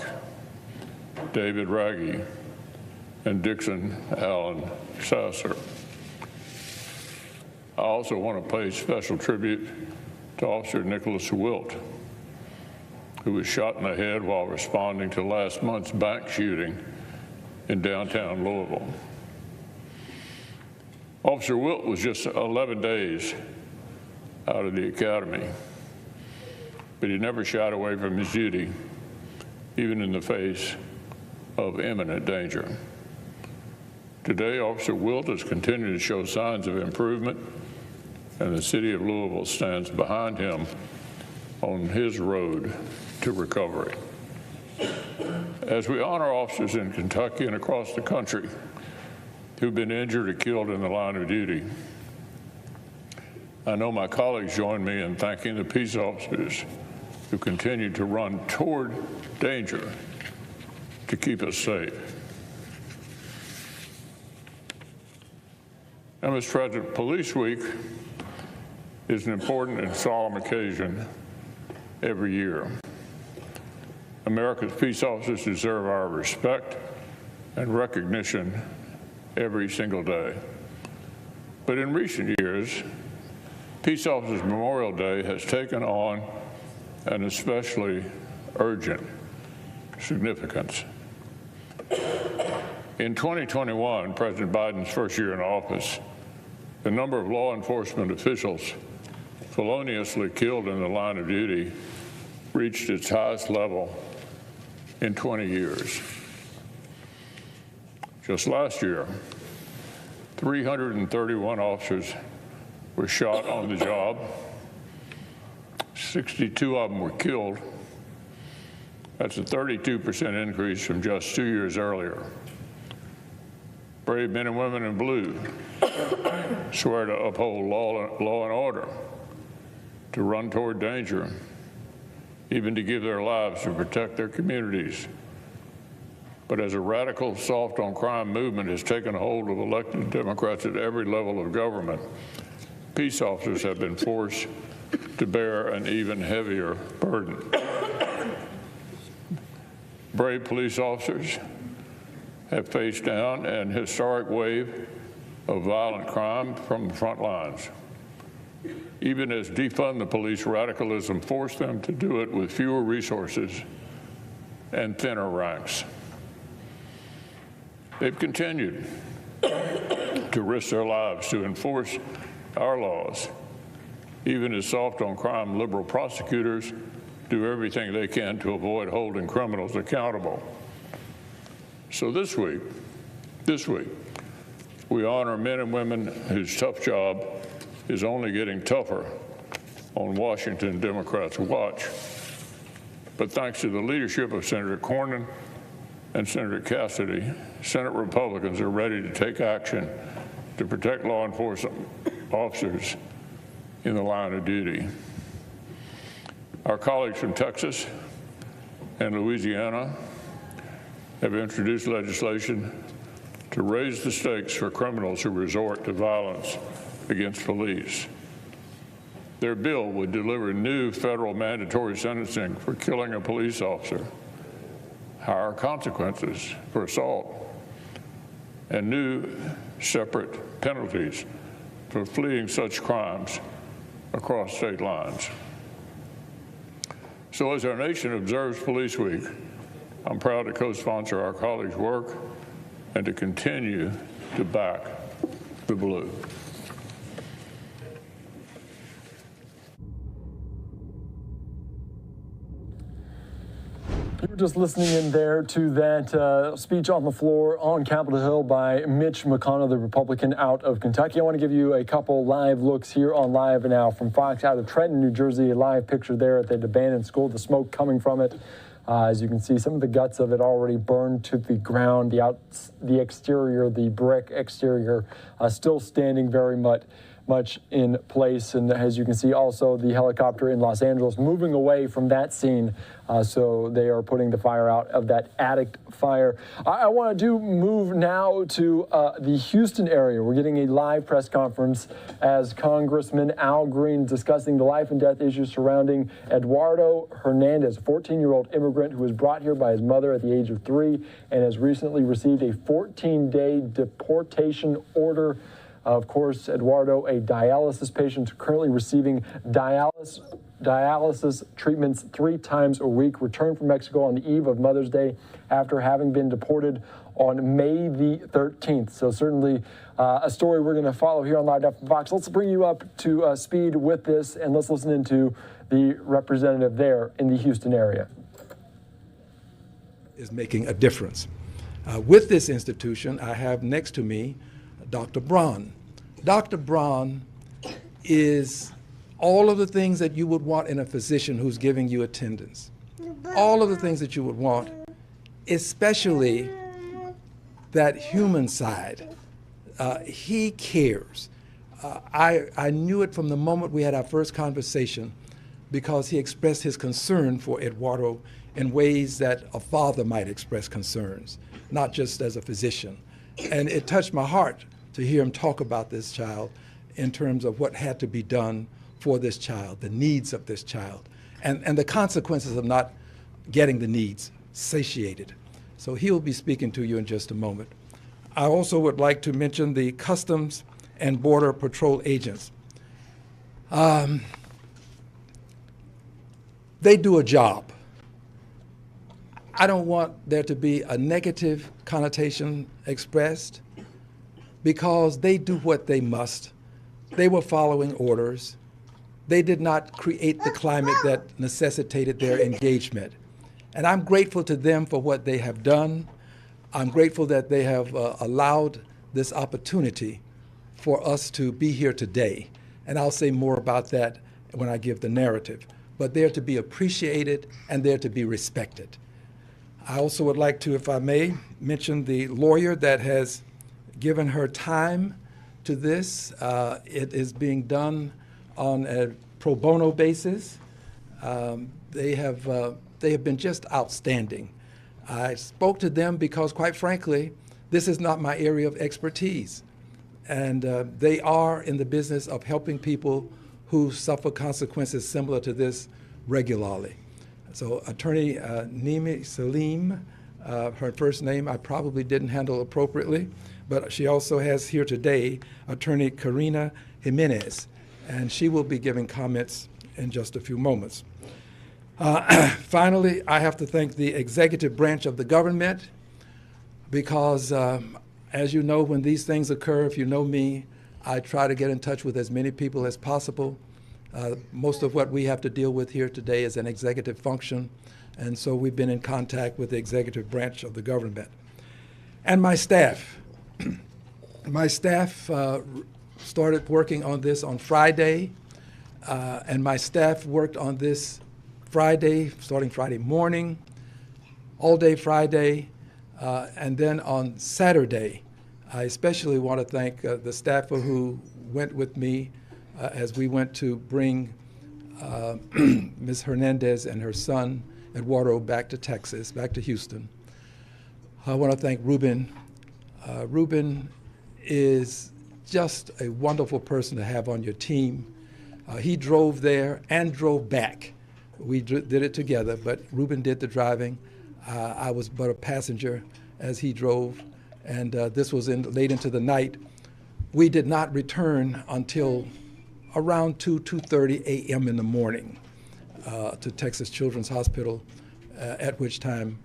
David Raggi, and Dixon Allen Sasser. I also want to pay special tribute to Officer Nicholas Wilt, who was shot in the head while responding to last month's bank shooting in downtown Louisville. Officer Wilt was just 11 days out of the academy, but he never shied away from his duty, even in the face of imminent danger. Today, Officer Wilt has continued to show signs of improvement, and the city of Louisville stands behind him on his road to recovery. As we honor officers in Kentucky and across the country who've been injured or killed in the line of duty, I know my colleagues join me in thanking the peace officers who continue to run toward danger to keep us safe. And Mr. President, Police Week is an important and solemn occasion every year. America's peace officers deserve our respect and recognition every single day. But in recent years, Peace Officers Memorial Day has taken on an especially urgent significance. In 2021, President Biden's first year in office, the number of law enforcement officials feloniously killed in the line of duty reached its highest level in 20 years. Just last year, 331 officers were shot on the job. 62 of them were killed. That's a 32% increase from just 2 years earlier. Brave men and women in blue swear to uphold law and order, to run toward danger, even to give their lives to protect their communities. But as a radical soft on crime movement has taken hold of elected Democrats at every level of government, peace officers have been forced to bear an even heavier burden. Brave police officers have faced down an historic wave of violent crime from the front lines. Even as defund the police radicalism forced them to do it with fewer resources and thinner ranks. They've continued to risk their lives to enforce our laws, even as soft on crime liberal prosecutors do everything they can to avoid holding criminals accountable. So this week, we honor men and women whose tough job is only getting tougher on Washington Democrats' watch. But thanks to the leadership of Senator Cornyn and Senator Cassidy, Senate Republicans are ready to take action to protect law enforcement officers in the line of duty. Our colleagues from Texas and Louisiana have introduced legislation to raise the stakes for criminals who resort to violence against police. Their bill would deliver new federal mandatory sentencing for killing a police officer, higher consequences for assault, and new separate penalties for fleeing such crimes across state lines. So as our nation observes Police Week, I'm proud to co-sponsor our colleagues' work and to continue to back the blue. You were just listening in there to that speech on the floor on Capitol Hill by Mitch McConnell, the Republican out of Kentucky. I want to give you a couple live looks here on Live Now from Fox out of Trenton, New Jersey. A live picture there at the abandoned school, the smoke coming from it. As you can see, some of the guts of it already burned to the ground. The exterior, the brick exterior, still standing very much in place. And as you can see, also the helicopter in Los Angeles moving away from that scene. So they are putting the fire out of that attic fire. I want to move now to the Houston area. We're getting a live press conference as Congressman Al Green discussing the life and death issues surrounding Eduardo Hernandez, a 14-year-old immigrant who was brought here by his mother at the age of 3 and has recently received a 14-day deportation order. Of course, Eduardo, a dialysis patient currently receiving dialysis treatments 3 times a week, returned from Mexico on the eve of Mother's Day after having been deported on May the 13th. So certainly a story we're going to follow here on Live from Fox. Let's bring you up to speed with this, and let's listen into the representative there in the Houston area. Is making a difference. With this institution, I have next to me Dr. Braun. Dr. Braun is all of the things that you would want in a physician who's giving you attendance. All of the things that you would want, especially that human side. He cares. I knew it from the moment we had our first conversation because he expressed his concern for Eduardo in ways that a father might express concerns, not just as a physician. And it touched my heart to hear him talk about this child in terms of what had to be done for this child, the needs of this child, and the consequences of not getting the needs satiated. So he'll be speaking to you in just a moment. I also would like to mention the Customs and Border Patrol agents. They do a job. I don't want there to be a negative connotation expressed because they do what they must. They were following orders. They did not create the climate that necessitated their engagement. And I'm grateful to them for what they have done. I'm grateful that they have allowed this opportunity for us to be here today. And I'll say more about that when I give the narrative. But they're to be appreciated and they're to be respected. I also would like to, if I may, mention the lawyer that has given her time to this. It is being done on a pro bono basis. They have been just outstanding. I spoke to them because, quite frankly, this is not my area of expertise. And they are in the business of helping people who suffer consequences similar to this regularly. So Attorney Nimi Salim, her first name I probably didn't handle appropriately, but she also has here today Attorney Karina Jimenez, and she will be giving comments in just a few moments. Finally, I have to thank the executive branch of the government because, as you know, when these things occur, if you know me, I try to get in touch with as many people as possible. Most of what we have to deal with here today is an executive function, and so we've been in contact with the executive branch of the government. And my staff. My staff started working on this on Friday, and my staff worked on this Friday, starting Friday morning, all day Friday, and then on Saturday. I especially want to thank the staffer who went with me as we went to bring Ms. Hernandez and her son, Eduardo, back to Texas, back to Houston. I want to thank Ruben. Ruben is just a wonderful person to have on your team. He drove there and drove back. We did it together, but Ruben did the driving. I was but a passenger as he drove, and this was late into the night. We did not return until around 2:30 a.m. in the morning to Texas Children's Hospital, at which time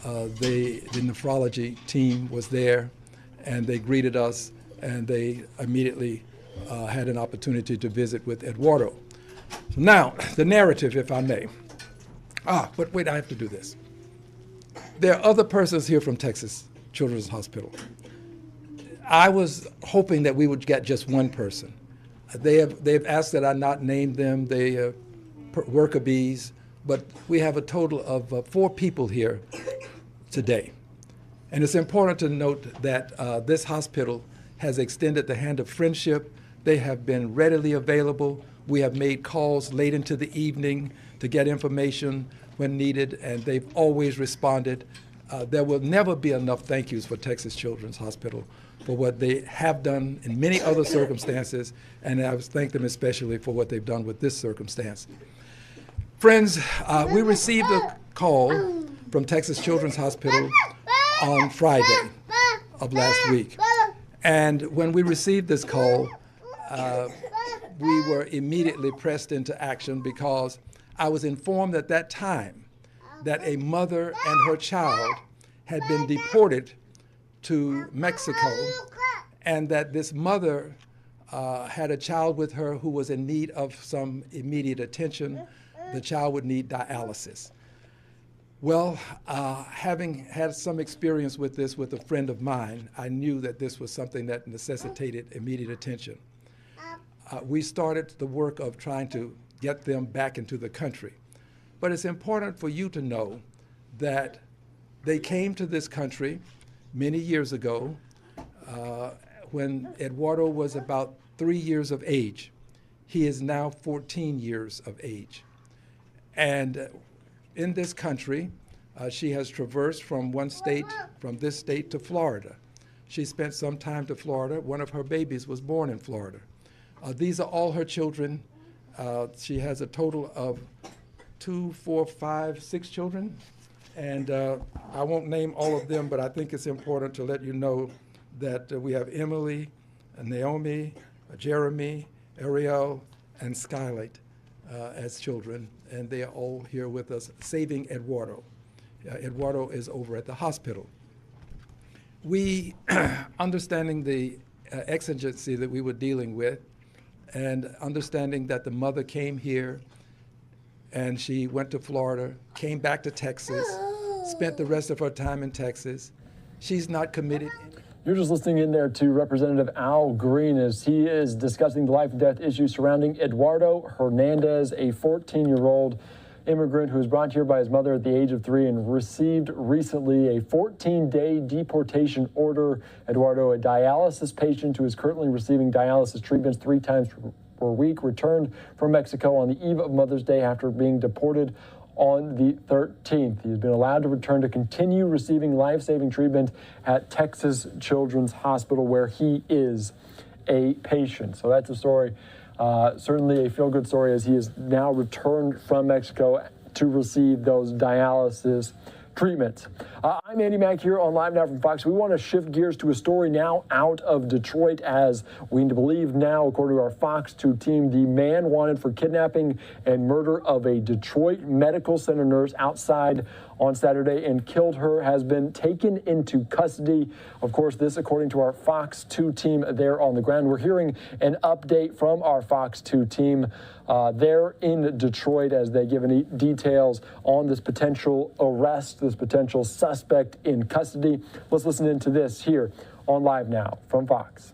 the nephrology team was there, and they greeted us, and they immediately had an opportunity to visit with Eduardo. Now, the narrative, if I may. But wait, I have to do this. There are other persons here from Texas Children's Hospital. I was hoping that we would get just one person. They've asked that I not name them. They are worker bees, but we have a total of 4 people here today. And it's important to note that this hospital has extended the hand of friendship They have been readily available. We have made calls late into the evening to get information when needed, and they've always responded. There will never be enough thank yous for Texas Children's Hospital for what they have done in many other circumstances, and I thank them especially for what they've done with this circumstance. Friends, we received a call from Texas Children's Hospital on Friday of last week. And when we received this call, we were immediately pressed into action because I was informed at that time that a mother and her child had been deported to Mexico, and that this mother had a child with her who was in need of some immediate attention. The child would need dialysis. Well, having had some experience with this with a friend of mine, I knew that this was something that necessitated immediate attention. We started the work of trying to get them back into the country. But it's important for you to know that they came to this country many years ago when Eduardo was about 3 years of age. He is now 14 years of age. And in this country, she has traversed from this state to Florida. She spent some time to Florida. One of her babies was born in Florida. These are all her children. She has a total of 2, 4, 5, 6 children. And I won't name all of them, but I think it's important to let you know that we have Emily, Naomi, Jeremy, Ariel, and Skylight as children, and they are all here with us, saving Eduardo. Eduardo is over at the hospital. We, understanding the exigency that we were dealing with, and understanding that the mother came here and she went to Florida, came back to Texas, spent the rest of her time in Texas. She's not committed. You're just listening in there to Representative Al Green as he is discussing the life and death issue surrounding Eduardo Hernandez, a 14-year-old immigrant who was brought here by his mother at the age of 3 and received recently a 14-day deportation order. Eduardo, a dialysis patient who is currently receiving dialysis treatments 3 times per week, returned from Mexico on the eve of Mother's Day after being deported on the 13th. He's been allowed to return to continue receiving life-saving treatment at Texas Children's Hospital, where he is a patient. So that's a story, certainly a feel-good story, as he is now returned from Mexico to receive those dialysis treatments. I'm Andy Mack here on Live Now from Fox. We want to shift gears to a story now out of Detroit, as we believe now, according to our Fox 2 team, the man wanted for kidnapping and murder of a Detroit Medical Center nurse outside on Saturday and killed her has been taken into custody. Of course, this according to our Fox 2 team there on the ground. We're hearing an update from our Fox 2 team there in Detroit as they give any details on this potential arrest, this potential suspect in custody. Let's listen into this here on Live Now from Fox.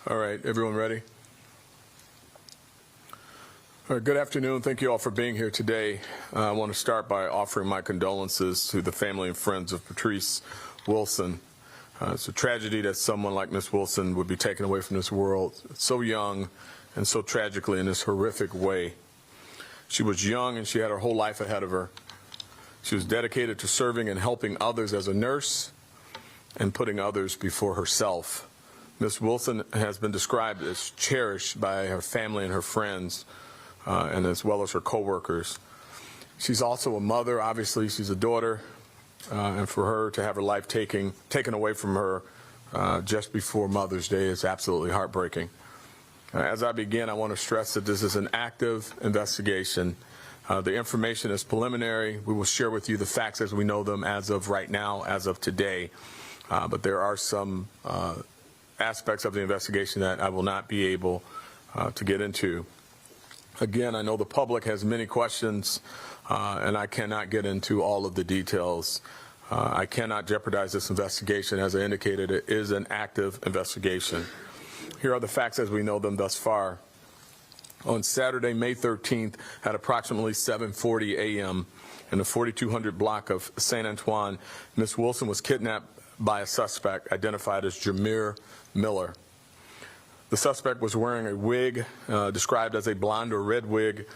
All right, everyone ready? All right, good afternoon. Thank you all for being here today. I want to start by offering my condolences to the family and friends of Patrice Wilson. It's a tragedy that someone like Miss Wilson would be taken away from this world so young and so tragically in this horrific way. She was young and she had her whole life ahead of her. She was dedicated to serving and helping others as a nurse and putting others before herself. Ms. Wilson has been described as cherished by her family and her friends, and as well as her coworkers. She's also a mother. Obviously, she's a daughter, and for her to have her life taken away from her just before Mother's Day is absolutely heartbreaking. As I begin, I want to stress that this is an active investigation. The information is preliminary. We will share with you the facts as we know them as of right now, as of today, but there are some aspects of the investigation that I will not be able to get into. Again, I know the public has many questions, and I cannot get into all of the details I cannot jeopardize this investigation. As I indicated, it is an active investigation. Here are the facts as we know them thus far. On Saturday, May 13th, at approximately 7:40 a.m., in the 4200 block of St. Antoine, Ms. Wilson was kidnapped by a suspect identified as Jameer Miller. The suspect was wearing a wig, described as a blonde or red wig,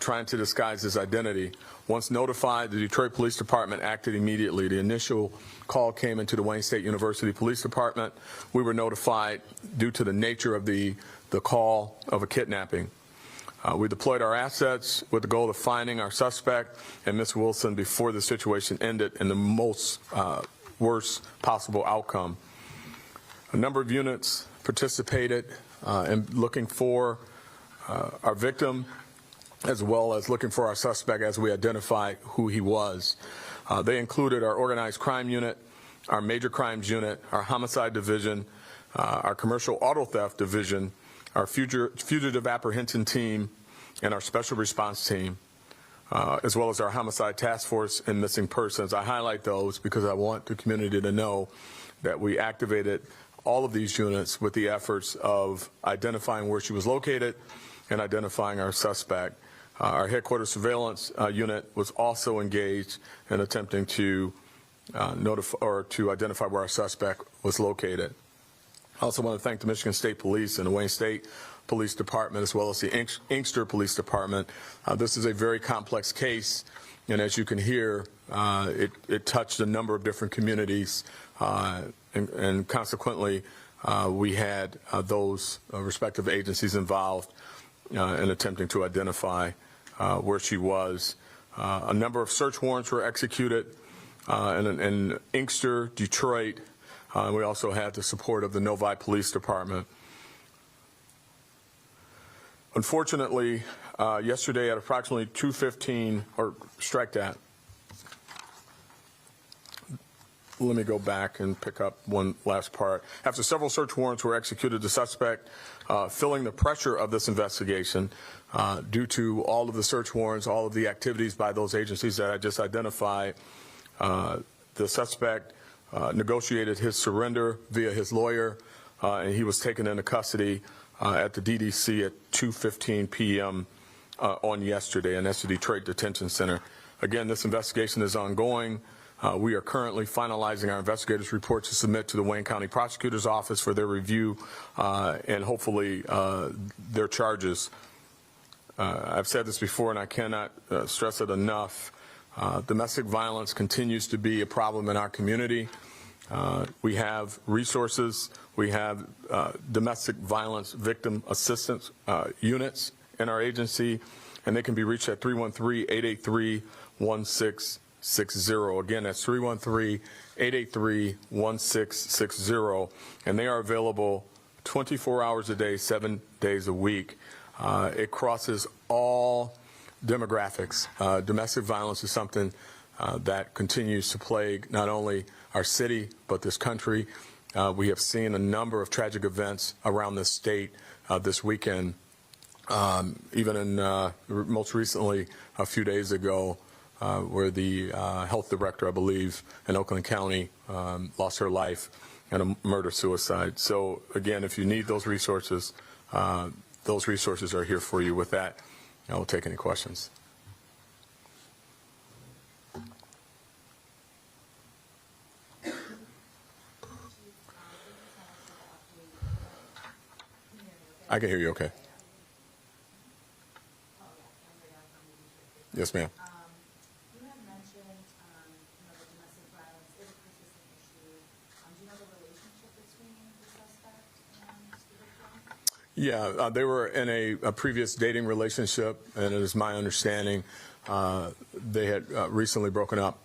trying to disguise his identity. Once notified, the Detroit Police Department acted immediately. The initial call came into the Wayne State University Police Department. We were notified due to the nature of the call of a kidnapping. We deployed our assets with the goal of finding our suspect and Ms. Wilson before the situation ended in the most worst possible outcome. A number of units participated in looking for our victim, as well as looking for our suspect as we identified who he was. They included our organized crime unit, our major crimes unit, our homicide division, our commercial auto theft division, our fugitive apprehension team, and our special response team, as well as our homicide task force and missing persons. I highlight those because I want the community to know that we activated all of these units with the efforts of identifying where she was located and identifying our suspect. Our headquarters surveillance unit was also engaged in attempting to notify or to identify where our suspect was located. I also want to thank the Michigan State Police and the Wayne State Police Department, as well as the Inkster Police Department. This is a very complex case, and as you can hear, it touched a number of different communities, and consequently, we had those respective agencies involved in attempting to identify where she was. A number of search warrants were executed in Inkster, Detroit. We also had the support of the Novi Police Department. Unfortunately, yesterday at approximately 2:15, or strike that. Let me go back and pick up one last part. After several search warrants were executed, the suspect, feeling the pressure of this investigation, due to all of the search warrants, all of the activities by those agencies that I just identified, the suspect negotiated his surrender via his lawyer, and he was taken into custody at the DDC at 2:15 p.m. On yesterday, and that's the Detroit Detention Center. Again, this investigation is ongoing. We are currently finalizing our investigators' report to submit to the Wayne County Prosecutor's Office for their review and hopefully their charges. I've said this before, and I cannot stress it enough. Domestic violence continues to be a problem in our community. We have resources. We have domestic violence victim assistance units in our agency, and they can be reached at 313-883-1660. Again, that's 313-883-1660, and they are available 24 hours a day, 7 days a week. It crosses all demographics. Domestic violence is something that continues to plague not only our city, but this country. We have seen a number of tragic events around this state this weekend. Even in most recently, a few days ago, where the health director, I believe, in Oakland County lost her life in a murder-suicide. So again, if you need those resources are here for you. With that, I will take any questions. I can hear you okay. Yes, ma'am. You had mentioned, the domestic violence is a persistent issue. Do you know the relationship between the suspect and the victim? Yeah, they were in a previous dating relationship, and it is my understanding they had recently broken up.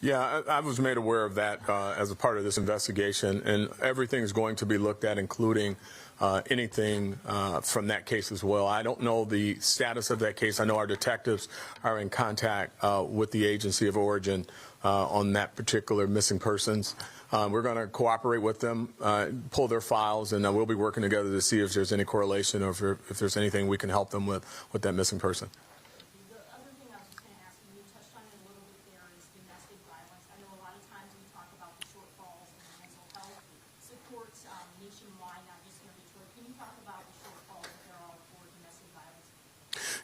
Yeah, I was made aware of that as a part of this investigation, and everything is going to be looked at, including anything from that case as well. I don't know the status of that case. I know our detectives are in contact with the agency of origin on that particular missing persons. We're going to cooperate with them, pull their files, and we'll be working together to see if there's any correlation or if there's anything we can help them with that missing person. The other thing I was just going to ask you, you touched on it a little bit there, is domestic violence. I know a lot of times we talk about the shortfalls in mental health supports nationwide, not just here in Detroit. Can you talk about the shortfalls that there are for domestic violence?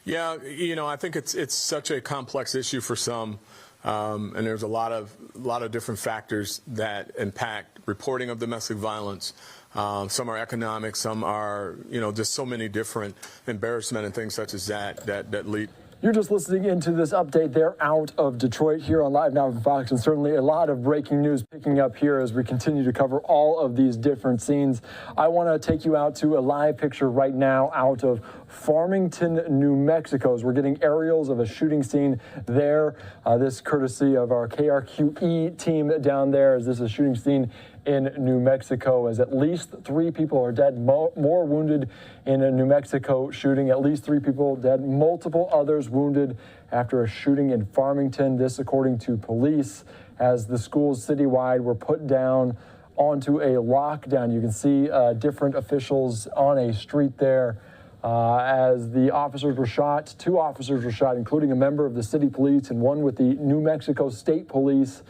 Yeah, you know, I think it's such a complex issue for some. And there's a lot of different factors that impact reporting of domestic violence. Some are economic, some are, you know, just so many different embarrassment and things such as that lead. You're just listening into this update there out of Detroit here on Live Now from Fox, and certainly a lot of breaking news picking up here as we continue to cover all of these different scenes. I want to take you out to a live picture right now out of Farmington, New Mexico, as we're getting aerials of a shooting scene there. This courtesy of our KRQE team down there, as this is a shooting scene in New Mexico, as at least 3 people are dead, more wounded in a New Mexico shooting. At least 3 people dead, multiple others wounded after a shooting in Farmington. This according to police, as the schools citywide were put down onto a lockdown. You can see different officials on a street there as the officers were shot. 2 officers were shot, including a member of the city police and one with the New Mexico State Police.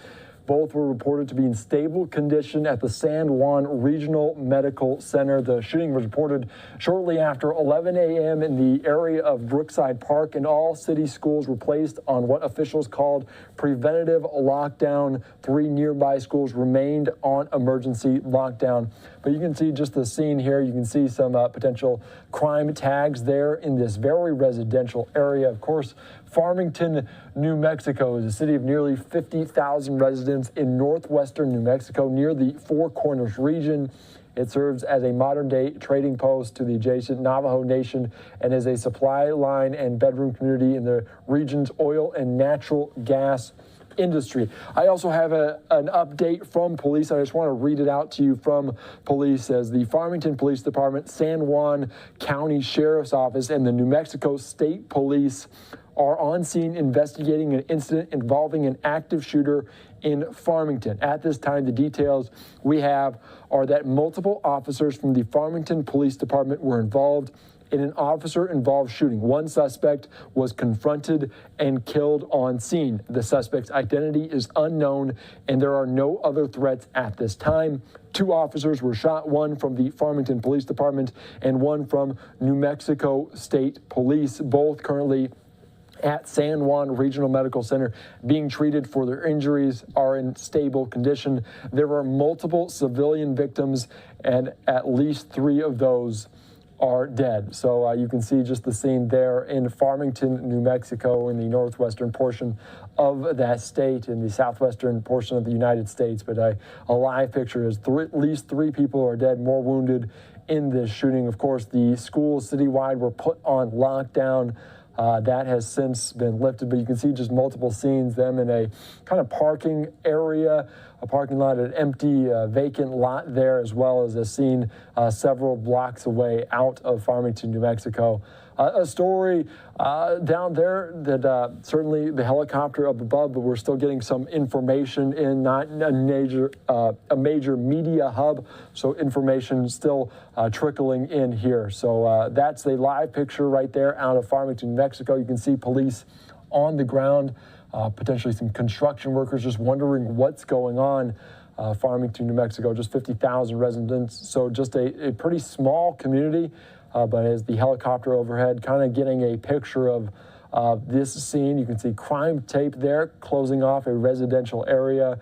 Both were reported to be in stable condition at the San Juan Regional Medical Center. The shooting was reported shortly after 11 a.m. in the area of Brookside Park, and all city schools were placed on what officials called preventative lockdown. 3 nearby schools remained on emergency lockdown. But you can see just the scene here. You can see some potential crime tags there in this very residential area. Of course, Farmington, New Mexico is a city of nearly 50,000 residents in northwestern New Mexico near the Four Corners region. It serves as a modern-day trading post to the adjacent Navajo Nation and is a supply line and bedroom community in the region's oil and natural gas industry. I also have an update from police. I just want to read it out to you from police. As the Farmington Police Department, San Juan County Sheriff's Office, and the New Mexico State Police are on scene investigating an incident involving an active shooter in Farmington. At this time, the details we have are that multiple officers from the Farmington Police Department were involved in an officer-involved shooting. One suspect was confronted and killed on scene. The suspect's identity is unknown, and there are no other threats at this time. 2 officers were shot, one from the Farmington Police Department and one from New Mexico State Police, both currently at San Juan Regional Medical Center being treated for their injuries, are in stable condition. There are multiple civilian victims, and at least 3 of those are dead. So you can see just the scene there in Farmington, New Mexico, in the northwestern portion of that state, in the southwestern portion of the United States. But a live picture is at least 3 people are dead, more wounded in this shooting. Of course, the schools citywide were put on lockdown. That has since been lifted, but you can see just multiple scenes, them in a kind of parking area, a parking lot, an empty, vacant lot there, as well as a scene several blocks away out of Farmington, New Mexico. A story down there that certainly the helicopter up above, but we're still getting some information in, not a major media hub, so information still trickling in here. So that's a live picture right there out of Farmington, New Mexico. You can see police on the ground, potentially some construction workers just wondering what's going on. Farmington, New Mexico, just 50,000 residents, so just a pretty small community. But as the helicopter overhead, kind of getting a picture of this scene, you can see crime tape there, closing off a residential area,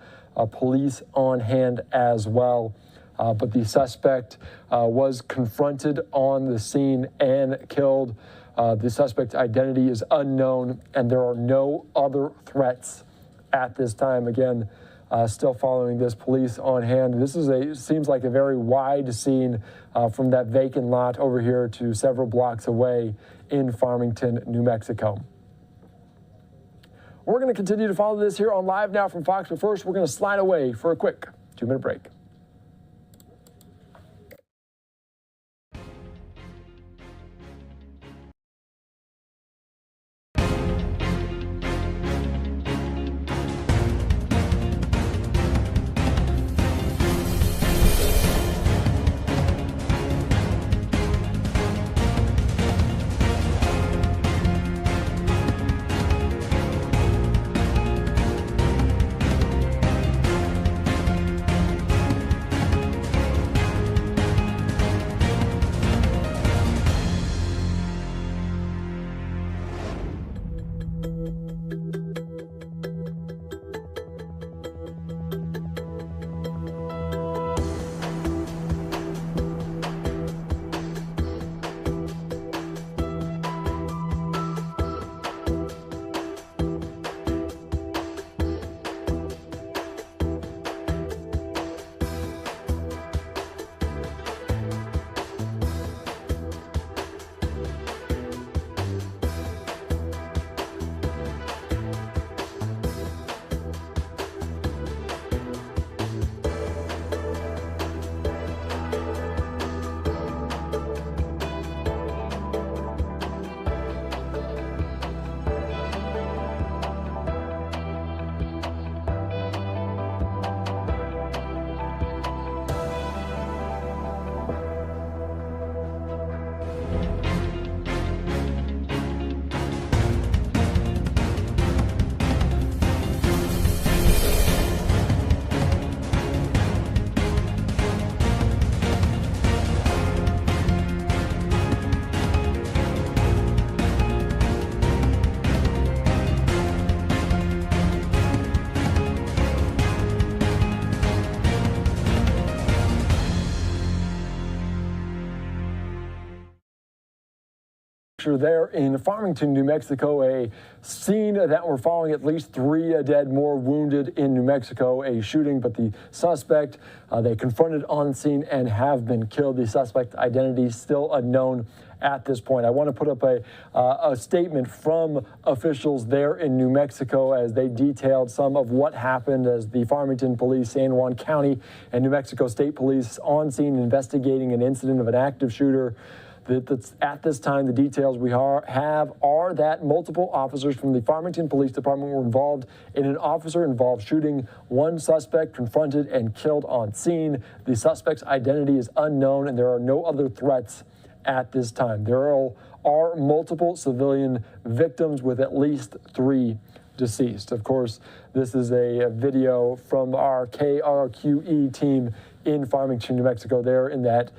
police on hand as well. But the suspect was confronted on the scene and killed. The suspect's identity is unknown, and there are no other threats at this time. Again, still following this, police on hand. This is seems like a very wide scene from that vacant lot over here to several blocks away in Farmington, New Mexico. We're going to continue to follow this here on Live Now from Fox, but first we're going to slide away for a quick 2-minute break. There in Farmington, New Mexico, a scene that we're following, at least 3 dead, more wounded in New Mexico, a shooting, but the suspect they confronted on scene and have been killed. The suspect identity still unknown at this point. I want to put up a statement from officials there in New Mexico as they detailed some of what happened as the Farmington Police, San Juan County, and New Mexico State Police on scene investigating an incident of an active shooter. At this time, the details we have are that multiple officers from the Farmington Police Department were involved in an officer-involved shooting. One suspect confronted and killed on scene. The suspect's identity is unknown, and there are no other threats at this time. There are multiple civilian victims with at least 3 deceased. Of course, this is a video from our KRQE team in Farmington, New Mexico, there in that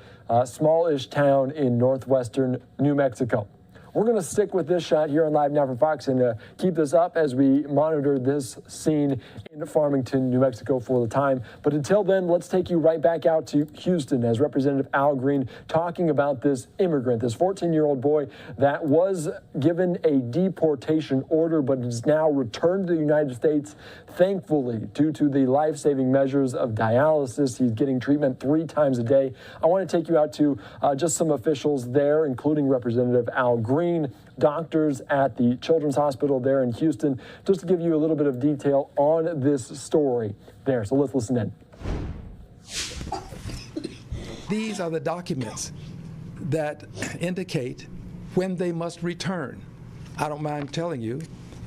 smallish town in northwestern New Mexico. We're going to stick with this shot here on Live Now from Fox and keep this up as we monitor this scene in Farmington, New Mexico for the time. But until then, let's take you right back out to Houston as Representative Al Green talking about this immigrant, this 14-year-old boy that was given a deportation order but is now returned to the United States, thankfully, due to the life-saving measures of dialysis. He's getting treatment 3 times a day. I want to take you out to just some officials there, including Representative Al Green, doctors at the Children's Hospital there in Houston, just to give you a little bit of detail on this story there. So let's listen in. These are the documents that indicate when they must return. I don't mind telling you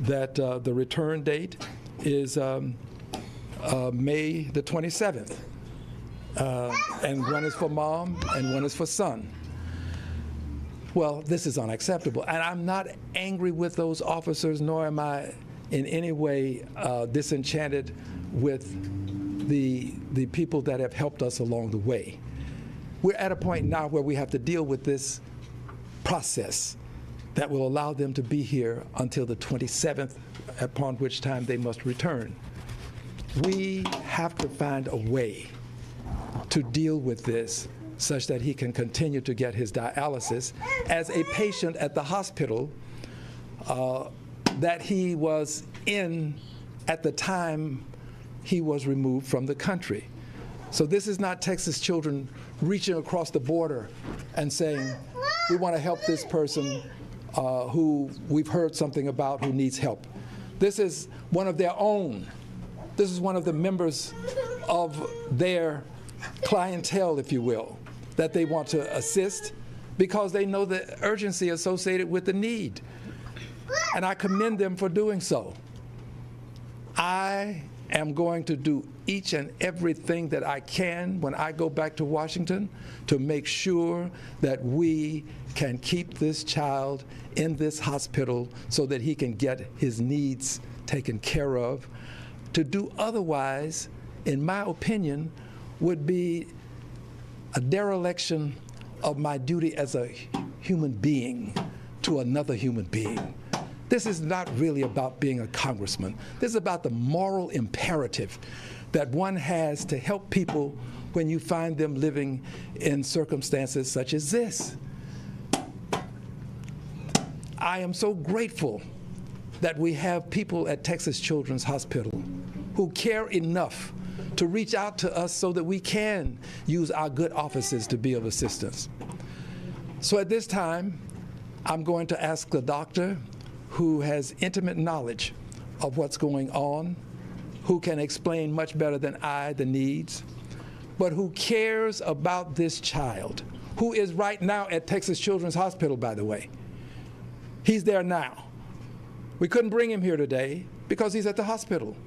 that the return date is May the 27th. And one is for mom and one is for son. Well, this is unacceptable. And I'm not angry with those officers, nor am I in any way disenchanted with the people that have helped us along the way. We're at a point now where we have to deal with this process that will allow them to be here until the 27th, upon which time they must return. We have to find a way to deal with this such that he can continue to get his dialysis as a patient at the hospital that he was in at the time he was removed from the country. So this is not Texas children reaching across the border and saying, we want to help this person who we've heard something about who needs help. This is one of their own. This is one of the members of their clientele, if you will, that they want to assist because they know the urgency associated with the need. And I commend them for doing so. I am going to do each and everything that I can when I go back to Washington to make sure that we can keep this child in this hospital so that he can get his needs taken care of. To do otherwise, in my opinion, would be a dereliction of my duty as a human being to another human being. This is not really about being a congressman. This is about the moral imperative that one has to help people when you find them living in circumstances such as this. I am so grateful that we have people at Texas Children's Hospital who care enough to reach out to us so that we can use our good offices to be of assistance. So at this time, I'm going to ask the doctor who has intimate knowledge of what's going on, who can explain much better than I the needs, but who cares about this child, who is right now at Texas Children's Hospital, by the way. He's there now. We couldn't bring him here today because he's at the hospital.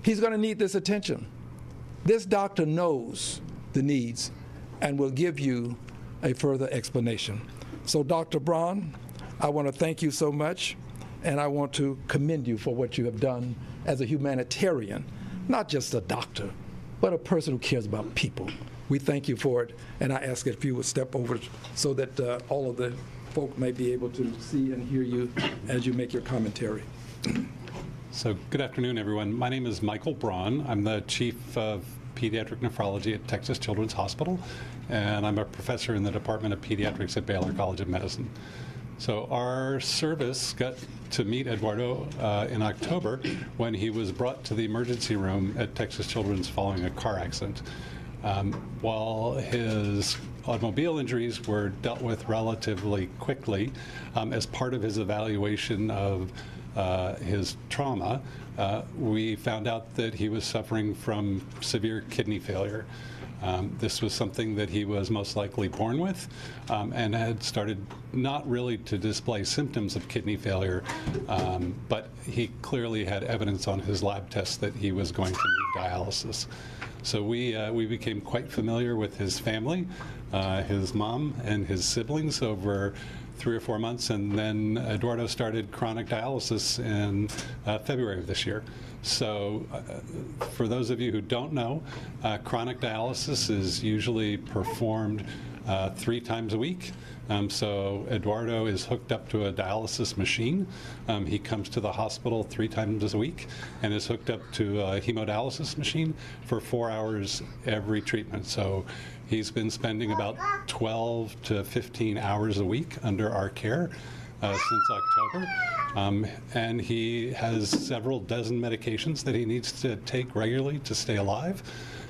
He's going to need this attention. This doctor knows the needs and will give you a further explanation. So Dr. Braun, I want to thank you so much, and I want to commend you for what you have done as a humanitarian, not just a doctor, but a person who cares about people. We thank you for it, and I ask if you would step over so that all of the folk may be able to see and hear you as you make your commentary. So good afternoon, everyone. My name is Michael Braun. I'm the Chief of Pediatric Nephrology at Texas Children's Hospital, and I'm a professor in the Department of Pediatrics at Baylor College of Medicine. So our service got to meet Eduardo in October when he was brought to the emergency room at Texas Children's following a car accident. While his automobile injuries were dealt with relatively quickly as part of his evaluation of his trauma, we found out that he was suffering from severe kidney failure. This was something that he was most likely born with and had started not really to display symptoms of kidney failure, but he clearly had evidence on his lab tests that he was going to need dialysis. So we became quite familiar with his family, his mom and his siblings over 3 or 4 months, and then Eduardo started chronic dialysis in February of this year. So for those of you who don't know, chronic dialysis is usually performed 3 times a week. So Eduardo is hooked up to a dialysis machine. He comes to the hospital 3 times a week and is hooked up to a hemodialysis machine for 4 hours every treatment. So he's been spending about 12 to 15 hours a week under our care since October. And he has several dozen medications that he needs to take regularly to stay alive,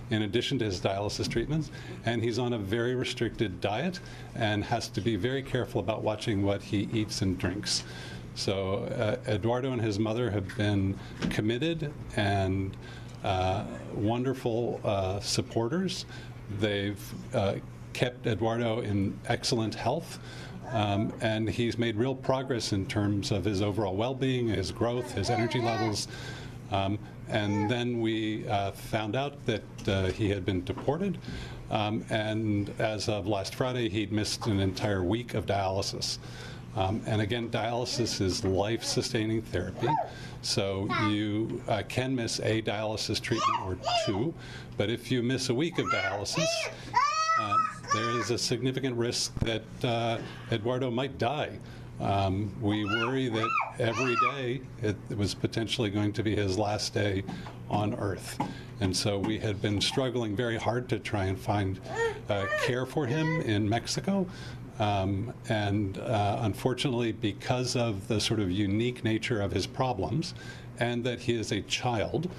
in addition to his dialysis treatments. And he's on a very restricted diet and has to be very careful about watching what he eats and drinks. So Eduardo and his mother have been committed and wonderful supporters. They've kept Eduardo in excellent health. And he's made real progress in terms of his overall well-being, his growth, his energy levels. And then we found out that he had been deported. And as of last Friday, he'd missed an entire week of dialysis. And again, dialysis is life-sustaining therapy. So you can miss a dialysis treatment or 2. But if you miss a week of dialysis, there is a significant risk that Eduardo might die. We worry that every day it was potentially going to be his last day on Earth. And so we had been struggling very hard to try and find care for him in Mexico. And unfortunately, because of the sort of unique nature of his problems and that he is a child,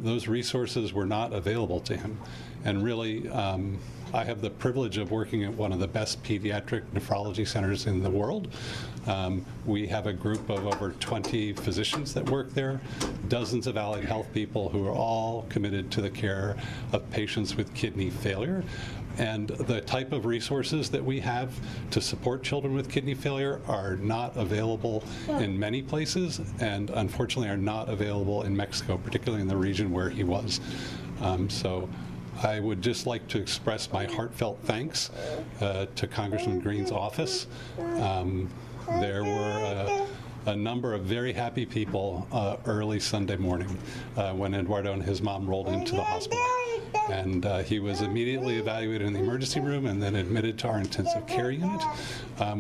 those resources were not available to him. And really, I have the privilege of working at one of the best pediatric nephrology centers in the world. We have a group of over 20 physicians that work there, dozens of allied health people who are all committed to the care of patients with kidney failure. And the type of resources that we have to support children with kidney failure are not available in many places, and unfortunately are not available in Mexico, particularly in the region where he was. So I would just like to express my heartfelt thanks to Congressman Green's office. There were a number of very happy people early Sunday morning when Eduardo and his mom rolled into the hospital. And he was immediately evaluated in the emergency room and then admitted to our intensive care unit,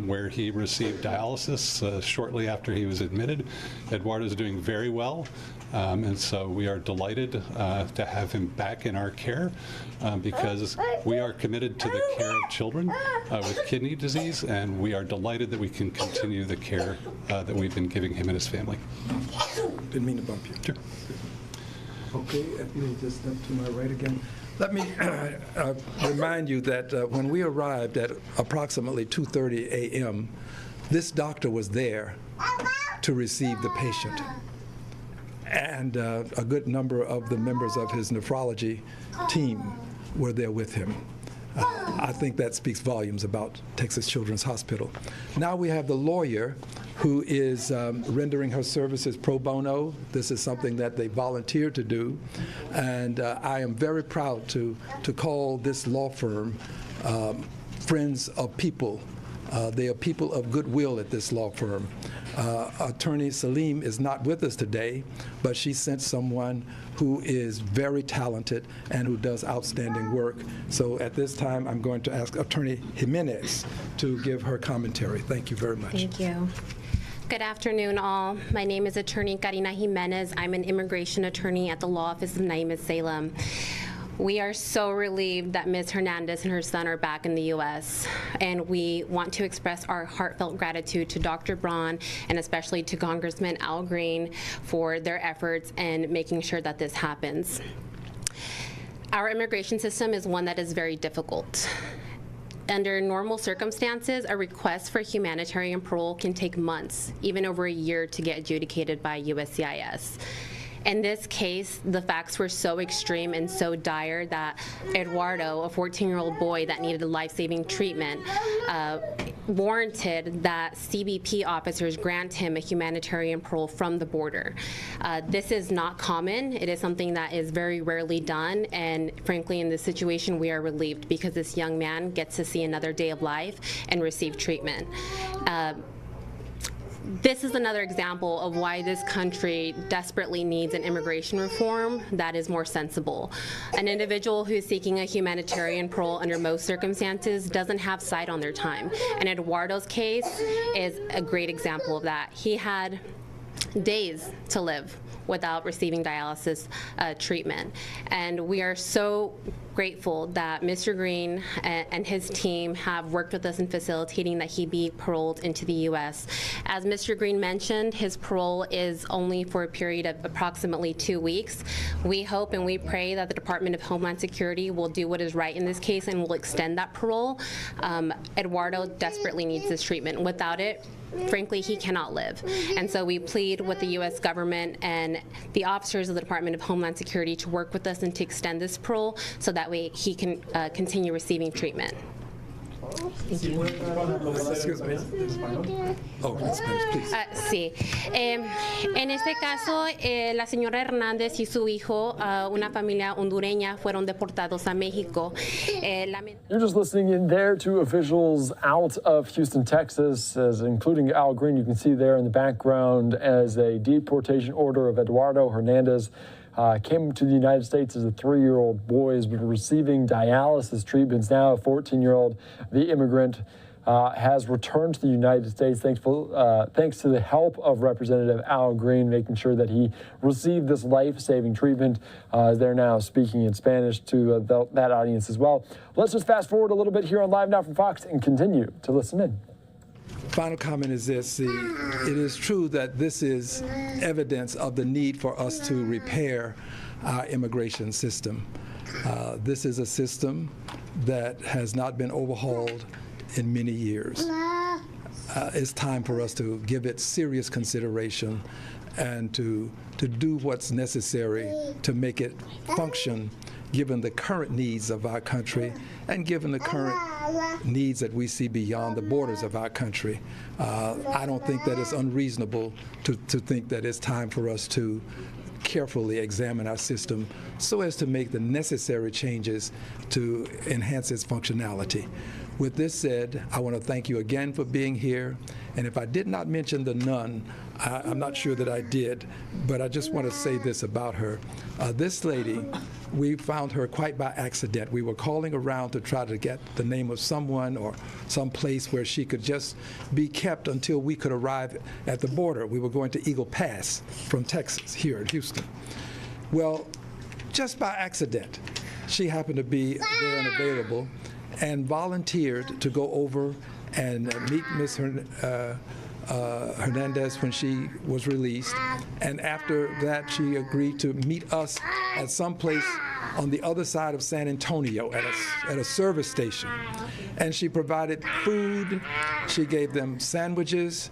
where he received dialysis shortly after he was admitted. Eduardo is doing very well. And so we are delighted to have him back in our care because we are committed to the care of children with kidney disease, and we are delighted that we can continue the care that we've been giving him and his family. Didn't mean to bump you. Sure. Okay, if you will just step to my right again. Let me remind you that when we arrived at approximately 2:30 a.m., this doctor was there to receive the patient. And a good number of the members of his nephrology team were there with him. I think that speaks volumes about Texas Children's Hospital. Now we have the lawyer who is rendering her services pro bono. This is something that they volunteered to do. And I am very proud to call this law firm Friends of People. They are people of goodwill at this law firm. Attorney Salim is not with us today, but she sent someone who is very talented and who does outstanding work. So at this time, I'm going to ask Attorney Jimenez to give her commentary. Thank you very much. Thank you. Good afternoon, all. My name is Attorney Karina Jimenez. I'm an immigration attorney at the Law Office of Naima Salem. We are so relieved that Ms. Hernandez and her son are back in the U.S., and we want to express our heartfelt gratitude to Dr. Braun and especially to Congressman Al Green for their efforts in making sure that this happens. Our immigration system is one that is very difficult. Under normal circumstances, a request for humanitarian parole can take months, even over a year, to get adjudicated by USCIS. In this case, the facts were so extreme and so dire that Eduardo, a 14-year-old boy that needed life-saving treatment, warranted that CBP officers grant him a humanitarian parole from the border. This is not common. It is something that is very rarely done, and frankly, in this situation, we are relieved because this young man gets to see another day of life and receive treatment. This is another example of why this country desperately needs an immigration reform that is more sensible. An individual who's seeking a humanitarian parole under most circumstances doesn't have sight on their time. And Eduardo's case is a great example of that. He had days to live without receiving dialysis treatment. And we are so grateful that Mr. Green and his team have worked with us in facilitating that he be paroled into the U.S. As Mr. Green mentioned, his parole is only for a period of approximately 2 weeks. We hope and we pray that the Department of Homeland Security will do what is right in this case and will extend that parole. Eduardo desperately needs this treatment. Without it, frankly, he cannot live. And so we plead with the U.S. government and the officers of the Department of Homeland Security to work with us and to extend this parole so that way he can continue receiving treatment. Thank you. Excuse me. Oh, Spanish, please. Sí. En este caso, la señora Hernández y su hijo, una familia hondureña, fueron deportados a México. You're just listening in there to officials out of Houston, Texas, including Al Green. You can see there in the background as a deportation order of Eduardo Hernandez came to the United States as a 3-year-old boy, has been receiving dialysis treatments. Now a 14-year-old, the immigrant, has returned to the United States thanks to the help of Representative Al Green, making sure that he received this life-saving treatment. They're now speaking in Spanish to that audience as well. Let's just fast forward a little bit here on Live Now from Fox and continue to listen in. Final comment is this. It is true that this is evidence of the need for us to repair our immigration system. This is a system that has not been overhauled in many years. It's time for us to give it serious consideration and to do what's necessary to make it function given the current needs of our country and given the current needs that we see beyond the borders of our country. I don't think that it's unreasonable to think that it's time for us to carefully examine our system so as to make the necessary changes to enhance its functionality. With this said, I want to thank you again for being here. And if I did not mention the nun, I'm not sure that I did, but I just want to say this about her. This lady, we found her quite by accident. We were calling around to try to get the name of someone or some place where she could just be kept until we could arrive at the border. We were going to Eagle Pass from Texas, here in Houston. Well, just by accident, she happened to be there and available and volunteered to go over and meet Ms. Hernandez when she was released. And after that, she agreed to meet us at some place on the other side of San Antonio at a service station. And she provided food. She gave them sandwiches.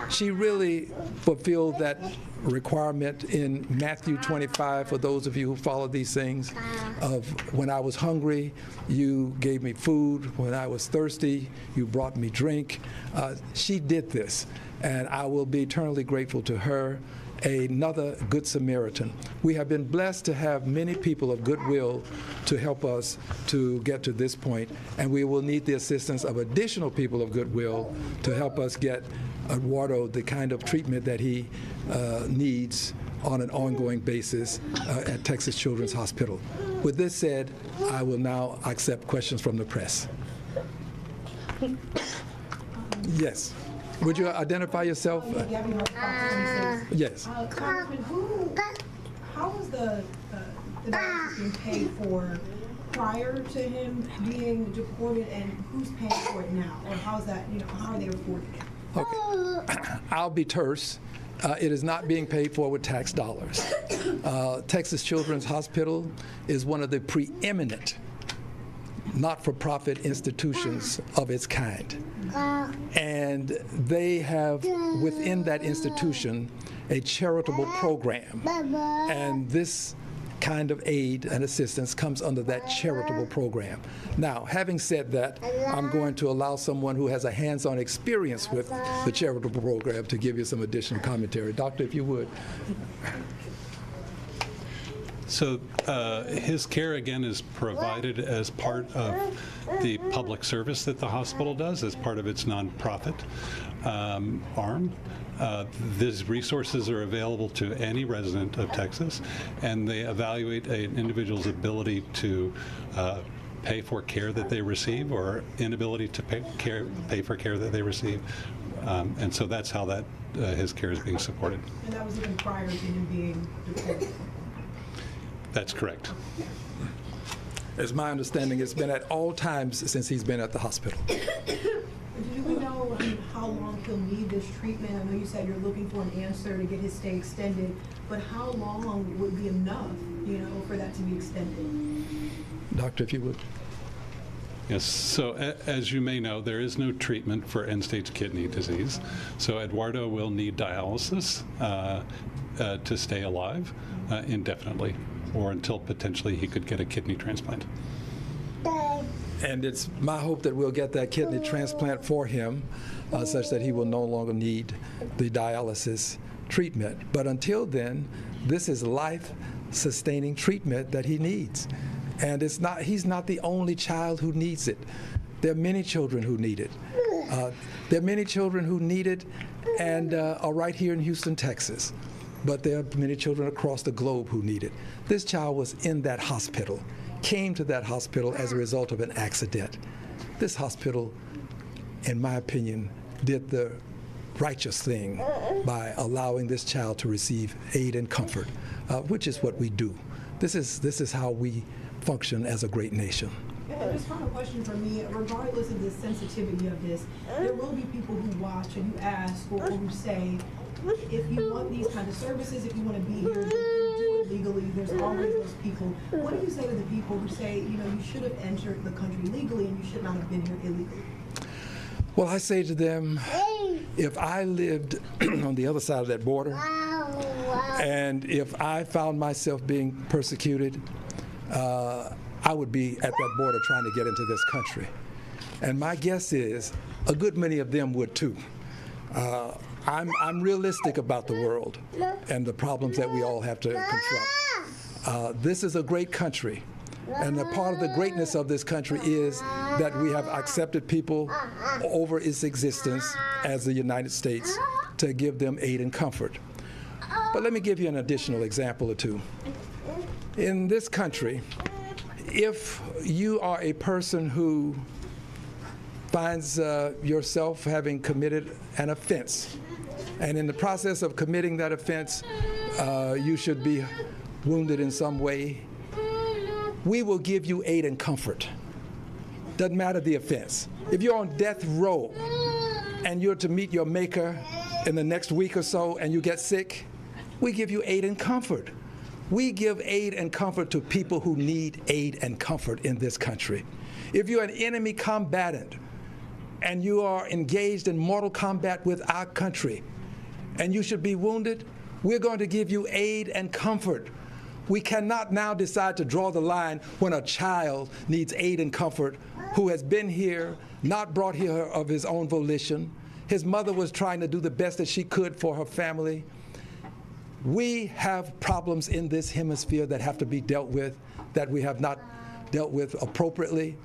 She really fulfilled that requirement in Matthew 25, for those of you who follow these things, of when I was hungry, you gave me food. When I was thirsty, you brought me drink. She did this, and I will be eternally grateful to her. Another good Samaritan. We have been blessed to have many people of goodwill to help us to get to this point, and we will need the assistance of additional people of goodwill to help us get Eduardo the kind of treatment that he needs on an ongoing basis at Texas Children's Hospital. With this said, I will now accept questions from the press. Yes. Would you identify yourself? Yes. Congressman, how was the dialysis being paid for prior to him being deported, and who's paying for it now? Or how's that, how are they affording it? Okay. I'll be terse. It is not being paid for with tax dollars. Texas Children's Hospital is one of the preeminent not-for-profit institutions of its kind. And they have within that institution a charitable program. And this kind of aid and assistance comes under that charitable program. Now, having said that, I'm going to allow someone who has a hands-on experience with the charitable program to give you some additional commentary. Doctor, if you would. So his care, again, is provided as part of the public service that the hospital does, as part of its nonprofit arm. These resources are available to any resident of Texas, and they evaluate an individual's ability to pay for care that they receive or inability to pay for care that they receive. And so that's how that his care is being supported. And that was even prior to him being deported? That's correct. As my understanding, it's been at all times since he's been at the hospital. Do we know how long he'll need this treatment? I know you said you're looking for an answer to get his stay extended, but how long would be enough, for that to be extended? Doctor, if you would. Yes, so as you may know, there is no treatment for end-stage kidney disease. So Eduardo will need dialysis to stay alive indefinitely, or until potentially he could get a kidney transplant. And it's my hope that we'll get that kidney transplant for him such that he will no longer need the dialysis treatment. But until then, this is life-sustaining treatment that he needs. And he's not the only child who needs it. There are many children who need it. There are many children who need it and are right here in Houston, Texas. But there are many children across the globe who need it. This child was in that hospital, came to that hospital as a result of an accident. This hospital, in my opinion, did the righteous thing by allowing this child to receive aid and comfort, which is what we do. This is how we function as a great nation. And just final question for me, regardless of the sensitivity of this, there will be people who watch and who ask or who say, if you want these kind of services, if you want to be here, then do it legally. There's always those people. What do you say to the people who say, you know, you should have entered the country legally and you should not have been here illegally? Well, I say to them, if I lived on the other side of that border, and if I found myself being persecuted, I would be at that border trying to get into this country. And my guess is a good many of them would too. I'm realistic about the world and the problems that we all have to confront. This is a great country. And a part of the greatness of this country is that we have accepted people over its existence as the United States to give them aid and comfort. But let me give you an additional example or two. In this country, if you are a person who finds yourself having committed an offense, and in the process of committing that offense, you should be wounded in some way, we will give you aid and comfort. Doesn't matter the offense. If you're on death row and you're to meet your maker in the next week or so and you get sick, we give you aid and comfort. We give aid and comfort to people who need aid and comfort in this country. If you're an enemy combatant and you are engaged in mortal combat with our country and you should be wounded, we're going to give you aid and comfort. We cannot now decide to draw the line when a child needs aid and comfort who has been here, not brought here of his own volition. His mother was trying to do the best that she could for her family. We have problems in this hemisphere that have to be dealt with, that we have not dealt with appropriately,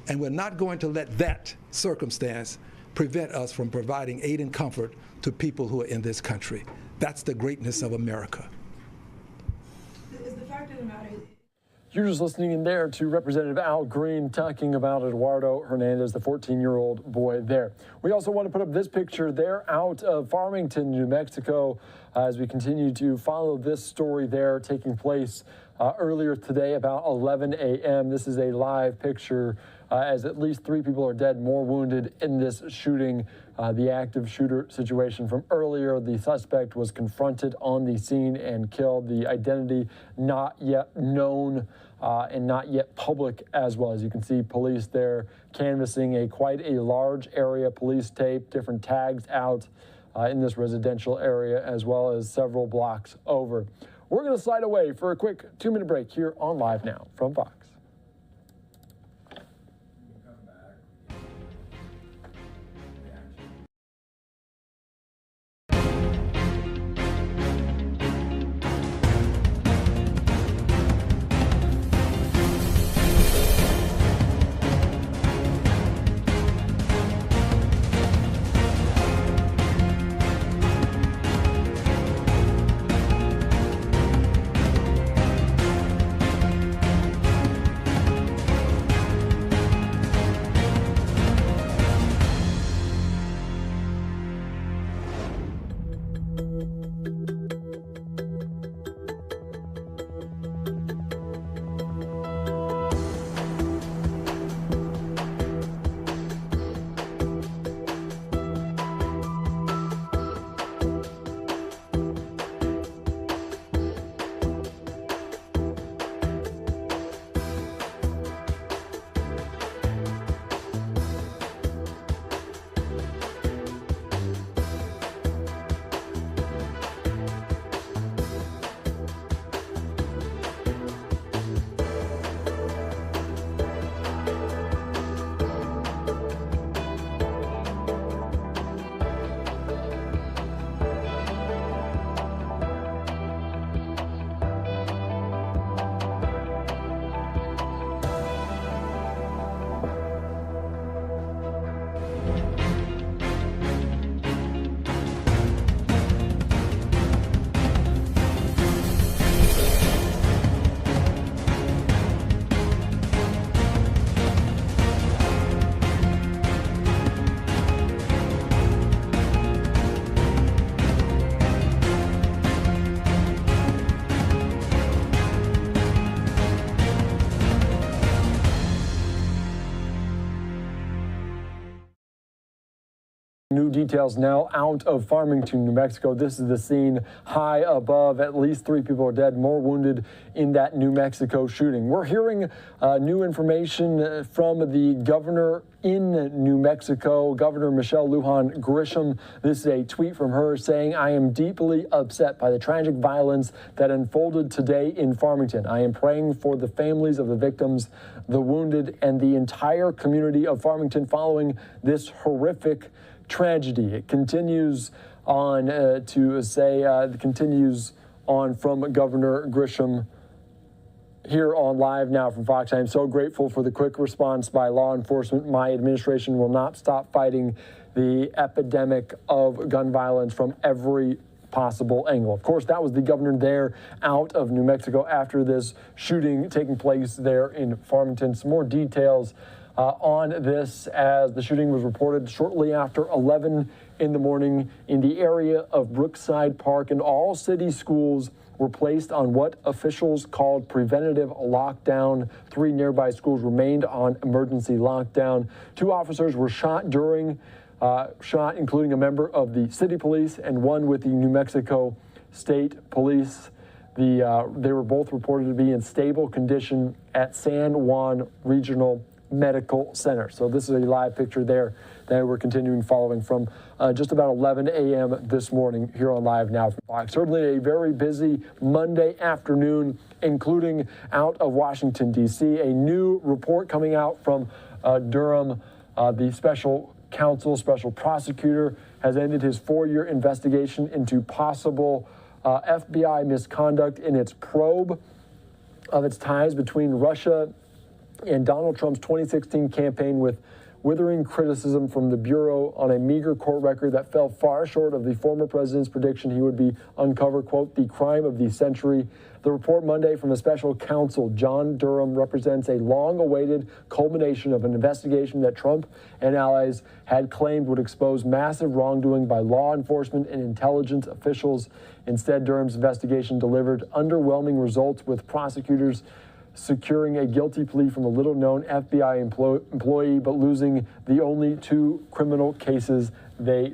and we're not going to let that circumstance prevent us from providing aid and comfort to people who are in this country. That's the greatness of America. You're just listening in there to Representative Al Green talking about Eduardo Hernandez, the 14-year-old boy there. We also want to put up this picture there out of Farmington, New Mexico, as we continue to follow this story there taking place earlier today about 11 a.m. This is a live picture as at least 3 people are dead, more wounded in this shooting. The active shooter situation from earlier, the suspect was confronted on the scene and killed. The identity not yet known and not yet public as well. As you can see, police there canvassing quite a large area, police tape, different tags out in this residential area as well as several blocks over. We're going to slide away for a quick 2-minute break here on Live Now from Fox. New details now out of Farmington, New Mexico. This is the scene high above. At least 3 people are dead, more wounded in that New Mexico shooting. We're hearing new information from the governor in New Mexico, Governor Michelle Lujan Grisham. This is a tweet from her saying, "I am deeply upset by the tragic violence that unfolded today in Farmington. I am praying for the families of the victims, the wounded, and the entire community of Farmington following this horrific tragedy." It continues on continues on from Governor Grisham here on Live Now from Fox. I am so grateful for the quick response by law enforcement. My administration will not stop fighting the epidemic of gun violence from every possible angle. Of course, that was the governor there out of New Mexico after this shooting taking place there in Farmington. Some more details on this as the shooting was reported shortly after 11 in the morning in the area of Brookside Park, and all city schools were placed on what officials called preventative lockdown. 3 nearby schools remained on emergency lockdown. 2 officers were shot including a member of the city police and one with the New Mexico State Police. They were both reported to be in stable condition at San Juan Regional Medical Center. So this is a live picture there that we're continuing following from just about 11 a.m. this morning here on Live Now from Fox. Certainly a very busy Monday afternoon, including out of Washington, D.C. A new report coming out from Durham. The special prosecutor has ended his 4-year investigation into possible FBI misconduct in its probe of its ties between Russia and Donald Trump's 2016 campaign, with withering criticism from the Bureau on a meager court record that fell far short of the former president's prediction he would uncover, quote, the crime of the century. The report Monday from the special counsel, John Durham, represents a long-awaited culmination of an investigation that Trump and allies had claimed would expose massive wrongdoing by law enforcement and intelligence officials. Instead, Durham's investigation delivered underwhelming results, with prosecutors securing a guilty plea from a little-known FBI employee, but losing the only 2 criminal cases they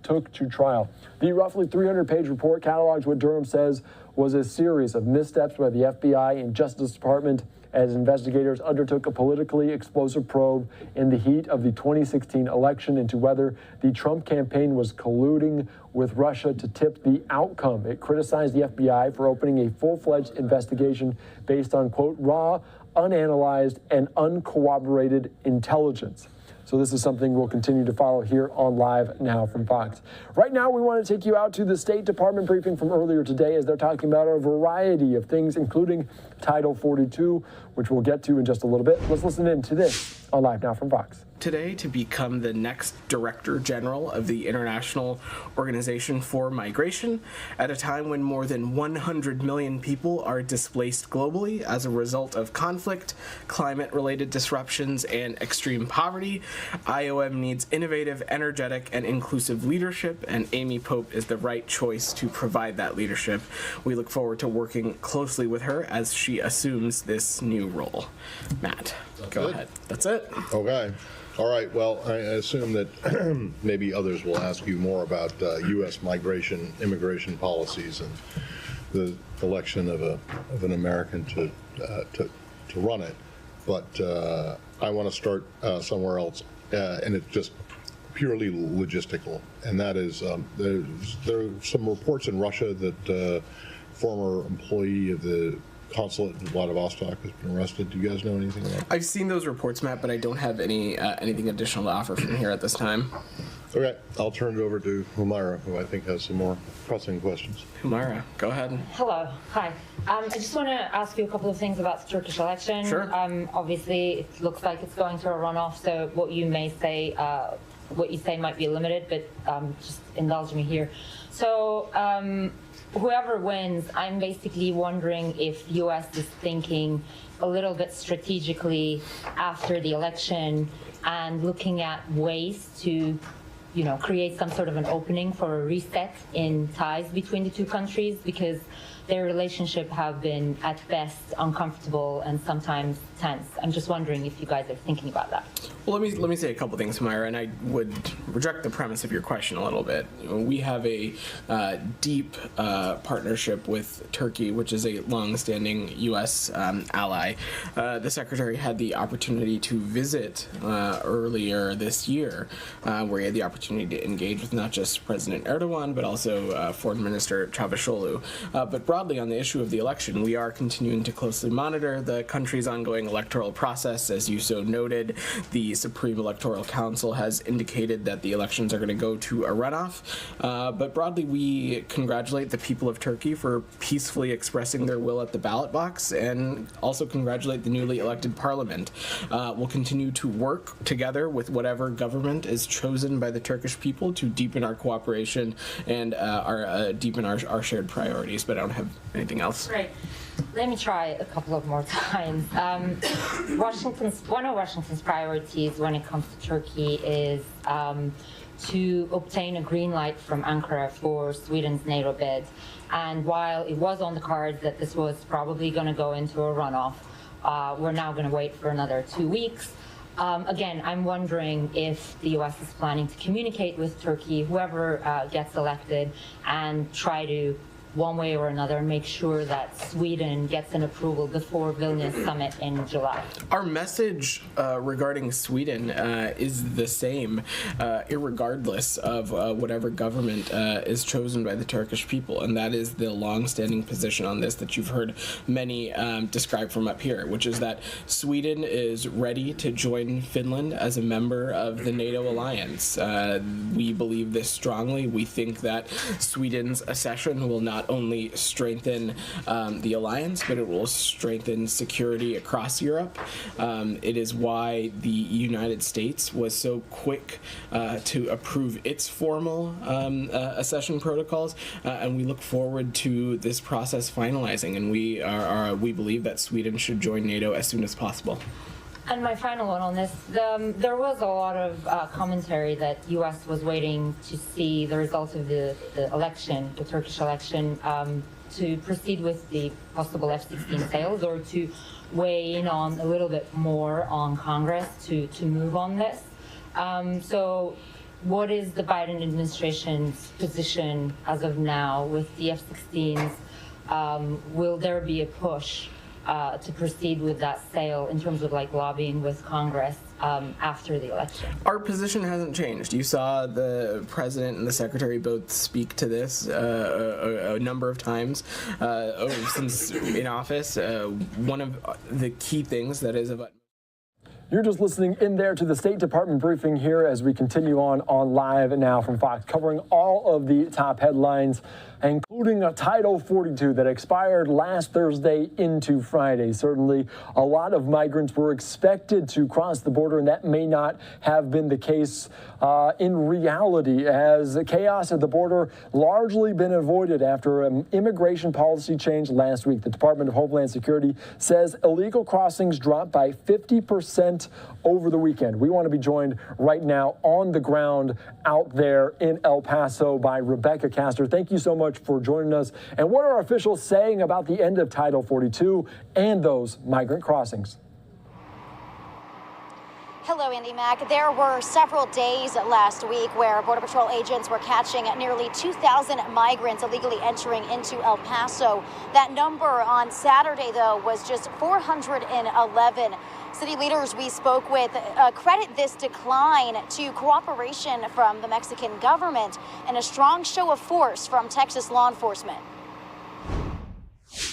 took to trial. The roughly 300-page report catalogs what Durham says was a series of missteps by the FBI and Justice Department as investigators undertook a politically explosive probe in the heat of the 2016 election into whether the Trump campaign was colluding with Russia to tip the outcome. It criticized the FBI for opening a full-fledged investigation based on, quote, raw, unanalyzed, and uncorroborated intelligence. So this is something we'll continue to follow here on Live Now from Fox. Right now, we want to take you out to the State Department briefing from earlier today, as they're talking about a variety of things, including Title 42, which we'll get to in just a little bit. Let's listen in to this on Live Now from Fox. Today, to become the next Director General of the International Organization for Migration, at a time when more than 100 million people are displaced globally as a result of conflict, climate-related disruptions, and extreme poverty. IOM needs innovative, energetic, and inclusive leadership, and Amy Pope is the right choice to provide that leadership. We look forward to working closely with her as she assumes this new role. Matt, go ahead. That's it. Okay. All right. Well, I assume that maybe others will ask you more about U.S. immigration policies and the election of an American to run it. But I want to start somewhere else, and it's just purely logistical. And that is, there are some reports in Russia that former employee of the consulate in Vladivostok has been arrested. Do you guys know anything about that? I've seen those reports, Matt, but I don't have anything additional to offer from here at this time. Okay, I'll turn it over to Humaira, who I think has some more pressing questions. Humaira, go ahead. Hello, hi. I just want to ask you a couple of things about the Turkish election. Sure. Obviously, it looks like it's going to a runoff, so what you say might be limited, but just indulge me here. So, whoever wins, I'm basically wondering if U.S. is thinking a little bit strategically after the election and looking at ways to, create some sort of an opening for a reset in ties between the two countries, because their relationship have been at best uncomfortable and sometimes tense. I'm just wondering if you guys are thinking about that. Well, let me say a couple things, Myra, and I would reject the premise of your question a little bit. We have a deep partnership with Turkey, which is a long-standing U.S. Ally. The Secretary had the opportunity to visit earlier this year, where he had the opportunity to engage with not just President Erdogan, but also Foreign Minister Çavuşoğlu. But broadly on the issue of the election, we are continuing to closely monitor the country's ongoing electoral process. As you so noted, the Supreme Electoral Council has indicated that the elections are going to go to a runoff. But broadly, we congratulate the people of Turkey for peacefully expressing their will at the ballot box, and also congratulate the newly elected parliament. We'll continue to work together with whatever government is chosen by the Turkish people to deepen our cooperation and deepen our shared priorities, but I don't have anything else. Great. Let me try a couple of more times. One of Washington's priorities when it comes to Turkey is to obtain a green light from Ankara for Sweden's NATO bid. And while it was on the cards that this was probably going to go into a runoff, we're now going to wait for another 2 weeks. Again, I'm wondering if the U.S. is planning to communicate with Turkey, whoever gets elected, and try to, one way or another, make sure that Sweden gets an approval before Vilnius summit in July. Our message regarding Sweden is the same, irregardless of whatever government is chosen by the Turkish people, and that is the long-standing position on this that you've heard many describe from up here, which is that Sweden is ready to join Finland as a member of the NATO alliance. We believe this strongly. We think that Sweden's accession will not only strengthen the alliance, but it will strengthen security across Europe. It is why the United States was so quick to approve its formal accession protocols, and we look forward to this process finalizing, and we believe that Sweden should join NATO as soon as possible. And my final one on this, there was a lot of commentary that U.S. was waiting to see the results of the election, the Turkish election, to proceed with the possible F-16 sales, or to weigh in on a little bit more on Congress to move on this. So what is the Biden administration's position as of now with the F-16s? Will there be a push to proceed with that sale in terms of like lobbying with Congress after the election? Our position hasn't changed. You saw the president and the secretary both speak to this a number of times since in office. One of the key things that is of You're just listening in there to the State Department briefing here as we continue on live now from Fox, covering all of the top headlines, including a Title 42 that expired last Thursday into Friday. Certainly, a lot of migrants were expected to cross the border, and that may not have been the case in reality, as chaos at the border largely been avoided after an immigration policy change last week. The Department of Homeland Security says illegal crossings dropped by 50% over the weekend. We want to be joined right now on the ground out there in El Paso by Rebecca Castor. Thank you so much for joining us. And what are officials saying about the end of Title 42 and those migrant crossings? Hello, Andy Mack. There were several days last week where Border Patrol agents were catching nearly 2,000 migrants illegally entering into El Paso. That number on Saturday, though, was just 411. City leaders we spoke with credit this decline to cooperation from the Mexican government and a strong show of force from Texas law enforcement.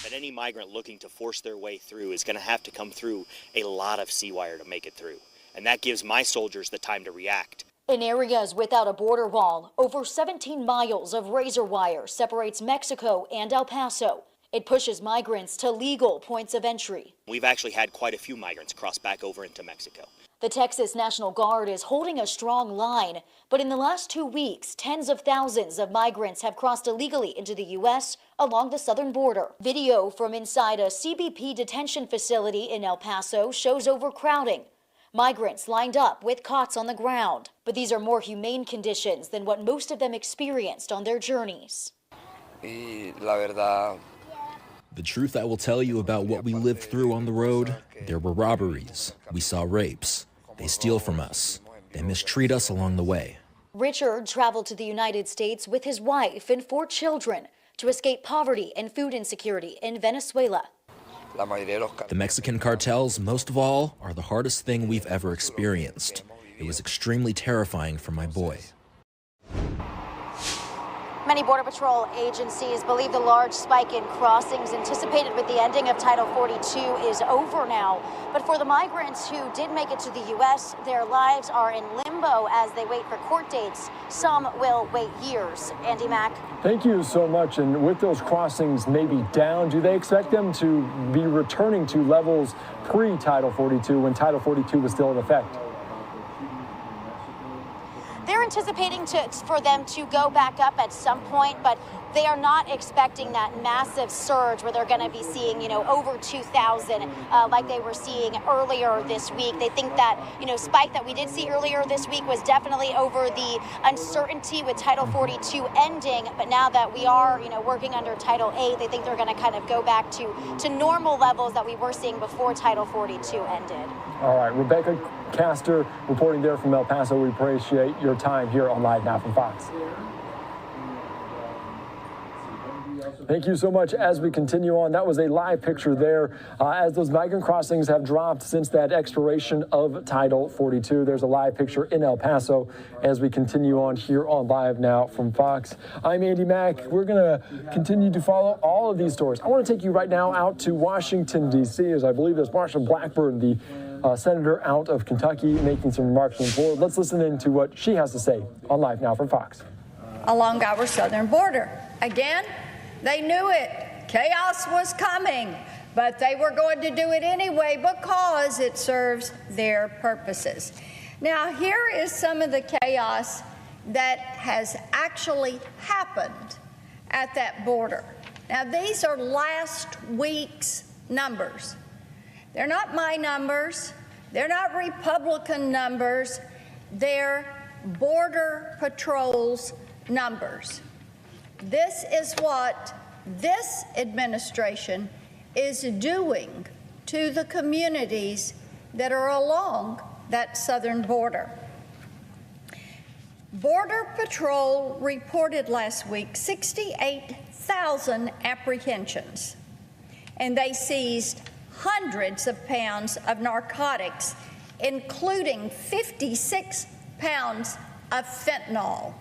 That any migrant looking to force their way through is going to have to come through a lot of sea wire to make it through. And that gives my soldiers the time to react. In areas without a border wall, over 17 miles of razor wire separates Mexico and El Paso. It pushes migrants to legal points of entry. We've actually had quite a few migrants cross back over into Mexico. The Texas National Guard is holding a strong line, but in the last 2 weeks, tens of thousands of migrants have crossed illegally into the U.S. along the southern border. Video from inside a CBP detention facility in El Paso shows overcrowding. Migrants lined up with cots on the ground. But these are more humane conditions than what most of them experienced on their journeys. Y la verdad, The truth I will tell you about what we lived through on the road, there were robberies. We saw rapes. They steal from us. They mistreat us along the way. Richard traveled to the United States with his wife and 4 children to escape poverty and food insecurity in Venezuela. The Mexican cartels, most of all, are the hardest thing we've ever experienced. It was extremely terrifying for my boy. Many Border Patrol agencies believe the large spike in crossings anticipated with the ending of Title 42 is over now. But for the migrants who did make it to the U.S., their lives are in limbo as they wait for court dates. Some will wait years. Andy Mack. Thank you so much. And with those crossings maybe down, do they expect them to be returning to levels pre-Title 42 when Title 42 was still in effect? They're anticipating for them to go back up at some point, but they are not expecting that massive surge where they're going to be seeing, over 2,000 like they were seeing earlier this week. They think that, spike that we did see earlier this week was definitely over the uncertainty with Title 42 ending. But now that we are, working under Title 8, they think they're going to kind of go back to normal levels that we were seeing before Title 42 ended. All right, Rebecca Castor reporting there from El Paso. We appreciate your time here on Live Now from Fox. Thank you so much. As we continue on, that was a live picture there as those migrant crossings have dropped since that expiration of Title 42. There's a live picture in El Paso as we continue on here on Live Now from Fox. I'm Andy Mack. We're going to continue to follow all of these stories. I want to take you right now out to Washington, D.C., as I believe there's Marsha Blackburn, the senator out of Kentucky, making some remarks on the floor. Let's listen in to what she has to say on Live Now from Fox. Along our southern border. Again, they knew it. Chaos was coming, but they were going to do it anyway because it serves their purposes. Now, here is some of the chaos that has actually happened at that border. Now, these are last week's numbers. They're not my numbers. They're not Republican numbers. They're Border Patrol's numbers. This is what this administration is doing to the communities that are along that southern border. Border Patrol reported last week 68,000 apprehensions, and they seized hundreds of pounds of narcotics, including 56 pounds of fentanyl.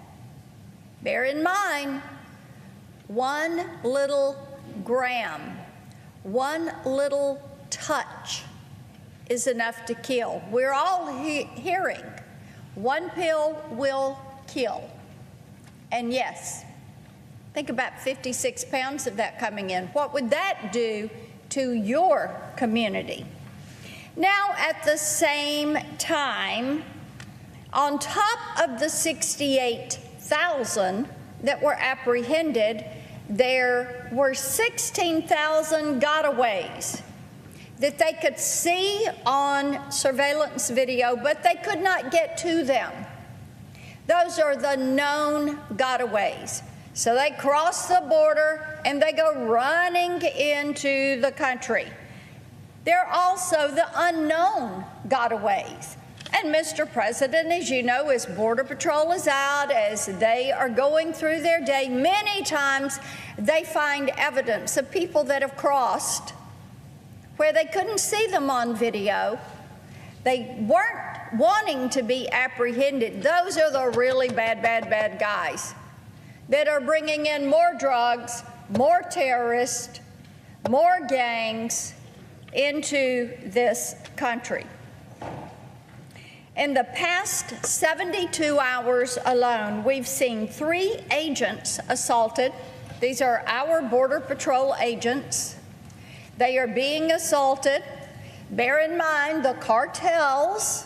Bear in mind, 1 little gram, 1 little touch is enough to kill. We're all hearing 1 pill will kill. And yes, think about 56 pounds of that coming in. What would that do to your community? Now, at the same time, on top of the 68,000 that were apprehended, there were 16,000 gotaways that they could see on surveillance video, but they could not get to them. Those are the known gotaways. So they cross the border and they go running into the country. There are also the unknown gotaways. And Mr. President, as you know, as Border Patrol is out, as they are going through their day, many times they find evidence of people that have crossed where they couldn't see them on video. They weren't wanting to be apprehended. Those are the really bad guys that are bringing in more drugs, more terrorists, more gangs into this country. In the past 72 hours alone, we've seen 3 agents assaulted. These are our Border Patrol agents. They are being assaulted. Bear in mind, the cartels,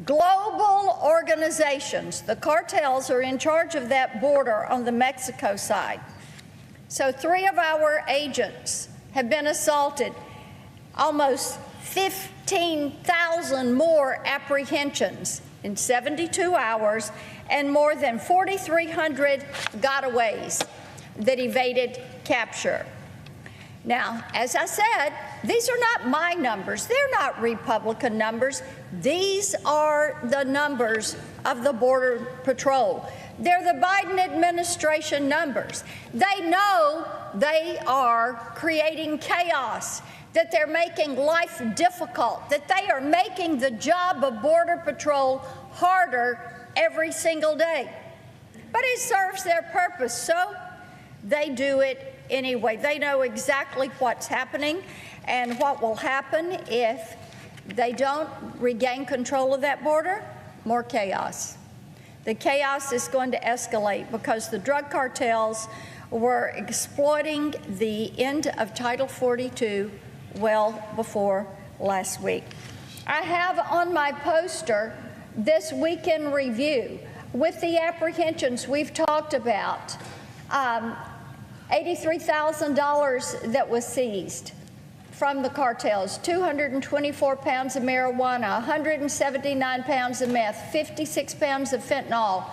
global organizations, the cartels are in charge of that border on the Mexico side. So 3 of our agents have been assaulted. Almost 15,000 more apprehensions in 72 hours and more than 4,300 gotaways that evaded capture. Now, as I said, these are not my numbers. They're not Republican numbers. These are the numbers of the Border Patrol. They're the Biden administration numbers. They know they are creating chaos, that they're making life difficult, that they are making the job of Border Patrol harder every single day. But it serves their purpose, so they do it anyway. They know exactly what's happening and what will happen if they don't regain control of that border. More chaos. The chaos is going to escalate because the drug cartels were exploiting the end of Title 42 well before last week. I have on my poster this weekend review with the apprehensions we've talked about. $83,000 that was seized from the cartels, 224 pounds of marijuana, 179 pounds of meth, 56 pounds of fentanyl,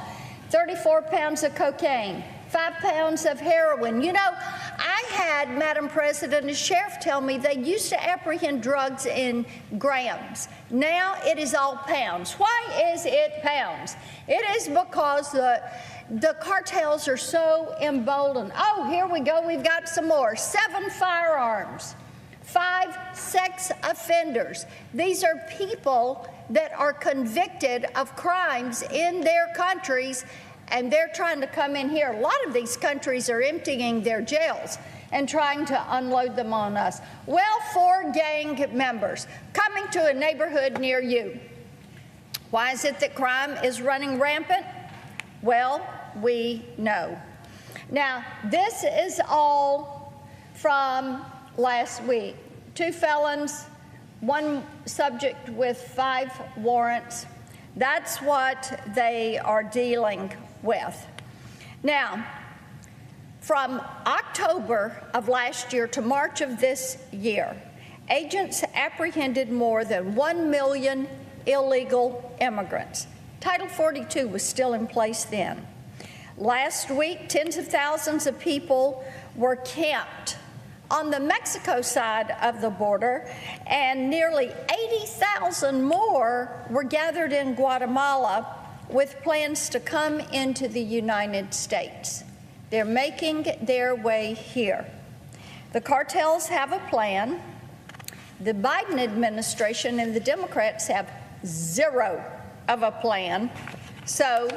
34 pounds of cocaine, 5 pounds of heroin. You know, I had, Madam President, a sheriff tell me they used to apprehend drugs in grams. Now it is all pounds. Why is it pounds? It is because the cartels are so emboldened. Oh, here we go. We've got some more. 7 firearms, 5 sex offenders. These are people that are convicted of crimes in their countries, and they're trying to come in here. A lot of these countries are emptying their jails and trying to unload them on us. Well, 4 gang members coming to a neighborhood near you. Why is it that crime is running rampant? Well, we know. Now, this is all from last week. 2 felons, 1 subject with 5 warrants. That's what they are dealing with. Now, from October of last year to March of this year, agents apprehended more than 1 million illegal immigrants. Title 42 was still in place then. Last week, tens of thousands of people were camped on the Mexico side of the border, and nearly 80,000 more were gathered in Guatemala with plans to come into the United States. They're making their way here. The cartels have a plan. The Biden administration and the Democrats have zero of a plan. So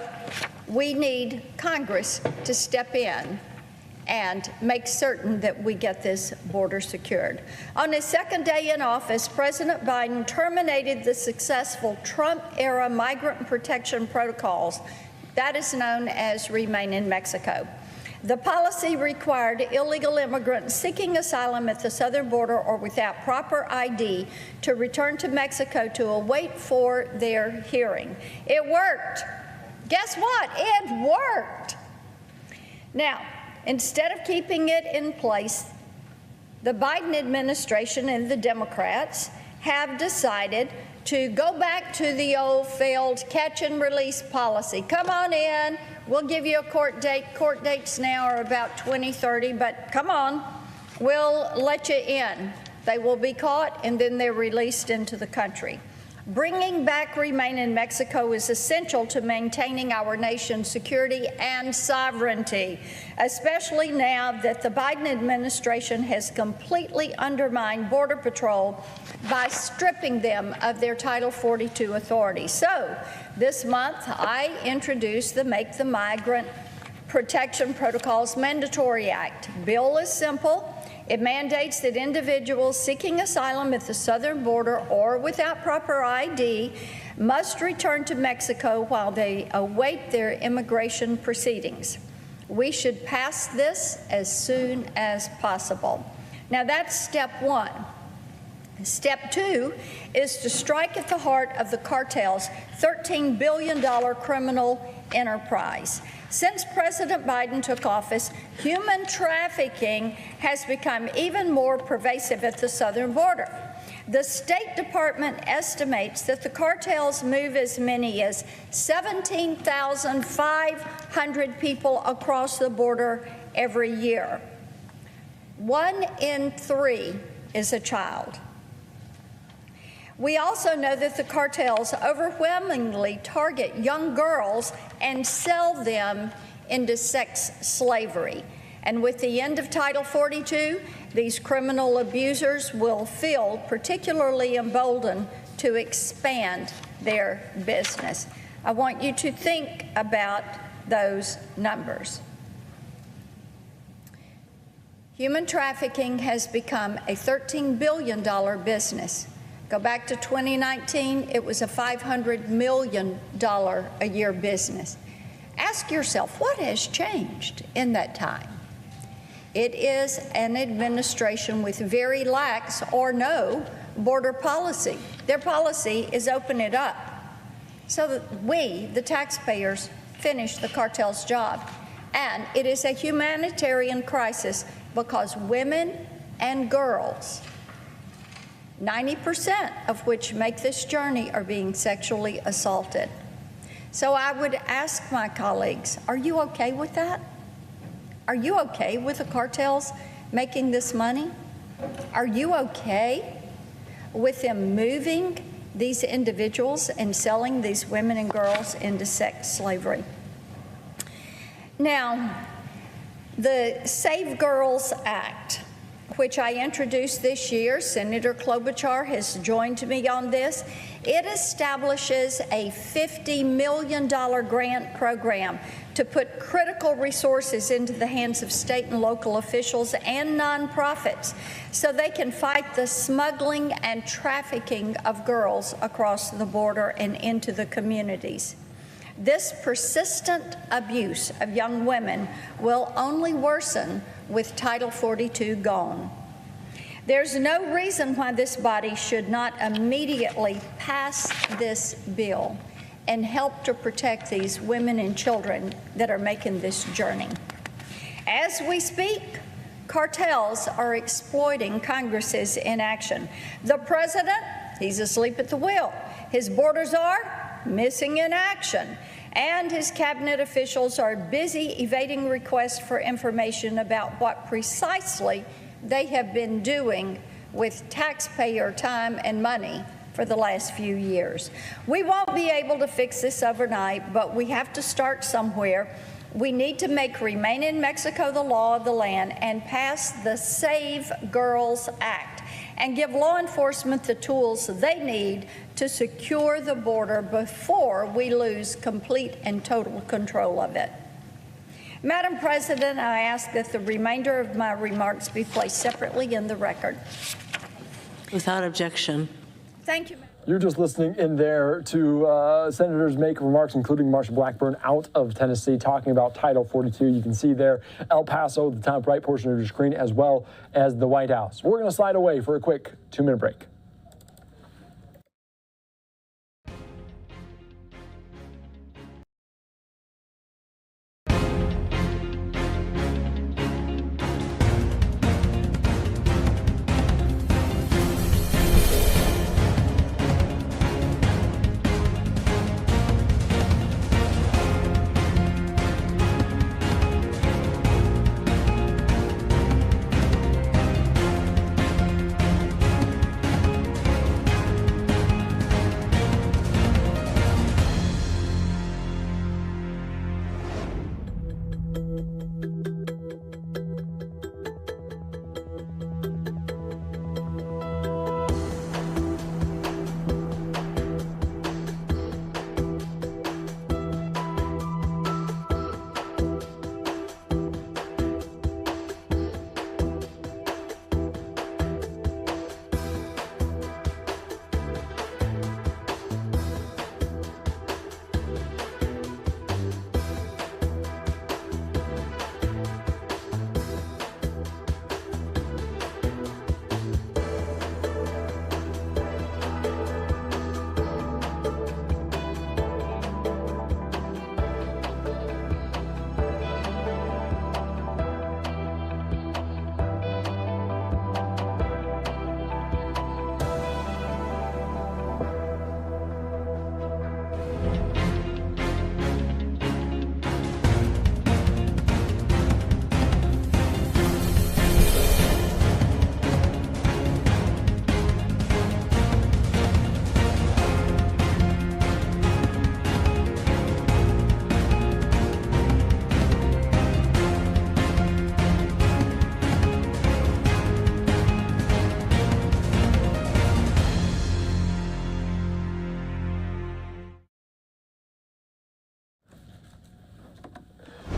we need Congress to step in and make certain that we get this border secured. On his second day in office, President Biden terminated the successful Trump-era migrant protection protocols. That is known as Remain in Mexico. The policy required illegal immigrants seeking asylum at the southern border or without proper ID to return to Mexico to await for their hearing. It worked. Guess what? It worked. Now, instead of keeping it in place, the Biden administration and the Democrats have decided to go back to the old failed catch and release policy. Come on in. We'll give you a court date. Court dates now are about 2030, but come on. We'll let you in. They will be caught, and then they're released into the country. Bringing back Remain in Mexico is essential to maintaining our nation's security and sovereignty, especially now that the Biden administration has completely undermined Border Patrol by stripping them of their Title 42 authority. So this month, I introduced the Make the Migrant Protection Protocols Mandatory Act. Bill is simple. It mandates that individuals seeking asylum at the southern border or without proper ID must return to Mexico while they await their immigration proceedings. We should pass this as soon as possible. Now, that's step 1. Step 2 is to strike at the heart of the cartel's $13 billion criminal enterprise. Since President Biden took office, human trafficking has become even more pervasive at the southern border. The State Department estimates that the cartels move as many as 17,500 people across the border every year. 1 in 3 is a child. We also know that the cartels overwhelmingly target young girls and sell them into sex slavery. And with the end of Title 42, these criminal abusers will feel particularly emboldened to expand their business. I want you to think about those numbers. Human trafficking has become a $13 billion business. Go back to 2019, it was a $500 million a year business. Ask yourself, what has changed in that time? It is an administration with very lax or no border policy. Their policy is open it up so that we, the taxpayers, finish the cartel's job. And it is a humanitarian crisis because women and girls, 90% of which make this journey, are being sexually assaulted. So I would ask my colleagues, are you okay with that? Are you okay with the cartels making this money? Are you okay with them moving these individuals and selling these women and girls into sex slavery? Now, the Save Girls Act, which I introduced this year, Senator Klobuchar has joined me on this. It establishes a $50 million grant program to put critical resources into the hands of state and local officials and nonprofits so they can fight the smuggling and trafficking of girls across the border and into the communities. This persistent abuse of young women will only worsen with Title 42 gone. There's no reason why this body should not immediately pass this bill and help to protect these women and children that are making this journey. As we speak, cartels are exploiting Congress's inaction. The president, he's asleep at the wheel. His borders are missing in action. And his cabinet officials are busy evading requests for information about what precisely they have been doing with taxpayer time and money for the last few years. We won't be able to fix this overnight, but we have to start somewhere. We need to make Remain in Mexico the law of the land and pass the Save Girls Act and give law enforcement the tools they need to secure the border before we lose complete and total control of it. Madam President, I ask that the remainder of my remarks be placed separately in the record. Without objection. Thank you. You're just listening in there to senators make remarks, including Marsha Blackburn out of Tennessee, talking about Title 42. You can see there El Paso, the top right portion of your screen, as well as the White House. We're going to slide away for a quick 2-minute break.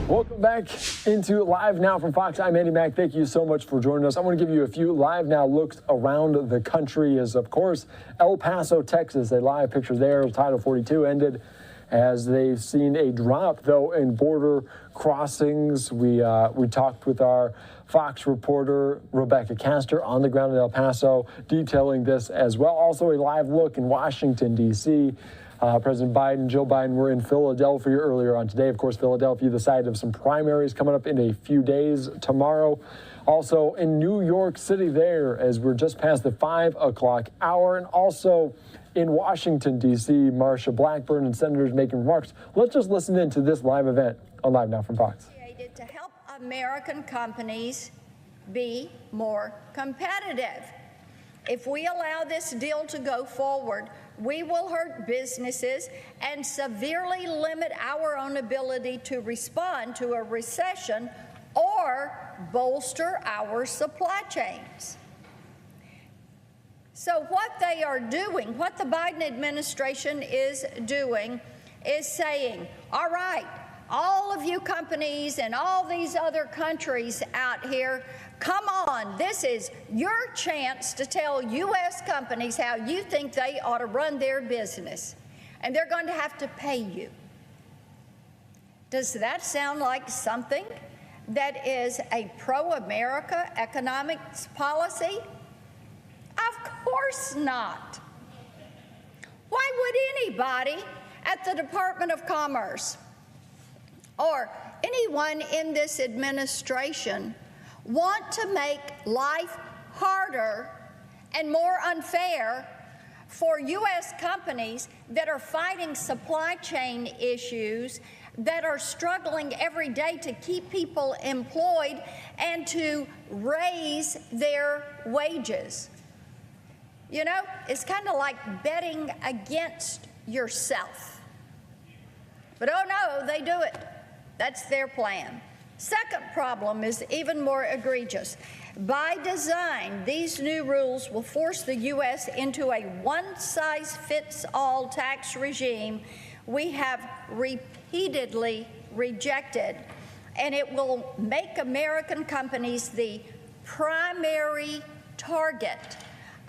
Welcome back into Live Now from Fox. I'm Andy Mack. Thank you so much for joining us. I want to give you a few Live Now looks around the country as, of course, El Paso, Texas, a live picture there. Title 42 ended as they've seen a drop, though, in border crossings. We talked with our Fox reporter, Rebecca Castor, on the ground in El Paso, detailing this as well. Also a live look in Washington, D.C., President Biden, Joe Biden, were in Philadelphia earlier on today. Of course, Philadelphia, the site of some primaries coming up in a few days tomorrow. Also in New York City there, as we're just past the 5 o'clock hour. And also in Washington, D.C., Marsha Blackburn and senators making remarks. Let's just listen in to this live event on Live Now from Fox. To help American companies be more competitive. If we allow this deal to go forward, we will hurt businesses and severely limit our own ability to respond to a recession or bolster our supply chains. So what they are doing, what the Biden administration is doing, is saying, all right, all of you companies and all these other countries out here, come on, this is your chance to tell U.S. companies how you think they ought to run their business, and they're going to have to pay you. Does that sound like something that is a pro-America economics policy? Of course not. Why would anybody at the Department of Commerce or anyone in this administration want to make life harder and more unfair for U.S. companies that are fighting supply chain issues, that are struggling every day to keep people employed and to raise their wages? You know, it's kind of like betting against yourself. But oh no, they do it. That's their plan. Second problem is even more egregious. By design, these new rules will force the U.S. into a one-size-fits-all tax regime we have repeatedly rejected, and it will make American companies the primary target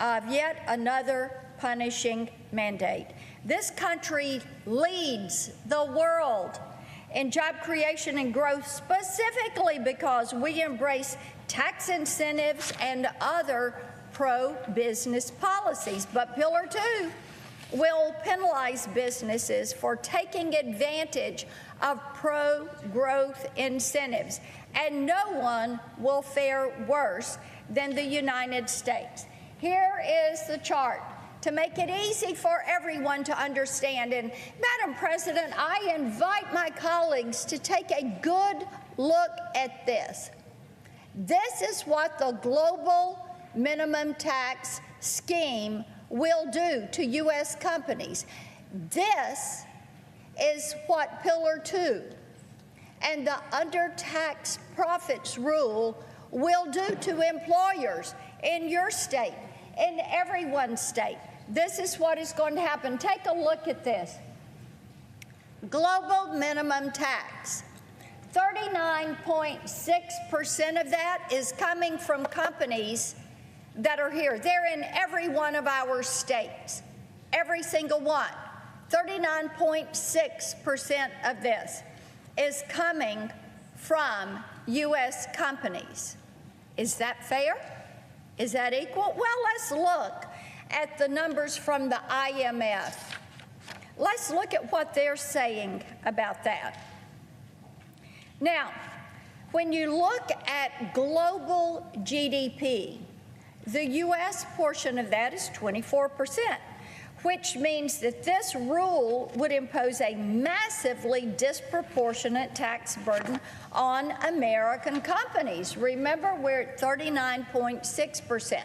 of yet another punishing mandate. This country leads the world in job creation and growth, specifically because we embrace tax incentives and other pro-business policies. But Pillar 2 will penalize businesses for taking advantage of pro-growth incentives, and no one will fare worse than the United States. Here is the chart to make it easy for everyone to understand. And Madam President, I invite my colleagues to take a good look at this. This is what the global minimum tax scheme will do to U.S. companies. This is what Pillar 2 and the under-taxed profits rule will do to employers in your state, in everyone's state. This is what is going to happen. Take a look at this. Global minimum tax. 39.6% of that is coming from companies that are here. They're in every one of our states, every single one. 39.6% of this is coming from U.S. companies. Is that fair? Is that equal? Well, let's look at the numbers from the IMF. Let's look at what they're saying about that. Now, when you look at global GDP, the U.S. portion of that is 24%, which means that this rule would impose a massively disproportionate tax burden on American companies. Remember, we're at 39.6%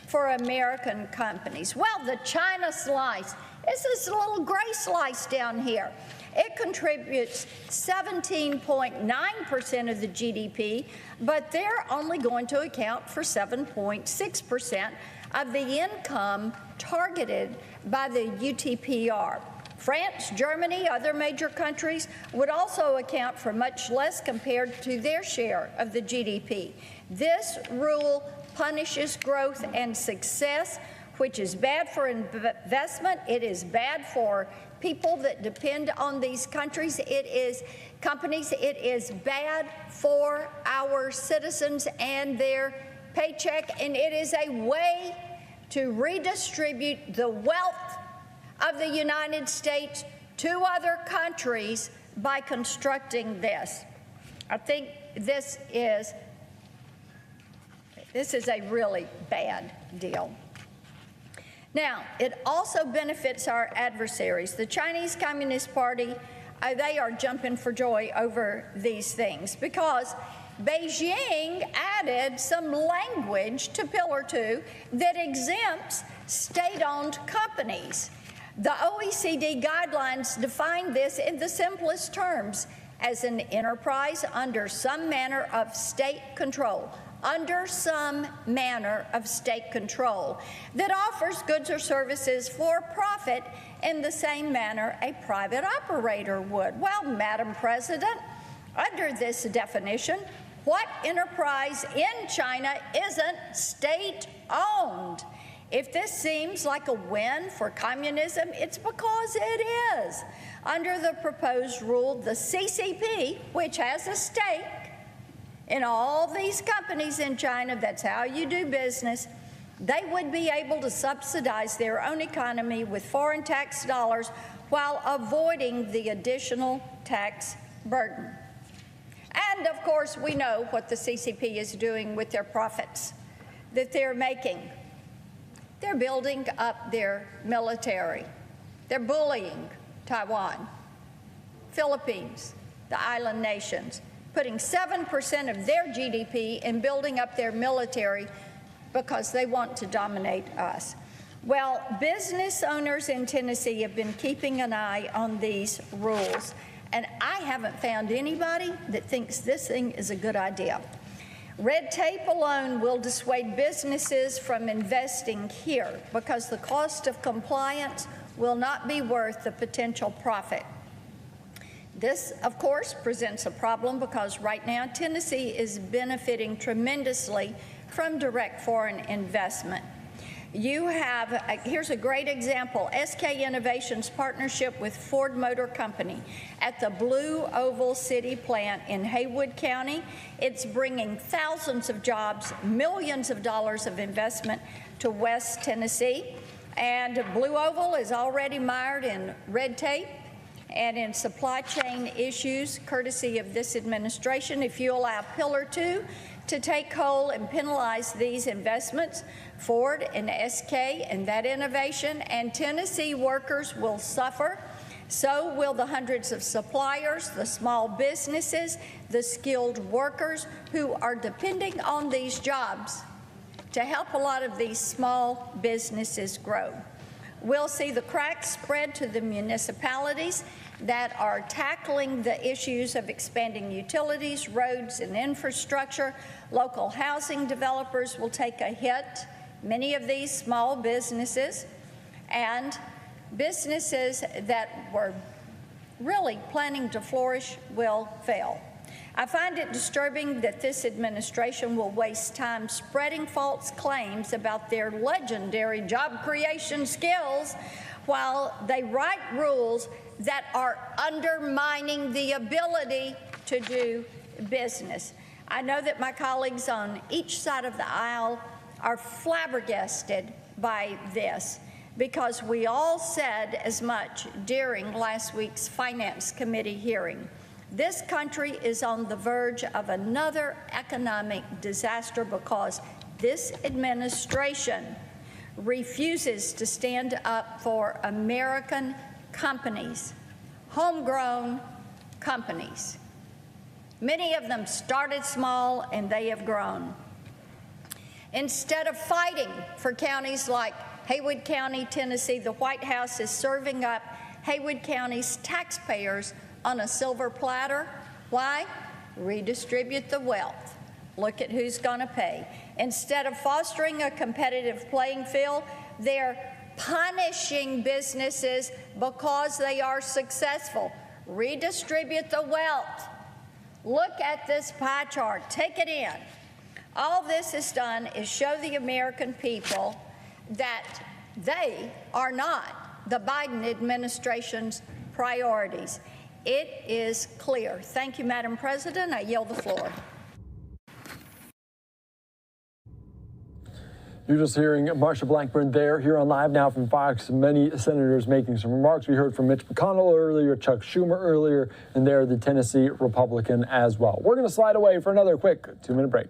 for American companies. Well, the China slice is this little gray slice down here. It contributes 17.9% of the GDP, but they're only going to account for 7.6% of the income targeted by the UTPR. France, Germany, other major countries would also account for much less compared to their share of the GDP. This rule punishes growth and success, which is bad for investment. It is bad for people that depend on these countries. It is companies. It is bad for our citizens and their paycheck, and it is a way to redistribute the wealth of the United States to other countries by constructing this. I think this is a really bad deal. Now, it also benefits our adversaries. The Chinese Communist Party, they are jumping for joy over these things because Beijing added some language to Pillar 2 that exempts state-owned companies. The OECD guidelines define this in the simplest terms as an enterprise under some manner of state control. Under some manner of state control that offers goods or services for profit in the same manner a private operator would. Well, Madam President, under this definition, what enterprise in China isn't state-owned? If this seems like a win for communism, it's because it is. Under the proposed rule, the CCP, which has a stake in all these companies in China, that's how you do business, they would be able to subsidize their own economy with foreign tax dollars while avoiding the additional tax burden. And of course, we know what the CCP is doing with their profits that they're making. They're building up their military. They're bullying Taiwan, Philippines, the island nations, putting 7% of their GDP in building up their military because they want to dominate us. Well, business owners in Tennessee have been keeping an eye on these rules, and I haven't found anybody that thinks this thing is a good idea. Red tape alone will dissuade businesses from investing here because the cost of compliance will not be worth the potential profit. This, of course, presents a problem because right now Tennessee is benefiting tremendously from direct foreign investment. You have, here's a great example, SK Innovations' partnership with Ford Motor Company at the Blue Oval City plant in Haywood County. It's bringing thousands of jobs, millions of dollars of investment to West Tennessee. And Blue Oval is already mired in red tape and in supply chain issues, courtesy of this administration. If you allow Pillar 2 to take hold and penalize these investments, Ford and SK and that innovation and Tennessee workers will suffer. So will the hundreds of suppliers, the small businesses, the skilled workers who are depending on these jobs to help a lot of these small businesses grow. We'll see the cracks spread to the municipalities that are tackling the issues of expanding utilities, roads, and infrastructure. Local housing developers will take a hit. Many of these small businesses and businesses that were really planning to flourish will fail. I find it disturbing that this administration will waste time spreading false claims about their legendary job creation skills while they write rules that are undermining the ability to do business. I know that my colleagues on each side of the aisle are flabbergasted by this because we all said as much during last week's Finance Committee hearing. This country is on the verge of another economic disaster because this administration refuses to stand up for American companies, homegrown companies. Many of them started small and they have grown. Instead of fighting for counties like Haywood County, Tennessee, the White House is serving up Haywood County's taxpayers on a silver platter. Why? Redistribute the wealth. Look at who's going to pay. Instead of fostering a competitive playing field, they're punishing businesses because they are successful. Redistribute the wealth. Look at this pie chart. Take it in. All this has done is show the American people that they are not the Biden administration's priorities. It is clear. Thank you, Madam President. I yield the floor. You're just hearing Marsha Blackburn there, here on Live Now from Fox. Many senators making some remarks. We heard from Mitch McConnell earlier, Chuck Schumer earlier, and they're the Tennessee Republican as well. We're going to slide away for another quick 2-minute break.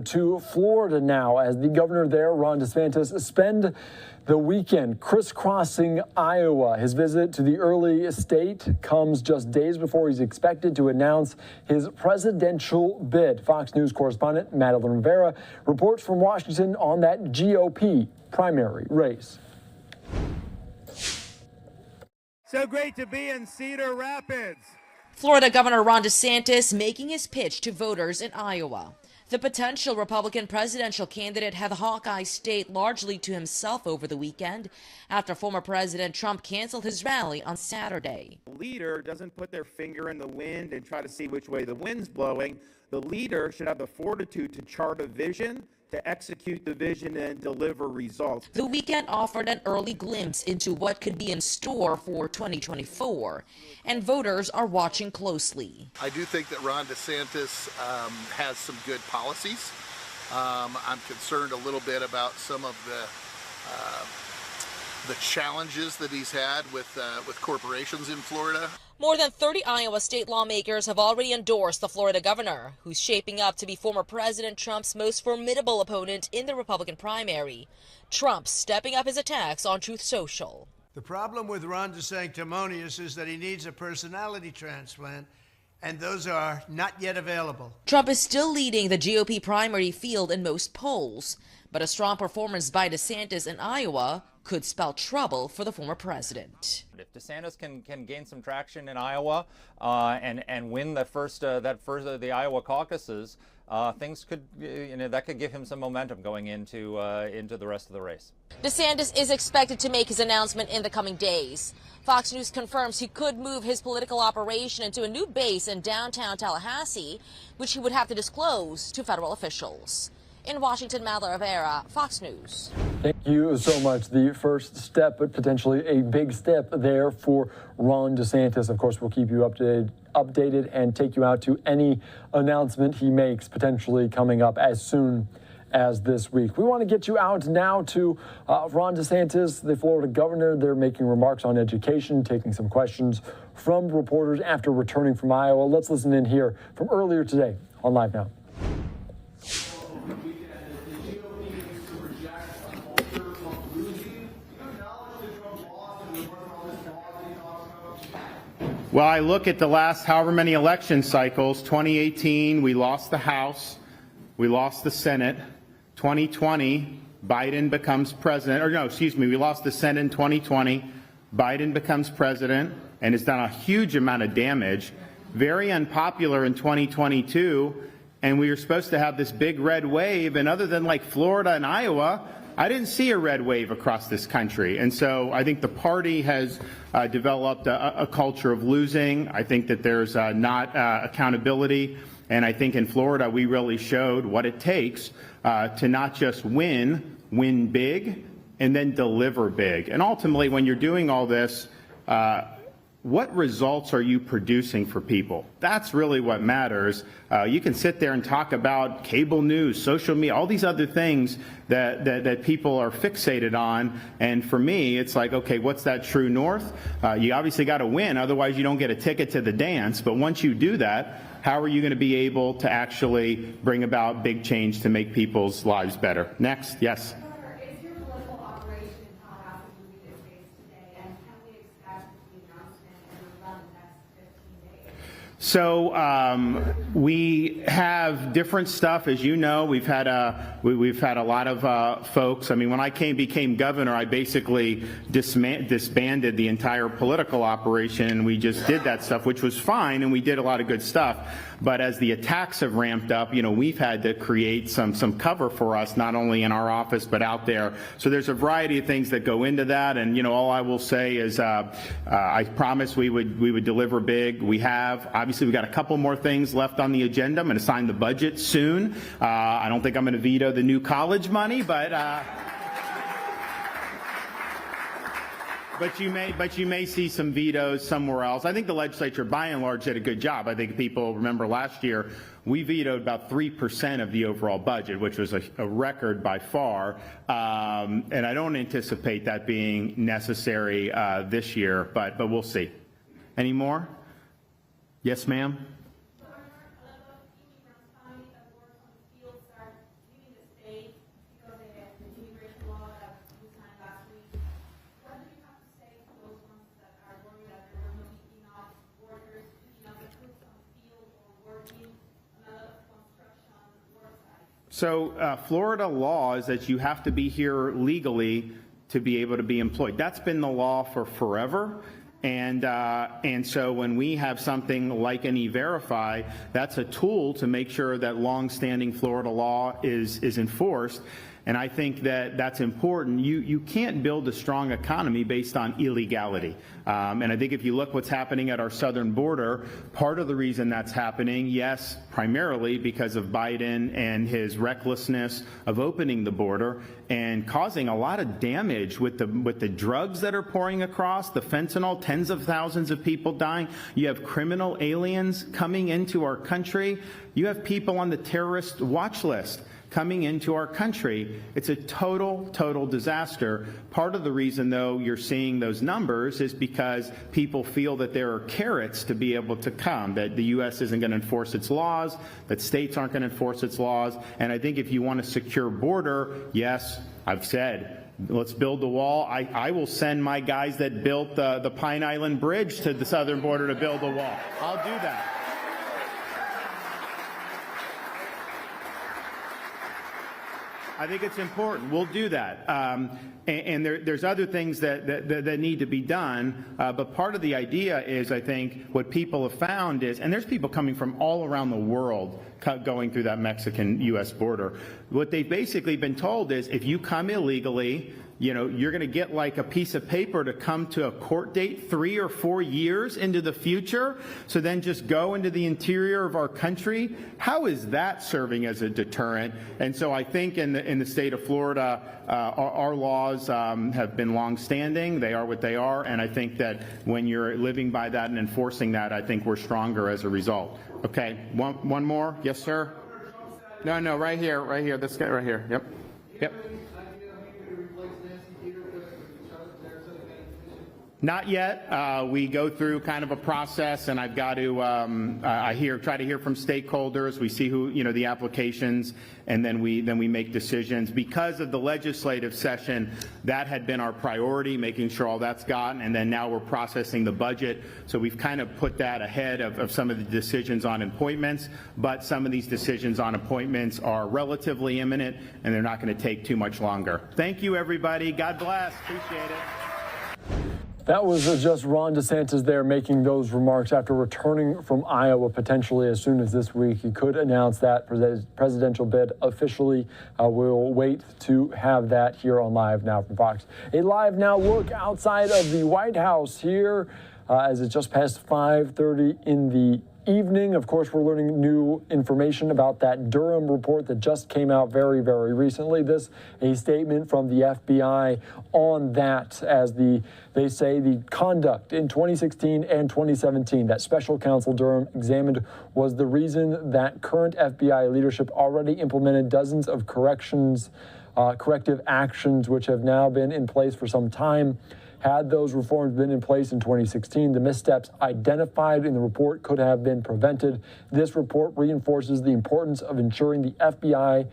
To Florida now, as the governor there, Ron DeSantis, spend the weekend crisscrossing Iowa. His visit to the early state comes just days before he's expected to announce his presidential bid. Fox News correspondent Madeline Rivera reports from Washington on that GOP primary race. So great to be in Cedar Rapids. Florida Governor Ron DeSantis making his pitch to voters in Iowa. The potential Republican presidential candidate had the Hawkeye State largely to himself over the weekend after former President Trump canceled his rally on Saturday. The leader doesn't put their finger in the wind and try to see which way the wind's blowing. The leader should have the fortitude to chart a vision, to execute the vision and deliver results. The weekend offered an early glimpse into what could be in store for 2024, and voters are watching closely. I do think that Ron DeSantis has some good policies. I'm concerned a little bit about some of the challenges that he's had with corporations in Florida. More than 30 Iowa state lawmakers have already endorsed the Florida governor, who's shaping up to be former President Trump's most formidable opponent in the Republican primary. Trump stepping up his attacks on Truth Social. The problem with Ron DeSanctimonious is that he needs a personality transplant, and those are not yet available. Trump is still leading the GOP primary field in most polls, but a strong performance by DeSantis in Iowa could spell trouble for the former president. If DeSantis can gain some traction in Iowa and win the Iowa caucuses, things could that could give him some momentum going into the rest of the race. DeSantis is expected to make his announcement in the coming days. Fox News confirms he could move his political operation into a new base in downtown Tallahassee, which he would have to disclose to federal officials. In Washington, Mallory Rivera, Fox News. Thank you so much. The first step, but potentially a big step there for Ron DeSantis. Of course, we'll keep you updated and take you out to any announcement he makes, potentially coming up as soon as this week. We want to get you out now to Ron DeSantis, the Florida governor. They're making remarks on education, taking some questions from reporters after returning from Iowa. Let's listen in here from earlier today on Live Now. Well, I look at the last however many election cycles. 2018, we lost the House, we lost the Senate. 2020, Biden becomes president, or no, excuse me, we lost the Senate in 2020. Biden becomes president and has done a huge amount of damage. Very unpopular in 2022, and we were supposed to have this big red wave, and other than like Florida and Iowa, I didn't see a red wave across this country. And so I think the party has developed a culture of losing. I think that there's not accountability. And I think in Florida, we really showed what it takes to not just win big, and then deliver big. And ultimately, when you're doing all this, what results are you producing for people? That's really what matters. You can sit there and talk about cable news, social media, all these other things that people are fixated on. And for me, it's like, okay, what's that true north? You obviously got to win, otherwise you don't get a ticket to the dance. But once you do that, how are you going to be able to actually bring about big change to make people's lives better? Next, yes. So we have different stuff, as you know. We've had a lot of folks. I mean, when I became governor, I basically disbanded the entire political operation, and we just did that stuff, which was fine, and we did a lot of good stuff. But as the attacks have ramped up, we've had to create some cover for us, not only in our office but out there. So there's a variety of things that go into that, and all I will say is I promised we would deliver big. We have. Obviously, we've got a couple more things left on the agenda. I'm going to sign the budget soon. I don't think I'm going to veto the new college money, but you may see some vetoes somewhere else. I think the legislature, by and large, did a good job. I think people remember last year we vetoed about 3% of the overall budget, which was a record by far. And I don't anticipate that being necessary this year, but we'll see. Any more? Yes, ma'am. So Florida law is that you have to be here legally to be able to be employed. That's been the law for forever. And so when we have something like an E-Verify, that's a tool to make sure that longstanding Florida law is enforced. And I think that that's important. You can't build a strong economy based on illegality. And I think if you look what's happening at our southern border, part of the reason that's happening, yes, primarily because of Biden and his recklessness of opening the border and causing a lot of damage with the drugs that are pouring across, the fentanyl, tens of thousands of people dying. You have criminal aliens coming into our country. You have people on the terrorist watch list coming into our country. It's a total disaster. Part of the reason, though, you're seeing those numbers is because people feel that there are carrots to be able to come, that the U.S. isn't going to enforce its laws, that states aren't going to enforce its laws. And I think if you want a secure border, yes, I've said, let's build the wall. I will send my guys that built the Pine Island Bridge to the southern border to build a wall. I'll do that. I think it's important. We'll do that. And there's other things that need to be done. But part of the idea is, I think, what people have found is, and there's people coming from all around the world going through that Mexican-U.S. border. What they've basically been told is, if you come illegally, you're going to get like a piece of paper to come to a court date 3 or 4 years into the future, so then just go into the interior of our country. How is that serving as a deterrent? And so I think in the state of Florida, our laws have been long-standing. They are what they are, and I think that when you're living by that and enforcing that, I think we're stronger as a result. Okay, one more. Yes, sir. No, right here. This guy right here. Yep. Not yet. We go through kind of a process, and I've got to try to hear from stakeholders. We see who the applications, and then we make decisions. Because of the legislative session, that had been our priority, making sure all that's gotten, and then now we're processing the budget. So we've kind of put that ahead of some of the decisions on appointments. But some of these decisions on appointments are relatively imminent, and they're not going to take too much longer. Thank you, everybody. God bless. Appreciate it. That was just Ron DeSantis there making those remarks after returning from Iowa potentially as soon as this week. He could announce that presidential bid officially. We'll wait to have that here on Live Now from Fox. A Live Now look outside of the White House here as it's just past 5:30 in the evening. Of course, we're learning new information about that Durham report that just came out very, very recently. This a statement from the FBI on that, as they say the conduct in 2016 and 2017 that Special Counsel Durham examined was the reason that current FBI leadership already implemented dozens of corrective actions which have now been in place for some time. Had those reforms been in place in 2016, the missteps identified in the report could have been prevented. This report reinforces the importance of ensuring the FBI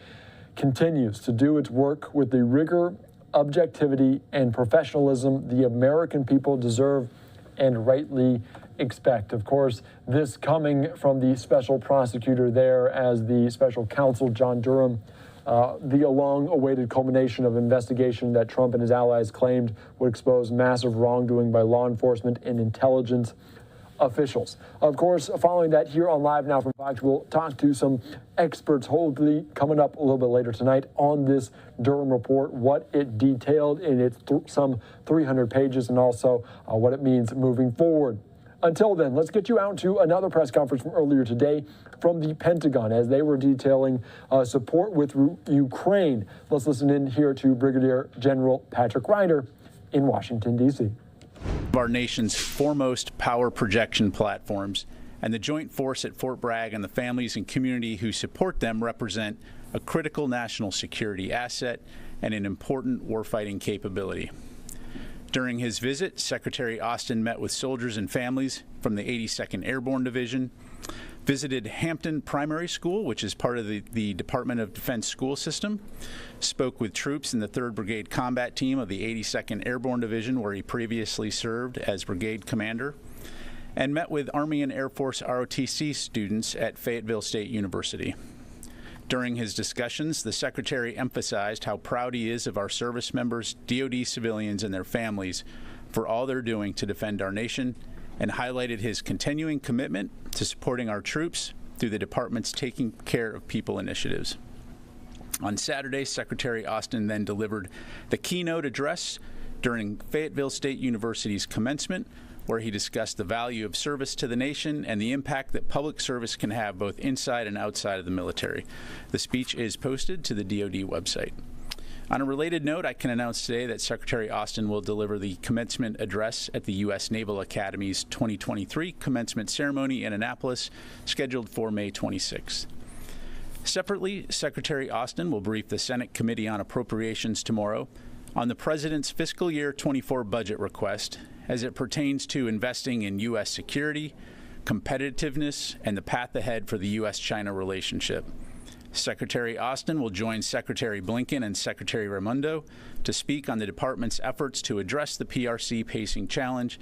continues to do its work with the rigor, objectivity, and professionalism the American people deserve and rightly expect. Of course, this coming from the special prosecutor there as the special counsel, John Durham. The long-awaited culmination of investigation that Trump and his allies claimed would expose massive wrongdoing by law enforcement and intelligence officials. Of course, following that here on Live Now from Fox, we'll talk to some experts, hopefully coming up a little bit later tonight on this Durham report, what it detailed in its some 300 pages, and also what it means moving forward. Until then, let's get you out to another press conference from earlier today from the Pentagon as they were detailing support with Ukraine. Let's listen in here to Brigadier General Patrick Ryder in Washington, D.C. Our nation's foremost power projection platforms and the Joint Force at Fort Bragg and the families and community who support them represent a critical national security asset and an important warfighting capability. During his visit, Secretary Austin met with soldiers and families from the 82nd Airborne Division, visited Hampton Primary School, which is part of the Department of Defense school system, spoke with troops in the 3rd Brigade Combat Team of the 82nd Airborne Division, where he previously served as brigade commander, and met with Army and Air Force ROTC students at Fayetteville State University. During his discussions, the Secretary emphasized how proud he is of our service members, DoD civilians, and their families for all they're doing to defend our nation, and highlighted his continuing commitment to supporting our troops through the department's Taking Care of People initiatives. On Saturday, Secretary Austin then delivered the keynote address during Fayetteville State University's commencement, where he discussed the value of service to the nation and the impact that public service can have both inside and outside of the military. The speech is posted to the DoD website. On a related note, I can announce today that Secretary Austin will deliver the commencement address at the U.S. Naval Academy's 2023 commencement ceremony in Annapolis, scheduled for May 26th. Separately, Secretary Austin will brief the Senate Committee on Appropriations tomorrow on the President's fiscal year 24 budget request as it pertains to investing in U.S. security, competitiveness, and the path ahead for the U.S.-China relationship. Secretary Austin will join Secretary Blinken and Secretary Raimondo to speak on the department's efforts to address the PRC pacing challenge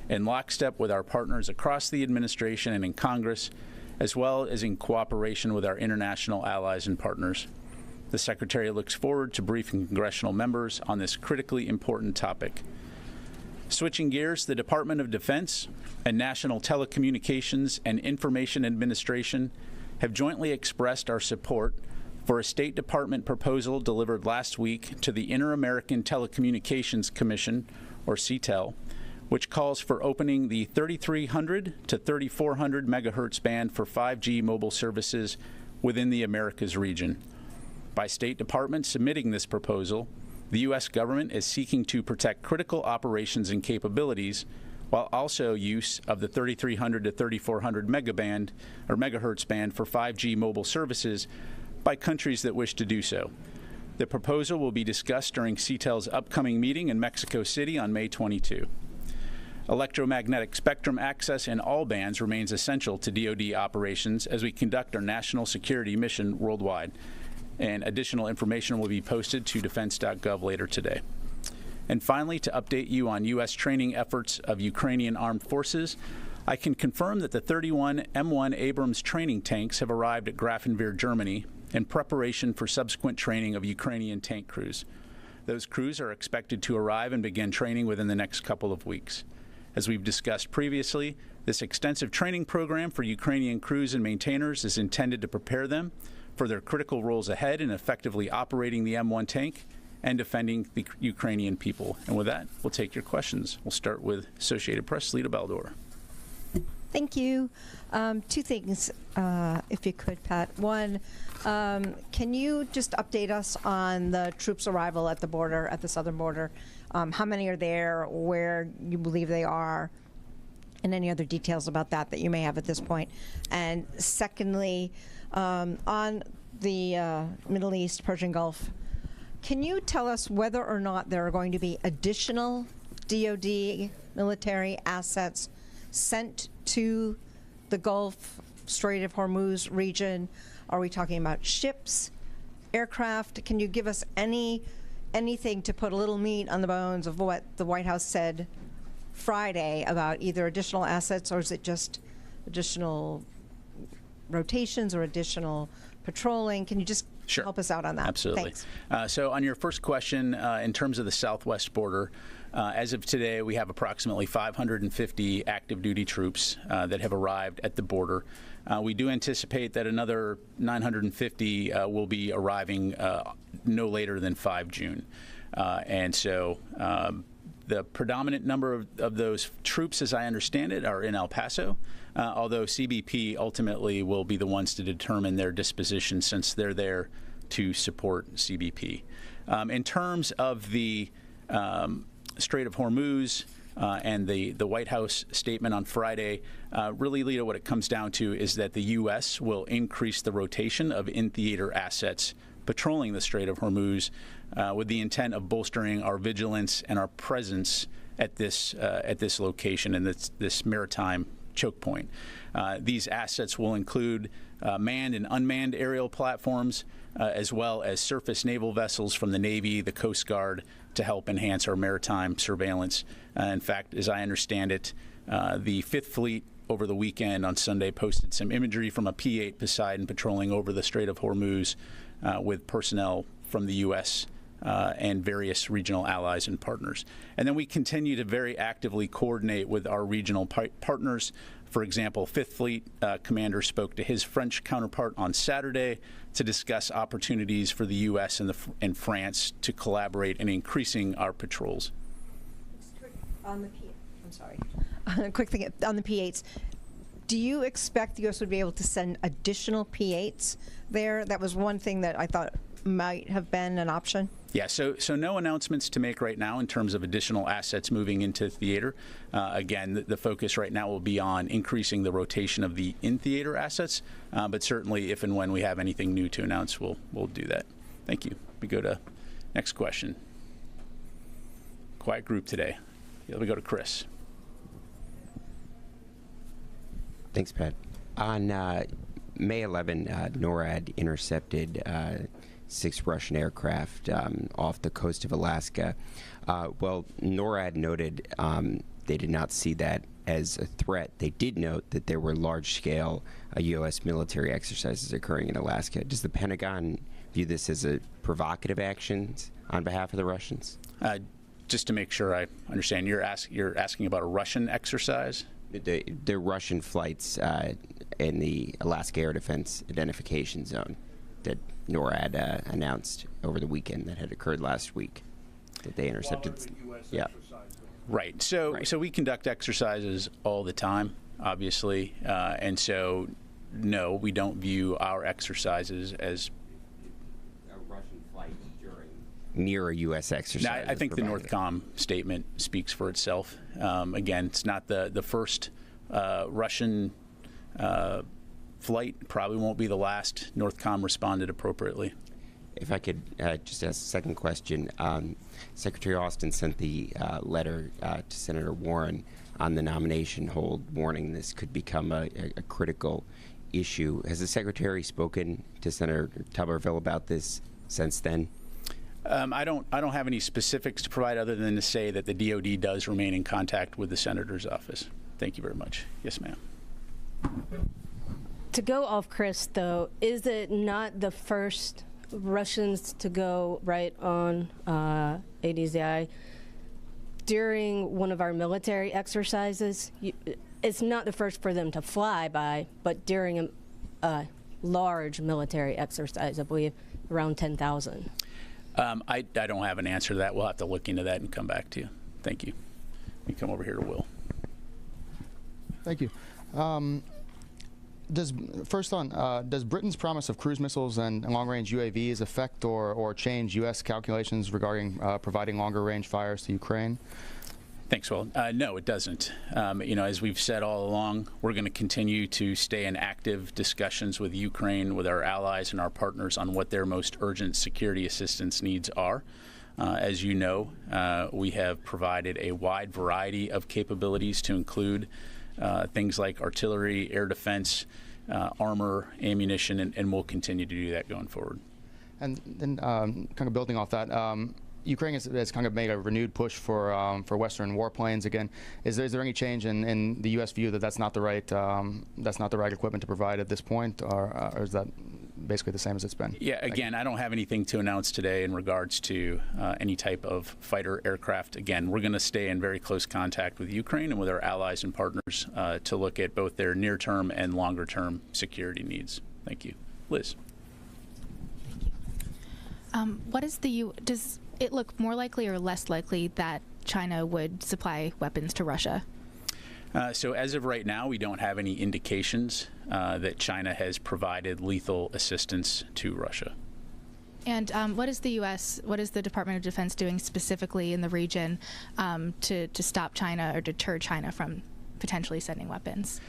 in lockstep with our partners across the administration and in Congress, as well as in cooperation with our international allies and partners. The Secretary looks forward to briefing congressional members on this critically important topic. Switching gears, the Department of Defense and National Telecommunications and Information Administration have jointly expressed our support for a State Department proposal delivered last week to the Inter-American Telecommunications Commission, or CTEL, which calls for opening the 3300 to 3400 megahertz band for 5G mobile services within the Americas region. By State Department submitting this proposal, the U.S. government is seeking to protect critical operations and capabilities while also use of the 3300 to 3400 megaband or megahertz band for 5G mobile services by countries that wish to do so. The proposal will be discussed during CTEL's upcoming meeting in Mexico City on May 22. Electromagnetic spectrum access in all bands remains essential to DoD operations as we conduct our national security mission worldwide. And additional information will be posted to defense.gov later today. And finally, to update you on U.S. training efforts of Ukrainian armed forces, I can confirm that the 31 M1 Abrams training tanks have arrived at Grafenwehr, Germany, in preparation for subsequent training of Ukrainian tank crews. Those crews are expected to arrive and begin training within the next couple of weeks. As we've discussed previously, this extensive training program for Ukrainian crews and maintainers is intended to prepare them for their critical roles ahead in effectively operating the M1 tank and defending the Ukrainian people. And with that, we'll take your questions. We'll start with Associated Press, Lita Baldor. Thank you. Two things, if you could, Pat. One, can you just update us on the troops' arrival at the border, at the southern border? How many are there, where you believe they are, and any other details about that that you may have at this point? And secondly, on the Middle East, Persian Gulf, can you tell us whether or not there are going to be additional DoD military assets sent to the Gulf, Strait of Hormuz region? Are we talking about ships, aircraft? Can you give us anything to put a little meat on the bones of what the White House said Friday about either additional assets, or is it just additional rotations or additional patrolling? Can you just help us out on that? Absolutely. Thanks. So on your first question, in terms of the southwest border, as of today, we have approximately 550 active duty troops that have arrived at the border. We do anticipate that another 950 will be arriving no later than 5 June. And so the predominant number of those troops, as I understand it, are in El Paso, although CBP ultimately will be the ones to determine their disposition since they're there to support CBP. In terms of the Strait of Hormuz and the White House statement on Friday, really, Lita, what it comes down to is that the U.S. will increase the rotation of in-theater assets patrolling the Strait of Hormuz with the intent of bolstering our vigilance and our presence at this location and this maritime choke point. These assets will include manned and unmanned aerial platforms, as well as surface naval vessels from the Navy, the Coast Guard, to help enhance our maritime surveillance. In fact, as I understand it, the Fifth Fleet over the weekend on Sunday posted some imagery from a P-8 Poseidon patrolling over the Strait of Hormuz with personnel from the U.S. And various regional allies and partners. And then we continue to very actively coordinate with our regional partners. For example, Fifth Fleet commander spoke to his French counterpart on Saturday to discuss opportunities for the U.S. and France to collaborate in increasing our patrols. On the I'm sorry. A quick thing on the P-8s. Do you expect the U.S. would be able to send additional P-8s there? That was one thing that I thought might have been an option. Yeah, so no announcements to make right now in terms of additional assets moving into theater. Again, the focus right now will be on increasing the rotation of the in-theater assets, but certainly if and when we have anything new to announce, we'll do that. Thank you. We go to next question. Quiet group today. We go to Chris. Thanks, Pat. On May 11, NORAD intercepted 6 Russian aircraft off the coast of Alaska. Well, NORAD noted they did not see that as a threat. They did note that there were large-scale U.S. military exercises occurring in Alaska. Does the Pentagon view this as a provocative action on behalf of the Russians? Just to make sure I understand, you're asking about a Russian exercise? The Russian flights in the Alaska Air Defense Identification Zone. that NORAD announced over the weekend that had occurred last week, that they intercepted. Yeah. Right. So we conduct exercises all the time, obviously, and so no, we don't view our exercises as a Russian flight near a U.S. exercise. Now, I think the NORTHCOM statement speaks for itself. Again, it's not the first Russian flight. Probably won't be the last. NORTHCOM responded appropriately. If I could just ask a second question. Secretary Austin sent the letter to Senator Warren on the nomination hold, warning this could become a critical issue. Has the Secretary spoken to Senator Tuberville about this since then? I don't have any specifics to provide other than to say that the DoD does remain in contact with the Senator's office. Thank you very much. Yes, ma'am. To go off Chris, though, is it not the first Russians to go right on ADZI during one of our military exercises? It's not the first for them to fly by, but during a large military exercise, I believe around 10,000. I don't have an answer to that. We'll have to look into that and come back to you. Thank you. You come over here to Will. Thank you. Does Britain's promise of cruise missiles and long-range UAVs affect or change U.S. calculations regarding providing longer-range fires to Ukraine? Thanks, Will. No, it doesn't. As we've said all along, we're going to continue to stay in active discussions with Ukraine, with our allies and our partners on what their most urgent security assistance needs are. As you know, we have provided a wide variety of capabilities to include things like artillery, air defense, armor, ammunition, and we'll continue to do that going forward. And then kind of building off that, Ukraine has kind of made a renewed push for Western warplanes again. Is there any change in the U.S. view that that's not the right equipment to provide at this point, or is that basically the same as it's been? Yeah. Again, I don't have anything to announce today in regards to any type of fighter aircraft. Again, we're going to stay in very close contact with Ukraine and with our allies and partners to look at both their near-term and longer-term security needs. Thank you, Liz. Does it look more likely or less likely that China would supply weapons to Russia? So as of right now, we don't have any indications that China has provided lethal assistance to Russia. And what is the Department of Defense doing specifically in the region to stop China or deter China from potentially sending weapons?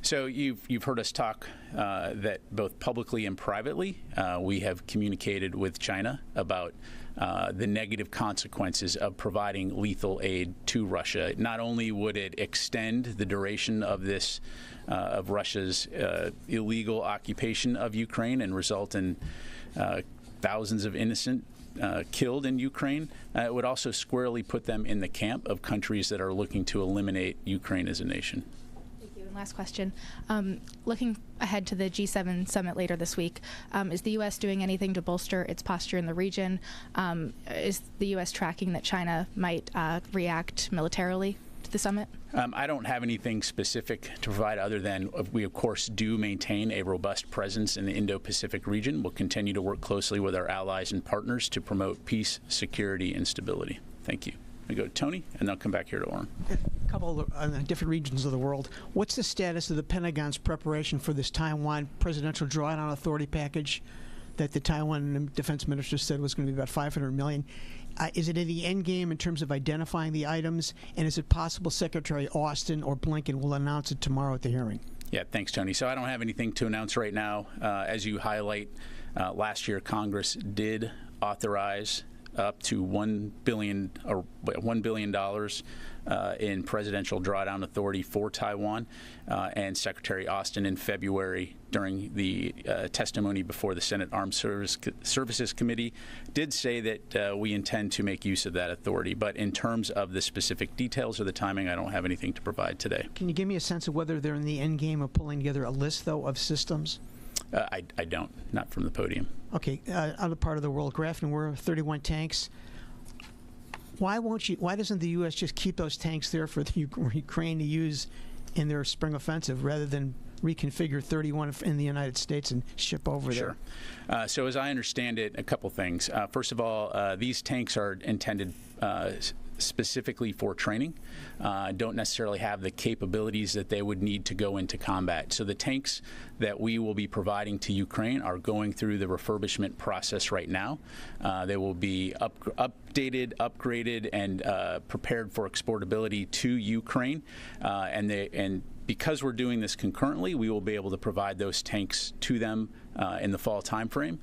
So you've heard us talk that both publicly and privately, we have communicated with China about the negative consequences of providing lethal aid to Russia. Not only would it extend the duration of this of Russia's illegal occupation of Ukraine and result in thousands of innocent killed in Ukraine, it would also squarely put them in the camp of countries that are looking to eliminate Ukraine as a nation. And last question. Looking ahead to the G7 summit later this week, is the U.S. doing anything to bolster its posture in the region? Is the U.S. tracking that China might react militarily to the summit? I don't have anything specific to provide other than we, of course, do maintain a robust presence in the Indo-Pacific region. We'll continue to work closely with our allies and partners to promote peace, security, and stability. Thank you. I go to Tony, and then I'll come back here to Orrin. A couple of different regions of the world. What's the status of the Pentagon's preparation for this Taiwan Presidential Drawdown Authority package that the Taiwan Defense Minister said was going to be about $500 million? Is it in the end game in terms of identifying the items, and is it possible Secretary Austin or Blinken will announce it tomorrow at the hearing? Yeah, thanks, Tony. So I don't have anything to announce right now. As you highlight, last year Congress did authorize up to $1 billion in Presidential Drawdown Authority for Taiwan, and Secretary Austin in February during the testimony before the Senate Armed Services Committee did say that we intend to make use of that authority. But in terms of the specific details or the timing, I don't have anything to provide today. Can you give me a sense of whether they're in the end game of pulling together a list, though, of systems? I don't, not from the podium. Okay, other part of the world, Grafton, we're 31 tanks. Why doesn't the U.S. just keep those tanks there for the Ukraine to use in their spring offensive rather than reconfigure 31 in the United States and ship over Sure. there? So as I understand it, a couple things. First of all, these tanks are intended specifically for training, don't necessarily have the capabilities that they would need to go into combat. So the tanks that we will be providing to Ukraine are going through the refurbishment process right now. They will be updated, upgraded, and prepared for exportability to Ukraine. And because we're doing this concurrently, we will be able to provide those tanks to them in the fall timeframe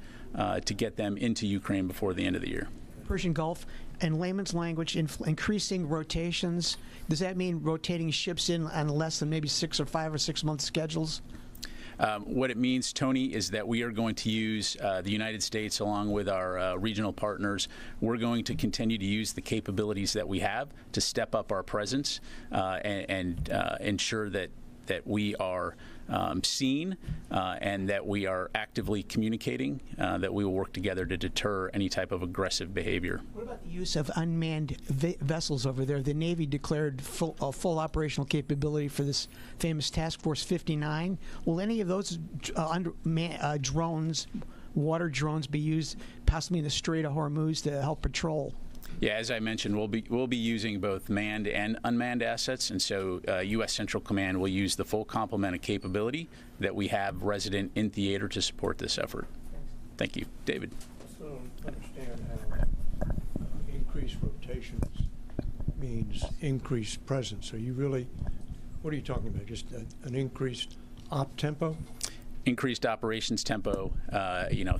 to get them into Ukraine before the end of the year. Persian Gulf, in layman's language, increasing rotations. Does that mean rotating ships in on less than maybe 6 or 5 or 6 month schedules? What it means, Tony, is that we are going to use the United States along with our regional partners. We're going to continue to use the capabilities that we have to step up our presence and ensure that we are seen and that we are actively communicating, that we will work together to deter any type of aggressive behavior. What about the use of unmanned vessels over there? The Navy declared full operational capability for this famous Task Force 59. Will any of those drones, water drones, be used possibly in the Strait of Hormuz to help patrol? Yeah, as I mentioned, we'll be using both manned and unmanned assets, and so U.S. Central Command will use the full complement of capability that we have resident in theater to support this effort. Thank you. David. I still don't understand how increased rotations means increased presence. Are you really, what are you talking about? Just an increased op tempo? Increased operations tempo.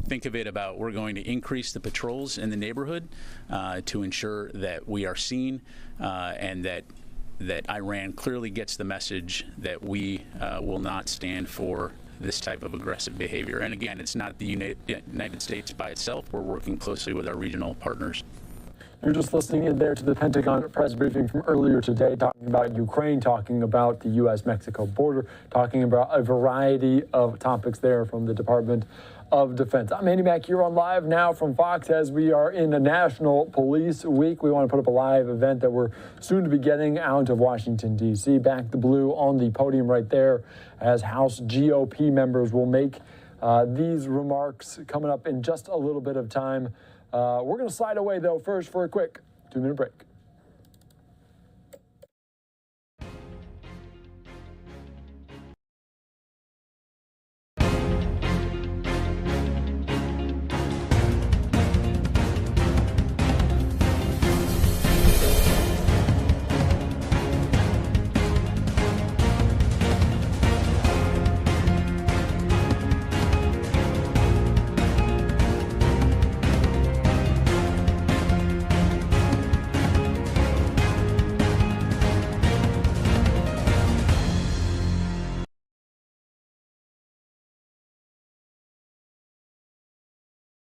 Think of it about we're going to increase the patrols in the neighborhood to ensure that we are seen and that Iran clearly gets the message that we will not stand for this type of aggressive behavior. And again, it's not the United States by itself. We're working closely with our regional partners. You're just listening in there to the Pentagon press briefing from earlier today, talking about Ukraine, talking about the U.S.-Mexico border, talking about a variety of topics there from the Department of Defense. I'm Andy Mack here on Live Now from Fox as we are in a National Police Week. We want to put up a live event that we're soon to be getting out of Washington, D.C. Back the Blue on the podium right there as House GOP members will make these remarks coming up in just a little bit of time. We're going to slide away, though, first for a quick 2-minute break.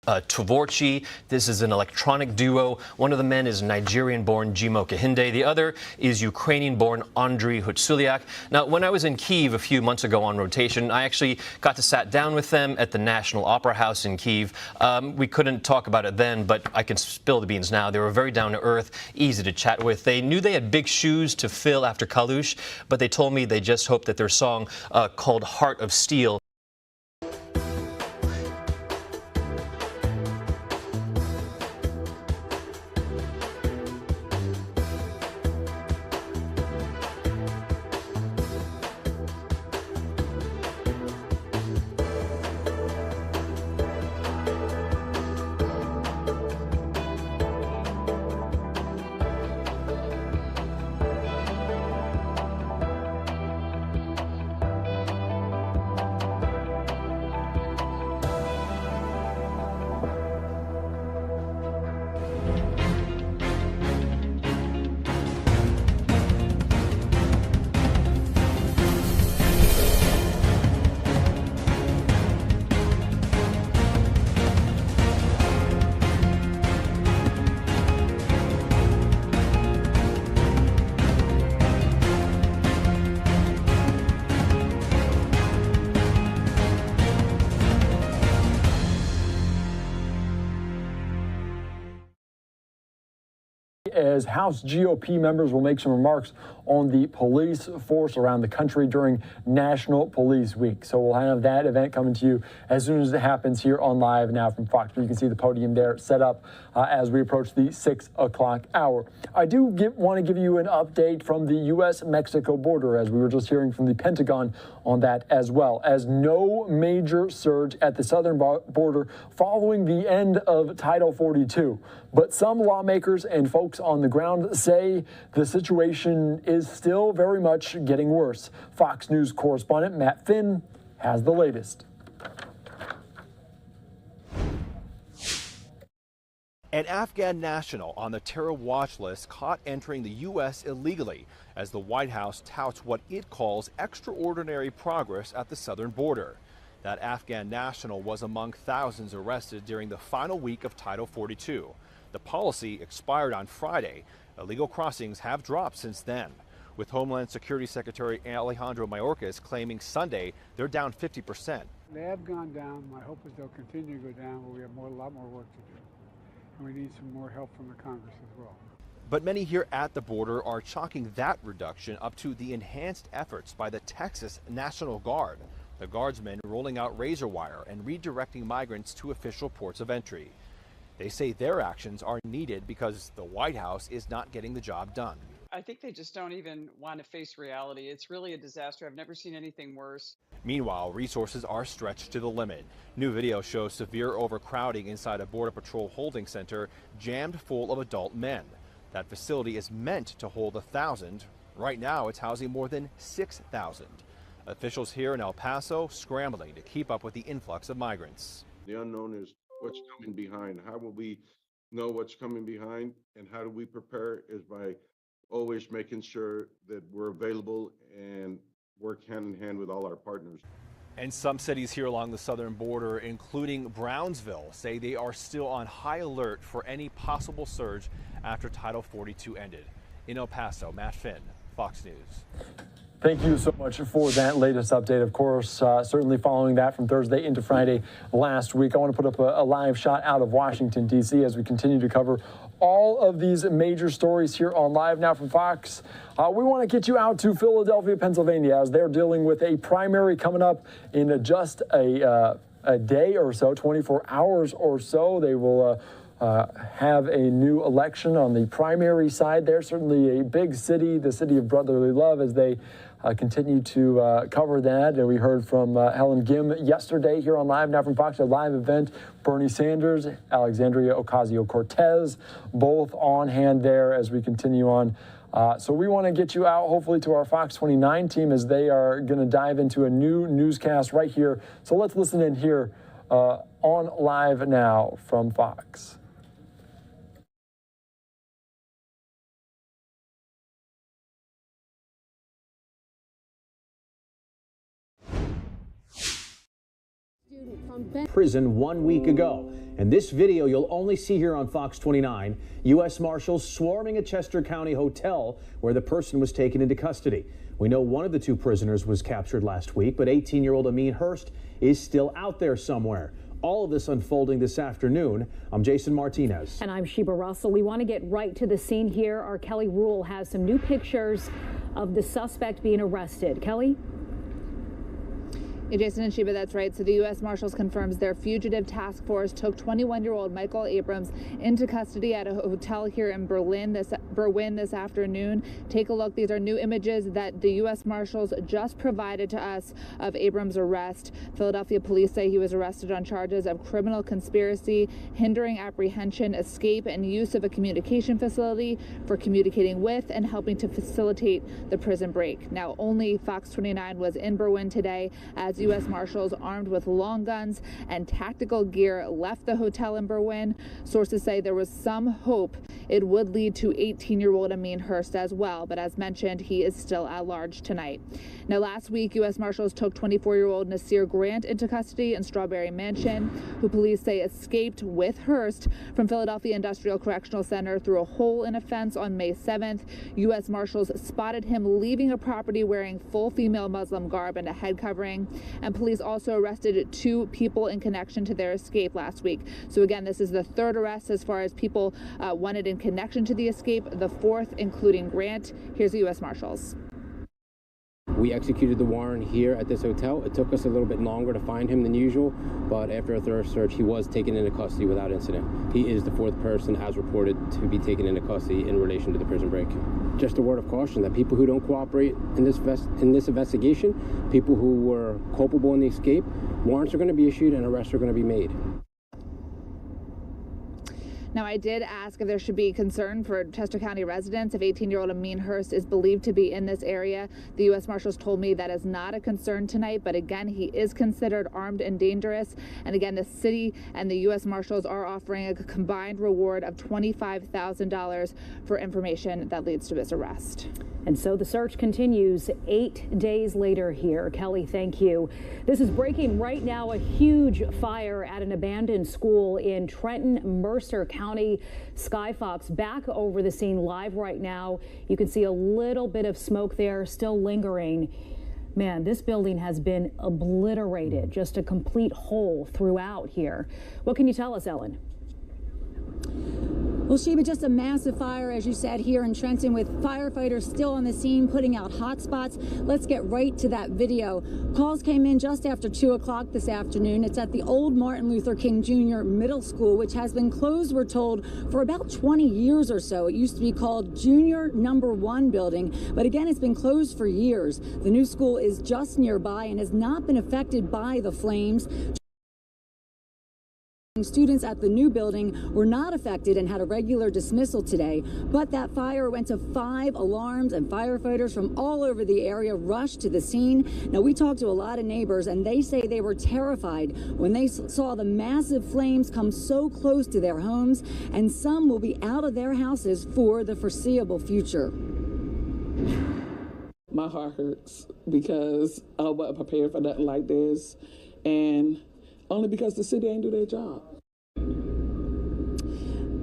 Tvorchi. This is an electronic duo. One of the men is Nigerian-born Jimo Kehinde. The other is Ukrainian-born Andriy Hutsuliak. Now, when I was in Kyiv a few months ago on rotation, I actually got to sat down with them at the National Opera House in Kyiv. We couldn't talk about it then, but I can spill the beans now. They were very down-to-earth, easy to chat with. They knew they had big shoes to fill after Kalush, but they told me they just hoped that their song called Heart of Steel as House GOP members will make some remarks on the police force around the country during National Police Week. So we'll have that event coming to you as soon as it happens here on Live Now from Fox. You can see the podium there set up as we approach the 6 o'clock hour. I do want to give you an update from the U.S.-Mexico border, as we were just hearing from the Pentagon on that as well, as no major surge at the southern border following the end of Title 42. But some lawmakers and folks on the ground say the situation is still very much getting worse. Fox News correspondent Matt Finn has the latest. An Afghan national on the terror watch list caught entering the U.S. illegally as the White House touts what it calls extraordinary progress at the southern border. That Afghan national was among thousands arrested during the final week of Title 42. The policy expired on Friday. Illegal crossings have dropped since then, with Homeland Security Secretary Alejandro Mayorkas claiming Sunday they're down 50%. They have gone down. My hope is they'll continue to go down, but we have a lot more work to do. And we need some more help from the Congress as well. But many here at the border are chalking that reduction up to the enhanced efforts by the Texas National Guard. The Guardsmen rolling out razor wire and redirecting migrants to official ports of entry. They say their actions are needed because the White House is not getting the job done. I think they just don't even want to face reality. It's really a disaster. I've never seen anything worse. Meanwhile, resources are stretched to the limit. New video shows severe overcrowding inside a Border Patrol holding center jammed full of adult men. That facility is meant to hold 1,000. Right now, it's housing more than 6,000. Officials here in El Paso scrambling to keep up with the influx of migrants. The unknown is what's coming behind. How will we know what's coming behind, and how do we prepare is by always making sure that we're available and work hand in hand with all our partners. And some cities here along the southern border, including Brownsville, say they are still on high alert for any possible surge after Title 42 ended. In El Paso, Matt Finn, Fox News. Thank you so much for that latest update. Of course, certainly following that from Thursday into Friday last week. I want to put up a live shot out of Washington, D.C. as we continue to cover all of these major stories here on Live Now from Fox. We want to get you out to Philadelphia, Pennsylvania, as they're dealing with a primary coming up in just a day or so, 24 hours or so. They will have a new election on the primary side there. Certainly a big city, the city of brotherly love, as they continue to cover that. And we heard from Helen Gim yesterday here on Live Now from Fox, a live event. Bernie Sanders, Alexandria Ocasio-Cortez, both on hand there as we continue on. So we want to get you out, hopefully, to our Fox 29 team as they are going to dive into a new newscast right here. So let's listen in here on Live Now from Fox. Prison 1 week ago. And this video you'll only see here on Fox 29. U.S. Marshals swarming a Chester County hotel where the person was taken into custody. We know one of the two prisoners was captured last week, but 18-year-old Amin Hurst is still out there somewhere. All of this unfolding this afternoon. I'm Jason Martinez. And I'm Sheba Russell. We want to get right to the scene here. Our Kelly Rule has some new pictures of the suspect being arrested. Kelly? Yeah, Jason and Sheba, that's right. So the U.S. Marshals confirms their fugitive task force took 21-year-old Michael Abrams into custody at a hotel here in Berwyn this afternoon. Take a look. These are new images that the U.S. Marshals just provided to us of Abrams' arrest. Philadelphia police say he was arrested on charges of criminal conspiracy, hindering apprehension, escape, and use of a communication facility for communicating with and helping to facilitate the prison break. Now, only Fox 29 was in Berwyn today as U.S. Marshals armed with long guns and tactical gear left the hotel in Berwyn. Sources say there was some hope it would lead to 18-year-old Amin Hurst as well, but as mentioned, he is still at large tonight. Now, last week, U.S. Marshals took 24-year-old Nasir Grant into custody in Strawberry Mansion, who police say escaped with Hurst from Philadelphia Industrial Correctional Center through a hole in a fence on May 7th. U.S. Marshals spotted him leaving a property wearing full female Muslim garb and a head covering. And police also arrested 2 people in connection to their escape last week. So again, this is the 3rd arrest as far as people wanted in connection to the escape, the fourth including Grant. Here's the U.S. Marshals. We executed the warrant here at this hotel. It took us a little bit longer to find him than usual, but after a thorough search, he was taken into custody without incident. He is the fourth person, as reported, to be taken into custody in relation to the prison break. Just a word of caution that people who don't cooperate in this investigation, people who were culpable in the escape, warrants are going to be issued and arrests are going to be made. Now, I did ask if there should be concern for Chester County residents if 18-year-old Amin Hurst is believed to be in this area. The U.S. Marshals told me that is not a concern tonight, but again, he is considered armed and dangerous. And again, the city and the U.S. Marshals are offering a combined reward of $25,000 for information that leads to his arrest. And so the search continues 8 days later here. Kelly, thank you. This is breaking right now. A huge fire at an abandoned school in Trenton, Mercer County. Sky Fox back over the scene live right now. You can see a little bit of smoke there still lingering. Man, this building has been obliterated, just a complete hole throughout here. What can you tell us, Ellen? Well, Sheba, just a massive fire, as you said, here in Trenton, with firefighters still on the scene putting out hot spots. Let's get right to that video. Calls came in just after 2 o'clock this afternoon. It's at the old Martin Luther King Jr. Middle School, which has been closed, we're told, for about 20 years or so. It used to be called Junior Number 1 Building, but again, it's been closed for years. The new school is just nearby and has not been affected by the flames. Students at the new building were not affected and had a regular dismissal today, but that fire went to 5 alarms, and firefighters from all over the area rushed to the scene. Now, we talked to a lot of neighbors, and they say they were terrified when they saw the massive flames come so close to their homes, and some will be out of their houses for the foreseeable future. My heart hurts because I wasn't prepared for nothing like this, and only because the city ain't do their job.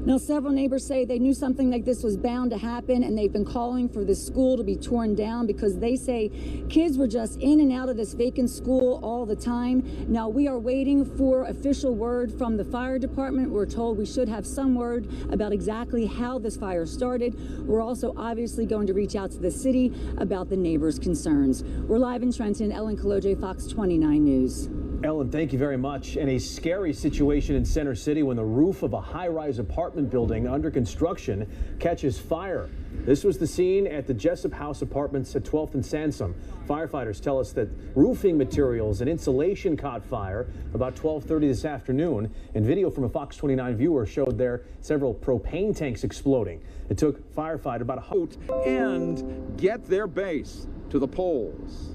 Now, several neighbors say they knew something like this was bound to happen, and they've been calling for this school to be torn down because they say kids were just in and out of this vacant school all the time. Now, we are waiting for official word from the fire department. We're told we should have some word about exactly how this fire started. We're also obviously going to reach out to the city about the neighbors' concerns. We're live in Trenton. Ellen Kaloje, Fox 29 News. Ellen, thank you very much. And a scary situation in Center City when the roof of a high-rise apartment building under construction catches fire. This was the scene at the Jessup House Apartments at 12th and Sansom. Firefighters tell us that roofing materials and insulation caught fire about 12:30 this afternoon. And video from a Fox 29 viewer showed there several propane tanks exploding. It took firefighters about a minute and get their base to the polls.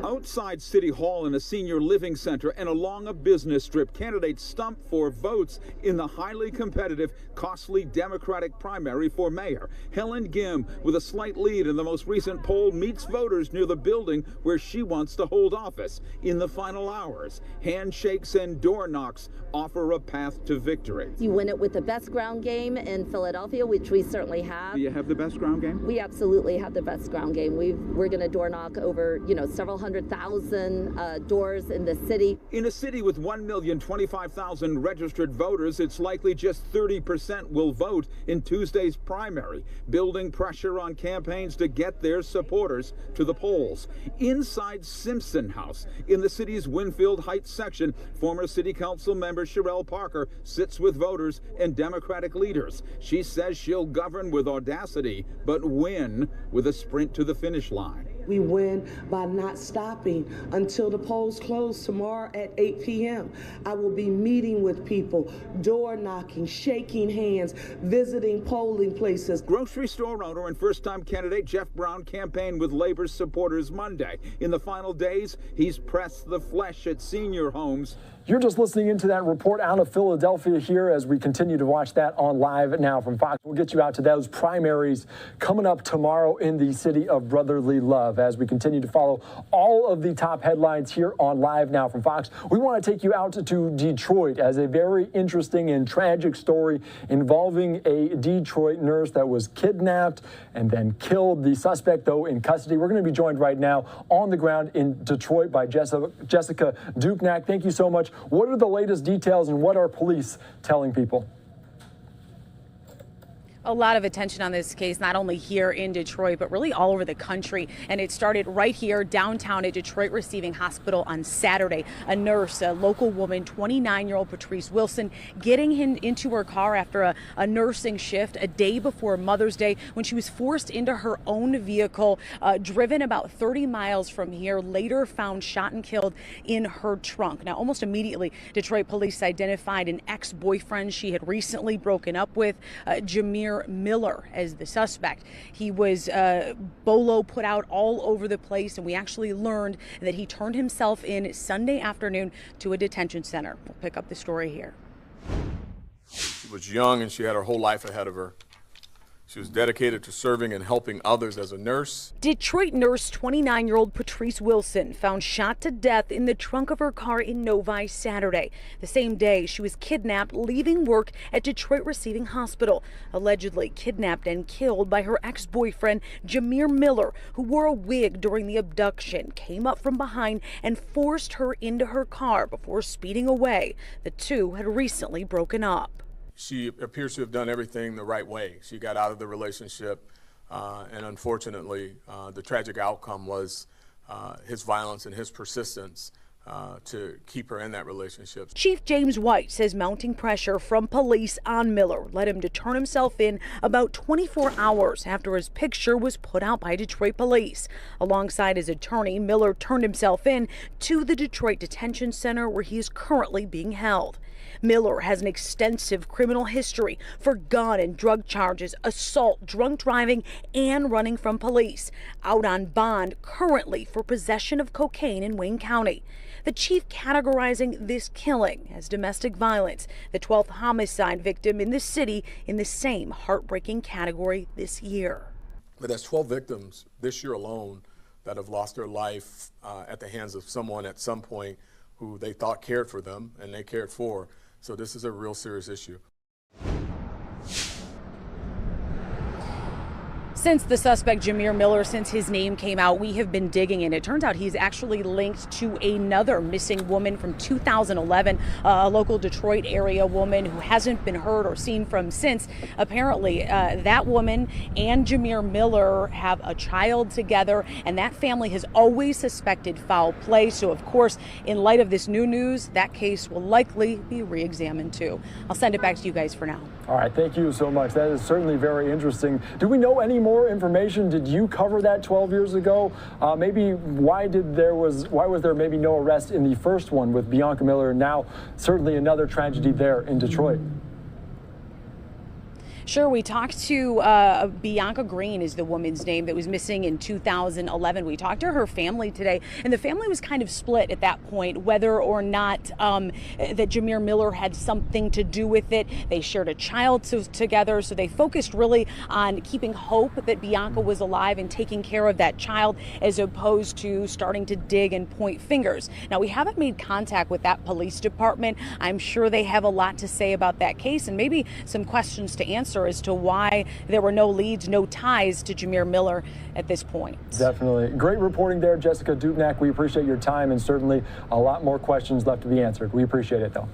Outside City Hall in a senior living center and along a business strip, candidates stump for votes in the highly competitive, costly Democratic primary for mayor. Helen Gim, with a slight lead in the most recent poll, meets voters near the building where she wants to hold office. In the final hours, handshakes and door knocks offer a path to victory. You win it with the best ground game in Philadelphia, which we certainly have. Do you have the best ground game? We absolutely have the best ground game. We're going to door knock over, several 100,000 doors in the city. In a city with 1,025,000 registered voters, it's likely just 30% will vote in Tuesday's primary, building pressure on campaigns to get their supporters to the polls. Inside Simpson House, in the city's Winfield Heights section, former city council member Sherelle Parker sits with voters and Democratic leaders. She says she'll govern with audacity, but win with a sprint to the finish line. We win by not stopping until the polls close tomorrow at 8 p.m. I will be meeting with people, door knocking, shaking hands, visiting polling places. Grocery store owner and first-time candidate Jeff Brown campaigned with Labor's supporters Monday. In the final days, he's pressed the flesh at senior homes. You're just listening into that report out of Philadelphia here as we continue to watch that on Live Now from Fox. We'll get you out to those primaries coming up tomorrow in the city of brotherly love as we continue to follow all of the top headlines here on Live Now from Fox. We want to take you out to Detroit as a very interesting and tragic story involving a Detroit nurse that was kidnapped and then killed. The suspect, though, in custody. We're going to be joined right now on the ground in Detroit by Jessica Duknak. Thank you so much. What are the latest details and what are police telling people? A lot of attention on this case, not only here in Detroit, but really all over the country. And it started right here downtown at Detroit Receiving Hospital on Saturday. A nurse, a local woman, 29-year-old Patrice Wilson, getting into her car after a nursing shift a day before Mother's Day when she was forced into her own vehicle, driven about 30 miles from here, later found shot and killed in her trunk. Now, almost immediately, Detroit police identified an ex-boyfriend she had recently broken up with, Jameer Miller, as the suspect. He was bolo put out all over the place, and we actually learned that he turned himself in Sunday afternoon to a detention center. We'll pick up the story here. She was young and she had her whole life ahead of her. She was dedicated to serving and helping others as a nurse. Detroit nurse 29-year-old Patrice Wilson found shot to death in the trunk of her car in Novi Saturday. The same day, she was kidnapped leaving work at Detroit Receiving Hospital, allegedly kidnapped and killed by her ex-boyfriend, Jameer Miller, who wore a wig during the abduction, came up from behind and forced her into her car before speeding away. The two had recently broken up. She appears to have done everything the right way. She got out of the relationship, and unfortunately, the tragic outcome was his violence and his persistence to keep her in that relationship. Chief James White says mounting pressure from police on Miller led him to turn himself in about 24 hours after his picture was put out by Detroit police. Alongside his attorney, Miller turned himself in to the Detroit Detention Center, where he is currently being held. Miller has an extensive criminal history for gun and drug charges, assault, drunk driving, and running from police. Out on bond currently for possession of cocaine in Wayne County. The chief categorizing this killing as domestic violence, the 12th homicide victim in the city in the same heartbreaking category this year. But that's 12 victims this year alone that have lost their life at the hands of someone at some point who they thought cared for them and they cared for. So this is a real serious issue. Since the suspect, Jameer Miller, since his name came out, we have been digging, and it turns out he's actually linked to another missing woman from 2011, a local Detroit area woman who hasn't been heard or seen from since. Apparently, that woman and Jameer Miller have a child together, and that family has always suspected foul play. So, of course, in light of this new news, that case will likely be re-examined too. I'll send it back to you guys for now. All right, thank you so much. That is certainly very interesting. Do we know any more information? Did you cover that 12 years ago? Maybe why was there maybe no arrest in the first one with Bianca Miller, and now certainly another tragedy there in Detroit? Sure, we talked to Bianca Green is the woman's name that was missing in 2011. We talked to her family today, and the family was kind of split at that point, whether or not that Jameer Miller had something to do with it. They shared a child together, so they focused really on keeping hope that Bianca was alive and taking care of that child, as opposed to starting to dig and point fingers. Now, we haven't made contact with that police department. I'm sure they have a lot to say about that case and maybe some questions to answer as to why there were no leads, no ties to Jameer Miller at this point. Definitely. Great reporting there, Jessica Dubnak. We appreciate your time, and certainly a lot more questions left to be answered. We appreciate it, though.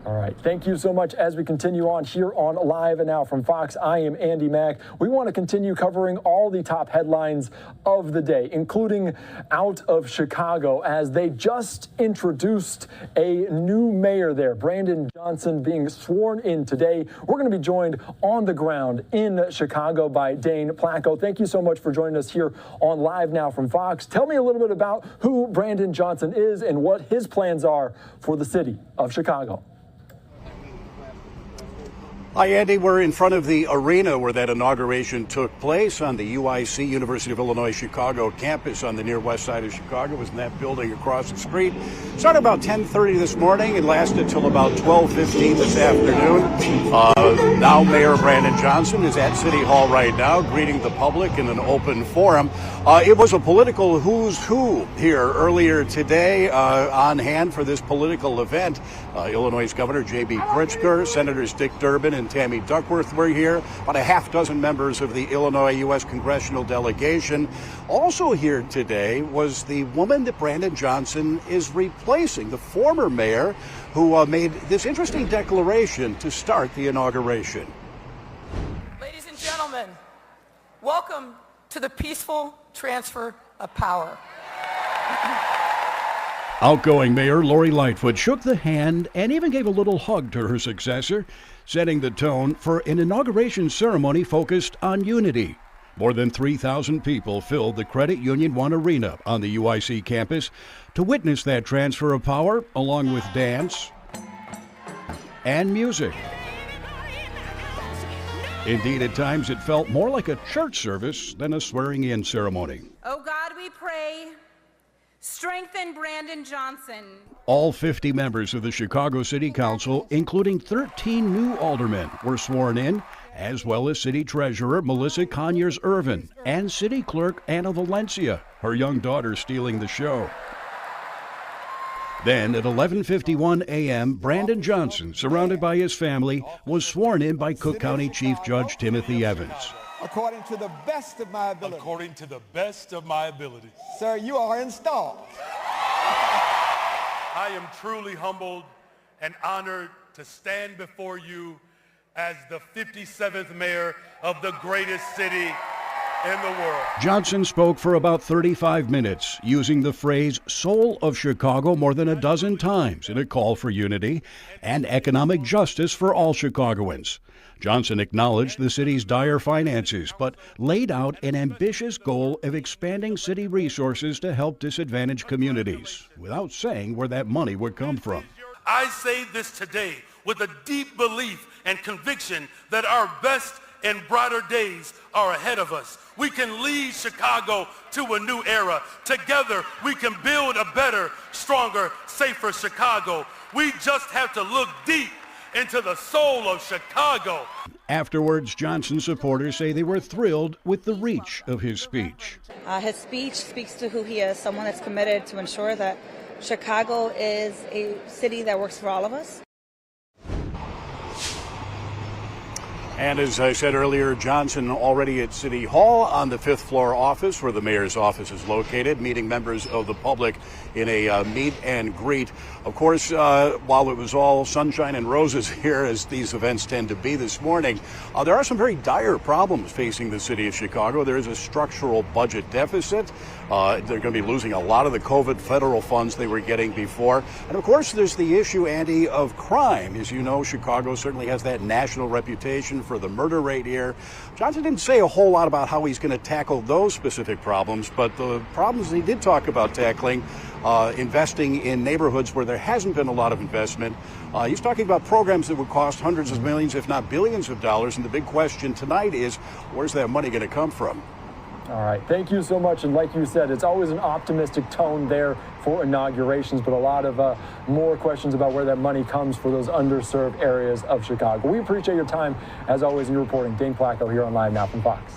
All right. Thank you so much. As we continue on here on Live and Now from Fox, I am Andy Mack. We want to continue covering all the top headlines of the day, including out of Chicago, as they just introduced a new mayor there, Brandon Johnson, being sworn in today. We're going to be joined on the ground in Chicago by Dane Placco. Thank you so much for joining us here on Live Now from Fox. Tell me a little bit about who Brandon Johnson is and what his plans are for the city of Chicago. Hi, Andy. We're in front of the arena where that inauguration took place on the UIC, University of Illinois Chicago campus on the near west side of Chicago. It was in that building across the street. Started about 10:30 this morning and lasted till about 12:15 this afternoon. Now Mayor Brandon Johnson is at City Hall right now, greeting the public in an open forum. It was a political who's who here earlier today on hand for this political event. Illinois Governor J.B. Pritzker, Senators Dick Durbin and and Tammy Duckworth were here. About a half dozen members of the Illinois U.S. congressional delegation. Also here today was the woman that Brandon Johnson is replacing, the former mayor who made this interesting declaration to start the inauguration. Ladies and gentlemen, welcome to the peaceful transfer of power. Outgoing Mayor Lori Lightfoot shook the hand and even gave a little hug to her successor, setting the tone for an inauguration ceremony focused on unity. More than 3,000 people filled the Credit Union One Arena on the UIC campus to witness that transfer of power, along with dance and music. Indeed, at times it felt more like a church service than a swearing-in ceremony. Oh God, we pray, strengthen Brandon Johnson. All 50 members of the Chicago City Council, including 13 new aldermen, were sworn in, as well as City Treasurer Melissa Conyers-Irvin and City Clerk Anna Valencia, her young daughter stealing the show. Then at 11:51 a.m., Brandon Johnson, surrounded by his family, was sworn in by Cook County Chief Judge Timothy Evans. According to the best of my ability. According to the best of my ability. Sir, you are installed. I am truly humbled and honored to stand before you as the 57th mayor of the greatest city in the world. Johnson spoke for about 35 minutes, using the phrase soul of Chicago more than a dozen times in a call for unity and economic justice for all Chicagoans. Johnson acknowledged the city's dire finances, but laid out an ambitious goal of expanding city resources to help disadvantaged communities, without saying where that money would come from. I say this today with a deep belief and conviction that our best and brighter days are ahead of us. We can lead Chicago to a new era. Together, we can build a better, stronger, safer Chicago. We just have to look deep into the soul of Chicago. Afterwards, Johnson supporters say they were thrilled with the reach of his speech. His speech speaks to who he is, someone that's committed to ensure that Chicago is a city that works for all of us. And as I said earlier, Johnson already at City Hall on the 5th floor office where the mayor's office is located, meeting members of the public in a meet and greet. Of course, while it was all sunshine and roses here, as these events tend to be this morning, there are some very dire problems facing the city of Chicago. There is a structural budget deficit. They're going to be losing a lot of the COVID federal funds they were getting before. And of course, there's the issue, Andy, of crime. As you know, Chicago certainly has that national reputation for the murder rate here. Johnson didn't say a whole lot about how he's going to tackle those specific problems, but the problems he did talk about tackling, investing in neighborhoods where there hasn't been a lot of investment. He's talking about programs that would cost hundreds of millions, if not billions of dollars. And the big question tonight is, where's that money going to come from? All right. Thank you so much. And like you said, it's always an optimistic tone there for inaugurations, but a lot of more questions about where that money comes for those underserved areas of Chicago. We appreciate your time, as always, in your reporting. Dane Placco here on Live Now from Fox.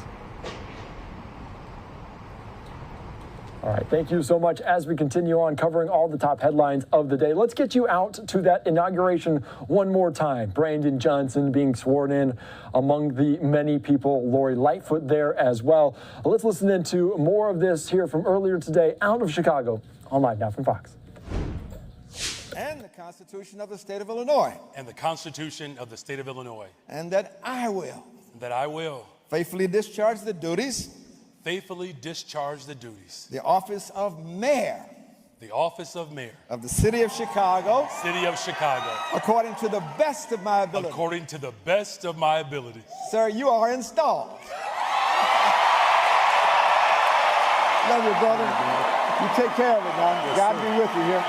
All right, thank you so much. As we continue on covering all the top headlines of the day, let's get you out to that inauguration one more time. Brandon Johnson being sworn in among the many people, Lori Lightfoot there as well. Let's listen into more of this here from earlier today out of Chicago on Live Now from Fox. And the Constitution of the State of Illinois. And the Constitution of the State of Illinois. And that I will. That I will. Faithfully discharge the duties. Faithfully discharge the duties. The office of mayor. The office of mayor. Of the city of Chicago. City of Chicago. According to the best of my ability. According to the best of my ability. Sir, you are installed. Love you, brother. You take care of it now. Yes, God sir. be with you here.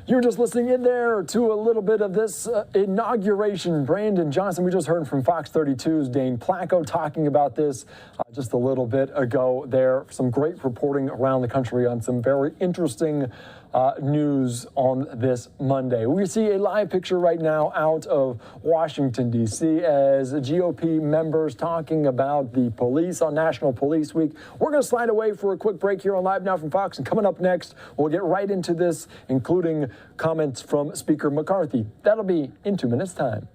You were just listening in there to a little bit of this inauguration. Brandon Johnson, we just heard from Fox 32's Dane Placco talking about this just a little bit ago there. Some great reporting around the country on some very interesting news on this Monday. We see a live picture right now out of Washington, D.C. as GOP members talking about the police on National Police Week. We're going to slide away for a quick break here on Live Now from Fox, and coming up next, we'll get right into this, including comments from Speaker McCarthy. That'll be in 2 minutes' time.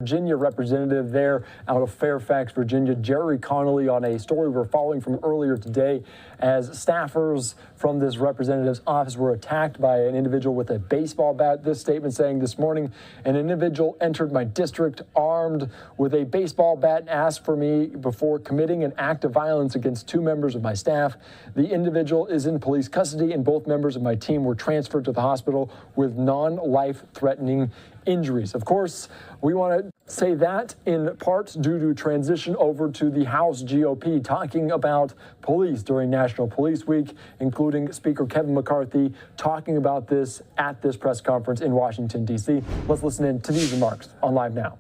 Virginia representative there out of Fairfax, Virginia, Jerry Connolly, on a story we're following from earlier today as staffers from this representative's office were attacked by an individual with a baseball bat. This statement saying, this morning, an individual entered my district armed with a baseball bat and asked for me before committing an act of violence against 2 members of my staff. The individual is in police custody, and both members of my team were transferred to the hospital with non-life-threatening injuries. Of course, we want to say that in part due to transition over to the House GOP talking about police during National Police Week, including Speaker Kevin McCarthy talking about this at this press conference in Washington, D.C. Let's listen in to these remarks on Live Now.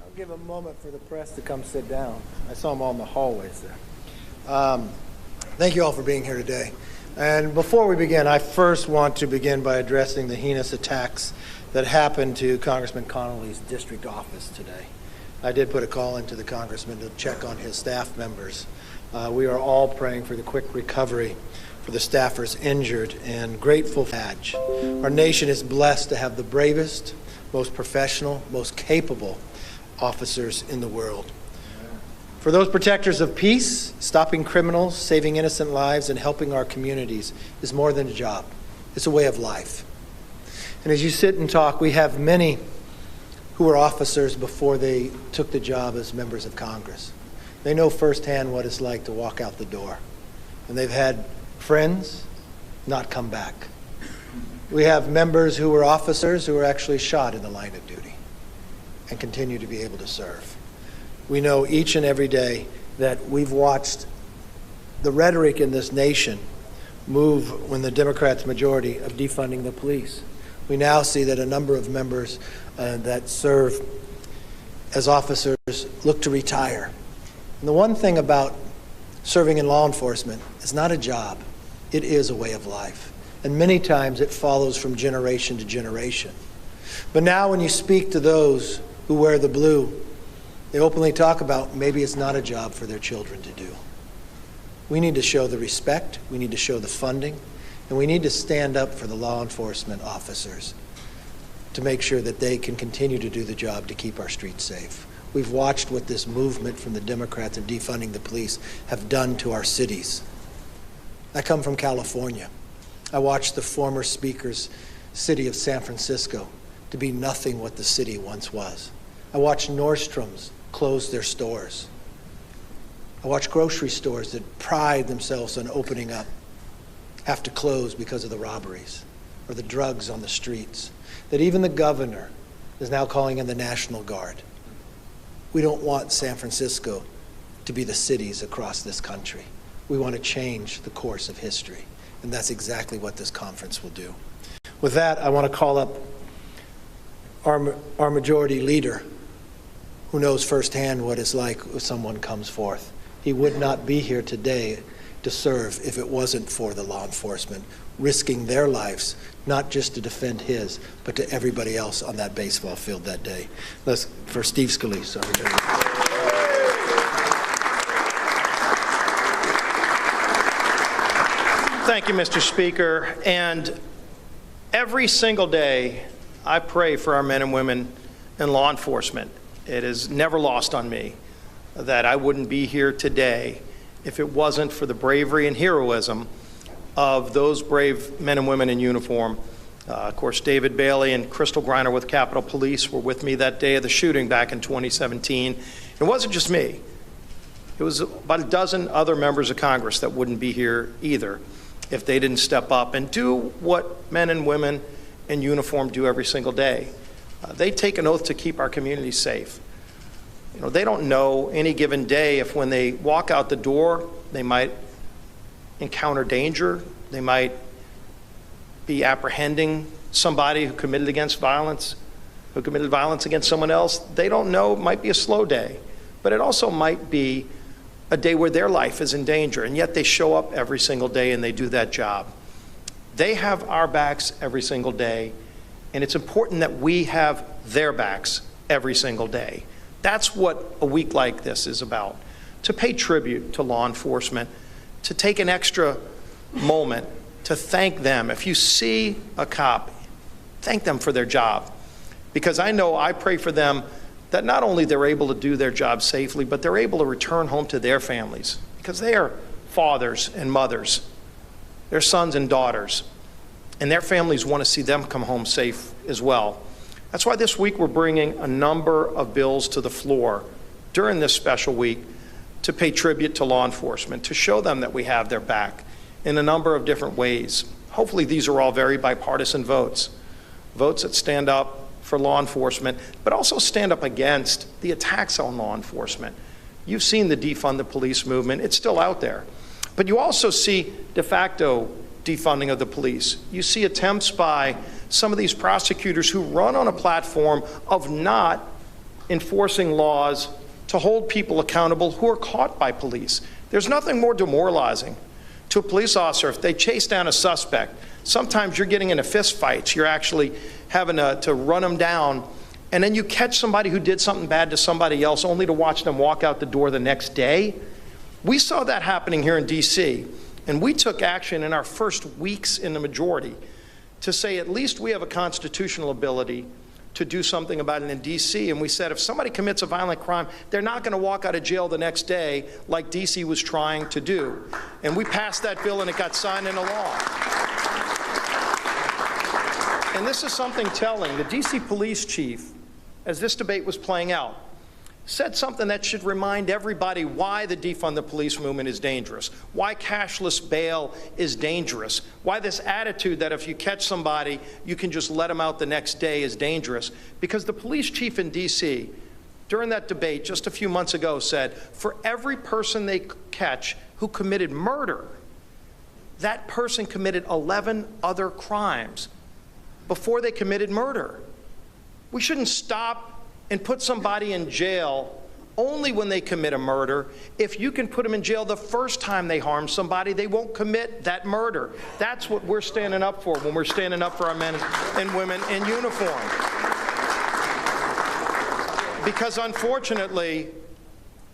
I'll give a moment for the press to come sit down. I saw them all in the hallways there. Thank you all for being here today. And before we begin, I first want to begin by addressing the heinous attacks that happened to Congressman Connolly's district office today. I did put a call into the congressman to check on his staff members. We are all praying for the quick recovery for the staffers injured and grateful for badge. Our nation is blessed to have the bravest, most professional, most capable officers in the world. For those protectors of peace, stopping criminals, saving innocent lives, and helping our communities is more than a job. It's a way of life. And as you sit and talk, we have many who were officers before they took the job as members of Congress. They know firsthand what it's like to walk out the door. And they've had friends not come back. We have members who were officers who were actually shot in the line of duty and continue to be able to serve. We know each and every day that we've watched the rhetoric in this nation move when the Democrats' majority of defunding the police. We now see that a number of members that serve as officers look to retire. And the one thing about serving in law enforcement is not a job, it is a way of life. And many times it follows from generation to generation. But now when you speak to those who wear the blue, they openly talk about maybe it's not a job for their children to do. We need to show the respect, we need to show the funding, and we need to stand up for the law enforcement officers to make sure that they can continue to do the job to keep our streets safe. We've watched what this movement from the Democrats of defunding the police have done to our cities. I come from California. I watched the former speaker's city of San Francisco to be nothing what the city once was. I watched Nordstrom's close their stores. I watched grocery stores that pride themselves on opening up have to close because of the robberies or the drugs on the streets, that even the governor is now calling in the National Guard. We don't want San Francisco to be the cities across this country. We want to change the course of history, and that's exactly what this conference will do. With that, I want to call up our majority leader, who knows firsthand what it's like if someone comes forth. He would not be here today to serve if it wasn't for the law enforcement risking their lives, not just to defend his, but to everybody else on that baseball field that day. Let's, for Steve Scalise. Thank you, Mr. Speaker. And every single day, I pray for our men and women in law enforcement. It is never lost on me that I wouldn't be here today if it wasn't for the bravery and heroism of those brave men and women in uniform. Of course, David Bailey and Crystal Griner with Capitol Police were with me that day of the shooting back in 2017. It wasn't just me. It was about a dozen other members of Congress that wouldn't be here either if they didn't step up and do what men and women in uniform do every single day. They take an oath to keep our communities safe. You know, they don't know any given day if when they walk out the door, they might encounter danger, they might be apprehending somebody who committed violence against someone else. They don't know. It might be a slow day, but it also might be a day where their life is in danger, and yet they show up every single day and they do that job. They have our backs every single day, and it's important that we have their backs every single day. That's what a week like this is about, to pay tribute to law enforcement, to take an extra moment to thank them. If you see a cop, thank them for their job, because I pray for them that not only they're able to do their job safely, but they're able to return home to their families, because they are fathers and mothers, their sons and daughters, and their families want to see them come home safe as well. That's why this week we're bringing a number of bills to the floor during this special week to pay tribute to law enforcement, to show them that we have their back in a number of different ways. Hopefully these are all very bipartisan votes that stand up for law enforcement, but also stand up against the attacks on law enforcement. You've seen the defund the police movement. It's still out there. But you also see de facto defunding of the police. You see attempts by some of these prosecutors who run on a platform of not enforcing laws to hold people accountable who are caught by police. There's nothing more demoralizing to a police officer if they chase down a suspect. Sometimes you're getting into fist fights. You're actually having to run them down, and then you catch somebody who did something bad to somebody else only to watch them walk out the door the next day. We saw that happening here in D.C., and we took action in our first weeks in the majority to say at least we have a constitutional ability to do something about it in D.C. And we said if somebody commits a violent crime, they're not going to walk out of jail the next day like D.C. was trying to do. And we passed that bill and it got signed into law. And this is something telling. The D.C. police chief, as this debate was playing out, said something that should remind everybody why the defund the police movement is dangerous, why cashless bail is dangerous, why this attitude that if you catch somebody, you can just let them out the next day is dangerous. Because the police chief in D.C., during that debate just a few months ago, said for every person they catch who committed murder, that person committed 11 other crimes before they committed murder. We shouldn't stop and put somebody in jail only when they commit a murder. If you can put them in jail the first time they harm somebody, they won't commit that murder. That's what we're standing up for when we're standing up for our men and women in uniform. Because unfortunately,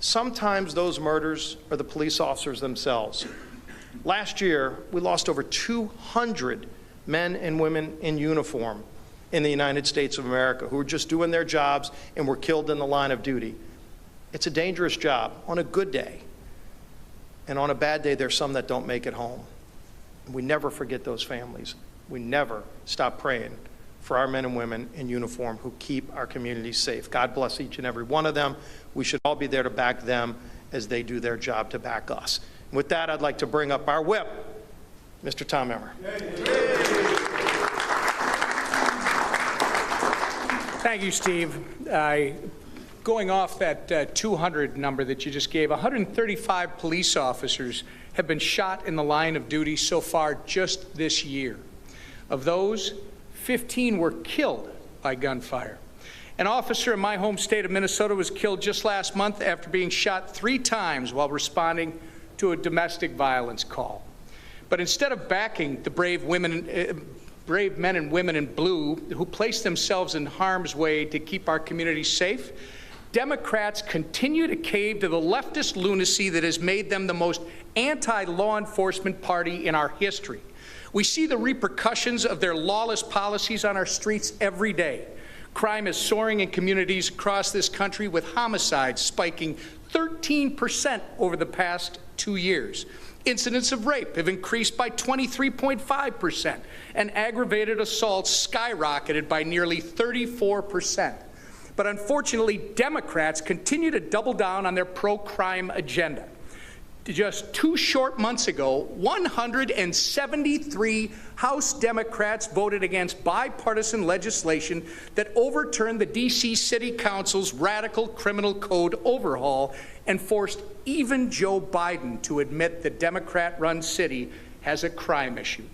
sometimes those murders are the police officers themselves. Last year, we lost over 200 men and women in uniform in the United States of America who were just doing their jobs and were killed in the line of duty. It's a dangerous job on a good day. And on a bad day, there's some that don't make it home. We never forget those families. We never stop praying for our men and women in uniform who keep our communities safe. God bless each and every one of them. We should all be there to back them as they do their job to back us. And with that, I'd like to bring up our whip, Mr. Tom Emmer. Thank you, Steve. Going off that 200 number that you just gave, 135 police officers have been shot in the line of duty so far just this year. Of those, 15 were killed by gunfire. An officer in my home state of Minnesota was killed just last month after being shot 3 times while responding to a domestic violence call. But instead of backing the brave men and women in blue who place themselves in harm's way to keep our communities safe, Democrats continue to cave to the leftist lunacy that has made them the most anti-law enforcement party in our history. We see the repercussions of their lawless policies on our streets every day. Crime is soaring in communities across this country, with homicides spiking 13% over the past 2 years. Incidents of rape have increased by 23.5%, and aggravated assaults skyrocketed by nearly 34%. But unfortunately, Democrats continue to double down on their pro-crime agenda. Just 2 short months ago, 173 House Democrats voted against bipartisan legislation that overturned the D.C. City Council's radical criminal code overhaul and forced even Joe Biden to admit the Democrat-run city has a crime issue.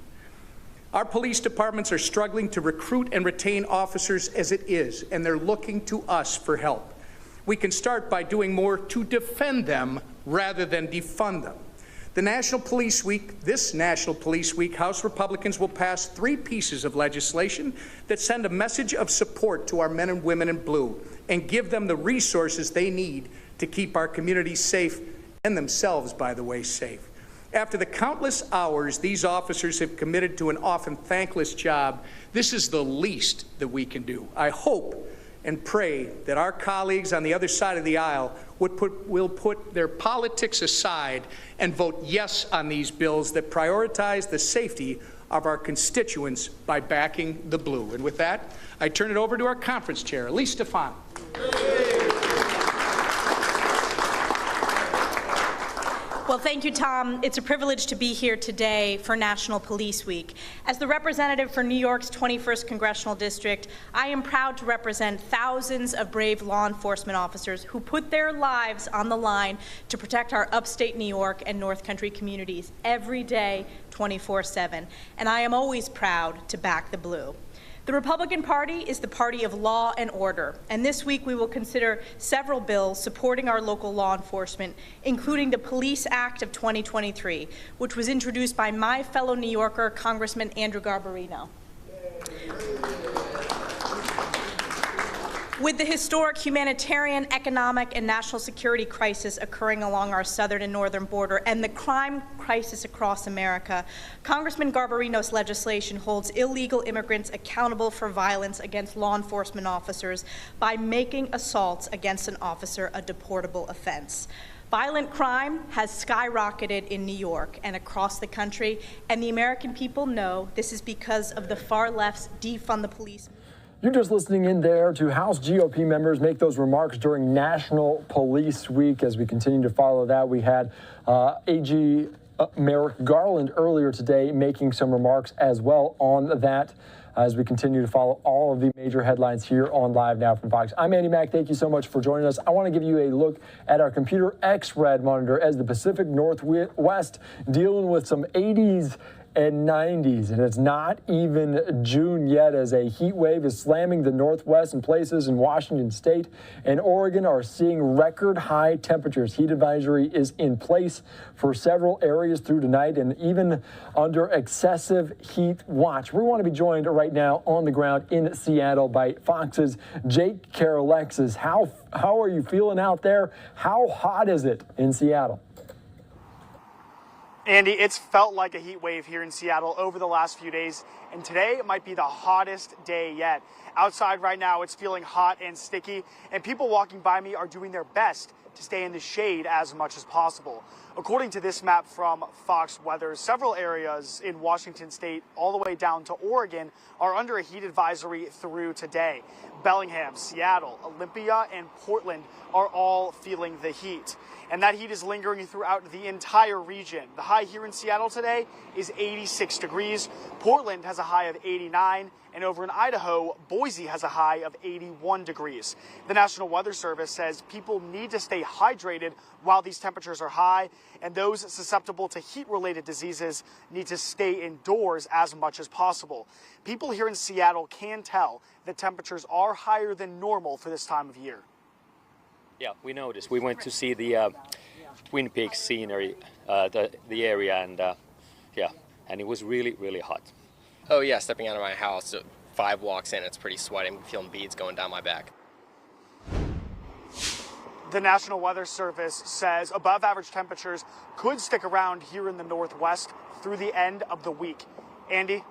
Our police departments are struggling to recruit and retain officers as it is, and they're looking to us for help. We can start by doing more to defend them rather than defund them. This National Police Week, House Republicans will pass 3 pieces of legislation that send a message of support to our men and women in blue and give them the resources they need to keep our communities safe, and themselves, by the way, safe. After the countless hours these officers have committed to an often thankless job, this is the least that we can do. I hope and pray that our colleagues on the other side of the aisle will put their politics aside and vote yes on these bills that prioritize the safety of our constituents by backing the blue. And with that, I turn it over to our conference chair, Elise Stefan. Well, thank you, Tom. It's a privilege to be here today for National Police Week. As the representative for New York's 21st Congressional District, I am proud to represent thousands of brave law enforcement officers who put their lives on the line to protect our upstate New York and North Country communities every day, 24/7. And I am always proud to back the blue. The Republican Party is the party of law and order, and this week we will consider several bills supporting our local law enforcement, including the Police Act of 2023, which was introduced by my fellow New Yorker, Congressman Andrew Garbarino. With the historic humanitarian, economic, and national security crisis occurring along our southern and northern border and the crime crisis across America, Congressman Garbarino's legislation holds illegal immigrants accountable for violence against law enforcement officers by making assaults against an officer a deportable offense. Violent crime has skyrocketed in New York and across the country, and the American people know this is because of the far left's defund the police. You're just listening in there to House GOP members make those remarks during National Police Week. As we continue to follow that, we had AG Merrick Garland earlier today making some remarks as well on that, as we continue to follow all of the major headlines here on Live Now from Fox. I'm Andy Mack. Thank you so much for joining us. I want to give you a look at our computer X-Red monitor as the Pacific Northwest dealing with some 80s and 90s, and it's not even June yet, as a heat wave is slamming the Northwest, and places in Washington State and Oregon are seeing record high temperatures. Heat advisory is in place for several areas through tonight, and even under excessive heat watch. We want to be joined right now on the ground in Seattle by Fox's Jake Carolexis. How are you feeling out there? How hot is it in Seattle? Andy, it's felt like a heat wave here in Seattle over the last few days, and today might be the hottest day yet. Outside right now, it's feeling hot and sticky, and people walking by me are doing their best to stay in the shade as much as possible. According to this map from Fox Weather, several areas in Washington state all the way down to Oregon are under a heat advisory through today. Bellingham, Seattle, Olympia, and Portland are all feeling the heat. And that heat is lingering throughout the entire region. The high here in Seattle today is 86 degrees. Portland has a high of 89. And over in Idaho, Boise has a high of 81 degrees. The National Weather Service says people need to stay hydrated while these temperatures are high, and those susceptible to heat-related diseases need to stay indoors as much as possible. People here in Seattle can tell that temperatures are higher than normal for this time of year. Yeah, we noticed. We went to see the Twin Peaks scenery, the area, and and it was really, really hot. Oh yeah, stepping out of my house, 5 walks in, it's pretty sweaty. I'm feeling beads going down my back. The National Weather Service says above average temperatures could stick around here in the Northwest through the end of the week. Andy?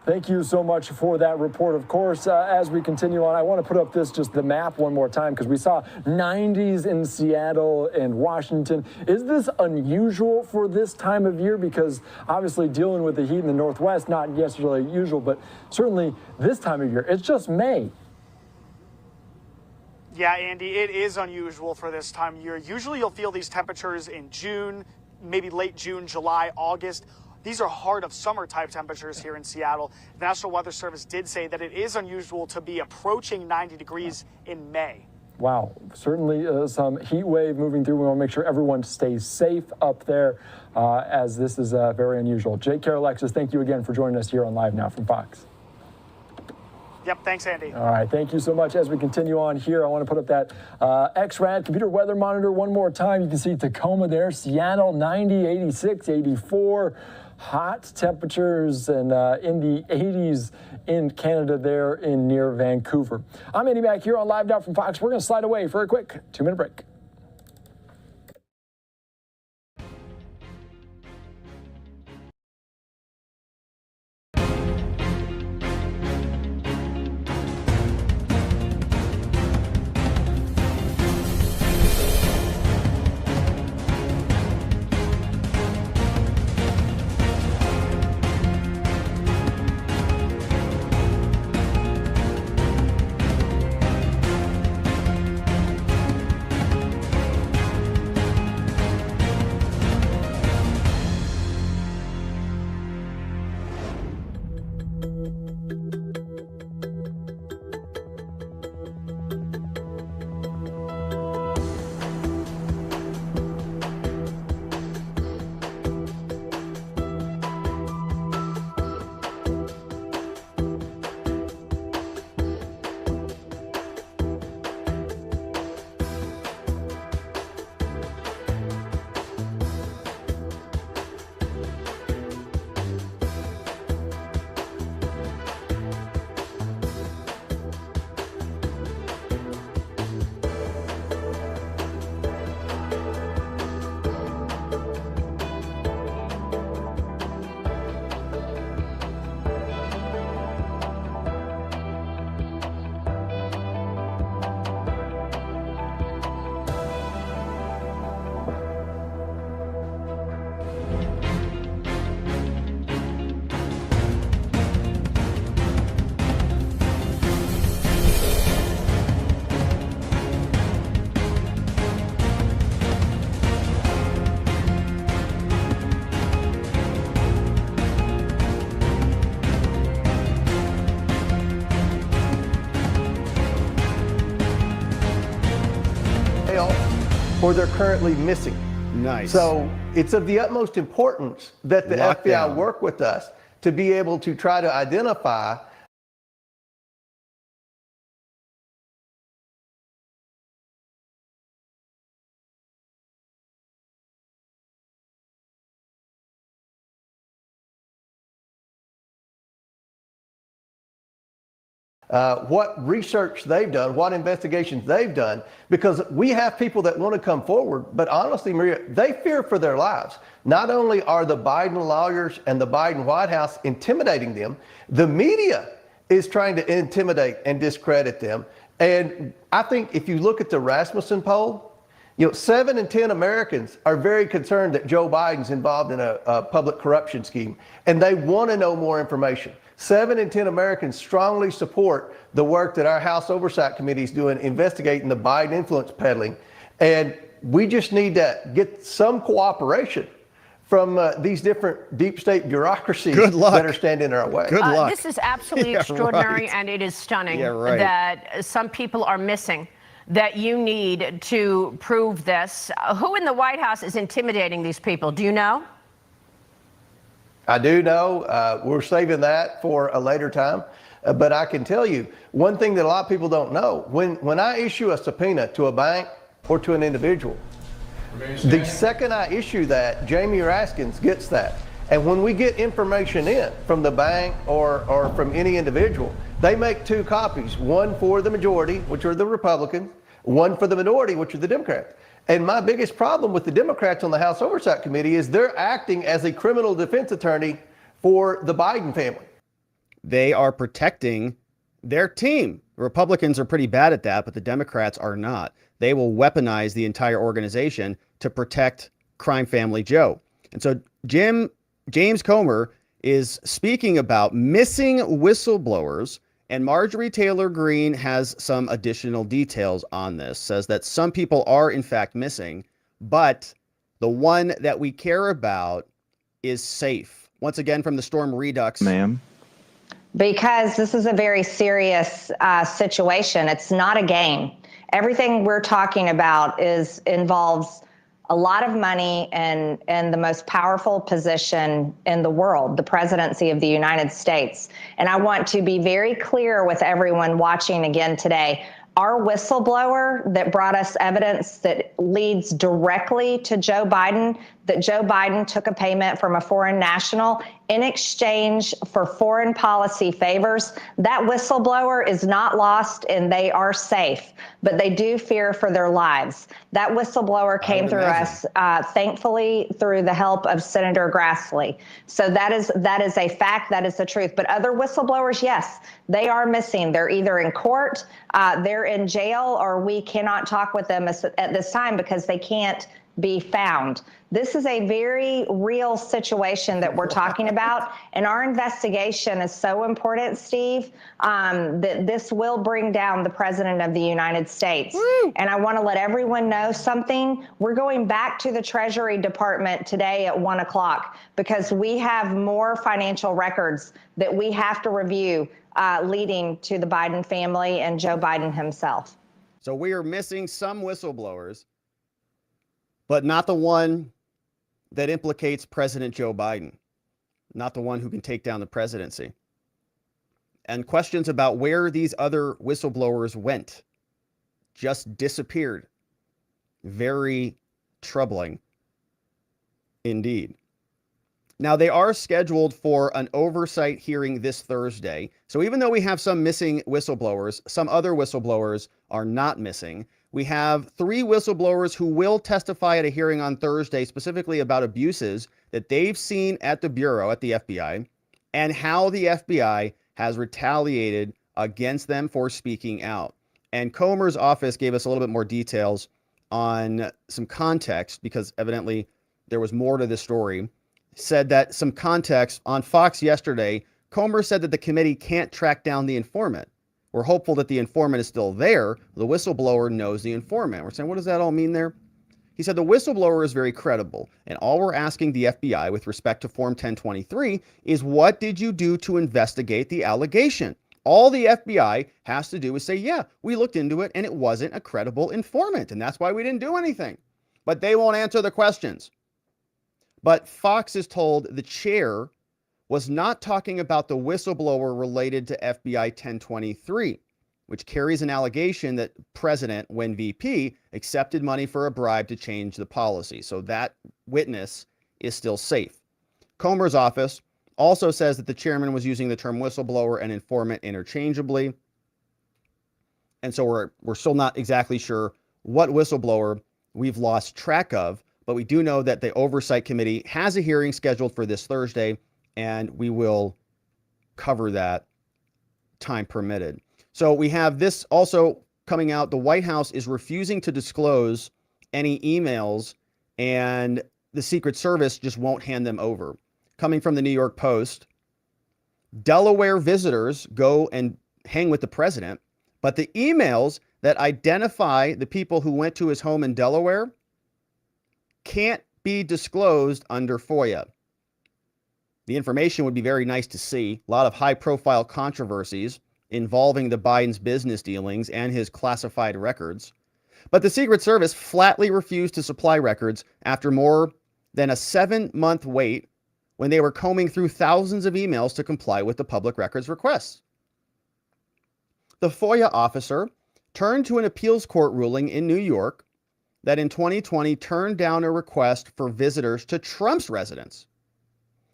Thank you so much for that report. Of course, as we continue on, I want to put up the map one more time because we saw 90s in Seattle and Washington. Is this unusual for this time of year? Because obviously dealing with the heat in the Northwest, not necessarily usual, but certainly this time of year. It's just May. Yeah, Andy, it is unusual for this time of year. Usually you'll feel these temperatures in June, maybe late June, July, August. These are heart of summer type temperatures here in Seattle. The National Weather Service did say that it is unusual to be approaching 90 degrees in May. Wow, certainly some heat wave moving through. We want to make sure everyone stays safe up there as this is very unusual. Jake, Kara, Alexis, thank you again for joining us here on Live Now from Fox. Yep, thanks, Andy. All right, thank you so much. As we continue on here, I want to put up that XRAD computer weather monitor one more time. You can see Tacoma there, Seattle, 90, 86, 84. Hot temperatures and in the 80s in Canada there in near Vancouver. I'm Andy Mack here on Live Now from Fox. We're going to slide away for a quick 2-minute break. or they're currently missing. Nice. So it's of the utmost importance that the FBI work with us to be able to try to identify what research they've done, what investigations they've done, because we have people that want to come forward, but honestly, Maria, they fear for their lives. Not only are the Biden lawyers and the Biden White House intimidating them, the media is trying to intimidate and discredit them. And I think if you look at the Rasmussen poll, 7 in 10 Americans are very concerned that Joe Biden's involved in a public corruption scheme, and they want to know more information. 7 in 10 Americans strongly support the work that our House Oversight Committee is doing, investigating the Biden influence peddling. And we just need to get some cooperation from these different deep state bureaucracies that are standing in our way. Good luck. This is absolutely extraordinary, right. and it is stunning right. that some people are missing that you need to prove this. Who in the White House is intimidating these people? Do you know? I do know. We're saving that for a later time. But I can tell you one thing that a lot of people don't know. When I issue a subpoena to a bank or to an individual, the second I issue that, Jamie Raskins gets that. And when we get information in from the bank or from any individual, they make 2 copies, one for the majority, which are the Republicans, one for the minority, which are the Democrats. And my biggest problem with the Democrats on the House Oversight Committee is they're acting as a criminal defense attorney for the Biden family. They are protecting their team. The Republicans are pretty bad at that, but the Democrats are not. They will weaponize the entire organization to protect crime family Joe. And so James Comer is speaking about missing whistleblowers, and Marjorie Taylor Greene has some additional details on this, says that some people are in fact missing, but the one that we care about is safe. Once again, from the Storm Redux. Ma'am. Because this is a very serious situation. It's not a game. Everything we're talking about involves a lot of money and the most powerful position in the world, the presidency of the United States. And I want to be very clear with everyone watching again today. Our whistleblower that brought us evidence that leads directly to Joe Biden, that Joe Biden took a payment from a foreign national in exchange for foreign policy favors, that whistleblower is not lost and they are safe, but they do fear for their lives. That whistleblower came through us, thankfully, through the help of Senator Grassley. So that is a fact, that is the truth. But other whistleblowers, yes, they are missing. They're either in court, they're in jail, or we cannot talk with them at this time because they can't be found. This is a very real situation that we're talking about, and our investigation is so important, Steve, that this will bring down the President of the United States. Woo! And I want to let everyone know something. We're going back to the Treasury Department today at 1 o'clock because we have more financial records that we have to review leading to the Biden family and Joe Biden himself. So we are missing some whistleblowers, but not the one that implicates President Joe Biden, not the one who can take down the presidency. And questions about where these other whistleblowers went just disappeared. Very troubling indeed. Now, they are scheduled for an oversight hearing this Thursday. So even though we have some missing whistleblowers, some other whistleblowers are not missing. We have 3 whistleblowers who will testify at a hearing on Thursday, specifically about abuses that they've seen at the Bureau, at the FBI, and how the FBI has retaliated against them for speaking out. And Comer's office gave us a little bit more details on some context, because evidently there was more to this story. Said that some context on Fox yesterday, Comer said that the committee can't track down the informant. We're hopeful that the informant is still there. The whistleblower knows the informant. We're saying, what does that all mean there? He said the whistleblower is very credible, and all we're asking the FBI with respect to Form 1023 is, what did you do to investigate the allegation? All the FBI has to do is say, yeah, we looked into it and it wasn't a credible informant, and that's why we didn't do anything. But they won't answer the questions. But Fox is told the chair was not talking about the whistleblower related to FBI 1023, which carries an allegation that President, when VP, accepted money for a bribe to change the policy. So that witness is still safe. Comer's office also says that the chairman was using the term whistleblower and informant interchangeably. And so we're still not exactly sure what whistleblower we've lost track of, but we do know that the Oversight Committee has a hearing scheduled for this Thursday, and we will cover that time permitted. So we have this also coming out. The White House is refusing to disclose any emails, and the Secret Service just won't hand them over. Coming from the New York Post, Delaware visitors go and hang with the president, but the emails that identify the people who went to his home in Delaware can't be disclosed under FOIA. The information would be very nice to see. A lot of high-profile controversies involving the Biden's business dealings and his classified records. But the Secret Service flatly refused to supply records after more than a 7-month wait when they were combing through thousands of emails to comply with the public records requests. The FOIA officer turned to an appeals court ruling in New York that in 2020 turned down a request for visitors to Trump's residence.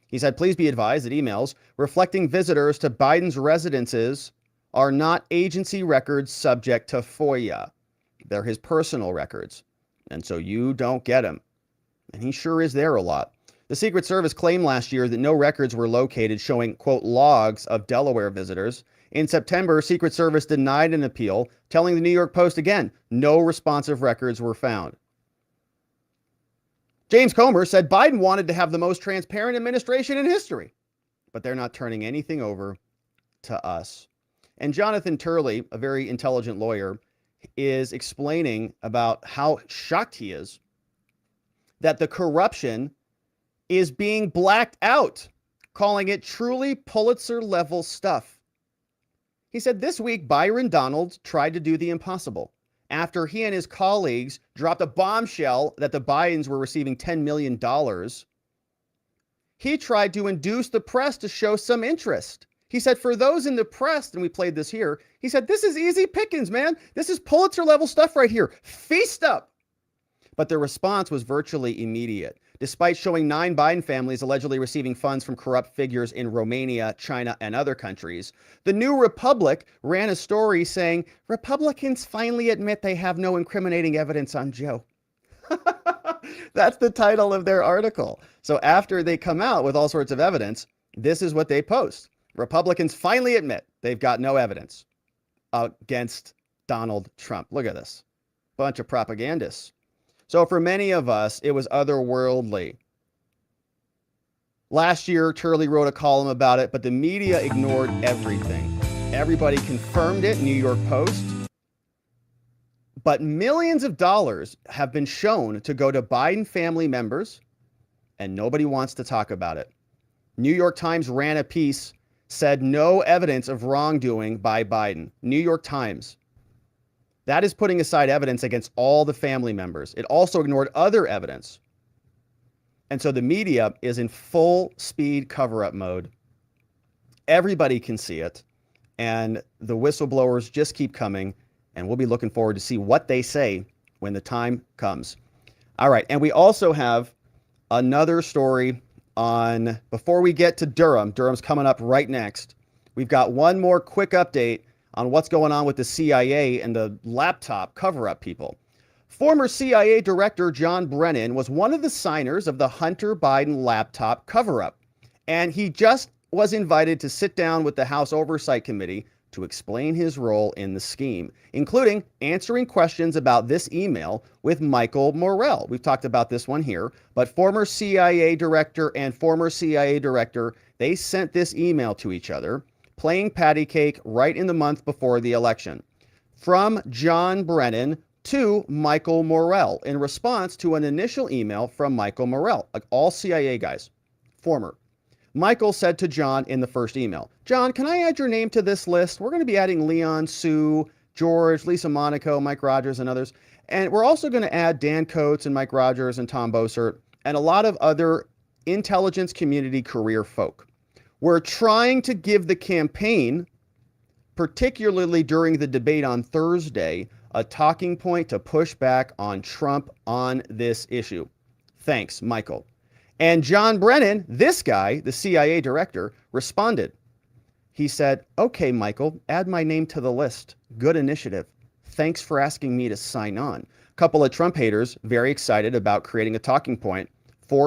He said, please be advised that emails reflecting visitors to Biden's residences are not agency records subject to FOIA. They're his personal records, and so you don't get them. And he sure is there a lot. The Secret Service claimed last year that no records were located showing, quote, logs of Delaware visitors. In September, Secret Service denied an appeal, telling the New York Post again, no responsive records were found. James Comer said Biden wanted to have the most transparent administration in history, but they're not turning anything over to us. And Jonathan Turley, a very intelligent lawyer, is explaining about how shocked he is that the corruption is being blacked out, calling it truly Pulitzer-level stuff. He said this week, Byron Donalds tried to do the impossible. After he and his colleagues dropped a bombshell that the Bidens were receiving $10 million, he tried to induce the press to show some interest. He said, for those in the press, and we played this here, he said, this is easy pickings, man. This is Pulitzer-level stuff right here. Feast up. But the response was virtually immediate. Despite showing 9 Biden families allegedly receiving funds from corrupt figures in Romania, China, and other countries, the New Republic ran a story saying, Republicans finally admit they have no incriminating evidence on Joe. That's the title of their article. So after they come out with all sorts of evidence, this is what they post. Republicans finally admit they've got no evidence against Donald Trump. Look at this. Bunch of propagandists. So for many of us, it was otherworldly. Last year, Turley wrote a column about it, but the media ignored everything. Everybody confirmed it, New York Post. But millions of dollars have been shown to go to Biden family members, and nobody wants to talk about it. New York Times ran a piece, said no evidence of wrongdoing by Biden. New York Times. That is putting aside evidence against all the family members. It also ignored other evidence. And so the media is in full speed cover-up mode. Everybody can see it. And the whistleblowers just keep coming. And we'll be looking forward to see what they say when the time comes. All right. And we also have another story on, before we get to Durham, Durham's coming up right next. We've got one more quick update on what's going on with the CIA and the laptop cover-up people. Former CIA Director John Brennan was one of the signers of the Hunter Biden laptop cover-up, and he just was invited to sit down with the House Oversight Committee to explain his role in the scheme, including answering questions about this email with Michael Morell. We've talked about this one here, but former CIA Director and former CIA Director, they sent this email to each other, playing patty cake right in the month before the election. From John Brennan to Michael Morell in response to an initial email from Michael Morell, like all CIA guys, former. Michael said to John in the first email, John, can I add your name to this list? We're going to be adding Leon, Sue, George, Lisa Monaco, Mike Rogers, and others. And we're also going to add Dan Coates and Mike Rogers and Tom Bossert and a lot of other intelligence community career folk. We're trying to give the campaign, particularly during the debate on Thursday, a talking point to push back on Trump on this issue. Thanks, Michael. And John Brennan, this guy, the CIA director, responded. He said, okay, Michael, add my name to the list. Good initiative. Thanks for asking me to sign on. A couple of Trump haters very excited about creating a talking point